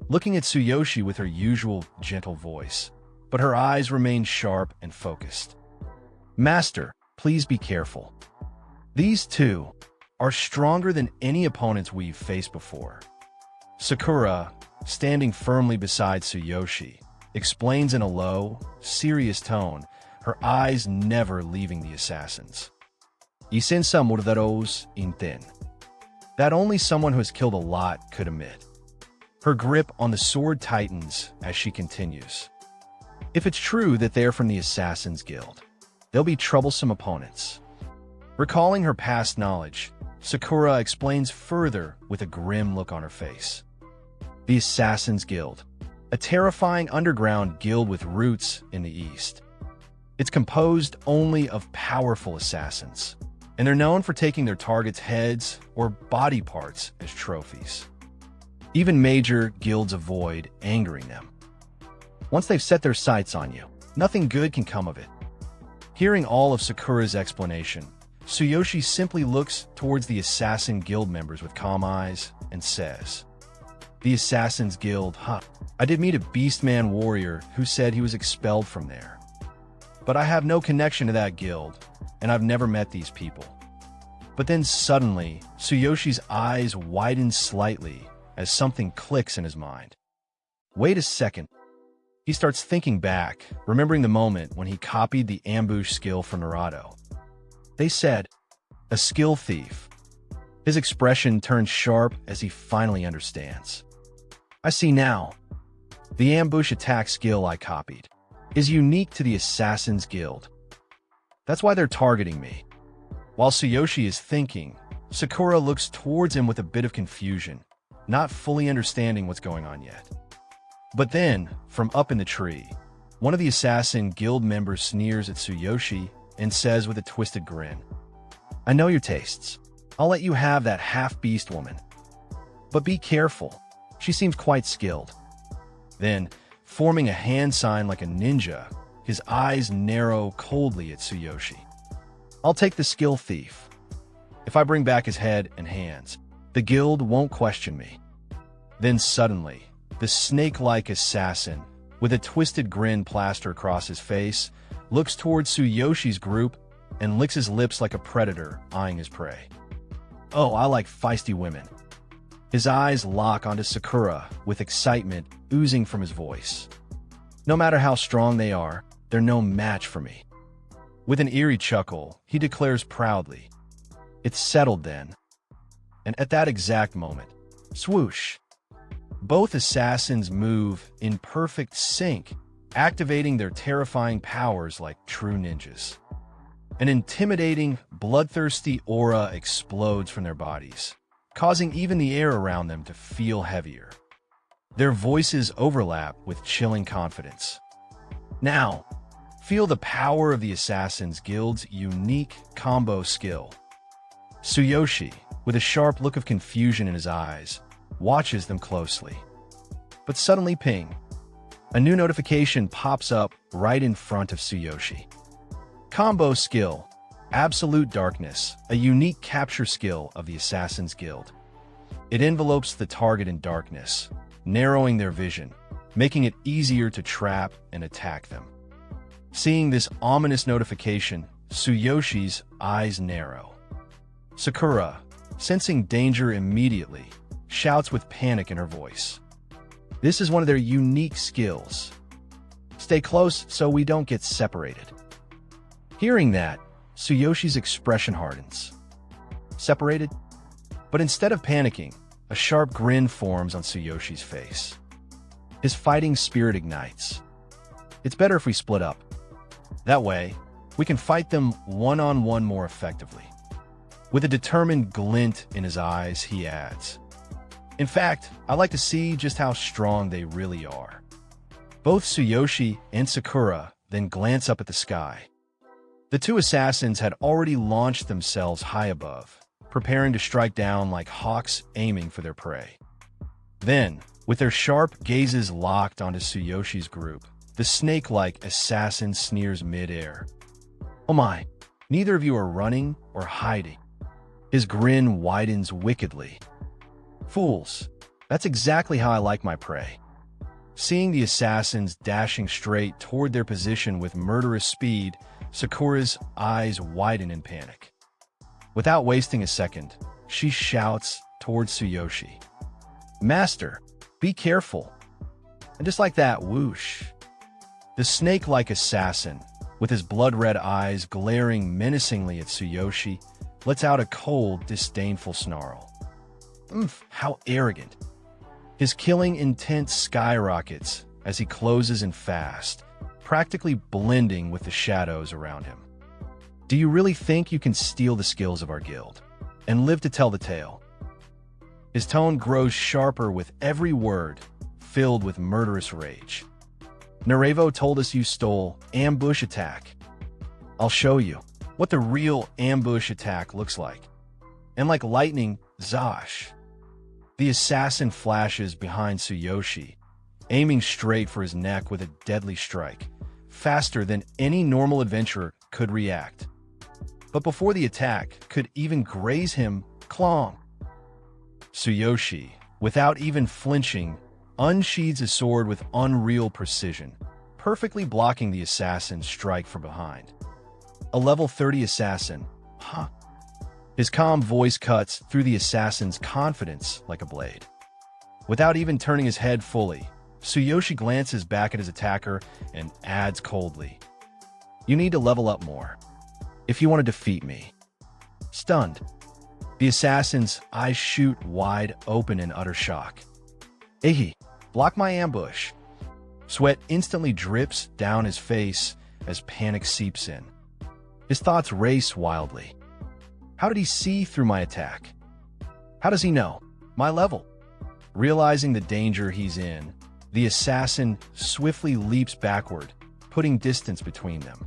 looking at Tsuyoshi with her usual gentle voice, but her eyes remain sharp and focused. Master, please be careful. These two are stronger than any opponents we've faced before. Sakura, standing firmly beside Tsuyoshi, explains in a low, serious tone, her eyes never leaving the assassins. Y senza morderos inten. That only someone who has killed a lot could admit. Her grip on the sword tightens as she continues. If it's true that they're from the Assassin's Guild, they'll be troublesome opponents. Recalling her past knowledge, Sakura explains further with a grim look on her face. The Assassin's Guild, a terrifying underground guild with roots in the East. It's composed only of powerful assassins, and they're known for taking their targets' heads or body parts as trophies. Even major guilds avoid angering them. Once they've set their sights on you, nothing good can come of it. Hearing all of Sakura's explanation, Tsuyoshi simply looks towards the Assassin Guild members with calm eyes and says, The Assassin's Guild, huh? I did meet a beastman warrior who said he was expelled from there. But I have no connection to that guild, and I've never met these people. But then suddenly, Tsuyoshi's eyes widen slightly as something clicks in his mind. Wait a second. He starts thinking back, remembering the moment when he copied the ambush skill from Naruto. They said, a skill thief. His expression turns sharp as he finally understands. I see now. The ambush attack skill I copied is unique to the Assassin's Guild. That's why they're targeting me. While Tsuyoshi is thinking, Sakura looks towards him with a bit of confusion, not fully understanding what's going on yet. But then, from up in the tree, one of the Assassin Guild members sneers at Tsuyoshi and says with a twisted grin, I know your tastes. I'll let you have that half-beast woman. But be careful. She seems quite skilled. Then, forming a hand sign like a ninja, his eyes narrow coldly at Tsuyoshi. I'll take the skill thief. If I bring back his head and hands, the guild won't question me. Then suddenly, the snake-like assassin, with a twisted grin plastered across his face, looks towards Tsuyoshi's group and licks his lips like a predator eyeing his prey. Oh, I like feisty women. His eyes lock onto Sakura with excitement oozing from his voice. No matter how strong they are, they're no match for me. With an eerie chuckle, he declares proudly, It's settled then. And at that exact moment, Swoosh. Both assassins move in perfect sync, activating their terrifying powers like true ninjas. An intimidating, bloodthirsty aura explodes from their bodies, causing even the air around them to feel heavier. Their voices overlap with chilling confidence. Now, feel the power of the Assassin's Guild's unique combo skill. Tsuyoshi, with a sharp look of confusion in his eyes, watches them closely. But suddenly ping. A new notification pops up right in front of Tsuyoshi. Combo skill, Absolute Darkness, a unique capture skill of the Assassin's Guild. It envelopes the target in darkness, narrowing their vision, making it easier to trap and attack them. Seeing this ominous notification, Tsuyoshi's eyes narrow. Sakura, sensing danger immediately, shouts with panic in her voice. This is one of their unique skills. Stay close so we don't get separated. Hearing that, Tsuyoshi's expression hardens. Separated? But instead of panicking, a sharp grin forms on Tsuyoshi's face. His fighting spirit ignites. It's better if we split up. That way, we can fight them one-on-one more effectively. With a determined glint in his eyes, he adds, "In fact, I like to see just how strong they really are." Both Tsuyoshi and Sakura then glance up at the sky. The two assassins had already launched themselves high above, preparing to strike down like hawks aiming for their prey. Then, with their sharp gazes locked onto Tsuyoshi's group, the snake-like assassin sneers mid-air. "Oh my, neither of you are running or hiding." His grin widens wickedly. "Fools, that's exactly how I like my prey." Seeing the assassins dashing straight toward their position with murderous speed, Sakura's eyes widen in panic. Without wasting a second, she shouts towards Tsuyoshi, "Master, be careful." And just like that, whoosh. The snake-like assassin, with his blood-red eyes glaring menacingly at Tsuyoshi, lets out a cold, disdainful snarl. How arrogant. His killing intent skyrockets as he closes in fast, practically blending with the shadows around him. "Do you really think you can steal the skills of our guild and live to tell the tale?" His tone grows sharper with every word, filled with murderous rage. "Narevo told us you stole ambush attack. I'll show you what the real ambush attack looks like." And like lightning, Zosh. The assassin flashes behind Tsuyoshi, aiming straight for his neck with a deadly strike, faster than any normal adventurer could react. But before the attack could even graze him, clong. Tsuyoshi, without even flinching, unsheathes his sword with unreal precision, perfectly blocking the assassin's strike from behind. A level 30 assassin, huh? His calm voice cuts through the assassin's confidence like a blade. Without even turning his head fully, Tsuyoshi glances back at his attacker and adds coldly, "You need to level up more if you want to defeat me." Stunned, the assassin's eyes shoot wide open in utter shock. "Ehi, block my ambush." Sweat instantly drips down his face as panic seeps in. His thoughts race wildly. How did he see through my attack? How does he know my level? Realizing the danger he's in, the assassin swiftly leaps backward, putting distance between them.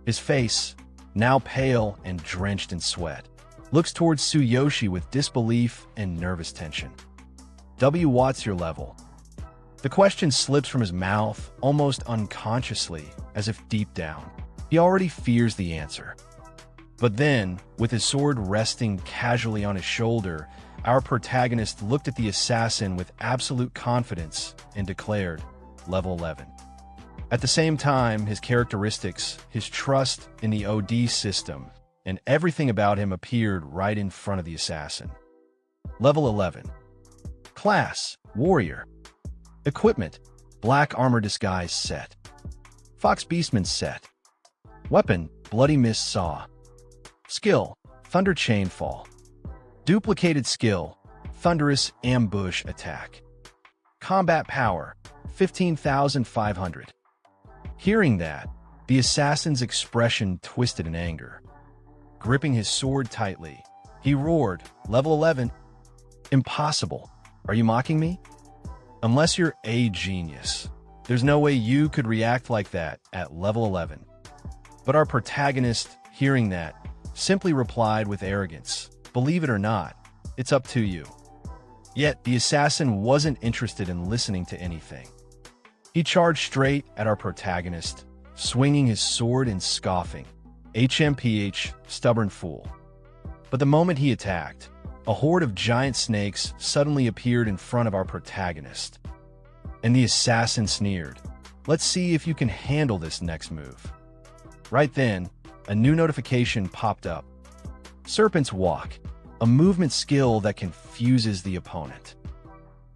His face, now pale and drenched in sweat, looks towards Tsuyoshi with disbelief and nervous tension. What's your level?" The question slips from his mouth almost unconsciously, as if deep down, he already fears the answer. But then, with his sword resting casually on his shoulder, our protagonist looked at the assassin with absolute confidence and declared, "Level 11." At the same time, his characteristics, his trust in the OD system, and everything about him appeared right in front of the assassin. Level 11. Class, Warrior. Equipment, Black Armor Disguise Set. Fox Beastman Set. Weapon, Bloody Mist Saw. Skill, Thunder Chainfall. Duplicated skill, thunderous ambush attack. Combat power, 15,500. Hearing that, the assassin's expression twisted in anger. Gripping his sword tightly, he roared, "Level 11? Impossible. Are you mocking me? Unless you're a genius, there's no way you could react like that at level 11. But our protagonist, hearing that, simply replied with arrogance, "Believe it or not, it's up to you." Yet the assassin wasn't interested in listening to anything. He charged straight at our protagonist, swinging his sword and scoffing, "HMPH, stubborn fool." But the moment he attacked, a horde of giant snakes suddenly appeared in front of our protagonist. And the assassin sneered, "Let's see if you can handle this next move." Right then, a new notification popped up. Serpent's Walk, a movement skill that confuses the opponent.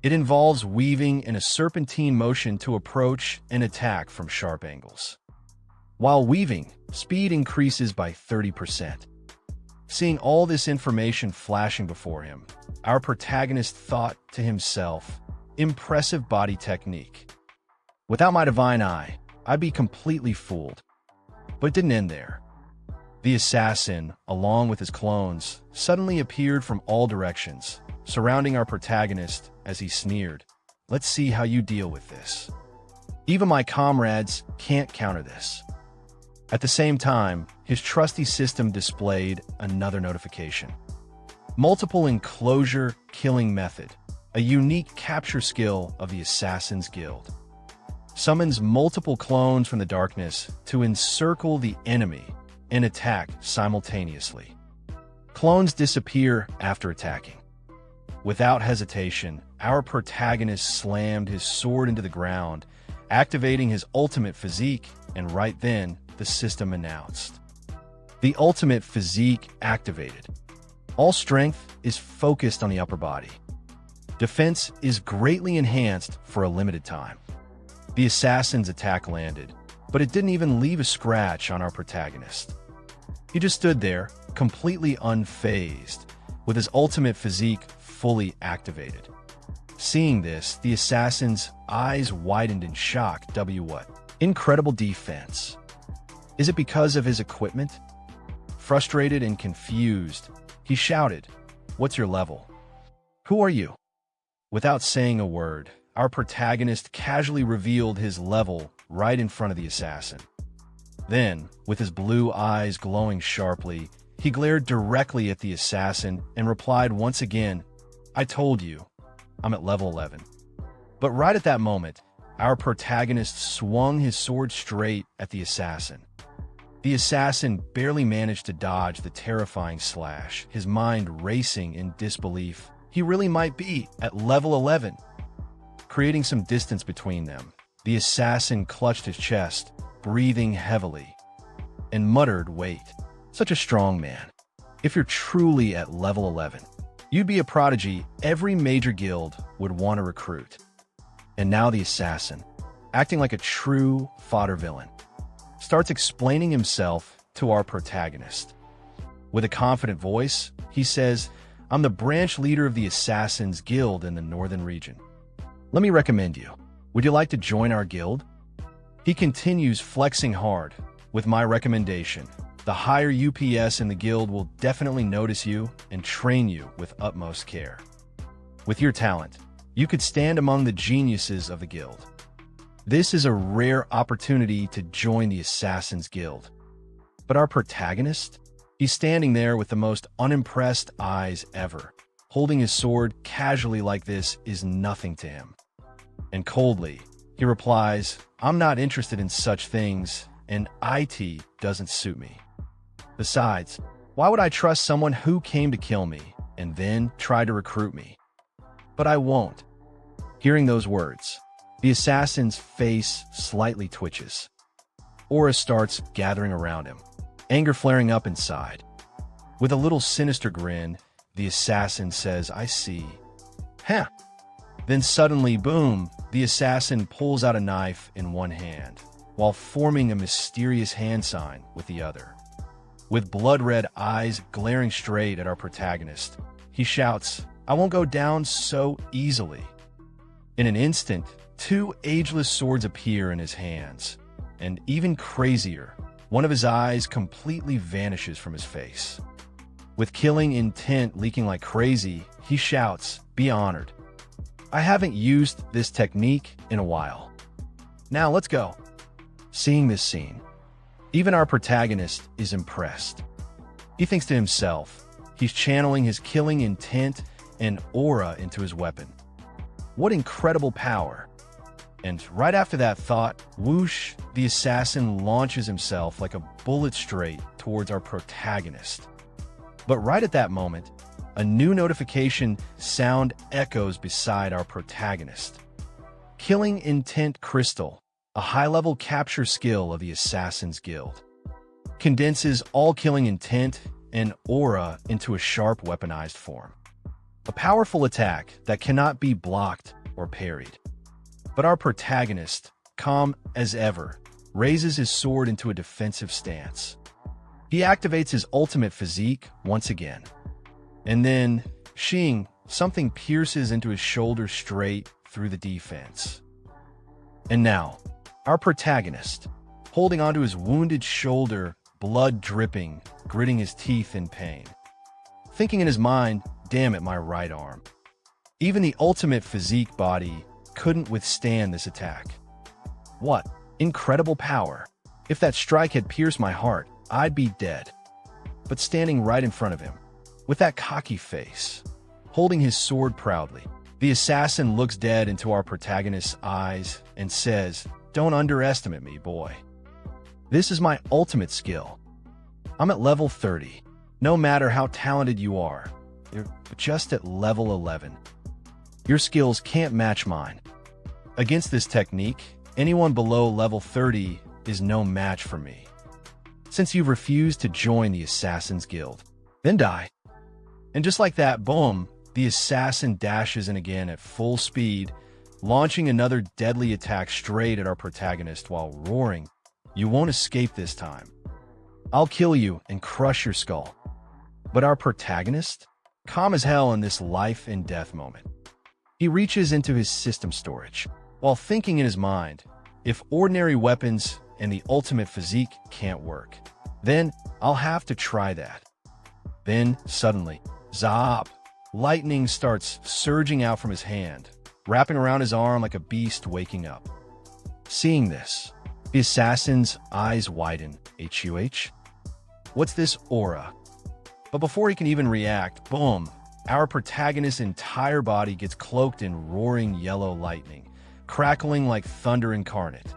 It involves weaving in a serpentine motion to approach and attack from sharp angles. While weaving, speed increases by 30%. Seeing all this information flashing before him, our protagonist thought to himself, "Impressive body technique. Without my divine eye, I'd be completely fooled." But it didn't end there. The assassin, along with his clones, suddenly appeared from all directions, surrounding our protagonist as he sneered, "Let's see how you deal with this. Even my comrades can't counter this." At the same time, his trusty system displayed another notification. Multiple enclosure killing method, a unique capture skill of the Assassin's Guild. Summons multiple clones from the darkness to encircle the enemy and attack simultaneously. Clones disappear after attacking. Without hesitation, our protagonist slammed his sword into the ground, activating his ultimate physique, and right then, the system announced. The ultimate physique activated. All strength is focused on the upper body. Defense is greatly enhanced for a limited time. The assassin's attack landed, but it didn't even leave a scratch on our protagonist. He just stood there, completely unfazed, with his ultimate physique fully activated. Seeing this, the assassin's eyes widened in shock. What? Incredible defense. Is it because of his equipment? Frustrated and confused, he shouted, "What's your level? Who are you?" Without saying a word, our protagonist casually revealed his level right in front of the assassin. Then, with his blue eyes glowing sharply, he glared directly at the assassin and replied once again, "I told you, I'm at level 11. But right at that moment, our protagonist swung his sword straight at the assassin. The assassin barely managed to dodge the terrifying slash, his mind racing in disbelief. He really might be at level 11. Creating some distance between them, the assassin clutched his chest, breathing heavily, and muttered, "Wait, such a strong man. If you're truly at level 11, you'd be a prodigy every major guild would want to recruit." And now the assassin, acting like a true fodder villain, starts explaining himself to our protagonist. With a confident voice, he says, "I'm the branch leader of the Assassin's Guild in the northern region. Let me recommend you. Would you like to join our guild?" He continues flexing hard. "With my recommendation, the higher UPS in the guild will definitely notice you and train you with utmost care. With your talent, you could stand among the geniuses of the guild. This is a rare opportunity to join the Assassin's Guild." But our protagonist? He's standing there with the most unimpressed eyes ever. Holding his sword casually like this is nothing to him. And coldly, he replies, "I'm not interested in such things, and IT doesn't suit me. Besides, why would I trust someone who came to kill me and then try to recruit me? But I won't." Hearing those words, the assassin's face slightly twitches. Aura starts gathering around him, anger flaring up inside. With a little sinister grin, the assassin says, "I see. Huh." Then suddenly, boom, the assassin pulls out a knife in one hand, while forming a mysterious hand sign with the other. With blood-red eyes glaring straight at our protagonist, he shouts, I won't go down so easily. In an instant, two ageless swords appear in his hands, and even crazier, one of his eyes completely vanishes from his face. With killing intent leaking like crazy, he shouts, "Be honored. I haven't used this technique in a while. Now let's go." Seeing this scene, even our protagonist is impressed. He thinks to himself, he's channeling his killing intent and aura into his weapon. What incredible power. And right after that thought, whoosh, the assassin launches himself like a bullet straight towards our protagonist. But right at that moment, a new notification sound echoes beside our protagonist. Killing Intent Crystal, a high-level capture skill of the Assassin's Guild, condenses all killing intent and aura into a sharp weaponized form. A powerful attack that cannot be blocked or parried. But our protagonist, calm as ever, raises his sword into a defensive stance. He activates his ultimate physique once again. And then, shing, something pierces into his shoulder straight through the defense. And now, our protagonist, holding onto his wounded shoulder, blood dripping, gritting his teeth in pain. Thinking in his mind, damn it, my right arm. Even the ultimate physique body couldn't withstand this attack. What incredible power. If that strike had pierced my heart, I'd be dead. But standing right in front of him, with that cocky face, holding his sword proudly, the assassin looks dead into our protagonist's eyes and says, "Don't underestimate me, boy. This is my ultimate skill. I'm at level 30. No matter how talented you are, you're just at level 11. Your skills can't match mine. Against this technique, anyone below level 30 is no match for me. Since you've refused to join the Assassin's Guild, then die." And just like that, boom, the assassin dashes in again at full speed, launching another deadly attack straight at our protagonist while roaring, "You won't escape this time. I'll kill you and crush your skull." But our protagonist, calm as hell in this life and death moment, he reaches into his system storage, while thinking in his mind, if ordinary weapons and the ultimate physique can't work, then I'll have to try that. Then, suddenly, zap! Lightning starts surging out from his hand, wrapping around his arm like a beast waking up. Seeing this, the assassin's eyes widen. HUH? What's this aura? But before he can even react, boom, our protagonist's entire body gets cloaked in roaring yellow lightning, crackling like thunder incarnate.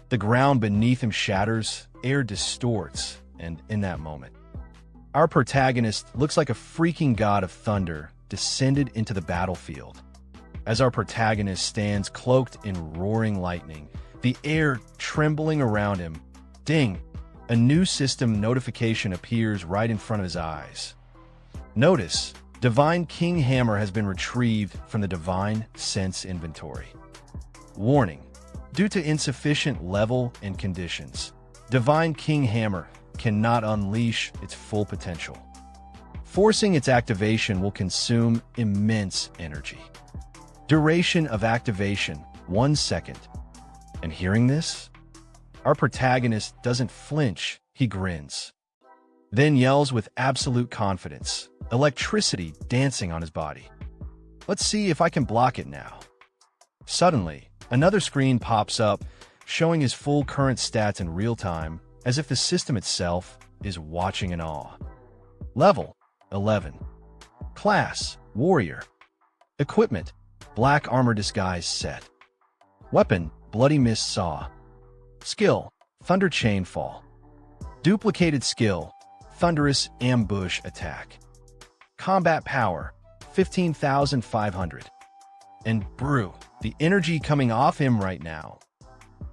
The ground beneath him shatters, air distorts, and in that moment, our protagonist looks like a freaking god of thunder descended into the battlefield. As our protagonist stands cloaked in roaring lightning, the air trembling around him, ding! A new system notification appears right in front of his eyes. Notice, Divine King Hammer has been retrieved from the Divine Sense inventory. Warning, due to insufficient level and conditions, Divine King Hammer cannot unleash its full potential. Forcing its activation will consume immense energy. Duration of activation, 1 second. And hearing this, our protagonist doesn't flinch, he grins. Then yells with absolute confidence, electricity dancing on his body. Let's see if I can block it now. Suddenly, another screen pops up, showing his full current stats in real time, as if the system itself is watching in awe. Level 11. Class Warrior. Equipment Black Armor Disguise Set. Weapon Bloody Mist Saw. Skill Thunder Chain Fall. Duplicated skill Thunderous Ambush Attack. Combat Power 15,500. And brew, the energy coming off him right now.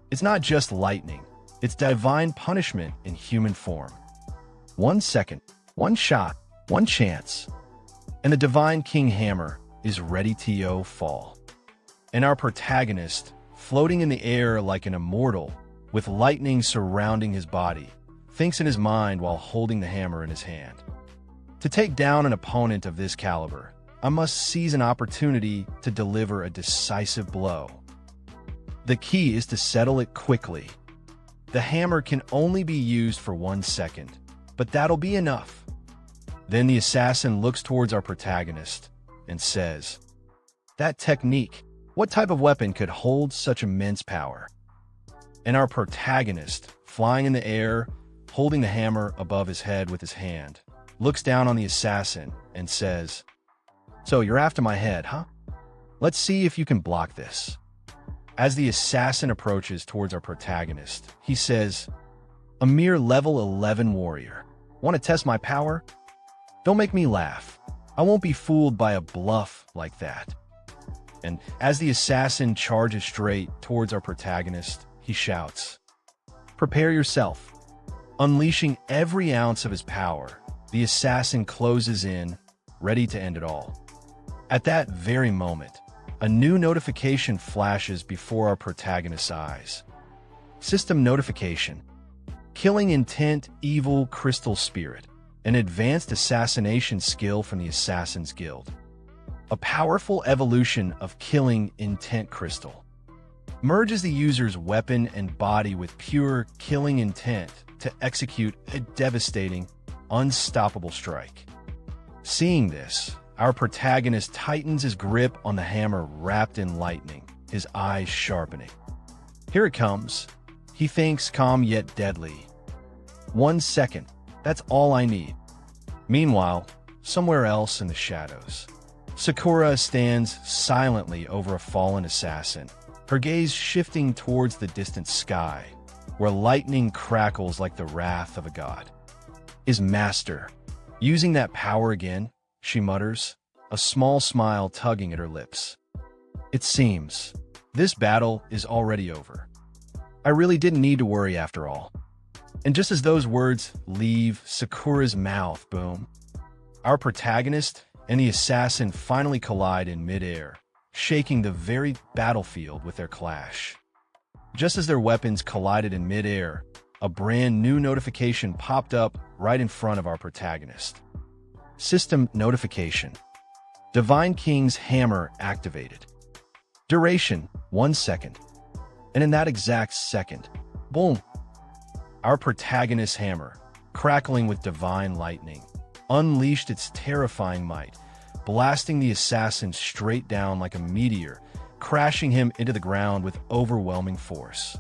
It's not just lightning, it's divine punishment in human form. 1 second, 1 shot, 1 chance, and the Divine King Hammer is ready to fall. And our protagonist, floating in the air like an immortal, with lightning surrounding his body, thinks in his mind while holding the hammer in his hand. To take down an opponent of this caliber, I must seize an opportunity to deliver a decisive blow. The key is to settle it quickly. The hammer can only be used for 1 second, but that'll be enough. Then the assassin looks towards our protagonist and says, "That technique, what type of weapon could hold such immense power?" And our protagonist, flying in the air, holding the hammer above his head with his hand, looks down on the assassin and says, "So you're after my head, huh? Let's see if you can block this." As the assassin approaches towards our protagonist, he says, "A mere level 11 warrior. Want to test my power? Don't make me laugh. I won't be fooled by a bluff like that." And as the assassin charges straight towards our protagonist, he shouts, "Prepare yourself." Unleashing every ounce of his power, the assassin closes in, ready to end it all. At that very moment, a new notification flashes before our protagonist's eyes. System notification. Killing intent, evil crystal spirit. An advanced assassination skill from the Assassin's Guild. A powerful evolution of killing intent crystal. Merges the user's weapon and body with pure killing intent to execute a devastating, unstoppable strike. Seeing this, our protagonist tightens his grip on the hammer wrapped in lightning, his eyes sharpening. Here it comes. He thinks, calm yet deadly. 1 second, that's all I need. Meanwhile, somewhere else in the shadows, Sakura stands silently over a fallen assassin, her gaze shifting towards the distant sky, where lightning crackles like the wrath of a god. Is Master using that power again? She mutters, a small smile tugging at her lips. It seems this battle is already over. I really didn't need to worry after all. And just as those words leave Sakura's mouth, boom, our protagonist and the assassin finally collide in midair, shaking the very battlefield with their clash. Just as their weapons collided in midair, a brand new notification popped up right in front of our protagonist. System notification. Divine King's Hammer activated. Duration, 1 second. And in that exact second, boom, our protagonist's hammer, crackling with divine lightning, unleashed its terrifying might, blasting the assassin straight down like a meteor, crashing him into the ground with overwhelming force.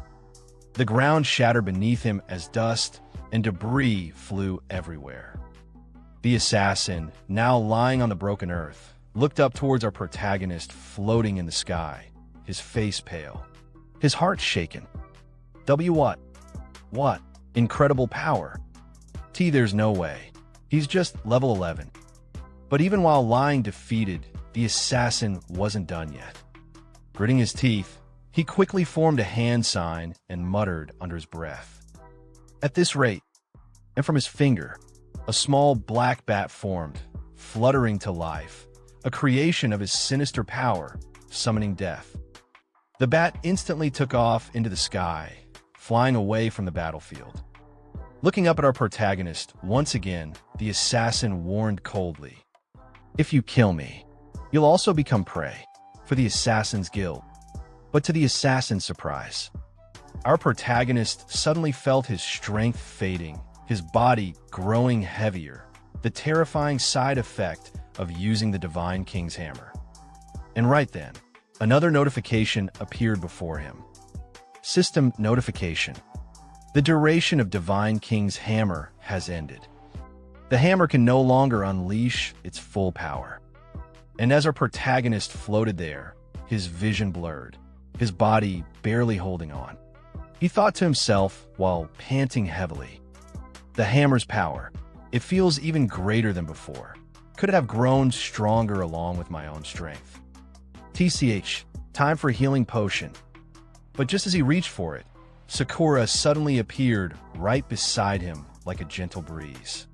The ground shattered beneath him as dust and debris flew everywhere. The assassin, now lying on the broken earth, looked up towards our protagonist floating in the sky, his face pale, his heart shaken. What? What? Incredible power. There's no way. He's just level 11. But even while lying defeated, the assassin wasn't done yet. Gritting his teeth, he quickly formed a hand sign and muttered under his breath. At this rate, and from his finger, a small black bat formed, fluttering to life, a creation of his sinister power, summoning death. The bat instantly took off into the sky, flying away from the battlefield. Looking up at our protagonist, once again, the assassin warned coldly, "If you kill me, you'll also become prey for the Assassin's Guild." But to the assassin's surprise, our protagonist suddenly felt his strength fading, his body growing heavier, the terrifying side effect of using the Divine King's hammer. And right then, another notification appeared before him. System notification. The duration of Divine King's hammer has ended. The hammer can no longer unleash its full power. And as our protagonist floated there, his vision blurred, his body barely holding on, he thought to himself while panting heavily, "The hammer's power, it feels even greater than before. Could it have grown stronger along with my own strength? TCH, time for a healing potion." But just as he reached for it, Sakura suddenly appeared right beside him like a gentle breeze.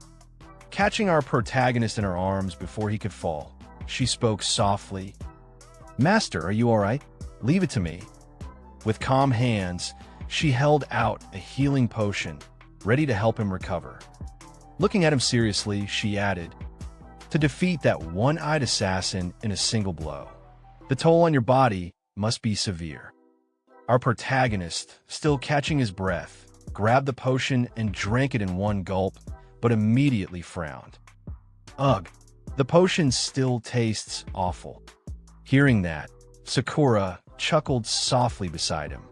Catching our protagonist in her arms before he could fall, she spoke softly, "Master, are you all right? Leave it to me." With calm hands, she held out a healing potion, ready to help him recover. Looking at him seriously, she added, to defeat that one-eyed assassin in a single blow. The toll on your body must be severe. Our protagonist, still catching his breath, grabbed the potion and drank it in one gulp, but immediately frowned. Ugh, the potion still tastes awful. Hearing that, Sakura chuckled softly beside him.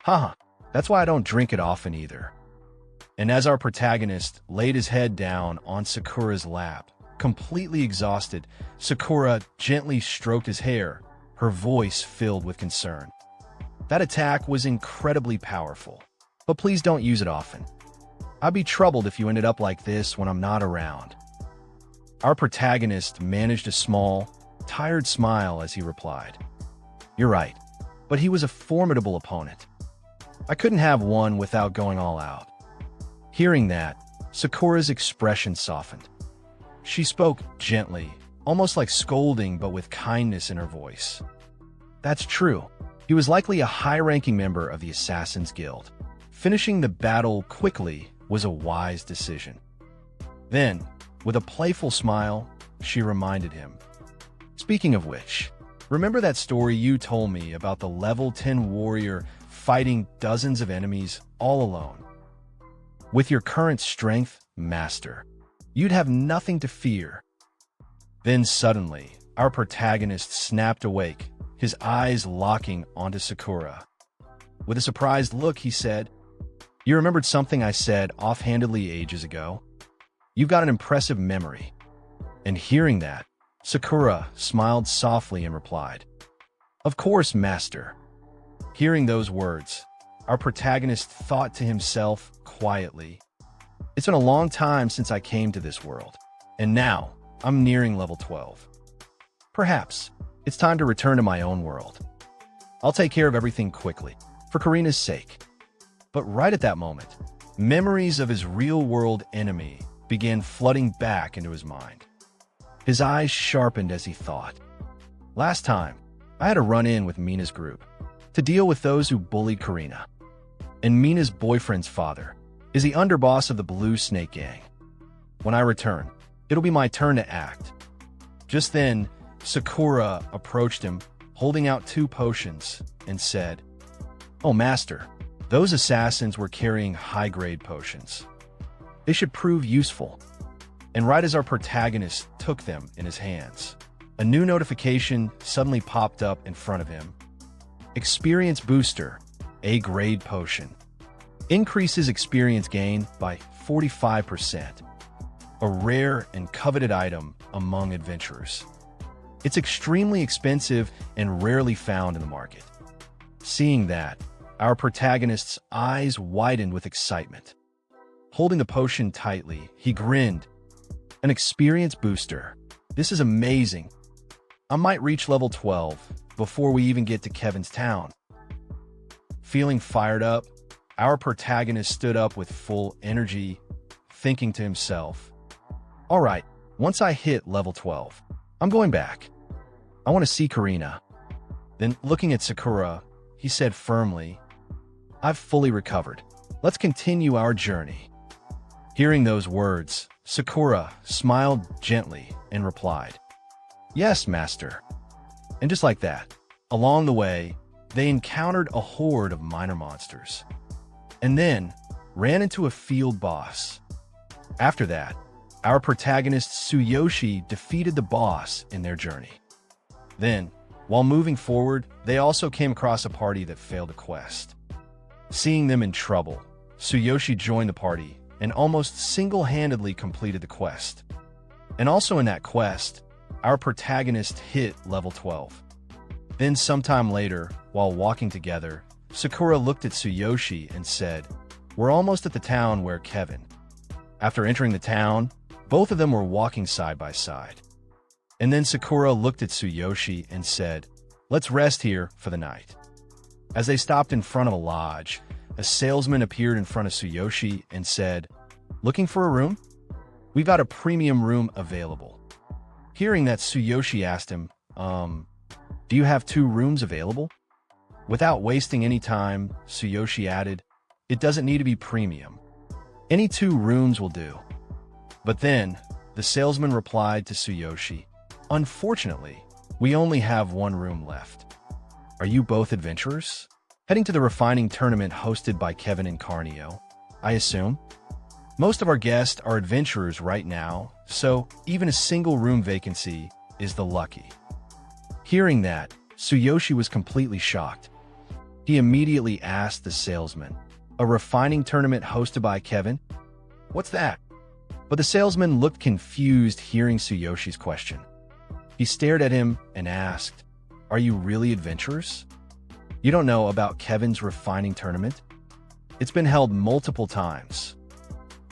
Haha, that's why I don't drink it often either. And as our protagonist laid his head down on Sakura's lap, completely exhausted, Sakura gently stroked his hair, her voice filled with concern. That attack was incredibly powerful, but please don't use it often. I'd be troubled if you ended up like this when I'm not around. Our protagonist managed a small, tired smile as he replied. You're right, but he was a formidable opponent. I couldn't have won without going all out. Hearing that, Sakura's expression softened. She spoke gently, almost like scolding but with kindness in her voice. That's true. He was likely a high-ranking member of the Assassin's Guild. Finishing the battle quickly was a wise decision. Then, with a playful smile, she reminded him. Speaking of which, remember that story you told me about the level 10 warrior fighting dozens of enemies all alone? With your current strength, master, you'd have nothing to fear. Then suddenly, our protagonist snapped awake, his eyes locking onto Sakura. With a surprised look, he said, You remembered something I said offhandedly ages ago? You've got an impressive memory. And hearing that, Sakura smiled softly and replied, Of course, master. Hearing those words, our protagonist thought to himself quietly, It's been a long time since I came to this world, and now I'm nearing level 12. Perhaps it's time to return to my own world. I'll take care of everything quickly, for Karina's sake. But right at that moment, memories of his real-world enemy began flooding back into his mind. His eyes sharpened as he thought. Last time, I had a run-in with Mina's group to deal with those who bullied Karina. And Mina's boyfriend's father is the underboss of the Blue Snake Gang. When I return, it'll be my turn to act. Just then, Sakura approached him, holding out 2 potions, and said, Oh, master, those assassins were carrying high-grade potions. They should prove useful. And right as our protagonist took them in his hands, a new notification suddenly popped up in front of him. Experience Booster, A-grade potion. Increases experience gain by 45%. A rare and coveted item among adventurers. It's extremely expensive and rarely found in the market. Seeing that, our protagonist's eyes widened with excitement. Holding the potion tightly, he grinned. An experience booster. This is amazing. I might reach level 12 before we even get to Kevin's town. Feeling fired up, our protagonist stood up with full energy, thinking to himself, All right, once I hit level 12, I'm going back. I want to see Karina. Then, looking at Sakura, he said firmly, I've fully recovered. Let's continue our journey. Hearing those words, Sakura smiled gently and replied, Yes, master. And just like that, along the way, they encountered a horde of minor monsters, and then ran into a field boss. After that, our protagonist Tsuyoshi defeated the boss in their journey. Then, while moving forward, they also came across a party that failed a quest. Seeing them in trouble, Tsuyoshi joined the party and almost single-handedly completed the quest. And also in that quest, our protagonist hit level 12. Then sometime later, while walking together, Sakura looked at Tsuyoshi and said, We're almost at the town where Kevin. After entering the town, both of them were walking side by side. And then Sakura looked at Tsuyoshi and said, Let's rest here for the night. As they stopped in front of a lodge, a salesman appeared in front of Tsuyoshi and said, Looking for a room? We've got a premium room available. Hearing that, Tsuyoshi asked him, Do you have 2 rooms available? Without wasting any time, Tsuyoshi added, It doesn't need to be premium. Any 2 rooms will do. But then, The salesman replied to Tsuyoshi, "Unfortunately, we only have one room left. Are you both adventurers? Heading to the refining tournament hosted by Kevin and Karina, I assume? Most of our guests are adventurers right now, so even a single room vacancy is the lucky." Hearing that, Tsuyoshi was completely shocked. He immediately asked the salesman, "A refining tournament hosted by Kevin? What's that?" But the salesman looked confused hearing Tsuyoshi's question. He stared at him and asked, "Are you really adventurers? You don't know about Kevin's refining tournament? It's been held multiple times."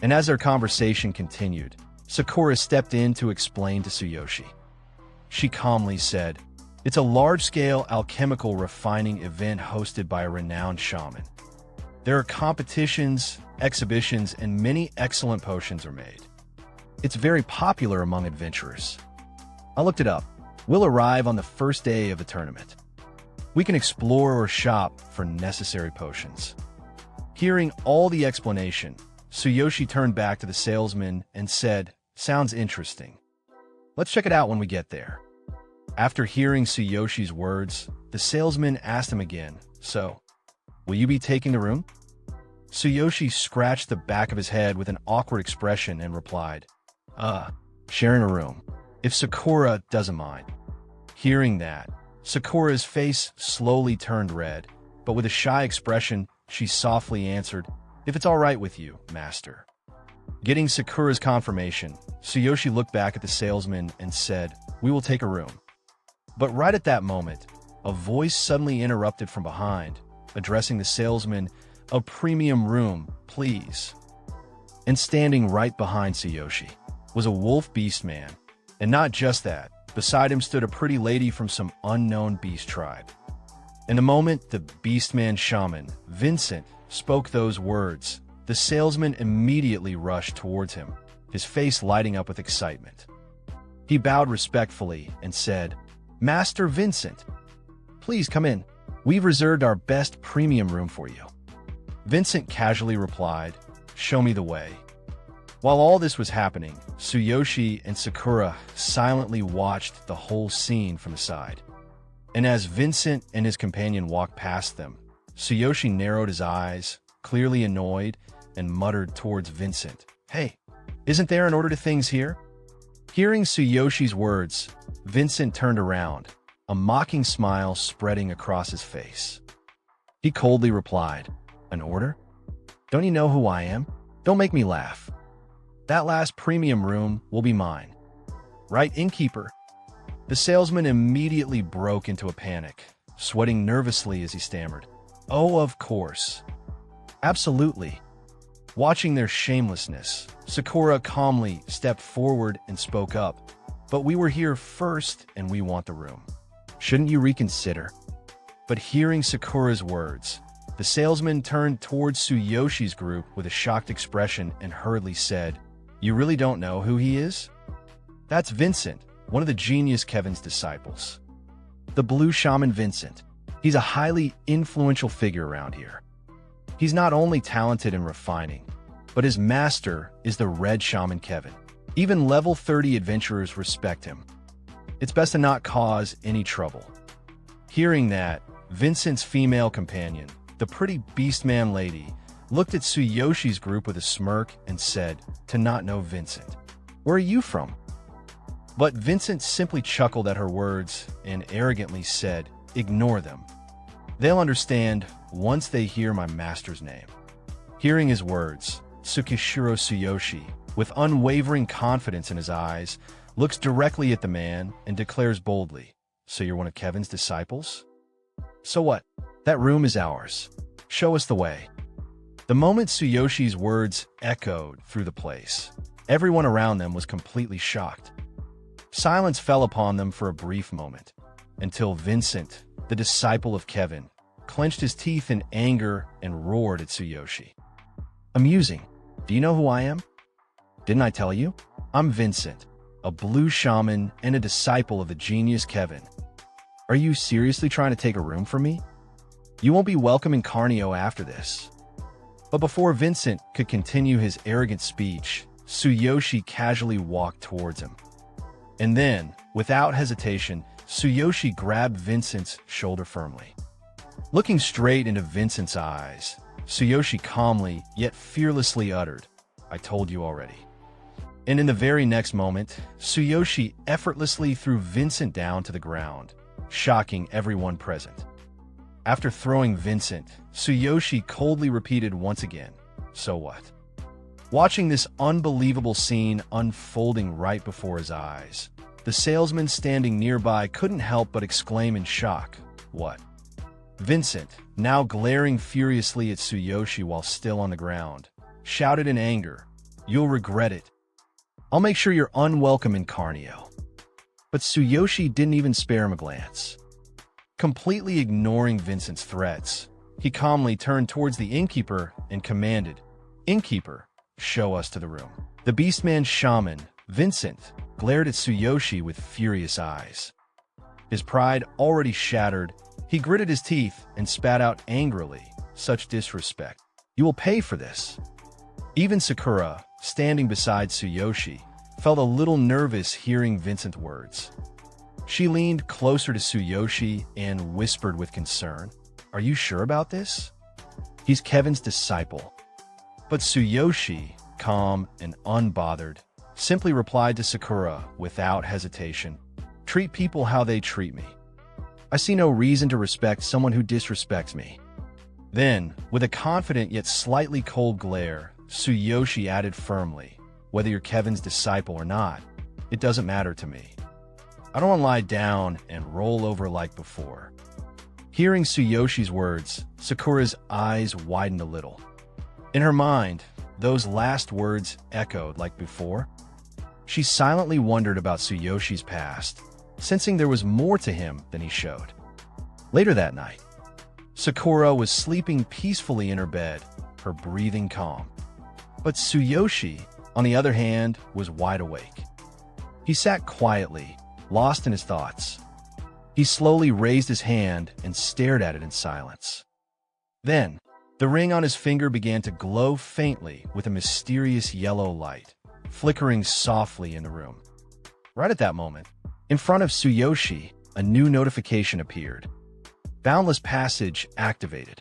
And as their conversation continued, Sakura stepped in to explain to Tsuyoshi. She calmly said, "It's a large-scale alchemical refining event hosted by a renowned shaman. There are competitions, exhibitions, and many excellent potions are made. It's very popular among adventurers. I looked it up. We'll arrive on the first day of the tournament. We can explore or shop for necessary potions." Hearing all the explanation, Tsuyoshi turned back to the salesman and said, "Sounds interesting. Let's check it out when we get there." After hearing Tsuyoshi's words, the salesman asked him again, "So, will you be taking the room?" Tsuyoshi scratched the back of his head with an awkward expression and replied, Sharing a room, if Sakura doesn't mind." Hearing that, Sakura's face slowly turned red, but with a shy expression, she softly answered, "If it's all right with you, master." Getting Sakura's confirmation, Tsuyoshi looked back at the salesman and said, "We will take a room." But right at that moment, a voice suddenly interrupted from behind, addressing the salesman, "A premium room, please." And standing right behind Tsuyoshi was a wolf beastman. And not just that, beside him stood a pretty lady from some unknown beast tribe. In the moment the beastman shaman, Vincent, spoke those words, the salesman immediately rushed towards him, his face lighting up with excitement. He bowed respectfully and said, "Master Vincent, please come in. We've reserved our best premium room for you." Vincent casually replied, "Show me the way." While all this was happening, Tsuyoshi and Sakura silently watched the whole scene from the side. And as Vincent and his companion walked past them, Tsuyoshi narrowed his eyes, clearly annoyed, and muttered towards Vincent, "Hey, isn't there an order to things here?" Hearing Tsuyoshi's words, Vincent turned around, a mocking smile spreading across his face. He coldly replied, "An order? Don't you know who I am? Don't make me laugh. That last premium room will be mine. Right, innkeeper?" The salesman immediately broke into a panic, sweating nervously as he stammered, "Oh, of course. Absolutely." Watching their shamelessness, Sakura calmly stepped forward and spoke up, "But we were here first and we want the room. Shouldn't you reconsider?" But hearing Sakura's words, the salesman turned towards Tsuyoshi's group with a shocked expression and hurriedly said, "You really don't know who he is? That's Vincent, one of the genius Kevin's disciples. The blue shaman Vincent. He's a highly influential figure around here. He's not only talented in refining, but his master is the red shaman Kevin. Even level 30 adventurers respect him. It's best to not cause any trouble." Hearing that, Vincent's female companion, the pretty beastman lady, looked at Tsuyoshi's group with a smirk and said, "To not know Vincent. Where are you from?" But Vincent simply chuckled at her words and arrogantly said, "Ignore them. They'll understand once they hear my master's name." Hearing his words, Tsukishiro Tsuyoshi, with unwavering confidence in his eyes, looks directly at the man and declares boldly, "So you're one of Kevin's disciples? So what? That room is ours. Show us the way." The moment Tsuyoshi's words echoed through the place, everyone around them was completely shocked. Silence fell upon them for a brief moment, until Vincent, the disciple of Kevin, clenched his teeth in anger and roared at Tsuyoshi. "Amusing. Do you know who I am? Didn't I tell you? I'm Vincent, a blue shaman and a disciple of the genius Kevin. Are you seriously trying to take a room from me? You won't be welcome in Karina after this." But before Vincent could continue his arrogant speech, Tsuyoshi casually walked towards him. And then, without hesitation, Tsuyoshi grabbed Vincent's shoulder firmly. Looking straight into Vincent's eyes, Tsuyoshi calmly yet fearlessly uttered, "I told you already." And in the very next moment, Tsuyoshi effortlessly threw Vincent down to the ground, shocking everyone present. After throwing Vincent, Tsuyoshi coldly repeated once again, "So what?" Watching this unbelievable scene unfolding right before his eyes, the salesman standing nearby couldn't help but exclaim in shock, "What?" Vincent, now glaring furiously at Tsuyoshi while still on the ground, shouted in anger, "You'll regret it. I'll make sure you're unwelcome in Carnio." But Tsuyoshi didn't even spare him a glance. Completely ignoring Vincent's threats, he calmly turned towards the innkeeper and commanded, "Innkeeper, show us to the room." The beastman shaman, Vincent, glared at Tsuyoshi with furious eyes. His pride already shattered, he gritted his teeth and spat out angrily, "Such disrespect. You will pay for this." Even Sakura, standing beside Tsuyoshi, felt a little nervous hearing Vincent's words. She leaned closer to Tsuyoshi and whispered with concern, "Are you sure about this? He's Kevin's disciple." But Tsuyoshi, calm and unbothered, simply replied to Sakura without hesitation, "Treat people how they treat me. I see no reason to respect someone who disrespects me." Then, with a confident yet slightly cold glare, Tsuyoshi added firmly, "Whether you're Kevin's disciple or not, it doesn't matter to me. I don't want to lie down and roll over like before." Hearing Tsuyoshi's words, Sakura's eyes widened a little. In her mind, those last words echoed like before. She silently wondered about Tsuyoshi's past, sensing there was more to him than he showed. Later that night, Sakura was sleeping peacefully in her bed, her breathing calm. But Tsuyoshi, on the other hand, was wide awake. He sat quietly, lost in his thoughts. He slowly raised his hand and stared at it in silence. Then, the ring on his finger began to glow faintly with a mysterious yellow light, flickering softly in the room. Right at that moment, in front of Tsuyoshi, a new notification appeared. Boundless Passage activated.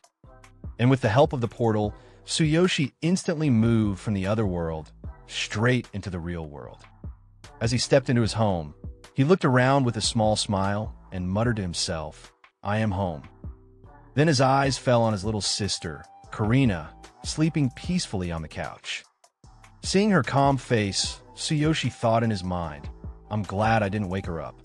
And with the help of the portal, Tsuyoshi instantly moved from the other world straight into the real world. As he stepped into his home, he looked around with a small smile and muttered to himself, "I am home." Then his eyes fell on his little sister, Karina, sleeping peacefully on the couch. Seeing her calm face, Tsuyoshi thought in his mind, "I'm glad I didn't wake her up."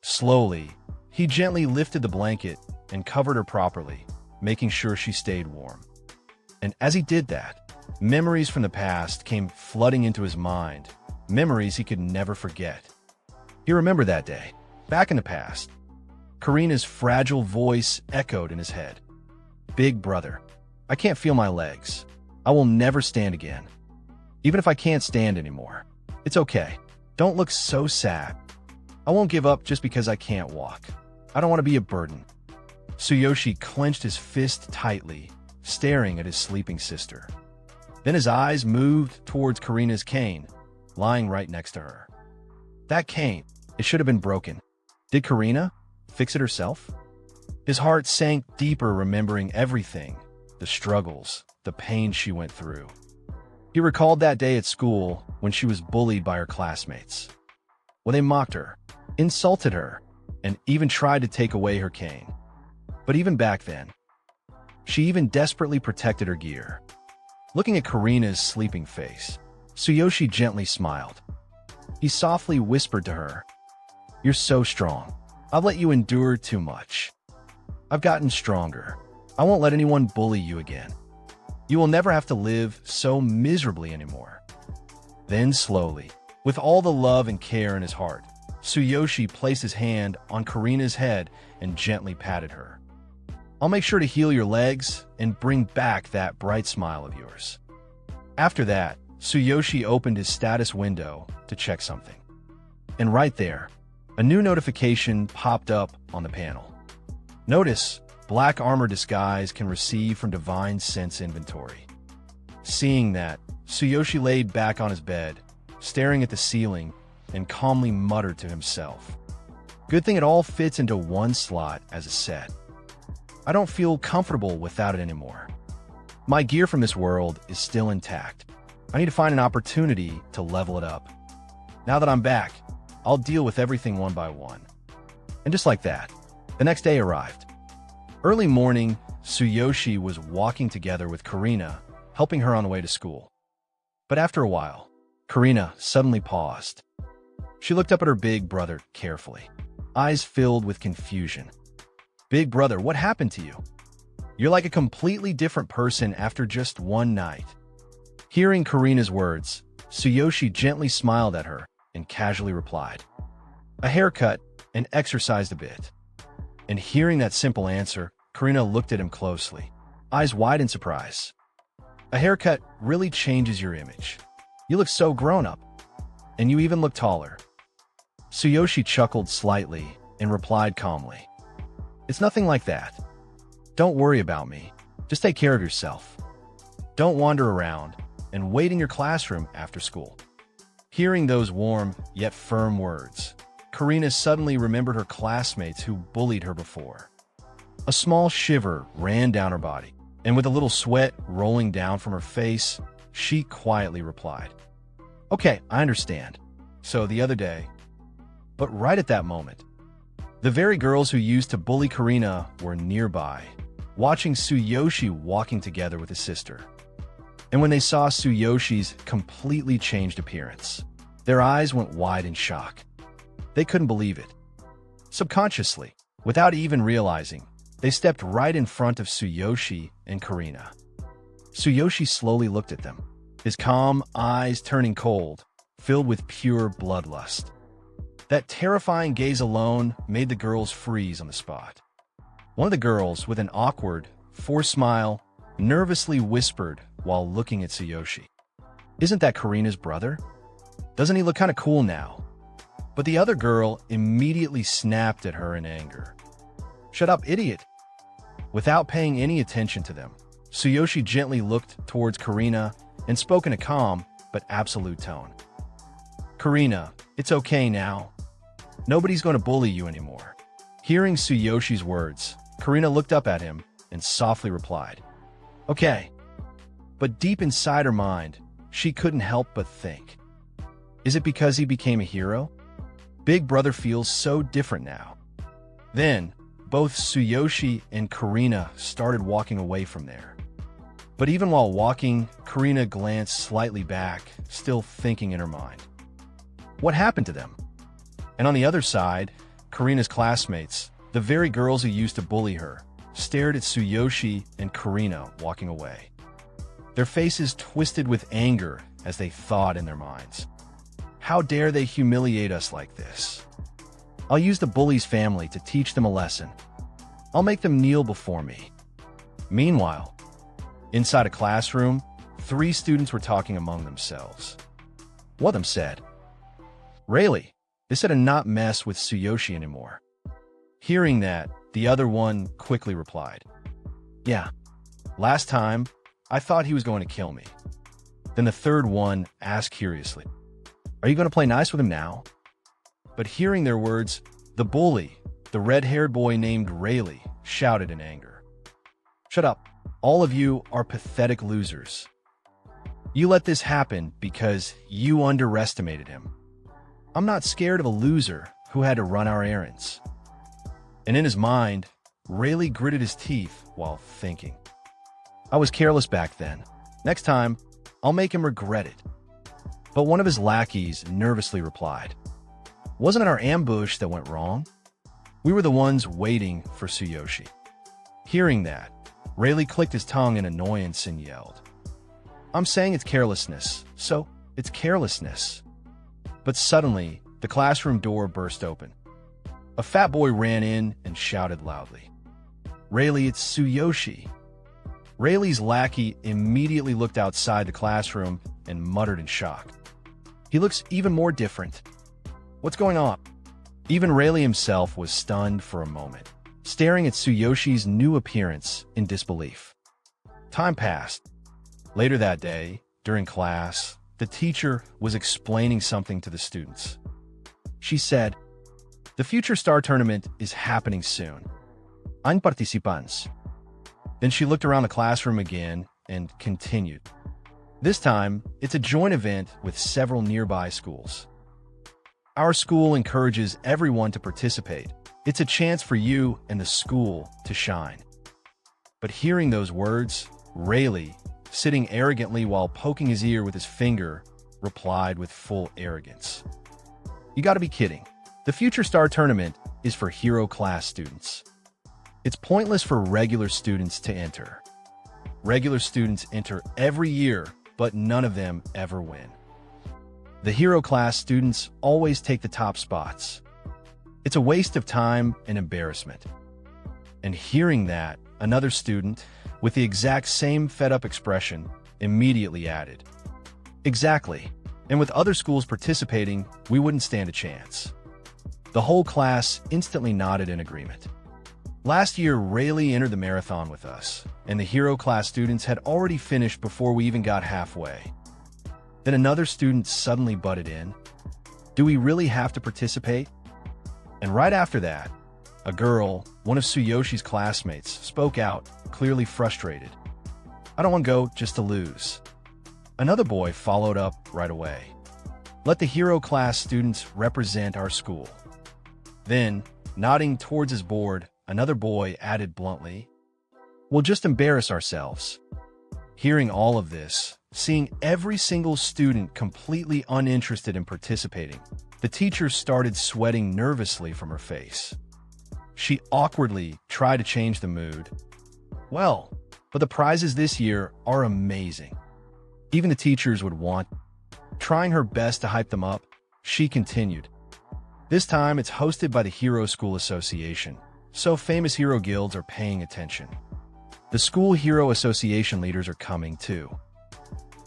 Slowly, he gently lifted the blanket and covered her properly, making sure she stayed warm. And as he did that, memories from the past came flooding into his mind, memories he could never forget. He remembered that day, back in the past. Karina's fragile voice echoed in his head. "Big brother, I can't feel my legs. I will never stand again. Even if I can't stand anymore, it's okay. Don't look so sad. I won't give up just because I can't walk. I don't want to be a burden." Tsuyoshi clenched his fist tightly, staring at his sleeping sister. Then his eyes moved towards Karina's cane, lying right next to her. That cane, it should have been broken. Did Karina fix it herself? His heart sank deeper remembering everything, the struggles, the pain she went through. He recalled that day at school when she was bullied by her classmates. When they mocked her, insulted her, and even tried to take away her cane. But even back then, she even desperately protected her gear. Looking at Karina's sleeping face, Tsuyoshi gently smiled. He softly whispered to her, "You're so strong. I've let you endure too much. I've gotten stronger. I won't let anyone bully you again. You will never have to live so miserably anymore." Then slowly, with all the love and care in his heart, Tsuyoshi placed his hand on Karina's head and gently patted her. "I'll make sure to heal your legs and bring back that bright smile of yours." After that, Tsuyoshi opened his status window to check something. And right there, a new notification popped up on the panel. Notice, black armor disguise can receive from Divine Sense inventory. Seeing that, Tsuyoshi laid back on his bed, staring at the ceiling, and calmly muttered to himself. Good thing it all fits into one slot as a set. I don't feel comfortable without it anymore. My gear from this world is still intact. I need to find an opportunity to level it up. Now that I'm back, I'll deal with everything one by one. And just like that, the next day arrived. Early morning, Tsuyoshi was walking together with Karina, helping her on the way to school. But after a while, Karina suddenly paused. She looked up at her big brother carefully, eyes filled with confusion. Big brother, what happened to you? You're like a completely different person after just one night. Hearing Karina's words, Tsuyoshi gently smiled at her and casually replied, a haircut and exercised a bit. And hearing that simple answer, Karina looked at him closely, eyes wide in surprise. A haircut really changes your image. You look so grown up, and you even look taller. Tsuyoshi chuckled slightly and replied calmly, it's nothing like that. Don't worry about me. Just take care of yourself. Don't wander around and wait in your classroom after school. Hearing those warm yet firm words, Karina suddenly remembered her classmates who bullied her before. A small shiver ran down her body, and with a little sweat rolling down from her face, she quietly replied, okay, I understand. So the other day. But right at that moment, the very girls who used to bully Karina were nearby, watching Tsuyoshi walking together with his sister. And when they saw Tsuyoshi's completely changed appearance, their eyes went wide in shock. They couldn't believe it. Subconsciously, without even realizing, they stepped right in front of Tsuyoshi and Karina. Tsuyoshi slowly looked at them, his calm eyes turning cold, filled with pure bloodlust. That terrifying gaze alone made the girls freeze on the spot. One of the girls, with an awkward, forced smile, nervously whispered while looking at Tsuyoshi, isn't that Karina's brother? Doesn't he look kind of cool now? But the other girl immediately snapped at her in anger. Shut up, idiot! Without paying any attention to them, Tsuyoshi gently looked towards Karina and spoke in a calm but absolute tone. Karina, it's okay now. Nobody's going to bully you anymore. Hearing Tsuyoshi's words, Karina looked up at him and softly replied, okay. But deep inside her mind, she couldn't help but think, is it because he became a hero? Big brother feels so different now. Then, both Tsuyoshi and Karina started walking away from there. But even while walking, Karina glanced slightly back, still thinking in her mind. What happened to them? And on the other side, Karina's classmates, the very girls who used to bully her, stared at Tsuyoshi and Karina walking away. Their faces twisted with anger as they thought in their minds, how dare they humiliate us like this? I'll use the bullies' family to teach them a lesson. I'll make them kneel before me. Meanwhile, inside a classroom, 3 students were talking among themselves. One of them said, Rayleigh, they said to not mess with Tsuyoshi anymore. Hearing that, the other one quickly replied, yeah, last time, I thought he was going to kill me. Then the third one asked curiously, are you going to play nice with him now? But hearing their words, the bully, the red-haired boy named Rayleigh, shouted in anger. Shut up. All of you are pathetic losers. You let this happen because you underestimated him. I'm not scared of a loser who had to run our errands. And in his mind, Rayleigh gritted his teeth while thinking, I was careless back then. Next time, I'll make him regret it. But one of his lackeys nervously replied, wasn't it our ambush that went wrong? We were the ones waiting for Tsuyoshi. Hearing that, Rayleigh clicked his tongue in annoyance and yelled, I'm saying it's carelessness, so it's carelessness. But suddenly, the classroom door burst open. A fat boy ran in and shouted loudly, Rayleigh, it's Tsuyoshi. Rayleigh's lackey immediately looked outside the classroom and muttered in shock. He looks even more different. What's going on? Even Rayleigh himself was stunned for a moment, staring at Tsuyoshi's new appearance in disbelief. Time passed. Later that day, during class, the teacher was explaining something to the students. She said, "The Future Star Tournament is happening soon. Ein participants." Then she looked around the classroom again and continued. This time, it's a joint event with several nearby schools. Our school encourages everyone to participate. It's a chance for you and the school to shine. But hearing those words, Rayleigh, sitting arrogantly while poking his ear with his finger, replied with full arrogance. "You gotta be kidding. The Future Star Tournament is for hero class students. It's pointless for regular students to enter. Regular students enter every year, but none of them ever win. The hero class students always take the top spots. It's a waste of time and embarrassment." And hearing that, another student, with the exact same fed-up expression, immediately added, "Exactly. And with other schools participating, we wouldn't stand a chance." The whole class instantly nodded in agreement. Last year, Rayleigh entered the marathon with us, and the hero class students had already finished before we even got halfway. Then another student suddenly butted in. "Do we really have to participate?" And right after that, a girl, one of Tsuyoshi's classmates, spoke out, clearly frustrated. "I don't want to go just to lose." Another boy followed up right away. "Let the hero class students represent our school." Then, nodding towards his board, another boy added bluntly, "We'll just embarrass ourselves." Hearing all of this, seeing every single student completely uninterested in participating, the teacher started sweating nervously from her face. She awkwardly tried to change the mood. "Well, but the prizes this year are amazing. Even the teachers would want." Trying her best to hype them up, she continued. "This time it's hosted by the Hero School Association, so famous hero guilds are paying attention. The School Hero Association leaders are coming too."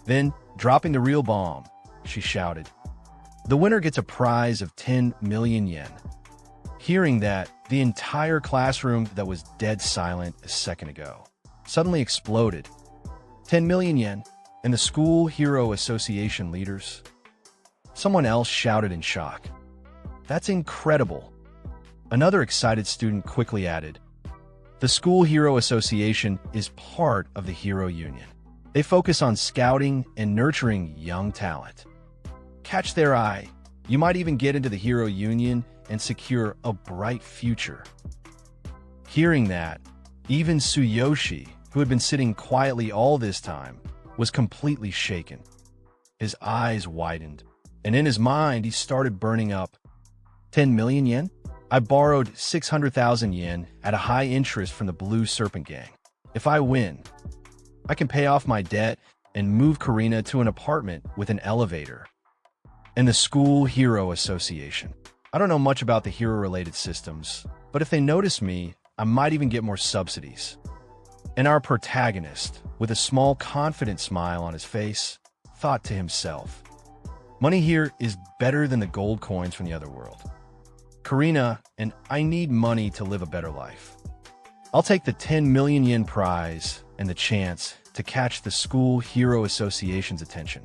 Then, dropping the real bomb, she shouted, "The winner gets a prize of 10 million yen. Hearing that, the entire classroom that was dead silent a second ago suddenly exploded. 10 million yen, and the School Hero Association leaders? Someone else shouted in shock. "That's incredible." Another excited student quickly added, "The School Hero Association is part of the Hero Union. They focus on scouting and nurturing young talent. Catch their eye. You might even get into the Hero Union and secure a bright future." Hearing that, even Tsuyoshi, who had been sitting quietly all this time, was completely shaken. His eyes widened, and in his mind he started burning up. 10 million yen? I borrowed 600,000 yen at a high interest from the Blue Serpent Gang. If I win, I can pay off my debt and move Karina to an apartment with an elevator. And the School Hero Association. I don't know much about the hero-related systems, but if they notice me, I might even get more subsidies. And our protagonist, with a small confident smile on his face, thought to himself, "Money here is better than the gold coins from the other world. Karina, and I need money to live a better life. I'll take the 10 million yen prize and the chance to catch the School Hero Association's attention."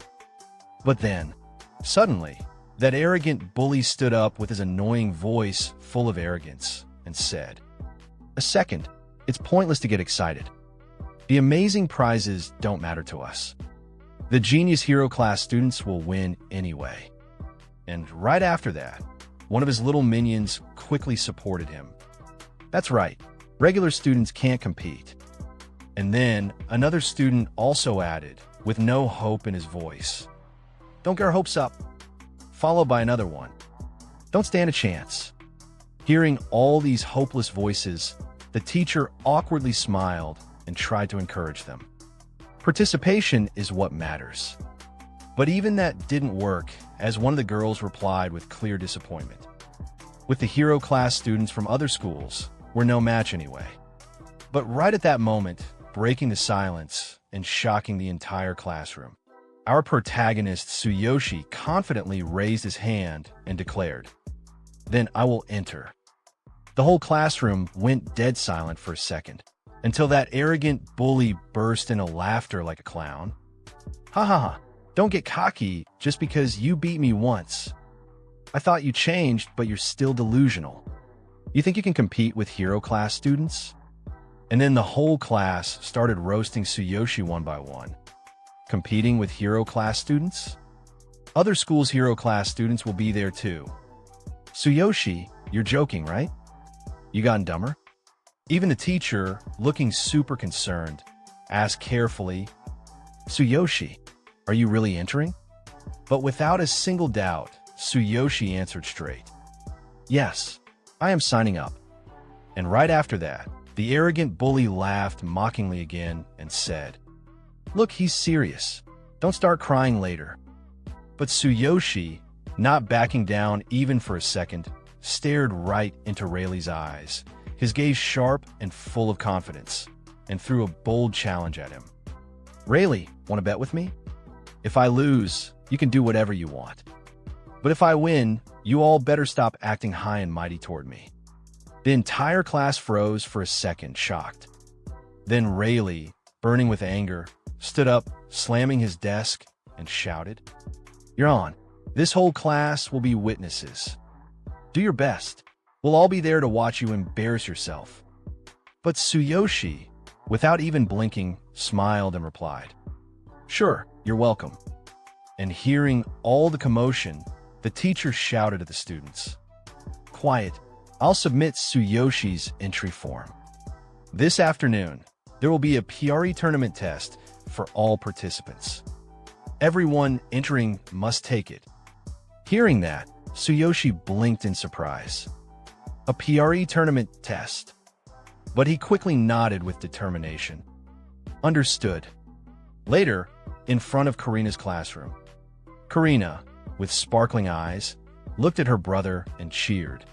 But then, suddenly, that arrogant bully stood up with his annoying voice full of arrogance and said, "A second, it's pointless to get excited. The amazing prizes don't matter to us. The Genius Hero class students will win anyway." And right after that, one of his little minions quickly supported him. "That's right, regular students can't compete." And then another student also added, with no hope in his voice, "Don't get our hopes up." Followed by another one, "Don't stand a chance." Hearing all these hopeless voices, the teacher awkwardly smiled and tried to encourage them. Participation is what matters. But even that didn't work, as one of the girls replied with clear disappointment. With the hero class students from other schools, we're no match anyway. But right at that moment, breaking the silence and shocking the entire classroom, our protagonist Tsuyoshi confidently raised his hand and declared, "Then I will enter." The whole classroom went dead silent for a second, until that arrogant bully burst into laughter like a clown. "Ha ha ha, Don't get cocky just because you beat me once. I thought you changed, but you're still delusional. You think you can compete with hero class students? And then the whole class started roasting Tsuyoshi one by one. Competing with hero class students? Other schools' hero class students will be there too. Tsuyoshi, you're joking, right? You gotten dumber? Even the teacher, looking super concerned, asked carefully, Tsuyoshi, are you really entering? But without a single doubt, Tsuyoshi answered straight. Yes, I am signing up. And right after that, the arrogant bully laughed mockingly again and said, Look, he's serious. Don't start crying later. But Tsuyoshi, not backing down even for a second, stared right into Rayleigh's eyes, his gaze sharp and full of confidence, and threw a bold challenge at him. Rayleigh, want to bet with me? If I lose, you can do whatever you want. But if I win, you all better stop acting high and mighty toward me. The entire class froze for a second, shocked. Then Rayleigh, burning with anger, stood up, slamming his desk, and shouted, You're on. This whole class will be witnesses. Do your best. We'll all be there to watch you embarrass yourself. But Tsuyoshi, without even blinking, smiled and replied, Sure, you're welcome. And hearing all the commotion, the teacher shouted at the students, Quiet, I'll submit Tsuyoshi's entry form. This afternoon, there will be a PRE tournament test for all participants. Everyone entering must take it. Hearing that, Tsuyoshi blinked in surprise. A PRE tournament test. But he quickly nodded with determination. Understood. Later, in front of Karina's classroom, Karina, with sparkling eyes, looked at her brother and cheered.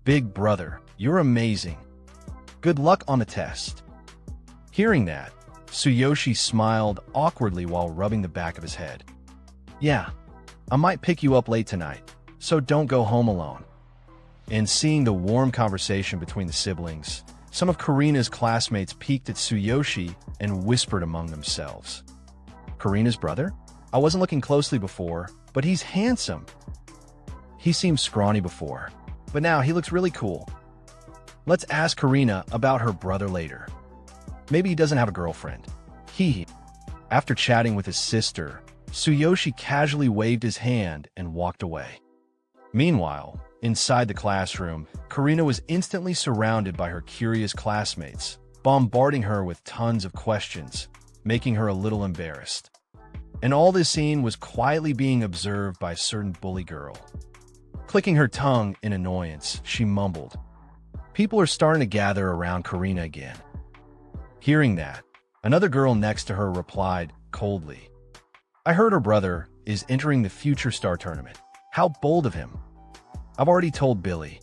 Big brother, you're amazing. Good luck on the test. Hearing that, Tsuyoshi smiled awkwardly while rubbing the back of his head. Yeah, I might pick you up late tonight, so don't go home alone. And seeing the warm conversation between the siblings, some of Karina's classmates peeked at Tsuyoshi and whispered among themselves. Karina's brother? I wasn't looking closely before, but he's handsome. He seemed scrawny before, but now he looks really cool. Let's ask Karina about her brother later. Maybe he doesn't have a girlfriend. After chatting with his sister, Tsuyoshi casually waved his hand and walked away. Meanwhile, inside the classroom, Karina was instantly surrounded by her curious classmates, bombarding her with tons of questions, making her a little embarrassed. And all this scene was quietly being observed by a certain bully girl. Clicking her tongue in annoyance, she mumbled, People are starting to gather around Karina again. Hearing that, another girl next to her replied coldly, I heard her brother is entering the Future Star Tournament. How bold of him. I've already told Billy.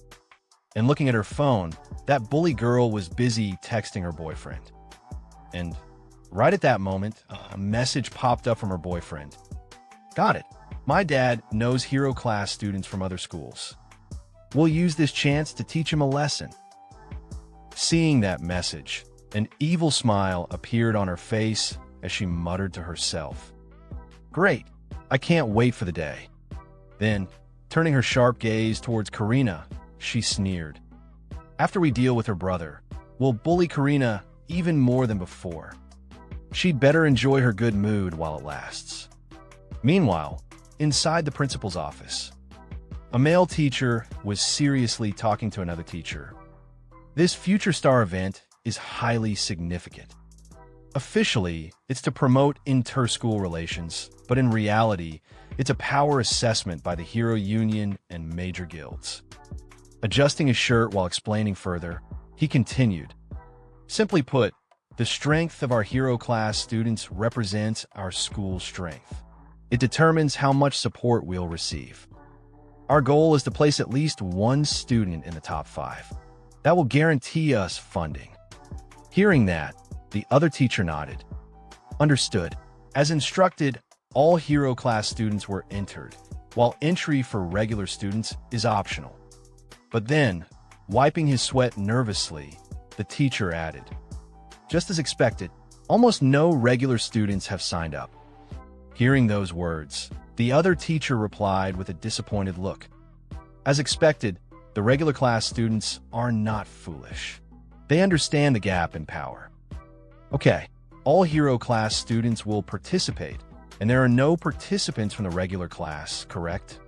And looking at her phone, that bully girl was busy texting her boyfriend. And right at that moment, a message popped up from her boyfriend. Got it. My dad knows hero class students from other schools. We'll use this chance to teach him a lesson. Seeing that message, an evil smile appeared on her face as she muttered to herself. Great. I can't wait for the day. Then, turning her sharp gaze towards Karina, she sneered. After we deal with her brother, we'll bully Karina even more than before. She'd better enjoy her good mood while it lasts. Meanwhile, inside the principal's office, a male teacher was seriously talking to another teacher. This Future Star event is highly significant. Officially, it's to promote inter-school relations, but in reality, it's a power assessment by the Hero Union and major guilds. Adjusting his shirt while explaining further, he continued, Simply put, the strength of our hero class students represents our school's strength. It determines how much support we'll receive. Our goal is to place at least one student in the top 5. That will guarantee us funding. Hearing that, the other teacher nodded. Understood. As instructed, all hero class students were entered, while entry for regular students is optional. But then, wiping his sweat nervously, the teacher added, Just as expected, almost no regular students have signed up. Hearing those words, the other teacher replied with a disappointed look. As expected, the regular class students are not foolish. They understand the gap in power. Okay, all hero class students will participate, and there are no participants from the regular class, correct?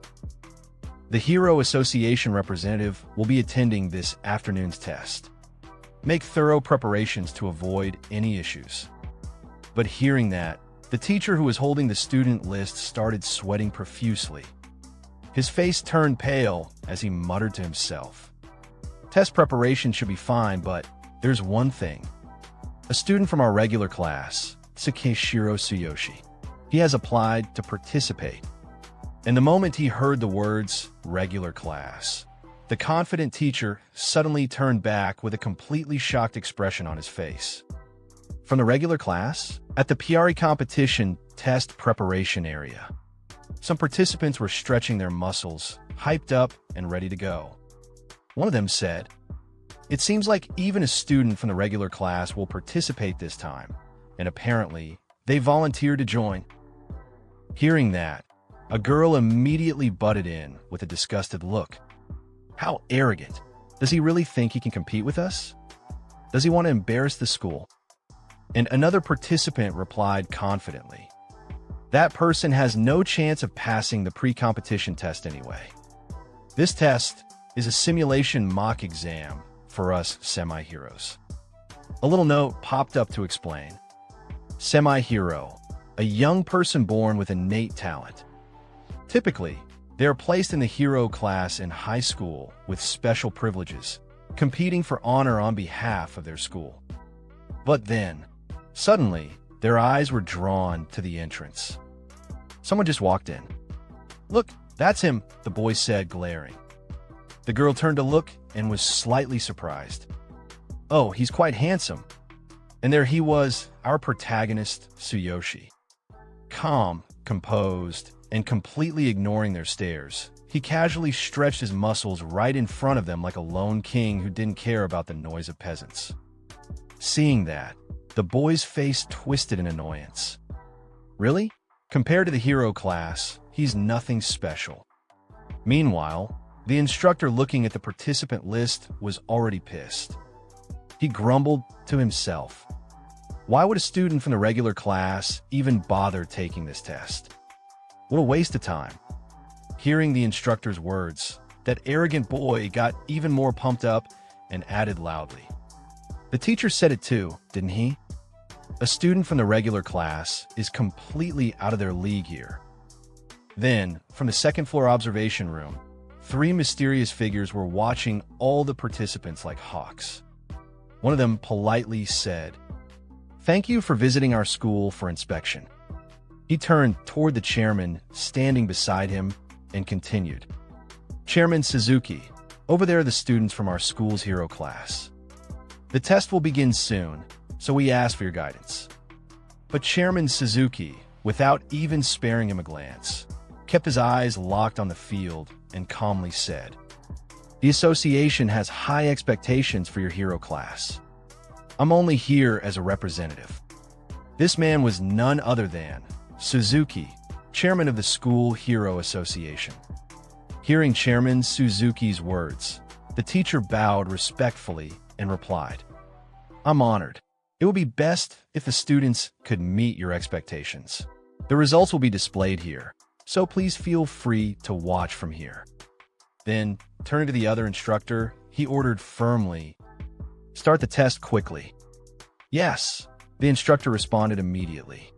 The Hero Association representative will be attending this afternoon's test. Make thorough preparations to avoid any issues. But hearing that, the teacher who was holding the student list started sweating profusely. His face turned pale as he muttered to himself. Test preparation should be fine, but there's one thing. A student from our regular class, Tsuyoshi. He has applied to participate. And the moment he heard the words, regular class, the confident teacher suddenly turned back with a completely shocked expression on his face. From the regular class? At the PRE competition test preparation area. Some participants were stretching their muscles, hyped up and ready to go. One of them said, "It seems like even a student from the regular class will participate this time," and apparently, they volunteered to join. Hearing that, a girl immediately butted in with a disgusted look. How arrogant! Does he really think he can compete with us? Does he want to embarrass the school? And another participant replied confidently, "That person has no chance of passing the pre-competition test anyway. This test is a simulation mock exam for us semi-heroes." A little note popped up to explain. Semi-hero, a young person born with innate talent. Typically, they are placed in the hero class in high school with special privileges, competing for honor on behalf of their school. But then, suddenly, their eyes were drawn to the entrance. Someone just walked in. "Look, that's him," the boy said, glaring. The girl turned to look and was slightly surprised. "Oh, he's quite handsome." And there he was, our protagonist, Tsuyoshi. Calm, composed, and completely ignoring their stares, he casually stretched his muscles right in front of them like a lone king who didn't care about the noise of peasants. Seeing that, the boy's face twisted in annoyance. Really? Compared to the hero class, he's nothing special. Meanwhile, the instructor looking at the participant list was already pissed. He grumbled to himself. Why would a student from the regular class even bother taking this test? What a waste of time. Hearing the instructor's words, that arrogant boy got even more pumped up and added loudly. The teacher said it too, didn't he? A student from the regular class is completely out of their league here. Then, from the second floor observation room, 3 mysterious figures were watching all the participants like hawks. One of them politely said, "Thank you for visiting our school for inspection." He turned toward the chairman standing beside him and continued, "Chairman Suzuki, over there are the students from our school's hero class. The test will begin soon, so we ask for your guidance." But Chairman Suzuki, without even sparing him a glance, kept his eyes locked on the field and calmly said, "The association has high expectations for your hero class. I'm only here as a representative." This man was none other than Suzuki, chairman of the School Hero Association. Hearing Chairman Suzuki's words, the teacher bowed respectfully and replied, "I'm honored. It would be best if the students could meet your expectations. The results will be displayed here, so please feel free to watch from here." Then, turning to the other instructor, he ordered firmly, "Start the test quickly." "Yes," the instructor responded immediately.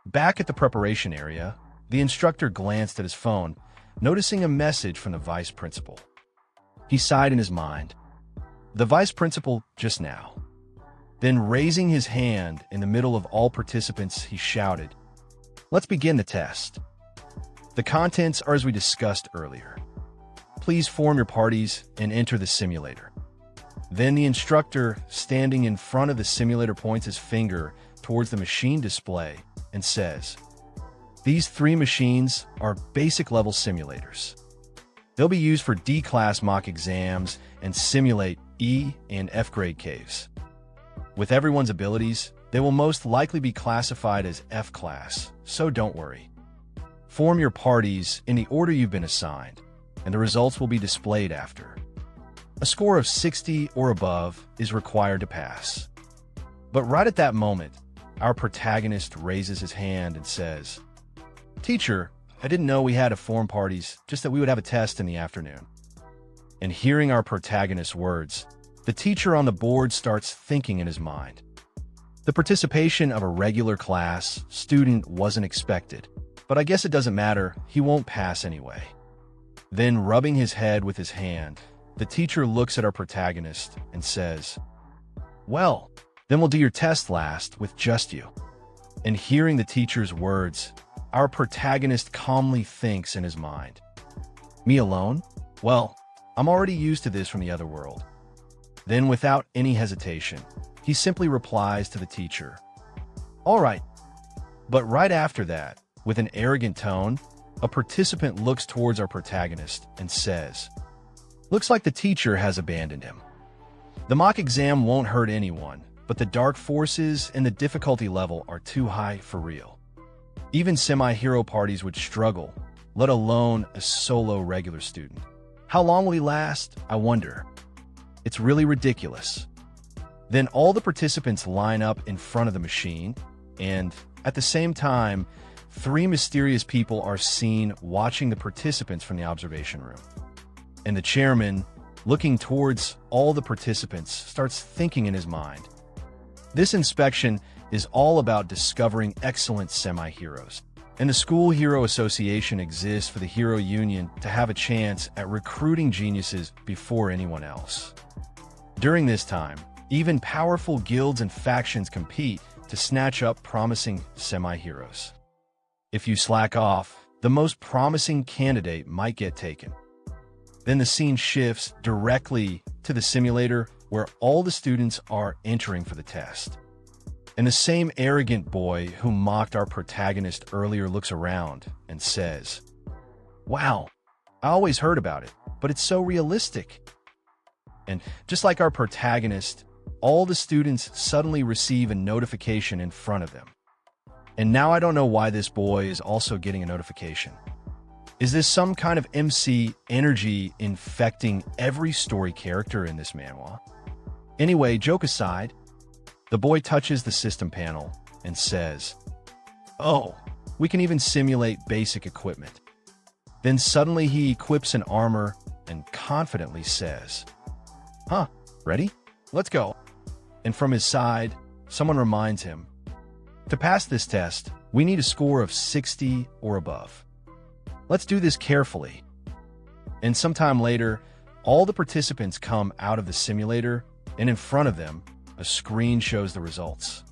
Back at the preparation area, the instructor glanced at his phone, noticing a message from the vice principal. He sighed in his mind. The vice principal just now. Then, raising his hand in the middle of all participants, he shouted, "Let's begin the test. The contents are as we discussed earlier. Please form your parties and enter the simulator." Then the instructor, standing in front of the simulator, points his finger towards the machine display and says, "These 3 machines are basic-level simulators. They'll be used for D-class mock exams and simulate E and F-grade caves. With everyone's abilities, They will most likely be classified as F class, so don't worry. Form your parties in the order you've been assigned, and the results will be displayed after. A score of 60 or above is required to pass. But right at that moment, our protagonist raises his hand and says, "Teacher, I didn't know we had to form parties, just that we would have a test in the afternoon." And hearing our protagonist's words, the teacher on the board starts thinking in his mind. The participation of a regular class student wasn't expected, but I guess it doesn't matter, he won't pass anyway. Then, rubbing his head with his hand, the teacher looks at our protagonist and says, "Well, then we'll do your test last with just you." And hearing the teacher's words, our protagonist calmly thinks in his mind, "Me alone? Well, I'm already used to this from the other world." Then, without any hesitation, he simply replies to the teacher, "All right." But right after that, with an arrogant tone, a participant looks towards our protagonist and says, "Looks like the teacher has abandoned him." The mock exam won't hurt anyone, but the dark forces and the difficulty level are too high for real. Even semi-hero parties would struggle, let alone a solo regular student. How long will he last, I wonder? It's really ridiculous. Then all the participants line up in front of the machine, and at the same time, 3 mysterious people are seen watching the participants from the observation room. And the chairman, looking towards all the participants, starts thinking in his mind. This inspection is all about discovering excellent semi-heroes. And the School Hero Association exists for the Hero Union to have a chance at recruiting geniuses before anyone else. During this time, even powerful guilds and factions compete to snatch up promising semi-heroes. If you slack off, the most promising candidate might get taken. Then the scene shifts directly to the simulator where all the students are entering for the test. And the same arrogant boy who mocked our protagonist earlier looks around and says, "Wow, I always heard about it, but it's so realistic." And just like our protagonist, all the students suddenly receive a notification in front of them. And now I don't know why this boy is also getting a notification. Is this some kind of MC energy infecting every story character in this manhwa? Anyway, joke aside, the boy touches the system panel and says, "Oh, we can even simulate basic equipment." Then suddenly he equips an armor and confidently says, "Huh, ready? Let's go." And from his side, someone reminds him, "To pass this test, we need a score of 60 or above. Let's do this carefully." And sometime later, all the participants come out of the simulator, and in front of them, a screen shows the results.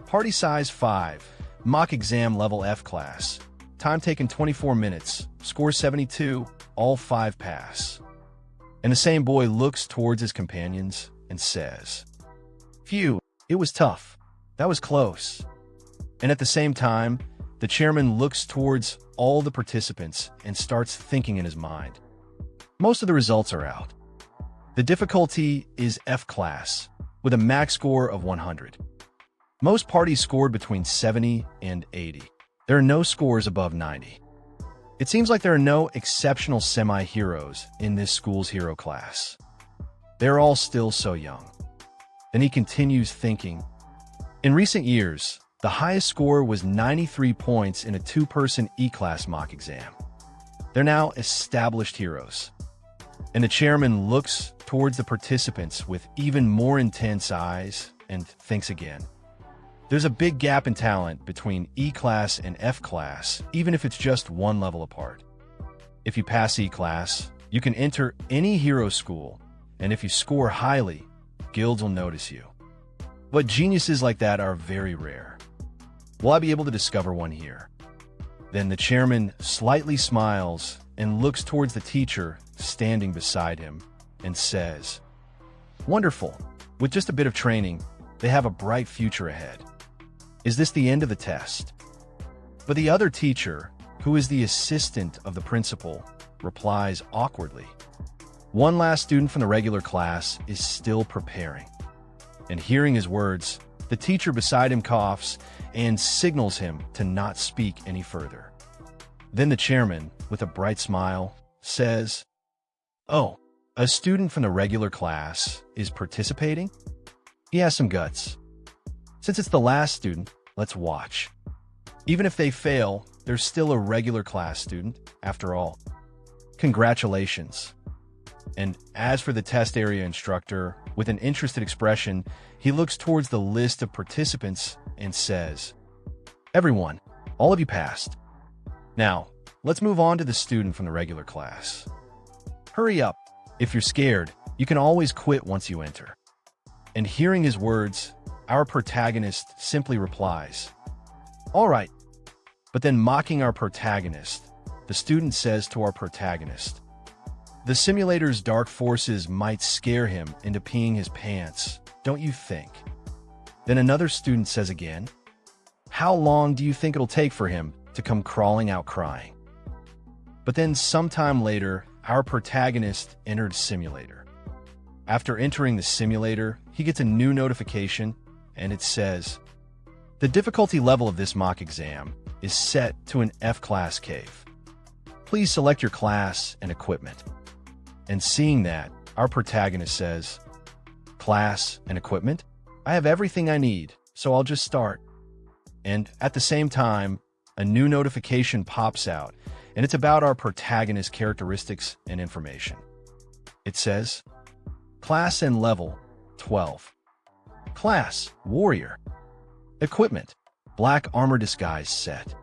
Party size 5, mock exam level F class, time taken 24 minutes, score 72, all 5 pass. And the same boy looks towards his companions and says, "Phew, it was tough. That was close." And at the same time, the chairman looks towards all the participants and starts thinking in his mind. Most of the results are out. The difficulty is F class, with a max score of 100. Most parties scored between 70 and 80. There are no scores above 90. It seems like there are no exceptional semi-heroes in this school's hero class. They're all still so young. Then he continues thinking. In recent years, the highest score was 93 points in a 2-person E-class mock exam. They're now established heroes. And the chairman looks towards the participants with even more intense eyes and thinks again. There's a big gap in talent between E-class and F-class, even if it's just 1 level apart. If you pass E-class, you can enter any hero school, and if you score highly, guilds will notice you. But geniuses like that are very rare. Will I be able to discover one here? Then the chairman slightly smiles and looks towards the teacher standing beside him and says, "Wonderful. With just a bit of training, they have a bright future ahead. Is this the end of the test?" But the other teacher, who is the assistant of the principal, replies awkwardly, "One last student from the regular class is still preparing." And hearing his words, the The teacher beside him coughs and signals him to not speak any further. Then the chairman, with a bright smile, says, "Oh, a student from the regular class is participating? He has some guts. Since it's the last student, let's watch. Even if they fail, they're still a regular class student, after all. Congratulations." And as for the test area instructor, with an interested expression, he looks towards the list of participants and says, "Everyone, all of you passed. Now, let's move on to the student from the regular class. Hurry up. If you're scared, you can always quit once you enter." And hearing his words, our protagonist simply replies, "All right." But then, mocking our protagonist, the student says to our protagonist, "The simulator's dark forces might scare him into peeing his pants, don't you think?" Then another student says again, "How long do you think it'll take for him to come crawling out crying?" But then sometime later, our protagonist entered the simulator. After entering the simulator, he gets a new notification, and it says, "The difficulty level of this mock exam is set to an F-class cave. Please select your class and equipment." And seeing that, our protagonist says, "Class and equipment? I have everything I need, so I'll just start." And at the same time, a new notification pops out, and it's about our protagonist's characteristics and information. It says, "Class and level, 12. Class, warrior. Equipment, black armor disguise set.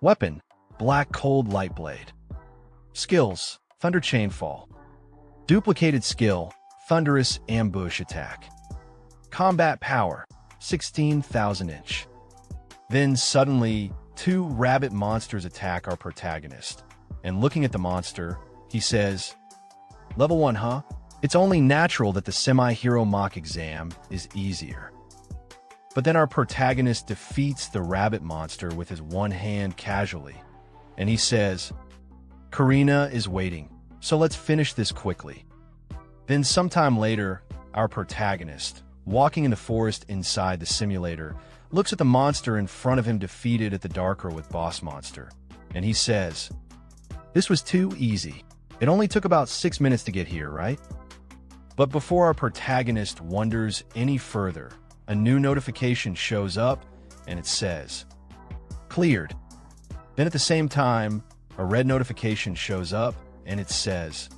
Weapon, black cold light blade. Skills, thunder chainfall. Duplicated skill, thunderous ambush attack. Combat power, 16,000 inch." Then suddenly, two rabbit monsters attack our protagonist. And looking at the monster, he says, "Level 1, huh? It's only natural that the semi-hero mock exam is easier." But then our protagonist defeats the rabbit monster with his one hand casually. And he says, "Karina is waiting, so let's finish this quickly." Then sometime later, our protagonist, walking in the forest inside the simulator, looks at the monster in front of him defeated at the Darker with boss monster, and he says, "This was too easy. It only took about 6 minutes to get here, right?" But before our protagonist wonders any further, a new notification shows up, and it says, "Cleared." Then at the same time, a red notification shows up, and it says,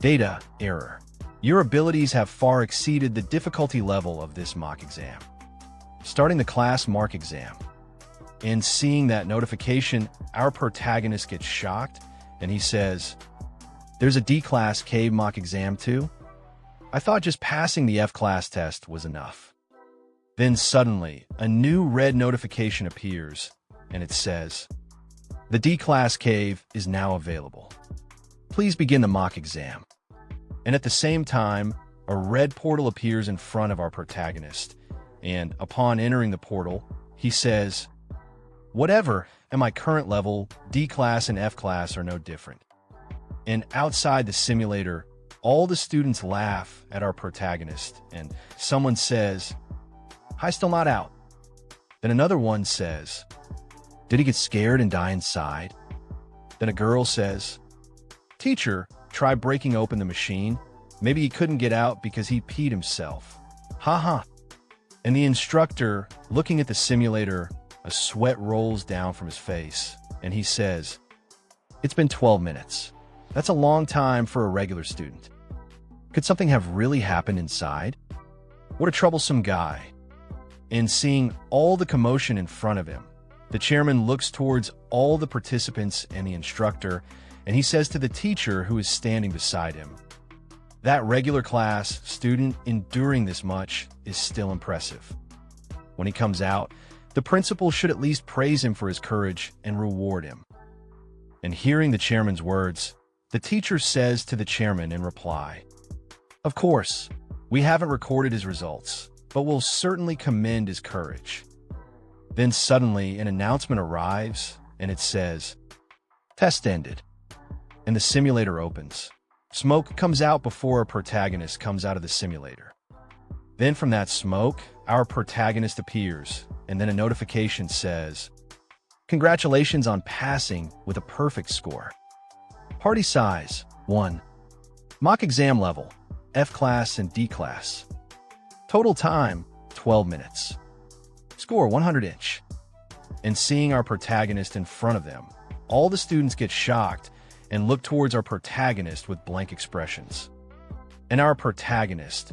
"Data error. Your abilities have far exceeded the difficulty level of this mock exam. Starting the class mark exam." And seeing that notification, our protagonist gets shocked, and he says, "There's a D-class cave mock exam too? I thought just passing the F-class test was enough." Then suddenly, a new red notification appears, and it says, "The D-class cave is now available. Please begin the mock exam." And at the same time, a red portal appears in front of our protagonist, and upon entering the portal, he says, "Whatever, at my current level, D-class and F-class are no different." And outside the simulator, all the students laugh at our protagonist, and someone says, "Hi, still not out." Then another one says, "Did he get scared and die inside?" Then a girl says, "Teacher, try breaking open the machine. Maybe he couldn't get out because he peed himself. Ha." And the instructor, looking at the simulator, a sweat rolls down from his face, and he says, "It's been 12 minutes. That's a long time for a regular student. Could something have really happened inside? What a troublesome guy." And seeing all the commotion in front of him, the chairman looks towards all the participants and the instructor, and he says to the teacher who is standing beside him, "That regular class student enduring this much is still impressive. When he comes out, the principal should at least praise him for his courage and reward him." And hearing the chairman's words, the teacher says to the chairman in reply, "Of course, we haven't recorded his results, but we'll certainly commend his courage." Then suddenly an announcement arrives, and it says, "Test ended." And the simulator opens. Smoke comes out before a protagonist comes out of the simulator. Then from that smoke, our protagonist appears, and then a notification says, "Congratulations on passing with a perfect score. Party size, 1. Mock exam level, F class and D class. Total time, 12 minutes. Score 100 inch." And seeing our protagonist in front of them, all the students get shocked and look towards our protagonist with blank expressions. And our protagonist,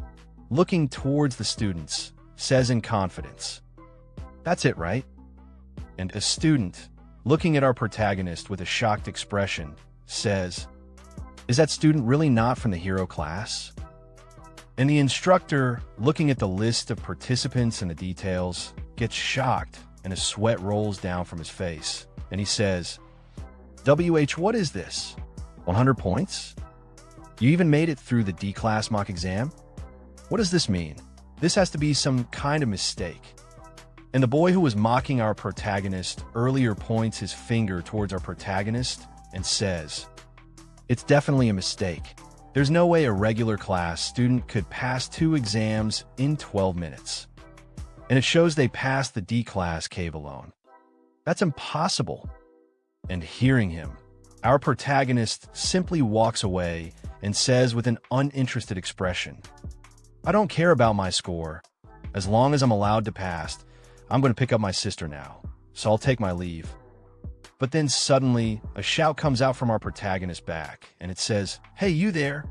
looking towards the students, says in confidence, "That's it, right?" And a student, looking at our protagonist with a shocked expression, says, "Is that student really not from the hero class?" And the instructor, looking at the list of participants and the details, gets shocked and a sweat rolls down from his face. And he says, "WH, what is this? 100 points? You even made it through the D-class mock exam? What does this mean? This has to be some kind of mistake." And the boy who was mocking our protagonist earlier points his finger towards our protagonist and says, "It's definitely a mistake. There's no way a regular class student could pass 2 exams in 12 minutes. And it shows they passed the D-class cave alone. That's impossible." And hearing him, our protagonist simply walks away and says with an uninterested expression, "I don't care about my score. As long as I'm allowed to pass, I'm going to pick up my sister now, so I'll take my leave." But then suddenly, a shout comes out from our protagonist back, and it says, "Hey, you there?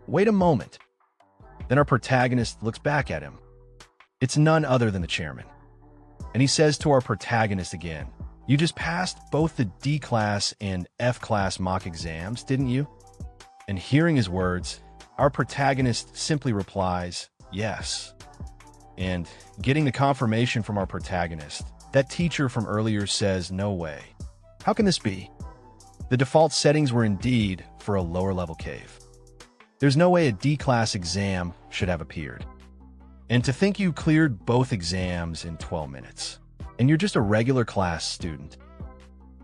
Wait a moment." Then our protagonist looks back at him. It's none other than the chairman. And he says to our protagonist again, "You just passed both the D-class and F-class mock exams, didn't you?" And hearing his words, our protagonist simply replies, "Yes." And getting the confirmation from our protagonist, that teacher from earlier says, "No way. How can this be? The default settings were indeed for a lower-level cave. There's no way a D-class exam should have appeared. And to think you cleared both exams in 12 minutes, and you're just a regular class student."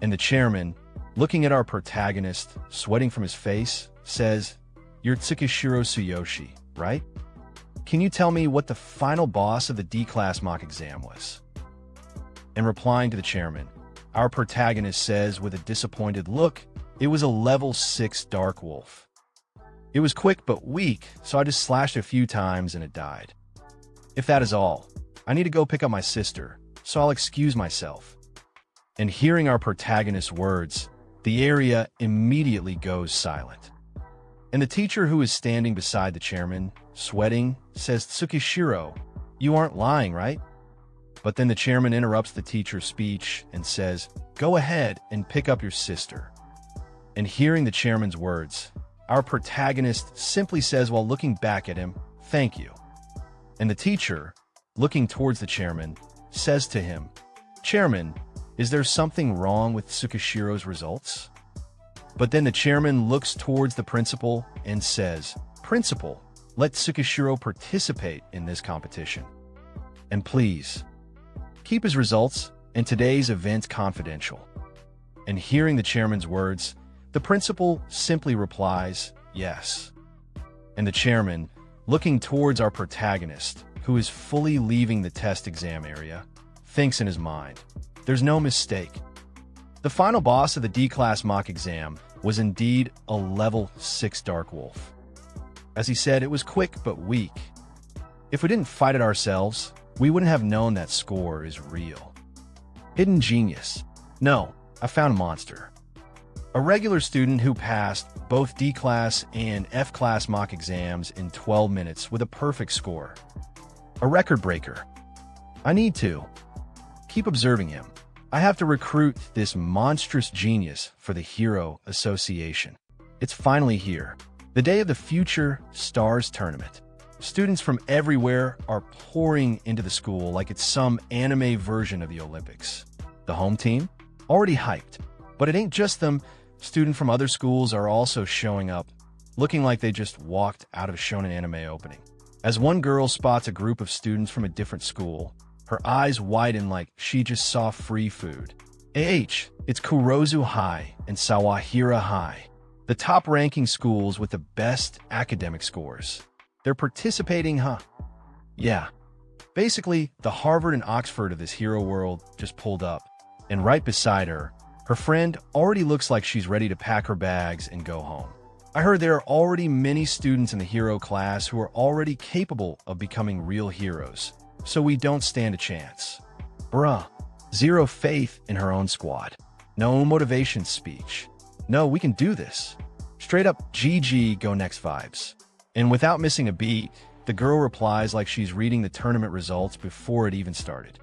And the chairman, looking at our protagonist, sweating from his face, says, "You're Tsuyoshi, right? Can you tell me what the final boss of the D-class mock exam was?" And replying to the chairman, our protagonist says with a disappointed look, "It was a level 6 dark wolf. It was quick but weak, so I just slashed a few times and it died. If that is all, I need to go pick up my sister, so I'll excuse myself." And hearing our protagonist's words, the area immediately goes silent. And the teacher who is standing beside the chairman, sweating, says, "Tsukishiro, you aren't lying, right?" But then the chairman interrupts the teacher's speech and says, "Go ahead and pick up your sister." And hearing the chairman's words, our protagonist simply says while looking back at him, "Thank you." And the teacher, looking towards the chairman, says to him, "Chairman, is there something wrong with Tsukishiro's results?" But then the chairman looks towards the principal and says, "Principal, let Tsukishiro participate in this competition. And please, keep his results and today's event confidential." And hearing the chairman's words, the principal simply replies, "Yes." And the chairman, looking towards our protagonist, who is fully leaving the test exam area, thinks in his mind, "There's no mistake. The final boss of the D-class mock exam was indeed a level 6 dark wolf. As he said, it was quick but weak. If we didn't fight it ourselves, we wouldn't have known that score is real. Hidden genius. No, I found a monster. A regular student who passed both D-class and F-class mock exams in 12 minutes with a perfect score. A record breaker. I need to keep observing him. I have to recruit this monstrous genius for the Hero Association. It's finally here. The day of the Future Stars Tournament. Students from everywhere are pouring into the school like it's some anime version of the Olympics. The home team? Already hyped. But it ain't just them. Students from other schools are also showing up, looking like they just walked out of a shonen anime opening. As one girl spots a group of students from a different school, her eyes widen like she just saw free food. It's Kurozu High and Sawahira High, the top-ranking schools with the best academic scores. They're participating, huh? Yeah. Basically, the Harvard and Oxford of this hero world just pulled up, and right beside her, her friend already looks like she's ready to pack her bags and go home. I heard there are already many students in the hero class who are already capable of becoming real heroes, so we don't stand a chance. Bruh, zero faith in her own squad. No motivation speech. No, we can do this. Straight up GG go next vibes. And without missing a beat, the girl replies like she's reading the tournament results before it even started.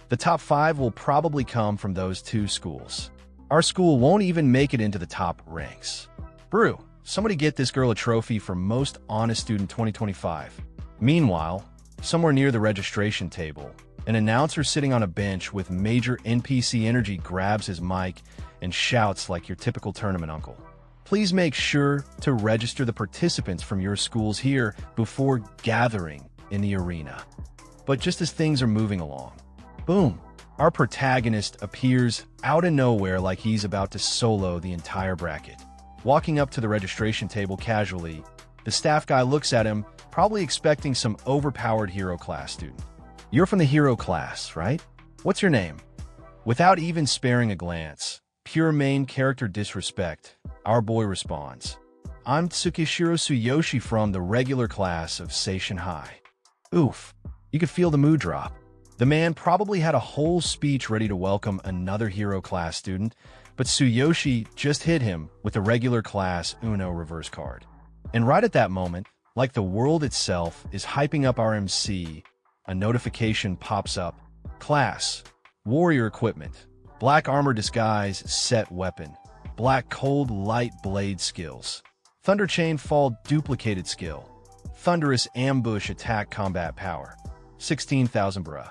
The top 5 will probably come from those 2 schools. Our school won't even make it into the top ranks. Brew, somebody get this girl a trophy for Most Honest Student 2025. Meanwhile, somewhere near the registration table, an announcer sitting on a bench with major NPC energy grabs his mic and shouts like your typical tournament uncle. Please make sure to register the participants from your schools here before gathering in the arena. But just as things are moving along, boom, our protagonist appears out of nowhere like he's about to solo the entire bracket. Walking up to the registration table casually, the staff guy looks at him, probably expecting some overpowered hero class student. You're from the hero class, right? What's your name? Without even sparing a glance, pure main character disrespect, our boy responds, I'm Tsuyoshi from the regular class of Seishin High. Oof, you could feel the mood drop. The man probably had a whole speech ready to welcome another hero class student, but Tsuyoshi just hit him with a regular class Uno reverse card. And right at that moment, like the world itself is hyping up our MC, a notification pops up. Class, warrior equipment, black armor disguise set weapon, black cold light blade skills, thunder chain fall duplicated skill, thunderous ambush attack combat power, 16,000 bruh.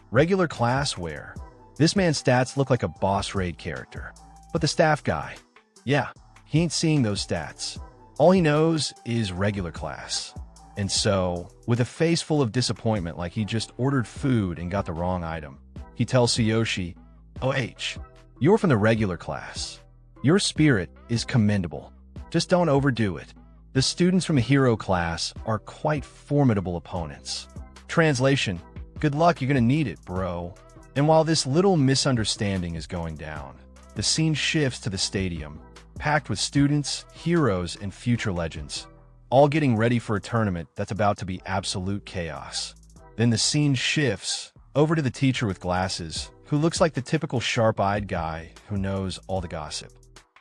Regular class wear. This man's stats look like a boss raid character. But the staff guy, yeah, he ain't seeing those stats. All he knows is regular class. And so, with a face full of disappointment like he just ordered food and got the wrong item, he tells Tsuyoshi, OH, you're from the regular class. Your spirit is commendable. Just don't overdo it. The students from the hero class are quite formidable opponents. Translation, good luck, you're gonna need it, bro. And while this little misunderstanding is going down, the scene shifts to the stadium, packed with students, heroes, and future legends, all getting ready for a tournament that's about to be absolute chaos. Then the scene shifts over to the teacher with glasses, who looks like the typical sharp-eyed guy who knows all the gossip.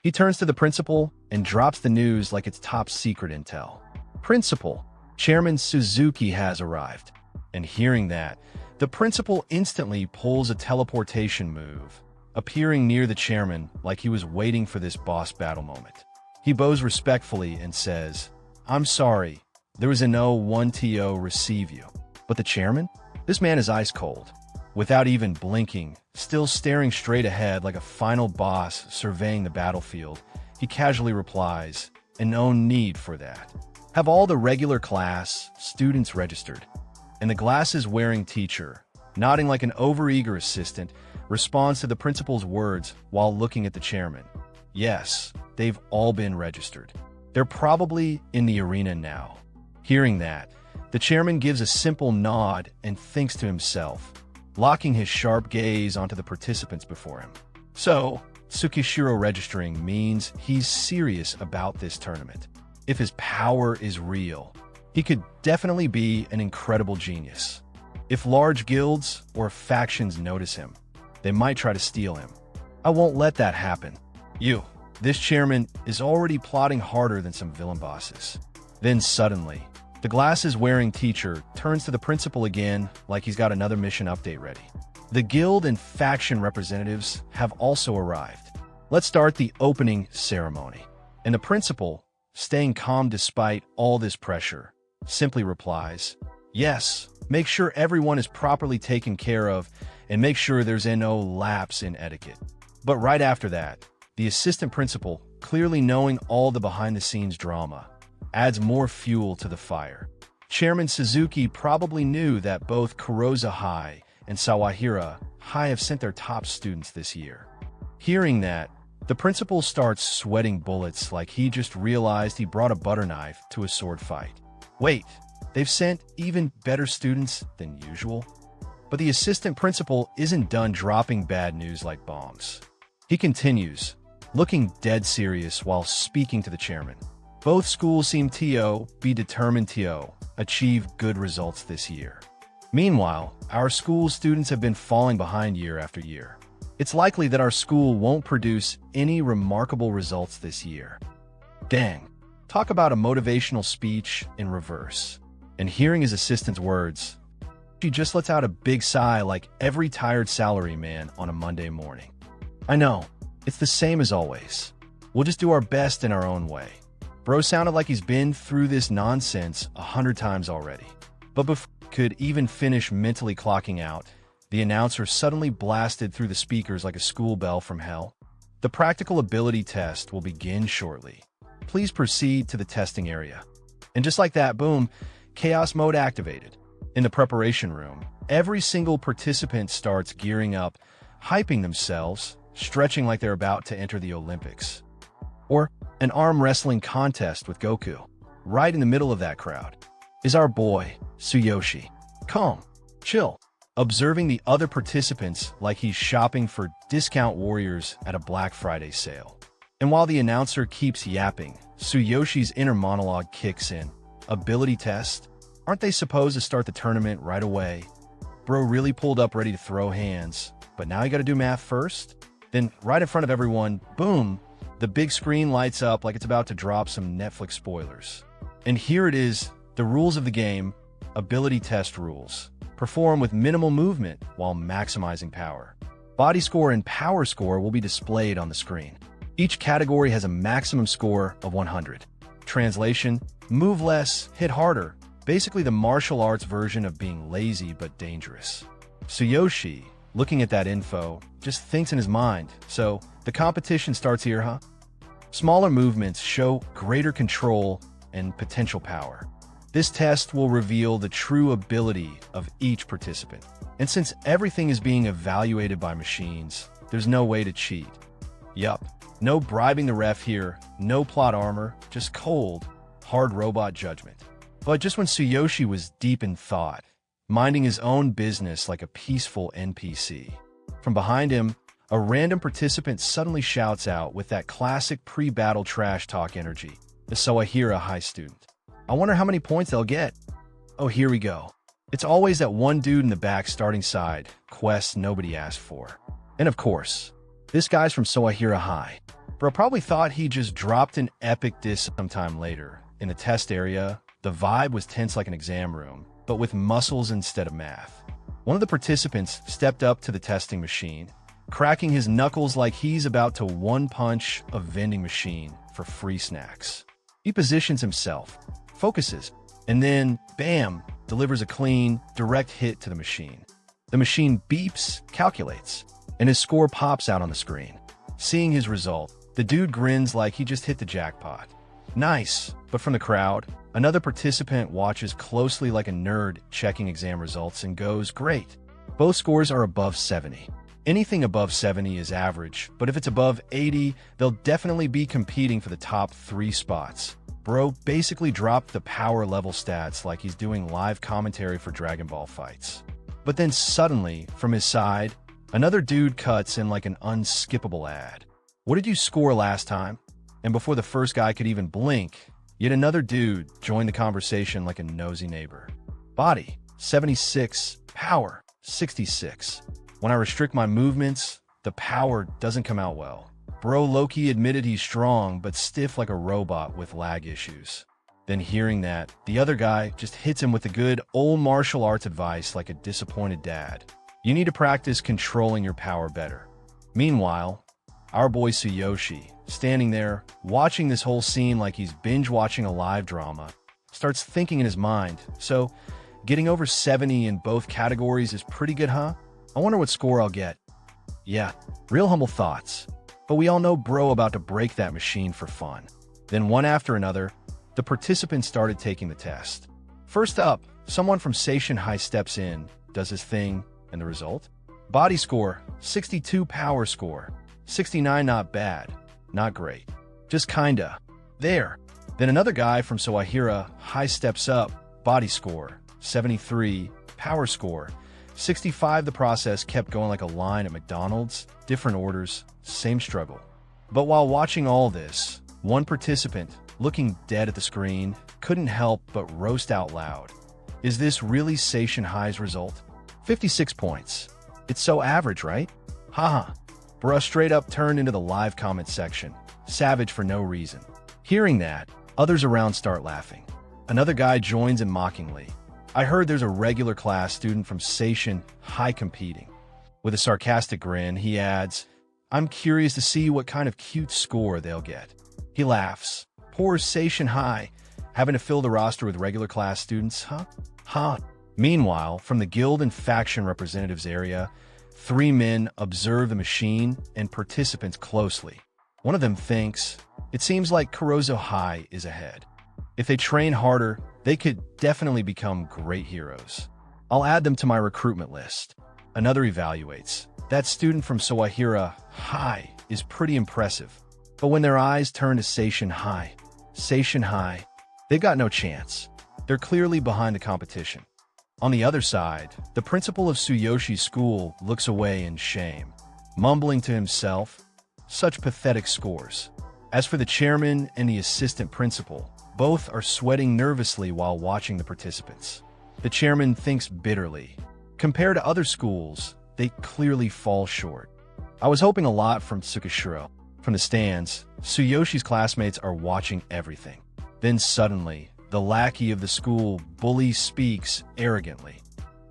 He turns to the principal and drops the news like it's top secret intel. Principal, Chairman Suzuki has arrived. And hearing that, the principal instantly pulls a teleportation move, appearing near the chairman like he was waiting for this boss battle moment. He bows respectfully and says, I'm sorry, there was a no 1TO receive you. But the chairman? This man is ice cold. Without even blinking, still staring straight ahead like a final boss surveying the battlefield, he casually replies, and no need for that. Have all the regular class students registered? And the glasses-wearing teacher, nodding like an overeager assistant, responds to the principal's words while looking at the chairman. Yes, they've all been registered. They're probably in the arena now. Hearing that, the chairman gives a simple nod and thinks to himself, locking his sharp gaze onto the participants before him. So, Tsukishiro registering means he's serious about this tournament. If his power is real, he could definitely be an incredible genius. If large guilds or factions notice him, they might try to steal him. I won't let that happen. This chairman is already plotting harder than some villain bosses. Then suddenly, the glasses-wearing teacher turns to the principal again like he's got another mission update ready. The guild and faction representatives have also arrived. Let's start the opening ceremony. And the principal, staying calm despite all this pressure, simply replies, yes, make sure everyone is properly taken care of and make sure there's no lapse in etiquette. But right after that, the assistant principal, clearly knowing all the behind-the-scenes drama, adds more fuel to the fire. Chairman Suzuki probably knew that both Kuroza High and Sawahira High have sent their top students this year. Hearing that, the principal starts sweating bullets like he just realized he brought a butter knife to a sword fight. Wait, they've sent even better students than usual? But the assistant principal isn't done dropping bad news like bombs. He continues, looking dead serious while speaking to the chairman. Both schools seem to be determined to achieve good results this year. Meanwhile, our school's students have been falling behind year after year. It's likely that our school won't produce any remarkable results this year. Dang. Talk about a motivational speech in reverse. And hearing his assistant's words, she just lets out a big sigh like every tired salaryman on a Monday morning. I know, it's the same as always. We'll just do our best in our own way. Bro sounded like he's been through this nonsense 100 times already. But before he could even finish mentally clocking out, the announcer suddenly blasted through the speakers like a school bell from hell. The practical ability test will begin shortly. Please proceed to the testing area. And just like that, boom, chaos mode activated. In the preparation room, every single participant starts gearing up, hyping themselves, stretching like they're about to enter the Olympics. Or an arm wrestling contest with Goku. Right in the middle of that crowd is our boy, Tsuyoshi. Calm, chill, observing the other participants like he's shopping for discount warriors at a Black Friday sale. And while the announcer keeps yapping, Tsuyoshi's inner monologue kicks in. Ability test? Aren't they supposed to start the tournament right away? Bro really pulled up ready to throw hands, but now you gotta do math first? Then, right in front of everyone, boom, the big screen lights up like it's about to drop some Netflix spoilers. And here it is, the rules of the game, ability test rules. Perform with minimal movement while maximizing power. Body score and power score will be displayed on the screen. Each category has a maximum score of 100. Translation, move less, hit harder. Basically the martial arts version of being lazy but dangerous. Tsuyoshi, looking at that info, just thinks in his mind, so the competition starts here, huh? Smaller movements show greater control and potential power. This test will reveal the true ability of each participant. And since everything is being evaluated by machines, there's no way to cheat. Yup, no bribing the ref here, no plot armor, just cold, hard robot judgment. But just when Tsuyoshi was deep in thought, minding his own business like a peaceful NPC, from behind him, a random participant suddenly shouts out with that classic pre-battle trash talk energy, the Sawahira High student. I wonder how many points they'll get. Oh, here we go. It's always that one dude in the back starting side, quests nobody asked for. And of course, this guy's from Sawahira High. Bro probably thought he just dropped an epic diss sometime later. In the test area, the vibe was tense like an exam room, but with muscles instead of math. One of the participants stepped up to the testing machine, cracking his knuckles like he's about to one-punch a vending machine for free snacks. He positions himself, focuses, and then, bam, delivers a clean, direct hit to the machine. The machine beeps, calculates, and his score pops out on the screen. Seeing his result, the dude grins like he just hit the jackpot. Nice, but from the crowd, another participant watches closely like a nerd checking exam results and goes, great. Both scores are above 70. Anything above 70 is average, but if it's above 80, they'll definitely be competing for the top 3 spots. Bro basically dropped the power level stats like he's doing live commentary for Dragon Ball fights. But then suddenly, from his side, another dude cuts in like an unskippable ad. What did you score last time? And before the first guy could even blink, yet another dude joined the conversation like a nosy neighbor. Body, 76. Power, 66. When I restrict my movements, the power doesn't come out well. Bro Loki admitted he's strong, but stiff like a robot with lag issues. Then hearing that, the other guy just hits him with the good old martial arts advice like a disappointed dad. You need to practice controlling your power better. Meanwhile, our boy Tsuyoshi, standing there, watching this whole scene like he's binge-watching a live drama, starts thinking in his mind, so getting over 70 in both categories is pretty good, huh? I wonder what score I'll get. Yeah, real humble thoughts. But we all know bro about to break that machine for fun. Then one after another, the participants started taking the test. First up, someone from Seishin High steps in, does his thing, and the result? Body score, 62. Power score, 69. Not bad, not great, just kinda. There. Then another guy from Sawahira High steps up, body score, 73. Power score, 65 the process kept going like a line at McDonald's, different orders, same struggle. But while watching all this, one participant, looking dead at the screen, couldn't help but roast out loud. Is this really Seishin High's result? 56 points. It's so average, right? Haha. Bruh straight up turned into the live comment section, savage for no reason. Hearing that, others around start laughing. Another guy joins in mockingly. I heard there's a regular class student from Seishin High competing. With a sarcastic grin, he adds, I'm curious to see what kind of cute score they'll get. He laughs. Poor Seishin High, having to fill the roster with regular class students, huh? Huh. Meanwhile, from the guild and faction representatives area, 3 men observe the machine and participants closely. One of them thinks, it seems like Kurozo High is ahead. If they train harder, they could definitely become great heroes. I'll add them to my recruitment list. Another evaluates. That student from Sawahira High is pretty impressive. But when their eyes turn to Seishin High, they've got no chance. They're clearly behind the competition. On the other side, the principal of Tsuyoshi school looks away in shame, mumbling to himself, such pathetic scores. As for the chairman and the assistant principal, both are sweating nervously while watching the participants. The chairman thinks bitterly. Compared to other schools, they clearly fall short. I was hoping a lot from Tsukishiro. From the stands, Tsuyoshi's classmates are watching everything. Then suddenly, the lackey of the school bully speaks arrogantly.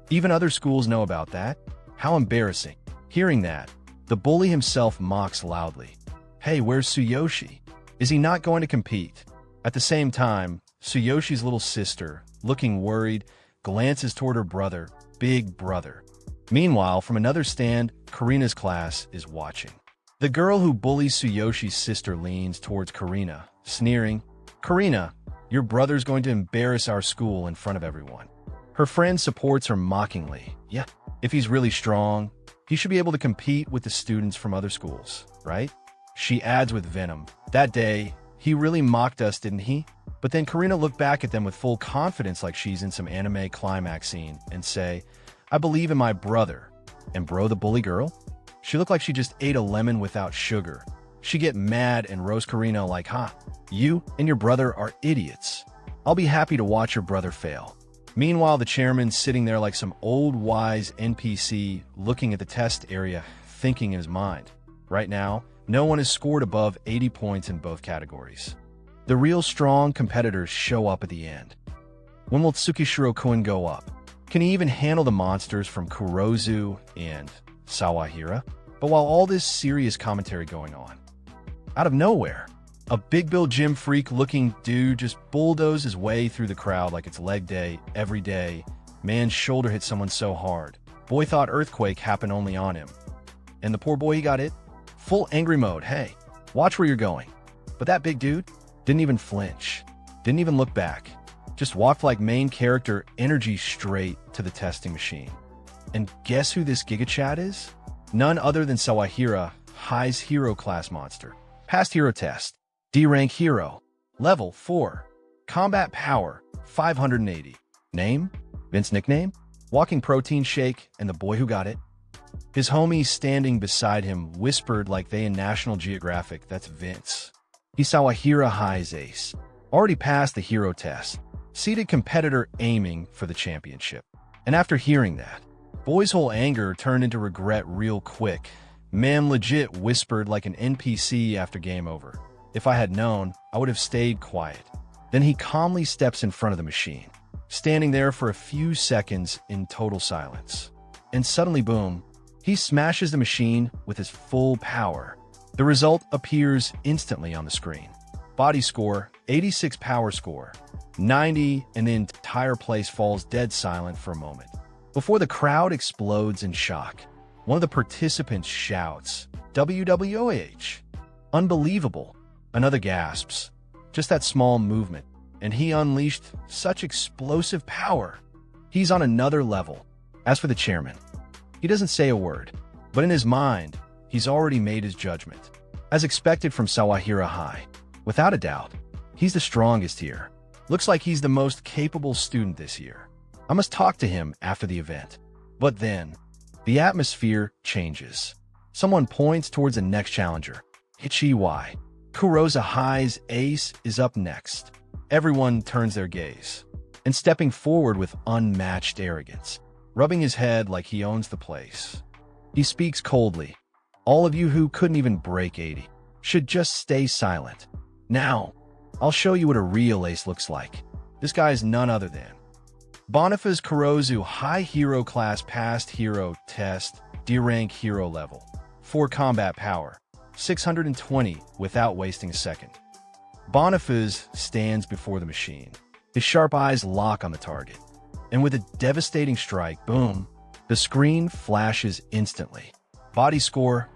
Even other schools know about that? How embarrassing. Hearing that, the bully himself mocks loudly. Hey, where's Tsuyoshi? Is he not going to compete? At the same time, Tsuyoshi's little sister, looking worried, glances toward her brother, big brother. Meanwhile, from another stand, Karina's class is watching. The girl who bullies Tsuyoshi's sister leans towards Karina, sneering, Karina, your brother's going to embarrass our school in front of everyone. Her friend supports her mockingly. Yeah, if he's really strong, he should be able to compete with the students from other schools, right? She adds with venom, that day, he really mocked us, didn't he? But then Karina looked back at them with full confidence like she's in some anime climax scene and say, I believe in my brother. And bro, the bully girl? She looked like she just ate a lemon without sugar. She get mad and roast Karina like, you and your brother are idiots. I'll be happy to watch your brother fail. Meanwhile, the chairman's sitting there like some old wise NPC looking at the test area, thinking in his mind. Right now, no one has scored above 80 points in both categories. The real strong competitors show up at the end. When will Tsukishiro-kun go up? Can he even handle the monsters from Kurozu and Sawahira? But while all this serious commentary going on, out of nowhere, a big Bill gym freak looking dude just bulldozed his way through the crowd like it's leg day every day. Man's shoulder hit someone so hard. Boy thought earthquake happened only on him. And the poor boy, he got it. Full angry mode. Hey, watch where you're going. But that big dude didn't even flinch. Didn't even look back. Just walked like main character energy straight to the testing machine. And guess who this Giga Chat is? None other than Sawahira High's hero class monster. Past hero test. D-rank hero. Level 4. Combat power 580. Name? Vince nickname? Walking protein shake and the boy who got it. His homies standing beside him whispered like they in National Geographic, that's Vince. He's Sawahira High's ace. Already passed the hero test. Seated competitor aiming for the championship. And after hearing that, boy's whole anger turned into regret real quick. Man legit whispered like an NPC after game over. If I had known, I would have stayed quiet. Then he calmly steps in front of the machine, standing there for a few seconds in total silence. And suddenly, boom, he smashes the machine with his full power. The result appears instantly on the screen. Body score, 86, power score, 90, and the entire place falls dead silent for a moment. Before the crowd explodes in shock, one of the participants shouts, WWOH! Unbelievable! Another gasps. Just that small movement, and he unleashed such explosive power. He's on another level. As for the chairman, he doesn't say a word, but in his mind, he's already made his judgment. As expected from Sawahira High, without a doubt, he's the strongest here. Looks like he's the most capable student this year. I must talk to him after the event. But then, the atmosphere changes. Someone points towards the next challenger. Hichiwai. Kurosa High's ace is up next. Everyone turns their gaze. And stepping forward with unmatched arrogance, rubbing his head like he owns the place. He speaks coldly. All of you who couldn't even break 80 should just stay silent. Now, I'll show you what a real ace looks like. This guy is none other than Boniface Kurozu, high hero class, past hero test, D-rank hero level, 4 combat power, 620 without wasting a second. Boniface stands before the machine. His sharp eyes lock on the target. And with a devastating strike, boom, the screen flashes instantly. Body score,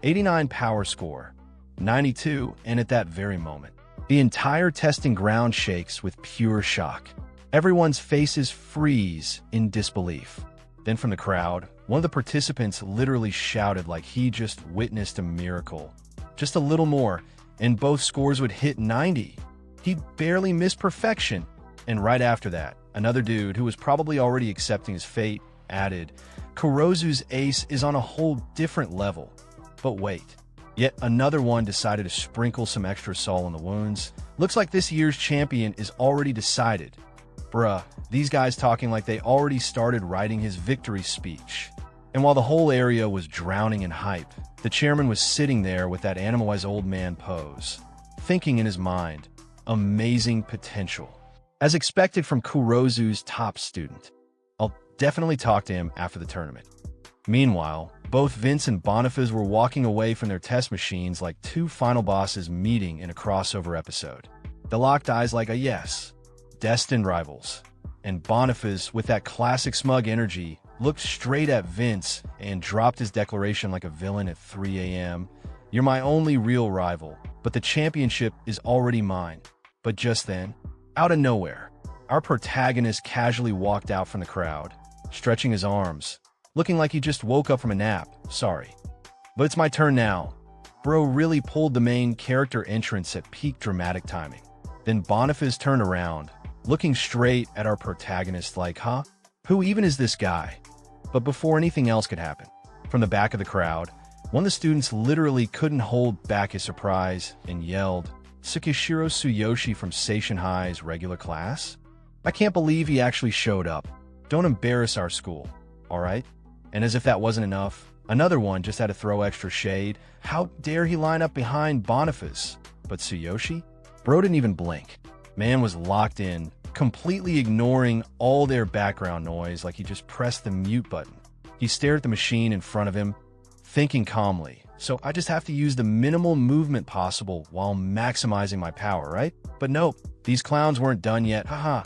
89, power score, 92, and at that very moment, the entire testing ground shakes with pure shock. Everyone's faces freeze in disbelief. Then from the crowd, one of the participants literally shouted like he just witnessed a miracle. Just a little more, and both scores would hit 90. He'd barely missed perfection. And right after that, another dude who was probably already accepting his fate added, Kurozu's ace is on a whole different level. But wait, yet another one decided to sprinkle some extra salt on the wounds. Looks like this year's champion is already decided. Bruh, these guys talking like they already started writing his victory speech. And while the whole area was drowning in hype, the chairman was sitting there with that animalized old man pose, thinking in his mind, amazing potential. As expected from Kurozu's top student. I'll definitely talk to him after the tournament. Meanwhile, both Vince and Boniface were walking away from their test machines like two final bosses meeting in a crossover episode. The locked eyes like a yes. Destined rivals. And Boniface, with that classic smug energy, looked straight at Vince and dropped his declaration like a villain at 3 a.m. You're my only real rival, but the championship is already mine. But just then, out of nowhere, our protagonist casually walked out from the crowd, stretching his arms, looking like he just woke up from a nap. Sorry. But it's my turn now. Bro really pulled the main character entrance at peak dramatic timing. Then Boniface turned around, looking straight at our protagonist like, huh? Who even is this guy? But before anything else could happen, from the back of the crowd, one of the students literally couldn't hold back his surprise and yelled, Tsukishiro Tsuyoshi from Seishin High's regular class? I can't believe he actually showed up. Don't embarrass our school, alright? And as if that wasn't enough, another one just had to throw extra shade. How dare he line up behind Boniface? But Tsuyoshi? Bro didn't even blink. Man was locked in, completely ignoring all their background noise like he just pressed the mute button. He stared at the machine in front of him, thinking calmly, so I just have to use the minimal movement possible while maximizing my power, right? But nope, these clowns weren't done yet, haha.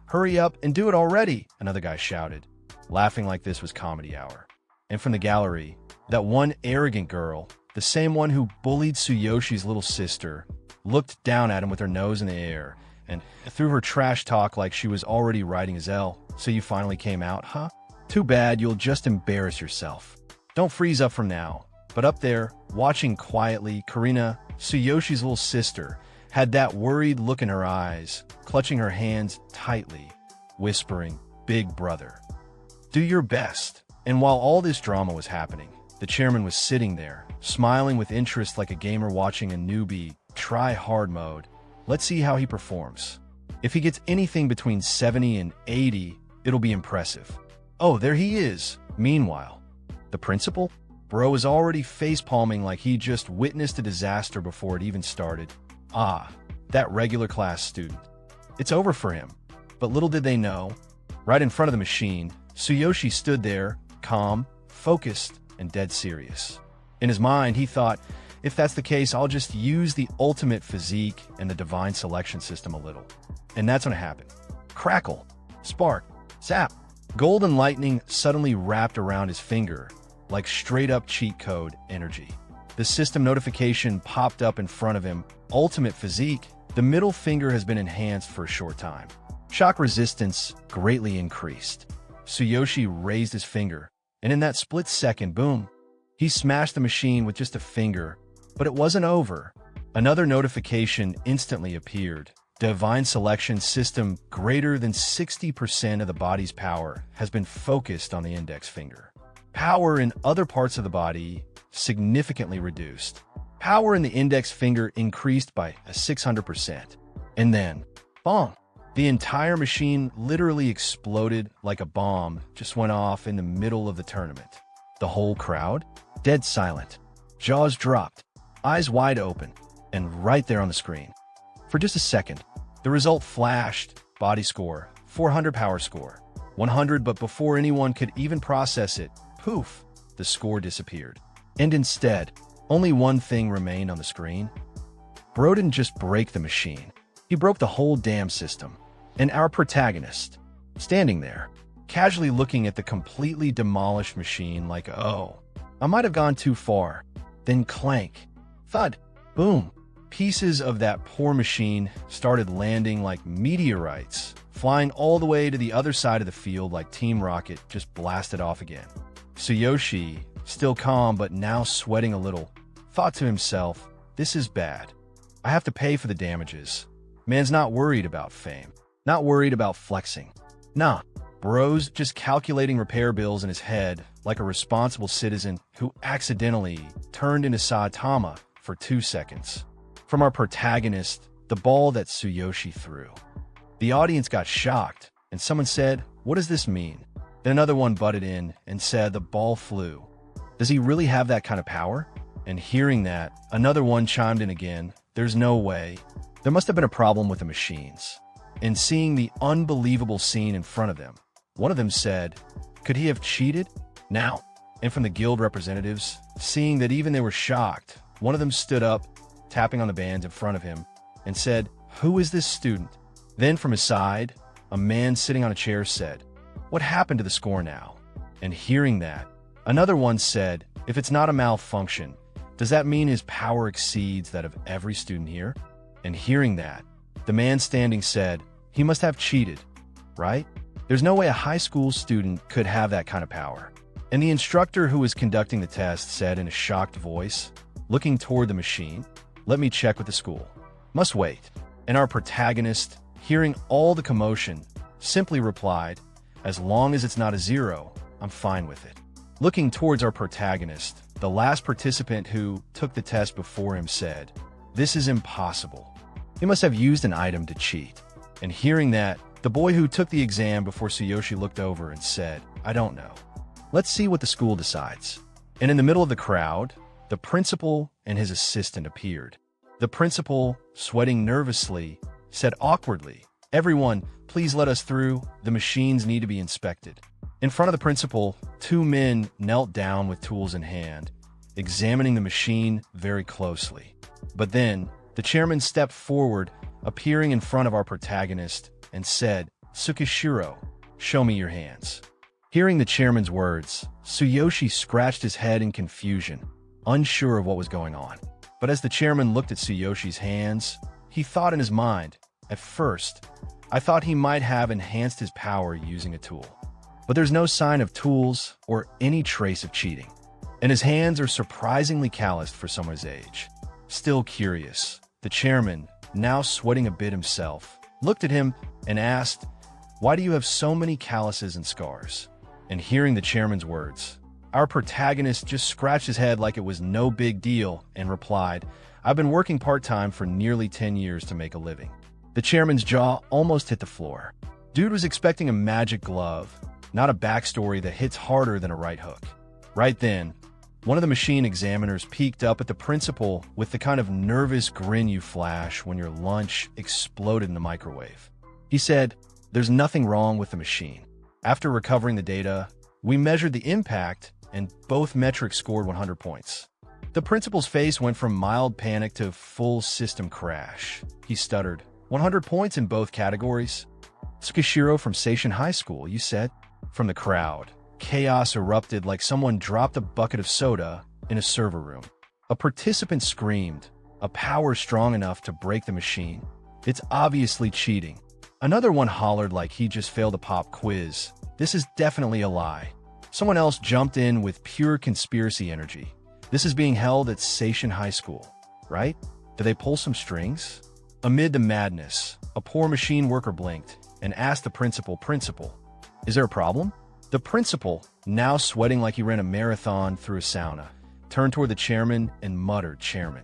Hurry up and do it already, another guy shouted, laughing like this was comedy hour. And from the gallery, that one arrogant girl, the same one who bullied Tsuyoshi's little sister, looked down at him with her nose in the air and threw her trash talk like she was already writing his L. So you finally came out, huh? Too bad, you'll just embarrass yourself. Don't freeze up from now. But up there, watching quietly, Karina, Tsuyoshi's little sister, had that worried look in her eyes, clutching her hands tightly, whispering, Big brother, do your best. And while all this drama was happening, the chairman was sitting there, smiling with interest like a gamer watching a newbie try hard mode. Let's see how he performs. If he gets anything between 70 and 80, it'll be impressive. Oh, there he is. Meanwhile, the principal? Bro is already facepalming like he just witnessed a disaster before it even started. Ah, that regular class student. It's over for him. But little did they know, right in front of the machine, Tsuyoshi stood there, calm, focused, and dead serious. In his mind, he thought, if that's the case, I'll just use the ultimate physique and the divine selection system a little. And that's when it happened. Crackle, spark, zap. Golden lightning suddenly wrapped around his finger, like straight-up cheat code energy. The system notification popped up in front of him. Ultimate physique. The middle finger has been enhanced for a short time. Shock resistance greatly increased. Tsuyoshi raised his finger, and in that split second, boom, he smashed the machine with just a finger. But it wasn't over. Another notification instantly appeared. Divine selection system, greater than 60% of the body's power has been focused on the index finger. Power in other parts of the body significantly reduced. Power in the index finger increased by 600%. And then, bong! The entire machine literally exploded like a bomb just went off in the middle of the tournament. The whole crowd, dead silent, jaws dropped, eyes wide open, and right there on the screen. For just a second, the result flashed: body score, 400, power score, 100, but before anyone could even process it, poof, the score disappeared. And instead, only one thing remained on the screen. Bro didn't just break the machine, he broke the whole damn system. And our protagonist, standing there, casually looking at the completely demolished machine like, oh, I might have gone too far. Then clank, thud, boom. Pieces of that poor machine started landing like meteorites, flying all the way to the other side of the field like Team Rocket just blasted off again. Tsuyoshi, still calm but now sweating a little, thought to himself, this is bad. I have to pay for the damages. Man's not worried about fame. Not worried about flexing. Nah, bro's just calculating repair bills in his head like a responsible citizen who accidentally turned into Saitama for 2 seconds. From our protagonist, the ball that Tsuyoshi threw. The audience got shocked, and someone said, what does this mean? Then another one butted in and said the ball flew. Does he really have that kind of power? And hearing that, another one chimed in again, there's no way. There must have been a problem with the machines. And seeing the unbelievable scene in front of them, one of them said, could he have cheated? Now, and from the guild representatives, seeing that even they were shocked, one of them stood up, tapping on the bands in front of him, and said, who is this student? Then from his side, a man sitting on a chair said, what happened to the score now? And hearing that, another one said, if it's not a malfunction, does that mean his power exceeds that of every student here? And hearing that, the man standing said, he must have cheated, right? There's no way a high school student could have that kind of power. And the instructor who was conducting the test said in a shocked voice, looking toward the machine, let me check with the school. Must wait. And our protagonist, hearing all the commotion, simply replied, as long as it's not a 0, I'm fine with it. Looking towards our protagonist, the last participant who took the test before him said, this is impossible. He must have used an item to cheat. And hearing that, the boy who took the exam before Tsuyoshi looked over and said, I don't know. Let's see what the school decides. And in the middle of the crowd, the principal and his assistant appeared. The principal, sweating nervously, said awkwardly, everyone, please let us through. The machines need to be inspected. In front of the principal, 2 men knelt down with tools in hand, examining the machine very closely. But then, the chairman stepped forward, appearing in front of our protagonist, and said, Tsukishiro, show me your hands. Hearing the chairman's words, Tsuyoshi scratched his head in confusion, unsure of what was going on. But as the chairman looked at Tsuyoshi's hands, he thought in his mind, at first, I thought he might have enhanced his power using a tool. But there's no sign of tools or any trace of cheating. And his hands are surprisingly calloused for someone's age. Still curious, the chairman, now sweating a bit himself, looked at him and asked, why do you have so many calluses and scars? And hearing the chairman's words, our protagonist just scratched his head like it was no big deal and replied, I've been working part-time for nearly 10 years to make a living. The chairman's jaw almost hit the floor. Dude was expecting a magic glove, not a backstory that hits harder than a right hook. Right then, one of the machine examiners peeked up at the principal with the kind of nervous grin you flash when your lunch exploded in the microwave. He said, there's nothing wrong with the machine. After recovering the data, we measured the impact and both metrics scored 100 points. The principal's face went from mild panic to full system crash. He stuttered, 100 points in both categories? Tsukishiro from Seishin High School, you said? From the crowd, chaos erupted like someone dropped a bucket of soda in a server room. A participant screamed, a power strong enough to break the machine. It's obviously cheating. Another one hollered like he just failed a pop quiz. This is definitely a lie. Someone else jumped in with pure conspiracy energy. This is being held at Seishin High School, right? Do they pull some strings? Amid the madness, a poor machine worker blinked and asked the principal, "Is there a problem?" The principal, now sweating like he ran a marathon through a sauna, turned toward the chairman and muttered, "Chairman,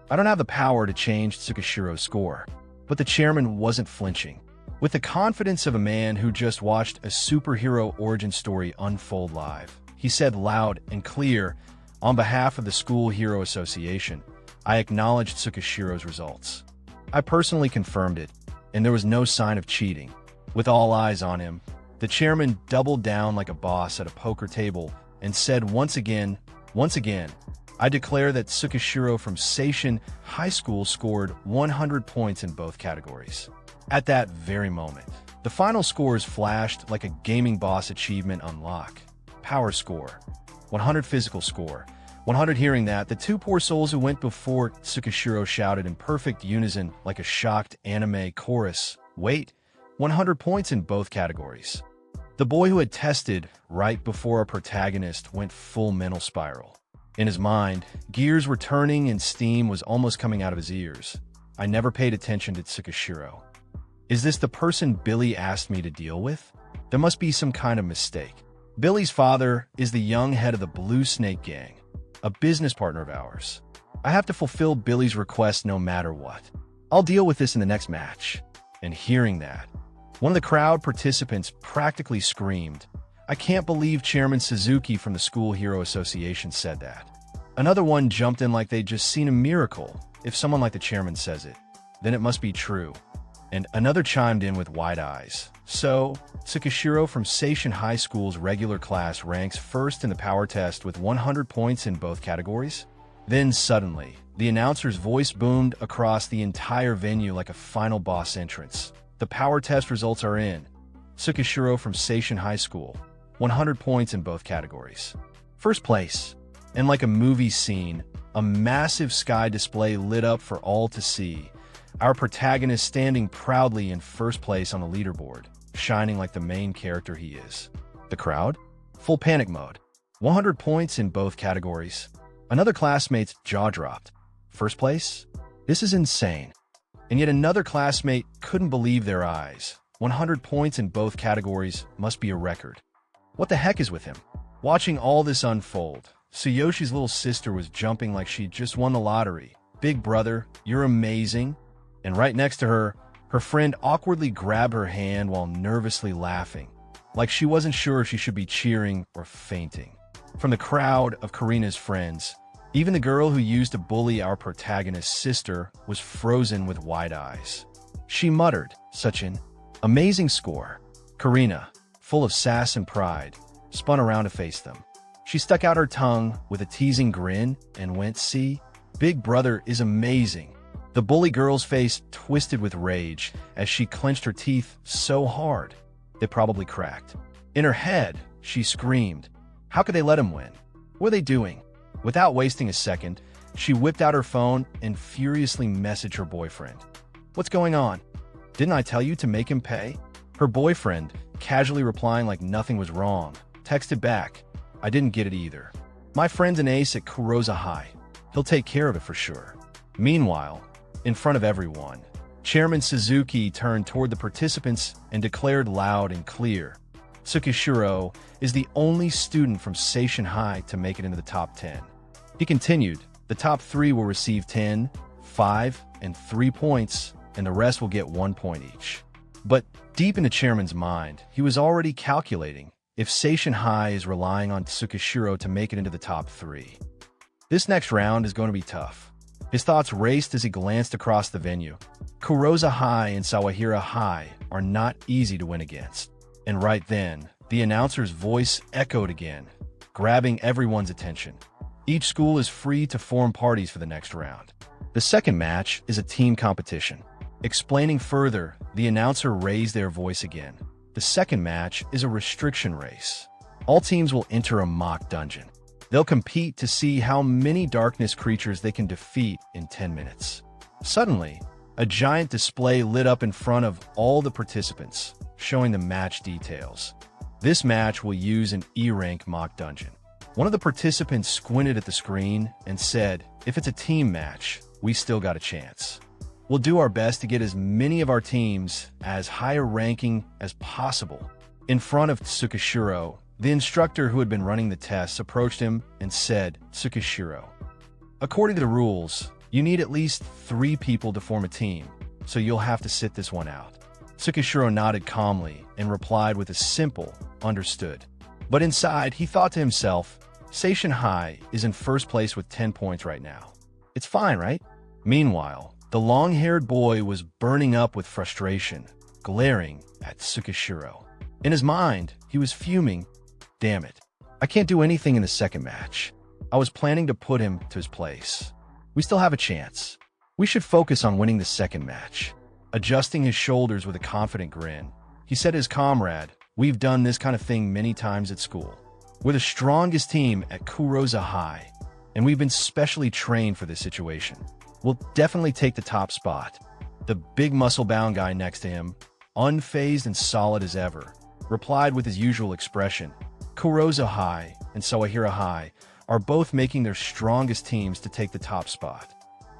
I don't have the power to change Tsukishiro's score." But the chairman wasn't flinching. With the confidence of a man who just watched a superhero origin story unfold live, he said loud and clear, "On behalf of the School Hero Association, I acknowledge Tsukishiro's results. I personally confirmed it, and there was no sign of cheating." With all eyes on him, the chairman doubled down like a boss at a poker table and said once again, "I declare that Tsukishiro from Seishin High School scored 100 points in both categories." At that very moment, the final scores flashed like a gaming boss achievement unlock. Power score, 100. Physical score, 100. Hearing that, the two poor souls who went before Tsukishiro shouted in perfect unison like a shocked anime chorus, "Wait, 100 points in both categories." The boy who had tested right before our protagonist went full mental spiral. In his mind, gears were turning and steam was almost coming out of his ears. I never paid attention to Tsukishiro. Is this the person Billy asked me to deal with? There must be some kind of mistake. Billy's father is the young head of the Blue Snake Gang, a business partner of ours. I have to fulfill Billy's request no matter what. I'll deal with this in the next match. And hearing that, one of the crowd participants practically screamed, "I can't believe Chairman Suzuki from the School Hero Association said that." Another one jumped in like they'd just seen a miracle. If someone like the chairman says it, then it must be true. And another chimed in with wide eyes. So, Tsukishiro from Seishin High School's regular class ranks first in the power test with 100 points in both categories? Then suddenly, the announcer's voice boomed across the entire venue like a final boss entrance. The power test results are in. Tsukishiro from Seishin High School, 100 points in both categories. First place. And like a movie scene, a massive sky display lit up for all to see. Our protagonist standing proudly in first place on the leaderboard, shining like the main character he is. The crowd? Full panic mode. 100 points in both categories. Another classmate's jaw dropped. First place? This is insane. And yet another classmate couldn't believe their eyes. 100 points in both categories must be a record. What the heck is with him? Watching all this unfold, Tsuyoshi's little sister was jumping like she'd just won the lottery. "Big brother, you're amazing." And right next to her, her friend awkwardly grabbed her hand while nervously laughing, like she wasn't sure if she should be cheering or fainting. From the crowd of Karina's friends, even the girl who used to bully our protagonist's sister was frozen with wide eyes. She muttered, "Such an amazing score." Karina, full of sass and pride, spun around to face them. She stuck out her tongue with a teasing grin and went, "See? Big brother is amazing." The bully girl's face twisted with rage as she clenched her teeth so hard they probably cracked. In her head, she screamed, "How could they let him win? What are they doing?" Without wasting a second, she whipped out her phone and furiously messaged her boyfriend. "What's going on? Didn't I tell you to make him pay?" Her boyfriend, casually replying like nothing was wrong, texted back, "I didn't get it either. My friend's an ace at Kurosa High. He'll take care of it for sure." Meanwhile, in front of everyone, Chairman Suzuki turned toward the participants and declared loud and clear, "Tsukishiro is the only student from Seishin High to make it into the top 10. He continued, "The top 3 will receive 10, 5, and 3 points, and the rest will get 1 point each." But deep in the chairman's mind, he was already calculating if Seishin High is relying on Tsukishiro to make it into the top 3. This next round is going to be tough. His thoughts raced as he glanced across the venue. Kurosa High and Sawahira High are not easy to win against. And right then, the announcer's voice echoed again, grabbing everyone's attention. Each school is free to form parties for the next round. The second match is a team competition. Explaining further, the announcer raised their voice again. The second match is a restriction race. All teams will enter a mock dungeon. They'll compete to see how many darkness creatures they can defeat in 10 minutes. Suddenly, a giant display lit up in front of all the participants, showing the match details. This match will use an E-rank mock dungeon. One of the participants squinted at the screen and said, "If it's a team match, we still got a chance." We'll do our best to get as many of our teams as higher ranking as possible. In front of Tsukishiro, the instructor who had been running the tests approached him and said, "Tsukishiro, according to the rules, you need at least 3 people to form a team, so you'll have to sit this one out." Tsukishiro nodded calmly and replied with a simple, "Understood." But inside, he thought to himself, Seishin High is in first place with 10 points right now. It's fine, right? Meanwhile, the long-haired boy was burning up with frustration, glaring at Tsukishiro. In his mind, he was fuming. Damn it. I can't do anything in the second match. I was planning to put him to his place. We still have a chance. We should focus on winning the second match. Adjusting his shoulders with a confident grin, he said to his comrade, "We've done this kind of thing many times at school. We're the strongest team at Kuroza High, and we've been specially trained for this situation. We'll definitely take the top spot." The big muscle-bound guy next to him, unfazed and solid as ever, replied with his usual expression, "Kuroza High and Sawahira High are both making their strongest teams to take the top spot.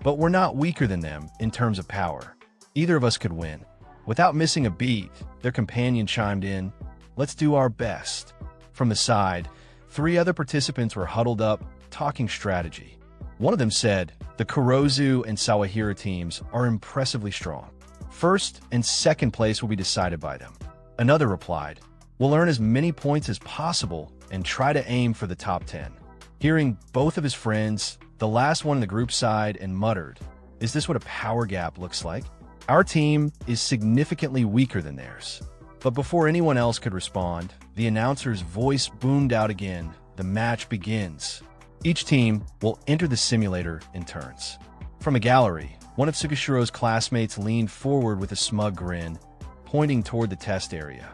But we're not weaker than them in terms of power. Either of us could win." Without missing a beat, their companion chimed in, "Let's do our best." From the side, 3 other participants were huddled up, talking strategy. One of them said, "The Kurozu and Sawahira teams are impressively strong. First and second place will be decided by them." Another replied, "We'll earn as many points as possible and try to aim for the top 10. Hearing both of his friends, the last one in the group sighed and muttered, "Is this what a power gap looks like? Our team is significantly weaker than theirs." But before anyone else could respond, the announcer's voice boomed out again. "The match begins. Each team will enter the simulator in turns." From a gallery, one of Tsukishiro's classmates leaned forward with a smug grin, pointing toward the test area.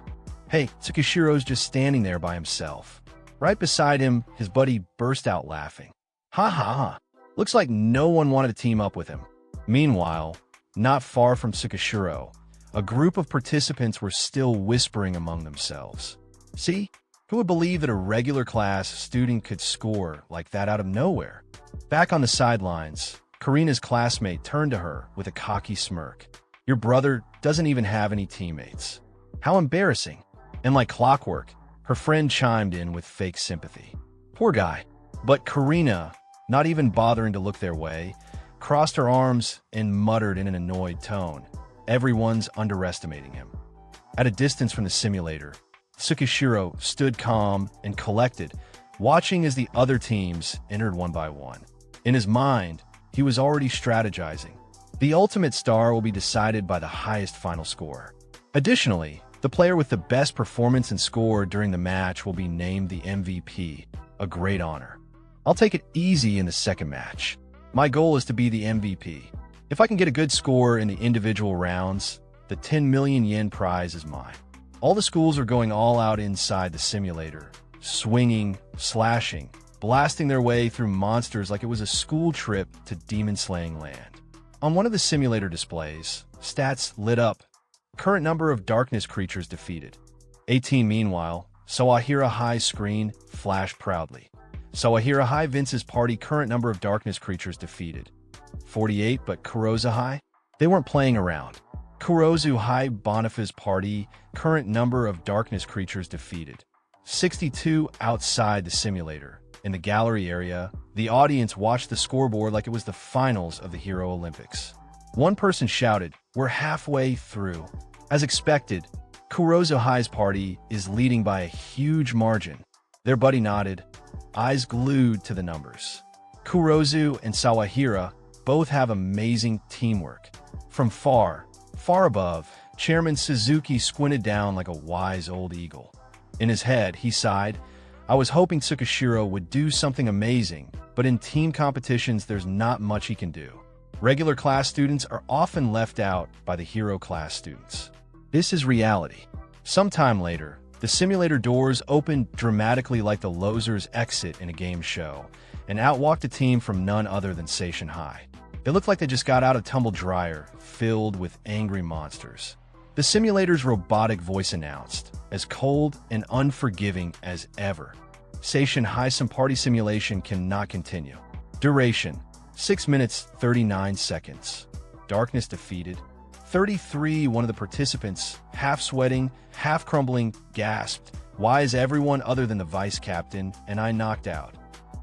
"Hey, Tsukishiro's just standing there by himself." Right beside him, his buddy burst out laughing. "Ha ha ha. Looks like no one wanted to team up with him." Meanwhile, not far from Tsukishiro, a group of participants were still whispering among themselves. "See? Who would believe that a regular class student could score like that out of nowhere?" Back on the sidelines, Karina's classmate turned to her with a cocky smirk. "Your brother doesn't even have any teammates. How embarrassing." And like clockwork, her friend chimed in with fake sympathy. "Poor guy." But Karina, not even bothering to look their way, crossed her arms and muttered in an annoyed tone, "Everyone's underestimating him." At a distance from the simulator, Tsukishiro stood calm and collected, watching as the other teams entered one by one. In his mind, he was already strategizing. The ultimate star will be decided by the highest final score. Additionally, the player with the best performance and score during the match will be named the MVP, a great honor. I'll take it easy in the second match. My goal is to be the MVP. If I can get a good score in the individual rounds, the 10 million yen prize is mine. All the schools are going all out inside the simulator, swinging, slashing, blasting their way through monsters like it was a school trip to demon-slaying land. On one of the simulator displays, stats lit up. Current number of darkness creatures defeated. 18. Meanwhile, Sawahira High screen flashed proudly. Sawahira High Vince's party current number of darkness creatures defeated. 48. But Kuroza High? They weren't playing around. Kurozu High Boniface's party current number of darkness creatures defeated. 62. Outside the simulator. In the gallery area, the audience watched the scoreboard like it was the finals of the Hero Olympics. One person shouted, "We're halfway through." As expected, Kurozu High's party is leading by a huge margin. Their buddy nodded, eyes glued to the numbers. Kurozu and Sawahira both have amazing teamwork. From far above, Chairman Suzuki squinted down like a wise old eagle. In his head, he sighed, "I was hoping Tsukishiro would do something amazing, but in team competitions there's not much he can do. Regular class students are often left out by the hero class students." This is reality. Sometime later, the simulator doors opened dramatically like the loser's exit in a game show, and out walked a team from none other than Seishin High. They looked like they just got out of tumble dryer, filled with angry monsters. The simulator's robotic voice announced, as cold and unforgiving as ever, "Seishin High some party simulation cannot continue. Duration, 6 minutes 39 seconds. Darkness defeated. 33, one of the participants, half sweating, half crumbling, gasped, "Why is everyone other than the vice captain and I knocked out?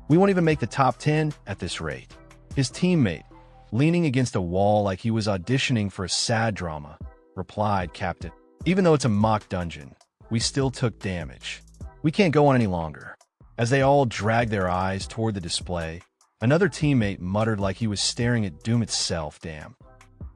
We won't even make the top 10 at this rate." His teammate, leaning against a wall like he was auditioning for a sad drama, replied, "Captain, even though it's a mock dungeon, we still took damage. We can't go on any longer." As they all dragged their eyes toward the display, another teammate muttered like he was staring at doom itself, "Damn.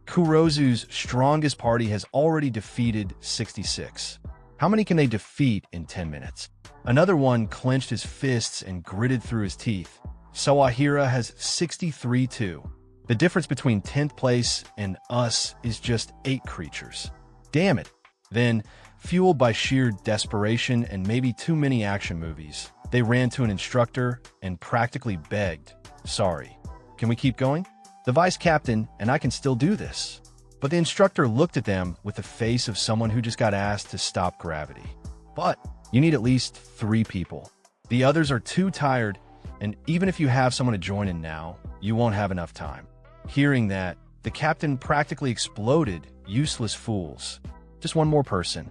Kurozu's strongest party has already defeated 66. How many can they defeat in 10 minutes? Another one clenched his fists and gritted through his teeth. "Sawahira has 63 too. The difference between 10th place and us is just 8 creatures. Damn it." Then, fueled by sheer desperation and maybe too many action movies, they ran to an instructor and practically begged, "Sorry, can we keep going? The vice captain and I can still do this." But the instructor looked at them with the face of someone who just got asked to stop gravity. "But you need at least 3 people. The others are too tired, and even if you have someone to join in now, you won't have enough time." Hearing that, the captain practically exploded. "Useless fools. Just one more person."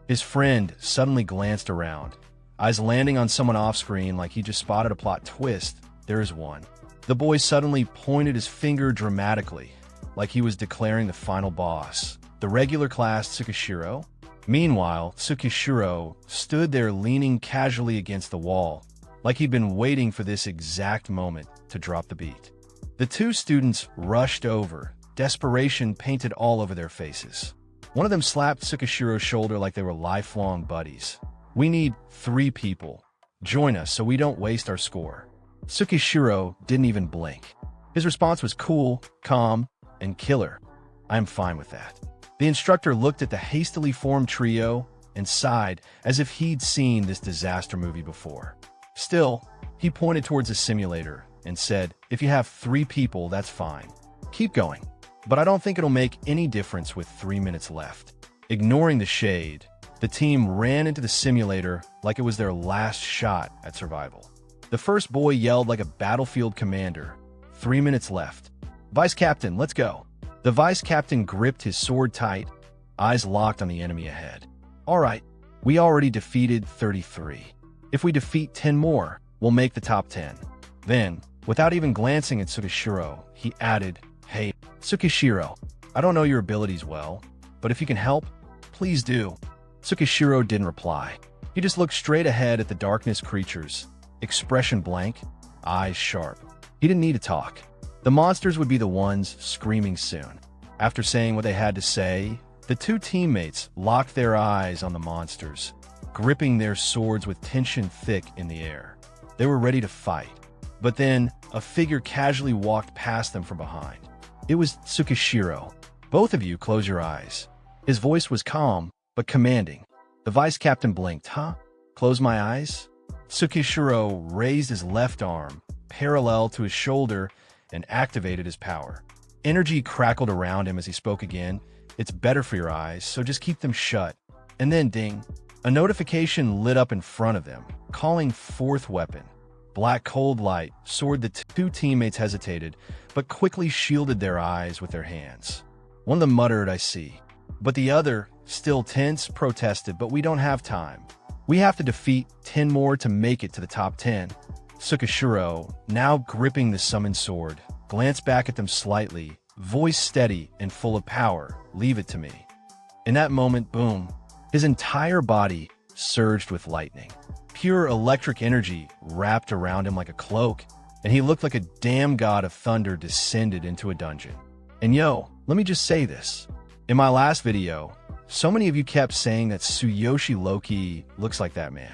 His friend suddenly glanced around, eyes landing on someone off-screen like he just spotted a plot twist. "There is one." The boy suddenly pointed his finger dramatically, like he was declaring the final boss, the regular class Tsukishiro. Meanwhile, Tsukishiro stood there leaning casually against the wall, like he'd been waiting for this exact moment to drop the beat. The 2 students rushed over, desperation painted all over their faces. One of them slapped Tsukishiro's shoulder like they were lifelong buddies. "We need 3 people. Join us so we don't waste our score." Tsukishiro didn't even blink. His response was cool, calm, and killer. "I'm fine with that." The instructor looked at the hastily formed trio and sighed as if he'd seen this disaster movie before. Still, he pointed towards the simulator and said, "If you have 3 people, that's fine. Keep going. But I don't think it'll make any difference with 3 minutes left." Ignoring the shade, the team ran into the simulator like it was their last shot at survival. The first boy yelled like a battlefield commander, 3 minutes left. "Vice Captain, let's go." The vice captain gripped his sword tight, eyes locked on the enemy ahead. "All right, we already defeated 33. If we defeat 10 more, we'll make the top 10. Then, without even glancing at Tsukishiro, he added, "Hey, Tsukishiro, I don't know your abilities well, but if you can help, please do." Tsukishiro didn't reply. He just looked straight ahead at the darkness creatures, expression blank, eyes sharp. He didn't need to talk. The monsters would be the ones screaming soon. After saying what they had to say, the 2 teammates locked their eyes on the monsters, gripping their swords with tension thick in the air. They were ready to fight. But then, a figure casually walked past them from behind. It was Tsukishiro. "Both of you close your eyes." His voice was calm, but commanding. The vice captain blinked. "Huh? Close my eyes?" Tsukishiro raised his left arm, parallel to his shoulder, and activated his power. Energy crackled around him as he spoke again. "It's better for your eyes, so just keep them shut." And then, ding, a notification lit up in front of them, calling 4th weapon. Black cold light soared. The 2 teammates hesitated, but quickly shielded their eyes with their hands. One of them muttered, "I see." But the other, still tense, protested, "But we don't have time. We have to defeat 10 more to make it to the top 10. Tsukishiro, now gripping the summoned sword, glanced back at them slightly, voice steady and full of power. "Leave it to me." In that moment, boom, his entire body surged with lightning. Pure electric energy wrapped around him like a cloak, and he looked like a damn god of thunder descended into a dungeon. And yo, let me just say this. In my last video, so many of you kept saying that Tsuyoshi low-key looks like that man.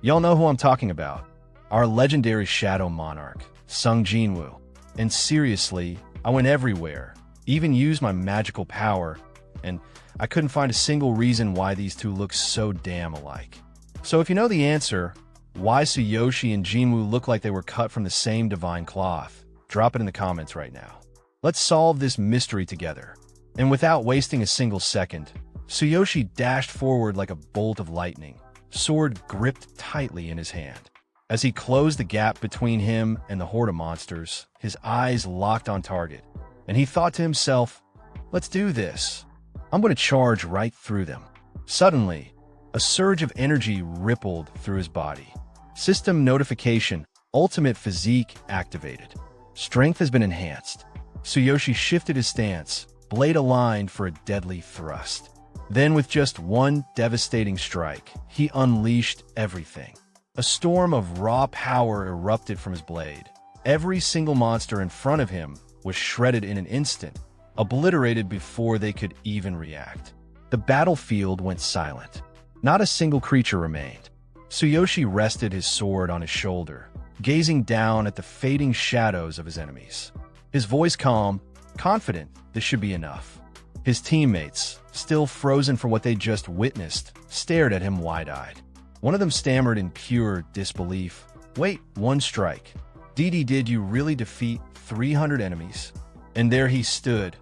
Y'all know who I'm talking about. Our legendary shadow monarch, Sung Jinwoo. And seriously, I went everywhere, even used my magical power, and I couldn't find a single reason why these 2 look so damn alike. So if you know the answer, why Tsuyoshi and Jinwoo look like they were cut from the same divine cloth, drop it in the comments right now. Let's solve this mystery together. And without wasting a single second, Tsuyoshi dashed forward like a bolt of lightning, sword gripped tightly in his hand. As he closed the gap between him and the horde of monsters, his eyes locked on target, and he thought to himself, let's do this. I'm going to charge right through them. Suddenly, a surge of energy rippled through his body. System notification, ultimate physique activated. Strength has been enhanced. Tsuyoshi shifted his stance, blade aligned for a deadly thrust. Then with just one devastating strike, he unleashed everything. A storm of raw power erupted from his blade. Every single monster in front of him was shredded in an instant, obliterated before they could even react. The battlefield went silent. Not a single creature remained. Tsuyoshi rested his sword on his shoulder, gazing down at the fading shadows of his enemies. His voice calm, confident this should be enough. His teammates, still frozen from what they just witnessed, stared at him wide-eyed. One of them stammered in pure disbelief. Wait, one strike. Did you really defeat 300 enemies? And there he stood,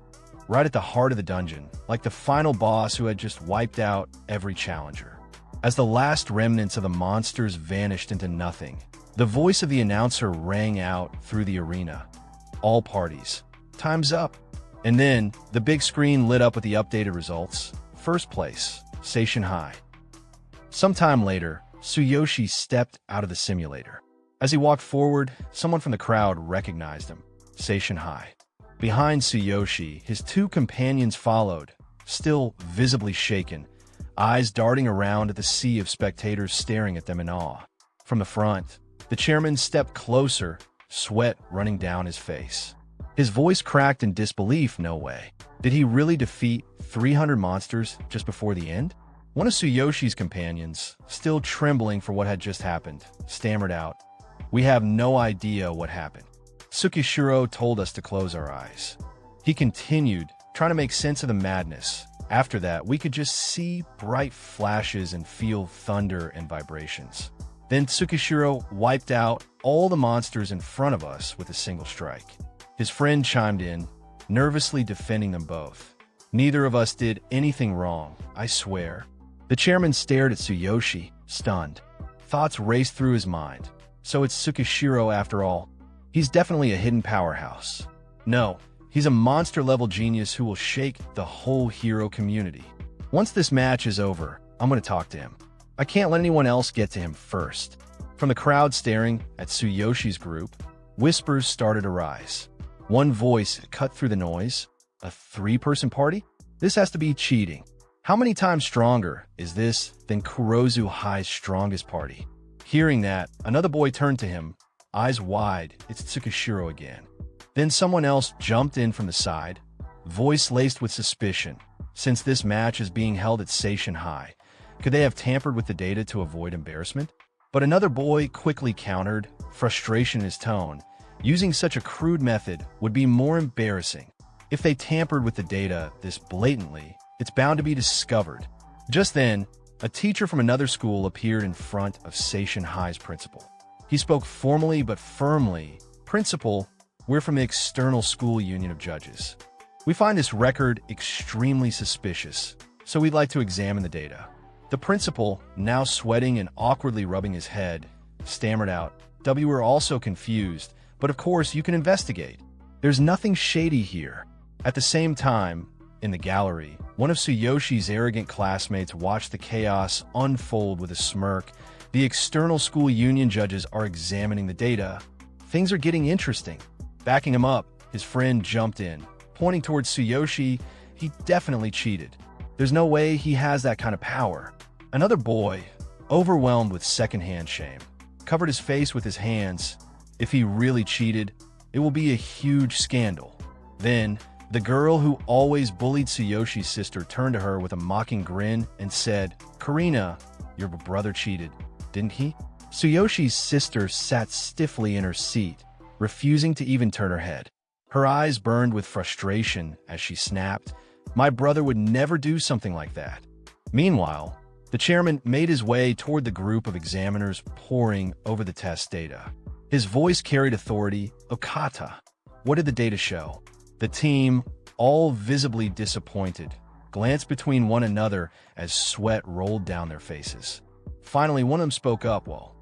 right at the heart of the dungeon, like the final boss who had just wiped out every challenger. As the last remnants of the monsters vanished into nothing, the voice of the announcer rang out through the arena. All parties. Time's up. And then, the big screen lit up with the updated results. First place, Seishin High. Sometime later, Tsuyoshi stepped out of the simulator. As he walked forward, someone from the crowd recognized him. Seishin High. Behind Tsuyoshi, his two companions followed, still visibly shaken, eyes darting around at the sea of spectators staring at them in awe. From the front, the chairman stepped closer, sweat running down his face. His voice cracked in disbelief. No way. Did he really defeat 300 monsters just before the end? One of Tsuyoshi's companions, still trembling for what had just happened, stammered out, "We have no idea what happened. Tsukishiro told us to close our eyes." He continued, trying to make sense of the madness. After that, we could just see bright flashes and feel thunder and vibrations. Then Tsukishiro wiped out all the monsters in front of us with a single strike. His friend chimed in, nervously defending them both. "Neither of us did anything wrong, I swear." The chairman stared at Tsuyoshi, stunned. Thoughts raced through his mind. So it's Tsukishiro after all. He's definitely a hidden powerhouse. No, he's a monster-level genius who will shake the whole hero community. Once this match is over, I'm going to talk to him. I can't let anyone else get to him first. From the crowd staring at Tsuyoshi's group, whispers started to rise. One voice cut through the noise. A three-person party? This has to be cheating. How many times stronger is this than Kurozu High's strongest party? Hearing that, another boy turned to him, eyes wide. It's Tsukishiro again. Then someone else jumped in from the side, voice laced with suspicion. Since this match is being held at Seishin High, could they have tampered with the data to avoid embarrassment? But another boy quickly countered, frustration in his tone. Using such a crude method would be more embarrassing. If they tampered with the data this blatantly, it's bound to be discovered. Just then, a teacher from another school appeared in front of Seishin High's principal. He spoke formally but firmly. "Principal, we're from the External School Union of Judges. We find this record extremely suspicious, so we'd like to examine the data." The principal, now sweating and awkwardly rubbing his head, stammered out, "We're also confused, but of course you can investigate. There's nothing shady here." At the same time, in the gallery, one of Tsuyoshi's arrogant classmates watched the chaos unfold with a smirk. "The External School Union judges are examining the data. Things are getting interesting." Backing him up, his friend jumped in, pointing towards Tsuyoshi. "He definitely cheated. There's no way he has that kind of power." Another boy, overwhelmed with secondhand shame, covered his face with his hands. If he really cheated, it will be a huge scandal. Then, the girl who always bullied Tsuyoshi's sister turned to her with a mocking grin and said, "Karina, your brother cheated, didn't he?" Tsuyoshi's sister sat stiffly in her seat, refusing to even turn her head. Her eyes burned with frustration as she snapped, "My brother would never do something like that." Meanwhile, the chairman made his way toward the group of examiners poring over the test data. His voice carried authority. "Okata, what did the data show?" The team, all visibly disappointed, glanced between one another as sweat rolled down their faces. Finally, one of them spoke up. "Well,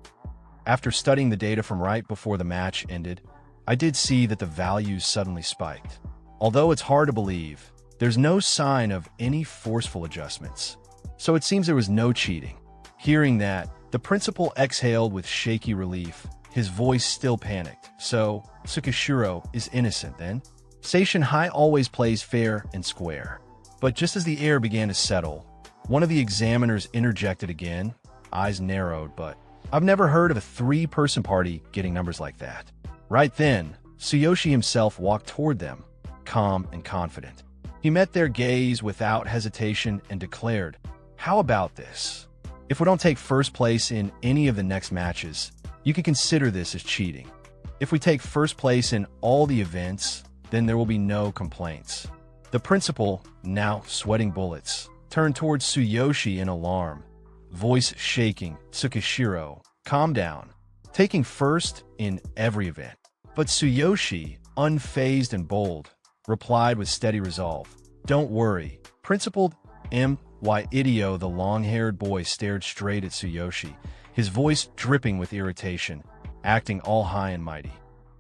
after studying the data from right before the match ended, I did see that the values suddenly spiked. Although it's hard to believe, there's no sign of any forceful adjustments. So it seems there was no cheating. Hearing that, the principal exhaled with shaky relief, his voice still panicked. So, Tsukishiro is innocent then? Seishin High always plays fair and square. But just as the air began to settle, one of the examiners interjected again, eyes narrowed, but I've never heard of a three-person party getting numbers like that. Right then, Tsuyoshi himself walked toward them, calm and confident. He met their gaze without hesitation and declared, "How about this? If we don't take first place in any of the next matches, you can consider this as cheating. If we take first place in all the events, then there will be no complaints." The principal, now sweating bullets, turned towards Tsuyoshi in alarm, voice shaking. "Tsukishiro, calm down. Taking first in every event." But Tsuyoshi, unfazed and bold, replied with steady resolve, "Don't worry." Principal M.Y. Idio, the long-haired boy, stared straight at Tsuyoshi, his voice dripping with irritation, acting all high and mighty.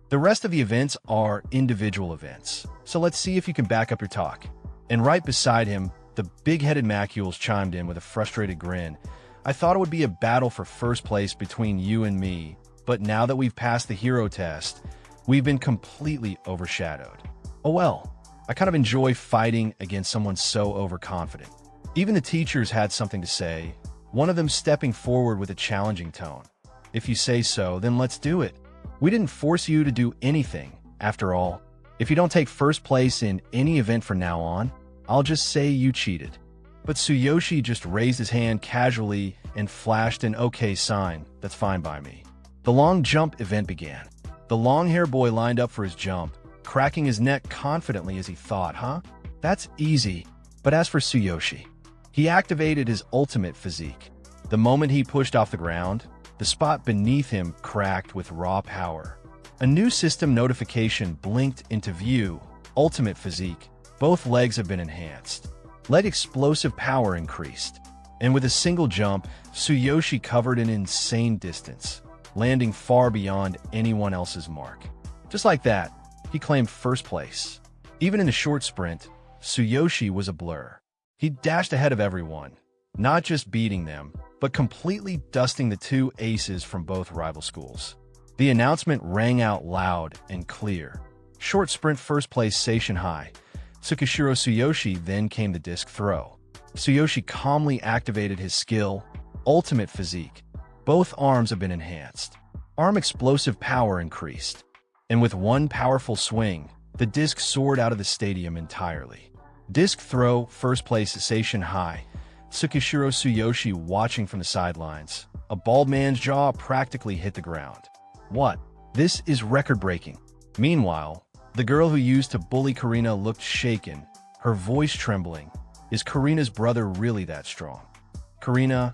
"The rest of the events are individual events, so let's see if you can back up your talk." And right beside him, the big-headed Macules chimed in with a frustrated grin. "I thought it would be a battle for first place between you and me, but now that we've passed the hero test, we've been completely overshadowed. Oh well, I kind of enjoy fighting against someone so overconfident." Even the teachers had something to say, one of them stepping forward with a challenging tone. "If you say so, then let's do it. We didn't force you to do anything. After all, if you don't take first place in any event from now on, I'll just say you cheated." But Tsuyoshi just raised his hand casually and flashed an okay sign. "That's fine by me." The long jump event began. The long-haired boy lined up for his jump, cracking his neck confidently as he thought, That's easy." But as for Tsuyoshi, he activated his ultimate physique. The moment he pushed off the ground, the spot beneath him cracked with raw power. A new system notification blinked into view. Ultimate physique. Both legs have been enhanced. Leg explosive power increased. And with a single jump, Tsuyoshi covered an insane distance, landing far beyond anyone else's mark. Just like that, he claimed first place. Even in the short sprint, Tsuyoshi was a blur. He dashed ahead of everyone, not just beating them, but completely dusting the two aces from both rival schools. The announcement rang out loud and clear. Short sprint first place Seishin High. Tsukishiro Tsuyoshi. Then came the disc throw. Tsuyoshi calmly activated his skill, ultimate physique. Both arms have been enhanced. Arm explosive power increased. And with one powerful swing, the disc soared out of the stadium entirely. Disc throw, first place Seishin High. Tsukishiro Tsuyoshi watching from the sidelines. A bald man's jaw practically hit the ground. What? This is record-breaking. Meanwhile, the girl who used to bully Karina looked shaken, her voice trembling. Is Karina's brother really that strong? Karina,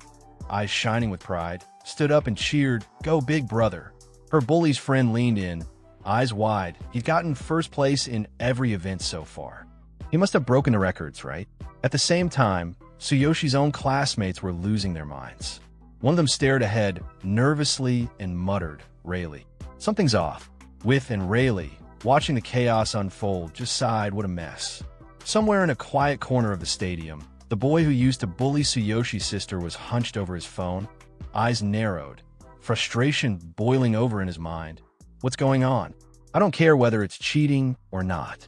eyes shining with pride, stood up and cheered, "Go big brother." Her bully's friend leaned in, eyes wide. He'd gotten first place in every event so far. He must have broken the records, right? At the same time, Tsuyoshi's own classmates were losing their minds. One of them stared ahead nervously and muttered, "Rayleigh, something's off." With and Rayleigh, watching the chaos unfold, just sighed, "What a mess." Somewhere in a quiet corner of the stadium, the boy who used to bully Tsuyoshi's sister was hunched over his phone, eyes narrowed, frustration boiling over in his mind. What's going on? I don't care whether it's cheating or not.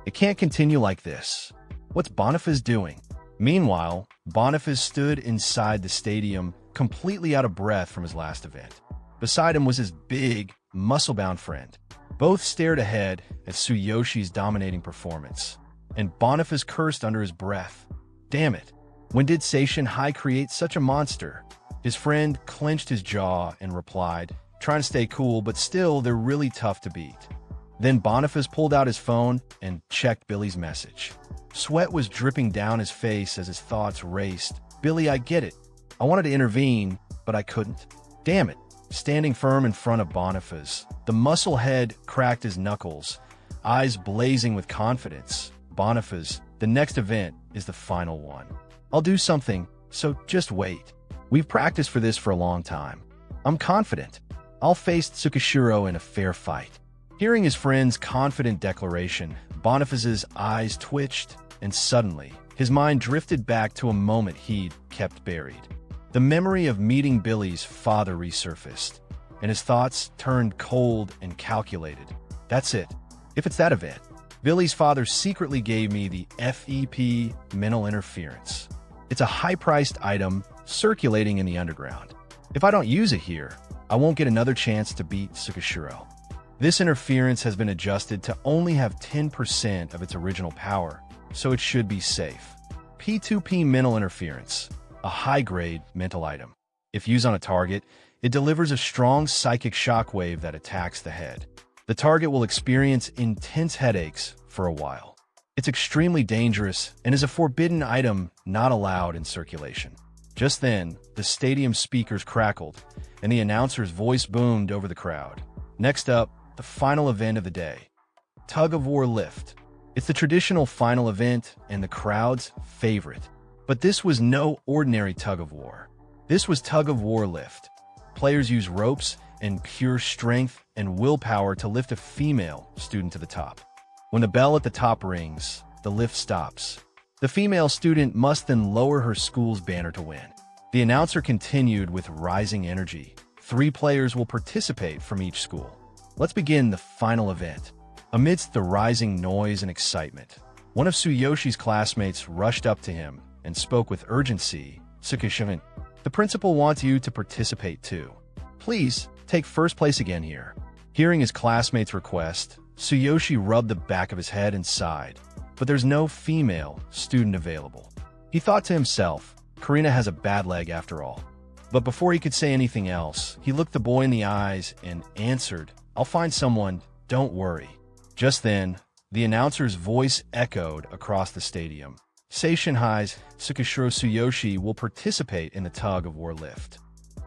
It can't continue like this. What's Boniface doing? Meanwhile, Boniface stood inside the stadium, completely out of breath from his last event. Beside him was his big, muscle-bound friend. Both stared ahead at Tsuyoshi's dominating performance, and Boniface cursed under his breath. Damn it, when did Seishin High create such a monster? His friend clenched his jaw and replied, trying to stay cool, but still, they're really tough to beat. Then Boniface pulled out his phone and checked Billy's message. Sweat was dripping down his face as his thoughts raced. "Billy, I get it. I wanted to intervene, but I couldn't. Damn it." Standing firm in front of Boniface, the muscle head cracked his knuckles, eyes blazing with confidence. "Boniface, the next event is the final one. I'll do something, so just wait. We've practiced for this for a long time. I'm confident. I'll face Tsukishiro in a fair fight." Hearing his friend's confident declaration, Boniface's eyes twitched, and suddenly, his mind drifted back to a moment he'd kept buried. The memory of meeting Billy's father resurfaced, and his thoughts turned cold and calculated. That's it. If it's that event, Billy's father secretly gave me the FEP mental interference. It's a high-priced item circulating in the underground. If I don't use it here, I won't get another chance to beat Tsukishiro. This interference has been adjusted to only have 10% of its original power, so it should be safe. P2P mental interference, a high-grade mental item. If used on a target, it delivers a strong psychic shockwave that attacks the head. The target will experience intense headaches for a while. It's extremely dangerous and is a forbidden item not allowed in circulation. Just then, the stadium speakers crackled, and the announcer's voice boomed over the crowd. Next up, the final event of the day. Tug of War Lift. It's the traditional final event and the crowd's favorite. But this was no ordinary tug of war. This was Tug of War Lift. Players use ropes and pure strength and willpower to lift a female student to the top. When the bell at the top rings, the lift stops. The female student must then lower her school's banner to win. The announcer continued with rising energy. 3 players will participate from each school. Let's begin the final event. Amidst the rising noise and excitement, one of Tsuyoshi's classmates rushed up to him and spoke with urgency. "Tsukishima, the principal wants you to participate too. Please, take first place again here." Hearing his classmate's request, Tsuyoshi rubbed the back of his head and sighed. But there's no female student available. He thought to himself, Karina has a bad leg after all. But before he could say anything else, he looked the boy in the eyes and answered, "I'll find someone, don't worry." Just then, the announcer's voice echoed across the stadium. Seishinhai's Tsukishiro Tsuyoshi will participate in the Tug of War Lift.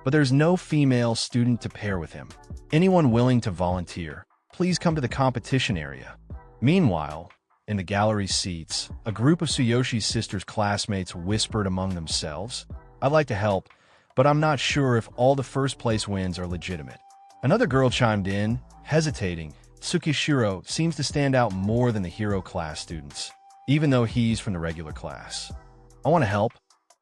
But there's no female student to pair with him. Anyone willing to volunteer, please come to the competition area. Meanwhile, in the gallery seats, a group of Tsuyoshi's sister's classmates whispered among themselves, "I'd like to help, but I'm not sure if all the first-place wins are legitimate." Another girl chimed in, hesitating. "Tsukishiro seems to stand out more than the hero class students, even though he's from the regular class. I want to help,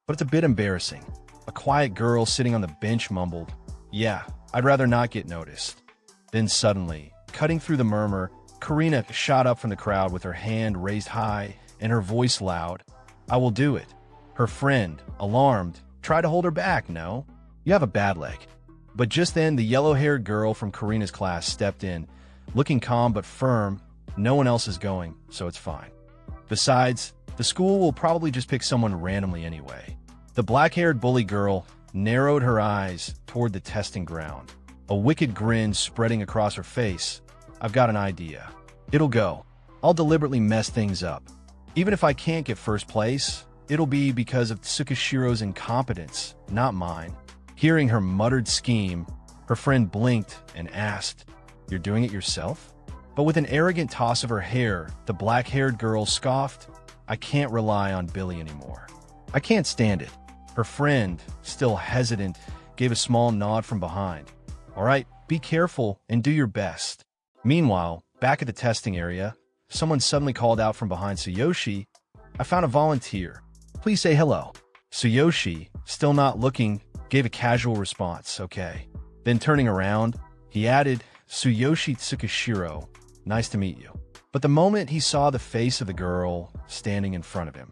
but it's a bit embarrassing." A quiet girl sitting on the bench mumbled, "Yeah, I'd rather not get noticed." Then suddenly, cutting through the murmur, Karina shot up from the crowd with her hand raised high and her voice loud. "I will do it." Her friend, alarmed, tried to hold her back. "No, you have a bad leg." But just then, the yellow-haired girl from Karina's class stepped in, looking calm but firm. "No one else is going, so it's fine. Besides, the school will probably just pick someone randomly anyway." The black-haired bully girl narrowed her eyes toward the testing ground, a wicked grin spreading across her face. "I've got an idea. It'll go. I'll deliberately mess things up. Even if I can't get first place, it'll be because of Tsukishiro's incompetence, not mine." Hearing her muttered scheme, her friend blinked and asked, "You're doing it yourself?" But with an arrogant toss of her hair, the black-haired girl scoffed, "I can't rely on Billy anymore. I can't stand it." Her friend, still hesitant, gave a small nod from behind. "All right, be careful and do your best." Meanwhile, back at the testing area, someone suddenly called out from behind Tsuyoshi, "I found a volunteer. Please say hello." Tsuyoshi, still not looking, gave a casual response, "Okay." Then turning around, he added, "Tsuyoshi Tsukishiro, nice to meet you." But the moment he saw the face of the girl standing in front of him,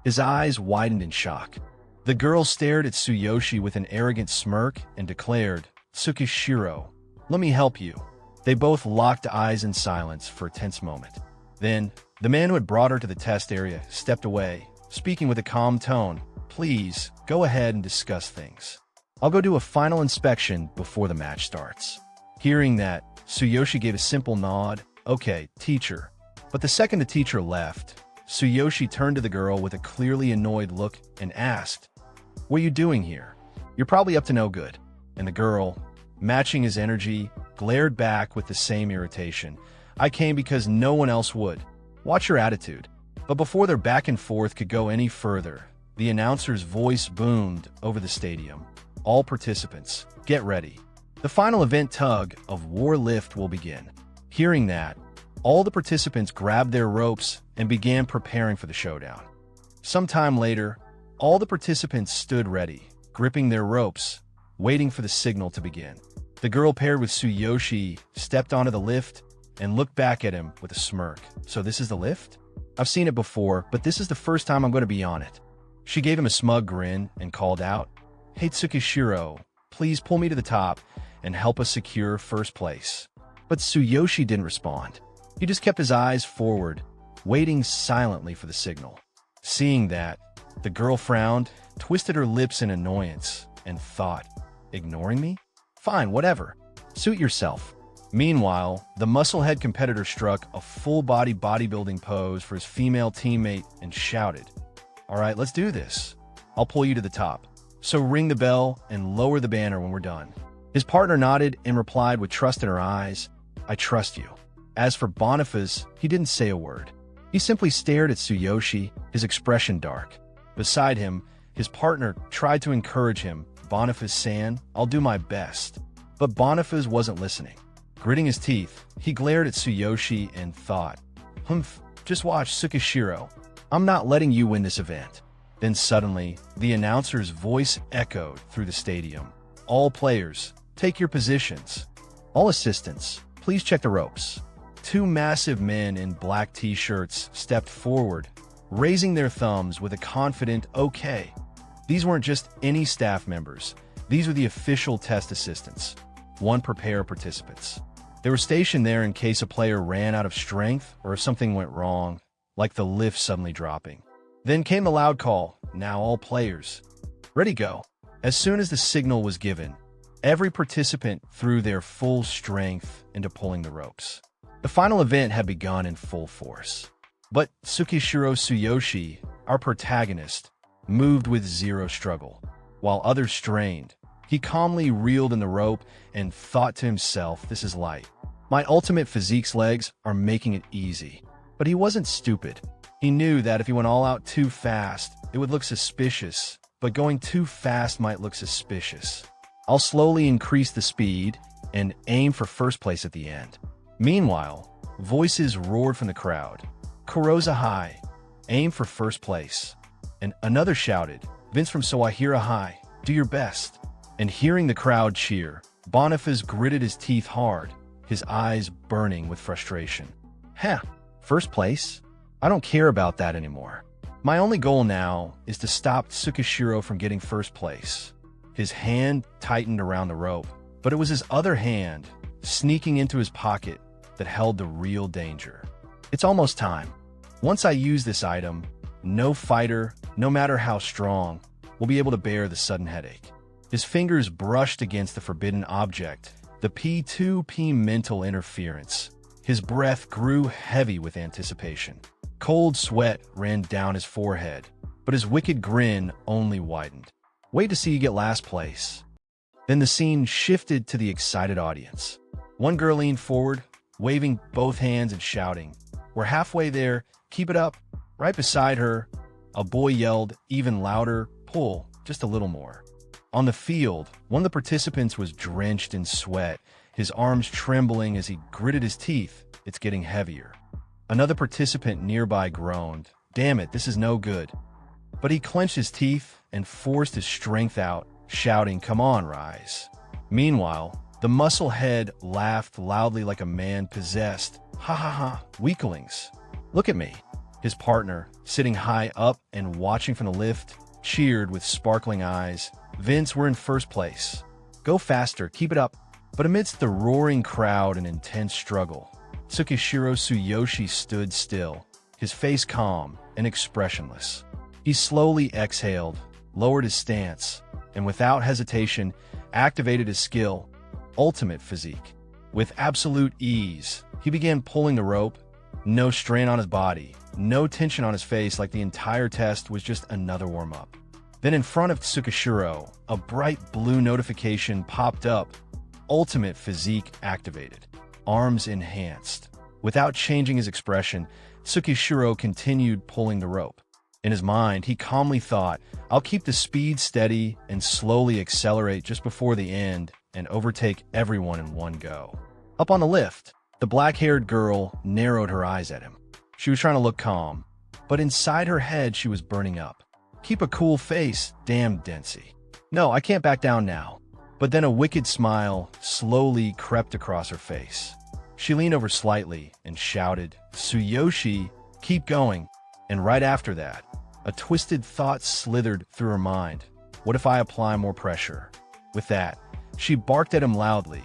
his eyes widened in shock. The girl stared at Tsuyoshi with an arrogant smirk and declared, "Tsukishiro, let me help you." They both locked eyes in silence for a tense moment. Then, the man who had brought her to the test area stepped away, speaking with a calm tone, "Please, go ahead and discuss things. I'll go do a final inspection before the match starts." Hearing that, Tsuyoshi gave a simple nod, "Okay, teacher." But the second the teacher left, Tsuyoshi turned to the girl with a clearly annoyed look and asked, "What are you doing here? You're probably up to no good." And the girl, matching his energy, glared back with the same irritation, "I came because no one else would. Watch your attitude." But before their back and forth could go any further, the announcer's voice boomed over the stadium. "All participants, get ready. The final event Tug of War Lift will begin." Hearing that, all the participants grabbed their ropes and began preparing for the showdown. Sometime later, all the participants stood ready, gripping their ropes, waiting for the signal to begin. The girl paired with Tsuyoshi stepped onto the lift and looked back at him with a smirk. "So this is the lift? I've seen it before, but this is the first time I'm going to be on it." She gave him a smug grin and called out, "Hey Tsukishiro, please pull me to the top and help us secure first place." But Tsuyoshi didn't respond. He just kept his eyes forward, waiting silently for the signal. Seeing that, the girl frowned, twisted her lips in annoyance, and thought, "Ignoring me? Fine, whatever. Suit yourself." Meanwhile, the musclehead competitor struck a full-body bodybuilding pose for his female teammate and shouted, "All right, let's do this. I'll pull you to the top. So ring the bell and lower the banner when we're done." His partner nodded and replied with trust in her eyes, "I trust you." As for Boniface, he didn't say a word. He simply stared at Tsuyoshi, his expression dark. Beside him, his partner tried to encourage him, "Boniface-san, I'll do my best." But Boniface wasn't listening. Gritting his teeth, he glared at Tsuyoshi and thought, "Humph, just watch Tsukishiro. I'm not letting you win this event." Then suddenly, the announcer's voice echoed through the stadium. "All players, take your positions. All assistants, please check the ropes." Two massive men in black t-shirts stepped forward, raising their thumbs with a confident "okay." These weren't just any staff members. These were the official test assistants, one per pair of participants. They were stationed there in case a player ran out of strength or if something went wrong, like the lift suddenly dropping. Then came the loud call, "Now all players. Ready, go." As soon as the signal was given, every participant threw their full strength into pulling the ropes. The final event had begun in full force. But Tsukishiro Tsuyoshi, our protagonist, moved with zero struggle. While others strained, he calmly reeled in the rope and thought to himself, "This is light. My ultimate physique's legs are making it easy." But he wasn't stupid. He knew that if he went all out too fast, it would look suspicious, but going too fast might look suspicious. "I'll slowly increase the speed and aim for first place at the end." Meanwhile, voices roared from the crowd. "Kurosa High, aim for first place." And another shouted, "Vince from Sawahira High, do your best." And hearing the crowd cheer, Boniface gritted his teeth hard, his eyes burning with frustration. "Heh, first place? I don't care about that anymore. My only goal now is to stop Tsukishiro from getting first place." His hand tightened around the rope, but it was his other hand, sneaking into his pocket, that held the real danger. "It's almost time. Once I use this item, no fighter, no matter how strong, will be able to bear the sudden headache." His fingers brushed against the forbidden object, the P2P mental interference. His breath grew heavy with anticipation. Cold sweat ran down his forehead, but his wicked grin only widened. "Wait to see you get last place." Then the scene shifted to the excited audience. One girl leaned forward, waving both hands and shouting, "We're halfway there, keep it up." Right beside her, a boy yelled even louder, "Pull, just a little more." On the field, one of the participants was drenched in sweat, his arms trembling as he gritted his teeth. "It's getting heavier." Another participant nearby groaned, "Damn it, this is no good." But he clenched his teeth and forced his strength out, shouting, "Come on, rise." Meanwhile, the muscle head laughed loudly like a man possessed. "Ha ha ha, weaklings. Look at me." His partner, sitting high up and watching from the lift, cheered with sparkling eyes. "Vince, we're in first place. Go faster, keep it up." But amidst the roaring crowd and intense struggle, Tsukishiro Tsuyoshi stood still, his face calm and expressionless. He slowly exhaled, lowered his stance, and without hesitation, activated his skill, ultimate physique. With absolute ease, he began pulling the rope, no strain on his body, no tension on his face, like the entire test was just another warm-up. Then in front of Tsukishiro, a bright blue notification popped up, ultimate physique activated, arms enhanced. Without changing his expression, Tsukishiro continued pulling the rope. In his mind, he calmly thought, "I'll keep the speed steady and slowly accelerate just before the end and overtake everyone in one go." Up on the lift, The black-haired girl narrowed her eyes at him. She was trying to look calm, but inside her head she was burning up. Keep a cool face, damn Densey. No, I can't back down now. But then a wicked smile slowly crept across her face. She leaned over slightly and shouted, Tsuyoshi, keep going. And right after that, a twisted thought slithered through her mind. What if I apply more pressure? With that, she barked at him loudly.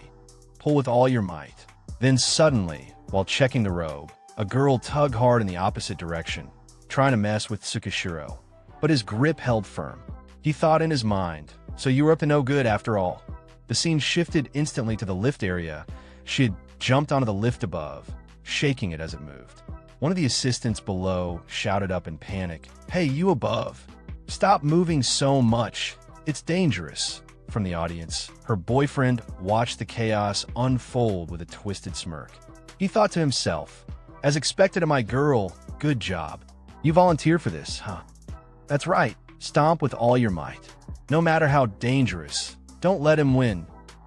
Pull with all your might. Then suddenly, while checking the robe, a girl tugged hard in the opposite direction, trying to mess with Tsukishiro. But his grip held firm. He thought in his mind, so you were up to no good after all. The scene shifted instantly to the lift area. She had jumped onto the lift above, shaking it as it moved. One of the assistants below shouted up in panic, Hey, you above! Stop moving so much. It's dangerous. From the audience, her boyfriend watched the chaos unfold with a twisted smirk. He thought to himself, As expected of my girl, good job. You volunteered for this, huh? That's right. Stomp with all your might. No matter how dangerous, don't let him win.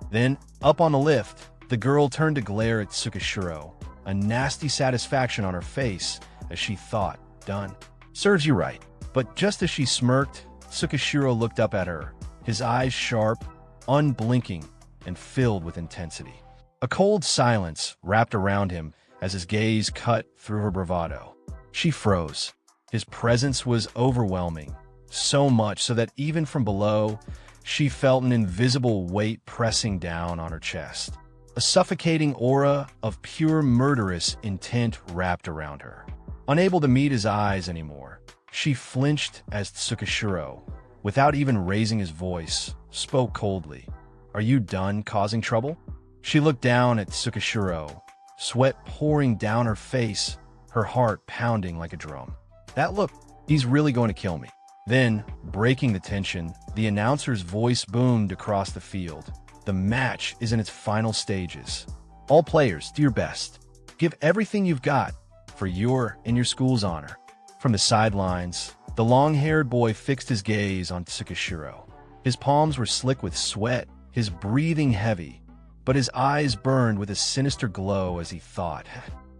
Then, up on the lift, the girl turned to glare at Tsukishiro, a nasty satisfaction on her face as she thought, done. Serves you right. But just as she smirked, Tsukishiro looked up at her, his eyes sharp, unblinking, and filled with intensity. A cold silence wrapped around him as his gaze cut through her bravado. She froze. His presence was overwhelming, so much so that even from below, she felt an invisible weight pressing down on her chest. A suffocating aura of pure murderous intent wrapped around her. Unable to meet his eyes anymore, she flinched as Tsukishiro, without even raising his voice, spoke coldly. Are you done causing trouble? She looked down at Tsukishiro, sweat pouring down her face, her heart pounding like a drum. That look, he's really going to kill me. Then, breaking the tension, the announcer's voice boomed across the field. The match is in its final stages. All players, do your best. Give everything you've got for your and your school's honor. From the sidelines, the long-haired boy fixed his gaze on Tsukishiro. His palms were slick with sweat, his breathing heavy, but his eyes burned with a sinister glow as he thought,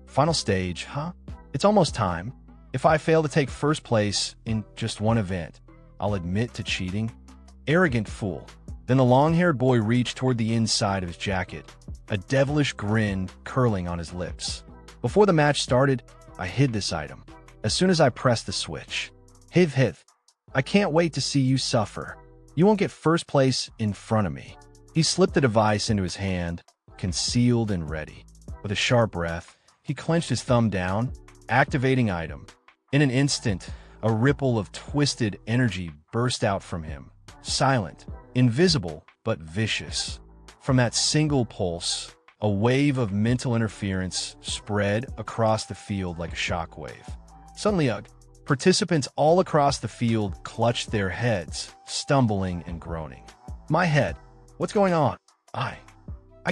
Final stage, huh? It's almost time. If I fail to take first place in just one event, I'll admit to cheating. Arrogant fool. Then the long-haired boy reached toward the inside of his jacket, a devilish grin curling on his lips. Before the match started, I hid this item. As soon as I pressed the switch. Hith. I can't wait to see you suffer. You won't get first place in front of me. He slipped the device into his hand, concealed and ready. With a sharp breath, he clenched his thumb down, activating item. In an instant, a ripple of twisted energy burst out from him, silent, invisible, but vicious. From that single pulse, a wave of mental interference spread across the field like a shockwave. Suddenly, participants all across the field clutched their heads, stumbling and groaning. My head. What's going on? I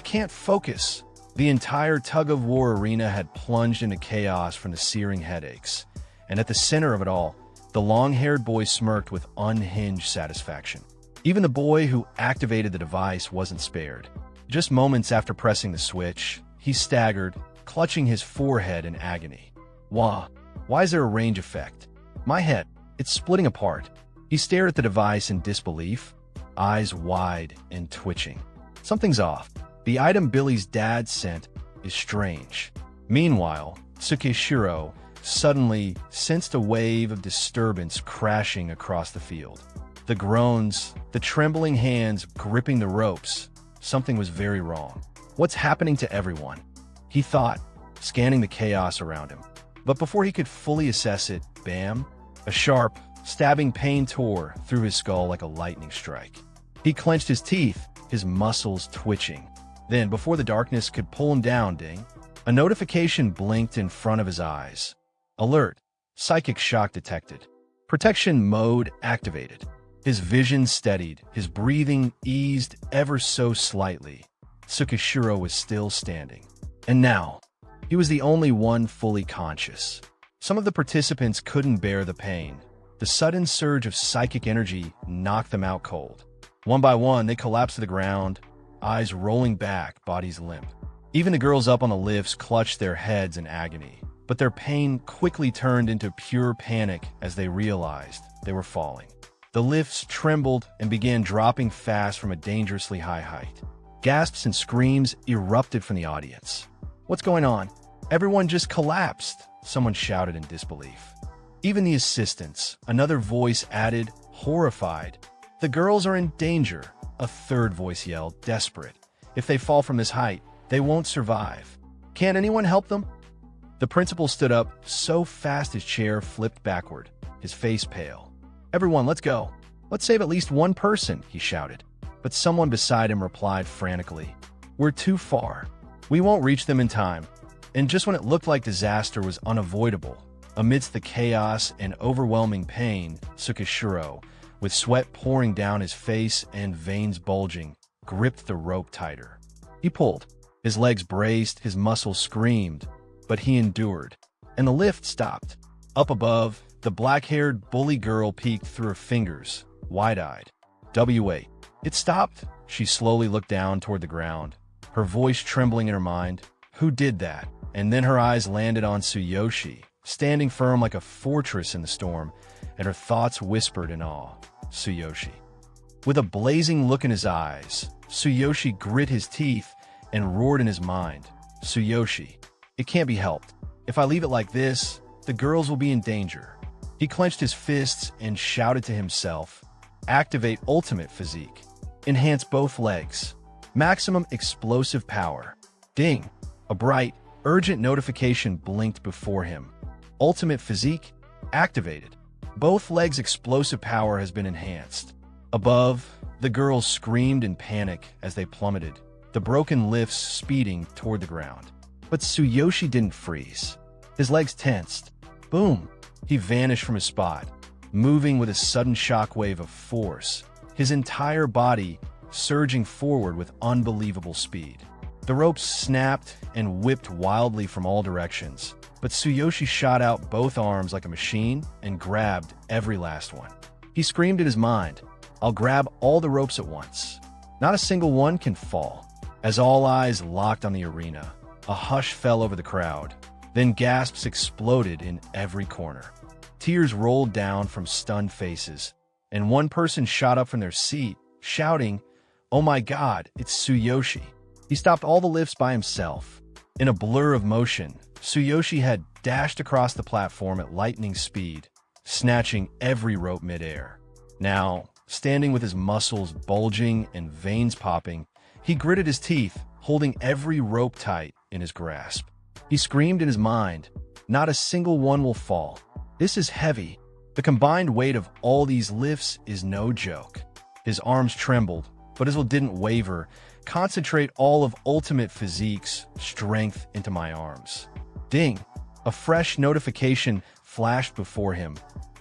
can't focus. The entire tug-of-war arena had plunged into chaos from the searing headaches. And at the center of it all, the long-haired boy smirked with unhinged satisfaction. Even the boy who activated the device wasn't spared. Just moments after pressing the switch, he staggered, clutching his forehead in agony. Why is there a range effect? My head, it's splitting apart. He stared at the device in disbelief, eyes wide and twitching. Something's off. The item Billy's dad sent is strange. Meanwhile, Tsukishiro suddenly sensed a wave of disturbance crashing across the field. The groans, the trembling hands gripping the ropes. Something was very wrong. What's happening to everyone? He thought, scanning the chaos around him. But before he could fully assess it, bam, a sharp, stabbing pain tore through his skull like a lightning strike. He clenched his teeth, his muscles twitching. Then, before the darkness could pull him down, ding, a notification blinked in front of his eyes. Alert. Psychic shock detected. Protection mode activated. His vision steadied, his breathing eased ever so slightly. Tsukishiro was still standing. And now, he was the only one fully conscious. Some of the participants couldn't bear the pain. The sudden surge of psychic energy knocked them out cold. One by one, they collapsed to the ground, eyes rolling back, bodies limp. Even the girls up on the lifts clutched their heads in agony, but their pain quickly turned into pure panic as they realized they were falling. The lifts trembled and began dropping fast from a dangerously high height. Gasps and screams erupted from the audience. "What's going on? Everyone just collapsed," someone shouted in disbelief. Even the assistants, another voice added, horrified. "The girls are in danger," a third voice yelled, desperate. "If they fall from this height, they won't survive. Can't anyone help them?" The principal stood up so fast his chair flipped backward, his face pale. "Everyone, let's go. Let's save at least one person," he shouted. But someone beside him replied frantically, "We're too far. We won't reach them in time." And just when it looked like disaster was unavoidable, amidst the chaos and overwhelming pain, Tsukishiro, with sweat pouring down his face and veins bulging, gripped the rope tighter. He pulled. His legs braced, his muscles screamed, but he endured. And the lift stopped. Up above, the black-haired bully girl peeked through her fingers, wide-eyed. "W8. It stopped." She slowly looked down toward the ground, her voice trembling in her mind. Who did that? And then her eyes landed on Tsuyoshi, standing firm like a fortress in the storm, and her thoughts whispered in awe. Tsuyoshi. With a blazing look in his eyes, Tsuyoshi grit his teeth and roared in his mind. "Tsuyoshi, it can't be helped. If I leave it like this, the girls will be in danger." He clenched his fists and shouted to himself, "Activate ultimate physique. Enhance both legs. Maximum explosive power." Ding! A bright, urgent notification blinked before him. Ultimate physique activated. Both legs' explosive power has been enhanced. Above, the girls screamed in panic as they plummeted, the broken lifts speeding toward the ground. But Tsuyoshi didn't freeze. His legs tensed. Boom! He vanished from his spot, moving with a sudden shockwave of force, his entire body surging forward with unbelievable speed. The ropes snapped and whipped wildly from all directions, but Tsuyoshi shot out both arms like a machine and grabbed every last one. He screamed in his mind, "I'll grab all the ropes at once. Not a single one can fall." As all eyes locked on the arena, a hush fell over the crowd. Then gasps exploded in every corner. Tears rolled down from stunned faces, and one person shot up from their seat, shouting, "Oh my God, it's Tsuyoshi." He stopped all the lifts by himself. In a blur of motion, Tsuyoshi had dashed across the platform at lightning speed, snatching every rope midair. Now, standing with his muscles bulging and veins popping, he gritted his teeth, holding every rope tight in his grasp. He screamed in his mind, "Not a single one will fall. This is heavy. The combined weight of all these lifts is no joke." His arms trembled, but his will didn't waver. "Concentrate all of ultimate physique's strength into my arms." Ding! A fresh notification flashed before him.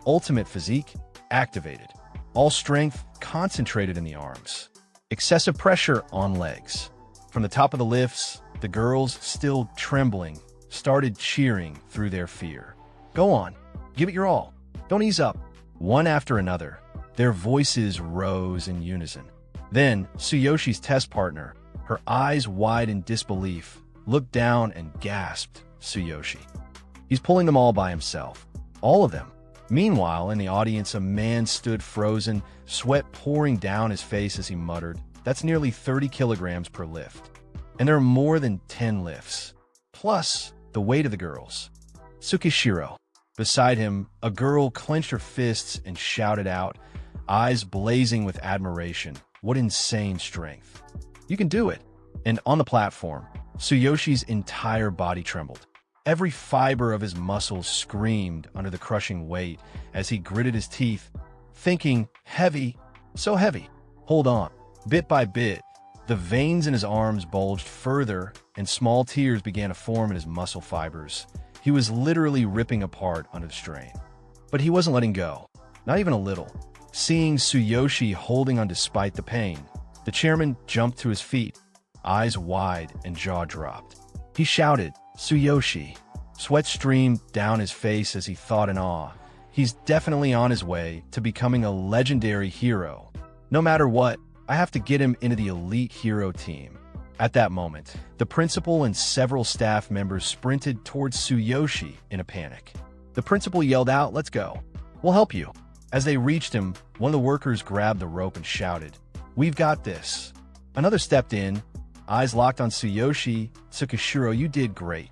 Ultimate physique activated. All strength concentrated in the arms. Excessive pressure on legs. From the top of the lifts, the girls, still trembling, started cheering through their fear. "Go on. Give it your all. Don't ease up." One after another, their voices rose in unison. Then, Tsuyoshi's test partner, her eyes wide in disbelief, looked down and gasped, "Tsuyoshi. He's pulling them all by himself. All of them." Meanwhile, in the audience, a man stood frozen, sweat pouring down his face as he muttered, "That's nearly 30 kilograms per lift. And there are more than 10 lifts. Plus, the weight of the girls." Tsukishiro. Beside him, a girl clenched her fists and shouted out, eyes blazing with admiration, "What insane strength. You can do it." And on the platform, Tsuyoshi's entire body trembled. Every fiber of his muscles screamed under the crushing weight as he gritted his teeth, thinking, "Heavy, so heavy. Hold on." Bit by bit, the veins in his arms bulged further and small tears began to form in his muscle fibers. He was literally ripping apart under the strain. But he wasn't letting go, not even a little. Seeing Tsuyoshi holding on despite the pain, the chairman jumped to his feet, eyes wide and jaw dropped. He shouted, "Tsuyoshi." Sweat streamed down his face as he thought in awe. He's definitely on his way to becoming a legendary hero. No matter what, I have to get him into the elite hero team. At that moment, the principal and several staff members sprinted towards Tsuyoshi in a panic. The principal yelled out, "Let's go. We'll help you." As they reached him, one of the workers grabbed the rope and shouted, "We've got this." Another stepped in, eyes locked on Tsuyoshi. "Tsukishiro, you did great."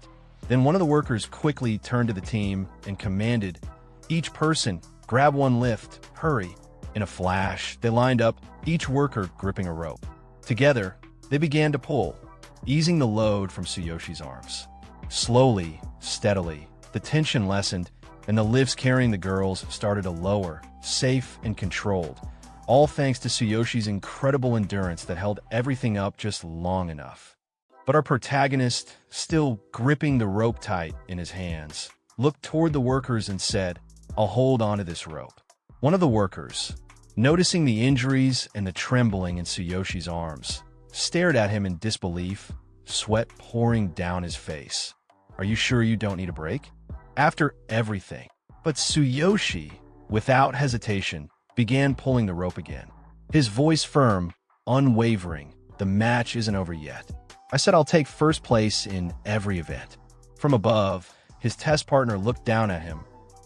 Then one of the workers quickly turned to the team and commanded, "Each person, grab one lift, hurry." In a flash, they lined up, each worker gripping a rope. Together, they began to pull, easing the load from Tsuyoshi's arms. Slowly, steadily, the tension lessened, and the lifts carrying the girls started to lower, safe and controlled, all thanks to Tsuyoshi's incredible endurance that held everything up just long enough. But our protagonist, still gripping the rope tight in his hands, looked toward the workers and said, "I'll hold on to this rope." One of the workers, noticing the injuries and the trembling in Tsuyoshi's arms, stared at him in disbelief, sweat pouring down his face. "Are you sure you don't need a break?" After everything. But Tsuyoshi, without hesitation, began pulling the rope again. His voice firm, unwavering. "The match isn't over yet. I said I'll take first place in every event." From above, his test partner looked down at him,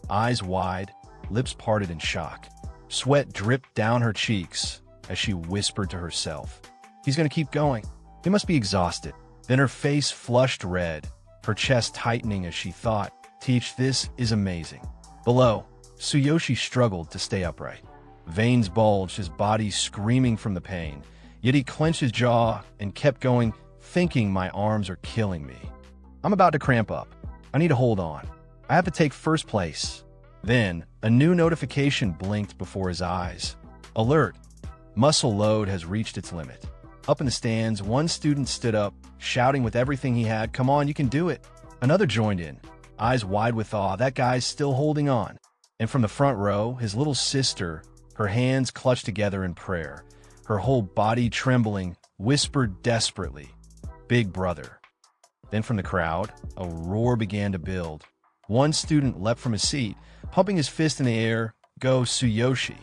eyes wide, lips parted in shock. Sweat dripped down her cheeks as she whispered to herself, "He's going to keep going. He must be exhausted." Then her face flushed red, her chest tightening as she thought, "Teach, this is amazing." Below, Tsuyoshi struggled to stay upright. Veins bulged, his body screaming from the pain. Yet he clenched his jaw and kept going, thinking, "My arms are killing me. I'm about to cramp up. I need to hold on. I have to take first place." Then, a new notification blinked before his eyes. "Alert! Muscle load has reached its limit." Up in the stands, one student stood up, shouting with everything he had, "Come on, you can do it." Another joined in, eyes wide with awe. "That guy's still holding on." And from the front row, his little sister, her hands clutched together in prayer, her whole body trembling, whispered desperately, "Big brother." Then from the crowd, a roar began to build. One student leapt from his seat, pumping his fist in the air, "Go, Tsuyoshi."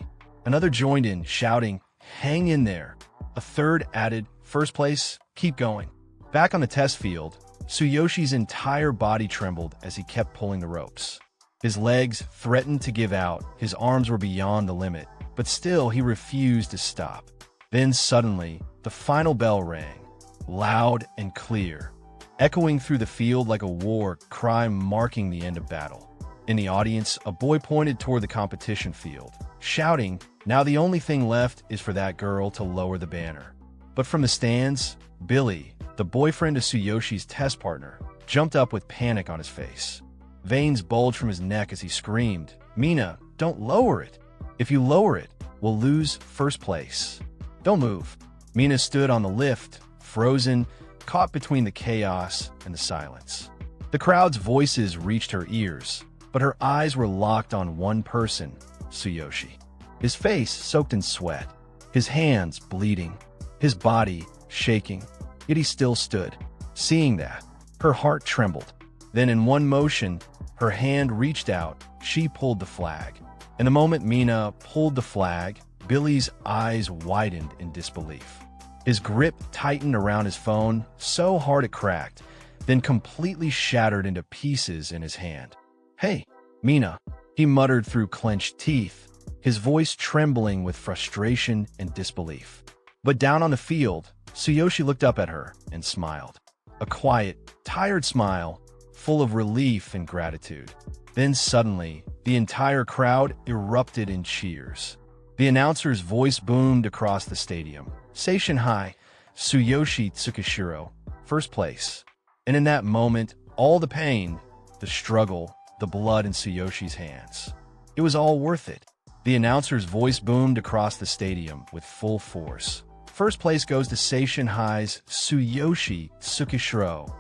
Another joined in, shouting, "Hang in there." A third added, "First place, keep going." Back on the test field, Tsuyoshi's entire body trembled as he kept pulling the ropes. His legs threatened to give out, his arms were beyond the limit, but still he refused to stop. Then suddenly, the final bell rang, loud and clear, echoing through the field like a war cry marking the end of battle. In the audience, a boy pointed toward the competition field, shouting, "Now the only thing left is for that girl to lower the banner." But from the stands, Billy, the boyfriend of Tsuyoshi's test partner, jumped up with panic on his face. Veins bulged from his neck as he screamed, "Mina, don't lower it. If you lower it, we'll lose first place." "Don't move." Mina stood on the lift, frozen, caught between the chaos and the silence. The crowd's voices reached her ears, but her eyes were locked on one person, Tsuyoshi. His face soaked in sweat, his hands bleeding, his body shaking, yet he still stood. Seeing that, her heart trembled. Then in one motion, her hand reached out, she pulled the flag. And the moment Mina pulled the flag, Billy's eyes widened in disbelief. His grip tightened around his phone so hard it cracked, then completely shattered into pieces in his hand. "Hey, Mina," he muttered through clenched teeth, his voice trembling with frustration and disbelief. But down on the field, Tsuyoshi looked up at her and smiled. A quiet, tired smile, full of relief and gratitude. Then suddenly, the entire crowd erupted in cheers. The announcer's voice boomed across the stadium. "Seishin High, Tsuyoshi Tsukishiro, first place." And in that moment, all the pain, the struggle, the blood in Tsuyoshi's hands, it was all worth it. The announcer's voice boomed across the stadium with full force. "First place goes to Seishin High's Tsuyoshi Tsukishiro."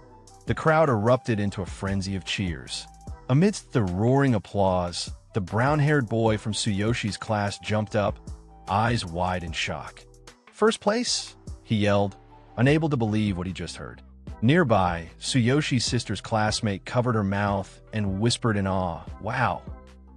The crowd erupted into a frenzy of cheers. Amidst the roaring applause, the brown-haired boy from Tsuyoshi's class jumped up, eyes wide in shock. "First place?" he yelled, unable to believe what he just heard. Nearby, Tsuyoshi's sister's classmate covered her mouth and whispered in awe, "Wow,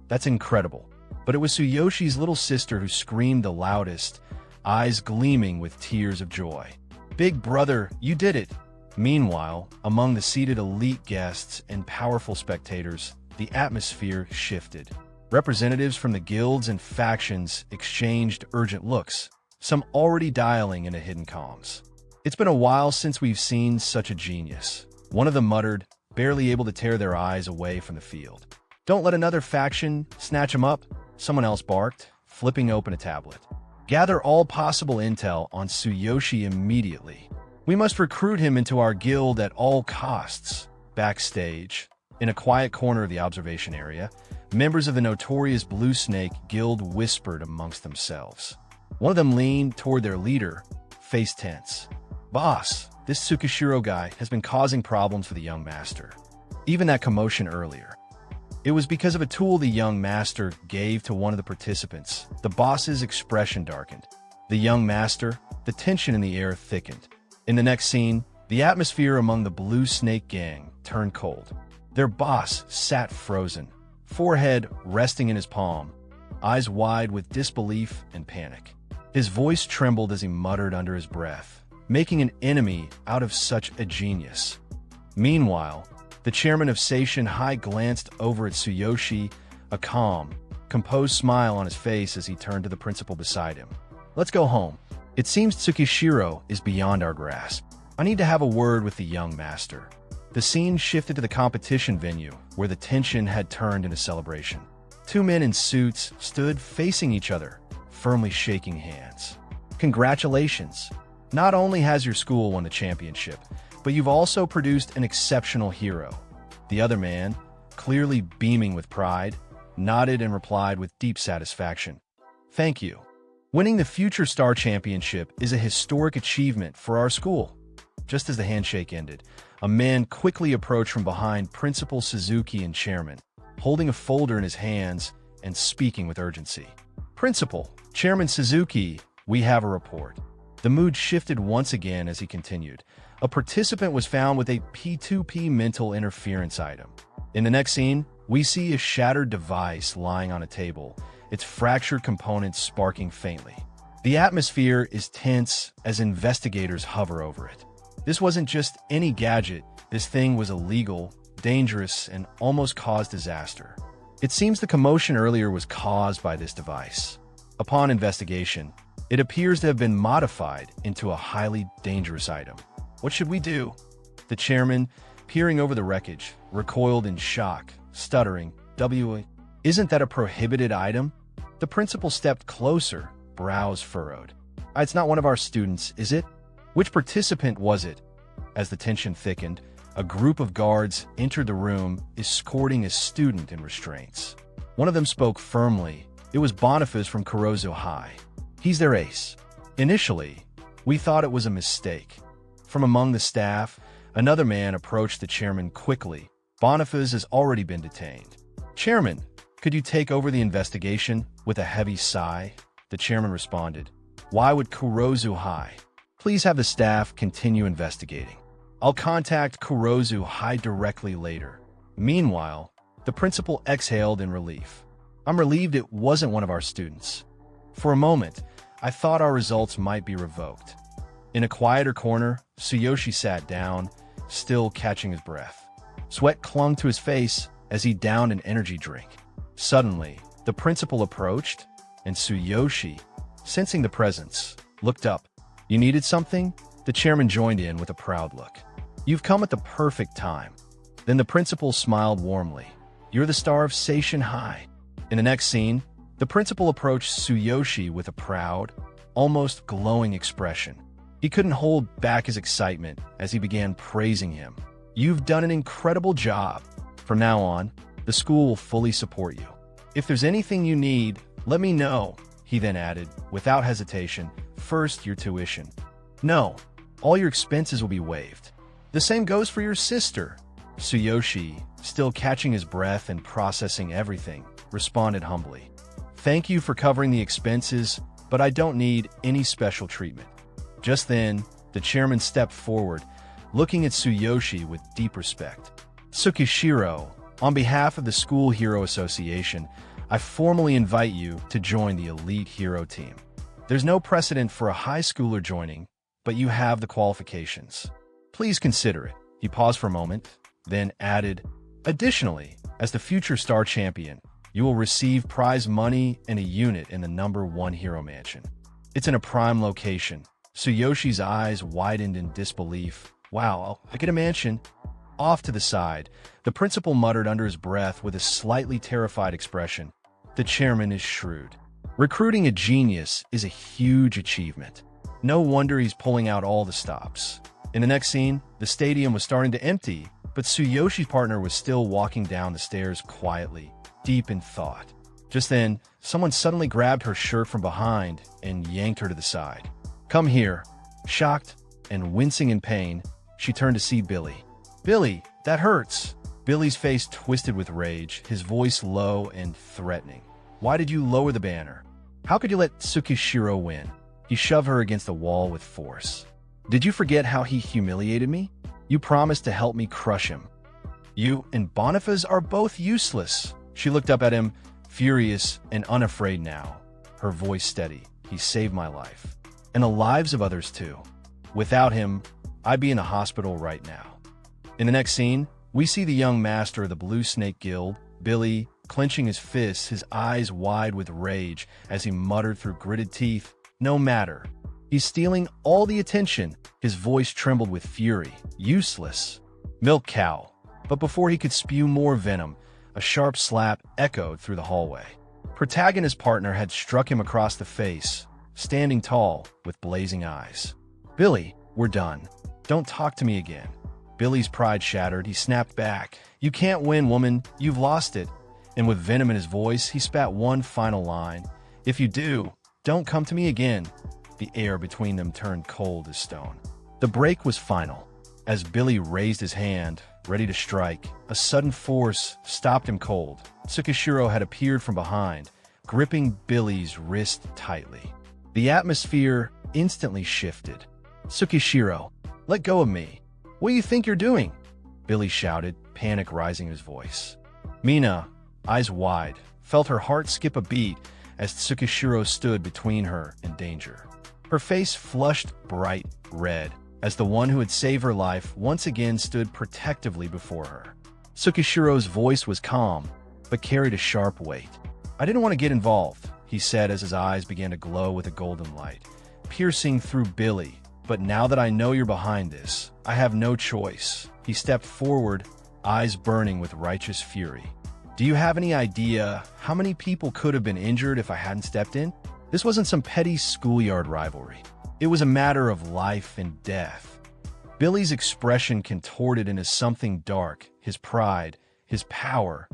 that's incredible." But it was Tsuyoshi's little sister who screamed the loudest, eyes gleaming with tears of joy. Big brother, you did it! Meanwhile, among the seated elite guests and powerful spectators, the atmosphere shifted. Representatives from the guilds and factions exchanged urgent looks, some already dialing into hidden comms. It's been a while since we've seen such a genius. One of them muttered, barely able to tear their eyes away from the field. Don't let another faction snatch him up, someone else barked, flipping open a tablet. Gather all possible intel on Tsuyoshi immediately. We must recruit him into our guild at all costs. Backstage, in a quiet corner of the observation area, members of the notorious Blue Snake Guild whispered amongst themselves. One of them leaned toward their leader, face tense. Boss, this Tsukishiro guy has been causing problems for the young master. Even that commotion earlier. It was because of a tool the young master gave to one of the participants. The boss's expression darkened. The young master, the tension in the air thickened. In the next scene, the atmosphere among the Blue Snake gang turned cold. Their boss sat frozen, forehead resting in his palm, eyes wide with disbelief and panic. His voice trembled as he muttered under his breath, making an enemy out of such a genius. Meanwhile, the chairman of Seishin High glanced over at Tsuyoshi, a calm, composed smile on his face as he turned to the principal beside him. Let's go home. It seems Tsukishiro is beyond our grasp. I need to have a word with the young master. The scene shifted to the competition venue, where the tension had turned into celebration. Two men in suits stood facing each other, firmly shaking hands. Congratulations! Not only has your school won the championship, but you've also produced an exceptional hero. The other man, clearly beaming with pride, nodded and replied with deep satisfaction. Thank you. Winning the Future Star Championship is a historic achievement for our school. Just as the handshake ended, a man quickly approached from behind Principal Suzuki and Chairman, holding a folder in his hands and speaking with urgency. Principal, Chairman Suzuki, we have a report. The mood shifted once again as he continued. A participant was found with a P2P mental interference item. In the next scene, we see a shattered device lying on a table, its fractured components sparking faintly. The atmosphere is tense as investigators hover over it. This wasn't just any gadget. This thing was illegal, dangerous, and almost caused disaster. It seems the commotion earlier was caused by this device. Upon investigation, it appears to have been modified into a highly dangerous item. What should we do? The chairman, peering over the wreckage, recoiled in shock, stuttering, Isn't that a prohibited item? The principal stepped closer, brows furrowed. It's not one of our students, is it? Which participant was it? As the tension thickened, a group of guards entered the room, escorting a student in restraints. One of them spoke firmly. It was Boniface from Kurozu High. He's their ace. Initially, we thought it was a mistake. From among the staff, another man approached the chairman quickly. Boniface has already been detained. Chairman, could you take over the investigation? With a heavy sigh, the chairman responded. Why would Kurozu High? Please have the staff continue investigating. I'll contact Kurozu High directly later. Meanwhile, the principal exhaled in relief. I'm relieved it wasn't one of our students. For a moment, I thought our results might be revoked. In a quieter corner, Tsuyoshi sat down, still catching his breath. Sweat clung to his face as he downed an energy drink. Suddenly, the principal approached, and Tsuyoshi, sensing the presence, looked up. You needed something? The chairman joined in with a proud look. You've come at the perfect time. Then the principal smiled warmly. You're the star of Seishin High. In the next scene, the principal approached Tsuyoshi with a proud, almost glowing expression. He couldn't hold back his excitement as he began praising him. You've done an incredible job. From now on, the school will fully support you. If there's anything you need, let me know, he then added, without hesitation. First, your tuition. No, all your expenses will be waived. The same goes for your sister. Tsuyoshi, still catching his breath and processing everything, responded humbly. Thank you for covering the expenses, but I don't need any special treatment. Just then, the chairman stepped forward, looking at Tsuyoshi with deep respect. Tsukishiro, on behalf of the School Hero Association, I formally invite you to join the elite hero team. There's no precedent for a high schooler joining, but you have the qualifications. Please consider it. He paused for a moment, then added, additionally, as the future star champion, you will receive prize money and a unit in the #1 hero mansion. It's in a prime location. Tsuyoshi eyes widened in disbelief. Wow, I get a mansion. Off to the side, the principal muttered under his breath with a slightly terrified expression. The chairman is shrewd. Recruiting a genius is a huge achievement. No wonder he's pulling out all the stops. In the next scene, the stadium was starting to empty, but Tsuyoshi's partner was still walking down the stairs quietly, deep in thought. Just then, someone suddenly grabbed her shirt from behind and yanked her to the side. Come here. Shocked and wincing in pain, she turned to see Billy. Billy, that hurts. Billy's face twisted with rage, his voice low and threatening. Why did you lower the banner? How could you let Tsukishiro win? He shoved her against the wall with force. Did you forget how he humiliated me? You promised to help me crush him. You and Boniface are both useless. She looked up at him, furious and unafraid now, her voice steady. He saved my life. And the lives of others too. Without him, I'd be in a hospital right now. In the next scene, we see the young master of the Blue Snake Guild, Billy, clenching his fists, his eyes wide with rage as he muttered through gritted teeth, no matter. He's stealing all the attention. His voice trembled with fury. Useless. Milk cow. But before he could spew more venom, a sharp slap echoed through the hallway. Protagonist's partner had struck him across the face, standing tall with blazing eyes. Billy, we're done. Don't talk to me again. Billy's pride shattered. He snapped back. You can't win, woman. You've lost it. And with venom in his voice, he spat one final line. If you do, don't come to me again. The air between them turned cold as stone. The break was final. As Billy raised his hand, ready to strike, a sudden force stopped him cold. Tsukishiro had appeared from behind, gripping Billy's wrist tightly. The atmosphere instantly shifted. Tsukishiro, let go of me. What do you think you're doing? Billy shouted, panic rising in his voice. Mina, eyes wide, felt her heart skip a beat as Tsukishiro stood between her and danger. Her face flushed bright red as the one who had saved her life once again stood protectively before her. Tsukishiro's voice was calm, but carried a sharp weight. I didn't want to get involved, he said as his eyes began to glow with a golden light, piercing through Billy. But now that I know you're behind this, I have no choice. He stepped forward, eyes burning with righteous fury. Do you have any idea how many people could have been injured if I hadn't stepped in? This wasn't some petty schoolyard rivalry. It was a matter of life and death. Billy's expression contorted into something dark, his pride, his power,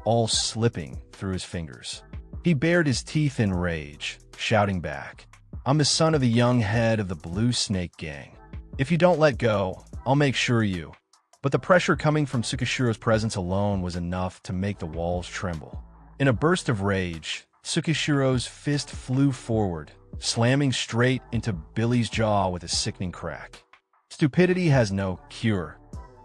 all slipping through his fingers. He bared his teeth in rage, shouting back, I'm the son of the young head of the Blue Snake Gang. If you don't let go, I'll make sure you. But the pressure coming from Tsukishiro's presence alone was enough to make the walls tremble. In a burst of rage, Tsukishiro's fist flew forward, slamming straight into Billy's jaw with a sickening crack. Stupidity has no cure,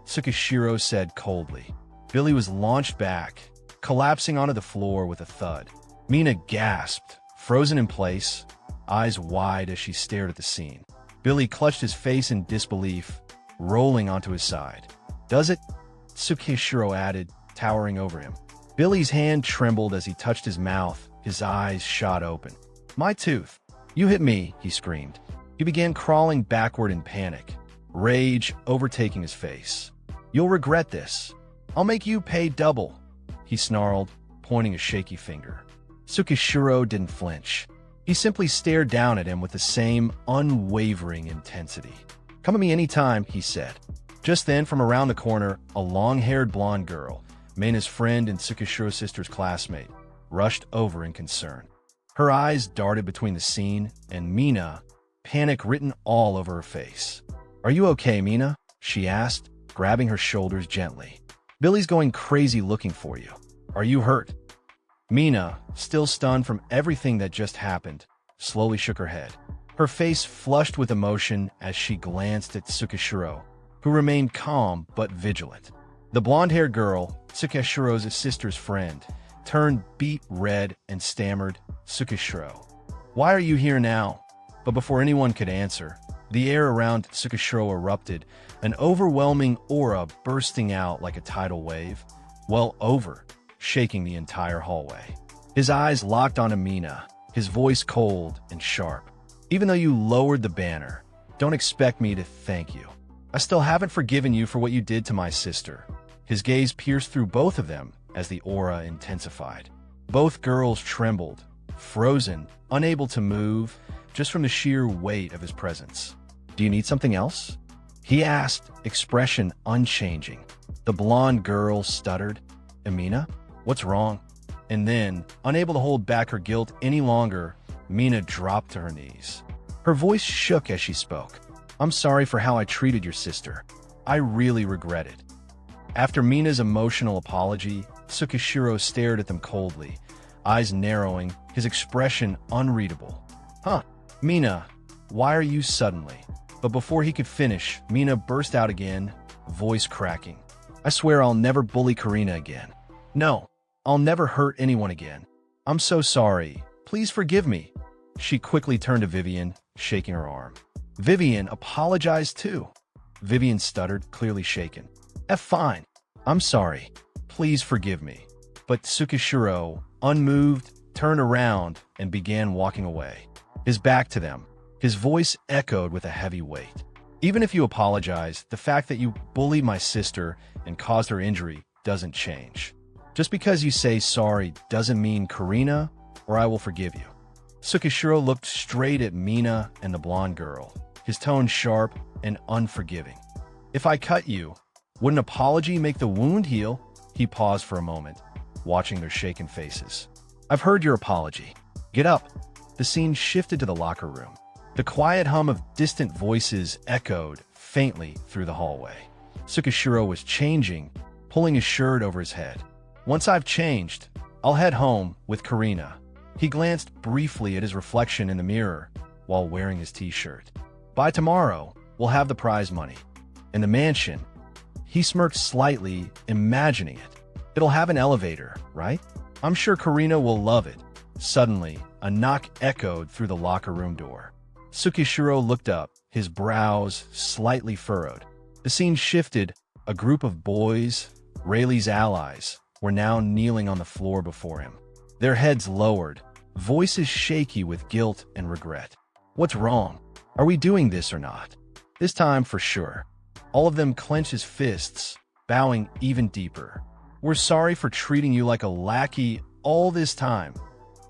Tsukishiro said coldly. Billy was launched back, collapsing onto the floor with a thud. Mina gasped, frozen in place, eyes wide as she stared at the scene. Billy clutched his face in disbelief, rolling onto his side. Does it? Tsukishiro added, towering over him. Billy's hand trembled as he touched his mouth, his eyes shot open. My tooth. You hit me, he screamed. He began crawling backward in panic, rage overtaking his face. You'll regret this. I'll make you pay double, he snarled, pointing a shaky finger. Tsukishiro didn't flinch. He simply stared down at him with the same unwavering intensity. Come at me anytime, he said. Just then, from around the corner, a long-haired blonde girl, Mina's friend and Tsukishiro's sister's classmate, rushed over in concern. Her eyes darted between the scene and Mina, panic written all over her face. Are you okay, Mina? She asked, grabbing her shoulders gently. Billy's going crazy looking for you. Are you hurt? Mina, still stunned from everything that just happened, slowly shook her head. Her face flushed with emotion as she glanced at Tsukishiro, who remained calm but vigilant. The blonde-haired girl, Tsukishiro's sister's friend, turned beet red and stammered, Tsukishiro, why are you here now? But before anyone could answer, The air around Tsukishiro erupted, an overwhelming aura bursting out like a tidal wave, well over, shaking the entire hallway. His eyes locked on Amina, his voice cold and sharp. Even though you lowered the banner, don't expect me to thank you. I still haven't forgiven you for what you did to my sister. His gaze pierced through both of them as the aura intensified. Both girls trembled, frozen, unable to move, just from the sheer weight of his presence. Do you need something else? He asked, expression unchanging. The blonde girl stuttered. Amina, what's wrong? And then, unable to hold back her guilt any longer, Mina dropped to her knees. Her voice shook as she spoke. I'm sorry for how I treated your sister. I really regret it. After Mina's emotional apology, Tsukishiro stared at them coldly, eyes narrowing, his expression unreadable. Huh, Mina, why are you suddenly? But before he could finish, Mina burst out again, voice cracking. I swear I'll never bully Karina again. No, I'll never hurt anyone again. I'm so sorry. Please forgive me. She quickly turned to Vivian, shaking her arm. Vivian apologized too. Vivian stuttered, clearly shaken. Fine. I'm sorry. Please forgive me. But Tsukishiro, unmoved, turned around and began walking away. His back to them. His voice echoed with a heavy weight. Even if you apologize, the fact that you bullied my sister and caused her injury doesn't change. Just because you say sorry doesn't mean Karina or I will forgive you. Tsukishiro looked straight at Mina and the blonde girl, his tone sharp and unforgiving. If I cut you, would an apology make the wound heal? He paused for a moment, watching their shaken faces. I've heard your apology. Get up. The scene shifted to the locker room. The quiet hum of distant voices echoed faintly through the hallway. Tsukishiro was changing, pulling his shirt over his head. Once I've changed, I'll head home with Karina. He glanced briefly at his reflection in the mirror while wearing his t-shirt. By tomorrow, we'll have the prize money. In the mansion, he smirked slightly, imagining it. It'll have an elevator, right? I'm sure Karina will love it. Suddenly, a knock echoed through the locker room door. Tsukishiro looked up, his brows slightly furrowed. The scene shifted. A group of boys, Rayleigh's allies, were now kneeling on the floor before him. Their heads lowered, voices shaky with guilt and regret. What's wrong? Are we doing this or not? This time for sure. All of them clenched his fists, bowing even deeper. We're sorry for treating you like a lackey all this time.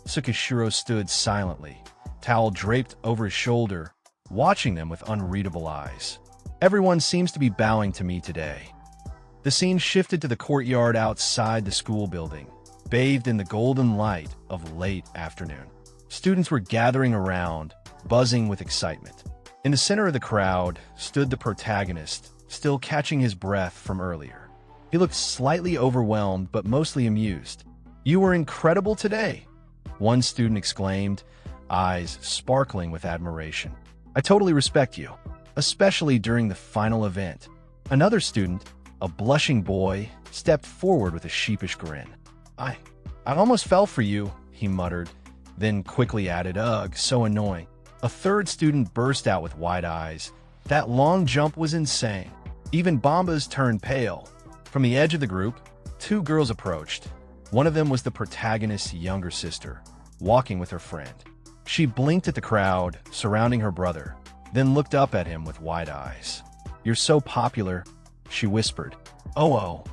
Tsukishiro stood silently, towel draped over his shoulder, watching them with unreadable eyes. Everyone seems to be bowing to me today. The scene shifted to the courtyard outside the school building, bathed in the golden light of late afternoon. Students were gathering around, buzzing with excitement. In the center of the crowd stood the protagonist, still catching his breath from earlier. He looked slightly overwhelmed but mostly amused. You were incredible today, one student exclaimed, eyes sparkling with admiration. I totally respect you, especially during the final event. Another student, a blushing boy, stepped forward with a sheepish grin. I almost fell for you, he muttered, then quickly added, ugh, so annoying. A third student burst out with wide eyes. That long jump was insane. Even Bombas turned pale. From the edge of the group, two girls approached. One of them was the protagonist's younger sister, walking with her friend. She blinked at the crowd surrounding her brother, then looked up at him with wide eyes. You're so popular, she whispered. Oh,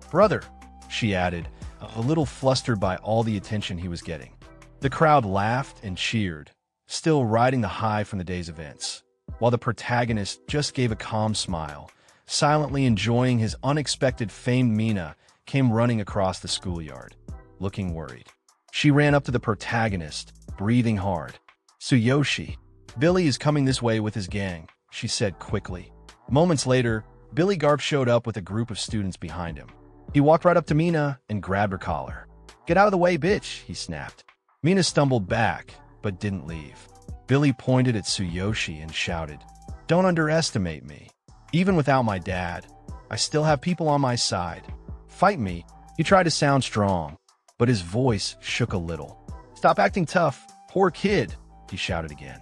brother, she added, a little flustered by all the attention he was getting. The crowd laughed and cheered, still riding the high from the day's events, while the protagonist just gave a calm smile, silently enjoying his unexpected fame. Mina came running across the schoolyard, looking worried. She ran up to the protagonist, breathing hard. Tsuyoshi, Billy is coming this way with his gang, she said quickly. Moments later, Billy Garp showed up with a group of students behind him. He walked right up to Mina and grabbed her collar. Get out of the way, bitch, he snapped. Mina stumbled back, but didn't leave. Billy pointed at Tsuyoshi and shouted, Don't underestimate me. Even without my dad, I still have people on my side. Fight me. He tried to sound strong, but his voice shook a little. Stop acting tough, poor kid, he shouted again.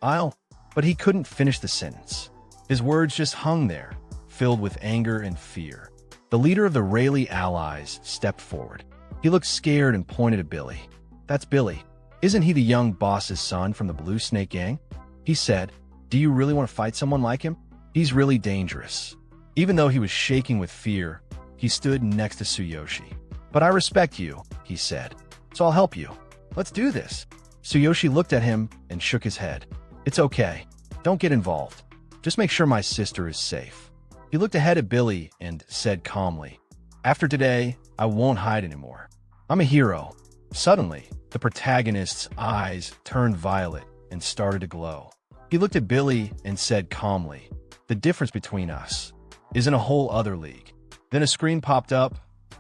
I'll. but he couldn't finish the sentence. His words just hung there, filled with anger and fear. The leader of the Rayleigh allies stepped forward. He looked scared and pointed at Billy. "That's Billy. Isn't he the young boss's son from the Blue Snake gang?" He said. "Do you really want to fight someone like him? He's really dangerous." Even though he was shaking with fear, he stood next to Tsuyoshi. "But I respect you," he said, "so I'll help you. Let's do this." Tsuyoshi looked at him and shook his head. "It's okay. Don't get involved. Just make sure my sister is safe." He looked ahead at Billy and said calmly, "After today, I won't hide anymore. I'm a hero." Suddenly, the protagonist's eyes turned violet and started to glow. He looked at Billy and said calmly, "The difference between us is in a whole other league." Then a screen popped up.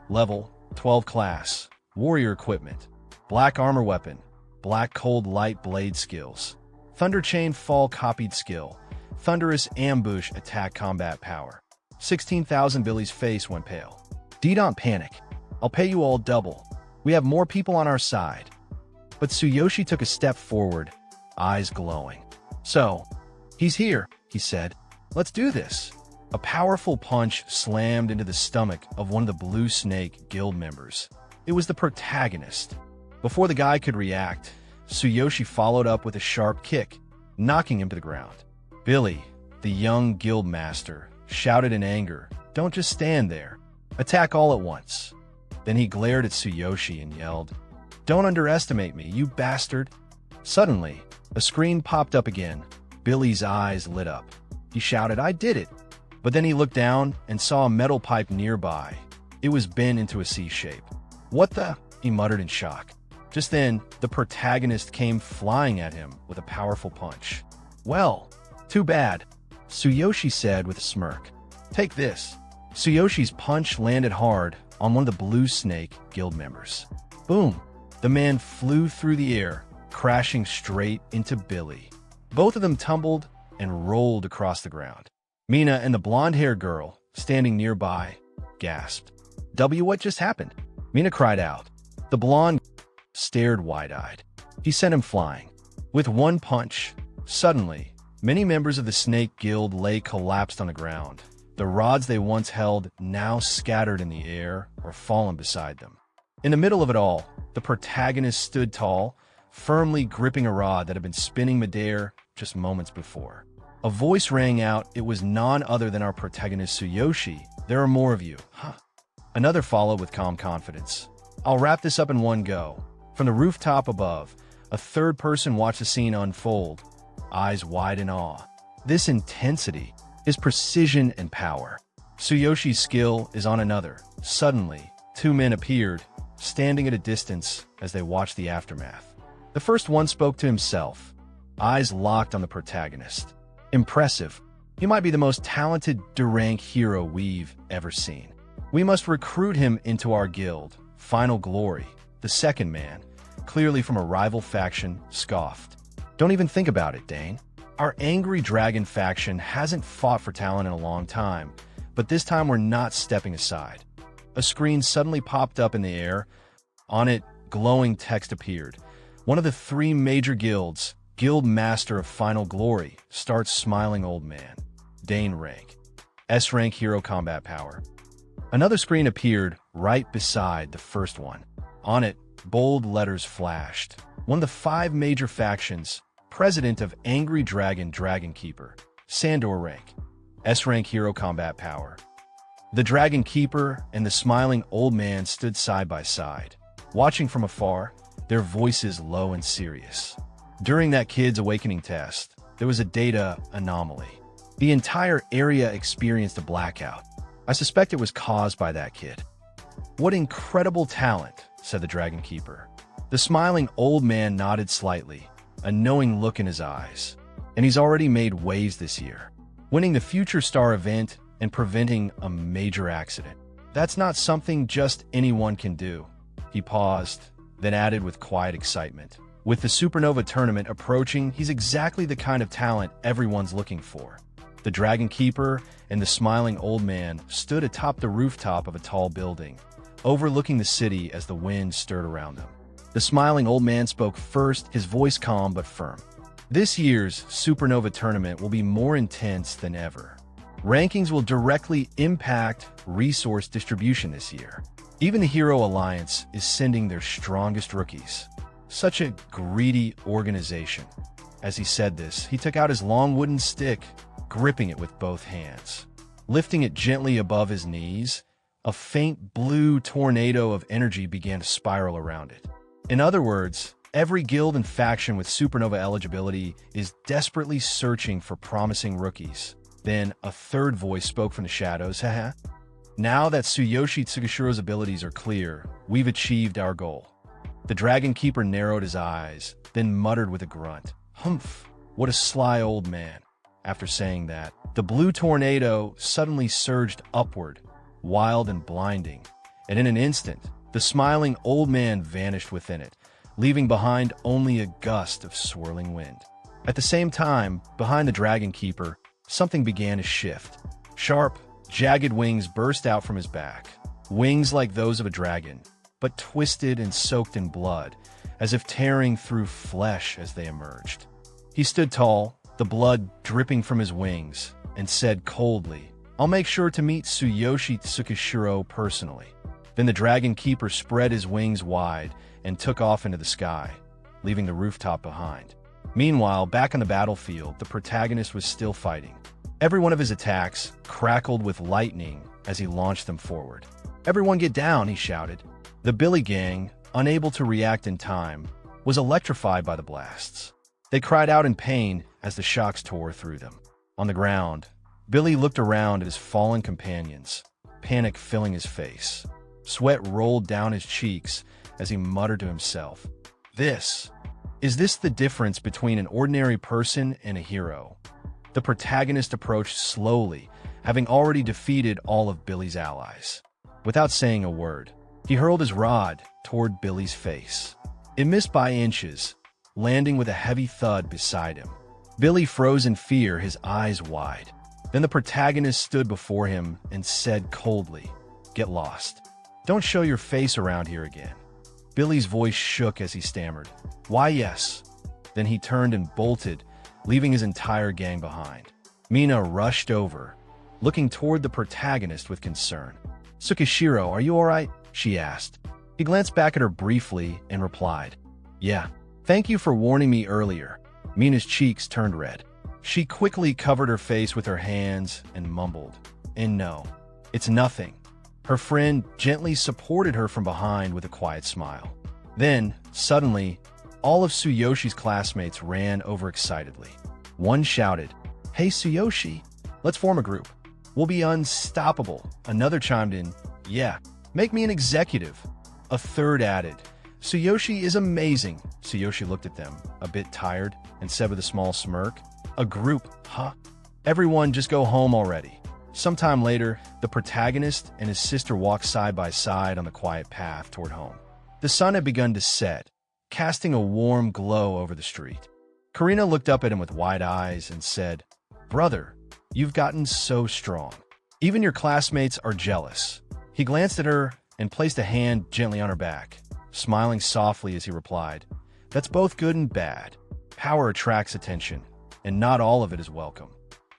Level 12 class, warrior equipment, black armor weapon, black cold light blade skills, thunder chain fall copied skill, thunderous ambush attack combat power. 16,000. Billy's face went pale. "Don't panic. I'll pay you all double. We have more people on our side." But Tsuyoshi took a step forward, eyes glowing. "So, he's here," he said. "Let's do this." A powerful punch slammed into the stomach of one of the Blue Snake Guild members. It was the protagonist. Before the guy could react, Tsuyoshi followed up with a sharp kick, knocking him to the ground. Billy, the young guild master, shouted in anger, "Don't just stand there. Attack all at once." Then he glared at Tsuyoshi and yelled, "Don't underestimate me, you bastard." Suddenly, a screen popped up again. Billy's eyes lit up. He shouted, "I did it." But then he looked down and saw a metal pipe nearby. It was bent into a C shape. "What the?" he muttered in shock. Just then, the protagonist came flying at him with a powerful punch. "Well, too bad," Tsuyoshi said with a smirk. "Take this." Tsuyoshi's punch landed hard on one of the Blue Snake Guild members. Boom! The man flew through the air, crashing straight into Billy. Both of them tumbled and rolled across the ground. Mina and the blonde-haired girl, standing nearby, gasped. What just happened?" Mina cried out. The blonde stared wide-eyed. He sent him flying. With one punch, suddenly, many members of the Snake Guild lay collapsed on the ground. The rods they once held now scattered in the air or fallen beside them. In the middle of it all, the protagonist stood tall, firmly gripping a rod that had been spinning midair just moments before. A voice rang out. It was none other than our protagonist Tsuyoshi. "There are more of you." Huh. Another followed with calm confidence. "I'll wrap this up in one go." From the rooftop above, a third person watched the scene unfold, eyes wide in awe. This intensity is precision and power. Tsuyoshi's skill is on another. Suddenly, two men appeared, standing at a distance as they watched the aftermath. The first one spoke to himself, eyes locked on the protagonist. "Impressive. He might be the most talented Durang hero we've ever seen. We must recruit him into our guild. Final glory." The second man, clearly from a rival faction, scoffed. "Don't even think about it, Dane. Our angry dragon faction hasn't fought for talent in a long time, but this time we're not stepping aside." A screen suddenly popped up in the air. On it, glowing text appeared. One of the three major guilds, Guild Master of Final Glory, starts smiling old man. Dane rank. S rank hero combat power. Another screen appeared right beside the first one. On it, bold letters flashed. One of the five major factions, President of Angry Dragon Dragon Keeper, Sandor rank. S rank hero combat power. The Dragon Keeper and the smiling old man stood side by side, watching from afar, their voices low and serious. During that kid's awakening test, there was a data anomaly. The entire area experienced a blackout. I suspect it was caused by that kid. "What incredible talent," said the Dragon Keeper. The smiling old man nodded slightly, a knowing look in his eyes. "And he's already made waves this year, winning the Future Star event and preventing a major accident. That's not something just anyone can do." He paused, then added with quiet excitement. "With the Supernova tournament approaching, he's exactly the kind of talent everyone's looking for." The Dragon Keeper and the smiling old man stood atop the rooftop of a tall building, overlooking the city as the wind stirred around them. The smiling old man spoke first, his voice calm but firm. This year's Supernova tournament will be more intense than ever. Rankings will directly impact resource distribution this year. Even the Hero Alliance is sending their strongest rookies. Such a greedy organization. As he said this, he took out his long wooden stick, gripping it with both hands. Lifting it gently above his knees, a faint blue tornado of energy began to spiral around it. In other words, every guild and faction with Supernova eligibility is desperately searching for promising rookies. Then a third voice spoke from the shadows. Haha. Now that Tsuyoshi Tsukishiro's abilities are clear, we've achieved our goal. The Dragon Keeper narrowed his eyes, then muttered with a grunt. Humph, what a sly old man. After saying that, the blue tornado suddenly surged upward, wild and blinding, and in an instant, the smiling old man vanished within it, leaving behind only a gust of swirling wind. At the same time, behind the Dragon Keeper, something began to shift. Sharp, jagged wings burst out from his back, wings like those of a dragon, but twisted and soaked in blood, as if tearing through flesh as they emerged. He stood tall, the blood dripping from his wings, and said coldly, I'll make sure to meet Tsuyoshi Tsukishiro personally. Then the Dragon Keeper spread his wings wide and took off into the sky, leaving the rooftop behind. Meanwhile, back on the battlefield, the protagonist was still fighting. Every one of his attacks crackled with lightning as he launched them forward. Everyone get down, he shouted. The Billy gang, unable to react in time, was electrified by the blasts. They cried out in pain as the shocks tore through them. On the ground, Billy looked around at his fallen companions, panic filling his face. Sweat rolled down his cheeks as he muttered to himself, Is this the difference between an ordinary person and a hero? The protagonist approached slowly, having already defeated all of Billy's allies. Without saying a word, he hurled his rod toward Billy's face. It missed by inches, landing with a heavy thud beside him. Billy froze in fear, his eyes wide. Then the protagonist stood before him and said coldly, Get lost. Don't show your face around here again. Billy's voice shook as he stammered, Why yes. Then he turned and bolted, leaving his entire gang behind. Mina rushed over, looking toward the protagonist with concern. Tsukishiro, are you all right? She asked. He glanced back at her briefly and replied, Yeah, thank you for warning me earlier. Mina's cheeks turned red. She quickly covered her face with her hands and mumbled, And no, it's nothing. Her friend gently supported her from behind with a quiet smile. Then, suddenly, all of Tsuyoshi's classmates ran over excitedly. One shouted, Hey Tsuyoshi, let's form a group. We'll be unstoppable. Another chimed in, Yeah, make me an executive. A third added, Tsuyoshi is amazing. Tsuyoshi looked at them, a bit tired, and said with a small smirk, A group, huh? Everyone just go home already. Sometime later, the protagonist and his sister walked side by side on the quiet path toward home. The sun had begun to set, casting a warm glow over the street. Karina looked up at him with wide eyes and said, Brother, you've gotten so strong. Even your classmates are jealous. He glanced at her and placed a hand gently on her back, smiling softly as he replied, That's both good and bad. Power attracts attention, and not all of it is welcome.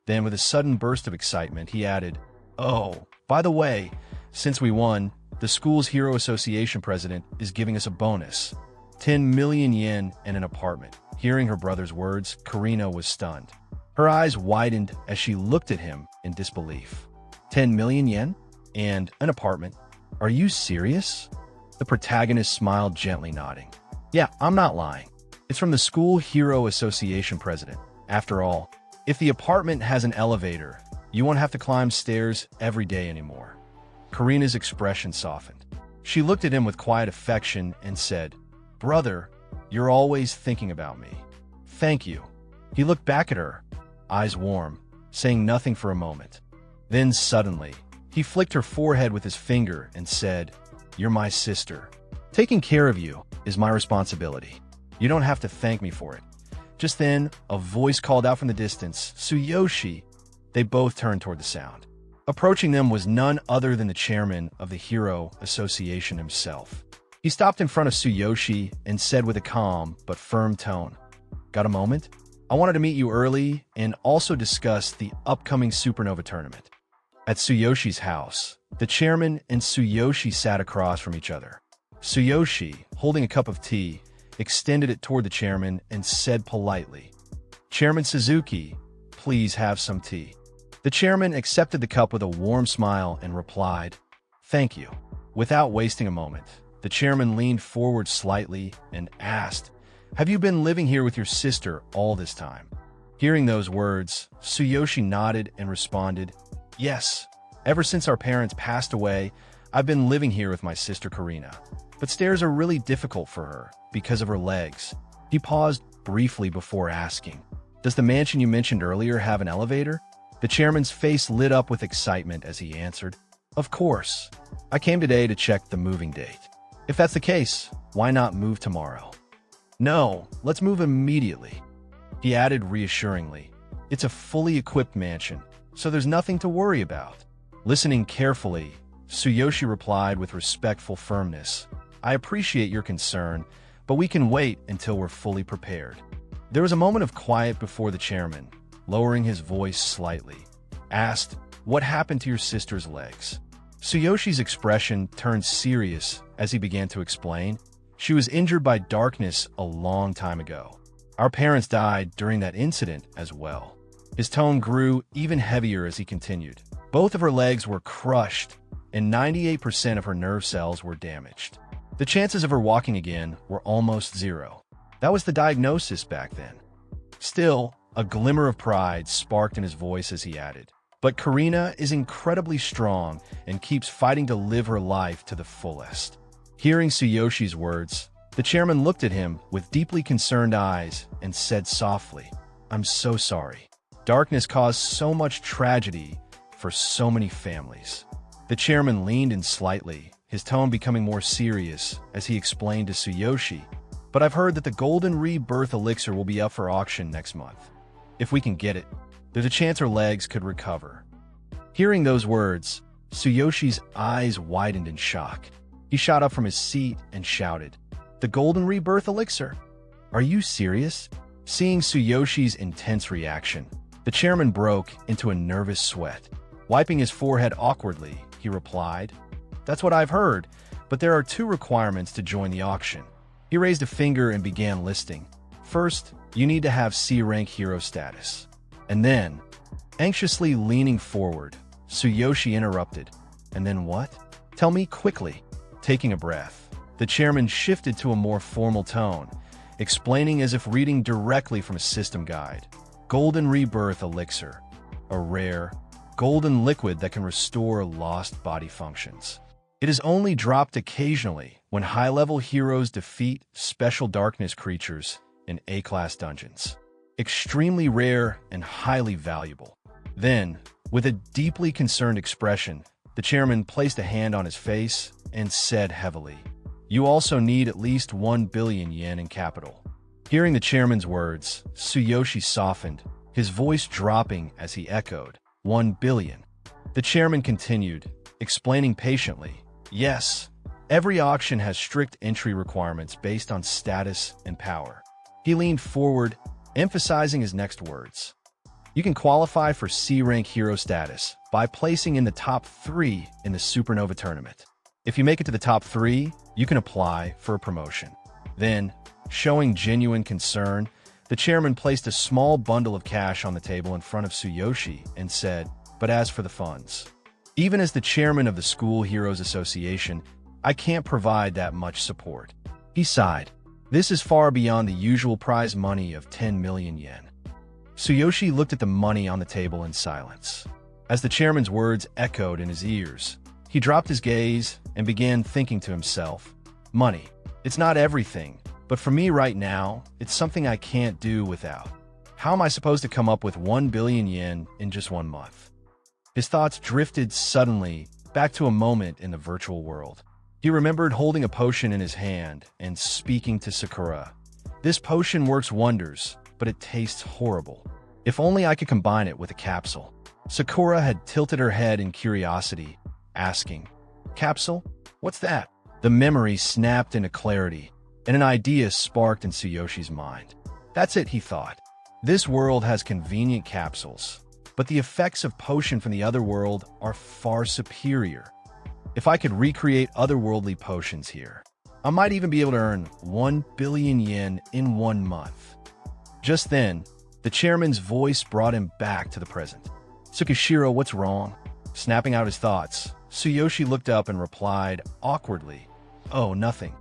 Then, with a sudden burst of excitement, he added, Oh, by the way, since we won, the school's Hero Association president is giving us a bonus. 10 million yen and an apartment. Hearing her brother's words, Karina was stunned. Her eyes widened as she looked at him in disbelief. 10 million yen? And an apartment? Are you serious? The protagonist smiled gently, nodding. Yeah, I'm not lying. It's from the school Hero Association president. After all, if the apartment has an elevator, you won't have to climb stairs every day anymore. Karina's expression softened. She looked at him with quiet affection and said, Brother, you're always thinking about me. Thank you. He looked back at her, eyes warm, saying nothing for a moment. Then suddenly, he flicked her forehead with his finger and said, You're my sister. Taking care of you is my responsibility. You don't have to thank me for it. Just then, a voice called out from the distance, Tsuyoshi. They both turned toward the sound. Approaching them was none other than the chairman of the Hero Association himself. He stopped in front of Tsuyoshi and said with a calm but firm tone, Got a moment? I wanted to meet you early and also discuss the upcoming supernova tournament. At Tsuyoshi's house, the chairman and Tsuyoshi sat across from each other. Tsuyoshi, holding a cup of tea, extended it toward the chairman and said politely, "Chairman Suzuki, please have some tea." The chairman accepted the cup with a warm smile and replied, "Thank you." Without wasting a moment, the chairman leaned forward slightly and asked, "Have you been living here with your sister all this time?" Hearing those words, Tsuyoshi nodded and responded, "Yes. Ever since our parents passed away, I've been living here with my sister Karina. But stairs are really difficult for her because of her legs." He paused briefly before asking, "Does the mansion you mentioned earlier have an elevator?" The chairman's face lit up with excitement as he answered, "Of course. I came today to check the moving date. If that's the case, why not move tomorrow?" "No, let's move immediately," he added reassuringly. "It's a fully equipped mansion, so there's nothing to worry about." Listening carefully, Tsuyoshi replied with respectful firmness, "I appreciate your concern, but we can wait until we're fully prepared." There was a moment of quiet before the chairman, lowering his voice slightly, asked, "What happened to your sister's legs?" Tsuyoshi's expression turned serious as he began to explain, "She was injured by darkness a long time ago. Our parents died during that incident as well." His tone grew even heavier as he continued. "Both of her legs were crushed, and 98% of her nerve cells were damaged. The chances of her walking again were almost zero. That was the diagnosis back then." Still, a glimmer of pride sparked in his voice as he added, "But Karina is incredibly strong and keeps fighting to live her life to the fullest." Hearing Tsuyoshi's words, the chairman looked at him with deeply concerned eyes and said softly, "I'm so sorry. Darkness caused so much tragedy for so many families." The chairman leaned in slightly, his tone becoming more serious as he explained to Tsuyoshi, "But I've heard that the Golden Rebirth Elixir will be up for auction next month. If we can get it, there's a chance her legs could recover." Hearing those words, Tsuyoshi's eyes widened in shock. He shot up from his seat and shouted, "The Golden Rebirth Elixir? Are you serious?" Seeing Tsuyoshi's intense reaction, the chairman broke into a nervous sweat. Wiping his forehead awkwardly, he replied, "That's what I've heard, but there are 2 requirements to join the auction." He raised a finger and began listing. "First, you need to have C-rank hero status." And then, anxiously leaning forward, Tsuyoshi interrupted, "And then what? Tell me quickly." Taking a breath, the chairman shifted to a more formal tone, explaining as if reading directly from a system guide. "Golden Rebirth Elixir, a rare, golden liquid that can restore lost body functions. It is only dropped occasionally when high-level heroes defeat special darkness creatures in A-class dungeons. Extremely rare and highly valuable." Then, with a deeply concerned expression, the chairman placed a hand on his face and said heavily, "You also need at least 1 billion yen in capital." Hearing the chairman's words, Tsuyoshi softened, his voice dropping as he echoed, 1 billion. The chairman continued, explaining patiently, "Yes, every auction has strict entry requirements based on status and power." He leaned forward, emphasizing his next words. "You can qualify for C-rank hero status by placing in the top 3 in the Supernova tournament. If you make it to the top 3, you can apply for a promotion." Then, showing genuine concern, the chairman placed a small bundle of cash on the table in front of Tsuyoshi and said, "But as for the funds, even as the chairman of the School Heroes Association, I can't provide that much support." He sighed. "This is far beyond the usual prize money of 10 million yen." Tsuyoshi looked at the money on the table in silence. As the chairman's words echoed in his ears, he dropped his gaze and began thinking to himself, "Money. It's not everything, but for me right now, it's something I can't do without. How am I supposed to come up with 1 billion yen in just 1 month?" His thoughts drifted suddenly back to a moment in the virtual world. He remembered holding a potion in his hand and speaking to Sakura. "This potion works wonders, but it tastes horrible. If only I could combine it with a capsule." Sakura had tilted her head in curiosity, asking, "Capsule? What's that?" The memory snapped into clarity, and an idea sparked in Tsuyoshi's mind. "That's it," he thought. This world has convenient capsules, but the effects of potion from the other world are far superior. If I could recreate otherworldly potions here, I might even be able to earn 1 billion yen in 1 month. Just then, the chairman's voice brought him back to the present. Tsukishiro, what's wrong? Snapping out his thoughts, Tsuyoshi looked up and replied awkwardly, oh, nothing.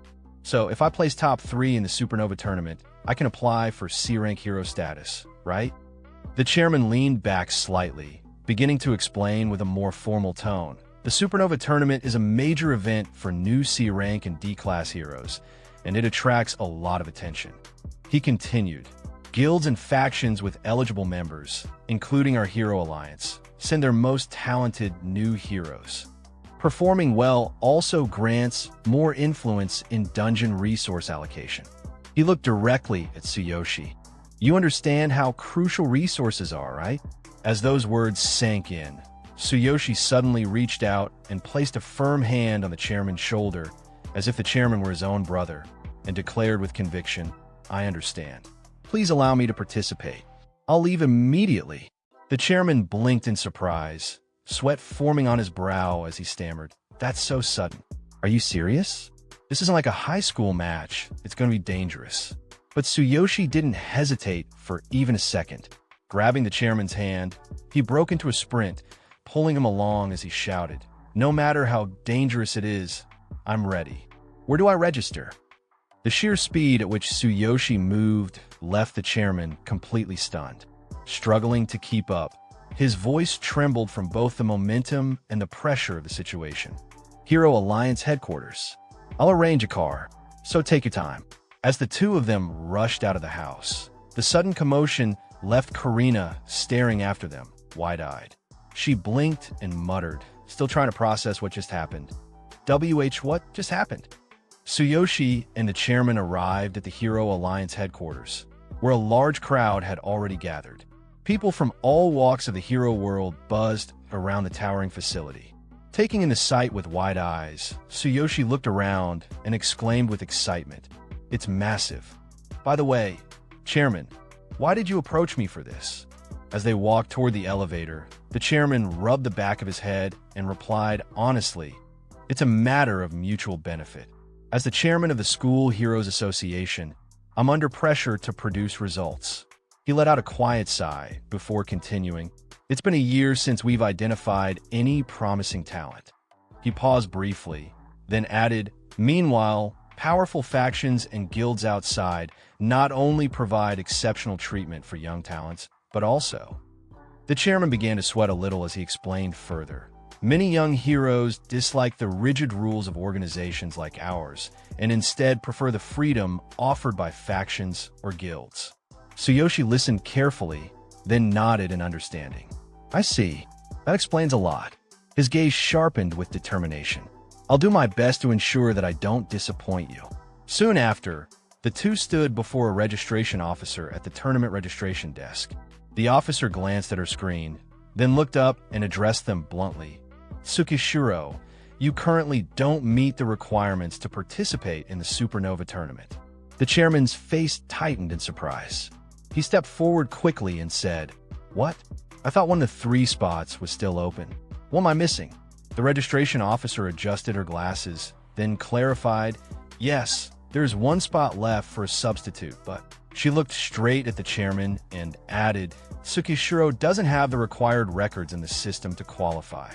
So if I place top 3 in the Supernova tournament, I can apply for C-rank hero status, right? The chairman leaned back slightly, beginning to explain with a more formal tone. The Supernova tournament is a major event for new C-rank and D-class heroes, and it attracts a lot of attention. He continued, guilds and factions with eligible members, including our Hero Alliance, send their most talented new heroes. Performing well also grants more influence in dungeon resource allocation. He looked directly at Tsuyoshi. You understand how crucial resources are, right? As those words sank in, Tsuyoshi suddenly reached out and placed a firm hand on the chairman's shoulder, as if the chairman were his own brother, and declared with conviction, I understand. Please allow me to participate. I'll leave immediately. The chairman blinked in surprise, sweat forming on his brow as he stammered, that's so sudden. Are you serious? This isn't like a high school match. It's going to be dangerous. But Tsuyoshi didn't hesitate for even a second. Grabbing the chairman's hand, he broke into a sprint, pulling him along as he shouted, no matter how dangerous it is, I'm ready. Where do I register? The sheer speed at which Tsuyoshi moved left the chairman completely stunned. Struggling to keep up, his voice trembled from both the momentum and the pressure of the situation. Hero Alliance headquarters. I'll arrange a car, so take your time. As the two of them rushed out of the house, the sudden commotion left Karina staring after them, wide-eyed. She blinked and muttered, still trying to process what just happened. What just happened? Tsuyoshi and the chairman arrived at the Hero Alliance headquarters, where a large crowd had already gathered. People from all walks of the hero world buzzed around the towering facility. Taking in the sight with wide eyes, Tsuyoshi looked around and exclaimed with excitement, it's massive. By the way, Chairman, why did you approach me for this? As they walked toward the elevator, the chairman rubbed the back of his head and replied honestly, it's a matter of mutual benefit. As the chairman of the School Heroes Association, I'm under pressure to produce results. He let out a quiet sigh before continuing, it's been a year since we've identified any promising talent. He paused briefly, then added, meanwhile, powerful factions and guilds outside not only provide exceptional treatment for young talents, but also. The chairman began to sweat a little as he explained further. Many young heroes dislike the rigid rules of organizations like ours, and instead prefer the freedom offered by factions or guilds. Tsuyoshi listened carefully, then nodded in understanding. I see. That explains a lot. His gaze sharpened with determination. I'll do my best to ensure that I don't disappoint you. Soon after, the two stood before a registration officer at the tournament registration desk. The officer glanced at her screen, then looked up and addressed them bluntly. Tsukishiro, you currently don't meet the requirements to participate in the Supernova tournament. The chairman's face tightened in surprise. He stepped forward quickly and said, what? I thought one of the 3 spots was still open. What am I missing? The registration officer adjusted her glasses, then clarified, yes, there's 1 spot left for a substitute, but she looked straight at the chairman and added, Tsukishiro doesn't have the required records in the system to qualify.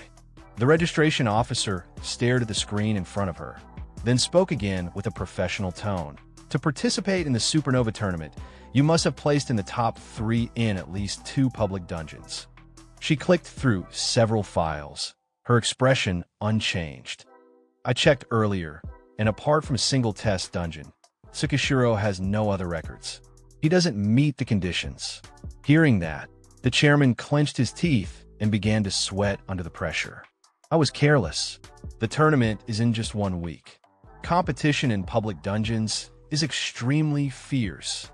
The registration officer stared at the screen in front of her, then spoke again with a professional tone. To participate in the Supernova tournament, you must have placed in the top 3 in at least 2 public dungeons. She clicked through several files, her expression unchanged. I checked earlier, and apart from a single test dungeon, Tsukishiro has no other records. He doesn't meet the conditions. Hearing that, the chairman clenched his teeth and began to sweat under the pressure. I was careless. The tournament is in just 1 week. Competition in public dungeons is extremely fierce.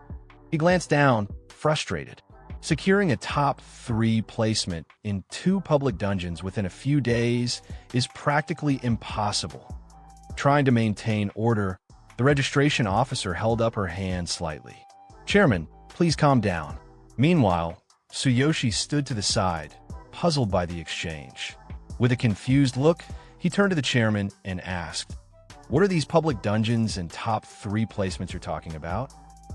He glanced down, frustrated. Securing a top 3 placement in 2 public dungeons within a few days is practically impossible. Trying to maintain order, the registration officer held up her hand slightly. Chairman, please calm down. Meanwhile, Tsuyoshi stood to the side, puzzled by the exchange. With a confused look, he turned to the chairman and asked, "What are these public dungeons and top 3 placements you're talking about?"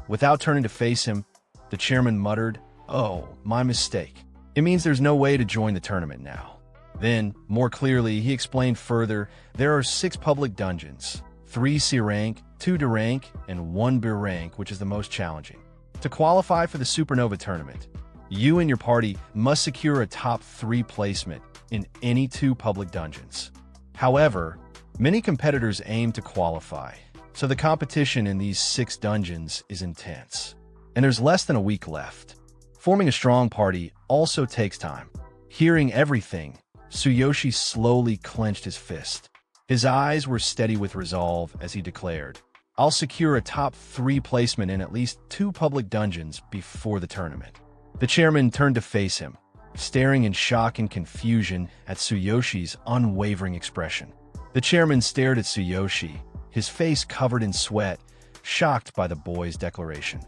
Without turning to face him, the chairman muttered, "Oh, my mistake. It means there's no way to join the tournament now." Then, more clearly, he explained further, there are 6 public dungeons, 3 C rank, 2 D rank, and 1 B rank, which is the most challenging. To qualify for the Supernova tournament, you and your party must secure a top 3 placement in any 2 public dungeons. However, many competitors aim to qualify, so the competition in these 6 dungeons is intense. And there's less than a week left. Forming a strong party also takes time. Hearing everything, Tsuyoshi slowly clenched his fist. His eyes were steady with resolve as he declared, "I'll secure a top 3 placement in at least 2 public dungeons before the tournament." The chairman turned to face him, staring in shock and confusion at Tsuyoshi's unwavering expression. The chairman stared at Tsuyoshi, his face covered in sweat, shocked by the boy's declaration.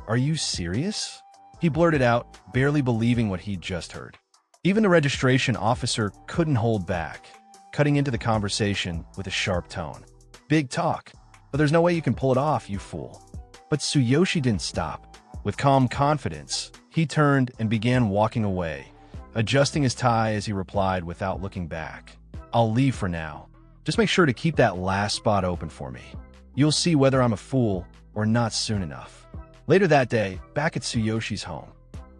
"Are you serious?" he blurted out, barely believing what he'd just heard. Even the registration officer couldn't hold back, cutting into the conversation with a sharp tone. "Big talk, but there's no way you can pull it off, you fool." But Tsuyoshi didn't stop. With calm confidence, he turned and began walking away, adjusting his tie as he replied without looking back, "I'll leave for now. Just make sure to keep that last spot open for me. You'll see whether I'm a fool or not soon enough." Later that day, back at Tsuyoshi's home,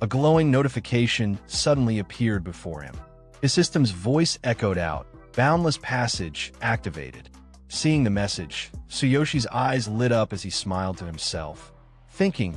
a glowing notification suddenly appeared before him. His system's voice echoed out, "Boundless Passage activated." Seeing the message, Tsuyoshi's eyes lit up as he smiled to himself, thinking,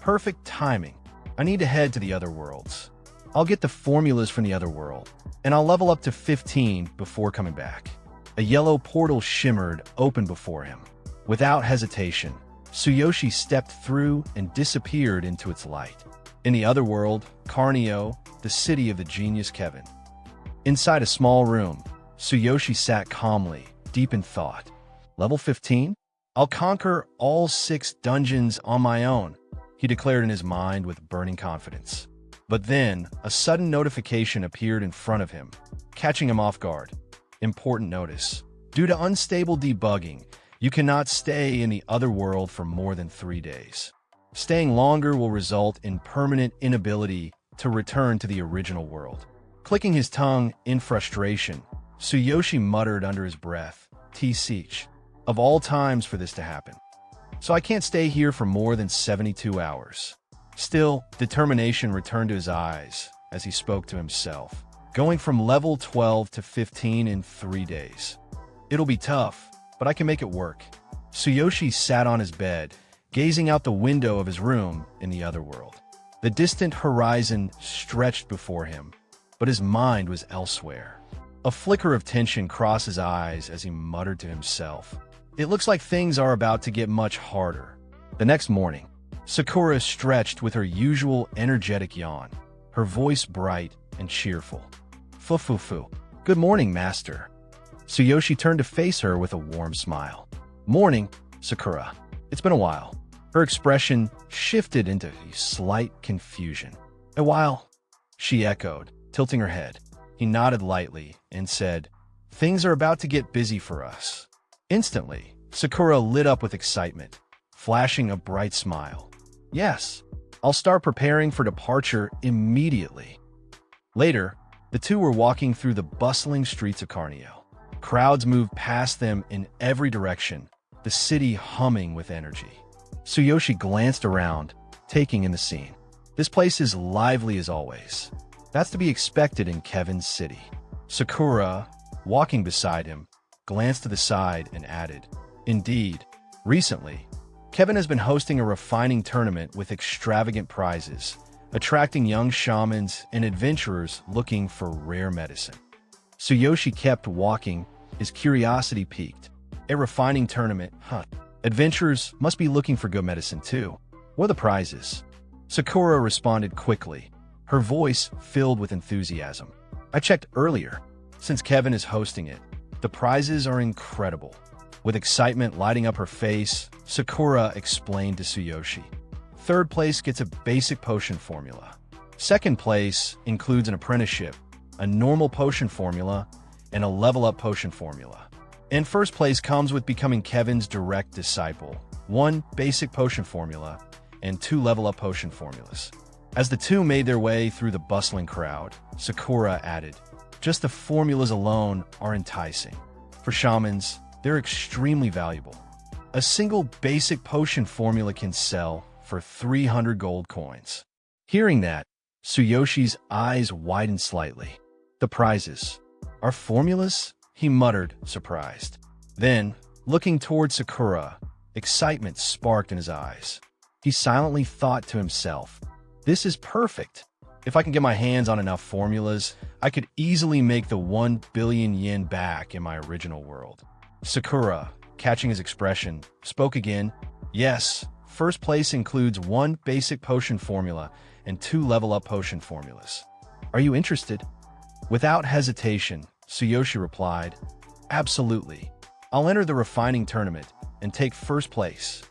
"Perfect timing. I need to head to the other worlds. I'll get the formulas from the other world, and I'll level up to 15 before coming back." A yellow portal shimmered open before him. Without hesitation, Tsuyoshi stepped through and disappeared into its light. In the other world, Karina, the city of the genius Kevin. Inside a small room, Tsuyoshi sat calmly, deep in thought. "Level 15? I'll conquer all 6 dungeons on my own," he declared in his mind with burning confidence. But then, a sudden notification appeared in front of him, catching him off guard. Important notice. Due to unstable debugging, you cannot stay in the other world for more than 3 days. Staying longer will result in permanent inability to return to the original world. Clicking his tongue in frustration, Tsuyoshi muttered under his breath, "T-Seach. Of all times for this to happen. So I can't stay here for more than 72 hours. Still, determination returned to his eyes as he spoke to himself, going from level 12 to 15 in 3 days. It'll be tough, but I can make it work. Tsuyoshi sat on his bed, gazing out the window of his room in the other world. The distant horizon stretched before him, but his mind was elsewhere. A flicker of tension crossed his eyes as he muttered to himself, "It looks like things are about to get much harder." The next morning, Sakura stretched with her usual energetic yawn, her voice bright and cheerful. "Fu-fu-fu. Good morning, master." Tsuyoshi turned to face her with a warm smile. "Morning, Sakura. It's been a while." Her expression shifted into slight confusion. "A while?" she echoed, tilting her head. He nodded lightly and said, "Things are about to get busy for us." Instantly, Sakura lit up with excitement, flashing a bright smile. "Yes, I'll start preparing for departure immediately." Later, the two were walking through the bustling streets of Karina. Crowds moved past them in every direction, the city humming with energy. Tsuyoshi glanced around, taking in the scene. This place is lively as always. That's to be expected in Kevin's city. Sakura, walking beside him, glanced to the side and added, "Indeed, recently, Kevin has been hosting a refining tournament with extravagant prizes, attracting young shamans and adventurers looking for rare medicine." Tsuyoshi kept walking, his curiosity piqued. "A refining tournament, huh? Adventurers must be looking for good medicine too. What are the prizes?" Sakura responded quickly, her voice filled with enthusiasm. "I checked earlier. Since Kevin is hosting it, the prizes are incredible." With excitement lighting up her face, Sakura explained to Tsuyoshi, Third place gets a basic potion formula. Second place includes an apprenticeship, a normal potion formula, and a level-up potion formula. And first place comes with becoming Kevin's direct disciple, 1 basic potion formula, and 2 level-up potion formulas. As the two made their way through the bustling crowd, Sakura added, "Just the formulas alone are enticing. For shamans, they're extremely valuable. A single basic potion formula can sell for 300 gold coins." Hearing that, Tsuyoshi's eyes widened slightly. "The prizes are formulas?" he muttered, surprised. Then, looking toward Sakura, excitement sparked in his eyes. He silently thought to himself, "This is perfect. If I can get my hands on enough formulas, I could easily make the 1 billion yen back in my original world." Sakura, catching his expression, spoke again. "Yes, first place includes 1 basic potion formula and 2 level-up potion formulas. Are you interested?" Without hesitation, Tsuyoshi replied, "Absolutely. I'll enter the refining tournament and take first place."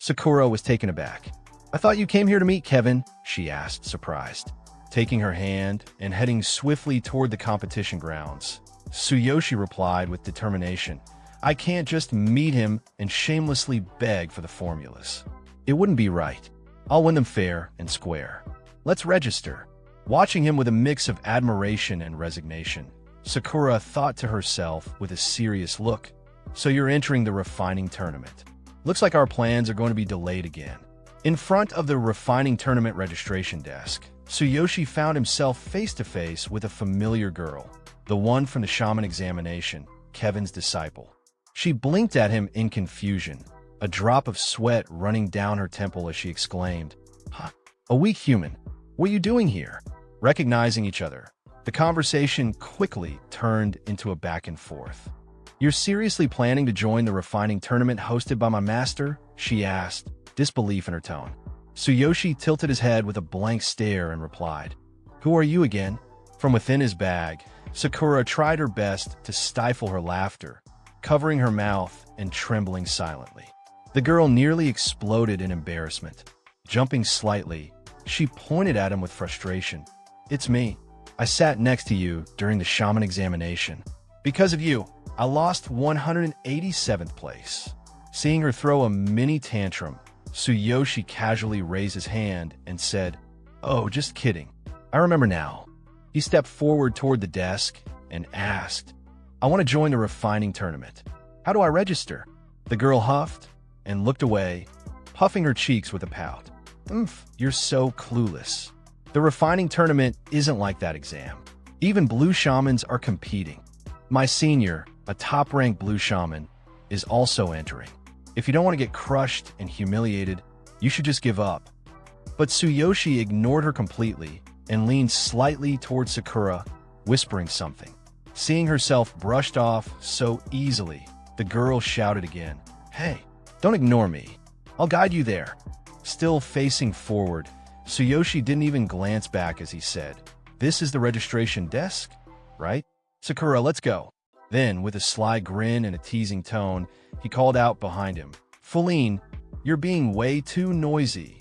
Sakura was taken aback. "I thought you came here to meet Kevin," she asked, surprised. Taking her hand and heading swiftly toward the competition grounds, Tsuyoshi replied with determination, "I can't just meet him and shamelessly beg for the formulas. It wouldn't be right. I'll win them fair and square. Let's register." Watching him with a mix of admiration and resignation, Sakura thought to herself with a serious look, "So you're entering the refining tournament. Looks like our plans are going to be delayed again." In front of the refining tournament registration desk, Tsuyoshi found himself face-to-face with a familiar girl, the one from the shaman examination, Kevin's disciple. She blinked at him in confusion, a drop of sweat running down her temple as she exclaimed, "Huh, a weak human. What are you doing here?" Recognizing each other, the conversation quickly turned into a back and forth. "You're seriously planning to join the refining tournament hosted by my master?" she asked, disbelief in her tone. Tsuyoshi tilted his head with a blank stare and replied, "Who are you again?" From within his bag, Sakura tried her best to stifle her laughter, covering her mouth and trembling silently. The girl nearly exploded in embarrassment. Jumping slightly, she pointed at him with frustration. "It's me. I sat next to you during the shaman examination. Because of you, I lost 187th place." Seeing her throw a mini tantrum, Tsuyoshi casually raised his hand and said, "Oh, just kidding. I remember now." He stepped forward toward the desk and asked, "I want to join the refining tournament. How do I register?" The girl huffed and looked away, puffing her cheeks with a pout. You're so clueless. The refining tournament isn't like that exam. Even blue shamans are competing. My senior, a top-ranked blue shaman, is also entering. If you don't want to get crushed and humiliated, you should just give up." But Tsuyoshi ignored her completely and leaned slightly toward Sakura, whispering something. Seeing herself brushed off so easily, the girl shouted again, "Hey, don't ignore me. I'll guide you there." Still facing forward, Tsuyoshi didn't even glance back as he said, "This is the registration desk, right? Sakura, let's go." Then, with a sly grin and a teasing tone, he called out behind him, "Feline, you're being way too noisy."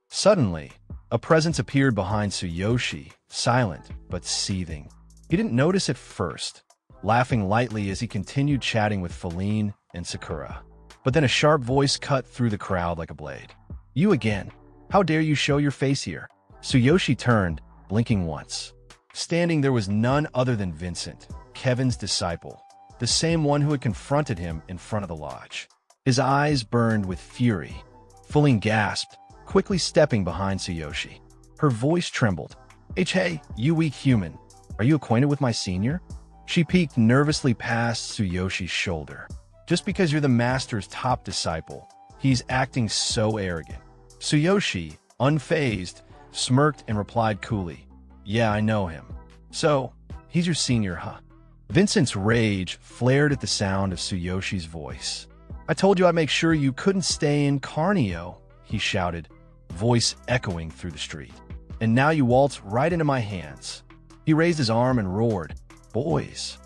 Suddenly, a presence appeared behind Tsuyoshi, silent but seething. He didn't notice at first, laughing lightly as he continued chatting with Feline and Sakura. But then a sharp voice cut through the crowd like a blade. "You again? How dare you show your face here?" Tsuyoshi turned, blinking once. Standing there was none other than Vincent, Kevin's disciple, the same one who had confronted him in front of the lodge. His eyes burned with fury. Feline gasped, quickly stepping behind Tsuyoshi. Her voice trembled. Hey, you weak human. Are you acquainted with my senior?" She peeked nervously past Tsuyoshi's shoulder. "Just because you're the master's top disciple, he's acting so arrogant." Tsuyoshi, unfazed, smirked and replied coolly, "Yeah, I know him." "So, he's your senior, huh?" Vincent's rage flared at the sound of Tsuyoshi's voice. "I told you I'd make sure you couldn't stay in Carnio," he shouted, voice echoing through the street. "And now you waltz right into my hands." He raised his arm and roared, "Boys!"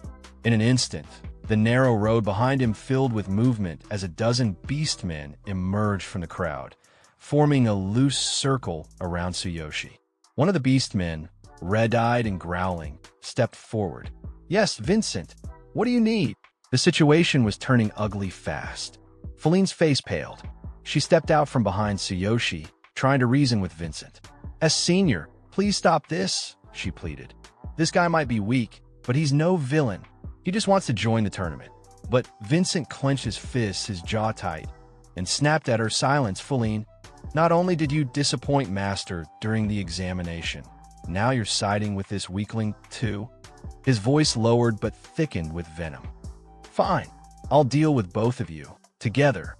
In an instant, the narrow road behind him filled with movement as a dozen beastmen emerged from the crowd, forming a loose circle around Tsuyoshi. One of the beastmen, red-eyed and growling, stepped forward. "Yes, Vincent. What do you need?" The situation was turning ugly fast. Feline's face paled. She stepped out from behind Tsuyoshi, trying to reason with Vincent. "As senior, please stop this," she pleaded. "This guy might be weak, but he's no villain. He just wants to join the tournament." But Vincent clenched his fists, his jaw tight, and snapped at her. "Silence, Feline. Not only did you disappoint Master during the examination, now you're siding with this weakling, too?" His voice lowered but thickened with venom. "Fine. I'll deal with both of you, together."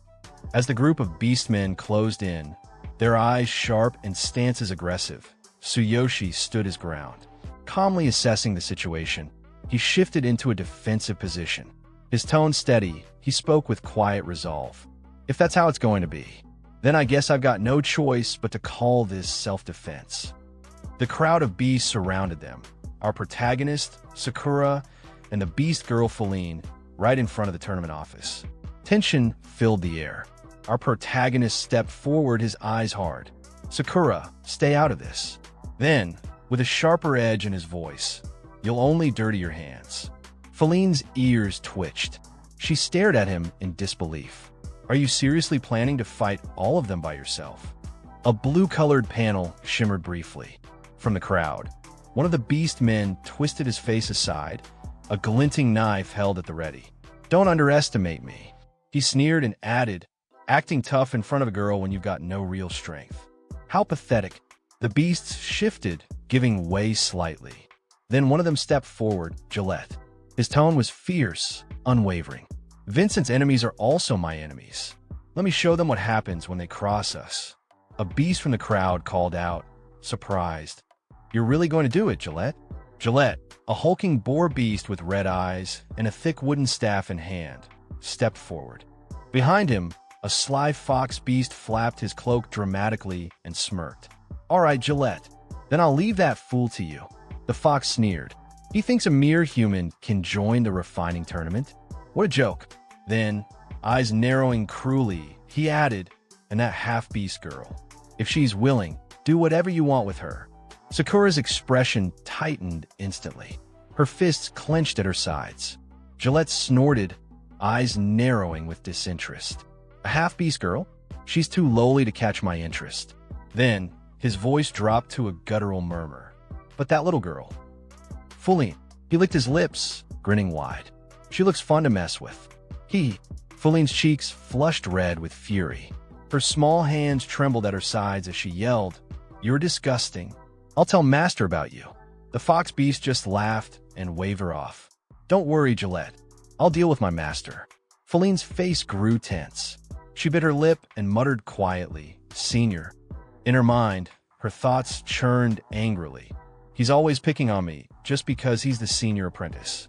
As the group of beastmen closed in, their eyes sharp and stances aggressive, Tsuyoshi stood his ground. Calmly assessing the situation, he shifted into a defensive position. His tone steady, he spoke with quiet resolve. "If that's how it's going to be, then I guess I've got no choice but to call this self-defense." The crowd of beasts surrounded them, our protagonist, Sakura, and the beast girl Feline, right in front of the tournament office. Tension filled the air. Our protagonist stepped forward, his eyes hard. "Sakura, stay out of this." Then, with a sharper edge in his voice, "You'll only dirty your hands." Feline's ears twitched. She stared at him in disbelief. "Are you seriously planning to fight all of them by yourself?" A blue-colored panel shimmered briefly. From the crowd, one of the beast men twisted his face aside, a glinting knife held at the ready. "Don't underestimate me," he sneered and added, "acting tough in front of a girl when you've got no real strength. How pathetic." The beasts shifted, giving way slightly. Then one of them stepped forward, Gillette. His tone was fierce, unwavering. "Vincent's enemies are also my enemies. Let me show them what happens when they cross us." A beast from the crowd called out, surprised. "You're really going to do it, Gillette?" Gillette, a hulking boar beast with red eyes and a thick wooden staff in hand, stepped forward. Behind him, a sly fox beast flapped his cloak dramatically and smirked. "All right, Gillette, then I'll leave that fool to you." The fox sneered. "He thinks a mere human can join the refining tournament? What a joke." Then, eyes narrowing cruelly, he added, "And that half-beast girl. If she's willing, do whatever you want with her." Sakura's expression tightened instantly. Her fists clenched at her sides. Gillette snorted, eyes narrowing with disinterest. "A half-beast girl? She's too lowly to catch my interest." Then, his voice dropped to a guttural murmur. "But that little girl." Feline. He licked his lips, grinning wide. "She looks fun to mess with." Feline's cheeks flushed red with fury. Her small hands trembled at her sides as she yelled, "You're disgusting. I'll tell Master about you." The fox beast just laughed and waved her off. "Don't worry, Gillette. I'll deal with my master." Feline's face grew tense. She bit her lip and muttered quietly, "Senior." In her mind, her thoughts churned angrily. "He's always picking on me, just because he's the senior apprentice."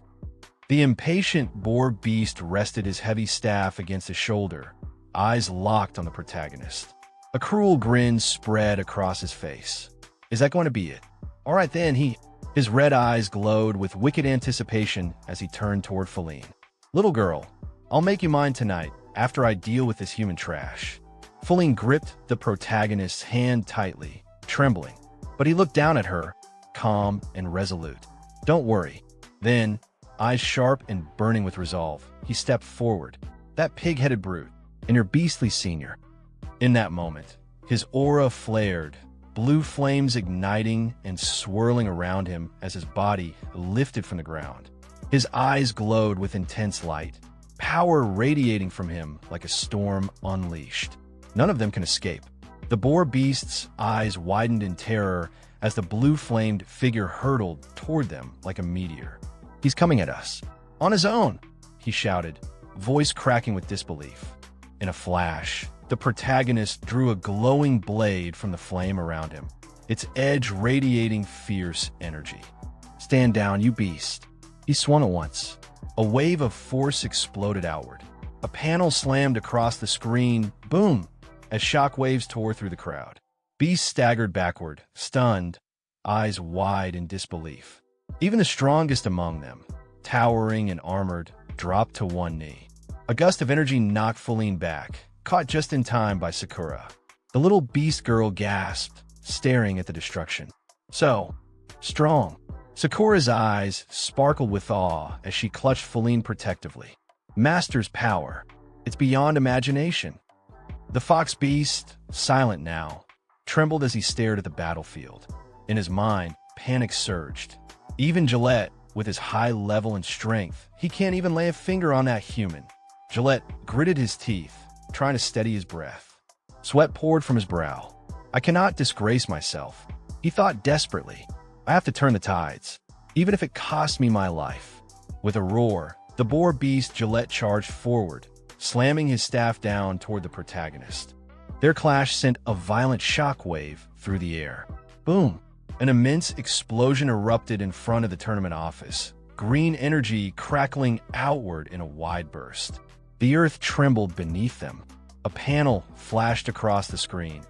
The impatient boar beast rested his heavy staff against his shoulder, eyes locked on the protagonist. A cruel grin spread across his face. "Is that going to be it? All right then," his red eyes glowed with wicked anticipation as he turned toward Feline. "Little girl, I'll make you mine tonight, after I deal with this human trash." Feline gripped the protagonist's hand tightly, trembling, but he looked down at her, calm and resolute. "Don't worry." Then, eyes sharp and burning with resolve, he stepped forward. "That pig-headed brute, and your beastly senior." In that moment, his aura flared, blue flames igniting and swirling around him as his body lifted from the ground. His eyes glowed with intense light, power radiating from him like a storm unleashed. None of them can escape. The boar beast's eyes widened in terror as the blue-flamed figure hurtled toward them like a meteor. "He's coming at us. On his own!" he shouted, voice cracking with disbelief. In a flash, the protagonist drew a glowing blade from the flame around him, its edge radiating fierce energy. "Stand down, you beast." He swung at once. A wave of force exploded outward. A panel slammed across the screen, boom, as shock waves tore through the crowd. Beast staggered backward, stunned, eyes wide in disbelief. Even the strongest among them, towering and armored, dropped to one knee. A gust of energy knocked Feline back, caught just in time by Sakura. The little beast girl gasped, staring at the destruction. So strong. Sakura's eyes sparkled with awe as she clutched Feline protectively. Master's power. It's beyond imagination. The fox beast, silent now, trembled as he stared at the battlefield. In his mind, panic surged. Even Gillette, with his high level and strength, he can't even lay a finger on that human. Gillette gritted his teeth, trying to steady his breath. Sweat poured from his brow. I cannot disgrace myself, he thought desperately. I have to turn the tides, even if it costs me my life. With a roar, the boar beast Gillette charged forward, slamming his staff down toward the protagonist. Their clash sent a violent shockwave through the air. Boom! An immense explosion erupted in front of the tournament office, green energy crackling outward in a wide burst. The earth trembled beneath them. A panel flashed across the screen.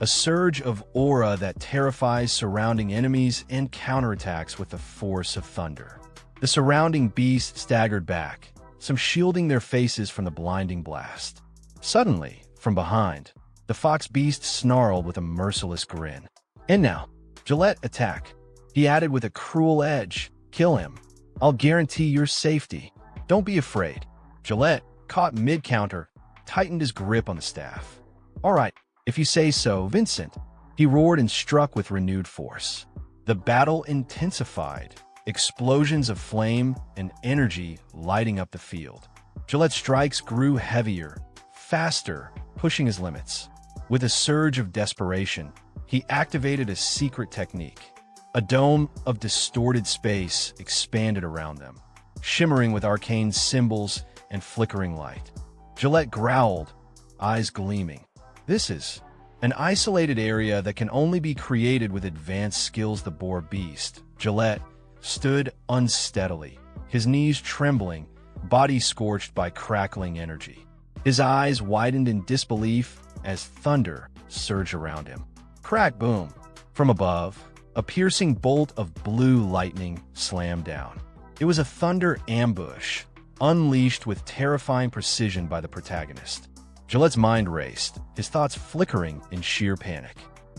A surge of aura that terrifies surrounding enemies and counterattacks with the force of thunder. The surrounding beasts staggered back, some shielding their faces from the blinding blast. Suddenly, from behind, the fox beast snarled with a merciless grin. And now, Gillette, attack. He added with a cruel edge. Kill him. I'll guarantee your safety. Don't be afraid. Gillette, caught mid-counter, tightened his grip on the staff. All right, if you say so, Vincent. He roared and struck with renewed force. The battle intensified, explosions of flame and energy lighting up the field. Gillette's strikes grew heavier, faster, pushing his limits. With a surge of desperation, he activated a secret technique. A dome of distorted space expanded around them, shimmering with arcane symbols and flickering light. Gillette growled, eyes gleaming. This is an isolated area that can only be created with advanced skills. The boar beast, Gillette, stood unsteadily, his knees trembling, body scorched by crackling energy. His eyes widened in disbelief as thunder surged around him. Crack, boom. From above, a piercing bolt of blue lightning slammed down. It was a thunder ambush, unleashed with terrifying precision by the protagonist. Gillette's mind raced, his thoughts flickering in sheer panic.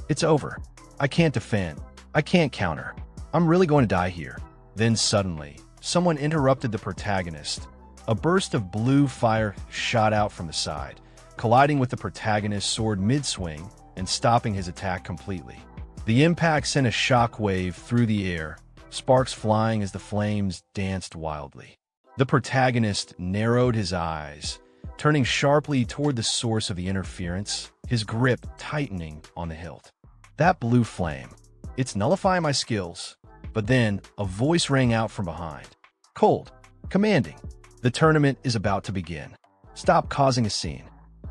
It's over. I can't defend. I can't counter. I'm really going to die here. Then suddenly, someone interrupted the protagonist. A burst of blue fire shot out from the side, colliding with the protagonist's sword mid-swing and stopping his attack completely. The impact sent a shockwave through the air, sparks flying as the flames danced wildly. The protagonist narrowed his eyes, turning sharply toward the source of the interference, his grip tightening on the hilt. That blue flame. It's nullifying my skills. But then, a voice rang out from behind. Cold. Commanding. The tournament is about to begin. Stop causing a scene.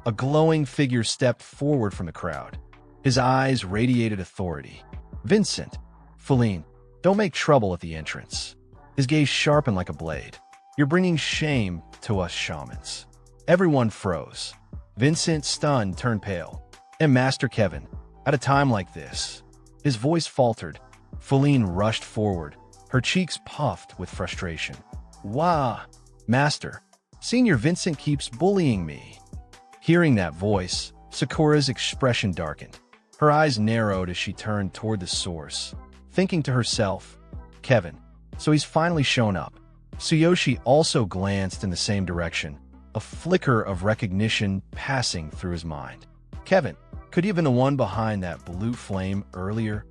A glowing figure stepped forward from the crowd. His eyes radiated authority. Vincent. Feline. Don't make trouble at the entrance. His gaze sharpened like a blade. You're bringing shame to us shamans. Everyone froze. Vincent, stunned, turned pale. And Master Kevin, at a time like this. His voice faltered. Feline rushed forward, her cheeks puffed with frustration. Wah! Master, Senior Vincent keeps bullying me. Hearing that voice, Sakura's expression darkened. Her eyes narrowed as she turned toward the source, thinking to herself, Kevin, so he's finally shown up. Tsuyoshi also glanced in the same direction, a flicker of recognition passing through his mind. Kevin, could he have been the one behind that blue flame earlier?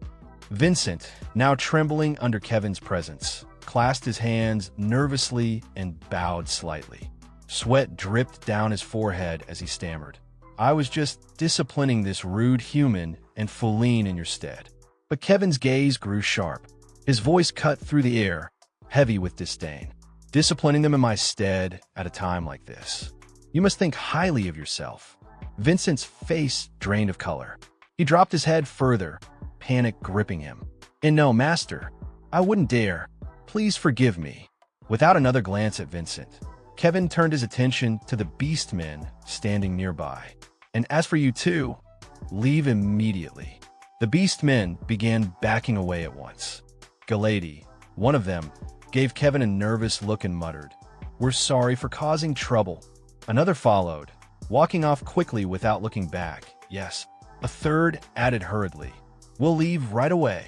Vincent, now trembling under Kevin's presence, clasped his hands nervously and bowed slightly. Sweat dripped down his forehead as he stammered. I was just disciplining this rude human and Feline in your stead. But Kevin's gaze grew sharp. His voice cut through the air, heavy with disdain. Disciplining them in my stead at a time like this. You must think highly of yourself. Vincent's face drained of color. He dropped his head further, panic gripping him. And no, Master, I wouldn't dare. Please forgive me. Without another glance at Vincent, Kevin turned his attention to the beastmen standing nearby. And as for you two, leave immediately. The beastmen began backing away at once. Galady, one of them, gave Kevin a nervous look and muttered, We're sorry for causing trouble. Another followed, walking off quickly without looking back. Yes, A third added hurriedly, "We'll leave right away."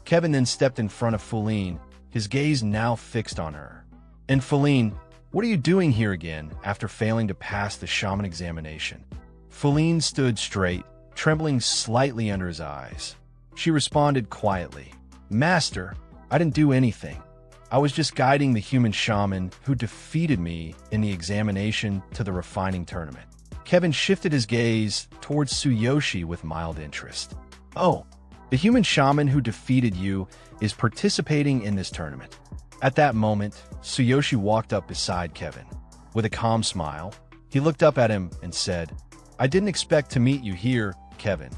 Kevin then stepped in front of Feline, his gaze now fixed on her. "And Feline, what are you doing here again after failing to pass the shaman examination?" Feline stood straight, trembling slightly under his eyes. She responded quietly, "Master, I didn't do anything. I was just guiding the human shaman who defeated me in the examination to the refining tournament." Kevin shifted his gaze towards Tsuyoshi with mild interest. "Oh, the human shaman who defeated you is participating in this tournament." At that moment, Tsuyoshi walked up beside Kevin. With a calm smile, he looked up at him and said, "I didn't expect to meet you here, Kevin."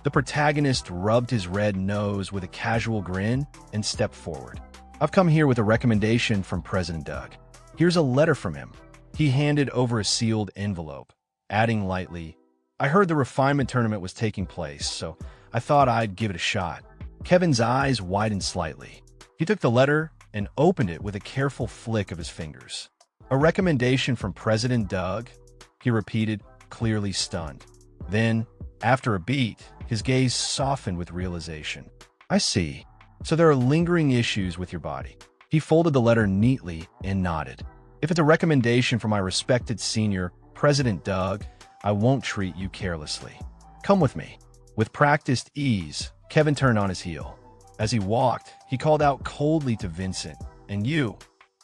The protagonist rubbed his red nose with a casual grin and stepped forward. "I've come here with a recommendation from President Doug. Here's a letter from him." He handed over a sealed envelope, adding lightly, "I heard the refinement tournament was taking place, so I thought I'd give it a shot." Kevin's eyes widened slightly. He took the letter and opened it with a careful flick of his fingers. "A recommendation from President Doug?" he repeated, clearly stunned. Then, after a beat, his gaze softened with realization. "I see. So there are lingering issues with your body." He folded the letter neatly and nodded. "If it's a recommendation from my respected senior, President Doug, I won't treat you carelessly. Come with me." With practiced ease, Kevin turned on his heel. As he walked, he called out coldly to Vincent, "And you,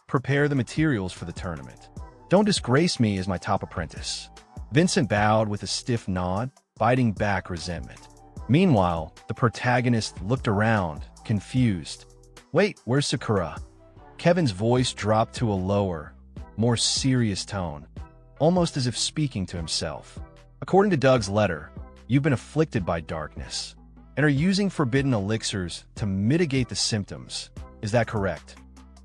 prepare the materials for the tournament. Don't disgrace me as my top apprentice." Vincent bowed with a stiff nod, biting back resentment. Meanwhile, the protagonist looked around, confused. "Wait, where's Sakura?" Kevin's voice dropped to a lower, more serious tone, almost as if speaking to himself. "According to Doug's letter, you've been afflicted by darkness and are using forbidden elixirs to mitigate the symptoms. Is that correct?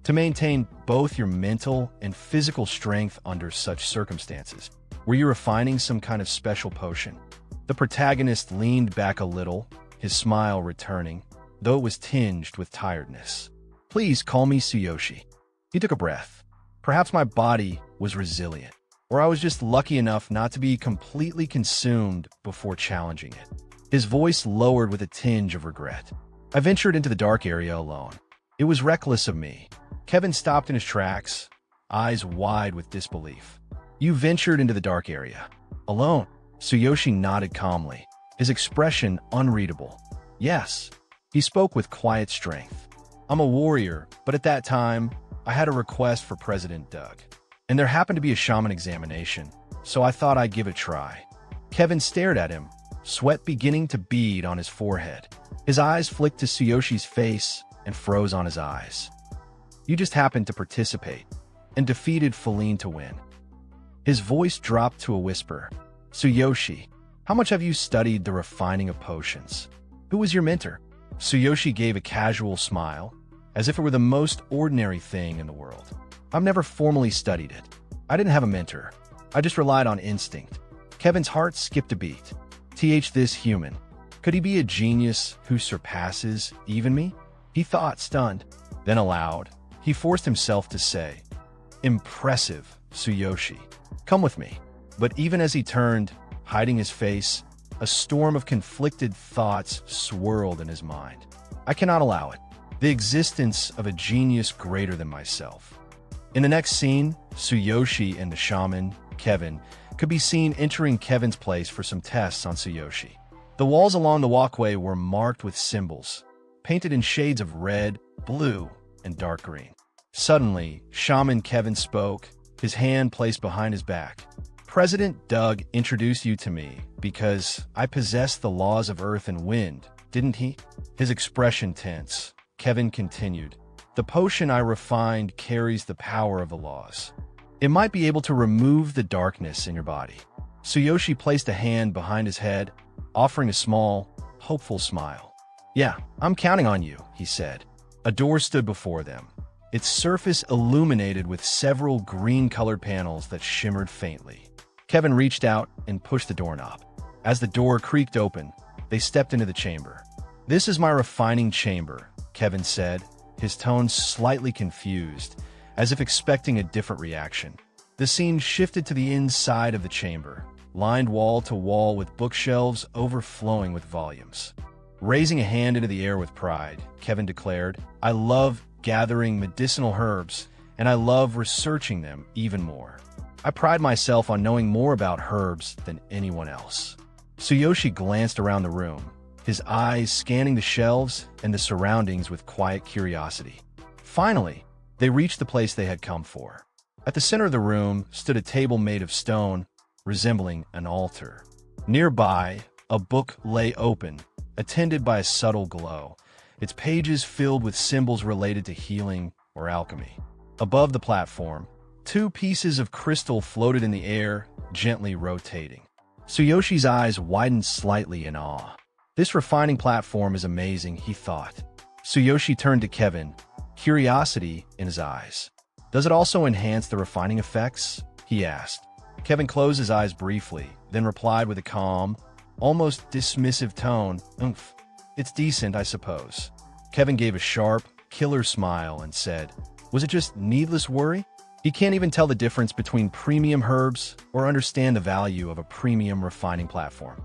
To maintain both your mental and physical strength under such circumstances. Were you refining some kind of special potion?" The protagonist leaned back a little, his smile returning, though it was tinged with tiredness. "Please call me Tsuyoshi." He took a breath. Perhaps my body was resilient, or I was just lucky enough not to be completely consumed before challenging it. His voice lowered with a tinge of regret. "I ventured into the dark area alone. It was reckless of me." Kevin stopped in his tracks, eyes wide with disbelief. "You ventured into the dark area? Alone?" Tsuyoshi nodded calmly, his expression unreadable. "Yes." He spoke with quiet strength. "I'm a warrior, but at that time, I had a request for President Doug. And there happened to be a shaman examination, so I thought I'd give it a try." Kevin stared at him, sweat beginning to bead on his forehead. His eyes flicked to Tsuyoshi's face and froze on his eyes. "You just happened to participate and defeated Feline to win." His voice dropped to a whisper. "Tsuyoshi, how much have you studied the refining of potions? Who was your mentor?" Tsuyoshi gave a casual smile, as if it were the most ordinary thing in the world. "I've never formally studied it. I didn't have a mentor. I just relied on instinct." Kevin's heart skipped a beat. This human. Could he be a genius who surpasses even me? He thought, stunned. Then aloud, he forced himself to say, "Impressive, Tsuyoshi. Come with me." But even as he turned, hiding his face, a storm of conflicted thoughts swirled in his mind. "I cannot allow it. The existence of a genius greater than myself." In the next scene, Tsuyoshi and the shaman, Kevin, could be seen entering Kevin's place for some tests on Tsuyoshi. The walls along the walkway were marked with symbols, painted in shades of red, blue, and dark green. Suddenly, Shaman Kevin spoke, his hand placed behind his back. "President Doug introduced you to me because I possess the laws of earth and wind, didn't he?" His expression tense. Kevin continued, "The potion I refined carries the power of the laws. It might be able to remove the darkness in your body." Tsuyoshi placed a hand behind his head, offering a small, hopeful smile. "Yeah, I'm counting on you," he said. A door stood before them, its surface illuminated with several green-colored panels that shimmered faintly. Kevin reached out and pushed the doorknob. As the door creaked open, they stepped into the chamber. "This is my refining chamber," Kevin said, his tone slightly confused, as if expecting a different reaction. The scene shifted to the inside of the chamber. lined wall to wall with bookshelves overflowing with volumes. Raising a hand into the air with pride, Kevin declared, "I love gathering medicinal herbs, and I love researching them even more. I pride myself on knowing more about herbs than anyone else." Tsuyoshi glanced around the room, his eyes scanning the shelves and the surroundings with quiet curiosity. Finally, they reached the place they had come for. At the center of the room stood a table made of stone, resembling an altar. Nearby, a book lay open, attended by a subtle glow, its pages filled with symbols related to healing or alchemy. Above the platform, two pieces of crystal floated in the air, gently rotating. Tsuyoshi's eyes widened slightly in awe. "This refining platform is amazing," he thought. Tsuyoshi turned to Kevin, curiosity in his eyes. "Does it also enhance the refining effects?" he asked. Kevin closed his eyes briefly, then replied with a calm, almost dismissive tone, "Oomph. It's decent, I suppose." Kevin gave a sharp, killer smile and said, "Was it just needless worry? He can't even tell the difference between premium herbs or understand the value of a premium refining platform."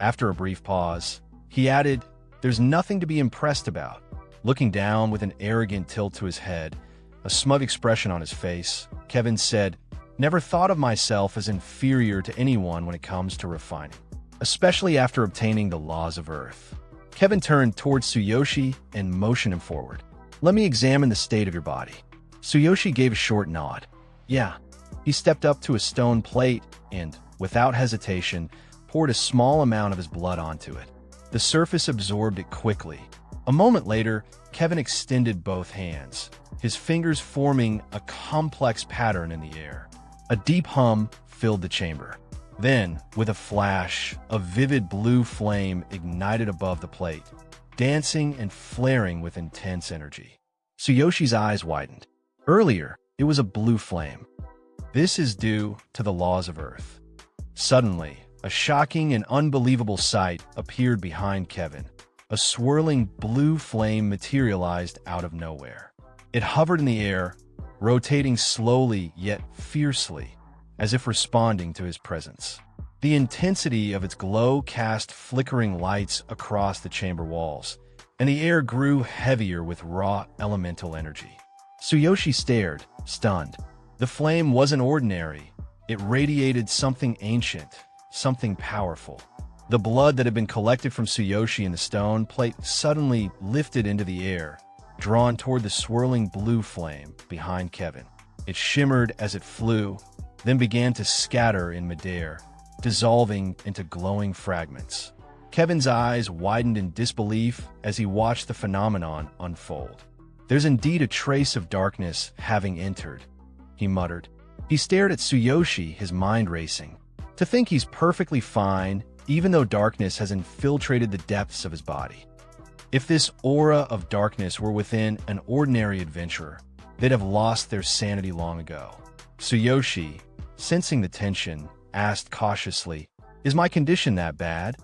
After a brief pause, he added, "There's nothing to be impressed about." Looking down with an arrogant tilt to his head, a smug expression on his face, Kevin said, "Never thought of myself as inferior to anyone when it comes to refining, especially after obtaining the laws of Earth." Kevin turned towards Tsuyoshi and motioned him forward. "Let me examine the state of your body." Tsuyoshi gave a short nod. "Yeah." He stepped up to a stone plate and, without hesitation, poured a small amount of his blood onto it. The surface absorbed it quickly. A moment later, Kevin extended both hands, his fingers forming a complex pattern in the air. A deep hum filled the chamber. Then, with a flash, a vivid blue flame ignited above the plate, dancing and flaring with intense energy. Tsuyoshi's eyes widened. Earlier, it was a blue flame. This is due to the laws of Earth. Suddenly, a shocking and unbelievable sight appeared behind Kevin. A swirling blue flame materialized out of nowhere. It hovered in the air, rotating slowly yet fiercely, as if responding to his presence. The intensity of its glow cast flickering lights across the chamber walls, and the air grew heavier with raw elemental energy. Tsuyoshi stared, stunned. The flame wasn't ordinary. It radiated something ancient, something powerful. The blood that had been collected from Tsuyoshi in the stone plate suddenly lifted into the air, drawn toward the swirling blue flame behind Kevin. It shimmered as it flew, then began to scatter in midair, dissolving into glowing fragments. Kevin's eyes widened in disbelief as he watched the phenomenon unfold. "There's indeed a trace of darkness having entered," he muttered. He stared at Tsuyoshi, his mind racing. To think he's perfectly fine, even though darkness has infiltrated the depths of his body. If this aura of darkness were within an ordinary adventurer, they'd have lost their sanity long ago. Tsuyoshi, sensing the tension, asked cautiously, "Is my condition that bad?"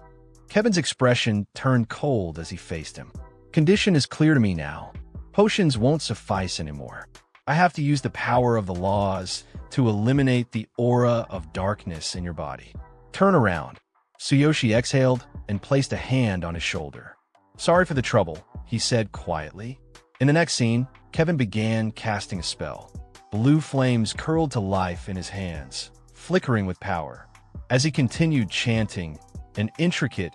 Kevin's expression turned cold as he faced him. "Condition is clear to me now. Potions won't suffice anymore. I have to use the power of the laws to eliminate the aura of darkness in your body. Turn around." Tsuyoshi exhaled and placed a hand on his shoulder. "Sorry for the trouble," he said quietly. In the next scene, Kevin began casting a spell. Blue flames curled to life in his hands, flickering with power. As he continued chanting, an intricate,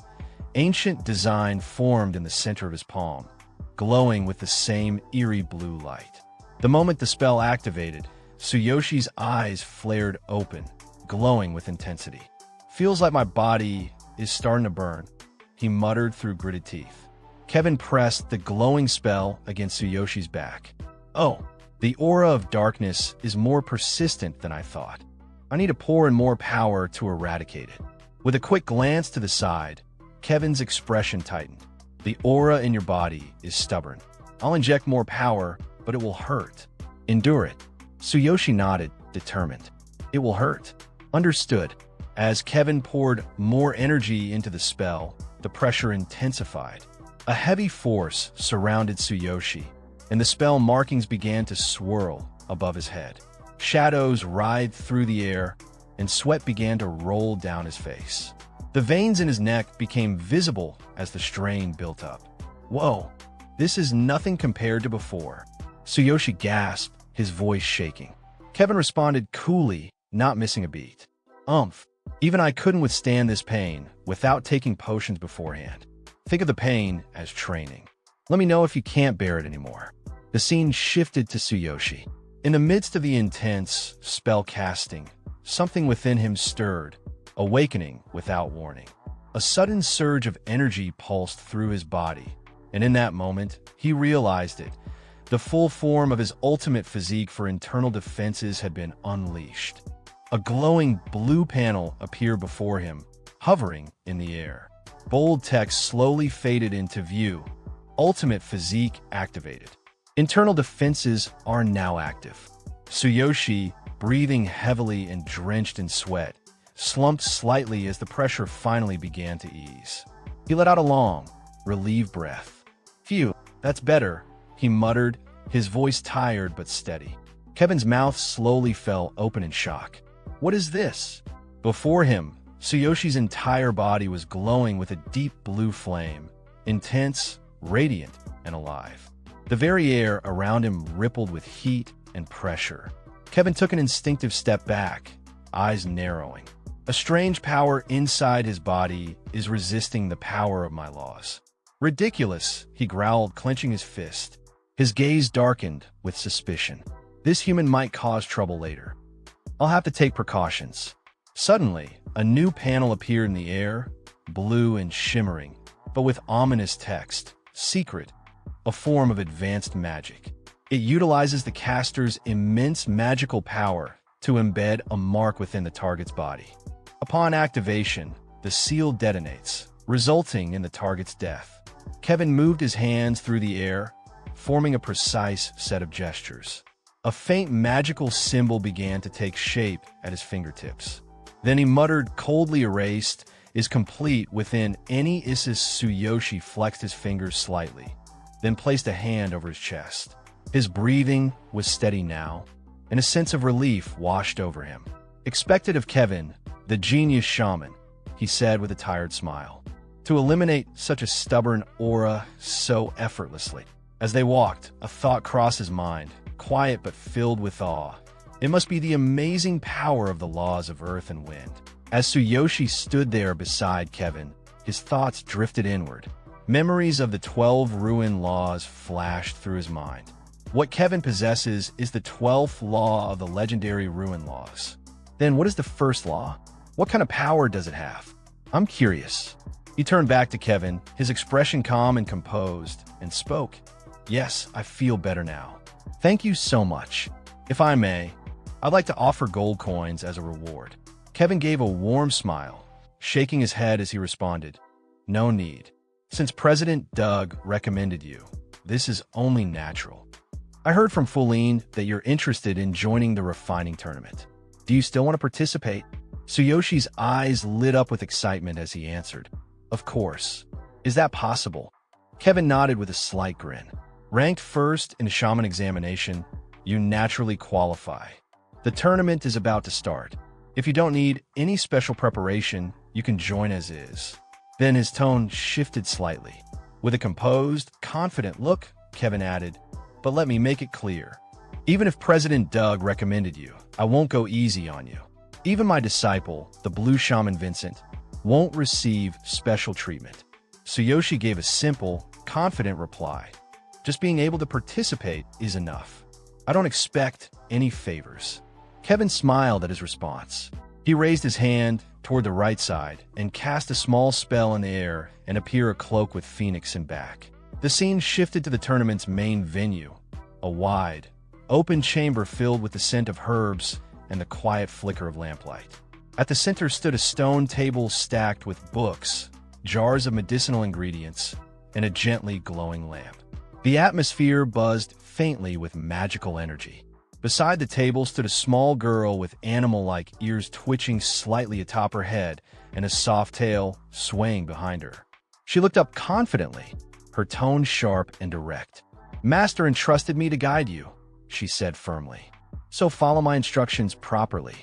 ancient design formed in the center of his palm, glowing with the same eerie blue light. The moment the spell activated, Tsuyoshi's eyes flared open, glowing with intensity. "Feels like my body is starting to burn," he muttered through gritted teeth. Kevin pressed the glowing spell against Tsuyoshi's back. "Oh, the aura of darkness is more persistent than I thought. I need to pour in more power to eradicate it." With a quick glance to the side, Kevin's expression tightened. "The aura in your body is stubborn. I'll inject more power, but it will hurt. Endure it." Tsuyoshi nodded, determined. "It will hurt." "Understood." As Kevin poured more energy into the spell, the pressure intensified. A heavy force surrounded Tsuyoshi, and the spell markings began to swirl above his head. Shadows writhed through the air, and sweat began to roll down his face. The veins in his neck became visible as the strain built up. Whoa, this is nothing compared to before. Tsuyoshi gasped, his voice shaking. Kevin responded coolly, not missing a beat. Even I couldn't withstand this pain without taking potions beforehand. Think of the pain as training. Let me know if you can't bear it anymore. The scene shifted to Tsuyoshi. In the midst of the intense spell casting, something within him stirred, awakening without warning. A sudden surge of energy pulsed through his body, and in that moment, he realized it. The full form of his ultimate physique for internal defenses had been unleashed. A glowing blue panel appeared before him, hovering in the air. Bold text slowly faded into view. Ultimate physique activated. Internal defenses are now active. Tsuyoshi, breathing heavily and drenched in sweat, slumped slightly as the pressure finally began to ease. He let out a long, relieved breath. Phew, that's better, he muttered, his voice tired but steady. Kevin's mouth slowly fell open in shock. What is this? Before him, Tsuyoshi's entire body was glowing with a deep blue flame, intense, radiant, and alive. The very air around him rippled with heat and pressure. Kevin took an instinctive step back, eyes narrowing. A strange power inside his body is resisting the power of my laws. Ridiculous, he growled, clenching his fist. His gaze darkened with suspicion. This human might cause trouble later. I'll have to take precautions. Suddenly, a new panel appeared in the air, blue and shimmering, but with ominous text. Secret, a form of advanced magic. It utilizes the caster's immense magical power to embed a mark within the target's body. Upon activation, the seal detonates, resulting in the target's death. Kevin moved his hands through the air, forming a precise set of gestures. A faint magical symbol began to take shape at his fingertips. Then he muttered, coldly erased, is complete within any Isis. Tsuyoshi flexed his fingers slightly, then placed a hand over his chest. His breathing was steady now, and a sense of relief washed over him. Expected of Kevin, the genius shaman, he said with a tired smile, to eliminate such a stubborn aura so effortlessly. As they walked, a thought crossed his mind, quiet but filled with awe. It must be the amazing power of the laws of earth and wind. As Tsuyoshi stood there beside Kevin, his thoughts drifted inward. Memories of the 12 ruin laws flashed through his mind. What Kevin possesses is the 12th law of the legendary ruin laws. Then what is the first law? What kind of power does it have? I'm curious. He turned back to Kevin, his expression calm and composed, and spoke. Yes, I feel better now. Thank you so much. If I may, I'd like to offer gold coins as a reward. Kevin gave a warm smile, shaking his head as he responded, no need. Since President Doug recommended you, this is only natural. I heard from Fuline that you're interested in joining the refining tournament. Do you still want to participate? Tsuyoshi's eyes lit up with excitement as he answered, of course. Is that possible? Kevin nodded with a slight grin. Ranked first in a shaman examination, you naturally qualify. The tournament is about to start. If you don't need any special preparation, you can join as is. Then his tone shifted slightly. With a composed, confident look, Kevin added, but let me make it clear. Even if President Doug recommended you, I won't go easy on you. Even my disciple, the blue shaman Vincent, won't receive special treatment. Tsuyoshi gave a simple, confident reply. Just being able to participate is enough. I don't expect any favors. Kevin smiled at his response. He raised his hand toward the right side and cast a small spell in the air and appear a cloak with Phoenix in back. The scene shifted to the tournament's main venue, a wide, open chamber filled with the scent of herbs and the quiet flicker of lamplight. At the center stood a stone table stacked with books, jars of medicinal ingredients, and a gently glowing lamp. The atmosphere buzzed faintly with magical energy. Beside the table stood a small girl with animal-like ears twitching slightly atop her head and a soft tail swaying behind her. She looked up confidently, her tone sharp and direct. Master entrusted me to guide you, she said firmly. So follow my instructions properly.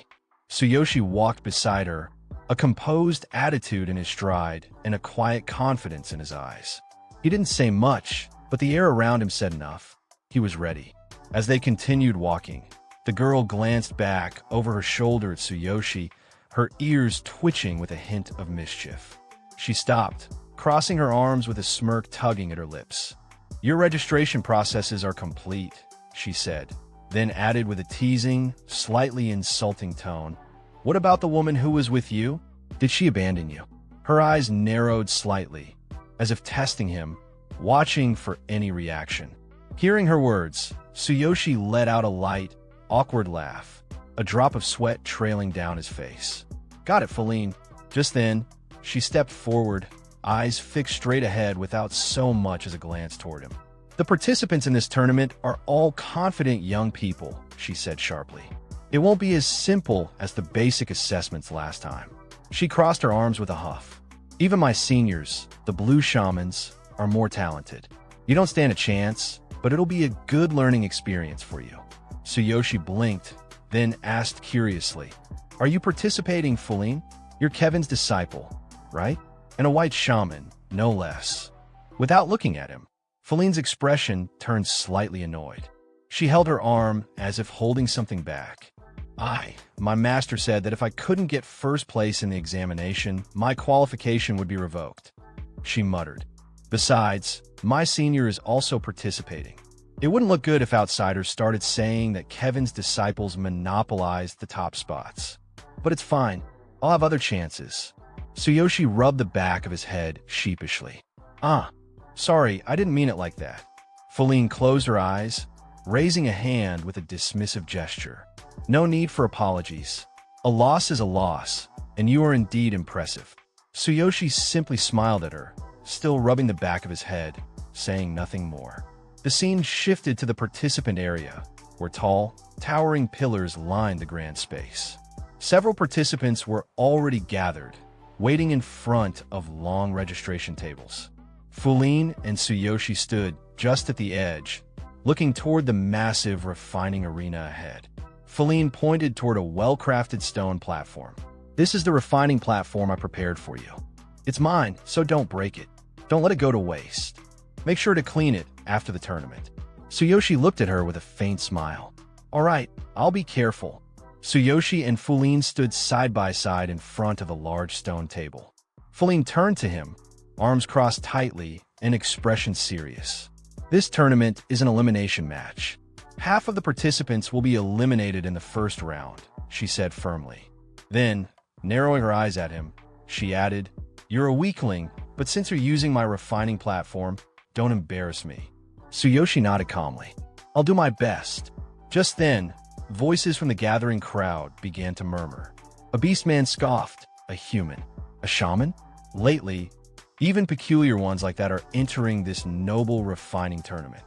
Tsuyoshi walked beside her, a composed attitude in his stride and a quiet confidence in his eyes. He didn't say much, but the air around him said enough. He was ready. As they continued walking, the girl glanced back over her shoulder at Tsuyoshi, her ears twitching with a hint of mischief. She stopped, crossing her arms with a smirk tugging at her lips. "Your registration processes are complete," she said, then added with a teasing, slightly insulting tone, "What about the woman who was with you? Did she abandon you?" Her eyes narrowed slightly, as if testing him, watching for any reaction. Hearing her words, Tsuyoshi let out a light, awkward laugh, a drop of sweat trailing down his face. "Got it, Feline." Just then, she stepped forward, eyes fixed straight ahead without so much as a glance toward him. "The participants in this tournament are all confident young people," she said sharply. "It won't be as simple as the basic assessments last time." She crossed her arms with a huff. "Even my seniors, the blue shamans, are more talented. You don't stand a chance, but it'll be a good learning experience for you." Tsuyoshi blinked, then asked curiously, "Are you participating, Feline? You're Kevin's disciple, right? And a white shaman, no less." Without looking at him, Feline's expression turned slightly annoyed. She held her arm as if holding something back. My master said that if I couldn't get first place in the examination, my qualification would be revoked," she muttered. "Besides, my senior is also participating. It wouldn't look good if outsiders started saying that Kevin's disciples monopolized the top spots. But it's fine. I'll have other chances." Tsuyoshi rubbed the back of his head sheepishly. Sorry, I didn't mean it like that." Feline closed her eyes, raising a hand with a dismissive gesture. "No need for apologies. A loss is a loss, and you are indeed impressive." Tsuyoshi simply smiled at her, still rubbing the back of his head, saying nothing more. The scene shifted to the participant area, where tall, towering pillars lined the grand space. Several participants were already gathered, waiting in front of long registration tables. Feline and Tsuyoshi stood just at the edge, looking toward the massive refining arena ahead. Feline pointed toward a well-crafted stone platform. "This is the refining platform I prepared for you. It's mine, so don't break it. Don't let it go to waste. Make sure to clean it after the tournament." Tsuyoshi looked at her with a faint smile. "All right, I'll be careful." Tsuyoshi and Feline stood side by side in front of a large stone table. Feline turned to him, arms crossed tightly, and expression serious. "This tournament is an elimination match. Half of the participants will be eliminated in the first round," she said firmly. Then, narrowing her eyes at him, she added, "You're a weakling, but since you're using my refining platform, don't embarrass me." Tsuyoshi nodded calmly. "I'll do my best." Just then, voices from the gathering crowd began to murmur. A beastman scoffed. "A human? A shaman? Lately, even peculiar ones like that are entering this noble refining tournament."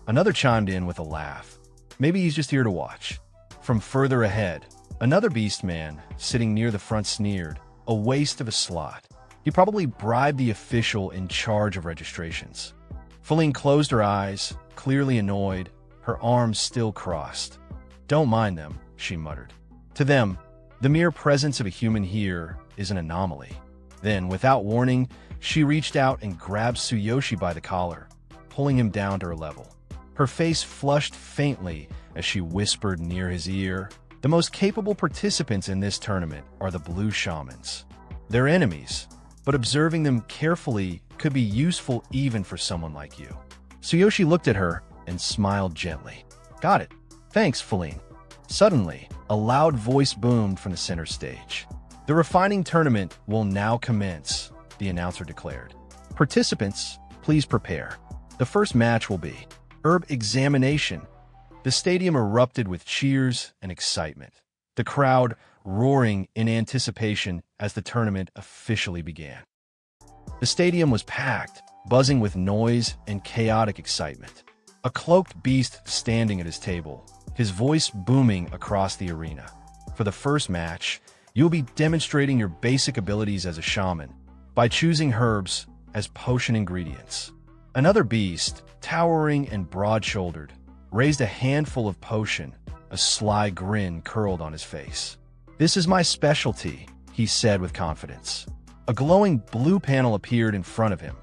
Another chimed in with a laugh. "Maybe he's just here to watch." From further ahead, another beastman, sitting near the front, sneered, "A waste of a slot. He probably bribed the official in charge of registrations." Feline closed her eyes, clearly annoyed, her arms still crossed. "Don't mind them," she muttered. To them, the mere presence of a human here is an anomaly. Then, without warning, she reached out and grabbed Tsuyoshi by the collar, pulling him down to her level. Her face flushed faintly as she whispered near his ear, "The most capable participants in this tournament are the blue shamans. They're enemies, but observing them carefully could be useful even for someone like you." Tsuyoshi looked at her and smiled gently. "Got it. Thanks, Feline." Suddenly, a loud voice boomed from the center stage. "The refining tournament will now commence," the announcer declared. "Participants, please prepare. The first match will be herb examination." The stadium erupted with cheers and excitement, the crowd roaring in anticipation as the tournament officially began. The stadium was packed, buzzing with noise and chaotic excitement. A cloaked beast standing at his table, his voice booming across the arena. "For the first match, you'll be demonstrating your basic abilities as a shaman by choosing herbs as potion ingredients." Another beast, towering and broad-shouldered, raised a handful of potion, a sly grin curled on his face. "This is my specialty," he said with confidence. A glowing blue panel appeared in front of him.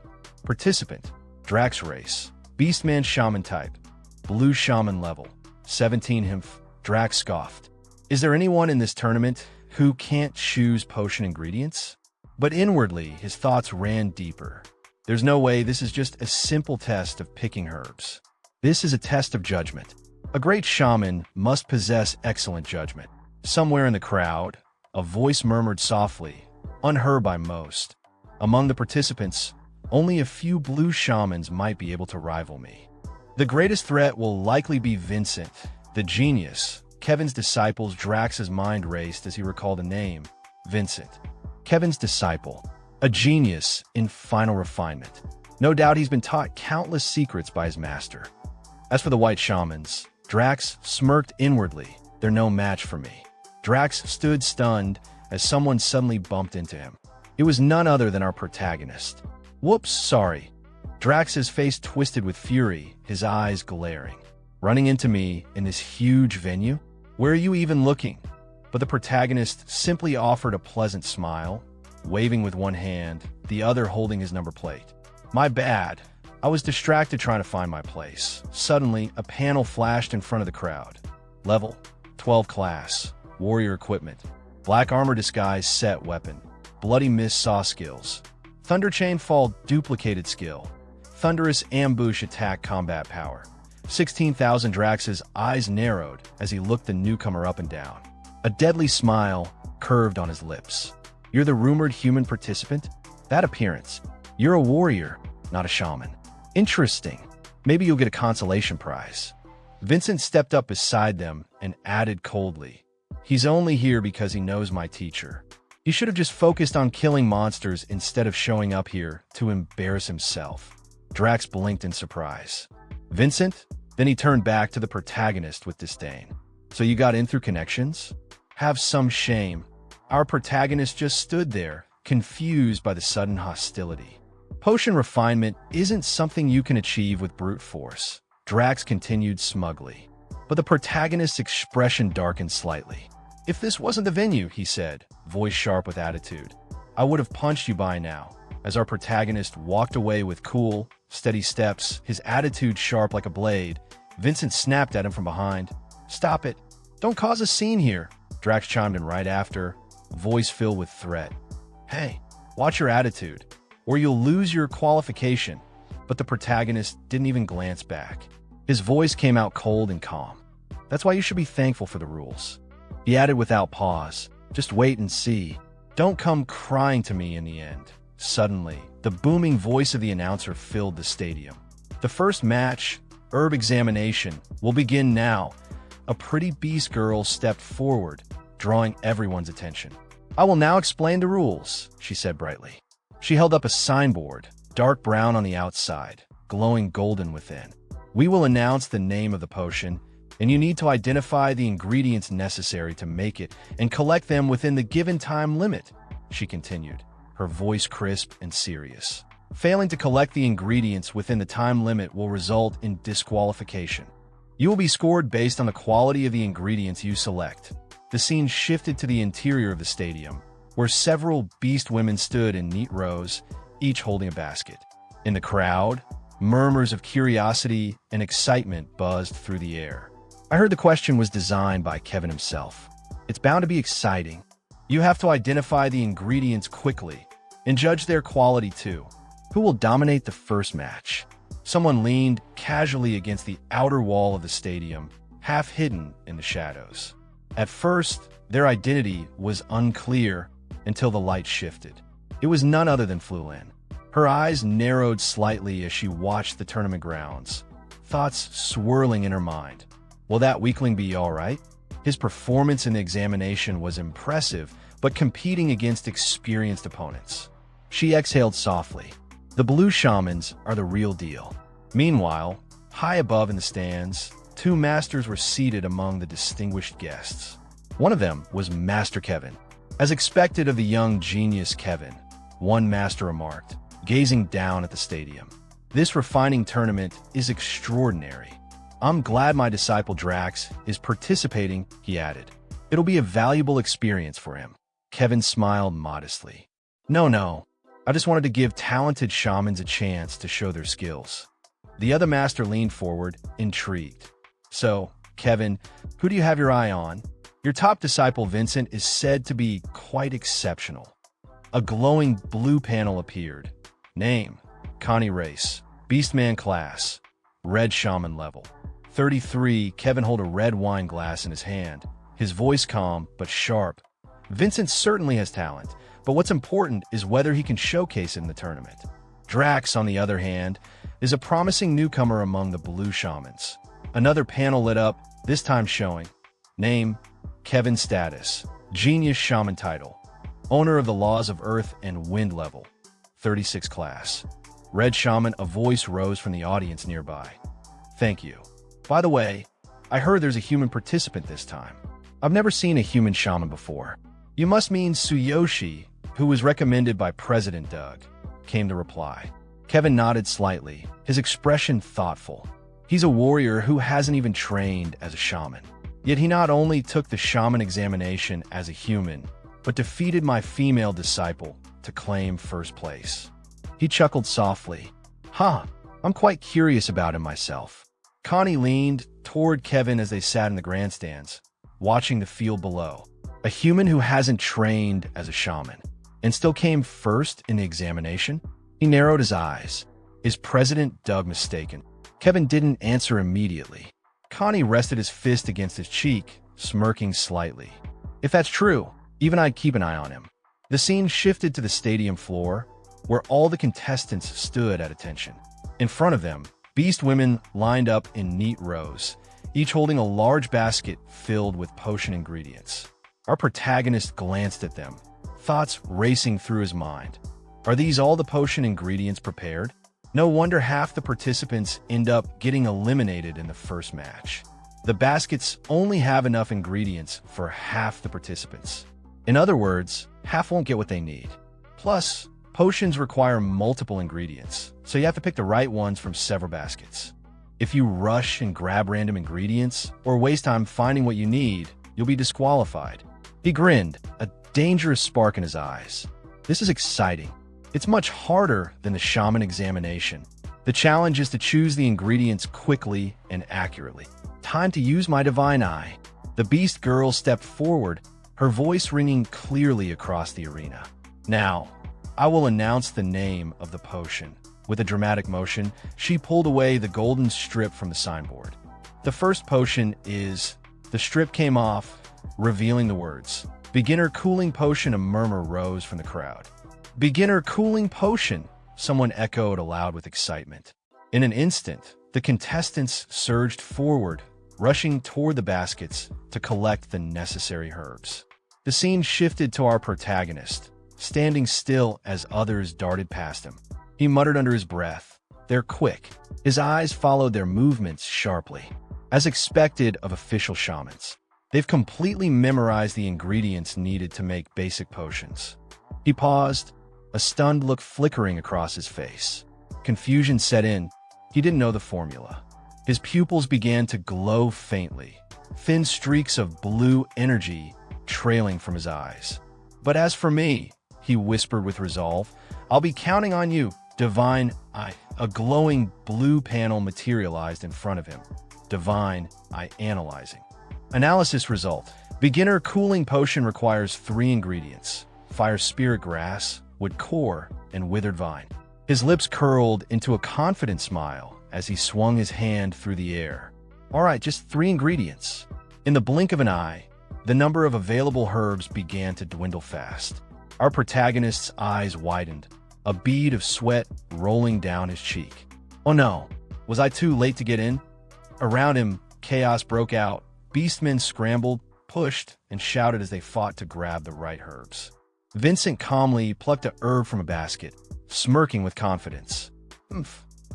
Participant, Drax race, beastman shaman type, blue shaman level, 17 Himph. Drax scoffed. "Is there anyone in this tournament who can't choose potion ingredients?" But inwardly, his thoughts ran deeper. There's no way this is just a simple test of picking herbs. This is a test of judgment. A great shaman must possess excellent judgment. Somewhere in the crowd, a voice murmured softly, unheard by most. Among the participants, only a few blue shamans might be able to rival me. The greatest threat will likely be Vincent, the genius. Kevin's disciple's Drax's mind raced as he recalled the name. Vincent. Kevin's disciple. A genius in final refinement. No doubt he's been taught countless secrets by his master. As for the white shamans, Drax smirked inwardly. "They're no match for me." Drax stood stunned as someone suddenly bumped into him. It was none other than our protagonist. "Whoops, sorry." Drax's face twisted with fury, his eyes glaring. "Running into me in this huge venue? Where are you even looking?" But the protagonist simply offered a pleasant smile, waving with one hand, the other holding his number plate. "My bad. I was distracted trying to find my place." Suddenly, a panel flashed in front of the crowd. Level 12 class, warrior equipment, black armor disguise set weapon, bloody mist saw skills, thunder chain fall duplicated skill, thunderous ambush attack combat power. 16,000. Drax's eyes narrowed as he looked the newcomer up and down. A deadly smile curved on his lips. "You're the rumored human participant? That appearance. You're a warrior, not a shaman. Interesting. Maybe you'll get a consolation prize." Vincent stepped up beside them and added coldly, "He's only here because he knows my teacher. He should have just focused on killing monsters instead of showing up here to embarrass himself." Drax blinked in surprise. "Vincent?" Then he turned back to the protagonist with disdain. "So you got in through connections? Have some shame." Our protagonist just stood there, confused by the sudden hostility. "Potion refinement isn't something you can achieve with brute force," Drax continued smugly. But the protagonist's expression darkened slightly. "If this wasn't the venue," he said, voice sharp with attitude, "I would have punched you by now." As our protagonist walked away with cool, steady steps, his attitude sharp like a blade, Vincent snapped at him from behind. "Stop it. Don't cause a scene here." Drax chimed in right after, voice filled with threat. "Hey, watch your attitude, or you'll lose your qualification." But the protagonist didn't even glance back. His voice came out cold and calm. "That's why you should be thankful for the rules." He added without pause, "Just wait and see. Don't come crying to me in the end." Suddenly, the booming voice of the announcer filled the stadium. "The first match, herb examination, will begin now." A pretty beast girl stepped forward, drawing everyone's attention. "I will now explain the rules," she said brightly. She held up a signboard, dark brown on the outside, glowing golden within. "We will announce the name of the potion, and you need to identify the ingredients necessary to make it and collect them within the given time limit," she continued, her voice crisp and serious. "Failing to collect the ingredients within the time limit will result in disqualification. You will be scored based on the quality of the ingredients you select." The scene shifted to the interior of the stadium, where several beast women stood in neat rows, each holding a basket. In the crowd, murmurs of curiosity and excitement buzzed through the air. I heard the question was designed by Kevin himself. "It's bound to be exciting. You have to identify the ingredients quickly and judge their quality too. Who will dominate the first match?" Someone leaned casually against the outer wall of the stadium, half hidden in the shadows. At first, their identity was unclear until the light shifted. It was none other than Flulin. Her eyes narrowed slightly as she watched the tournament grounds, thoughts swirling in her mind. Will that weakling be all right? His performance in the examination was impressive, but competing against experienced opponents. She exhaled softly. The blue shamans are the real deal. Meanwhile, high above in the stands, two masters were seated among the distinguished guests. One of them was Master Kevin. As expected of the young genius Kevin, one master remarked, gazing down at the stadium. "This refining tournament is extraordinary. I'm glad my disciple Drax is participating," he added. It'll be a valuable experience for him. Kevin smiled modestly. No. I just wanted to give talented shamans a chance to show their skills. The other master leaned forward, intrigued. So, Kevin, who do you have your eye on? Your top disciple, Vincent, is said to be quite exceptional. A glowing blue panel appeared. Name: Connie Race. Beastman class. Red shaman level. 33. Kevin held a red wine glass in his hand, his voice calm but sharp. Vincent certainly has talent, but what's important is whether he can showcase it in the tournament. Drax, on the other hand, is a promising newcomer among the blue shamans. Another panel lit up, this time showing. Name: Kevin status. Genius shaman title. Owner of the laws of earth and wind level. 36 class. Red shaman, a voice rose from the audience nearby. Thank you. By the way, I heard there's a human participant this time. I've never seen a human shaman before. You must mean Tsuyoshi, who was recommended by President Doug, came the reply. Kevin nodded slightly, his expression thoughtful. He's a warrior who hasn't even trained as a shaman. Yet he not only took the shaman examination as a human, but defeated my female disciple to claim first place. He chuckled softly. I'm quite curious about him myself. Connie leaned toward Kevin as they sat in the grandstands, watching the field below. A human who hasn't trained as a shaman and still came first in the examination? He narrowed his eyes. Is President Doug mistaken? Kevin didn't answer immediately. Connie rested his fist against his cheek, smirking slightly. If that's true, even I'd keep an eye on him. The scene shifted to the stadium floor, where all the contestants stood at attention. In front of them, beast women lined up in neat rows, each holding a large basket filled with potion ingredients. Our protagonist glanced at them, thoughts racing through his mind. Are these all the potion ingredients prepared? No wonder half the participants end up getting eliminated in the first match. The baskets only have enough ingredients for half the participants. In other words, half won't get what they need. Plus, potions require multiple ingredients, so you have to pick the right ones from several baskets. If you rush and grab random ingredients, or waste time finding what you need, you'll be disqualified. He grinned, a dangerous spark in his eyes. This is exciting. It's much harder than the shaman examination. The challenge is to choose the ingredients quickly and accurately. Time to use my divine eye. The beast girl stepped forward, her voice ringing clearly across the arena. Now, I will announce the name of the potion. With a dramatic motion, she pulled away the golden strip from the signboard. The first potion is... The strip came off, revealing the words. Beginner cooling potion. A murmur rose from the crowd. Beginner cooling potion, someone echoed aloud with excitement. In an instant, the contestants surged forward, rushing toward the baskets to collect the necessary herbs. The scene shifted to our protagonist, standing still as others darted past him. He muttered under his breath. They're quick. His eyes followed their movements sharply. As expected of official shamans, they've completely memorized the ingredients needed to make basic potions. He paused, a stunned look flickering across his face. Confusion set in. He didn't know the formula. His pupils began to glow faintly, thin streaks of blue energy trailing from his eyes. But as for me, he whispered with resolve, I'll be counting on you, divine eye. A glowing blue panel materialized in front of him. Divine eye analyzing. Analysis result. Beginner cooling potion requires 3 ingredients. Fire spirit grass, wood core, and withered vine. His lips curled into a confident smile as he swung his hand through the air. All right, just 3 ingredients. In the blink of an eye, the number of available herbs began to dwindle fast. Our protagonist's eyes widened, a bead of sweat rolling down his cheek. Oh no, was I too late to get in? Around him, chaos broke out. Beastmen scrambled, pushed, and shouted as they fought to grab the right herbs. Vincent calmly plucked a herb from a basket, smirking with confidence.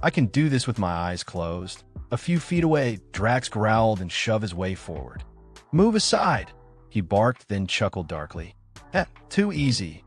I can do this with my eyes closed. A few feet away, Drax growled and shoved his way forward. Move aside, he barked, then chuckled darkly. Too easy.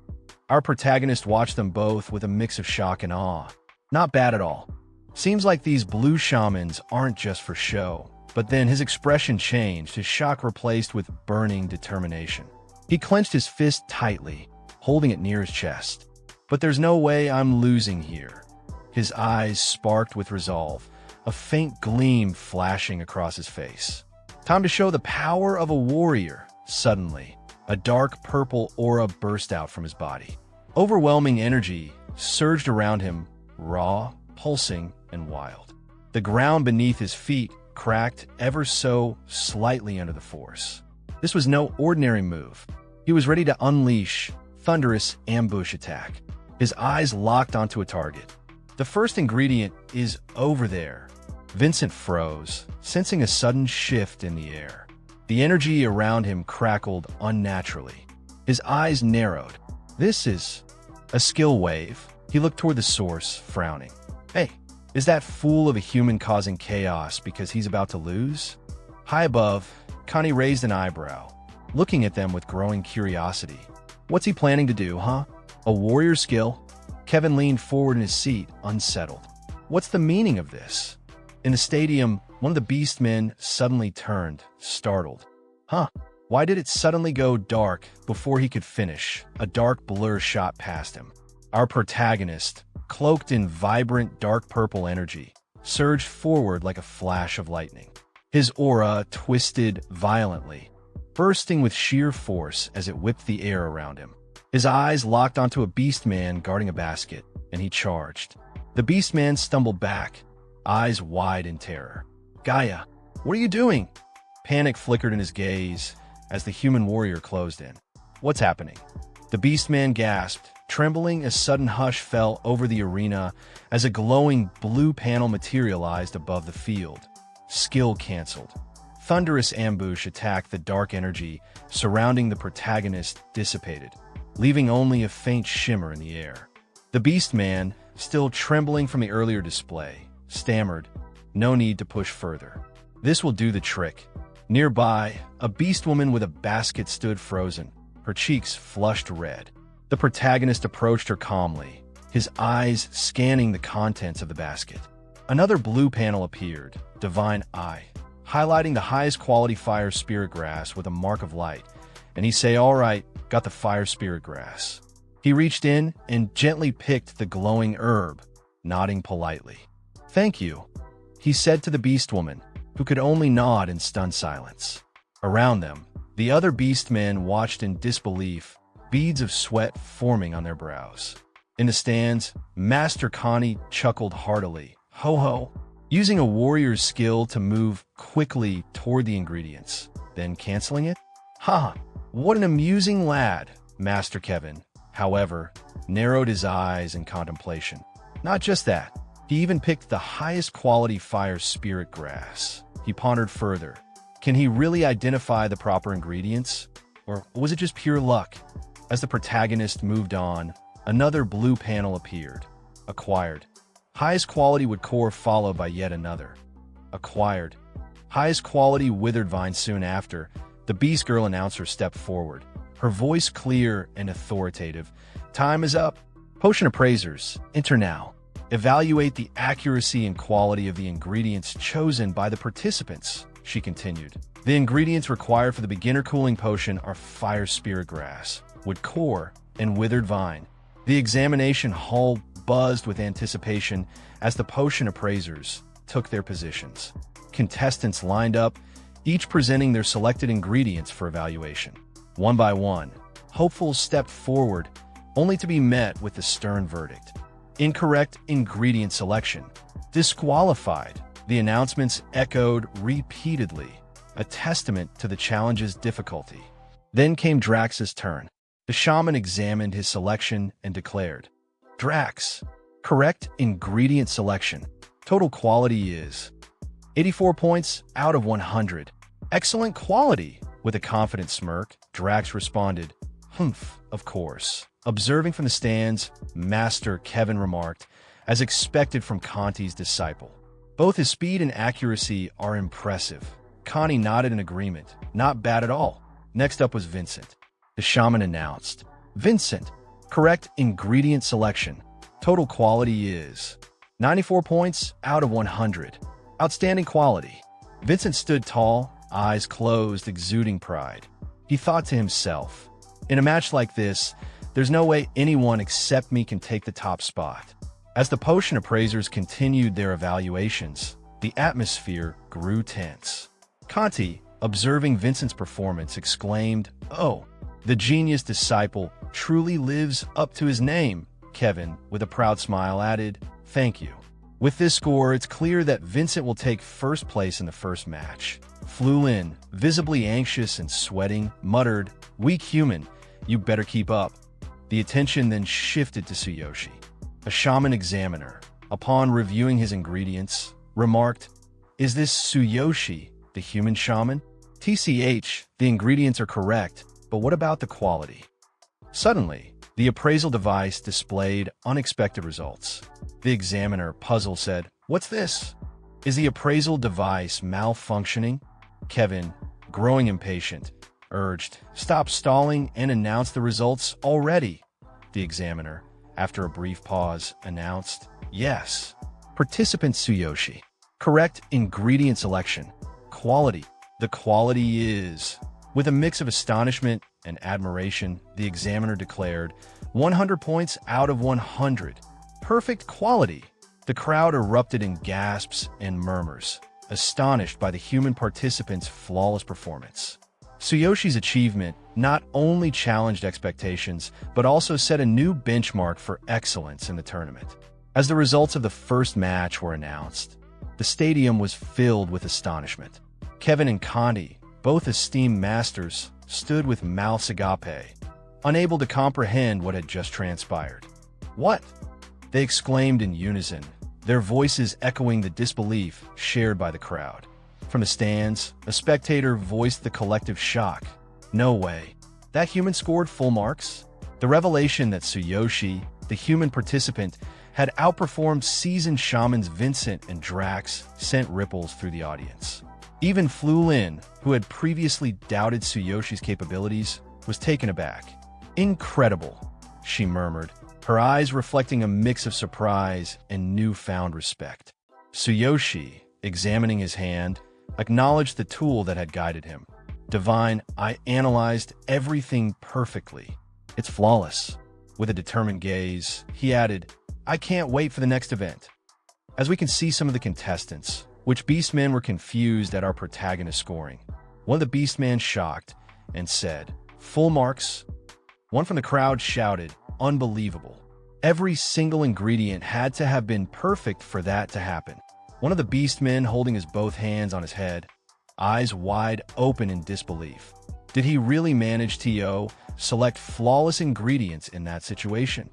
Our protagonist watched them both with a mix of shock and awe. Not bad at all. Seems like these blue shamans aren't just for show. But then his expression changed, his shock replaced with burning determination. He clenched his fist tightly, holding it near his chest. But there's no way I'm losing here. His eyes sparked with resolve, a faint gleam flashing across his face. Time to show the power of a warrior. Suddenly, a dark purple aura burst out from his body. Overwhelming energy surged around him, raw, pulsing, and wild. The ground beneath his feet cracked ever so slightly under the force. This was no ordinary move. He was ready to unleash thunderous ambush attack. His eyes locked onto a target. The first ingredient is over there. Vincent froze, sensing a sudden shift in the air. The energy around him crackled unnaturally. His eyes narrowed. This is a skill wave. He looked toward the source, frowning. Hey, is that fool of a human causing chaos because he's about to lose? High above, Connie raised an eyebrow, looking at them with growing curiosity. What's he planning to do, huh? A warrior skill? Kevin leaned forward in his seat, unsettled. What's the meaning of this? In the stadium, one of the beastmen suddenly turned, startled. Huh? Why did it suddenly go dark before he could finish? A dark blur shot past him. Our protagonist, cloaked in vibrant dark purple energy, surged forward like a flash of lightning. His aura twisted violently, bursting with sheer force as it whipped the air around him. His eyes locked onto a beastman guarding a basket, and he charged. The beastman stumbled back, eyes wide in terror. Gaia, what are you doing? Panic flickered in his gaze as the human warrior closed in. What's happening? The beastman gasped, trembling as sudden hush fell over the arena as a glowing blue panel materialized above the field. Skill canceled. Thunderous ambush attacked. The dark energy surrounding the protagonist dissipated, leaving only a faint shimmer in the air. The beastman, still trembling from the earlier display, stammered, "No need to push further. This will do the trick." Nearby, a beastwoman with a basket stood frozen, her cheeks flushed red. The protagonist approached her calmly, his eyes scanning the contents of the basket. Another blue panel appeared, Divine Eye, highlighting the highest quality fire spirit grass with a mark of light, and he say, "All right, got the fire spirit grass." He reached in and gently picked the glowing herb, nodding politely. "Thank you," he said to the beastwoman, who could only nod in stunned silence. Around them, the other beastmen watched in disbelief, beads of sweat forming on their brows. In the stands, Master Connie chuckled heartily. Ho ho! Using a warrior's skill to move quickly toward the ingredients, then canceling it? Ha! What an amusing lad! Master Kevin, however, narrowed his eyes in contemplation. Not just that, he even picked the highest quality fire spirit grass. He pondered further. Can he really identify the proper ingredients? Or was it just pure luck? As the protagonist moved on, another blue panel appeared. Acquired. Highest quality wood core followed by yet another. Acquired. Highest quality withered vine soon after. The Beast Girl announcer stepped forward, her voice clear and authoritative. Time is up. Potion appraisers, enter now. Evaluate the accuracy and quality of the ingredients chosen by the participants, she continued. The ingredients required for the beginner cooling potion are fire spirit grass, wood core, and withered vine. The examination hall buzzed with anticipation as the potion appraisers took their positions. Contestants lined up, each presenting their selected ingredients for evaluation. One by one, hopefuls stepped forward, only to be met with the stern verdict. Incorrect ingredient selection. Disqualified. The announcements echoed repeatedly, a testament to the challenge's difficulty. Then came Drax's turn. The shaman examined his selection and declared, Drax, correct ingredient selection. Total quality is 84 points out of 100. Excellent quality. With a confident smirk, Drax responded, Humph, of course. Observing from the stands, Master Kevin remarked, as expected from Conti's disciple. Both his speed and accuracy are impressive. Conti nodded in agreement. Not bad at all. Next up was Vincent. The shaman announced, Vincent, correct ingredient selection. Total quality is 94 points out of 100. Outstanding quality. Vincent stood tall, eyes closed, exuding pride. He thought to himself, in a match like this, there's no way anyone except me can take the top spot. As the potion appraisers continued their evaluations, the atmosphere grew tense. Conti, observing Vincent's performance, exclaimed, "Oh, the genius disciple truly lives up to his name." Kevin, with a proud smile, added, "Thank you." With this score, it's clear that Vincent will take first place in the first match. Flulin, visibly anxious and sweating, muttered, "Weak human, you better keep up." The attention then shifted to Tsuyoshi. A shaman examiner, upon reviewing his ingredients, remarked, "Is this Tsuyoshi, the human shaman?" "TCH, the ingredients are correct, but what about the quality?" Suddenly, the appraisal device displayed unexpected results. The examiner, puzzled, said, "What's this? Is the appraisal device malfunctioning?" Kevin, growing impatient, urged, "Stop stalling and announce the results already." The examiner, after a brief pause, announced, "Yes. Participant Tsuyoshi. Correct ingredient selection. Quality. The quality is..." With a mix of astonishment and admiration, the examiner declared, 100 points out of 100. Perfect quality. The crowd erupted in gasps and murmurs, astonished by the human participants' flawless performance. Tsuyoshi's achievement not only challenged expectations, but also set a new benchmark for excellence in the tournament. As the results of the first match were announced, the stadium was filled with astonishment. Kevin and Conti, both esteemed masters, stood with mouths agape, unable to comprehend what had just transpired. "What?" they exclaimed in unison, their voices echoing the disbelief shared by the crowd. From the stands, a spectator voiced the collective shock. "No way. That human scored full marks?" The revelation that Tsuyoshi, the human participant, had outperformed seasoned shamans Vincent and Drax sent ripples through the audience. Even Flulin, who had previously doubted Tsuyoshi's capabilities, was taken aback. "Incredible," she murmured, her eyes reflecting a mix of surprise and newfound respect. Tsuyoshi, examining his hand, acknowledged the tool that had guided him. "Divine, I analyzed everything perfectly. It's flawless." With a determined gaze, he added, "I can't wait for the next event." As we can see, some of the contestants, which beastmen, were confused at our protagonist scoring. One of the beastmen shocked and said, "Full marks?" One from the crowd shouted, "Unbelievable. Every single ingredient had to have been perfect for that to happen." One of the beastmen, holding his both hands on his head, eyes wide open in disbelief. Did he really manage to select flawless ingredients in that situation?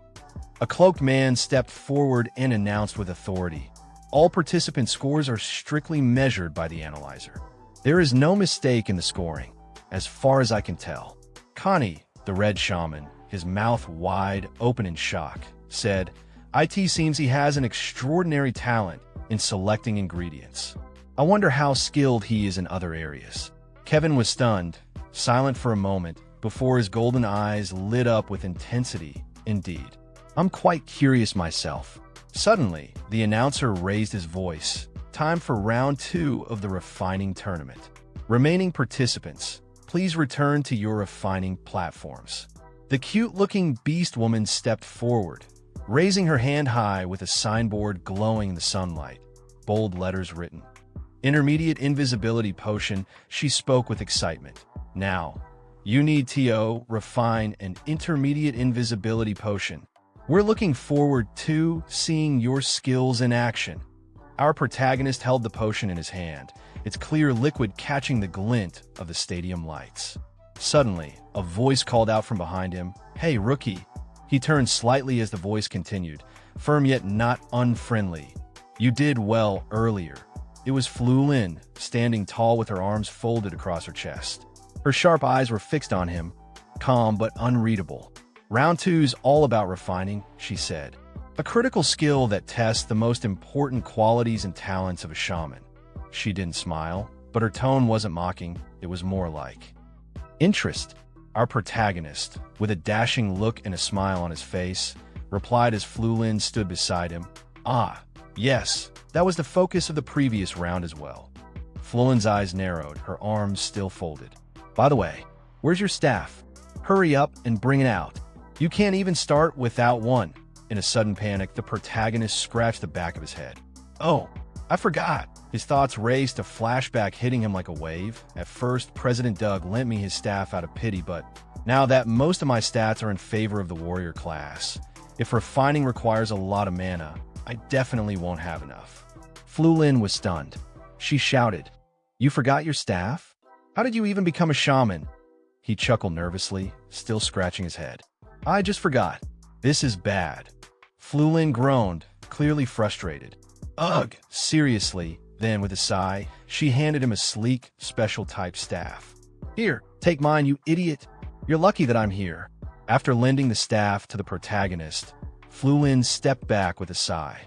A cloaked man stepped forward and announced with authority, "All participant scores are strictly measured by the analyzer. There is no mistake in the scoring, as far as I can tell." Connie, the red shaman, his mouth wide open in shock, said, "It seems he has an extraordinary talent in selecting ingredients. I wonder how skilled he is in other areas." Kevin was stunned, silent for a moment, before his golden eyes lit up with intensity. "Indeed. I'm quite curious myself." Suddenly, the announcer raised his voice. "Time for round 2 of the refining tournament. Remaining participants, please return to your refining platforms." The cute-looking beast woman stepped forward, raising her hand high with a signboard glowing in the sunlight. Bold letters written. "Intermediate invisibility potion," she spoke with excitement. "Now, you need to refine an intermediate invisibility potion. We're looking forward to seeing your skills in action." Our protagonist held the potion in his hand, its clear liquid catching the glint of the stadium lights. Suddenly, a voice called out from behind him, "Hey, rookie." He turned slightly as the voice continued, firm yet not unfriendly. "You did well earlier." It was Flulin, standing tall with her arms folded across her chest. Her sharp eyes were fixed on him, calm but unreadable. "Round 2's all about refining," she said. "A critical skill that tests the most important qualities and talents of a shaman." She didn't smile, but her tone wasn't mocking, it was more like interest. Our protagonist, with a dashing look and a smile on his face, replied as Flulin stood beside him, "Ah, yes, that was the focus of the previous round as well." Flulin's eyes narrowed, her arms still folded. By the way, where's your staff? Hurry up and bring it out. You can't even start without one. In a sudden panic, the protagonist scratched the back of his head. Oh, I forgot. His thoughts raced to Flashback hitting him like a wave. At first, President Doug lent me his staff out of pity, but now that most of my stats are in favor of the warrior class, if refining requires a lot of mana, I definitely won't have enough. Flulin was stunned. She shouted, "You forgot your staff? How did you even become a shaman?" He chuckled nervously, still scratching his head. "I just forgot. This is bad." Flulin groaned, clearly frustrated. "Ugh, seriously." Then, with a sigh, she handed him a sleek, special-type staff. "Here, take mine, you idiot. You're lucky that I'm here." After lending the staff to the protagonist, Flulin stepped back with a sigh.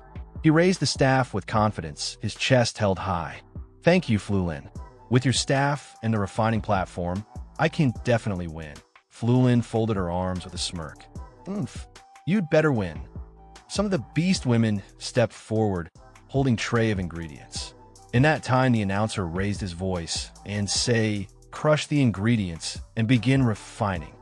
He raised the staff with confidence, his chest held high. "Thank you, Flulin. With your staff and the refining platform, I can definitely win." Flulin folded her arms with a smirk. "Oomph, you'd better win." Some of the beast women stepped forward, holding tray of ingredients. In that time, the announcer raised his voice and say, "Crush the ingredients and begin refining.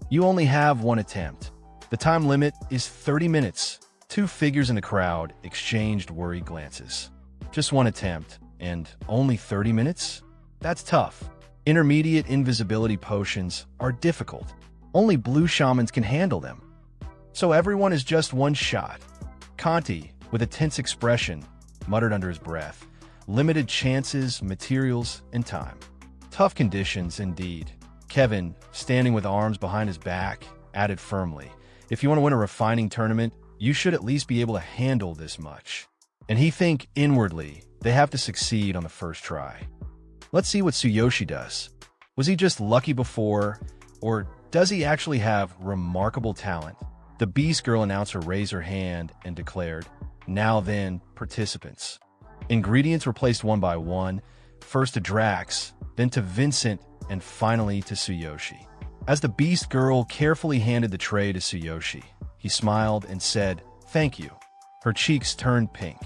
You only have one attempt. The time limit is 30 minutes. Two figures in the crowd exchanged worried glances. Just one attempt, and only 30 minutes? That's tough. Intermediate invisibility potions are difficult. Only blue shamans can handle them. So everyone is just one shot. Conti, with a tense expression, muttered under his breath, "Limited chances, materials, and time." Tough conditions, indeed. Kevin, standing with arms behind his back, added firmly, "If you want to win a refining tournament, you should at least be able to handle this much." And he think inwardly, they have to succeed on the first try. Let's see what Tsuyoshi does. Was he just lucky before, or does he actually have remarkable talent? The Beast Girl announcer raised her hand and declared, "Now then, participants." Ingredients were placed one by one, first to Drax, then to Vincent, and finally to Tsuyoshi. As the Beast Girl carefully handed the tray to Tsuyoshi, he smiled and said, "Thank you." Her cheeks turned pink.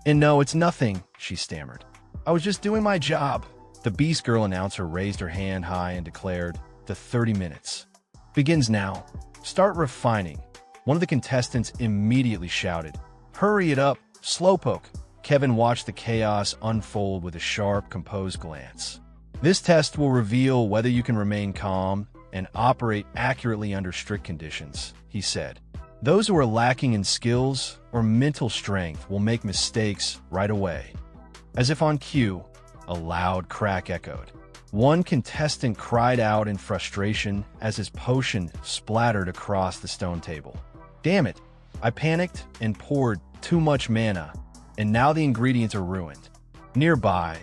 "And no, it's nothing," she stammered. "I was just doing my job." The Beast Girl announcer raised her hand high and declared, "The 30 minutes begins now. Start refining." One of the contestants immediately shouted, "Hurry it up, Slowpoke." Kevin watched the chaos unfold with a sharp, composed glance. "This test will reveal whether you can remain calm and operate accurately under strict conditions," he said. "Those who are lacking in skills or mental strength will make mistakes right away." As if on cue, a loud crack echoed. One contestant cried out in frustration as his potion splattered across the stone table. "Damn it, I panicked and poured too much mana, and now the ingredients are ruined." Nearby,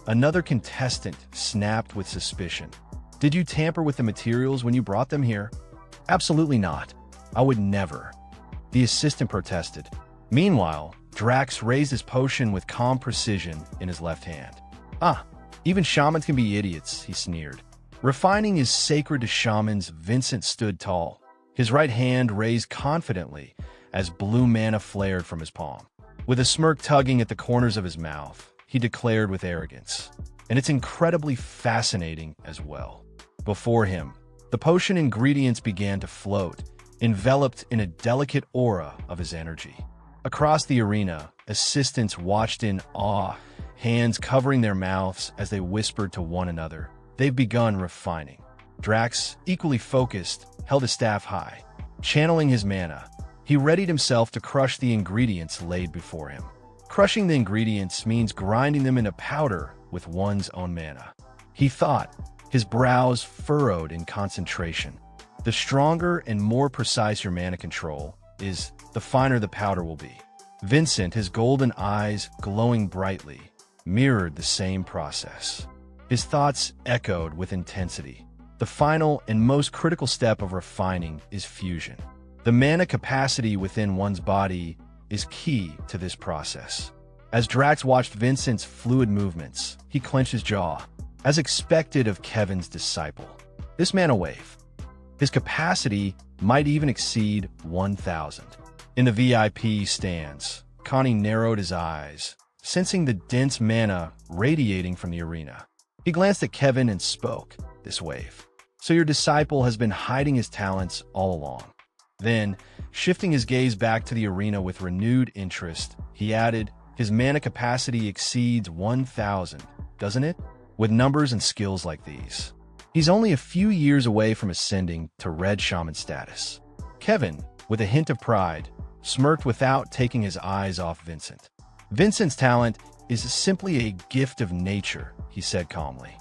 another contestant snapped with suspicion. "Did you tamper with the materials when you brought them here?" "Absolutely not. I would never." The assistant protested. Meanwhile, Drax raised his potion with calm precision in his left hand. "Ah, even shamans can be idiots," he sneered. "Refining is sacred to shamans." Vincent stood tall, his right hand raised confidently as blue mana flared from his palm. With a smirk tugging at the corners of his mouth, he declared with arrogance, "And it's incredibly fascinating as well." Before him, the potion ingredients began to float, enveloped in a delicate aura of his energy. Across the arena, assistants watched in awe, hands covering their mouths as they whispered to one another, "They've begun refining." Drax, equally focused, held his staff high. Channeling his mana, he readied himself to crush the ingredients laid before him. Crushing the ingredients means grinding them into powder with one's own mana. He thought, his brows furrowed in concentration. The stronger and more precise your mana control is, the finer the powder will be. Vincent, his golden eyes glowing brightly, mirrored the same process. His thoughts echoed with intensity. The final and most critical step of refining is fusion. The mana capacity within one's body is key to this process. As Drax watched Vincent's fluid movements, he clenched his jaw, as expected of Kevin's disciple. This mana wave, his capacity might even exceed 1,000. In the VIP stands, Connie narrowed his eyes, sensing the dense mana radiating from the arena. He glanced at Kevin and spoke, "This wave. So your disciple has been hiding his talents all along." Then, shifting his gaze back to the arena with renewed interest, he added, "His mana capacity exceeds 1,000, doesn't it? With numbers and skills like these. He's only a few years away from ascending to Red Shaman status." Kevin, with a hint of pride, smirked without taking his eyes off Vincent. "Vincent's talent is simply a gift of nature," he said calmly.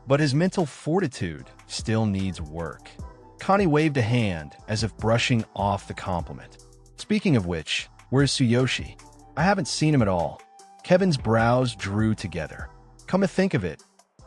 "But his mental fortitude still needs work." Connie waved a hand as if brushing off the compliment. "Speaking of which, where's Tsuyoshi? I haven't seen him at all." Kevin's brows drew together. "Come to think of it,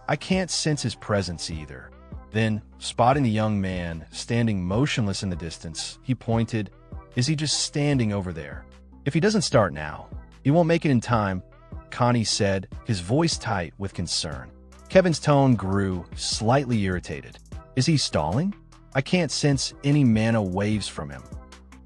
I can't sense his presence either." Then, spotting the young man standing motionless in the distance, he pointed, "Is he just standing over there? If he doesn't start now, he won't make it in time," Connie said, his voice tight with concern. Kevin's tone grew slightly irritated. "Is he stalling? I can't sense any mana waves from him."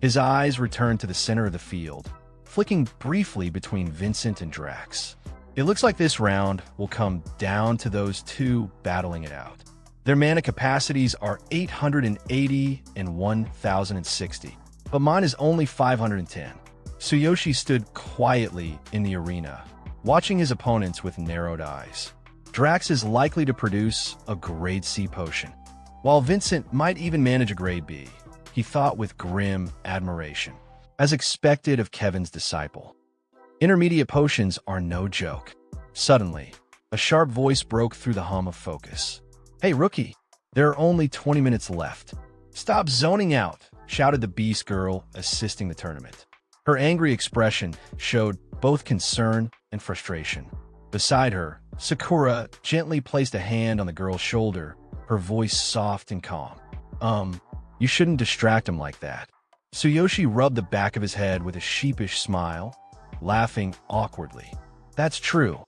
His eyes returned to the center of the field, flicking briefly between Vincent and Drax. "It looks like this round will come down to those two battling it out. Their mana capacities are 880 and 1,060, but mine is only 510. Tsuyoshi stood quietly in the arena, watching his opponents with narrowed eyes. Drax is likely to produce a grade C potion, while Vincent might even manage a grade B, he thought with grim admiration. As expected of Kevin's disciple, intermediate potions are no joke. Suddenly, a sharp voice broke through the hum of focus. "Hey, rookie, there are only 20 minutes left. Stop zoning out," shouted the beast girl assisting the tournament. Her angry expression showed both concern and frustration. Beside her, Sakura gently placed a hand on the girl's shoulder, her voice soft and calm. You shouldn't distract him like that." Tsuyoshi rubbed the back of his head with a sheepish smile, laughing awkwardly. "That's true.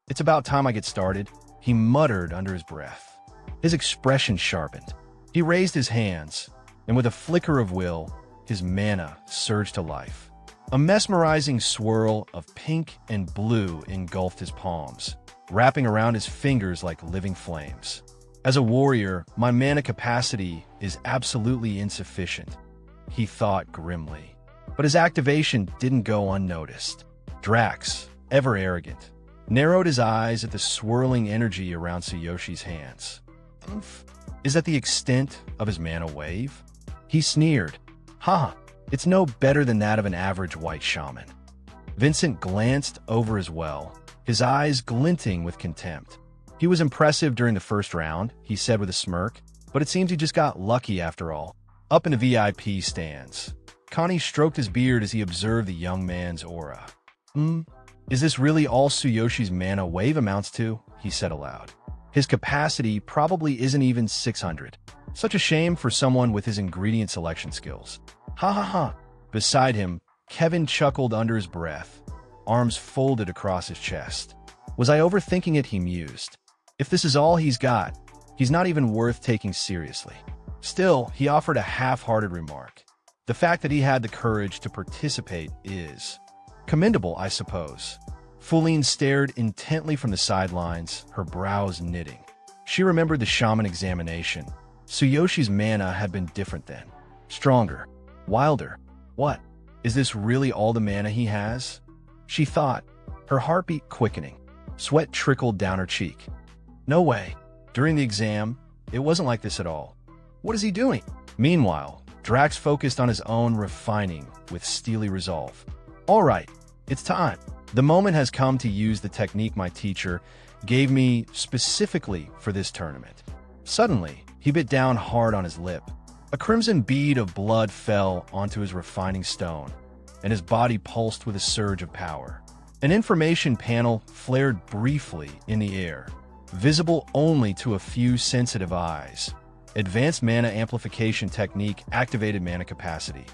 It's about time I get started," he muttered under his breath. His expression sharpened. He raised his hands, and with a flicker of will, his mana surged to life. A mesmerizing swirl of pink and blue engulfed his palms, wrapping around his fingers like living flames. "As a warrior, my mana capacity is absolutely insufficient," he thought grimly. But his activation didn't go unnoticed. Drax, ever arrogant, narrowed his eyes at the swirling energy around Tsuyoshi's hands. Is that the extent of his mana wave? He sneered. "Ha! It's no better than that of an average white shaman." Vincent glanced over as well, his eyes glinting with contempt. "He was impressive during the first round," he said with a smirk, "but it seems he just got lucky after all." Up in the VIP stands, Connie stroked his beard as he observed the young man's aura. Is this really all Tsuyoshi's mana wave amounts to?" he said aloud. "His capacity probably isn't even 600. Such a shame for someone with his ingredient selection skills." "Ha ha ha." Beside him, Kevin chuckled under his breath, arms folded across his chest. "Was I overthinking it?" he mused. "If this is all he's got, he's not even worth taking seriously." Still, he offered a half-hearted remark. "The fact that he had the courage to participate is commendable, I suppose." Fuline stared intently from the sidelines, her brows knitting. She remembered the shaman examination. Tsuyoshi's mana had been different then. Stronger. Wilder. What? Is this really all the mana he has? She thought, her heartbeat quickening. Sweat trickled down her cheek. No way. During the exam, it wasn't like this at all. What is he doing? Meanwhile, Drax focused on his own refining with steely resolve. All right, it's time. The moment has come to use the technique my teacher gave me specifically for this tournament. Suddenly, he bit down hard on his lip. A crimson bead of blood fell onto his refining stone, and his body pulsed with a surge of power. An information panel flared briefly in the air, visible only to a few sensitive eyes. Advanced Mana Amplification Technique activated mana capacity,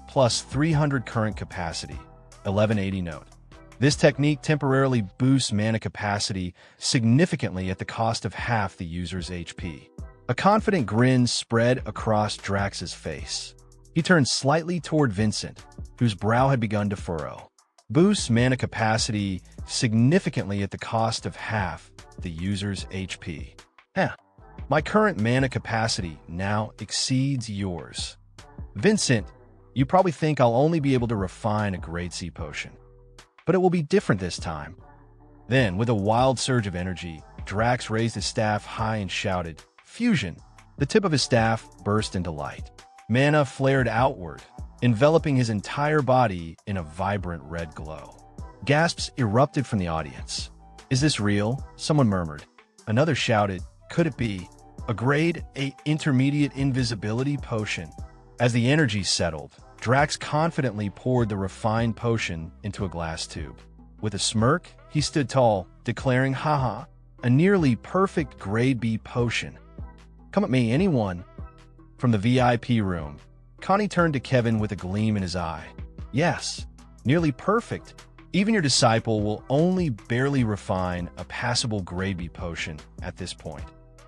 plus 300 current capacity, 1180 note. This technique temporarily boosts mana capacity significantly at the cost of half the user's HP. A confident grin spread across Drax's face. He turned slightly toward Vincent, whose brow had begun to furrow. boosts mana capacity significantly at the cost of half the user's HP. My current mana capacity now exceeds yours. Vincent, you probably think I'll only be able to refine a grade C potion. But it will be different this time. Then, with a wild surge of energy, Drax raised his staff high and shouted, "Fusion!" The tip of his staff burst into light. Mana flared outward, enveloping his entire body in a vibrant red glow. Gasps erupted from the audience. "Is this real?" Someone murmured. Another shouted, "Could it be a grade 8 intermediate invisibility potion?" As the energy settled, Drax confidently poured the refined potion into a glass tube. With a smirk, he stood tall, declaring, "Haha, a nearly perfect grade B potion. Come at me, anyone." From the VIP room, Connie turned to Kevin with a gleam in his eye. "Yes, nearly perfect. Even your disciple will only barely refine a passable grade B potion at this point.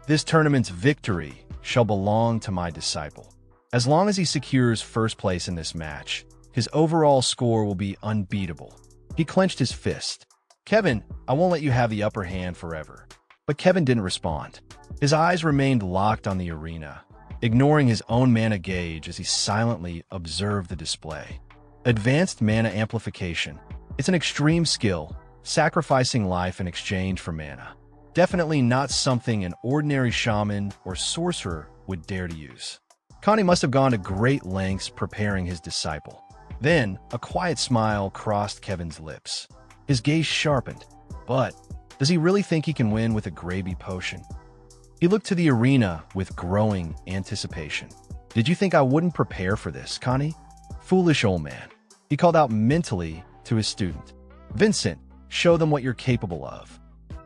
This tournament's victory shall belong to my disciple. As long as he secures first place in this match, his overall score will be unbeatable." He clenched his fist. "Kevin, I won't let you have the upper hand forever." But Kevin didn't respond. His eyes remained locked on the arena, ignoring his own mana gauge as he silently observed the display. Advanced mana amplification. It's an extreme skill, sacrificing life in exchange for mana. Definitely not something an ordinary shaman or sorcerer would dare to use. Connie must have gone to great lengths preparing his disciple. Then, a quiet smile crossed Kevin's lips. His gaze sharpened. But, does he really think he can win with a gravy potion? He looked to the arena with growing anticipation. "Did you think I wouldn't prepare for this, Connie? Foolish old man." He called out mentally to his student. "Vincent, show them what you're capable of."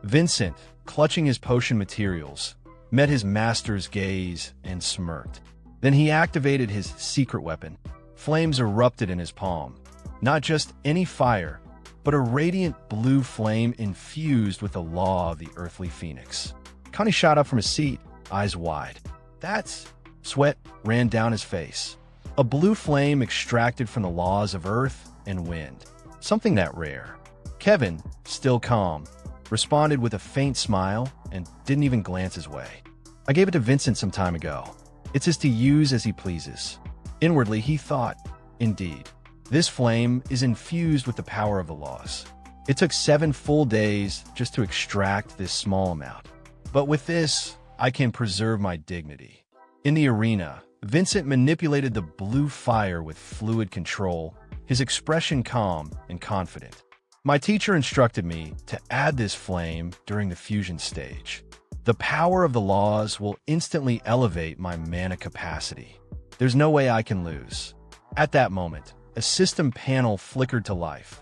Vincent, clutching his potion materials, met his master's gaze and smirked. Then he activated his secret weapon. Flames erupted in his palm. Not just any fire, but a radiant blue flame infused with the law of the earthly phoenix. Connie shot up from his seat, eyes wide. "That's..." Sweat ran down his face. A blue flame extracted from the laws of earth and wind. Something that rare. Kevin, still calm, responded with a faint smile and didn't even glance his way. "I gave it to Vincent some time ago. It's his to use as he pleases." Inwardly, he thought, "Indeed, this flame is infused with the power of the laws. It took 7 full days just to extract this small amount. But with this, I can preserve my dignity." In the arena, Vincent manipulated the blue fire with fluid control, his expression calm and confident. "My teacher instructed me to add this flame during the fusion stage. The power of the laws will instantly elevate my mana capacity. There's no way I can lose." At that moment, a system panel flickered to life.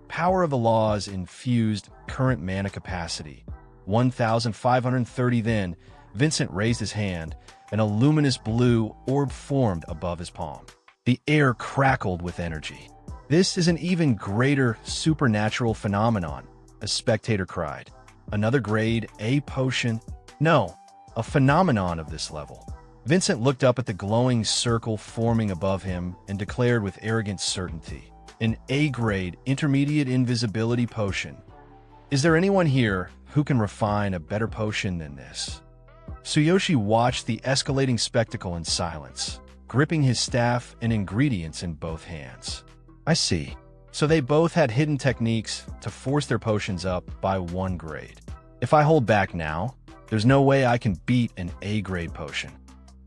Power of the laws infused current mana capacity. 1,530. Then, Vincent raised his hand, and a luminous blue orb formed above his palm. The air crackled with energy. "This is an even greater supernatural phenomenon," a spectator cried. "Another grade A potion? No, a phenomenon of this level." Vincent looked up at the glowing circle forming above him and declared with arrogant certainty, "An A-grade intermediate invisibility potion. Is there anyone here who can refine a better potion than this?" Tsuyoshi watched the escalating spectacle in silence, gripping his staff and ingredients in both hands. "I see. So they both had hidden techniques to force their potions up by 1 grade. If I hold back now, there's no way I can beat an A-grade potion."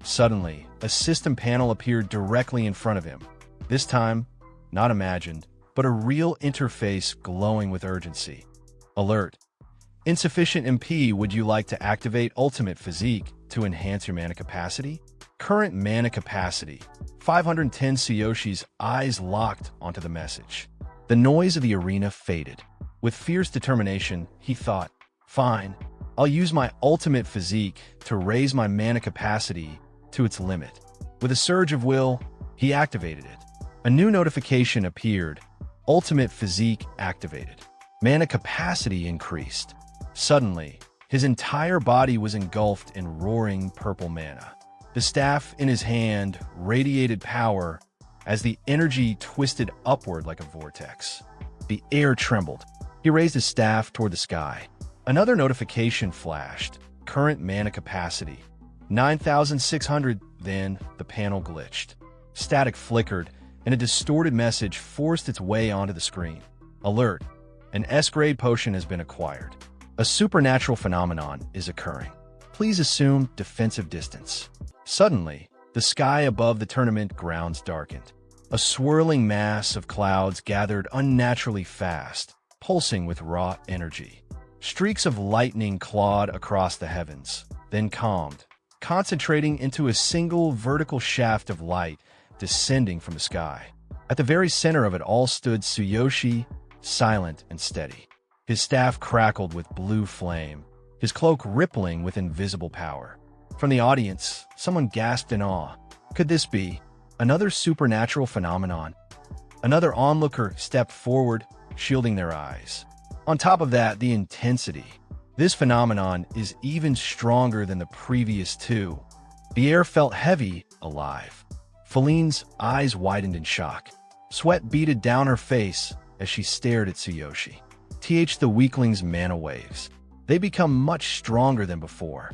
Suddenly, a system panel appeared directly in front of him. This time, not imagined, but a real interface glowing with urgency. "Alert. Insufficient MP. Would you like to activate Ultimate Physique to enhance your mana capacity? Current mana capacity, 510." Tsuyoshi's eyes locked onto the message. The noise of the arena faded. With fierce determination, he thought, "Fine, I'll use my Ultimate Physique to raise my mana capacity to its limit." With a surge of will, he activated it. A new notification appeared. Ultimate Physique activated. Mana capacity increased. Suddenly, his entire body was engulfed in roaring purple mana. The staff in his hand radiated power as the energy twisted upward like a vortex. The air trembled. He raised his staff toward the sky. Another notification flashed. Current mana capacity. 9,600. Then the panel glitched. Static flickered, and a distorted message forced its way onto the screen. Alert. An S-grade potion has been acquired. A supernatural phenomenon is occurring. Please assume defensive distance. Suddenly, the sky above the tournament grounds darkened. A swirling mass of clouds gathered unnaturally fast, pulsing with raw energy. Streaks of lightning clawed across the heavens, then calmed, concentrating into a single vertical shaft of light descending from the sky. At the very center of it all stood Tsuyoshi, silent and steady. His staff crackled with blue flame, his cloak rippling with invisible power. From the audience, someone gasped in awe. Could this be another supernatural phenomenon? Another onlooker stepped forward, shielding their eyes. On top of that, the intensity. This phenomenon is even stronger than the previous two. The air felt heavy, alive. Feline's eyes widened in shock. Sweat beaded down her face as she stared at Tsuyoshi. The weakling's mana waves. They become much stronger than before.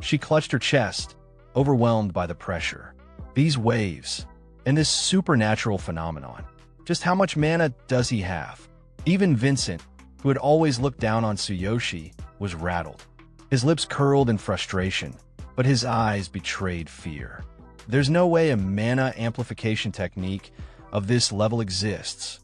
She clutched her chest, overwhelmed by the pressure. These waves, and this supernatural phenomenon. Just how much mana does he have? Even Vincent, who had always looked down on Tsuyoshi, was rattled. His lips curled in frustration, but his eyes betrayed fear. There's no way a mana amplification technique of this level exists.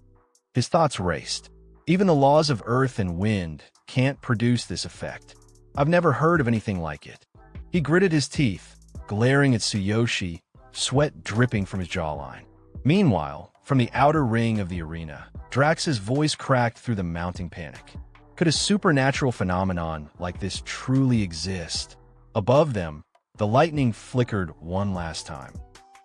His thoughts raced. Even the laws of earth and wind can't produce this effect. I've never heard of anything like it. He gritted his teeth, glaring at Tsuyoshi, sweat dripping from his jawline. Meanwhile, from the outer ring of the arena, Drax's voice cracked through the mounting panic. Could a supernatural phenomenon like this truly exist? Above them, the lightning flickered one last time.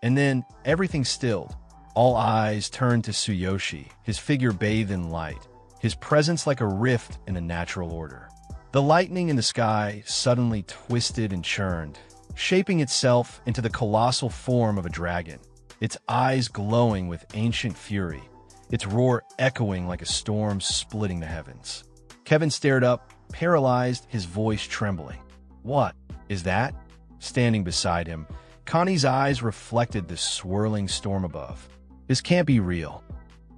And then everything stilled. All eyes turned to Tsuyoshi, his figure bathed in light, his presence like a rift in the natural order. The lightning in the sky suddenly twisted and churned, shaping itself into the colossal form of a dragon, its eyes glowing with ancient fury, its roar echoing like a storm splitting the heavens. Kevin stared up, paralyzed, his voice trembling. What is that? Standing beside him, Connie's eyes reflected the swirling storm above. This can't be real.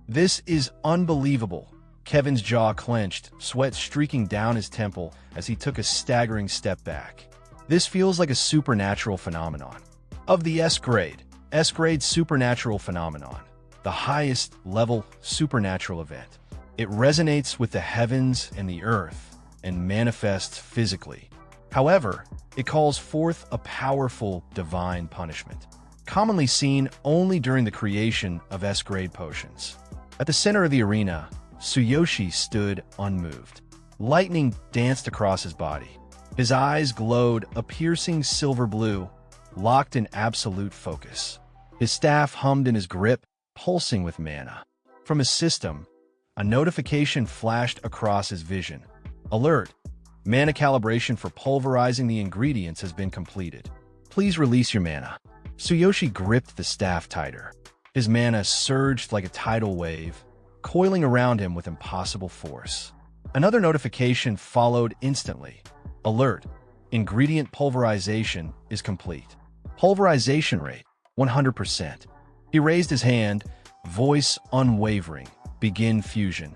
This is unbelievable. Kevin's jaw clenched, sweat streaking down his temple as he took a staggering step back. This feels like a supernatural phenomenon. Of the S-grade supernatural phenomenon, the highest level supernatural event. It resonates with the heavens and the earth and manifests physically. However, it calls forth a powerful divine punishment, commonly seen only during the creation of S-grade potions. At the center of the arena, Tsuyoshi stood unmoved. Lightning danced across his body. His eyes glowed a piercing silver blue, locked in absolute focus. His staff hummed in his grip, pulsing with mana. From his system, a notification flashed across his vision. Alert! Mana calibration for pulverizing the ingredients has been completed. Please release your mana. Tsuyoshi gripped the staff tighter. His mana surged like a tidal wave, coiling around him with impossible force. Another notification followed instantly. Alert! Ingredient pulverization is complete. Pulverization rate, 100%. He raised his hand, voice unwavering. Begin fusion.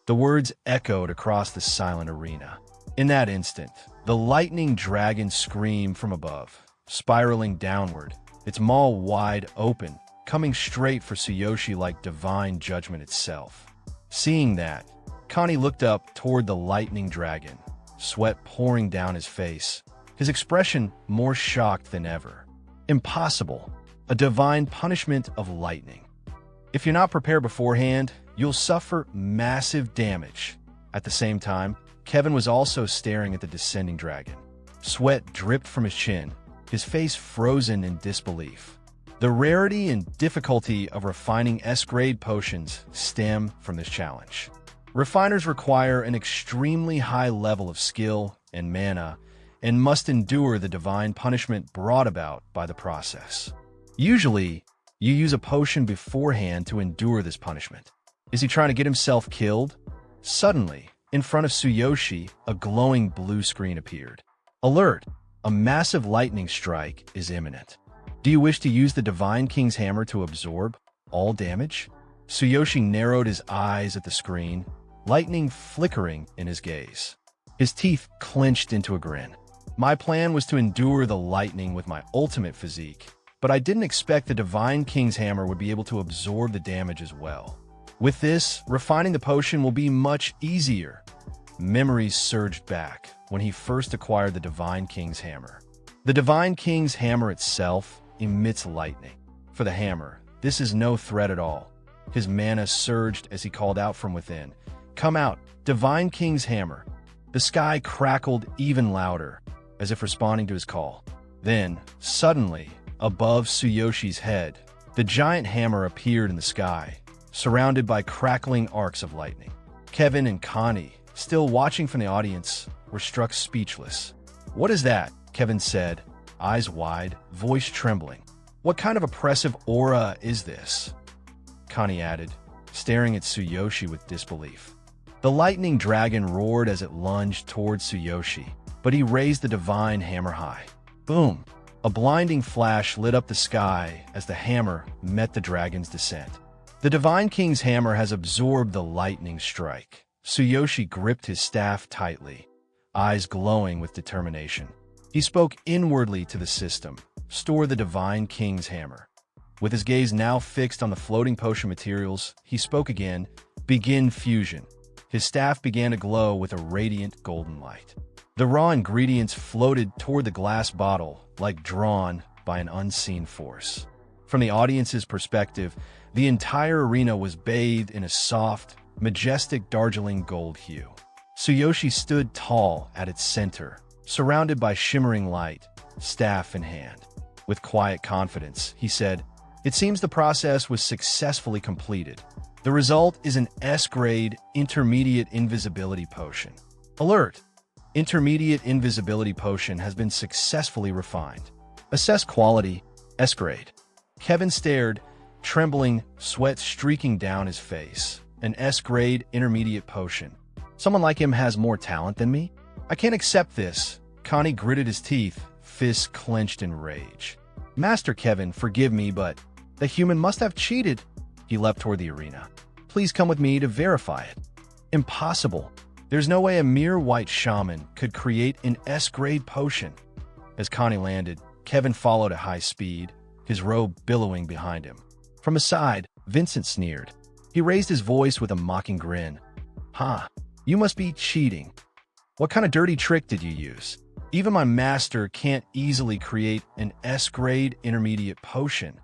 The words echoed across the silent arena. In that instant, the lightning dragon screamed from above, spiraling downward, its maw wide open, coming straight for Tsuyoshi like divine judgment itself. Seeing that, Connie looked up toward the lightning dragon, sweat pouring down his face, his expression more shocked than ever. Impossible. A divine punishment of lightning. If you're not prepared beforehand, you'll suffer massive damage. At the same time, Kevin was also staring at the descending dragon. Sweat dripped from his chin, his face frozen in disbelief. The rarity and difficulty of refining S-grade potions stem from this challenge. Refiners require an extremely high level of skill and mana, and must endure the divine punishment brought about by the process. Usually, you use a potion beforehand to endure this punishment. Is he trying to get himself killed? Suddenly, in front of Tsuyoshi, a glowing blue screen appeared. Alert! A massive lightning strike is imminent. Do you wish to use the Divine King's hammer to absorb all damage? Tsuyoshi narrowed his eyes at the screen, lightning flickering in his gaze. His teeth clenched into a grin. My plan was to endure the lightning with my ultimate physique, but I didn't expect the Divine King's hammer would be able to absorb the damage as well. With this, refining the potion will be much easier. Memories surged back when he first acquired the Divine King's hammer. The Divine King's hammer itself emits lightning. For the hammer, this is no threat at all. His mana surged as he called out from within. Come out, Divine King's hammer. The sky crackled even louder, as if responding to his call. Then, suddenly, above Tsuyoshi's head, the giant hammer appeared in the sky, surrounded by crackling arcs of lightning. Kevin and Connie, still watching from the audience, were struck speechless. What is that? Kevin said, eyes wide, voice trembling. What kind of oppressive aura is this? Connie added, staring at Tsuyoshi with disbelief. The lightning dragon roared as it lunged towards Tsuyoshi, but he raised the divine hammer high. Boom! A blinding flash lit up the sky as the hammer met the dragon's descent. The Divine King's hammer has absorbed the lightning strike. Tsuyoshi gripped his staff tightly, eyes glowing with determination. He spoke inwardly to the system, store the Divine King's hammer. With his gaze now fixed on the floating potion materials, he spoke again, begin fusion. His staff began to glow with a radiant golden light. The raw ingredients floated toward the glass bottle like drawn by an unseen force. From the audience's perspective, the entire arena was bathed in a soft, majestic Darjeeling gold hue. Tsuyoshi stood tall at its center, surrounded by shimmering light, staff in hand. With quiet confidence, he said, "It seems the process was successfully completed. The result is an S-grade intermediate invisibility potion. Alert! Intermediate invisibility potion has been successfully refined. Assess quality, S-grade." Kevin stared, trembling, sweat streaking down his face. An S-grade intermediate potion. Someone like him has more talent than me? I can't accept this. Connie gritted his teeth, fists clenched in rage. Master Kevin, forgive me, but the human must have cheated. He leapt toward the arena. Please come with me to verify it. Impossible. There's no way a mere white shaman could create an S-grade potion. As Connie landed, Kevin followed at high speed, his robe billowing behind him. From his side, Vincent sneered. He raised his voice with a mocking grin. "Huh, you must be cheating. What kind of dirty trick did you use? Even my master can't easily create an S-grade intermediate potion."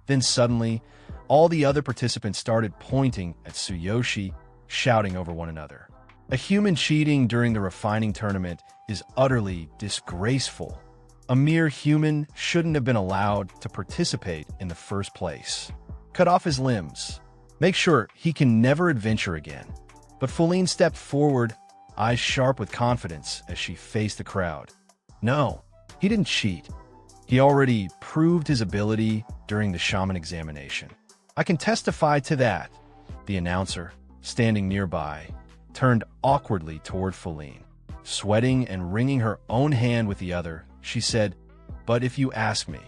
Then suddenly, all the other participants started pointing at Tsuyoshi, shouting over one another. A human cheating during the refining tournament is utterly disgraceful. A mere human shouldn't have been allowed to participate in the first place. Cut off his limbs. Make sure he can never adventure again. But Feline stepped forward, eyes sharp with confidence as she faced the crowd. No, he didn't cheat. He already proved his ability during the shaman examination. I can testify to that. The announcer, standing nearby, turned awkwardly toward Feline. Sweating and wringing her own hand with the other, she said, "But if you ask me,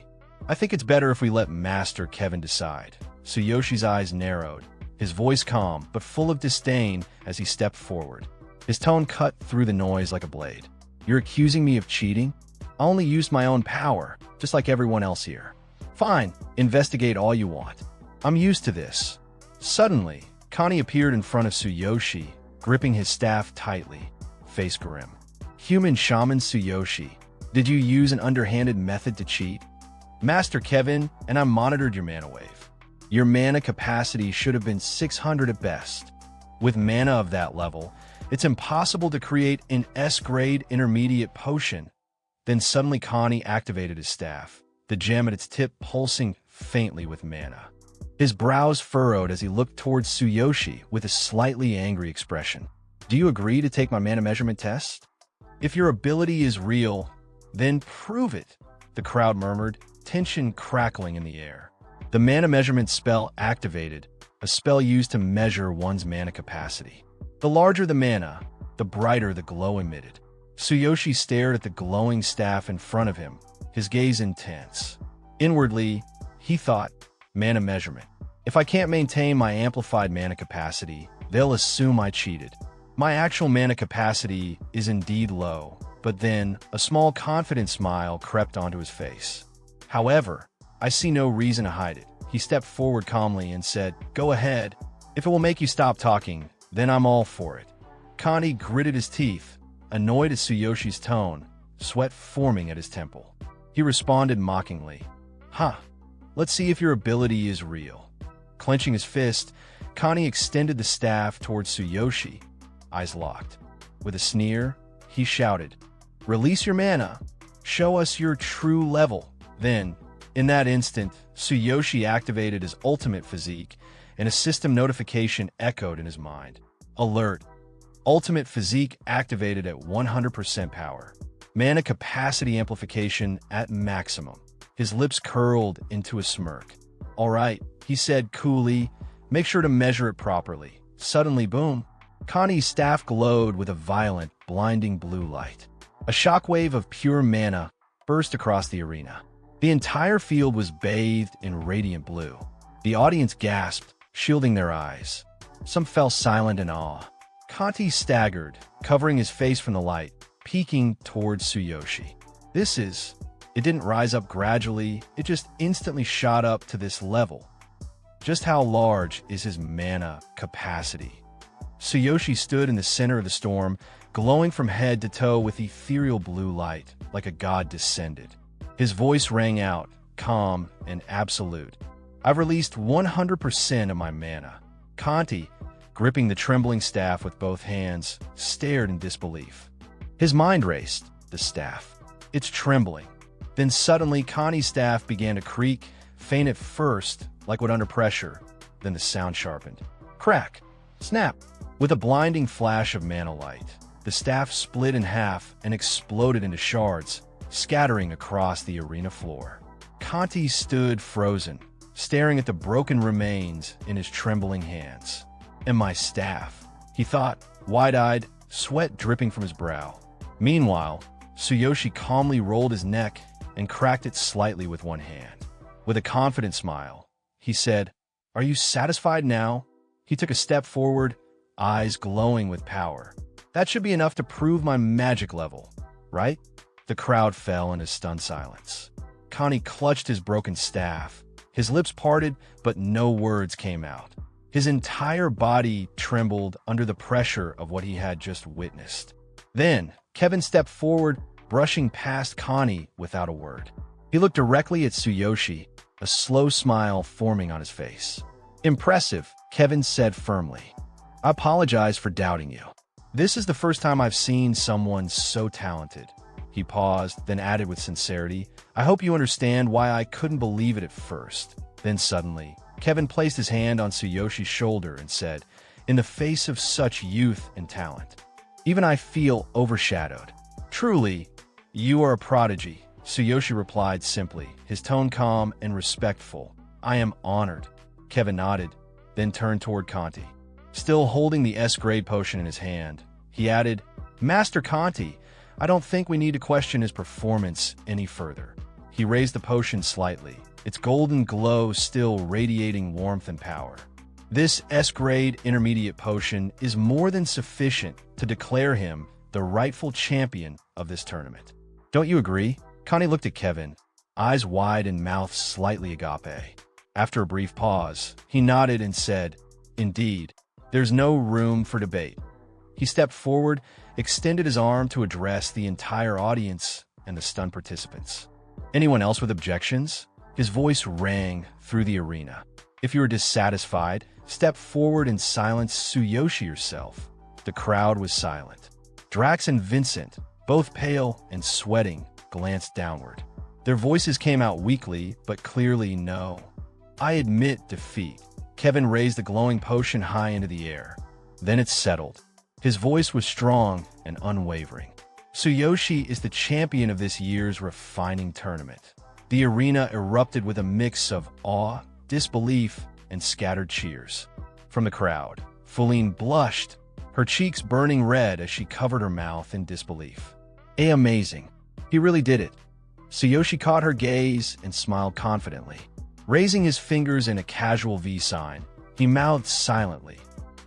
I think it's better if we let Master Kevin decide." Tsuyoshi's eyes narrowed, his voice calm but full of disdain as he stepped forward. His tone cut through the noise like a blade. "You're accusing me of cheating? I only used my own power, just like everyone else here. Fine, investigate all you want. I'm used to this." Suddenly, Connie appeared in front of Tsuyoshi, gripping his staff tightly, face grim. "Human shaman Tsuyoshi, did you use an underhanded method to cheat?" "Master Kevin, and I monitored your mana wave. Your mana capacity should have been 600 at best. With mana of that level, it's impossible to create an S-grade intermediate potion." Then suddenly Connie activated his staff, the gem at its tip pulsing faintly with mana. His brows furrowed as he looked towards Tsuyoshi with a slightly angry expression. "Do you agree to take my mana measurement test? If your ability is real, then prove it," the crowd murmured, tension crackling in the air. The mana measurement spell activated, a spell used to measure one's mana capacity. The larger the mana, the brighter the glow emitted. Tsuyoshi stared at the glowing staff in front of him, his gaze intense. Inwardly, he thought, mana measurement. If I can't maintain my amplified mana capacity, they'll assume I cheated. My actual mana capacity is indeed low, but then a small confident smile crept onto his face. However, I see no reason to hide it. He stepped forward calmly and said, "Go ahead. If it will make you stop talking, then I'm all for it." Connie gritted his teeth, annoyed at Tsuyoshi's tone, sweat forming at his temple. He responded mockingly, "Huh, let's see if your ability is real." Clenching his fist, Connie extended the staff towards Tsuyoshi, eyes locked. With a sneer, he shouted, "Release your mana. Show us your true level." Then, in that instant, Tsuyoshi activated his ultimate physique, and a system notification echoed in his mind. Alert. Ultimate physique activated at 100% power. Mana capacity amplification at maximum. His lips curled into a smirk. "All right," he said coolly, "make sure to measure it properly." Suddenly, boom. Connie's staff glowed with a violent, blinding blue light. A shockwave of pure mana burst across the arena. The entire field was bathed in radiant blue. The audience gasped, shielding their eyes. Some fell silent in awe. Conti staggered, covering his face from the light, peeking towards Tsuyoshi. It didn't rise up gradually, it just instantly shot up to this level. Just how large is his mana capacity? Tsuyoshi stood in the center of the storm, glowing from head to toe with ethereal blue light, like a god descended. His voice rang out, calm and absolute. "I've released 100% of my mana." Conti, gripping the trembling staff with both hands, stared in disbelief. His mind raced. The staff. It's trembling. Then suddenly, Connie's staff began to creak, faint at first, like wood under pressure. Then the sound sharpened. Crack! Snap! With a blinding flash of mana light, the staff split in half and exploded into shards, scattering across the arena floor. Conti stood frozen, staring at the broken remains in his trembling hands. "And my staff," he thought, wide-eyed, sweat dripping from his brow. Meanwhile, Tsuyoshi calmly rolled his neck and cracked it slightly with one hand. With a confident smile, he said, "Are you satisfied now?" He took a step forward, eyes glowing with power. "That should be enough to prove my magic level, right?" The crowd fell in a stunned silence. Connie clutched his broken staff. His lips parted, but no words came out. His entire body trembled under the pressure of what he had just witnessed. Then, Kevin stepped forward, brushing past Connie without a word. He looked directly at Tsuyoshi, a slow smile forming on his face. "Impressive," Kevin said firmly. "I apologize for doubting you. This is the first time I've seen someone so talented." He paused, then added with sincerity, "I hope you understand why I couldn't believe it at first." Then suddenly, Kevin placed his hand on Tsuyoshi's shoulder and said, "In the face of such youth and talent, even I feel overshadowed." "Truly, you are a prodigy," Tsuyoshi replied simply, his tone calm and respectful. "I am honored." Kevin nodded, then turned toward Conti. Still holding the S-grade potion in his hand, he added, "Master Conti, I don't think we need to question his performance any further." He raised the potion slightly, its golden glow still radiating warmth and power. "This S-grade intermediate potion is more than sufficient to declare him the rightful champion of this tournament. Don't you agree?" Connie looked at Kevin, eyes wide and mouth slightly agape. After a brief pause, he nodded and said, "Indeed, there's no room for debate." He stepped forward, extended his arm to address the entire audience and the stunned participants. "Anyone else with objections?" His voice rang through the arena. "If you are dissatisfied, step forward and silence Tsuyoshi yourself." The crowd was silent. Drax and Vincent, both pale and sweating, glanced downward. Their voices came out weakly, but clearly no. "I admit defeat." Kevin raised the glowing potion high into the air. Then it settled. His voice was strong and unwavering. "Tsuyoshi is the champion of this year's refining tournament." The arena erupted with a mix of awe, disbelief, and scattered cheers. From the crowd, Feline blushed, her cheeks burning red as she covered her mouth in disbelief. Amazing. He really did it. Tsuyoshi caught her gaze and smiled confidently. Raising his fingers in a casual V sign, he mouthed silently,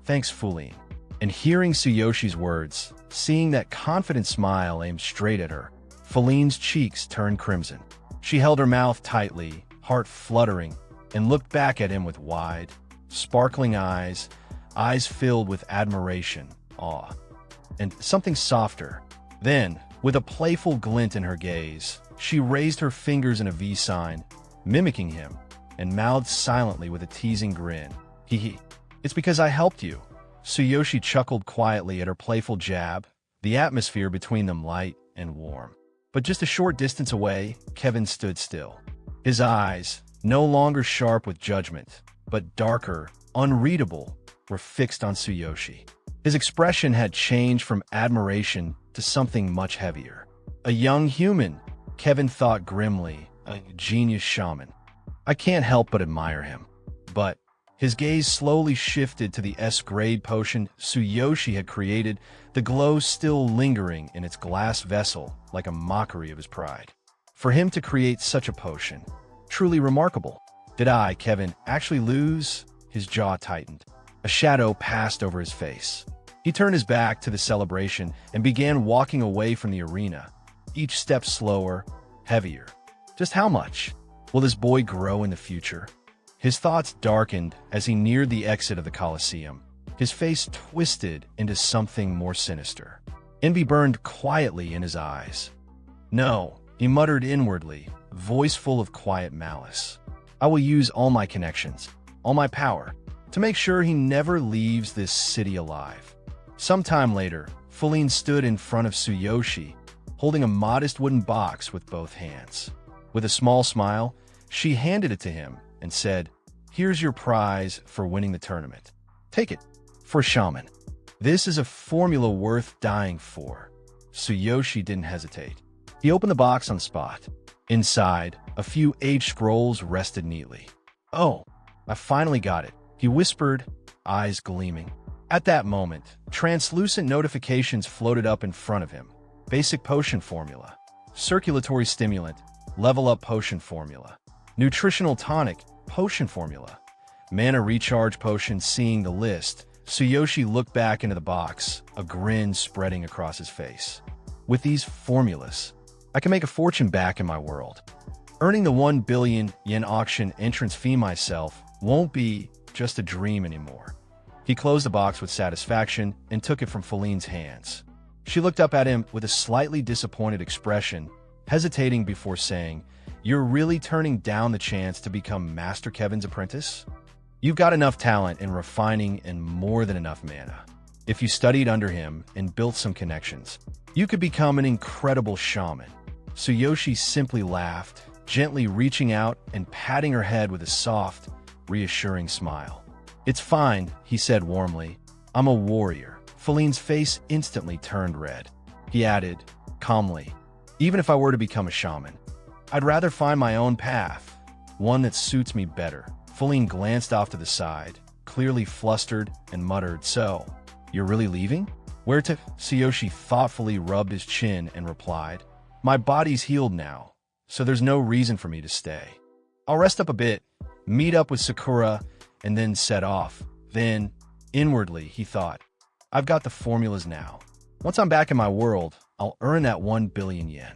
"Thanks, Feline." And hearing Tsuyoshi's words, seeing that confident smile aimed straight at her, Feline's cheeks turned crimson. She held her mouth tightly, heart fluttering, and looked back at him with wide, sparkling eyes filled with admiration, awe, and something softer. Then, with a playful glint in her gaze, she raised her fingers in a V sign, mimicking him, and mouthed silently with a teasing grin. Hee. It's because I helped you. Tsuyoshi chuckled quietly at her playful jab, the atmosphere between them light and warm. But just a short distance away, Kevin stood still. His eyes, no longer sharp with judgment, but darker, unreadable, were fixed on Tsuyoshi. His expression had changed from admiration to something much heavier. A young human, Kevin thought grimly, a genius shaman. I can't help but admire him. But his gaze slowly shifted to the S-grade potion Tsuyoshi had created, the glow still lingering in its glass vessel like a mockery of his pride. For him to create such a potion, truly remarkable. Did I, Kevin, actually lose? His jaw tightened. A shadow passed over his face. He turned his back to the celebration and began walking away from the arena, each step slower, heavier. Just how much will this boy grow in the future? His thoughts darkened as he neared the exit of the Colosseum. His face twisted into something more sinister. Envy burned quietly in his eyes. No, he muttered inwardly, voice full of quiet malice. I will use all my connections, all my power, to make sure he never leaves this city alive. Sometime later, Feline stood in front of Tsuyoshi, holding a modest wooden box with both hands. With a small smile, she handed it to him and said, "Here's your prize for winning the tournament. Take it, for shaman. This is a formula worth dying for." Tsuyoshi didn't hesitate. He opened the box on the spot. Inside, a few age scrolls rested neatly. "Oh, I finally got it," he whispered, eyes gleaming. At that moment, translucent notifications floated up in front of him. Basic potion formula, circulatory stimulant, level up potion formula, nutritional tonic, potion formula, mana recharge potion. Seeing the list, Tsuyoshi looked back into the box, a grin spreading across his face. With these formulas, I can make a fortune back in my world. Earning the 1 billion yen auction entrance fee myself won't be just a dream anymore. He closed the box with satisfaction and took it from Feline's hands. She looked up at him with a slightly disappointed expression, hesitating before saying, "You're really turning down the chance to become Master Kevin's apprentice? You've got enough talent in refining and more than enough mana. If you studied under him and built some connections, you could become an incredible shaman." Tsuyoshi simply laughed, gently reaching out and patting her head with a soft, reassuring smile. "It's fine," he said warmly. "I'm a warrior." Feline's face instantly turned red. He added, calmly, "Even if I were to become a shaman, I'd rather find my own path, one that suits me better." Feline glanced off to the side, clearly flustered, and muttered, "So, you're really leaving?" "Where to?" Tsuyoshi thoughtfully rubbed his chin and replied, "My body's healed now, so there's no reason for me to stay. I'll rest up a bit, meet up with Sakura, and then set off." Then, inwardly, he thought, "I've got the formulas now. Once I'm back in my world, I'll earn that 1 billion yen.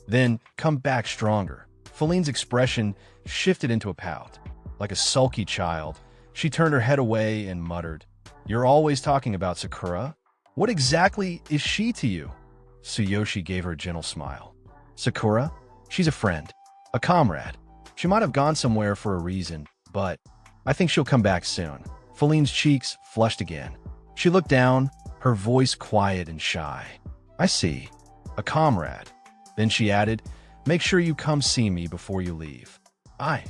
Then come back stronger." Feline's expression shifted into a pout. Like a sulky child, she turned her head away and muttered, "You're always talking about Sakura? What exactly is she to you?" Tsuyoshi gave her a gentle smile. "Sakura? She's a friend, a comrade. She might have gone somewhere for a reason, but I think she'll come back soon." Feline's cheeks flushed again. She looked down, her voice quiet and shy. "I see. A comrade." Then she added, "Make sure you come see me before you leave. I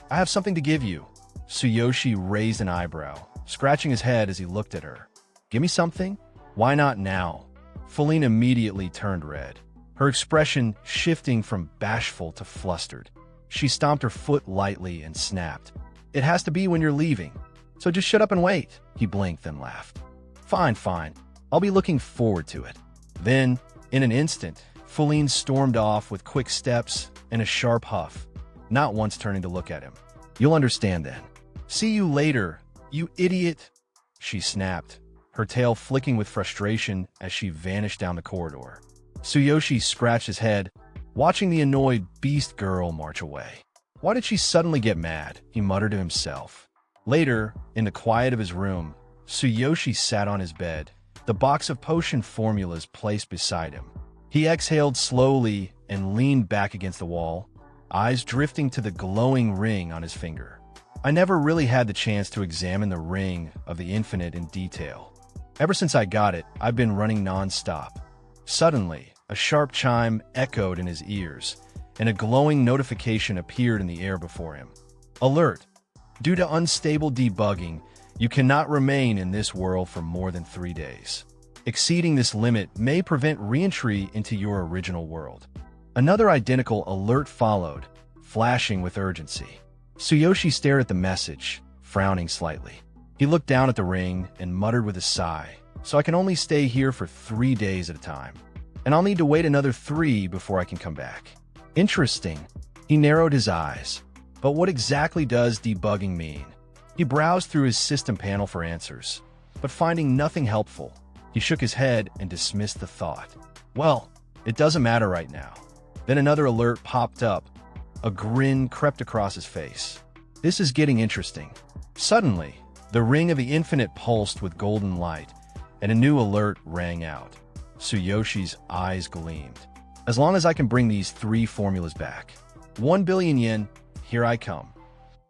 have something to give you." Tsuyoshi raised an eyebrow, scratching his head as he looked at her. "Give me something? Why not now?" Feline immediately turned red, her expression shifting from bashful to flustered. She stomped her foot lightly and snapped, It has to be when you're leaving. So just shut up and wait. He blinked, then laughed. Fine, fine. I'll be looking forward to it. Then, in an instant, Feline stormed off with quick steps and a sharp huff, not once turning to look at him. You'll understand then. See you later, you idiot, she snapped, her tail flicking with frustration as she vanished down the corridor. Tsuyoshi scratched his head, watching the annoyed beast girl march away. Why did she suddenly get mad? He muttered to himself. Later, in the quiet of his room, Tsuyoshi sat on his bed, the box of potion formulas placed beside him. He exhaled slowly and leaned back against the wall, eyes drifting to the glowing ring on his finger. I never really had the chance to examine the ring of the infinite in detail. Ever since I got it, I've been running non-stop. Suddenly, a sharp chime echoed in his ears, and a glowing notification appeared in the air before him. Alert! Due to unstable debugging, you cannot remain in this world for more than 3 days. Exceeding this limit may prevent re-entry into your original world. Another identical alert followed, flashing with urgency. Tsuyoshi stared at the message, frowning slightly. He looked down at the ring and muttered with a sigh, so I can only stay here for 3 days at a time. And I'll need to wait another 3 before I can come back. Interesting. He narrowed his eyes. But what exactly does debugging mean? He browsed through his system panel for answers, but finding nothing helpful, he shook his head and dismissed the thought. Well, it doesn't matter right now. Then another alert popped up. A grin crept across his face. This is getting interesting. Suddenly, the ring of the infinite pulsed with golden light, and a new alert rang out. Tsuyoshi's eyes gleamed. As long as I can bring these 3 formulas back. 1 billion yen, here I come.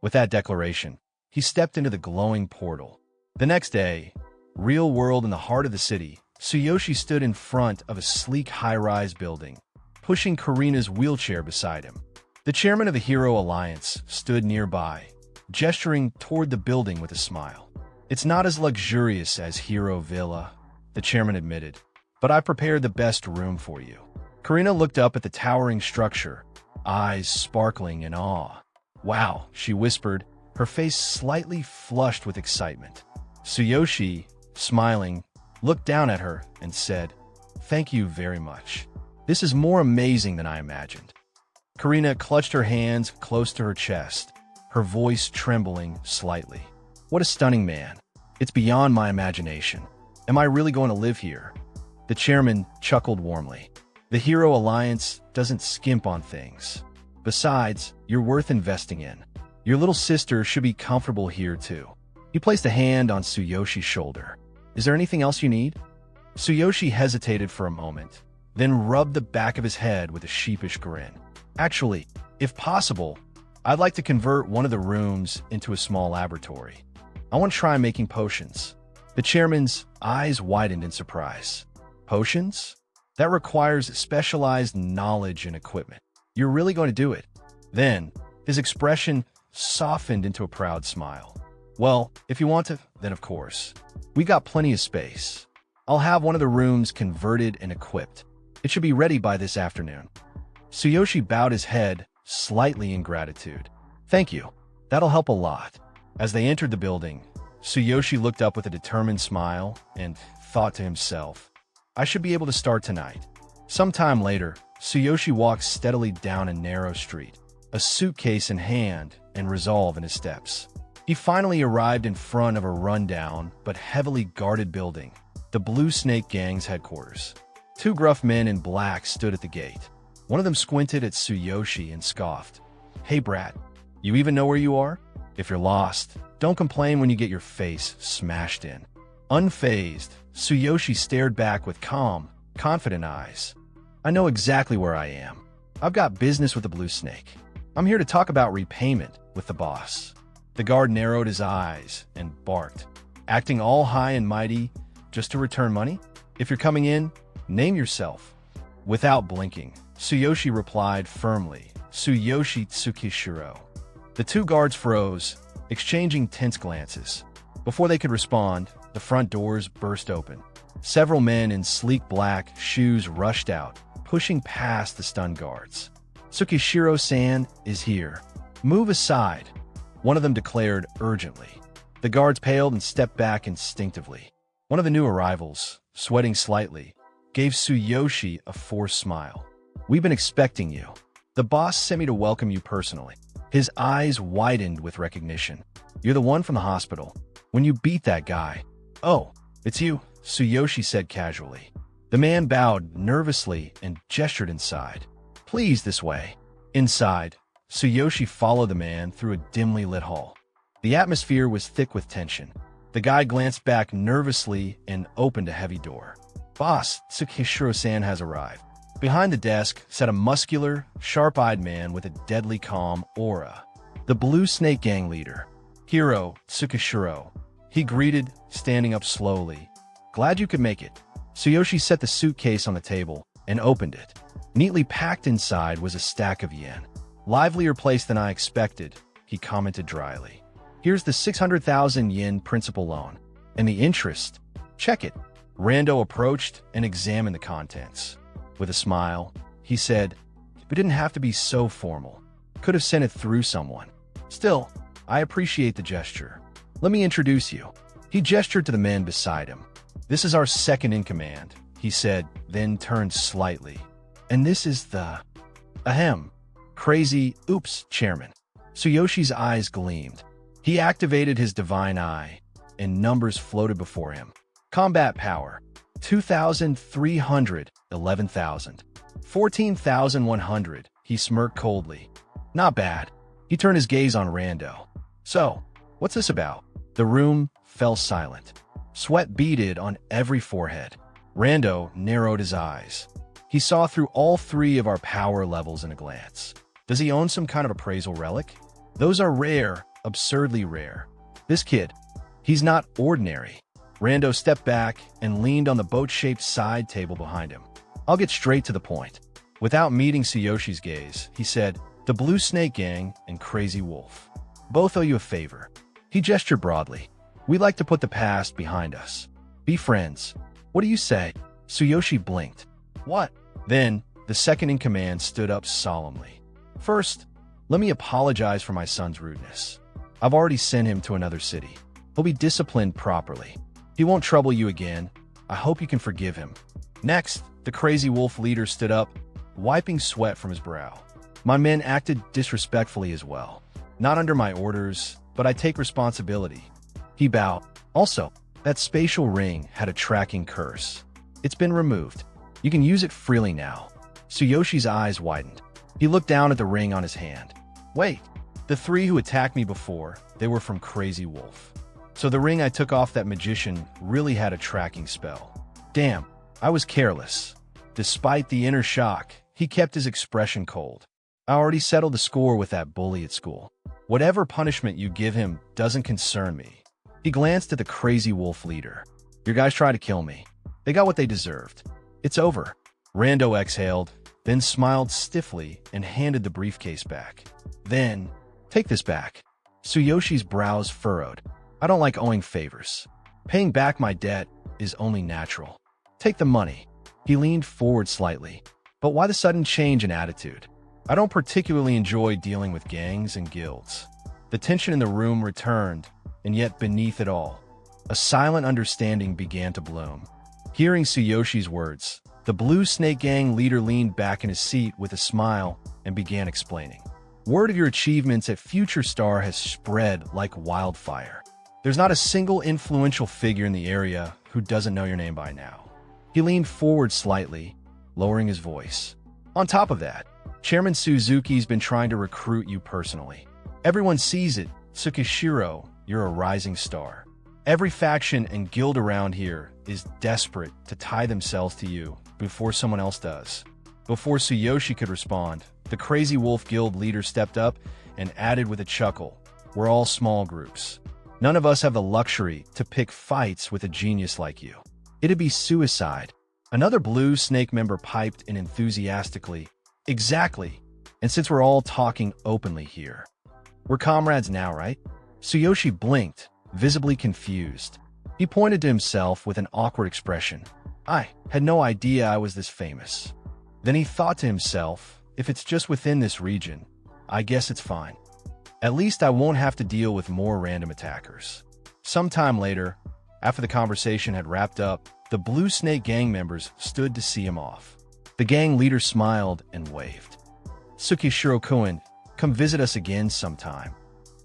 With that declaration, he stepped into the glowing portal. The next day, real world in the heart of the city, Tsuyoshi stood in front of a sleek high-rise building, pushing Karina's wheelchair beside him. The chairman of the Hero Alliance stood nearby, gesturing toward the building with a smile. It's not as luxurious as Hero Villa, the chairman admitted, but I prepared the best room for you. Karina looked up at the towering structure, eyes sparkling in awe. Wow, she whispered, her face slightly flushed with excitement. Tsuyoshi, smiling, looked down at her and said, "Thank you very much. This is more amazing than I imagined." Karina clutched her hands close to her chest, her voice trembling slightly. What a stunning man. It's beyond my imagination. Am I really going to live here? The chairman chuckled warmly. The Hero Alliance doesn't skimp on things. Besides, you're worth investing in. Your little sister should be comfortable here too. He placed a hand on Tsuyoshi's shoulder. Is there anything else you need? Tsuyoshi hesitated for a moment, then rubbed the back of his head with a sheepish grin. Actually, if possible, I'd like to convert one of the rooms into a small laboratory. I want to try making potions. The chairman's eyes widened in surprise. Potions? That requires specialized knowledge and equipment. You're really going to do it? Then, his expression softened into a proud smile. Well, if you want to, then of course. We got plenty of space. I'll have one of the rooms converted and equipped. It should be ready by this afternoon. Tsuyoshi bowed his head, slightly in gratitude. Thank you. That'll help a lot. As they entered the building, Tsuyoshi looked up with a determined smile and thought to himself, I should be able to start tonight. Sometime later, Tsuyoshi walked steadily down a narrow street, a suitcase in hand and resolve in his steps. He finally arrived in front of a rundown but heavily guarded building, the Blue Snake Gang's headquarters. 2 gruff men in black stood at the gate. One of them squinted at Tsuyoshi and scoffed. Hey brat, you even know where you are? If you're lost, don't complain when you get your face smashed in. Unfazed, Tsuyoshi stared back with calm, confident eyes. I know exactly where I am. I've got business with the Blue Snake. I'm here to talk about repayment with the boss. The guard narrowed his eyes and barked, acting all high and mighty just to return money? If you're coming in, name yourself. Without blinking, Tsuyoshi replied firmly, Tsuyoshi Tsukishiro. The 2 guards froze, exchanging tense glances. Before they could respond, the front doors burst open. Several men in sleek black shoes rushed out, pushing past the stunned guards. Tsukishiro-san is here. Move aside. one of them declared urgently. The guards paled and stepped back instinctively. One of the new arrivals, sweating slightly, gave Tsuyoshi a forced smile. "We've been expecting you. The boss sent me to welcome you personally." His eyes widened with recognition. "You're the one from the hospital. When you beat that guy." "Oh, it's you," Tsuyoshi said casually. The man bowed nervously and gestured inside. "Please, this way." Inside, Tsuyoshi followed the man through a dimly lit hall. The atmosphere was thick with tension. The guy glanced back nervously and opened a heavy door. "Boss, Tsukishiro-san has arrived." Behind the desk sat a muscular, sharp-eyed man with a deadly calm aura. The Blue Snake Gang leader, Hiro Tsukishiro. He greeted, standing up slowly. "Glad you could make it." Tsuyoshi set the suitcase on the table and opened it. Neatly packed inside was a stack of yen. "Livelier place than I expected," he commented dryly. "Here's the 600,000 yen principal loan. And the interest. Check it." Rando approached and examined the contents. With a smile, he said, "It didn't have to be so formal. Could have sent it through someone. Still, I appreciate the gesture. Let me introduce you." He gestured to the man beside him. "This is our second in command," he said, then turned slightly. "And this is the... ahem. Crazy, oops, chairman." Tsuyoshi's eyes gleamed. He activated his divine eye, and numbers floated before him. Combat power, 2,300, 11,000. 14,100, he smirked coldly. "Not bad." He turned his gaze on Rando. "So, what's this about?" The room fell silent. Sweat beaded on every forehead. Rando narrowed his eyes. He saw through all three of our power levels in a glance. Does he own some kind of appraisal relic? Those are rare, absurdly rare. This kid, he's not ordinary. Rando stepped back and leaned on the boat-shaped side table behind him. "I'll get straight to the point." Without meeting Tsuyoshi's gaze, he said, "The Blue Snake Gang and Crazy Wolf. Both owe you a favor." He gestured broadly. "We'd like to put the past behind us. Be friends. What do you say?" Tsuyoshi blinked. "What?" Then, the second-in-command stood up solemnly. "First, let me apologize for my son's rudeness. I've already sent him to another city. He'll be disciplined properly. He won't trouble you again. I hope you can forgive him." Next, the Crazy Wolf leader stood up, wiping sweat from his brow. "My men acted disrespectfully as well. Not under my orders, but I take responsibility." He bowed. "Also, that spatial ring had a tracking curse. It's been removed. You can use it freely now." Tsuyoshi's eyes widened. He looked down at the ring on his hand. "Wait, the three who attacked me before, they were from Crazy Wolf. So the ring I took off that magician really had a tracking spell. Damn, I was careless." Despite the inner shock, he kept his expression cold. "I already settled the score with that bully at school. Whatever punishment you give him doesn't concern me." He glanced at the Crazy Wolf leader. "Your guys tried to kill me. They got what they deserved. It's over." Rando exhaled, then smiled stiffly and handed the briefcase back. "Then, take this back." Tsuyoshi's brows furrowed. "I don't like owing favors. Paying back my debt is only natural. Take the money." He leaned forward slightly. "But why the sudden change in attitude? I don't particularly enjoy dealing with gangs and guilds." The tension in the room returned, and yet beneath it all, a silent understanding began to bloom. Hearing Tsuyoshi's words, the Blue Snake Gang leader leaned back in his seat with a smile and began explaining. "Word of your achievements at Future Star has spread like wildfire. There's not a single influential figure in the area who doesn't know your name by now." He leaned forward slightly, lowering his voice. "On top of that, Chairman Suzuki's been trying to recruit you personally. Everyone sees it. Tsukishiro, you're a rising star. Every faction and guild around here is desperate to tie themselves to you before someone else does." Before Tsuyoshi could respond, the Crazy Wolf Guild leader stepped up and added with a chuckle, "We're all small groups. None of us have the luxury to pick fights with a genius like you. It'd be suicide." Another Blue Snake member piped in enthusiastically, "Exactly. And since we're all talking openly here, we're comrades now, right?" Tsuyoshi blinked, visibly confused. He pointed to himself with an awkward expression. "I had no idea I was this famous." Then he thought to himself, "If it's just within this region, I guess it's fine." At least I won't have to deal with more random attackers. Sometime later, after the conversation had wrapped up, the Blue Snake gang members stood to see him off. The gang leader smiled and waved. Tsukishiro-kun, come visit us again sometime.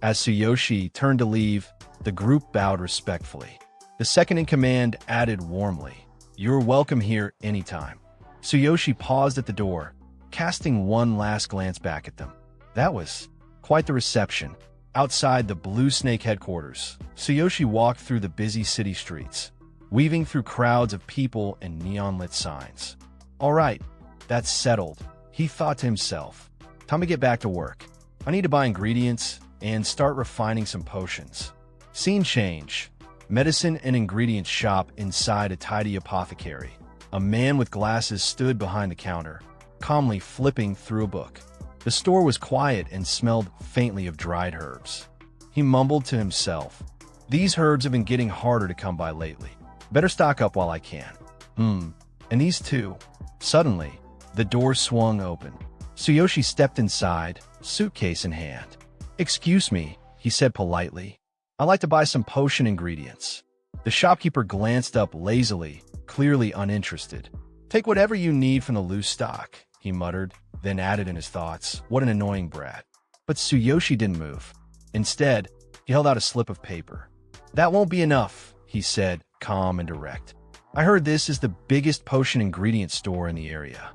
As Tsuyoshi turned to leave, the group bowed respectfully. The second-in-command added warmly, "You're welcome here anytime." Tsuyoshi paused at the door, casting one last glance back at them. That was quite the reception. Outside the Blue Snake headquarters, Tsuyoshi walked through the busy city streets, weaving through crowds of people and neon-lit signs. All right, that's settled, he thought to himself. Time to get back to work. I need to buy ingredients and start refining some potions. Scene change. Medicine and ingredients shop inside a tidy apothecary. A man with glasses stood behind the counter, calmly flipping through a book. The store was quiet and smelled faintly of dried herbs. He mumbled to himself, "These herbs have been getting harder to come by lately. Better stock up while I can. And these too." Suddenly, the door swung open. Tsuyoshi stepped inside, suitcase in hand. "Excuse me," he said politely. "I'd like to buy some potion ingredients." The shopkeeper glanced up lazily, clearly uninterested. "Take whatever you need from the loose stock," he muttered, then added in his thoughts, "What an annoying brat." But Tsuyoshi didn't move. Instead, he held out a slip of paper. "That won't be enough," he said, calm and direct. "I heard this is the biggest potion ingredient store in the area."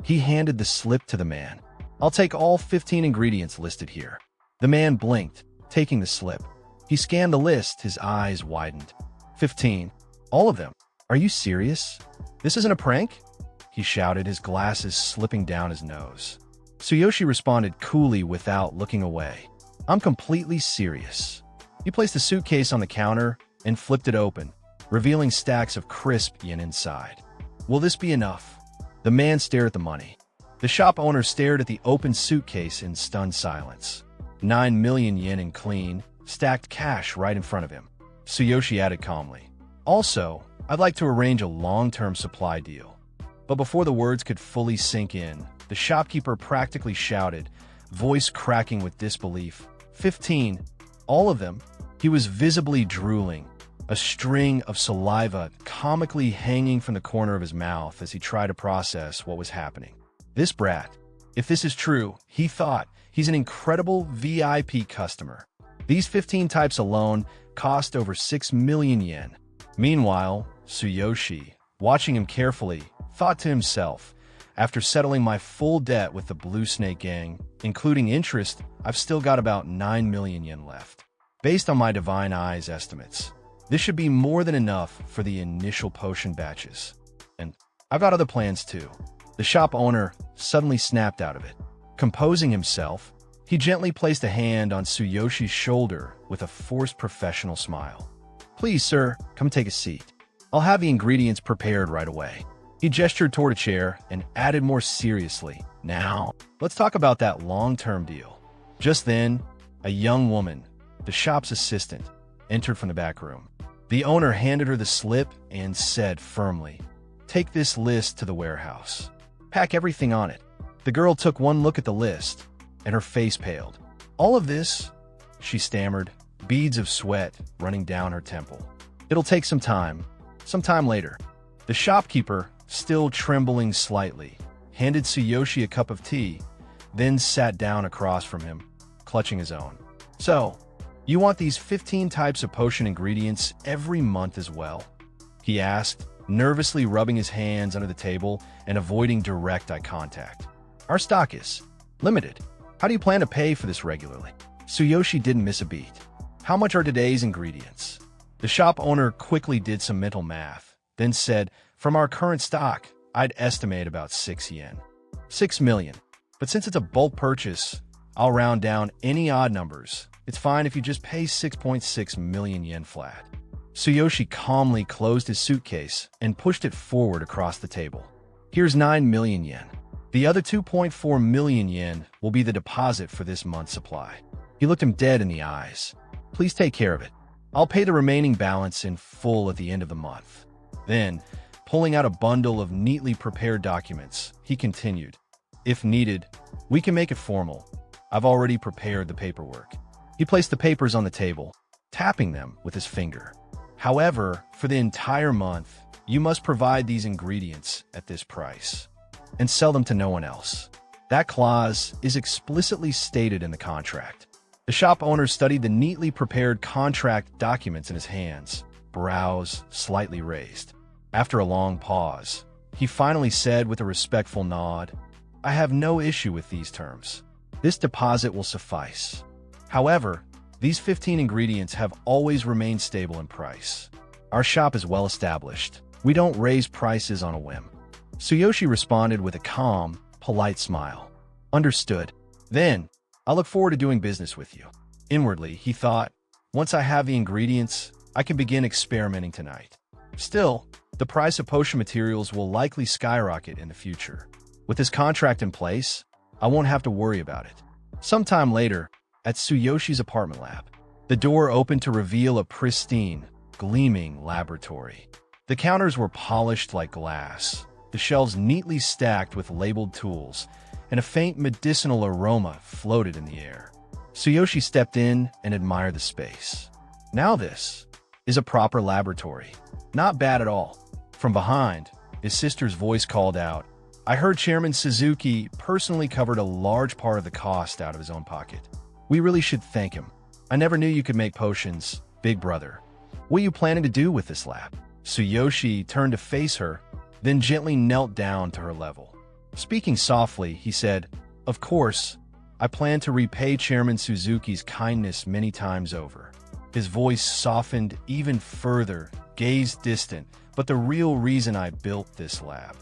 He handed the slip to the man. "I'll take all 15 ingredients listed here." The man blinked, taking the slip. He scanned the list, his eyes widened. 15. All of them? Are you serious? This isn't a prank? He shouted, his glasses slipping down his nose. Tsuyoshi responded coolly without looking away. "I'm completely serious." He placed the suitcase on the counter and flipped it open, revealing stacks of crisp yen inside. "Will this be enough?" The man stared at the money. The shop owner stared at the open suitcase in stunned silence. 9 million yen in clean, stacked cash right in front of him. Tsuyoshi added calmly, "Also, I'd like to arrange a long-term supply deal." But before the words could fully sink in, the shopkeeper practically shouted, voice cracking with disbelief, 15. All of them? He was visibly drooling, a string of saliva comically hanging from the corner of his mouth as he tried to process what was happening. This brat, if this is true, he thought, he's an incredible VIP customer. These 15 types alone cost over 6 million yen. Meanwhile, Tsuyoshi, watching him carefully, thought to himself, after settling my full debt with the Blue Snake gang, including interest, I've still got about 9 million yen left. Based on my divine eyes estimates, this should be more than enough for the initial potion batches. And I've got other plans too. The shop owner suddenly snapped out of it. Composing himself, he gently placed a hand on Tsuyoshi's shoulder with a forced professional smile. "Please, sir, come take a seat. I'll have the ingredients prepared right away." He gestured toward a chair and added more seriously, "Now, let's talk about that long-term deal." Just then, a young woman, the shop's assistant, entered from the back room. The owner handed her the slip and said firmly, "Take this list to the warehouse. Pack everything on it." The girl took one look at the list, and her face paled. "All of this?" she stammered, beads of sweat running down her temple. "It'll take some time later." The shopkeeper, still trembling slightly, handed Tsuyoshi a cup of tea, then sat down across from him, clutching his own. "So, you want these 15 types of potion ingredients every month as well?" he asked, nervously rubbing his hands under the table and avoiding direct eye contact. "Our stock is limited. How do you plan to pay for this regularly?" Tsuyoshi didn't miss a beat. "How much are today's ingredients?" The shop owner quickly did some mental math, then said, "From our current stock, I'd estimate about 6 yen. 6 million. But since it's a bulk purchase, I'll round down any odd numbers. It's fine if you just pay 6.6 million yen flat." Tsuyoshi calmly closed his suitcase and pushed it forward across the table. "Here's 9 million yen. The other 2.4 million yen will be the deposit for this month's supply." He looked him dead in the eyes. "Please take care of it. I'll pay the remaining balance in full at the end of the month." Then, pulling out a bundle of neatly prepared documents, he continued, "If needed, we can make it formal. I've already prepared the paperwork. He placed the papers on the table, tapping them with his finger. However, for the entire month, you must provide these ingredients at this price and sell them to no one else. That clause is explicitly stated in the contract. The shop owner studied the neatly prepared contract documents in his hands, brows slightly raised. After a long pause, he finally said with a respectful nod, "I have no issue with these terms. This deposit will suffice. However, these 15 ingredients have always remained stable in price. Our shop is well established. We don't raise prices on a whim." Tsuyoshi responded with a calm, polite smile. "Understood. Then, I look forward to doing business with you." Inwardly, he thought, "Once I have the ingredients, I can begin experimenting tonight." Still, the price of potion materials will likely skyrocket in the future. With this contract in place, I won't have to worry about it. Sometime later, at Tsuyoshi's apartment lab, the door opened to reveal a pristine, gleaming laboratory. The counters were polished like glass, the shelves neatly stacked with labeled tools, and a faint medicinal aroma floated in the air. Tsuyoshi stepped in and admired the space. Now this is a proper laboratory. Not bad at all. From behind, his sister's voice called out, "I heard Chairman Suzuki personally covered a large part of the cost out of his own pocket. We really should thank him. I never knew you could make potions, big brother. What are you planning to do with this lab?" Tsuyoshi turned to face her, then gently knelt down to her level. Speaking softly, he said, "Of course, I plan to repay Chairman Suzuki's kindness many times over." His voice softened even further, gazed distant, "But the real reason I built this lab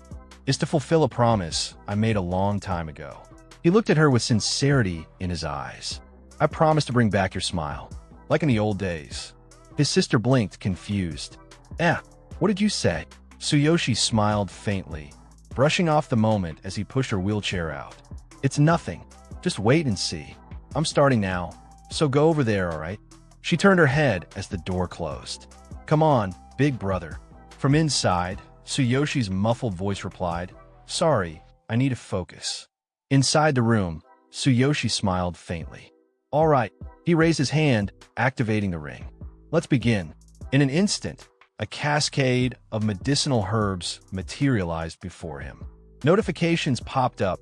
is to fulfill a promise I made a long time ago." He looked at her with sincerity in his eyes. "I promise to bring back your smile, like in the old days." His sister blinked, confused. What did you say?" Tsuyoshi smiled faintly, brushing off the moment as he pushed her wheelchair out. "It's nothing. Just wait and see. I'm starting now, so go over there, all right?" She turned her head as the door closed. "Come on, big brother." From inside, Tsuyoshi's muffled voice replied, "Sorry, I need to focus." Inside the room, Tsuyoshi smiled faintly. "All right." He raised his hand, activating the ring. "Let's begin." In an instant, a cascade of medicinal herbs materialized before him. Notifications popped up.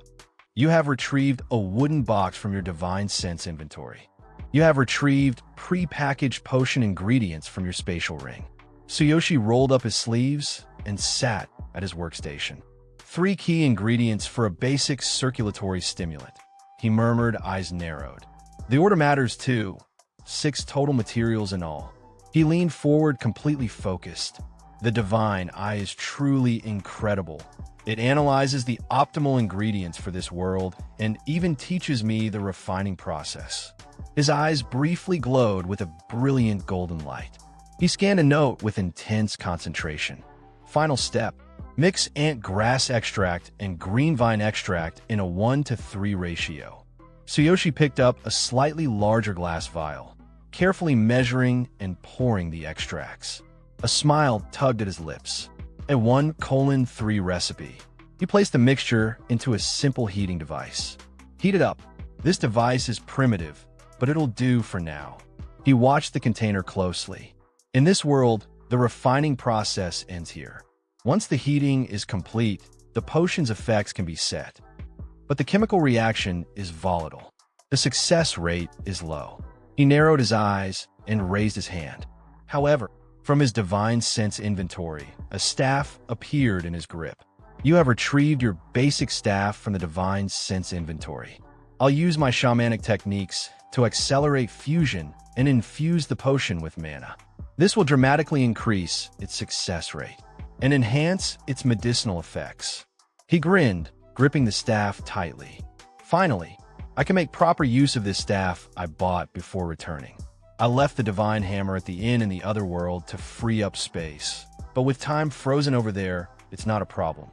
"You have retrieved a wooden box from your Divine Sense inventory. You have retrieved pre-packaged potion ingredients from your spatial ring." Tsuyoshi rolled up his sleeves and sat at his workstation. 3 key ingredients for a basic circulatory stimulant. He murmured, eyes narrowed. "The order matters too. 6 total materials in all." He leaned forward, completely focused. The divine eye is truly incredible. It analyzes the optimal ingredients for this world and even teaches me the refining process. His eyes briefly glowed with a brilliant golden light. He scanned a note with intense concentration. Final step: mix ant grass extract and green vine extract in a 1:3 ratio. Tsuyoshi picked up a slightly larger glass vial, carefully measuring and pouring the extracts. A smile tugged at his lips. A 1:3 recipe. He placed the mixture into a simple heating device. "Heat it up. This device is primitive, but it'll do for now." He watched the container closely. In this world, the refining process ends here. Once the heating is complete, the potion's effects can be set. But the chemical reaction is volatile. The success rate is low. He narrowed his eyes and raised his hand. However, from his Divine Sense inventory, a staff appeared in his grip. "You have retrieved your basic staff from the Divine Sense inventory. I'll use my shamanic techniques to accelerate fusion and infuse the potion with mana. This will dramatically increase its success rate and enhance its medicinal effects." He grinned, gripping the staff tightly. "Finally, I can make proper use of this staff I bought before returning. I left the Divine Hammer at the inn in the other world to free up space, but with time frozen over there, it's not a problem."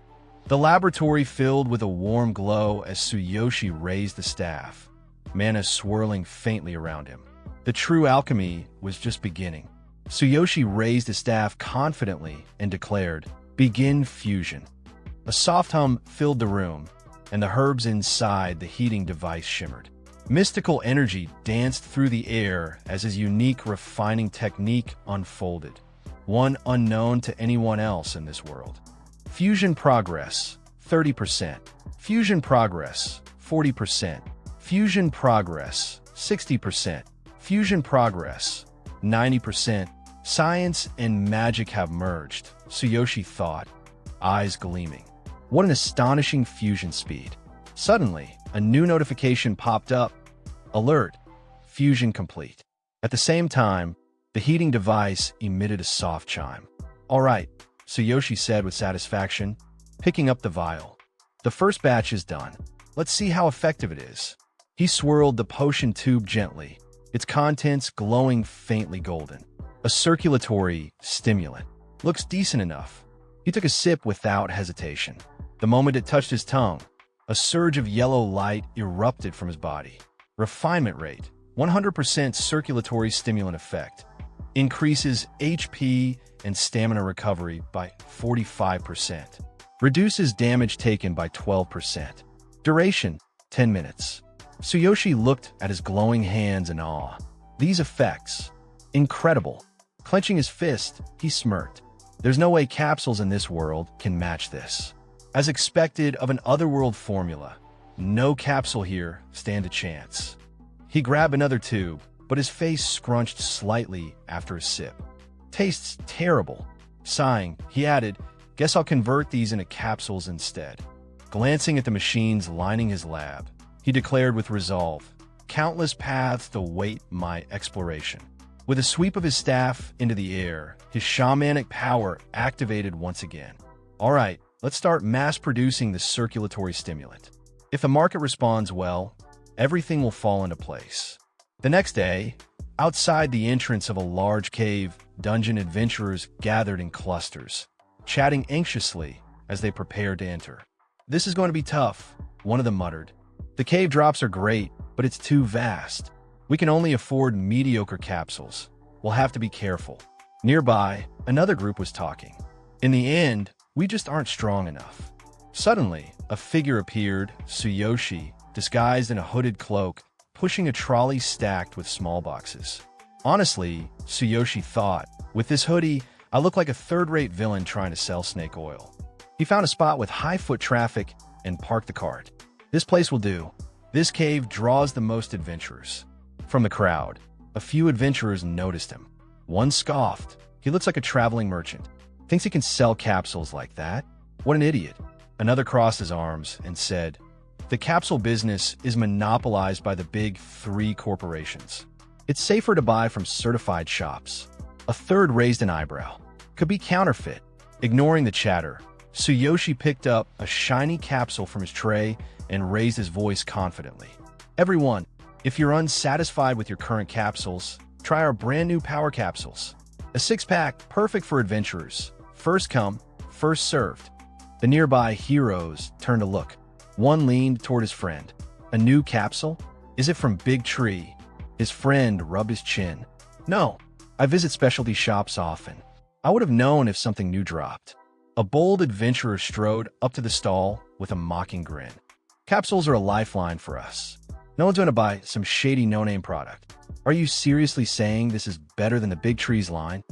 The laboratory filled with a warm glow as Tsuyoshi raised the staff, mana swirling faintly around him. The true alchemy was just beginning. Tsuyoshi raised the staff confidently and declared, "Begin fusion." A soft hum filled the room, and the herbs inside the heating device shimmered. Mystical energy danced through the air as his unique refining technique unfolded, one unknown to anyone else in this world. Fusion progress, 30%. Fusion progress, 40%. Fusion progress, 60%. Fusion progress, 90%. Science and magic have merged, Tsuyoshi thought, eyes gleaming. What an astonishing fusion speed. Suddenly, a new notification popped up. Alert, fusion complete. At the same time, the heating device emitted a soft chime. All right, Tsuyoshi said with satisfaction, picking up the vial. The first batch is done. Let's see how effective it is. He swirled the potion tube gently, its contents glowing faintly golden. A circulatory stimulant. Looks decent enough. He took a sip without hesitation. The moment it touched his tongue, a surge of yellow light erupted from his body. Refinement rate, 100% circulatory stimulant effect. Increases HP and stamina recovery by 45%. Reduces damage taken by 12%. Duration, 10 minutes. Tsuyoshi looked at his glowing hands in awe. These effects, incredible. Clenching his fist, he smirked. There's no way capsules in this world can match this. As expected of an otherworld formula, no capsule here stand a chance. He grabbed another tube, but his face scrunched slightly after a sip. Tastes terrible. Sighing, he added, guess I'll convert these into capsules instead. Glancing at the machines lining his lab, he declared with resolve, countless paths to await my exploration. With a sweep of his staff into the air, his shamanic power activated once again. All right, let's start mass-producing the circulatory stimulant. If the market responds well, everything will fall into place. The next day, outside the entrance of a large cave, dungeon adventurers gathered in clusters, chatting anxiously as they prepared to enter. This is going to be tough, one of them muttered. The cave drops are great, but it's too vast. We can only afford mediocre capsules. We'll have to be careful. Nearby, another group was talking. In the end, we just aren't strong enough. Suddenly, a figure appeared, Tsuyoshi, disguised in a hooded cloak, pushing a trolley stacked with small boxes. Honestly, Tsuyoshi thought, with this hoodie, I look like a third-rate villain trying to sell snake oil. He found a spot with high foot traffic and parked the cart. This place will do. This cave draws the most adventurers. From the crowd, a few adventurers noticed him. One scoffed. He looks like a traveling merchant. Thinks he can sell capsules like that? What an idiot. Another crossed his arms and said, the capsule business is monopolized by the big three corporations. It's safer to buy from certified shops. A third raised an eyebrow. Could be counterfeit. Ignoring the chatter, Tsuyoshi picked up a shiny capsule from his tray and raised his voice confidently. Everyone, if you're unsatisfied with your current capsules, try our brand new power capsules. A six-pack, perfect for adventurers. First come, first served. The nearby heroes turned to look. One leaned toward his friend. A new capsule? Is it from Big Tree? His friend rubbed his chin. No, I visit specialty shops often. I would have known if something new dropped. A bold adventurer strode up to the stall with a mocking grin. Capsules are a lifeline for us. No one's going to buy some shady no-name product. Are you seriously saying this is better than the Big Tree's line?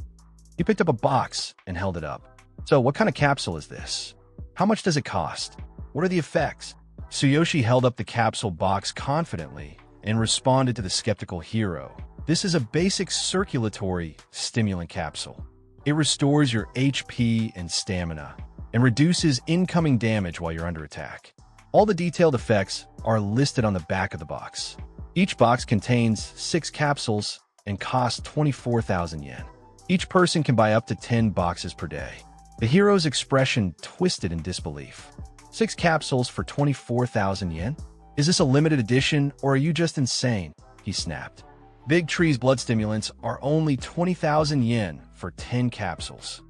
He picked up a box and held it up. So what kind of capsule is this? How much does it cost? What are the effects? Tsuyoshi held up the capsule box confidently and responded to the skeptical hero. This is a basic circulatory stimulant capsule. It restores your HP and stamina and reduces incoming damage while you're under attack. All the detailed effects are listed on the back of the box. Each box contains 6 capsules and costs 24,000 yen. Each person can buy up to 10 boxes per day. The hero's expression twisted in disbelief. 6 capsules for 24,000 yen? Is this a limited edition or are you just insane? He snapped. Big Tree's blood stimulants are only 20,000 yen for 10 capsules.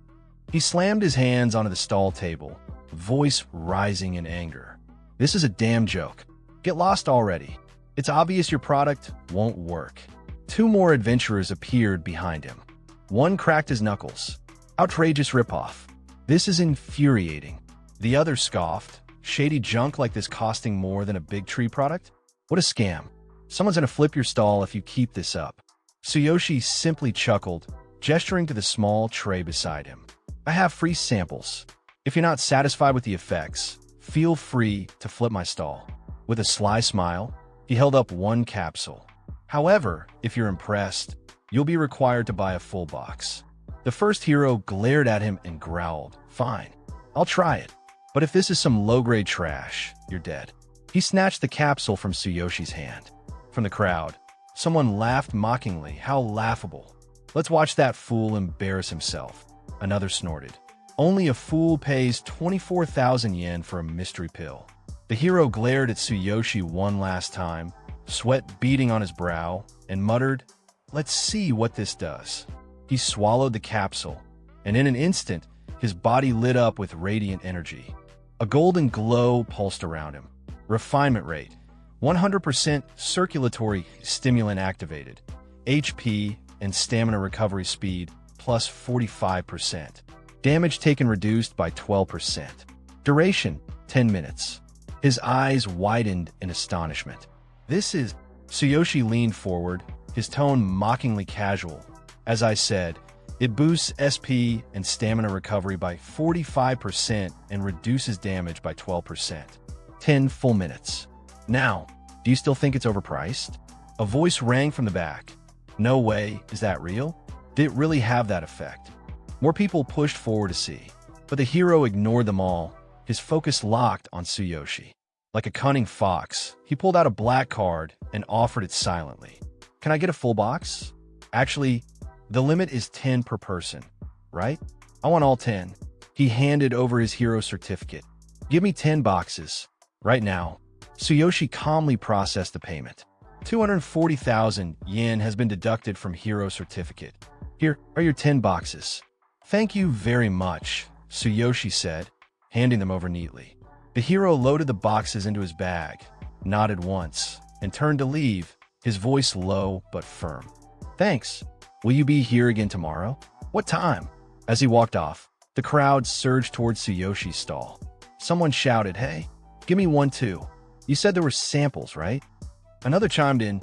He slammed his hands onto the stall table, voice rising in anger. This is a damn joke. Get lost already. It's obvious your product won't work. 2 more adventurers appeared behind him. One cracked his knuckles. Outrageous ripoff. This is infuriating. The other scoffed. Shady junk like this costing more than a Big Tree product? What a scam. Someone's gonna flip your stall if you keep this up. Tsuyoshi simply chuckled, gesturing to the small tray beside him. I have free samples. If you're not satisfied with the effects, feel free to flip my stall. With a sly smile, he held up one capsule. However, if you're impressed, you'll be required to buy a full box. The first hero glared at him and growled, "Fine, I'll try it. But if this is some low-grade trash, you're dead." He snatched the capsule from Tsuyoshi's hand. From the crowd, someone laughed mockingly. "How laughable. Let's watch that fool embarrass himself." Another snorted. "Only a fool pays 24,000 yen for a mystery pill." The hero glared at Tsuyoshi one last time, sweat beading on his brow, and muttered, "Let's see what this does." He swallowed the capsule, and in an instant, his body lit up with radiant energy. A golden glow pulsed around him. Refinement rate, 100% circulatory stimulant activated. HP and stamina recovery speed, plus 45%. Damage taken reduced by 12%. Duration, 10 minutes. His eyes widened in astonishment. "This is..." Tsuyoshi leaned forward, his tone mockingly casual. "As I said, it boosts SP and stamina recovery by 45% and reduces damage by 12%. 10 full minutes. Now, do you still think it's overpriced?" A voice rang from the back. "No way, is that real? Did it really have that effect?" More people pushed forward to see, but the hero ignored them all, his focus locked on Tsuyoshi. Like a cunning fox, he pulled out a black card and offered it silently. "Can I get a full box? Actually, the limit is 10 per person, right? I want all 10. He handed over his hero certificate. "Give me 10 boxes. Right now." Tsuyoshi calmly processed the payment. 240,000 yen has been deducted from hero certificate. "Here are your 10 boxes." "Thank you very much," Tsuyoshi said, handing them over neatly. The hero loaded the boxes into his bag, nodded once, and turned to leave, his voice low but firm. "Thanks. Will you be here again tomorrow? What time?" As he walked off, the crowd surged towards Tsuyoshi's stall. Someone shouted, "Hey, give me one too. You said there were samples, right?" Another chimed in,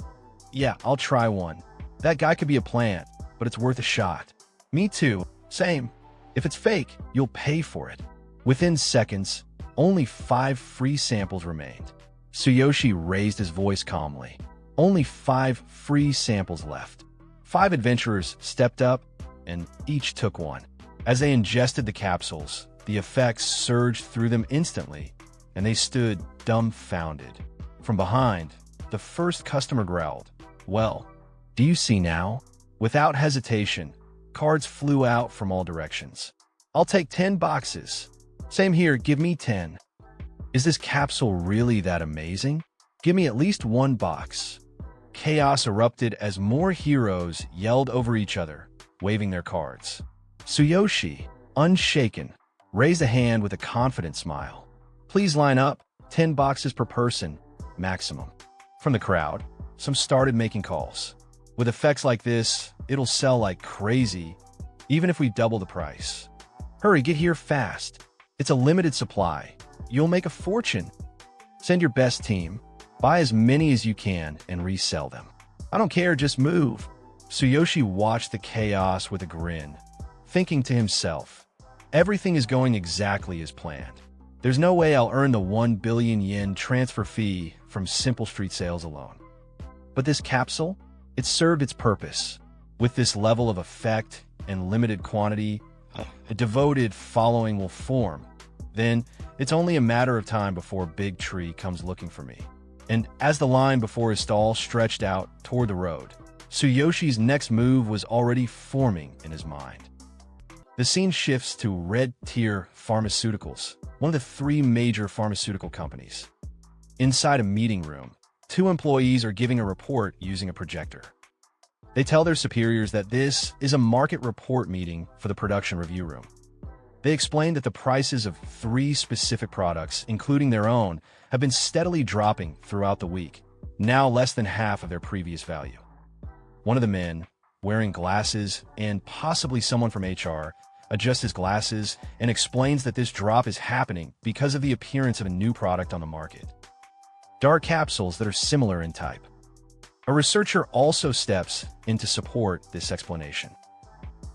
"Yeah, I'll try one. That guy could be a plant, but it's worth a shot." "Me too. Same. If it's fake, you'll pay for it." Within seconds, only 5 free samples remained. Tsuyoshi raised his voice calmly. Only 5 free samples left. 5 adventurers stepped up, and each took one. As they ingested the capsules, the effects surged through them instantly, and they stood dumbfounded. From behind, the first customer growled, "Well, do you see now?" Without hesitation, cards flew out from all directions. "I'll take 10 boxes. Same here, give me 10. Is this capsule really that amazing? Give me at least 1 box." Chaos erupted as more heroes yelled over each other, waving their cards. Tsuyoshi, unshaken, raised a hand with a confident smile. "Please line up, 10 boxes per person, maximum." From the crowd, some started making calls. "With effects like this, it'll sell like crazy, even if we double the price. Hurry, get here fast. It's a limited supply. You'll make a fortune. Send your best team. Buy as many as you can and resell them." "I don't care, just move." Tsuyoshi watched the chaos with a grin, thinking to himself, "Everything is going exactly as planned. There's no way I'll earn the 1 billion yen transfer fee from simple street sales alone." But this capsule, it served its purpose. With this level of effect and limited quantity, a devoted following will form. Then, it's only a matter of time before Big Tree comes looking for me. And as the line before his stall stretched out toward the road, Tsuyoshi's next move was already forming in his mind. The scene shifts to Red Tier Pharmaceuticals, one of the 3 major pharmaceutical companies. Inside a meeting room, 2 employees are giving a report using a projector. They tell their superiors that this is a market report meeting for the production review room. They explain that the prices of 3 specific products, including their own, have been steadily dropping throughout the week, now less than half of their previous value. One of the men, wearing glasses and possibly someone from HR, adjusts his glasses and explains that this drop is happening because of the appearance of a new product on the market. Dark capsules that are similar in type. A researcher also steps in to support this explanation.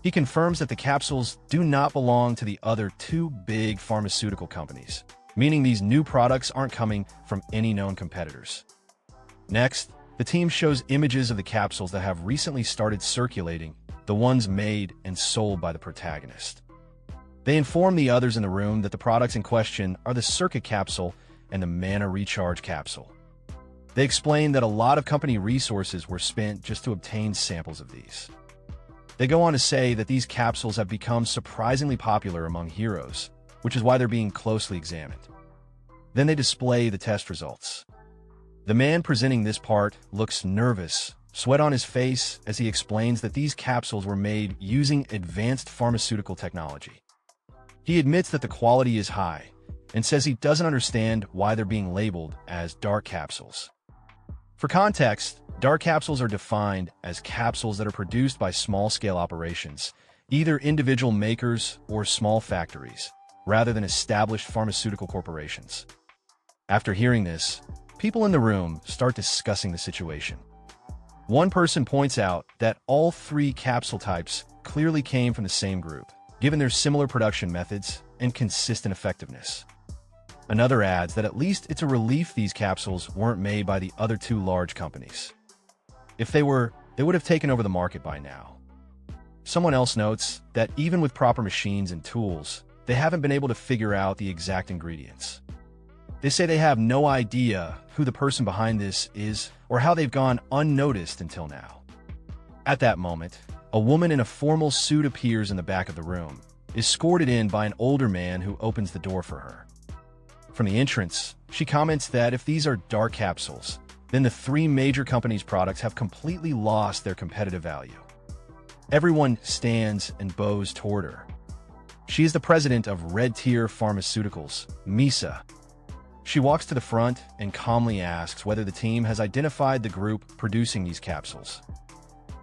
He confirms that the capsules do not belong to the other two big pharmaceutical companies, meaning these new products aren't coming from any known competitors. Next, the team shows images of the capsules that have recently started circulating, the ones made and sold by the protagonist. They inform the others in the room that the products in question are the circuit capsule and the mana recharge capsule. They explain that a lot of company resources were spent just to obtain samples of these. They go on to say that these capsules have become surprisingly popular among heroes, which is why they're being closely examined. Then they display the test results. The man presenting this part looks nervous, sweat on his face as he explains that these capsules were made using advanced pharmaceutical technology. He admits that the quality is high and says he doesn't understand why they're being labeled as dark capsules. For context, dark capsules are defined as capsules that are produced by small-scale operations, either individual makers or small factories, rather than established pharmaceutical corporations. After hearing this, people in the room start discussing the situation. One person points out that all three capsule types clearly came from the same group, given their similar production methods and consistent effectiveness. Another adds that at least it's a relief these capsules weren't made by the other two large companies. If they were, they would have taken over the market by now. Someone else notes that even with proper machines and tools, they haven't been able to figure out the exact ingredients. They say they have no idea who the person behind this is or how they've gone unnoticed until now. At that moment, a woman in a formal suit appears in the back of the room, escorted in by an older man who opens the door for her. From the entrance, she comments that if these are dark capsules, then the three major companies' products have completely lost their competitive value. Everyone stands and bows toward her. She is the president of Red Tier Pharmaceuticals, Misa. She walks to the front and calmly asks whether the team has identified the group producing these capsules.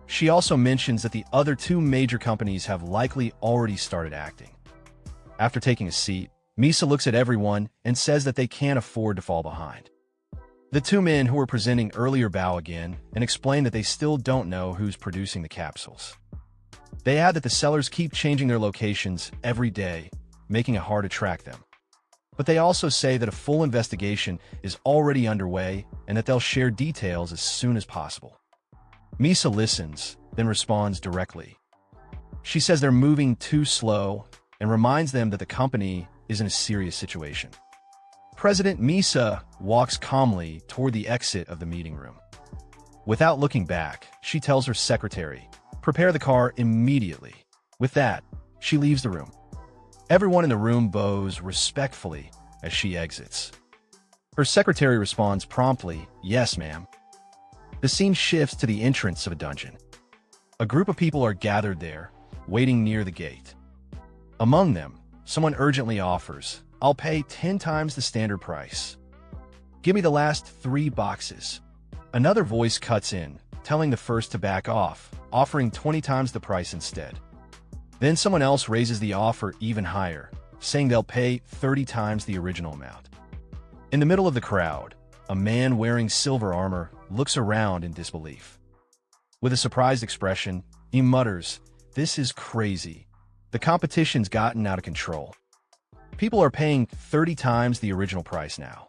She also mentions that the other two major companies have likely already started acting. After taking a seat, Misa looks at everyone and says that they can't afford to fall behind. The two men who were presenting earlier bow again and explain that they still don't know who's producing the capsules. They add that the sellers keep changing their locations every day, making it hard to track them. But they also say that a full investigation is already underway and that they'll share details as soon as possible. Misa listens, then responds directly. She says they're moving too slow and reminds them that the company is in a serious situation. President Misa walks calmly toward the exit of the meeting room. Without looking back, she tells her secretary, "Prepare the car immediately." With that, she leaves the room. Everyone in the room bows respectfully as she exits. Her secretary responds promptly, "Yes, ma'am." The scene shifts to the entrance of a dungeon. A group of people are gathered there, waiting near the gate. Among them, someone urgently offers, "I'll pay 10 times the standard price. Give me the last 3 boxes." Another voice cuts in, telling the first to back off, offering 20 times the price instead. Then someone else raises the offer even higher, saying they'll pay 30 times the original amount. In the middle of the crowd, a man wearing silver armor looks around in disbelief. With a surprised expression, he mutters, "This is crazy. The competition's gotten out of control. People are paying 30 times the original price now."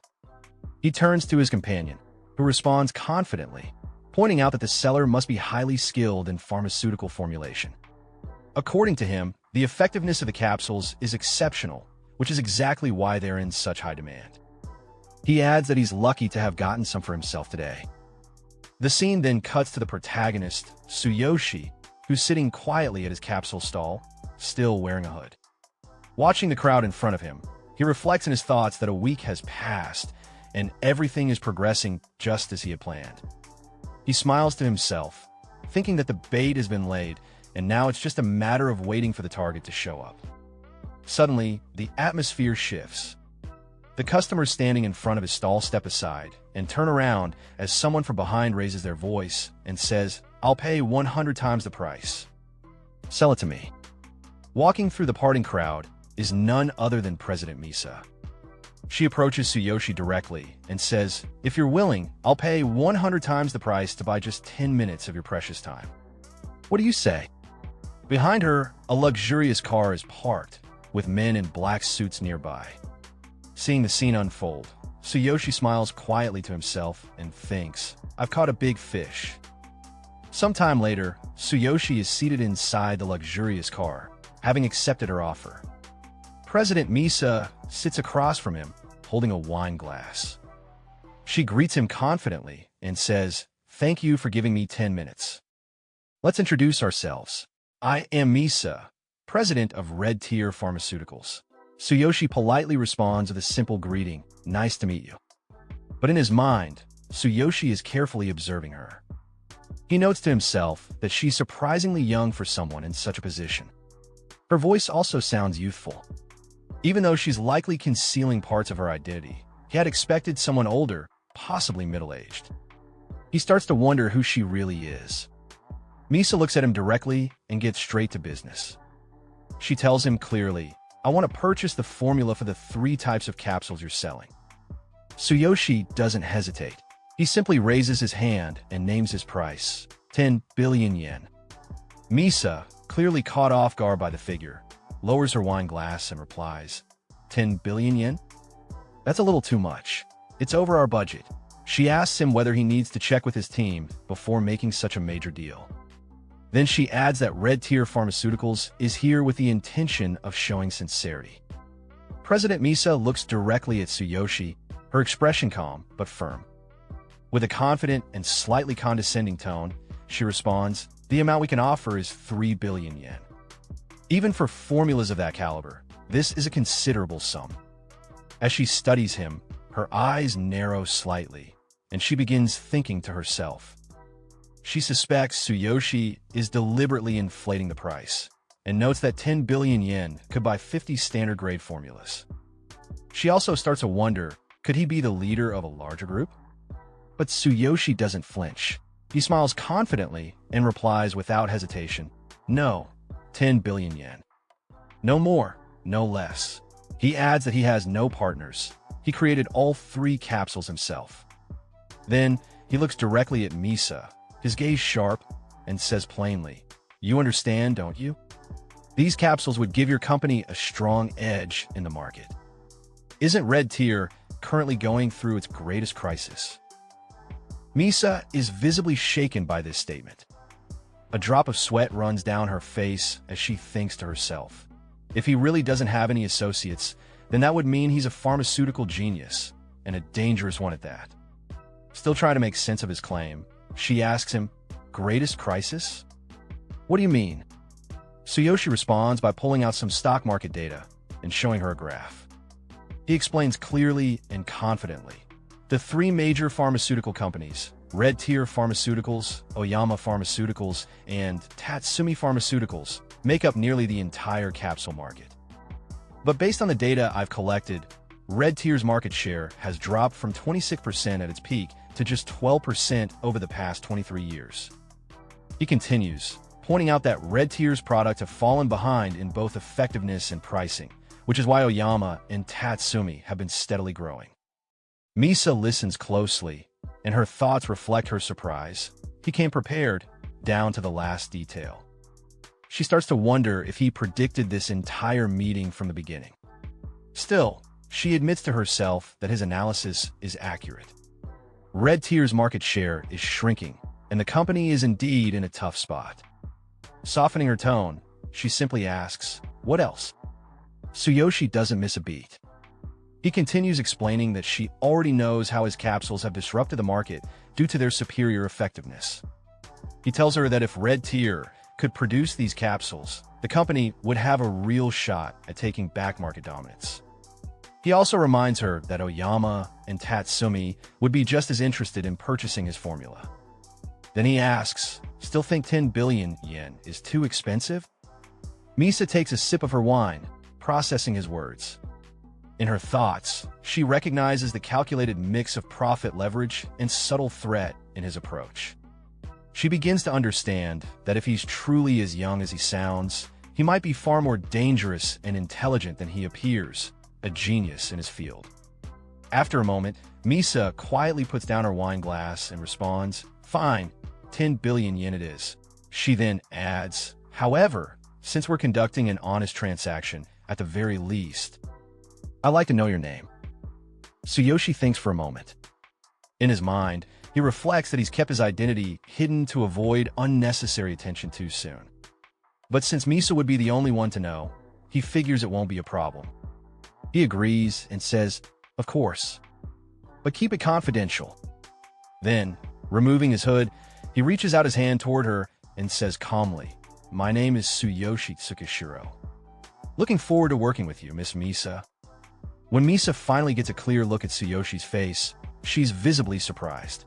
He turns to his companion, who responds confidently, pointing out that the seller must be highly skilled in pharmaceutical formulation. According to him, the effectiveness of the capsules is exceptional, which is exactly why they're in such high demand. He adds that he's lucky to have gotten some for himself today. The scene then cuts to the protagonist, Tsuyoshi, who's sitting quietly at his capsule stall, still wearing a hood. Watching the crowd in front of him, he reflects in his thoughts that a week has passed and everything is progressing just as he had planned. He smiles to himself, thinking that the bait has been laid and now it's just a matter of waiting for the target to show up. Suddenly, the atmosphere shifts. The customers standing in front of his stall step aside and turn around as someone from behind raises their voice and says, "I'll pay 100 times the price. Sell it to me." Walking through the parting crowd is none other than President Misa. She approaches Tsuyoshi directly and says, "If you're willing, I'll pay 100 times the price to buy just 10 minutes of your precious time. What do you say?" Behind her, a luxurious car is parked, with men in black suits nearby. Seeing the scene unfold, Tsuyoshi smiles quietly to himself and thinks, "I've caught a big fish." Sometime later, Tsuyoshi is seated inside the luxurious car, having accepted her offer. President Misa sits across from him, holding a wine glass. She greets him confidently and says, "Thank you for giving me 10 minutes. Let's introduce ourselves. I am Misa, president of Red Tier Pharmaceuticals." Tsuyoshi politely responds with a simple greeting, "Nice to meet you." But in his mind, Tsuyoshi is carefully observing her. He notes to himself that she's surprisingly young for someone in such a position. Her voice also sounds youthful. Even though she's likely concealing parts of her identity, he had expected someone older, possibly middle-aged. He starts to wonder who she really is. Misa looks at him directly and gets straight to business. She tells him clearly, "I want to purchase the formula for the 3 types of capsules you're selling." Tsuyoshi doesn't hesitate. He simply raises his hand and names his price, 10 billion yen. Misa, clearly caught off guard by the figure, lowers her wine glass and replies, 10 billion yen? That's a little too much. It's over our budget. She asks him whether he needs to check with his team before making such a major deal. Then she adds that Red Tier Pharmaceuticals is here with the intention of showing sincerity. President Misa looks directly at Tsuyoshi, her expression calm but firm. With a confident and slightly condescending tone, she responds, "The amount we can offer is 3 billion yen. Even for formulas of that caliber, this is a considerable sum." As she studies him, her eyes narrow slightly, and she begins thinking to herself. She suspects Tsuyoshi is deliberately inflating the price, and notes that 10 billion yen could buy 50 standard-grade formulas. She also starts to wonder, could he be the leader of a larger group? But Tsuyoshi doesn't flinch. He smiles confidently and replies without hesitation, "No, 10 billion yen. No more, no less." He adds that he has no partners. He created all 3 capsules himself. Then he looks directly at Misa, his gaze sharp, and says plainly, "You understand, don't you? These capsules would give your company a strong edge in the market. Isn't Red Tier currently going through its greatest crisis?" Misa is visibly shaken by this statement. A drop of sweat runs down her face as she thinks to herself, if he really doesn't have any associates, then that would mean he's a pharmaceutical genius, and a dangerous one at that. Still trying to make sense of his claim, she asks him, "Greatest crisis? What do you mean?" Tsuyoshi responds by pulling out some stock market data and showing her a graph. He explains clearly and confidently. The 3 major pharmaceutical companies, Red Tier Pharmaceuticals, Oyama Pharmaceuticals, and Tatsumi Pharmaceuticals, make up nearly the entire capsule market. But based on the data I've collected, Red Tier's market share has dropped from 26% at its peak to just 12% over the past 23 years. He continues, pointing out that Red Tier's products have fallen behind in both effectiveness and pricing, which is why Oyama and Tatsumi have been steadily growing. Misa listens closely, and her thoughts reflect her surprise. He came prepared, down to the last detail. She starts to wonder if he predicted this entire meeting from the beginning. Still, she admits to herself that his analysis is accurate. Red Tier's market share is shrinking, and the company is indeed in a tough spot. Softening her tone, she simply asks, "What else?" Tsuyoshi doesn't miss a beat. He continues explaining that she already knows how his capsules have disrupted the market due to their superior effectiveness. He tells her that if Red Tier could produce these capsules, the company would have a real shot at taking back market dominance. He also reminds her that Oyama and Tatsumi would be just as interested in purchasing his formula. Then he asks, "Still think 10 billion yen is too expensive?" Misa takes a sip of her wine, processing his words. In her thoughts, she recognizes the calculated mix of profit leverage and subtle threat in his approach. She begins to understand that if he's truly as young as he sounds, he might be far more dangerous and intelligent than he appears, a genius in his field. After a moment, Misa quietly puts down her wine glass and responds, "Fine, 10 billion yen it is." She then adds, "However, since we're conducting an honest transaction, at the very least, I'd like to know your name." Tsuyoshi thinks for a moment. In his mind, he reflects that he's kept his identity hidden to avoid unnecessary attention too soon. But since Misa would be the only one to know, he figures it won't be a problem. He agrees and says, "Of course, but keep it confidential." Then, removing his hood, he reaches out his hand toward her and says calmly, "My name is Tsuyoshi Tsukishiro. Looking forward to working with you, Miss Misa." When Misa finally gets a clear look at Tsuyoshi's face, she's visibly surprised.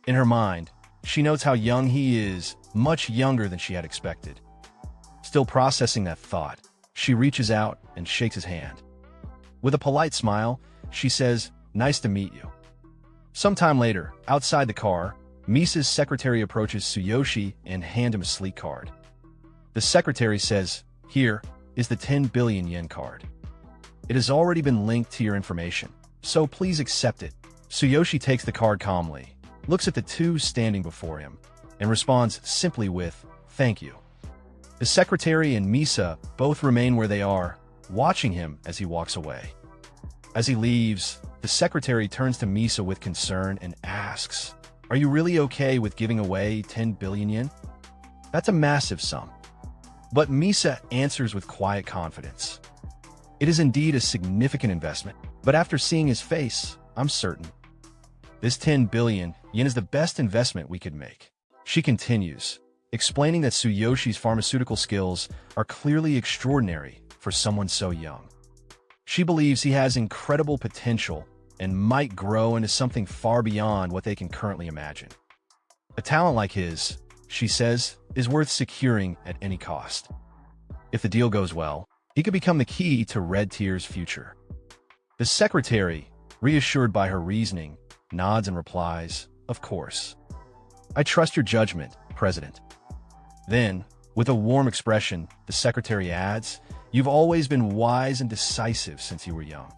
In her mind, she notes how young he is, much younger than she had expected. Still processing that thought, she reaches out and shakes his hand. With a polite smile, she says, "Nice to meet you." Sometime later, outside the car, Misa's secretary approaches Tsuyoshi and hands him a sleek card. The secretary says, "Here is the 10 billion yen card. It has already been linked to your information, so please accept it." Tsuyoshi takes the card calmly, looks at the two standing before him, and responds simply with, "Thank you." The secretary and Misa both remain where they are, watching him as he walks away. As he leaves, the secretary turns to Misa with concern and asks, "Are you really okay with giving away 10 billion yen? That's a massive sum." But Misa answers with quiet confidence, "It is indeed a significant investment, but after seeing his face, I'm certain this 10 billion yen is the best investment we could make." She continues, explaining that Tsuyoshi's pharmaceutical skills are clearly extraordinary for someone so young. She believes he has incredible potential and might grow into something far beyond what they can currently imagine. A talent like his, she says, is worth securing at any cost. If the deal goes well, he could become the key to Red Tier's future. The secretary, reassured by her reasoning, nods and replies, "Of course. I trust your judgment, President." Then, with a warm expression, the secretary adds, "You've always been wise and decisive since you were young.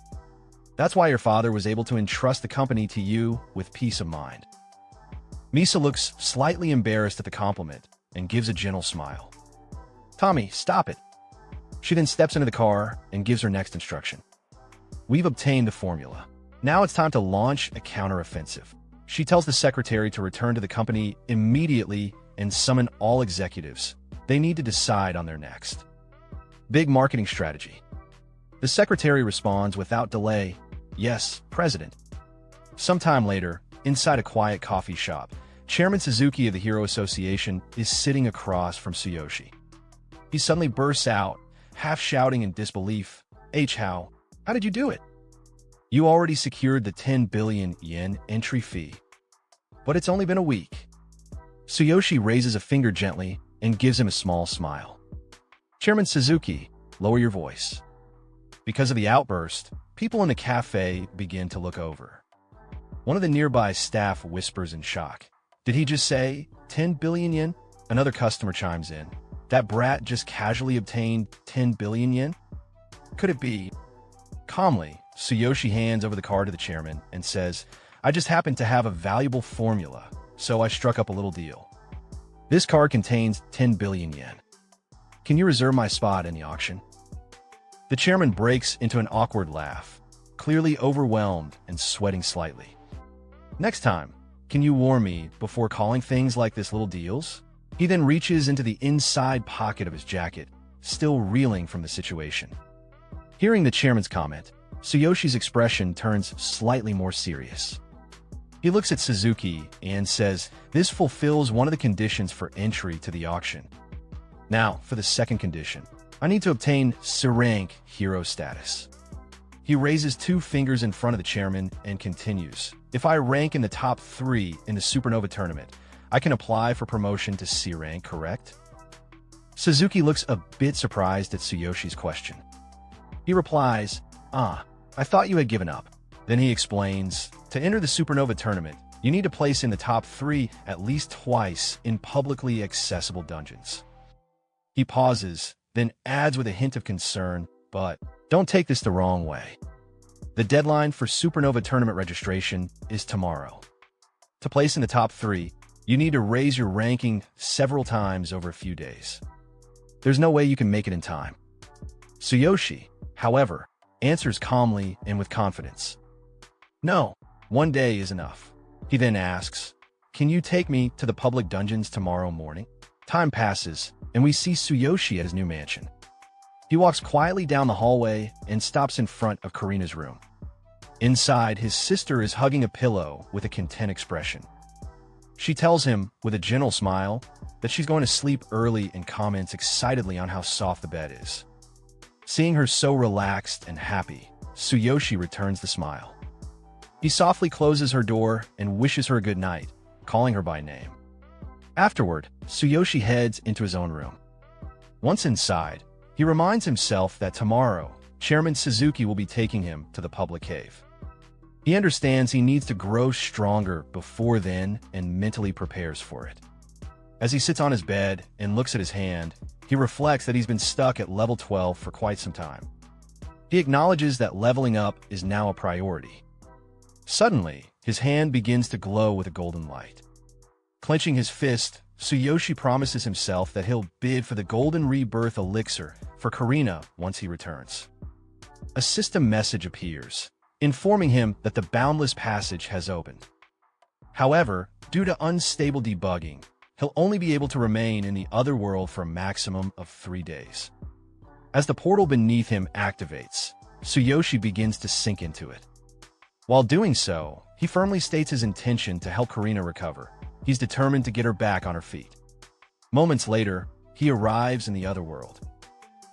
That's why your father was able to entrust the company to you with peace of mind." Misa looks slightly embarrassed at the compliment and gives a gentle smile. "Tommy, stop it." She then steps into the car and gives her next instruction. "We've obtained the formula. Now it's time to launch a counteroffensive." She tells the secretary to return to the company immediately and summon all executives. They need to decide on their next big marketing strategy. The secretary responds without delay, "Yes, President." Sometime later, inside a quiet coffee shop, Chairman Suzuki of the Hero Association is sitting across from Tsuyoshi. He suddenly bursts out, half shouting in disbelief, How did you do it? You already secured the 10 billion yen entry fee. But it's only been a week." Tsuyoshi raises a finger gently and gives him a small smile. "Chairman Suzuki, lower your voice." Because of the outburst, people in the cafe begin to look over. One of the nearby staff whispers in shock, "Did he just say 10 billion yen? Another customer chimes in, "That brat just casually obtained 10 billion yen? Could it be?" Calmly, Tsuyoshi hands over the card to the chairman and says, "I just happen to have a valuable formula, so I struck up a little deal. This card contains 10 billion yen. Can you reserve my spot in the auction?" The chairman breaks into an awkward laugh, clearly overwhelmed and sweating slightly. "Next time, can you warn me before calling things like this little deals?" He then reaches into the inside pocket of his jacket, still reeling from the situation. Hearing the chairman's comment, Tsuyoshi's expression turns slightly more serious. He looks at Suzuki and says, "This fulfills one of the conditions for entry to the auction. Now, for the second condition, I need to obtain C-rank hero status." He raises two fingers in front of the chairman and continues, "If I rank in the top 3 in the Supernova tournament, I can apply for promotion to C rank, correct?" Suzuki looks a bit surprised at Tsuyoshi's question. He replies, I thought you had given up." Then he explains, "To enter the Supernova tournament, you need to place in the top 3 at least twice in publicly accessible dungeons." He pauses, then adds with a hint of concern, "But don't take this the wrong way. The deadline for Supernova Tournament registration is tomorrow. To place in the top 3, you need to raise your ranking several times over a few days. There's no way you can make it in time. Tsuyoshi, however, answers calmly and with confidence. No, 1 day is enough. He then asks, "Can you take me to the public dungeons tomorrow morning?" Time passes, and we see Tsuyoshi at his new mansion. He walks quietly down the hallway and stops in front of Karina's room. Inside, his sister is hugging a pillow with a content expression. She tells him, with a gentle smile, that she's going to sleep early and comments excitedly on how soft the bed is. Seeing her so relaxed and happy, Tsuyoshi returns the smile. He softly closes her door and wishes her a good night, calling her by name. Afterward, Tsuyoshi heads into his own room. Once inside, he reminds himself that tomorrow, Chairman Suzuki will be taking him to the public cave. He understands he needs to grow stronger before then and mentally prepares for it. As he sits on his bed and looks at his hand, he reflects that he's been stuck at level 12 for quite some time. He acknowledges that leveling up is now a priority. Suddenly, his hand begins to glow with a golden light. Clenching his fist, Tsuyoshi promises himself that he'll bid for the Golden Rebirth Elixir for Karina once he returns. A system message appears, informing him that the Boundless Passage has opened. However, due to unstable debugging, he'll only be able to remain in the other world for a maximum of 3 days. As the portal beneath him activates, Tsuyoshi begins to sink into it. While doing so, he firmly states his intention to help Karina recover. He's determined to get her back on her feet. Moments later, he arrives in the other world.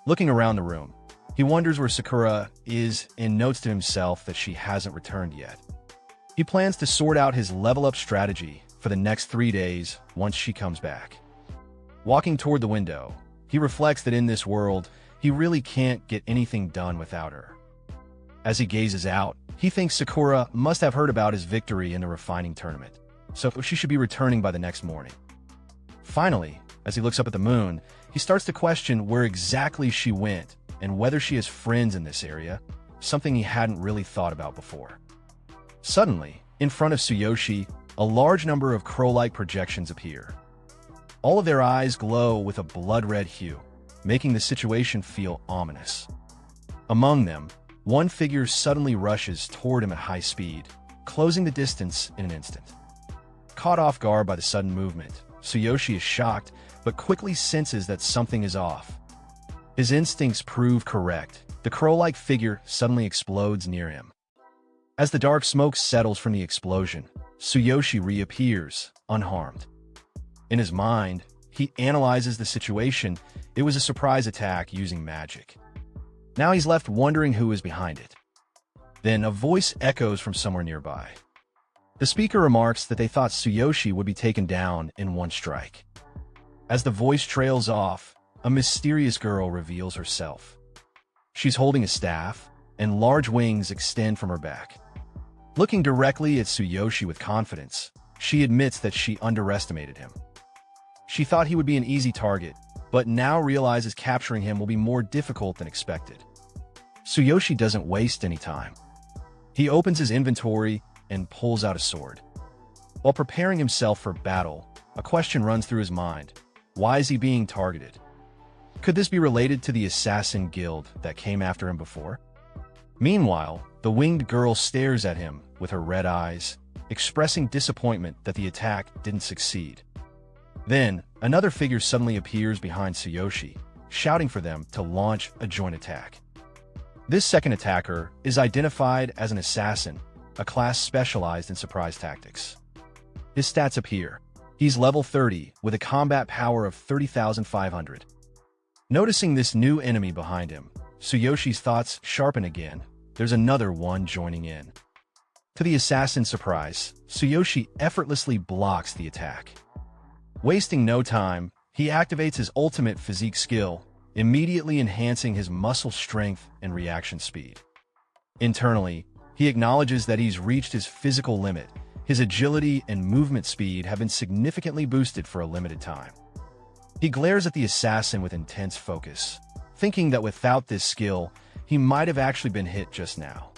Looking around the room, he wonders where Sakura is and notes to himself that she hasn't returned yet. He plans to sort out his level-up strategy for the next 3 days once she comes back. Walking toward the window, he reflects that in this world, he really can't get anything done without her. As he gazes out, he thinks Sakura must have heard about his victory in the refining tournament, so she should be returning by the next morning. Finally, as he looks up at the moon, he starts to question where exactly she went and whether she has friends in this area, something he hadn't really thought about before. Suddenly, in front of Tsuyoshi, a large number of crow-like projections appear. All of their eyes glow with a blood-red hue, making the situation feel ominous. Among them, one figure suddenly rushes toward him at high speed, closing the distance in an instant. Caught off guard by the sudden movement, Tsuyoshi is shocked, but quickly senses that something is off. His instincts prove correct. The crow-like figure suddenly explodes near him. As the dark smoke settles from the explosion, Tsuyoshi reappears, unharmed. In his mind, he analyzes the situation. It was a surprise attack using magic. Now he's left wondering who is behind it. Then a voice echoes from somewhere nearby. The speaker remarks that they thought Tsuyoshi would be taken down in one strike. As the voice trails off, a mysterious girl reveals herself. She's holding a staff, and large wings extend from her back. Looking directly at Tsuyoshi with confidence, she admits that she underestimated him. She thought he would be an easy target, but now realizes capturing him will be more difficult than expected. Tsuyoshi doesn't waste any time. He opens his inventory and pulls out a sword. While preparing himself for battle, a question runs through his mind. Why is he being targeted? Could this be related to the assassin guild that came after him before? Meanwhile, the winged girl stares at him with her red eyes, expressing disappointment that the attack didn't succeed. Then, another figure suddenly appears behind Tsuyoshi, shouting for them to launch a joint attack. This second attacker is identified as an assassin, a class specialized in surprise tactics. His stats appear. He's level 30 with a combat power of 30,500. Noticing this new enemy behind him, Tsuyoshi's thoughts sharpen again. There's another one joining in. To the assassin's surprise, Tsuyoshi effortlessly blocks the attack. Wasting no time, he activates his ultimate physique skill, immediately enhancing his muscle strength and reaction speed. Internally, he acknowledges that he's reached his physical limit. His agility and movement speed have been significantly boosted for a limited time. He glares at the assassin with intense focus, thinking that without this skill, he might have actually been hit just now.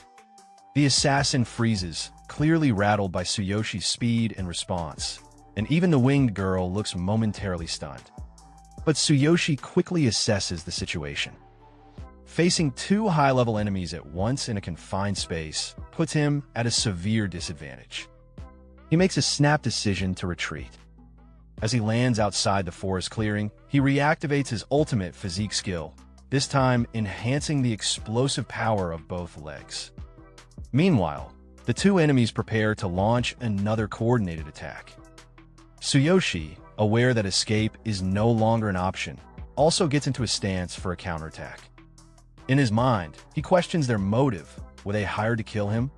The assassin freezes, clearly rattled by Tsuyoshi's speed and response, and even the winged girl looks momentarily stunned. But Tsuyoshi quickly assesses the situation. Facing two high-level enemies at once in a confined space puts him at a severe disadvantage. He makes a snap decision to retreat. As he lands outside the forest clearing, he reactivates his ultimate physique skill, this time enhancing the explosive power of both legs. Meanwhile, the two enemies prepare to launch another coordinated attack. Tsuyoshi, aware that escape is no longer an option, also gets into a stance for a counterattack. In his mind, he questions their motive. Were they hired to kill him?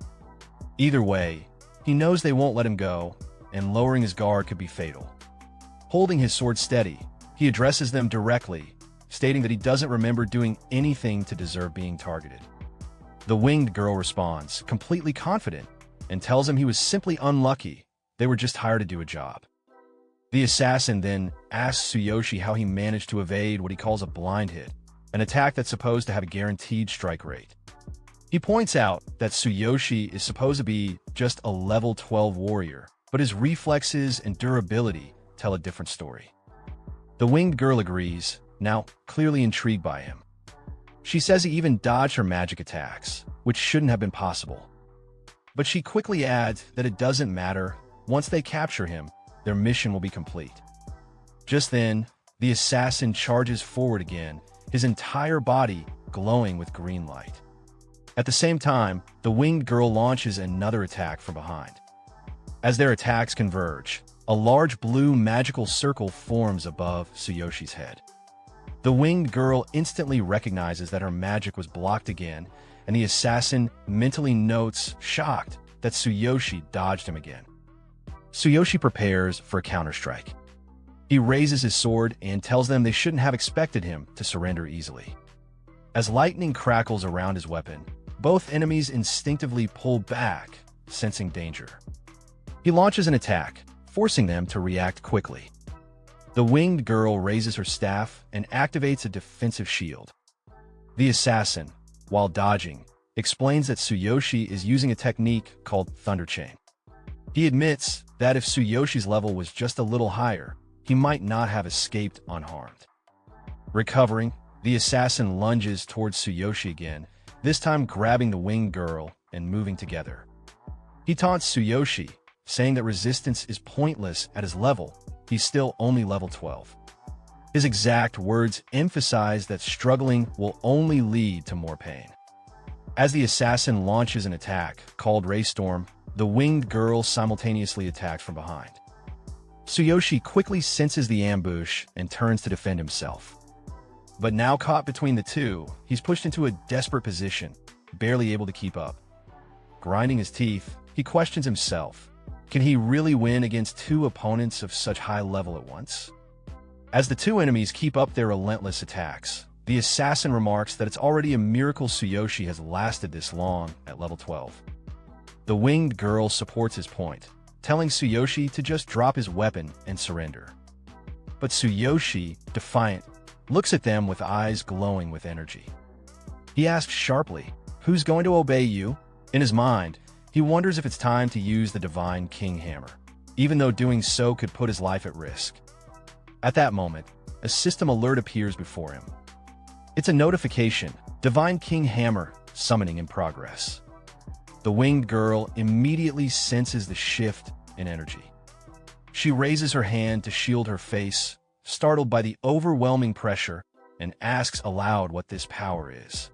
Either way, he knows they won't let him go, and lowering his guard could be fatal. Holding his sword steady, he addresses them directly, stating that he doesn't remember doing anything to deserve being targeted. The winged girl responds, completely confident, and tells him he was simply unlucky. They were just hired to do a job. The assassin then asks Tsuyoshi how he managed to evade what he calls a blind hit, an attack that's supposed to have a guaranteed strike rate. He points out that Tsuyoshi is supposed to be just a level 12 warrior, but his reflexes and durability tell a different story. The winged girl agrees, now clearly intrigued by him. She says he even dodged her magic attacks, which shouldn't have been possible. But she quickly adds that it doesn't matter. Once they capture him, their mission will be complete. Just then, the assassin charges forward again, his entire body glowing with green light. At the same time, the winged girl launches another attack from behind. As their attacks converge, a large blue magical circle forms above Tsuyoshi's head. The winged girl instantly recognizes that her magic was blocked again, and the assassin mentally notes, shocked, that Tsuyoshi dodged him again. Tsuyoshi prepares for a counterstrike. He raises his sword and tells them they shouldn't have expected him to surrender easily. As lightning crackles around his weapon, both enemies instinctively pull back, sensing danger. He launches an attack, forcing them to react quickly. The winged girl raises her staff and activates a defensive shield. The assassin, while dodging, explains that Tsuyoshi is using a technique called Thunder Chain. He admits that if Tsuyoshi's level was just a little higher, he might not have escaped unharmed. Recovering, the assassin lunges towards Tsuyoshi again, this time grabbing the winged girl and moving together. He taunts Tsuyoshi, saying that resistance is pointless at his level. He's still only level 12. His exact words emphasize that struggling will only lead to more pain. As the assassin launches an attack called Raystorm, the winged girl simultaneously attacks from behind. Tsuyoshi quickly senses the ambush and turns to defend himself. But now caught between the two, he's pushed into a desperate position, barely able to keep up. Grinding his teeth, he questions himself. Can he really win against two opponents of such high level at once? As the two enemies keep up their relentless attacks, the assassin remarks that it's already a miracle Tsuyoshi has lasted this long at level 12. The winged girl supports his point, telling Tsuyoshi to just drop his weapon and surrender. But Tsuyoshi, defiant, looks at them with eyes glowing with energy. He asks sharply, "Who's going to obey you?" In his mind, he wonders if it's time to use the Divine King Hammer, even though doing so could put his life at risk. At that moment, a system alert appears before him. It's a notification, Divine King Hammer, summoning in progress. The winged girl immediately senses the shift in energy. She raises her hand to shield her face, startled by the overwhelming pressure, and asks aloud what this power is.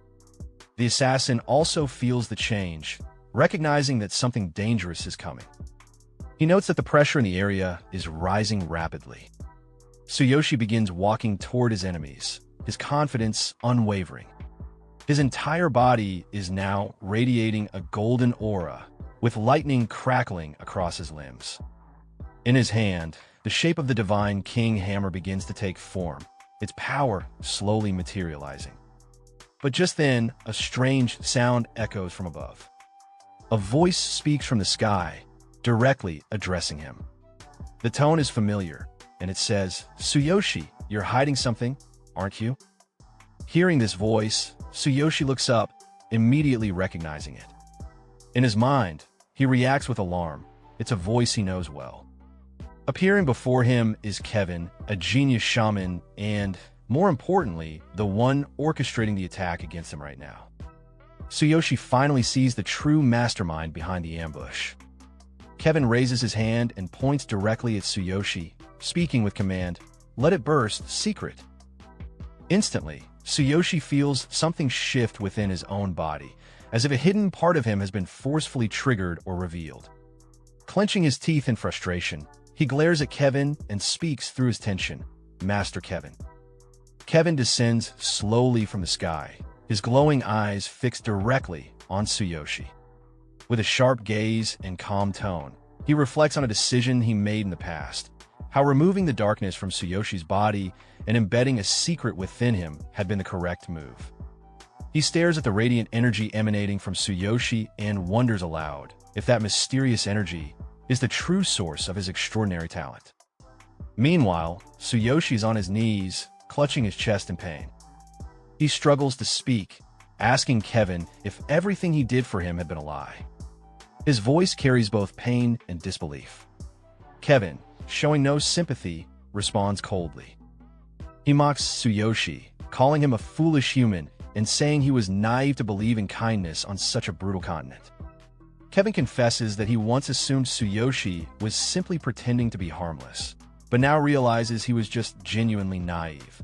The assassin also feels the change, recognizing that something dangerous is coming. He notes that the pressure in the area is rising rapidly. Tsuyoshi begins walking toward his enemies, his confidence unwavering. His entire body is now radiating a golden aura, with lightning crackling across his limbs. In his hand, the shape of the Divine King Hammer begins to take form, its power slowly materializing. But just then, a strange sound echoes from above. A voice speaks from the sky, directly addressing him. The tone is familiar, and it says, "Tsuyoshi, you're hiding something, aren't you?" Hearing this voice, Tsuyoshi looks up, immediately recognizing it. In his mind, he reacts with alarm. It's a voice he knows well. Appearing before him is Kevin, a genius shaman, and, more importantly, the one orchestrating the attack against him right now. Tsuyoshi finally sees the true mastermind behind the ambush. Kevin raises his hand and points directly at Tsuyoshi, speaking with command, "Let it burst, secret." Instantly, Tsuyoshi feels something shift within his own body, as if a hidden part of him has been forcefully triggered or revealed. Clenching his teeth in frustration, he glares at Kevin and speaks through his tension, "Master Kevin." Kevin descends slowly from the sky, his glowing eyes fixed directly on Tsuyoshi. With a sharp gaze and calm tone, he reflects on a decision he made in the past, how removing the darkness from Tsuyoshi's body and embedding a secret within him had been the correct move. He stares at the radiant energy emanating from Tsuyoshi and wonders aloud if that mysterious energy is the true source of his extraordinary talent. Meanwhile, Tsuyoshi is on his knees, clutching his chest in pain. He struggles to speak, asking Kevin if everything he did for him had been a lie. His voice carries both pain and disbelief. Kevin, showing no sympathy, responds coldly. He mocks Tsuyoshi, calling him a foolish human and saying he was naive to believe in kindness on such a brutal continent. Kevin confesses that he once assumed Tsuyoshi was simply pretending to be harmless, but now realizes he was just genuinely naive.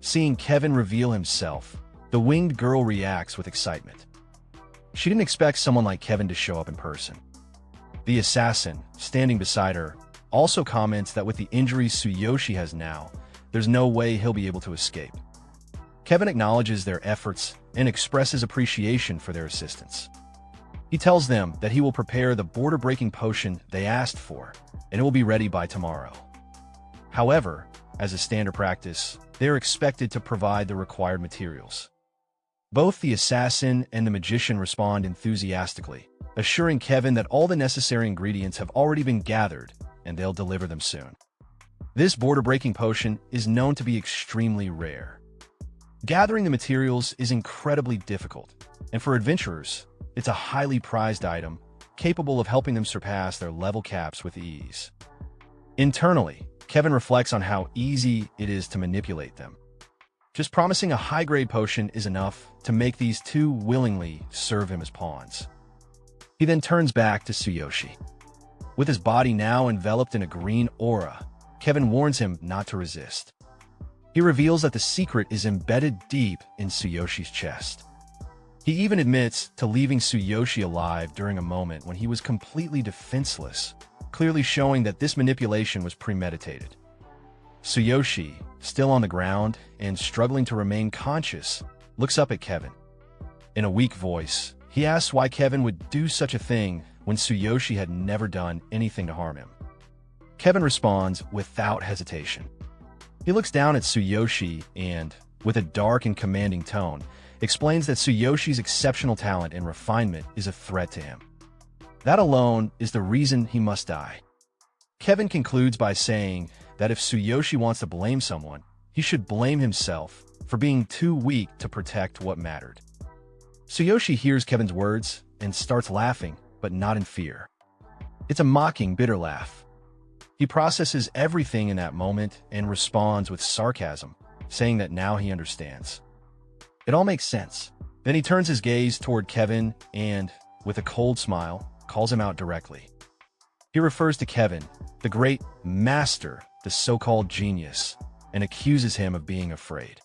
Seeing Kevin reveal himself, the winged girl reacts with excitement. She didn't expect someone like Kevin to show up in person. The assassin, standing beside her, also comments that with the injuries Tsuyoshi has now, there's no way he'll be able to escape. Kevin acknowledges their efforts and expresses appreciation for their assistance. He tells them that he will prepare the border-breaking potion they asked for, and it will be ready by tomorrow. However, as a standard practice, they are expected to provide the required materials. Both the assassin and the magician respond enthusiastically, assuring Kevin that all the necessary ingredients have already been gathered and they'll deliver them soon. This border-breaking potion is known to be extremely rare. Gathering the materials is incredibly difficult, and for adventurers, it's a highly prized item, capable of helping them surpass their level caps with ease. Internally, Kevin reflects on how easy it is to manipulate them. Just promising a high-grade potion is enough to make these two willingly serve him as pawns. He then turns back to Tsuyoshi. With his body now enveloped in a green aura, Kevin warns him not to resist. He reveals that the secret is embedded deep in Tsuyoshi's chest. He even admits to leaving Tsuyoshi alive during a moment when he was completely defenseless, clearly showing that this manipulation was premeditated. Tsuyoshi, still on the ground and struggling to remain conscious, looks up at Kevin. In a weak voice, he asks why Kevin would do such a thing when Tsuyoshi had never done anything to harm him. Kevin responds without hesitation. He looks down at Tsuyoshi and, with a dark and commanding tone, explains that Tsuyoshi's exceptional talent and refinement is a threat to him. That alone is the reason he must die. Kevin concludes by saying that if Tsuyoshi wants to blame someone, he should blame himself for being too weak to protect what mattered. Tsuyoshi hears Kevin's words and starts laughing, but not in fear. It's a mocking, bitter laugh. He processes everything in that moment and responds with sarcasm, saying that now he understands. It all makes sense. Then he turns his gaze toward Kevin and, with a cold smile, calls him out directly. He refers to Kevin, the great master, the so-called genius, and accuses him of being afraid.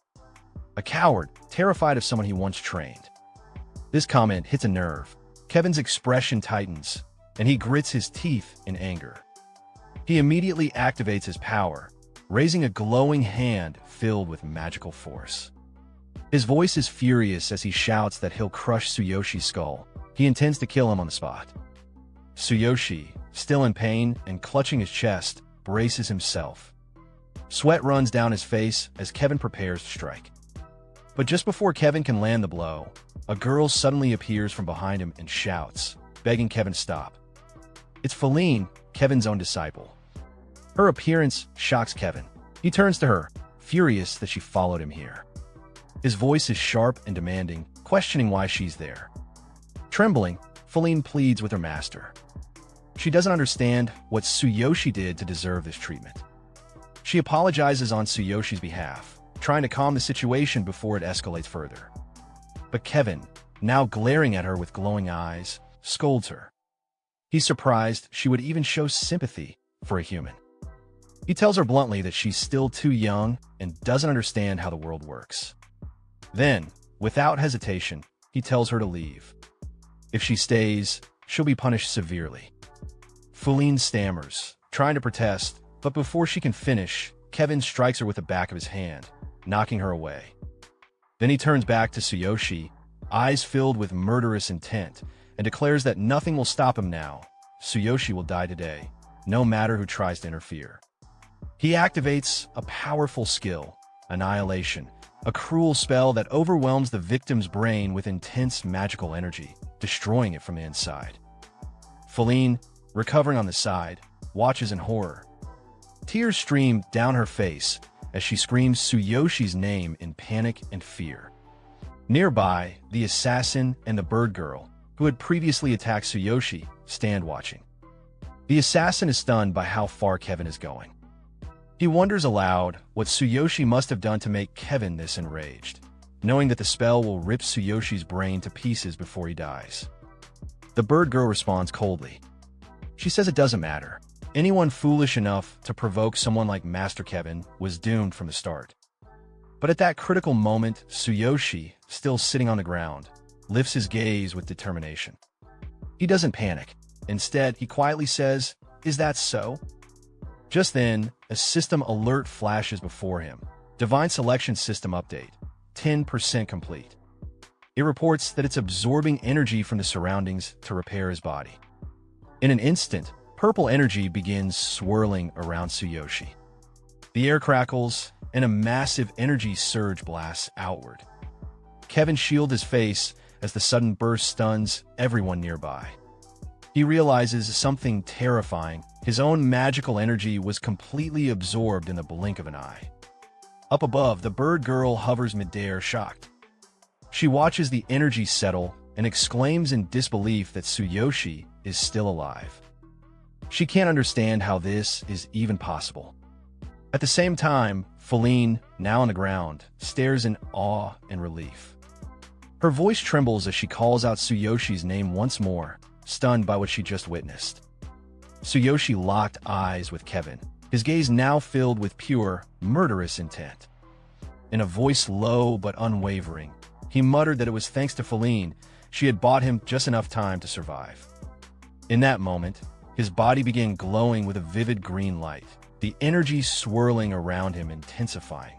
A coward, terrified of someone he once trained. This comment hits a nerve. Kevin's expression tightens, and he grits his teeth in anger. He immediately activates his power, raising a glowing hand filled with magical force. His voice is furious as he shouts that he'll crush Tsuyoshi's skull. He intends to kill him on the spot. Tsuyoshi, still in pain and clutching his chest, braces himself. Sweat runs down his face as Kevin prepares to strike. But just before Kevin can land the blow, a girl suddenly appears from behind him and shouts, begging Kevin to stop. It's Feline, Kevin's own disciple. Her appearance shocks Kevin. He turns to her, furious that she followed him here. His voice is sharp and demanding, questioning why she's there. Trembling, Feline pleads with her master. She doesn't understand what Tsuyoshi did to deserve this treatment. She apologizes on Tsuyoshi's behalf, trying to calm the situation before it escalates further. But Kevin, now glaring at her with glowing eyes, scolds her. He's surprised she would even show sympathy for a human. He tells her bluntly that she's still too young and doesn't understand how the world works. Then, without hesitation, he tells her to leave. If she stays, she'll be punished severely. Feline stammers, trying to protest, but before she can finish, Kevin strikes her with the back of his hand, knocking her away. Then he turns back to Tsuyoshi, eyes filled with murderous intent, and declares that nothing will stop him now. Tsuyoshi will die today, no matter who tries to interfere. He activates a powerful skill, Annihilation, a cruel spell that overwhelms the victim's brain with intense magical energy, destroying it from the inside. Feline, recovering on the side, watches in horror. Tears stream down her face as she screams Tsuyoshi's name in panic and fear. Nearby, the assassin and the bird girl, who had previously attacked Tsuyoshi, stand watching. The assassin is stunned by how far Kevin is going. He wonders aloud what Tsuyoshi must have done to make Kevin this enraged, knowing that the spell will rip Tsuyoshi's brain to pieces before he dies. The bird girl responds coldly. She says it doesn't matter. Anyone foolish enough to provoke someone like Master Kevin was doomed from the start. But at that critical moment, Tsuyoshi, still sitting on the ground, lifts his gaze with determination. He doesn't panic. Instead, he quietly says, "Is that so?" Just then, a system alert flashes before him. Divine Selection System Update, 10% complete. It reports that it's absorbing energy from the surroundings to repair his body. In an instant, purple energy begins swirling around Tsuyoshi. The air crackles, and a massive energy surge blasts outward. Kevin shields his face as the sudden burst stuns everyone nearby. He realizes something terrifying. His own magical energy was completely absorbed in the blink of an eye. Up above, the bird girl hovers midair, shocked. She watches the energy settle and exclaims in disbelief that Tsuyoshi is still alive. She can't understand how this is even possible. At the same time, Feline, now on the ground, stares in awe and relief. Her voice trembles as she calls out Tsuyoshi's name once more, stunned by what she just witnessed. Tsuyoshi locked eyes with Kevin, his gaze now filled with pure, murderous intent. In a voice low but unwavering, he muttered that it was thanks to Feline she had bought him just enough time to survive. In that moment, his body began glowing with a vivid green light, the energy swirling around him intensifying.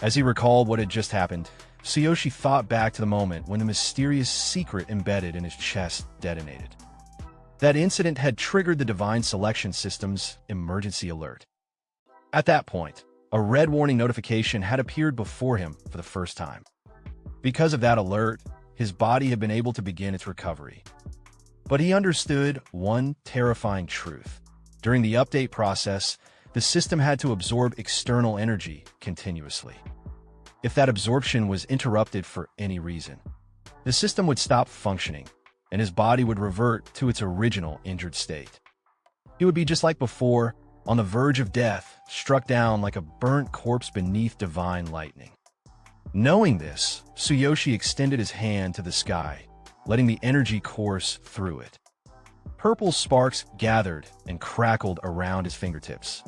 As he recalled what had just happened, Tsuyoshi thought back to the moment when the mysterious secret embedded in his chest detonated. That incident had triggered the Divine Selection System's emergency alert. At that point, a red warning notification had appeared before him for the first time. Because of that alert, his body had been able to begin its recovery. But he understood one terrifying truth. During the update process, the system had to absorb external energy continuously. If that absorption was interrupted for any reason, the system would stop functioning, and his body would revert to its original injured state. He would be just like before, on the verge of death, struck down like a burnt corpse beneath divine lightning. Knowing this, Tsuyoshi extended his hand to the sky, letting the energy course through it. Purple sparks gathered and crackled around his fingertips.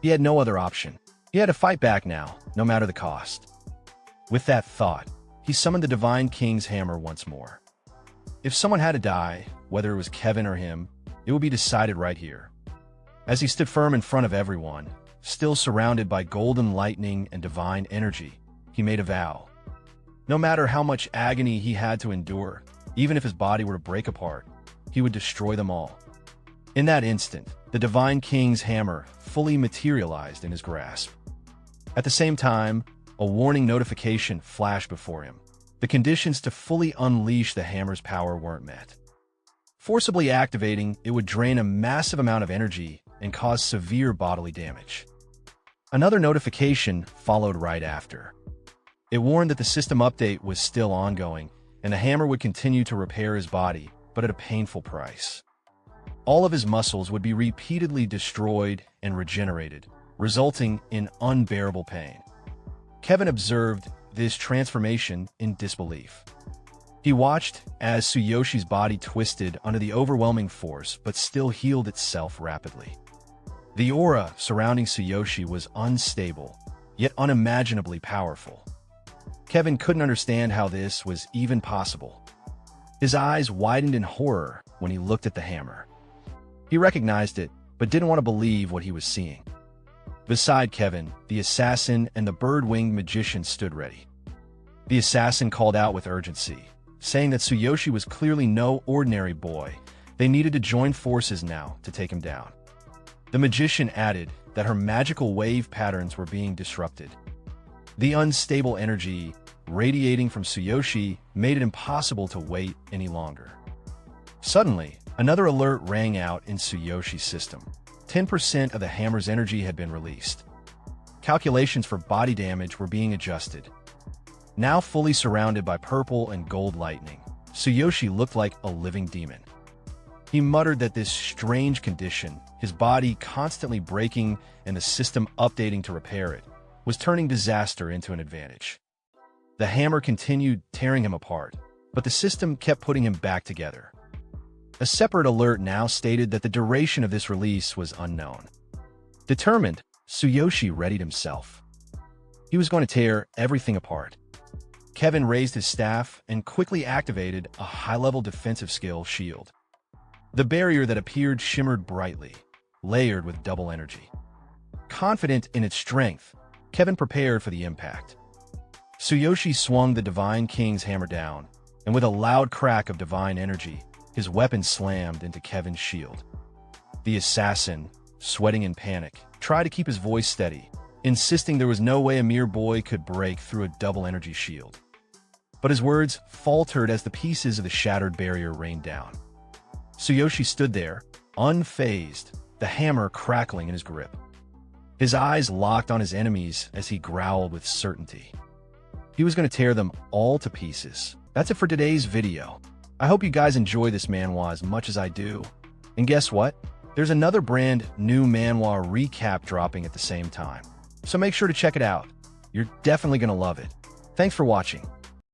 He had no other option. He had to fight back now, no matter the cost. With that thought, he summoned the Divine King's hammer once more. If someone had to die, whether it was Kevin or him, it would be decided right here. As he stood firm in front of everyone, still surrounded by golden lightning and divine energy, he made a vow. No matter how much agony he had to endure, even if his body were to break apart, he would destroy them all. In that instant, the Divine King's hammer fully materialized in his grasp. At the same time, a warning notification flashed before him. The conditions to fully unleash the hammer's power weren't met. Forcibly activating, it would drain a massive amount of energy and cause severe bodily damage. Another notification followed right after. It warned that the system update was still ongoing, and the hammer would continue to repair his body, but at a painful price. All of his muscles would be repeatedly destroyed and regenerated, resulting in unbearable pain. Kevin observed this transformation in disbelief. He watched as Tsuyoshi's body twisted under the overwhelming force but still healed itself rapidly. The aura surrounding Tsuyoshi was unstable, yet unimaginably powerful. Kevin couldn't understand how this was even possible. His eyes widened in horror when he looked at the hammer. He recognized it, but didn't want to believe what he was seeing. Beside Kevin, the assassin and the bird-winged magician stood ready. The assassin called out with urgency, saying that Tsuyoshi was clearly no ordinary boy. They needed to join forces now to take him down. The magician added that her magical wave patterns were being disrupted. The unstable energy radiating from Tsuyoshi made it impossible to wait any longer. Suddenly, another alert rang out in Tsuyoshi's system. 10% of the hammer's energy had been released. Calculations for body damage were being adjusted. Now fully surrounded by purple and gold lightning, Tsuyoshi looked like a living demon. He muttered that this strange condition, his body constantly breaking and the system updating to repair it, was turning disaster into an advantage. The hammer continued tearing him apart, but the system kept putting him back together. A separate alert now stated that the duration of this release was unknown. Determined, Tsuyoshi readied himself. He was going to tear everything apart. Kevin raised his staff and quickly activated a high-level defensive skill shield. The barrier that appeared shimmered brightly, layered with double energy. Confident in its strength, Kevin prepared for the impact. Tsuyoshi swung the Divine King's hammer down, and with a loud crack of divine energy, his weapon slammed into Kevin's shield. The assassin, sweating in panic, tried to keep his voice steady, insisting there was no way a mere boy could break through a double energy shield. But his words faltered as the pieces of the shattered barrier rained down. Tsuyoshi stood there, unfazed, the hammer crackling in his grip. His eyes locked on his enemies as he growled with certainty. He was going to tear them all to pieces. That's it for today's video. I hope you guys enjoy this manhwa as much as I do. And guess what? There's another brand new manhwa recap dropping at the same time. So make sure to check it out. You're definitely going to love it. Thanks for watching.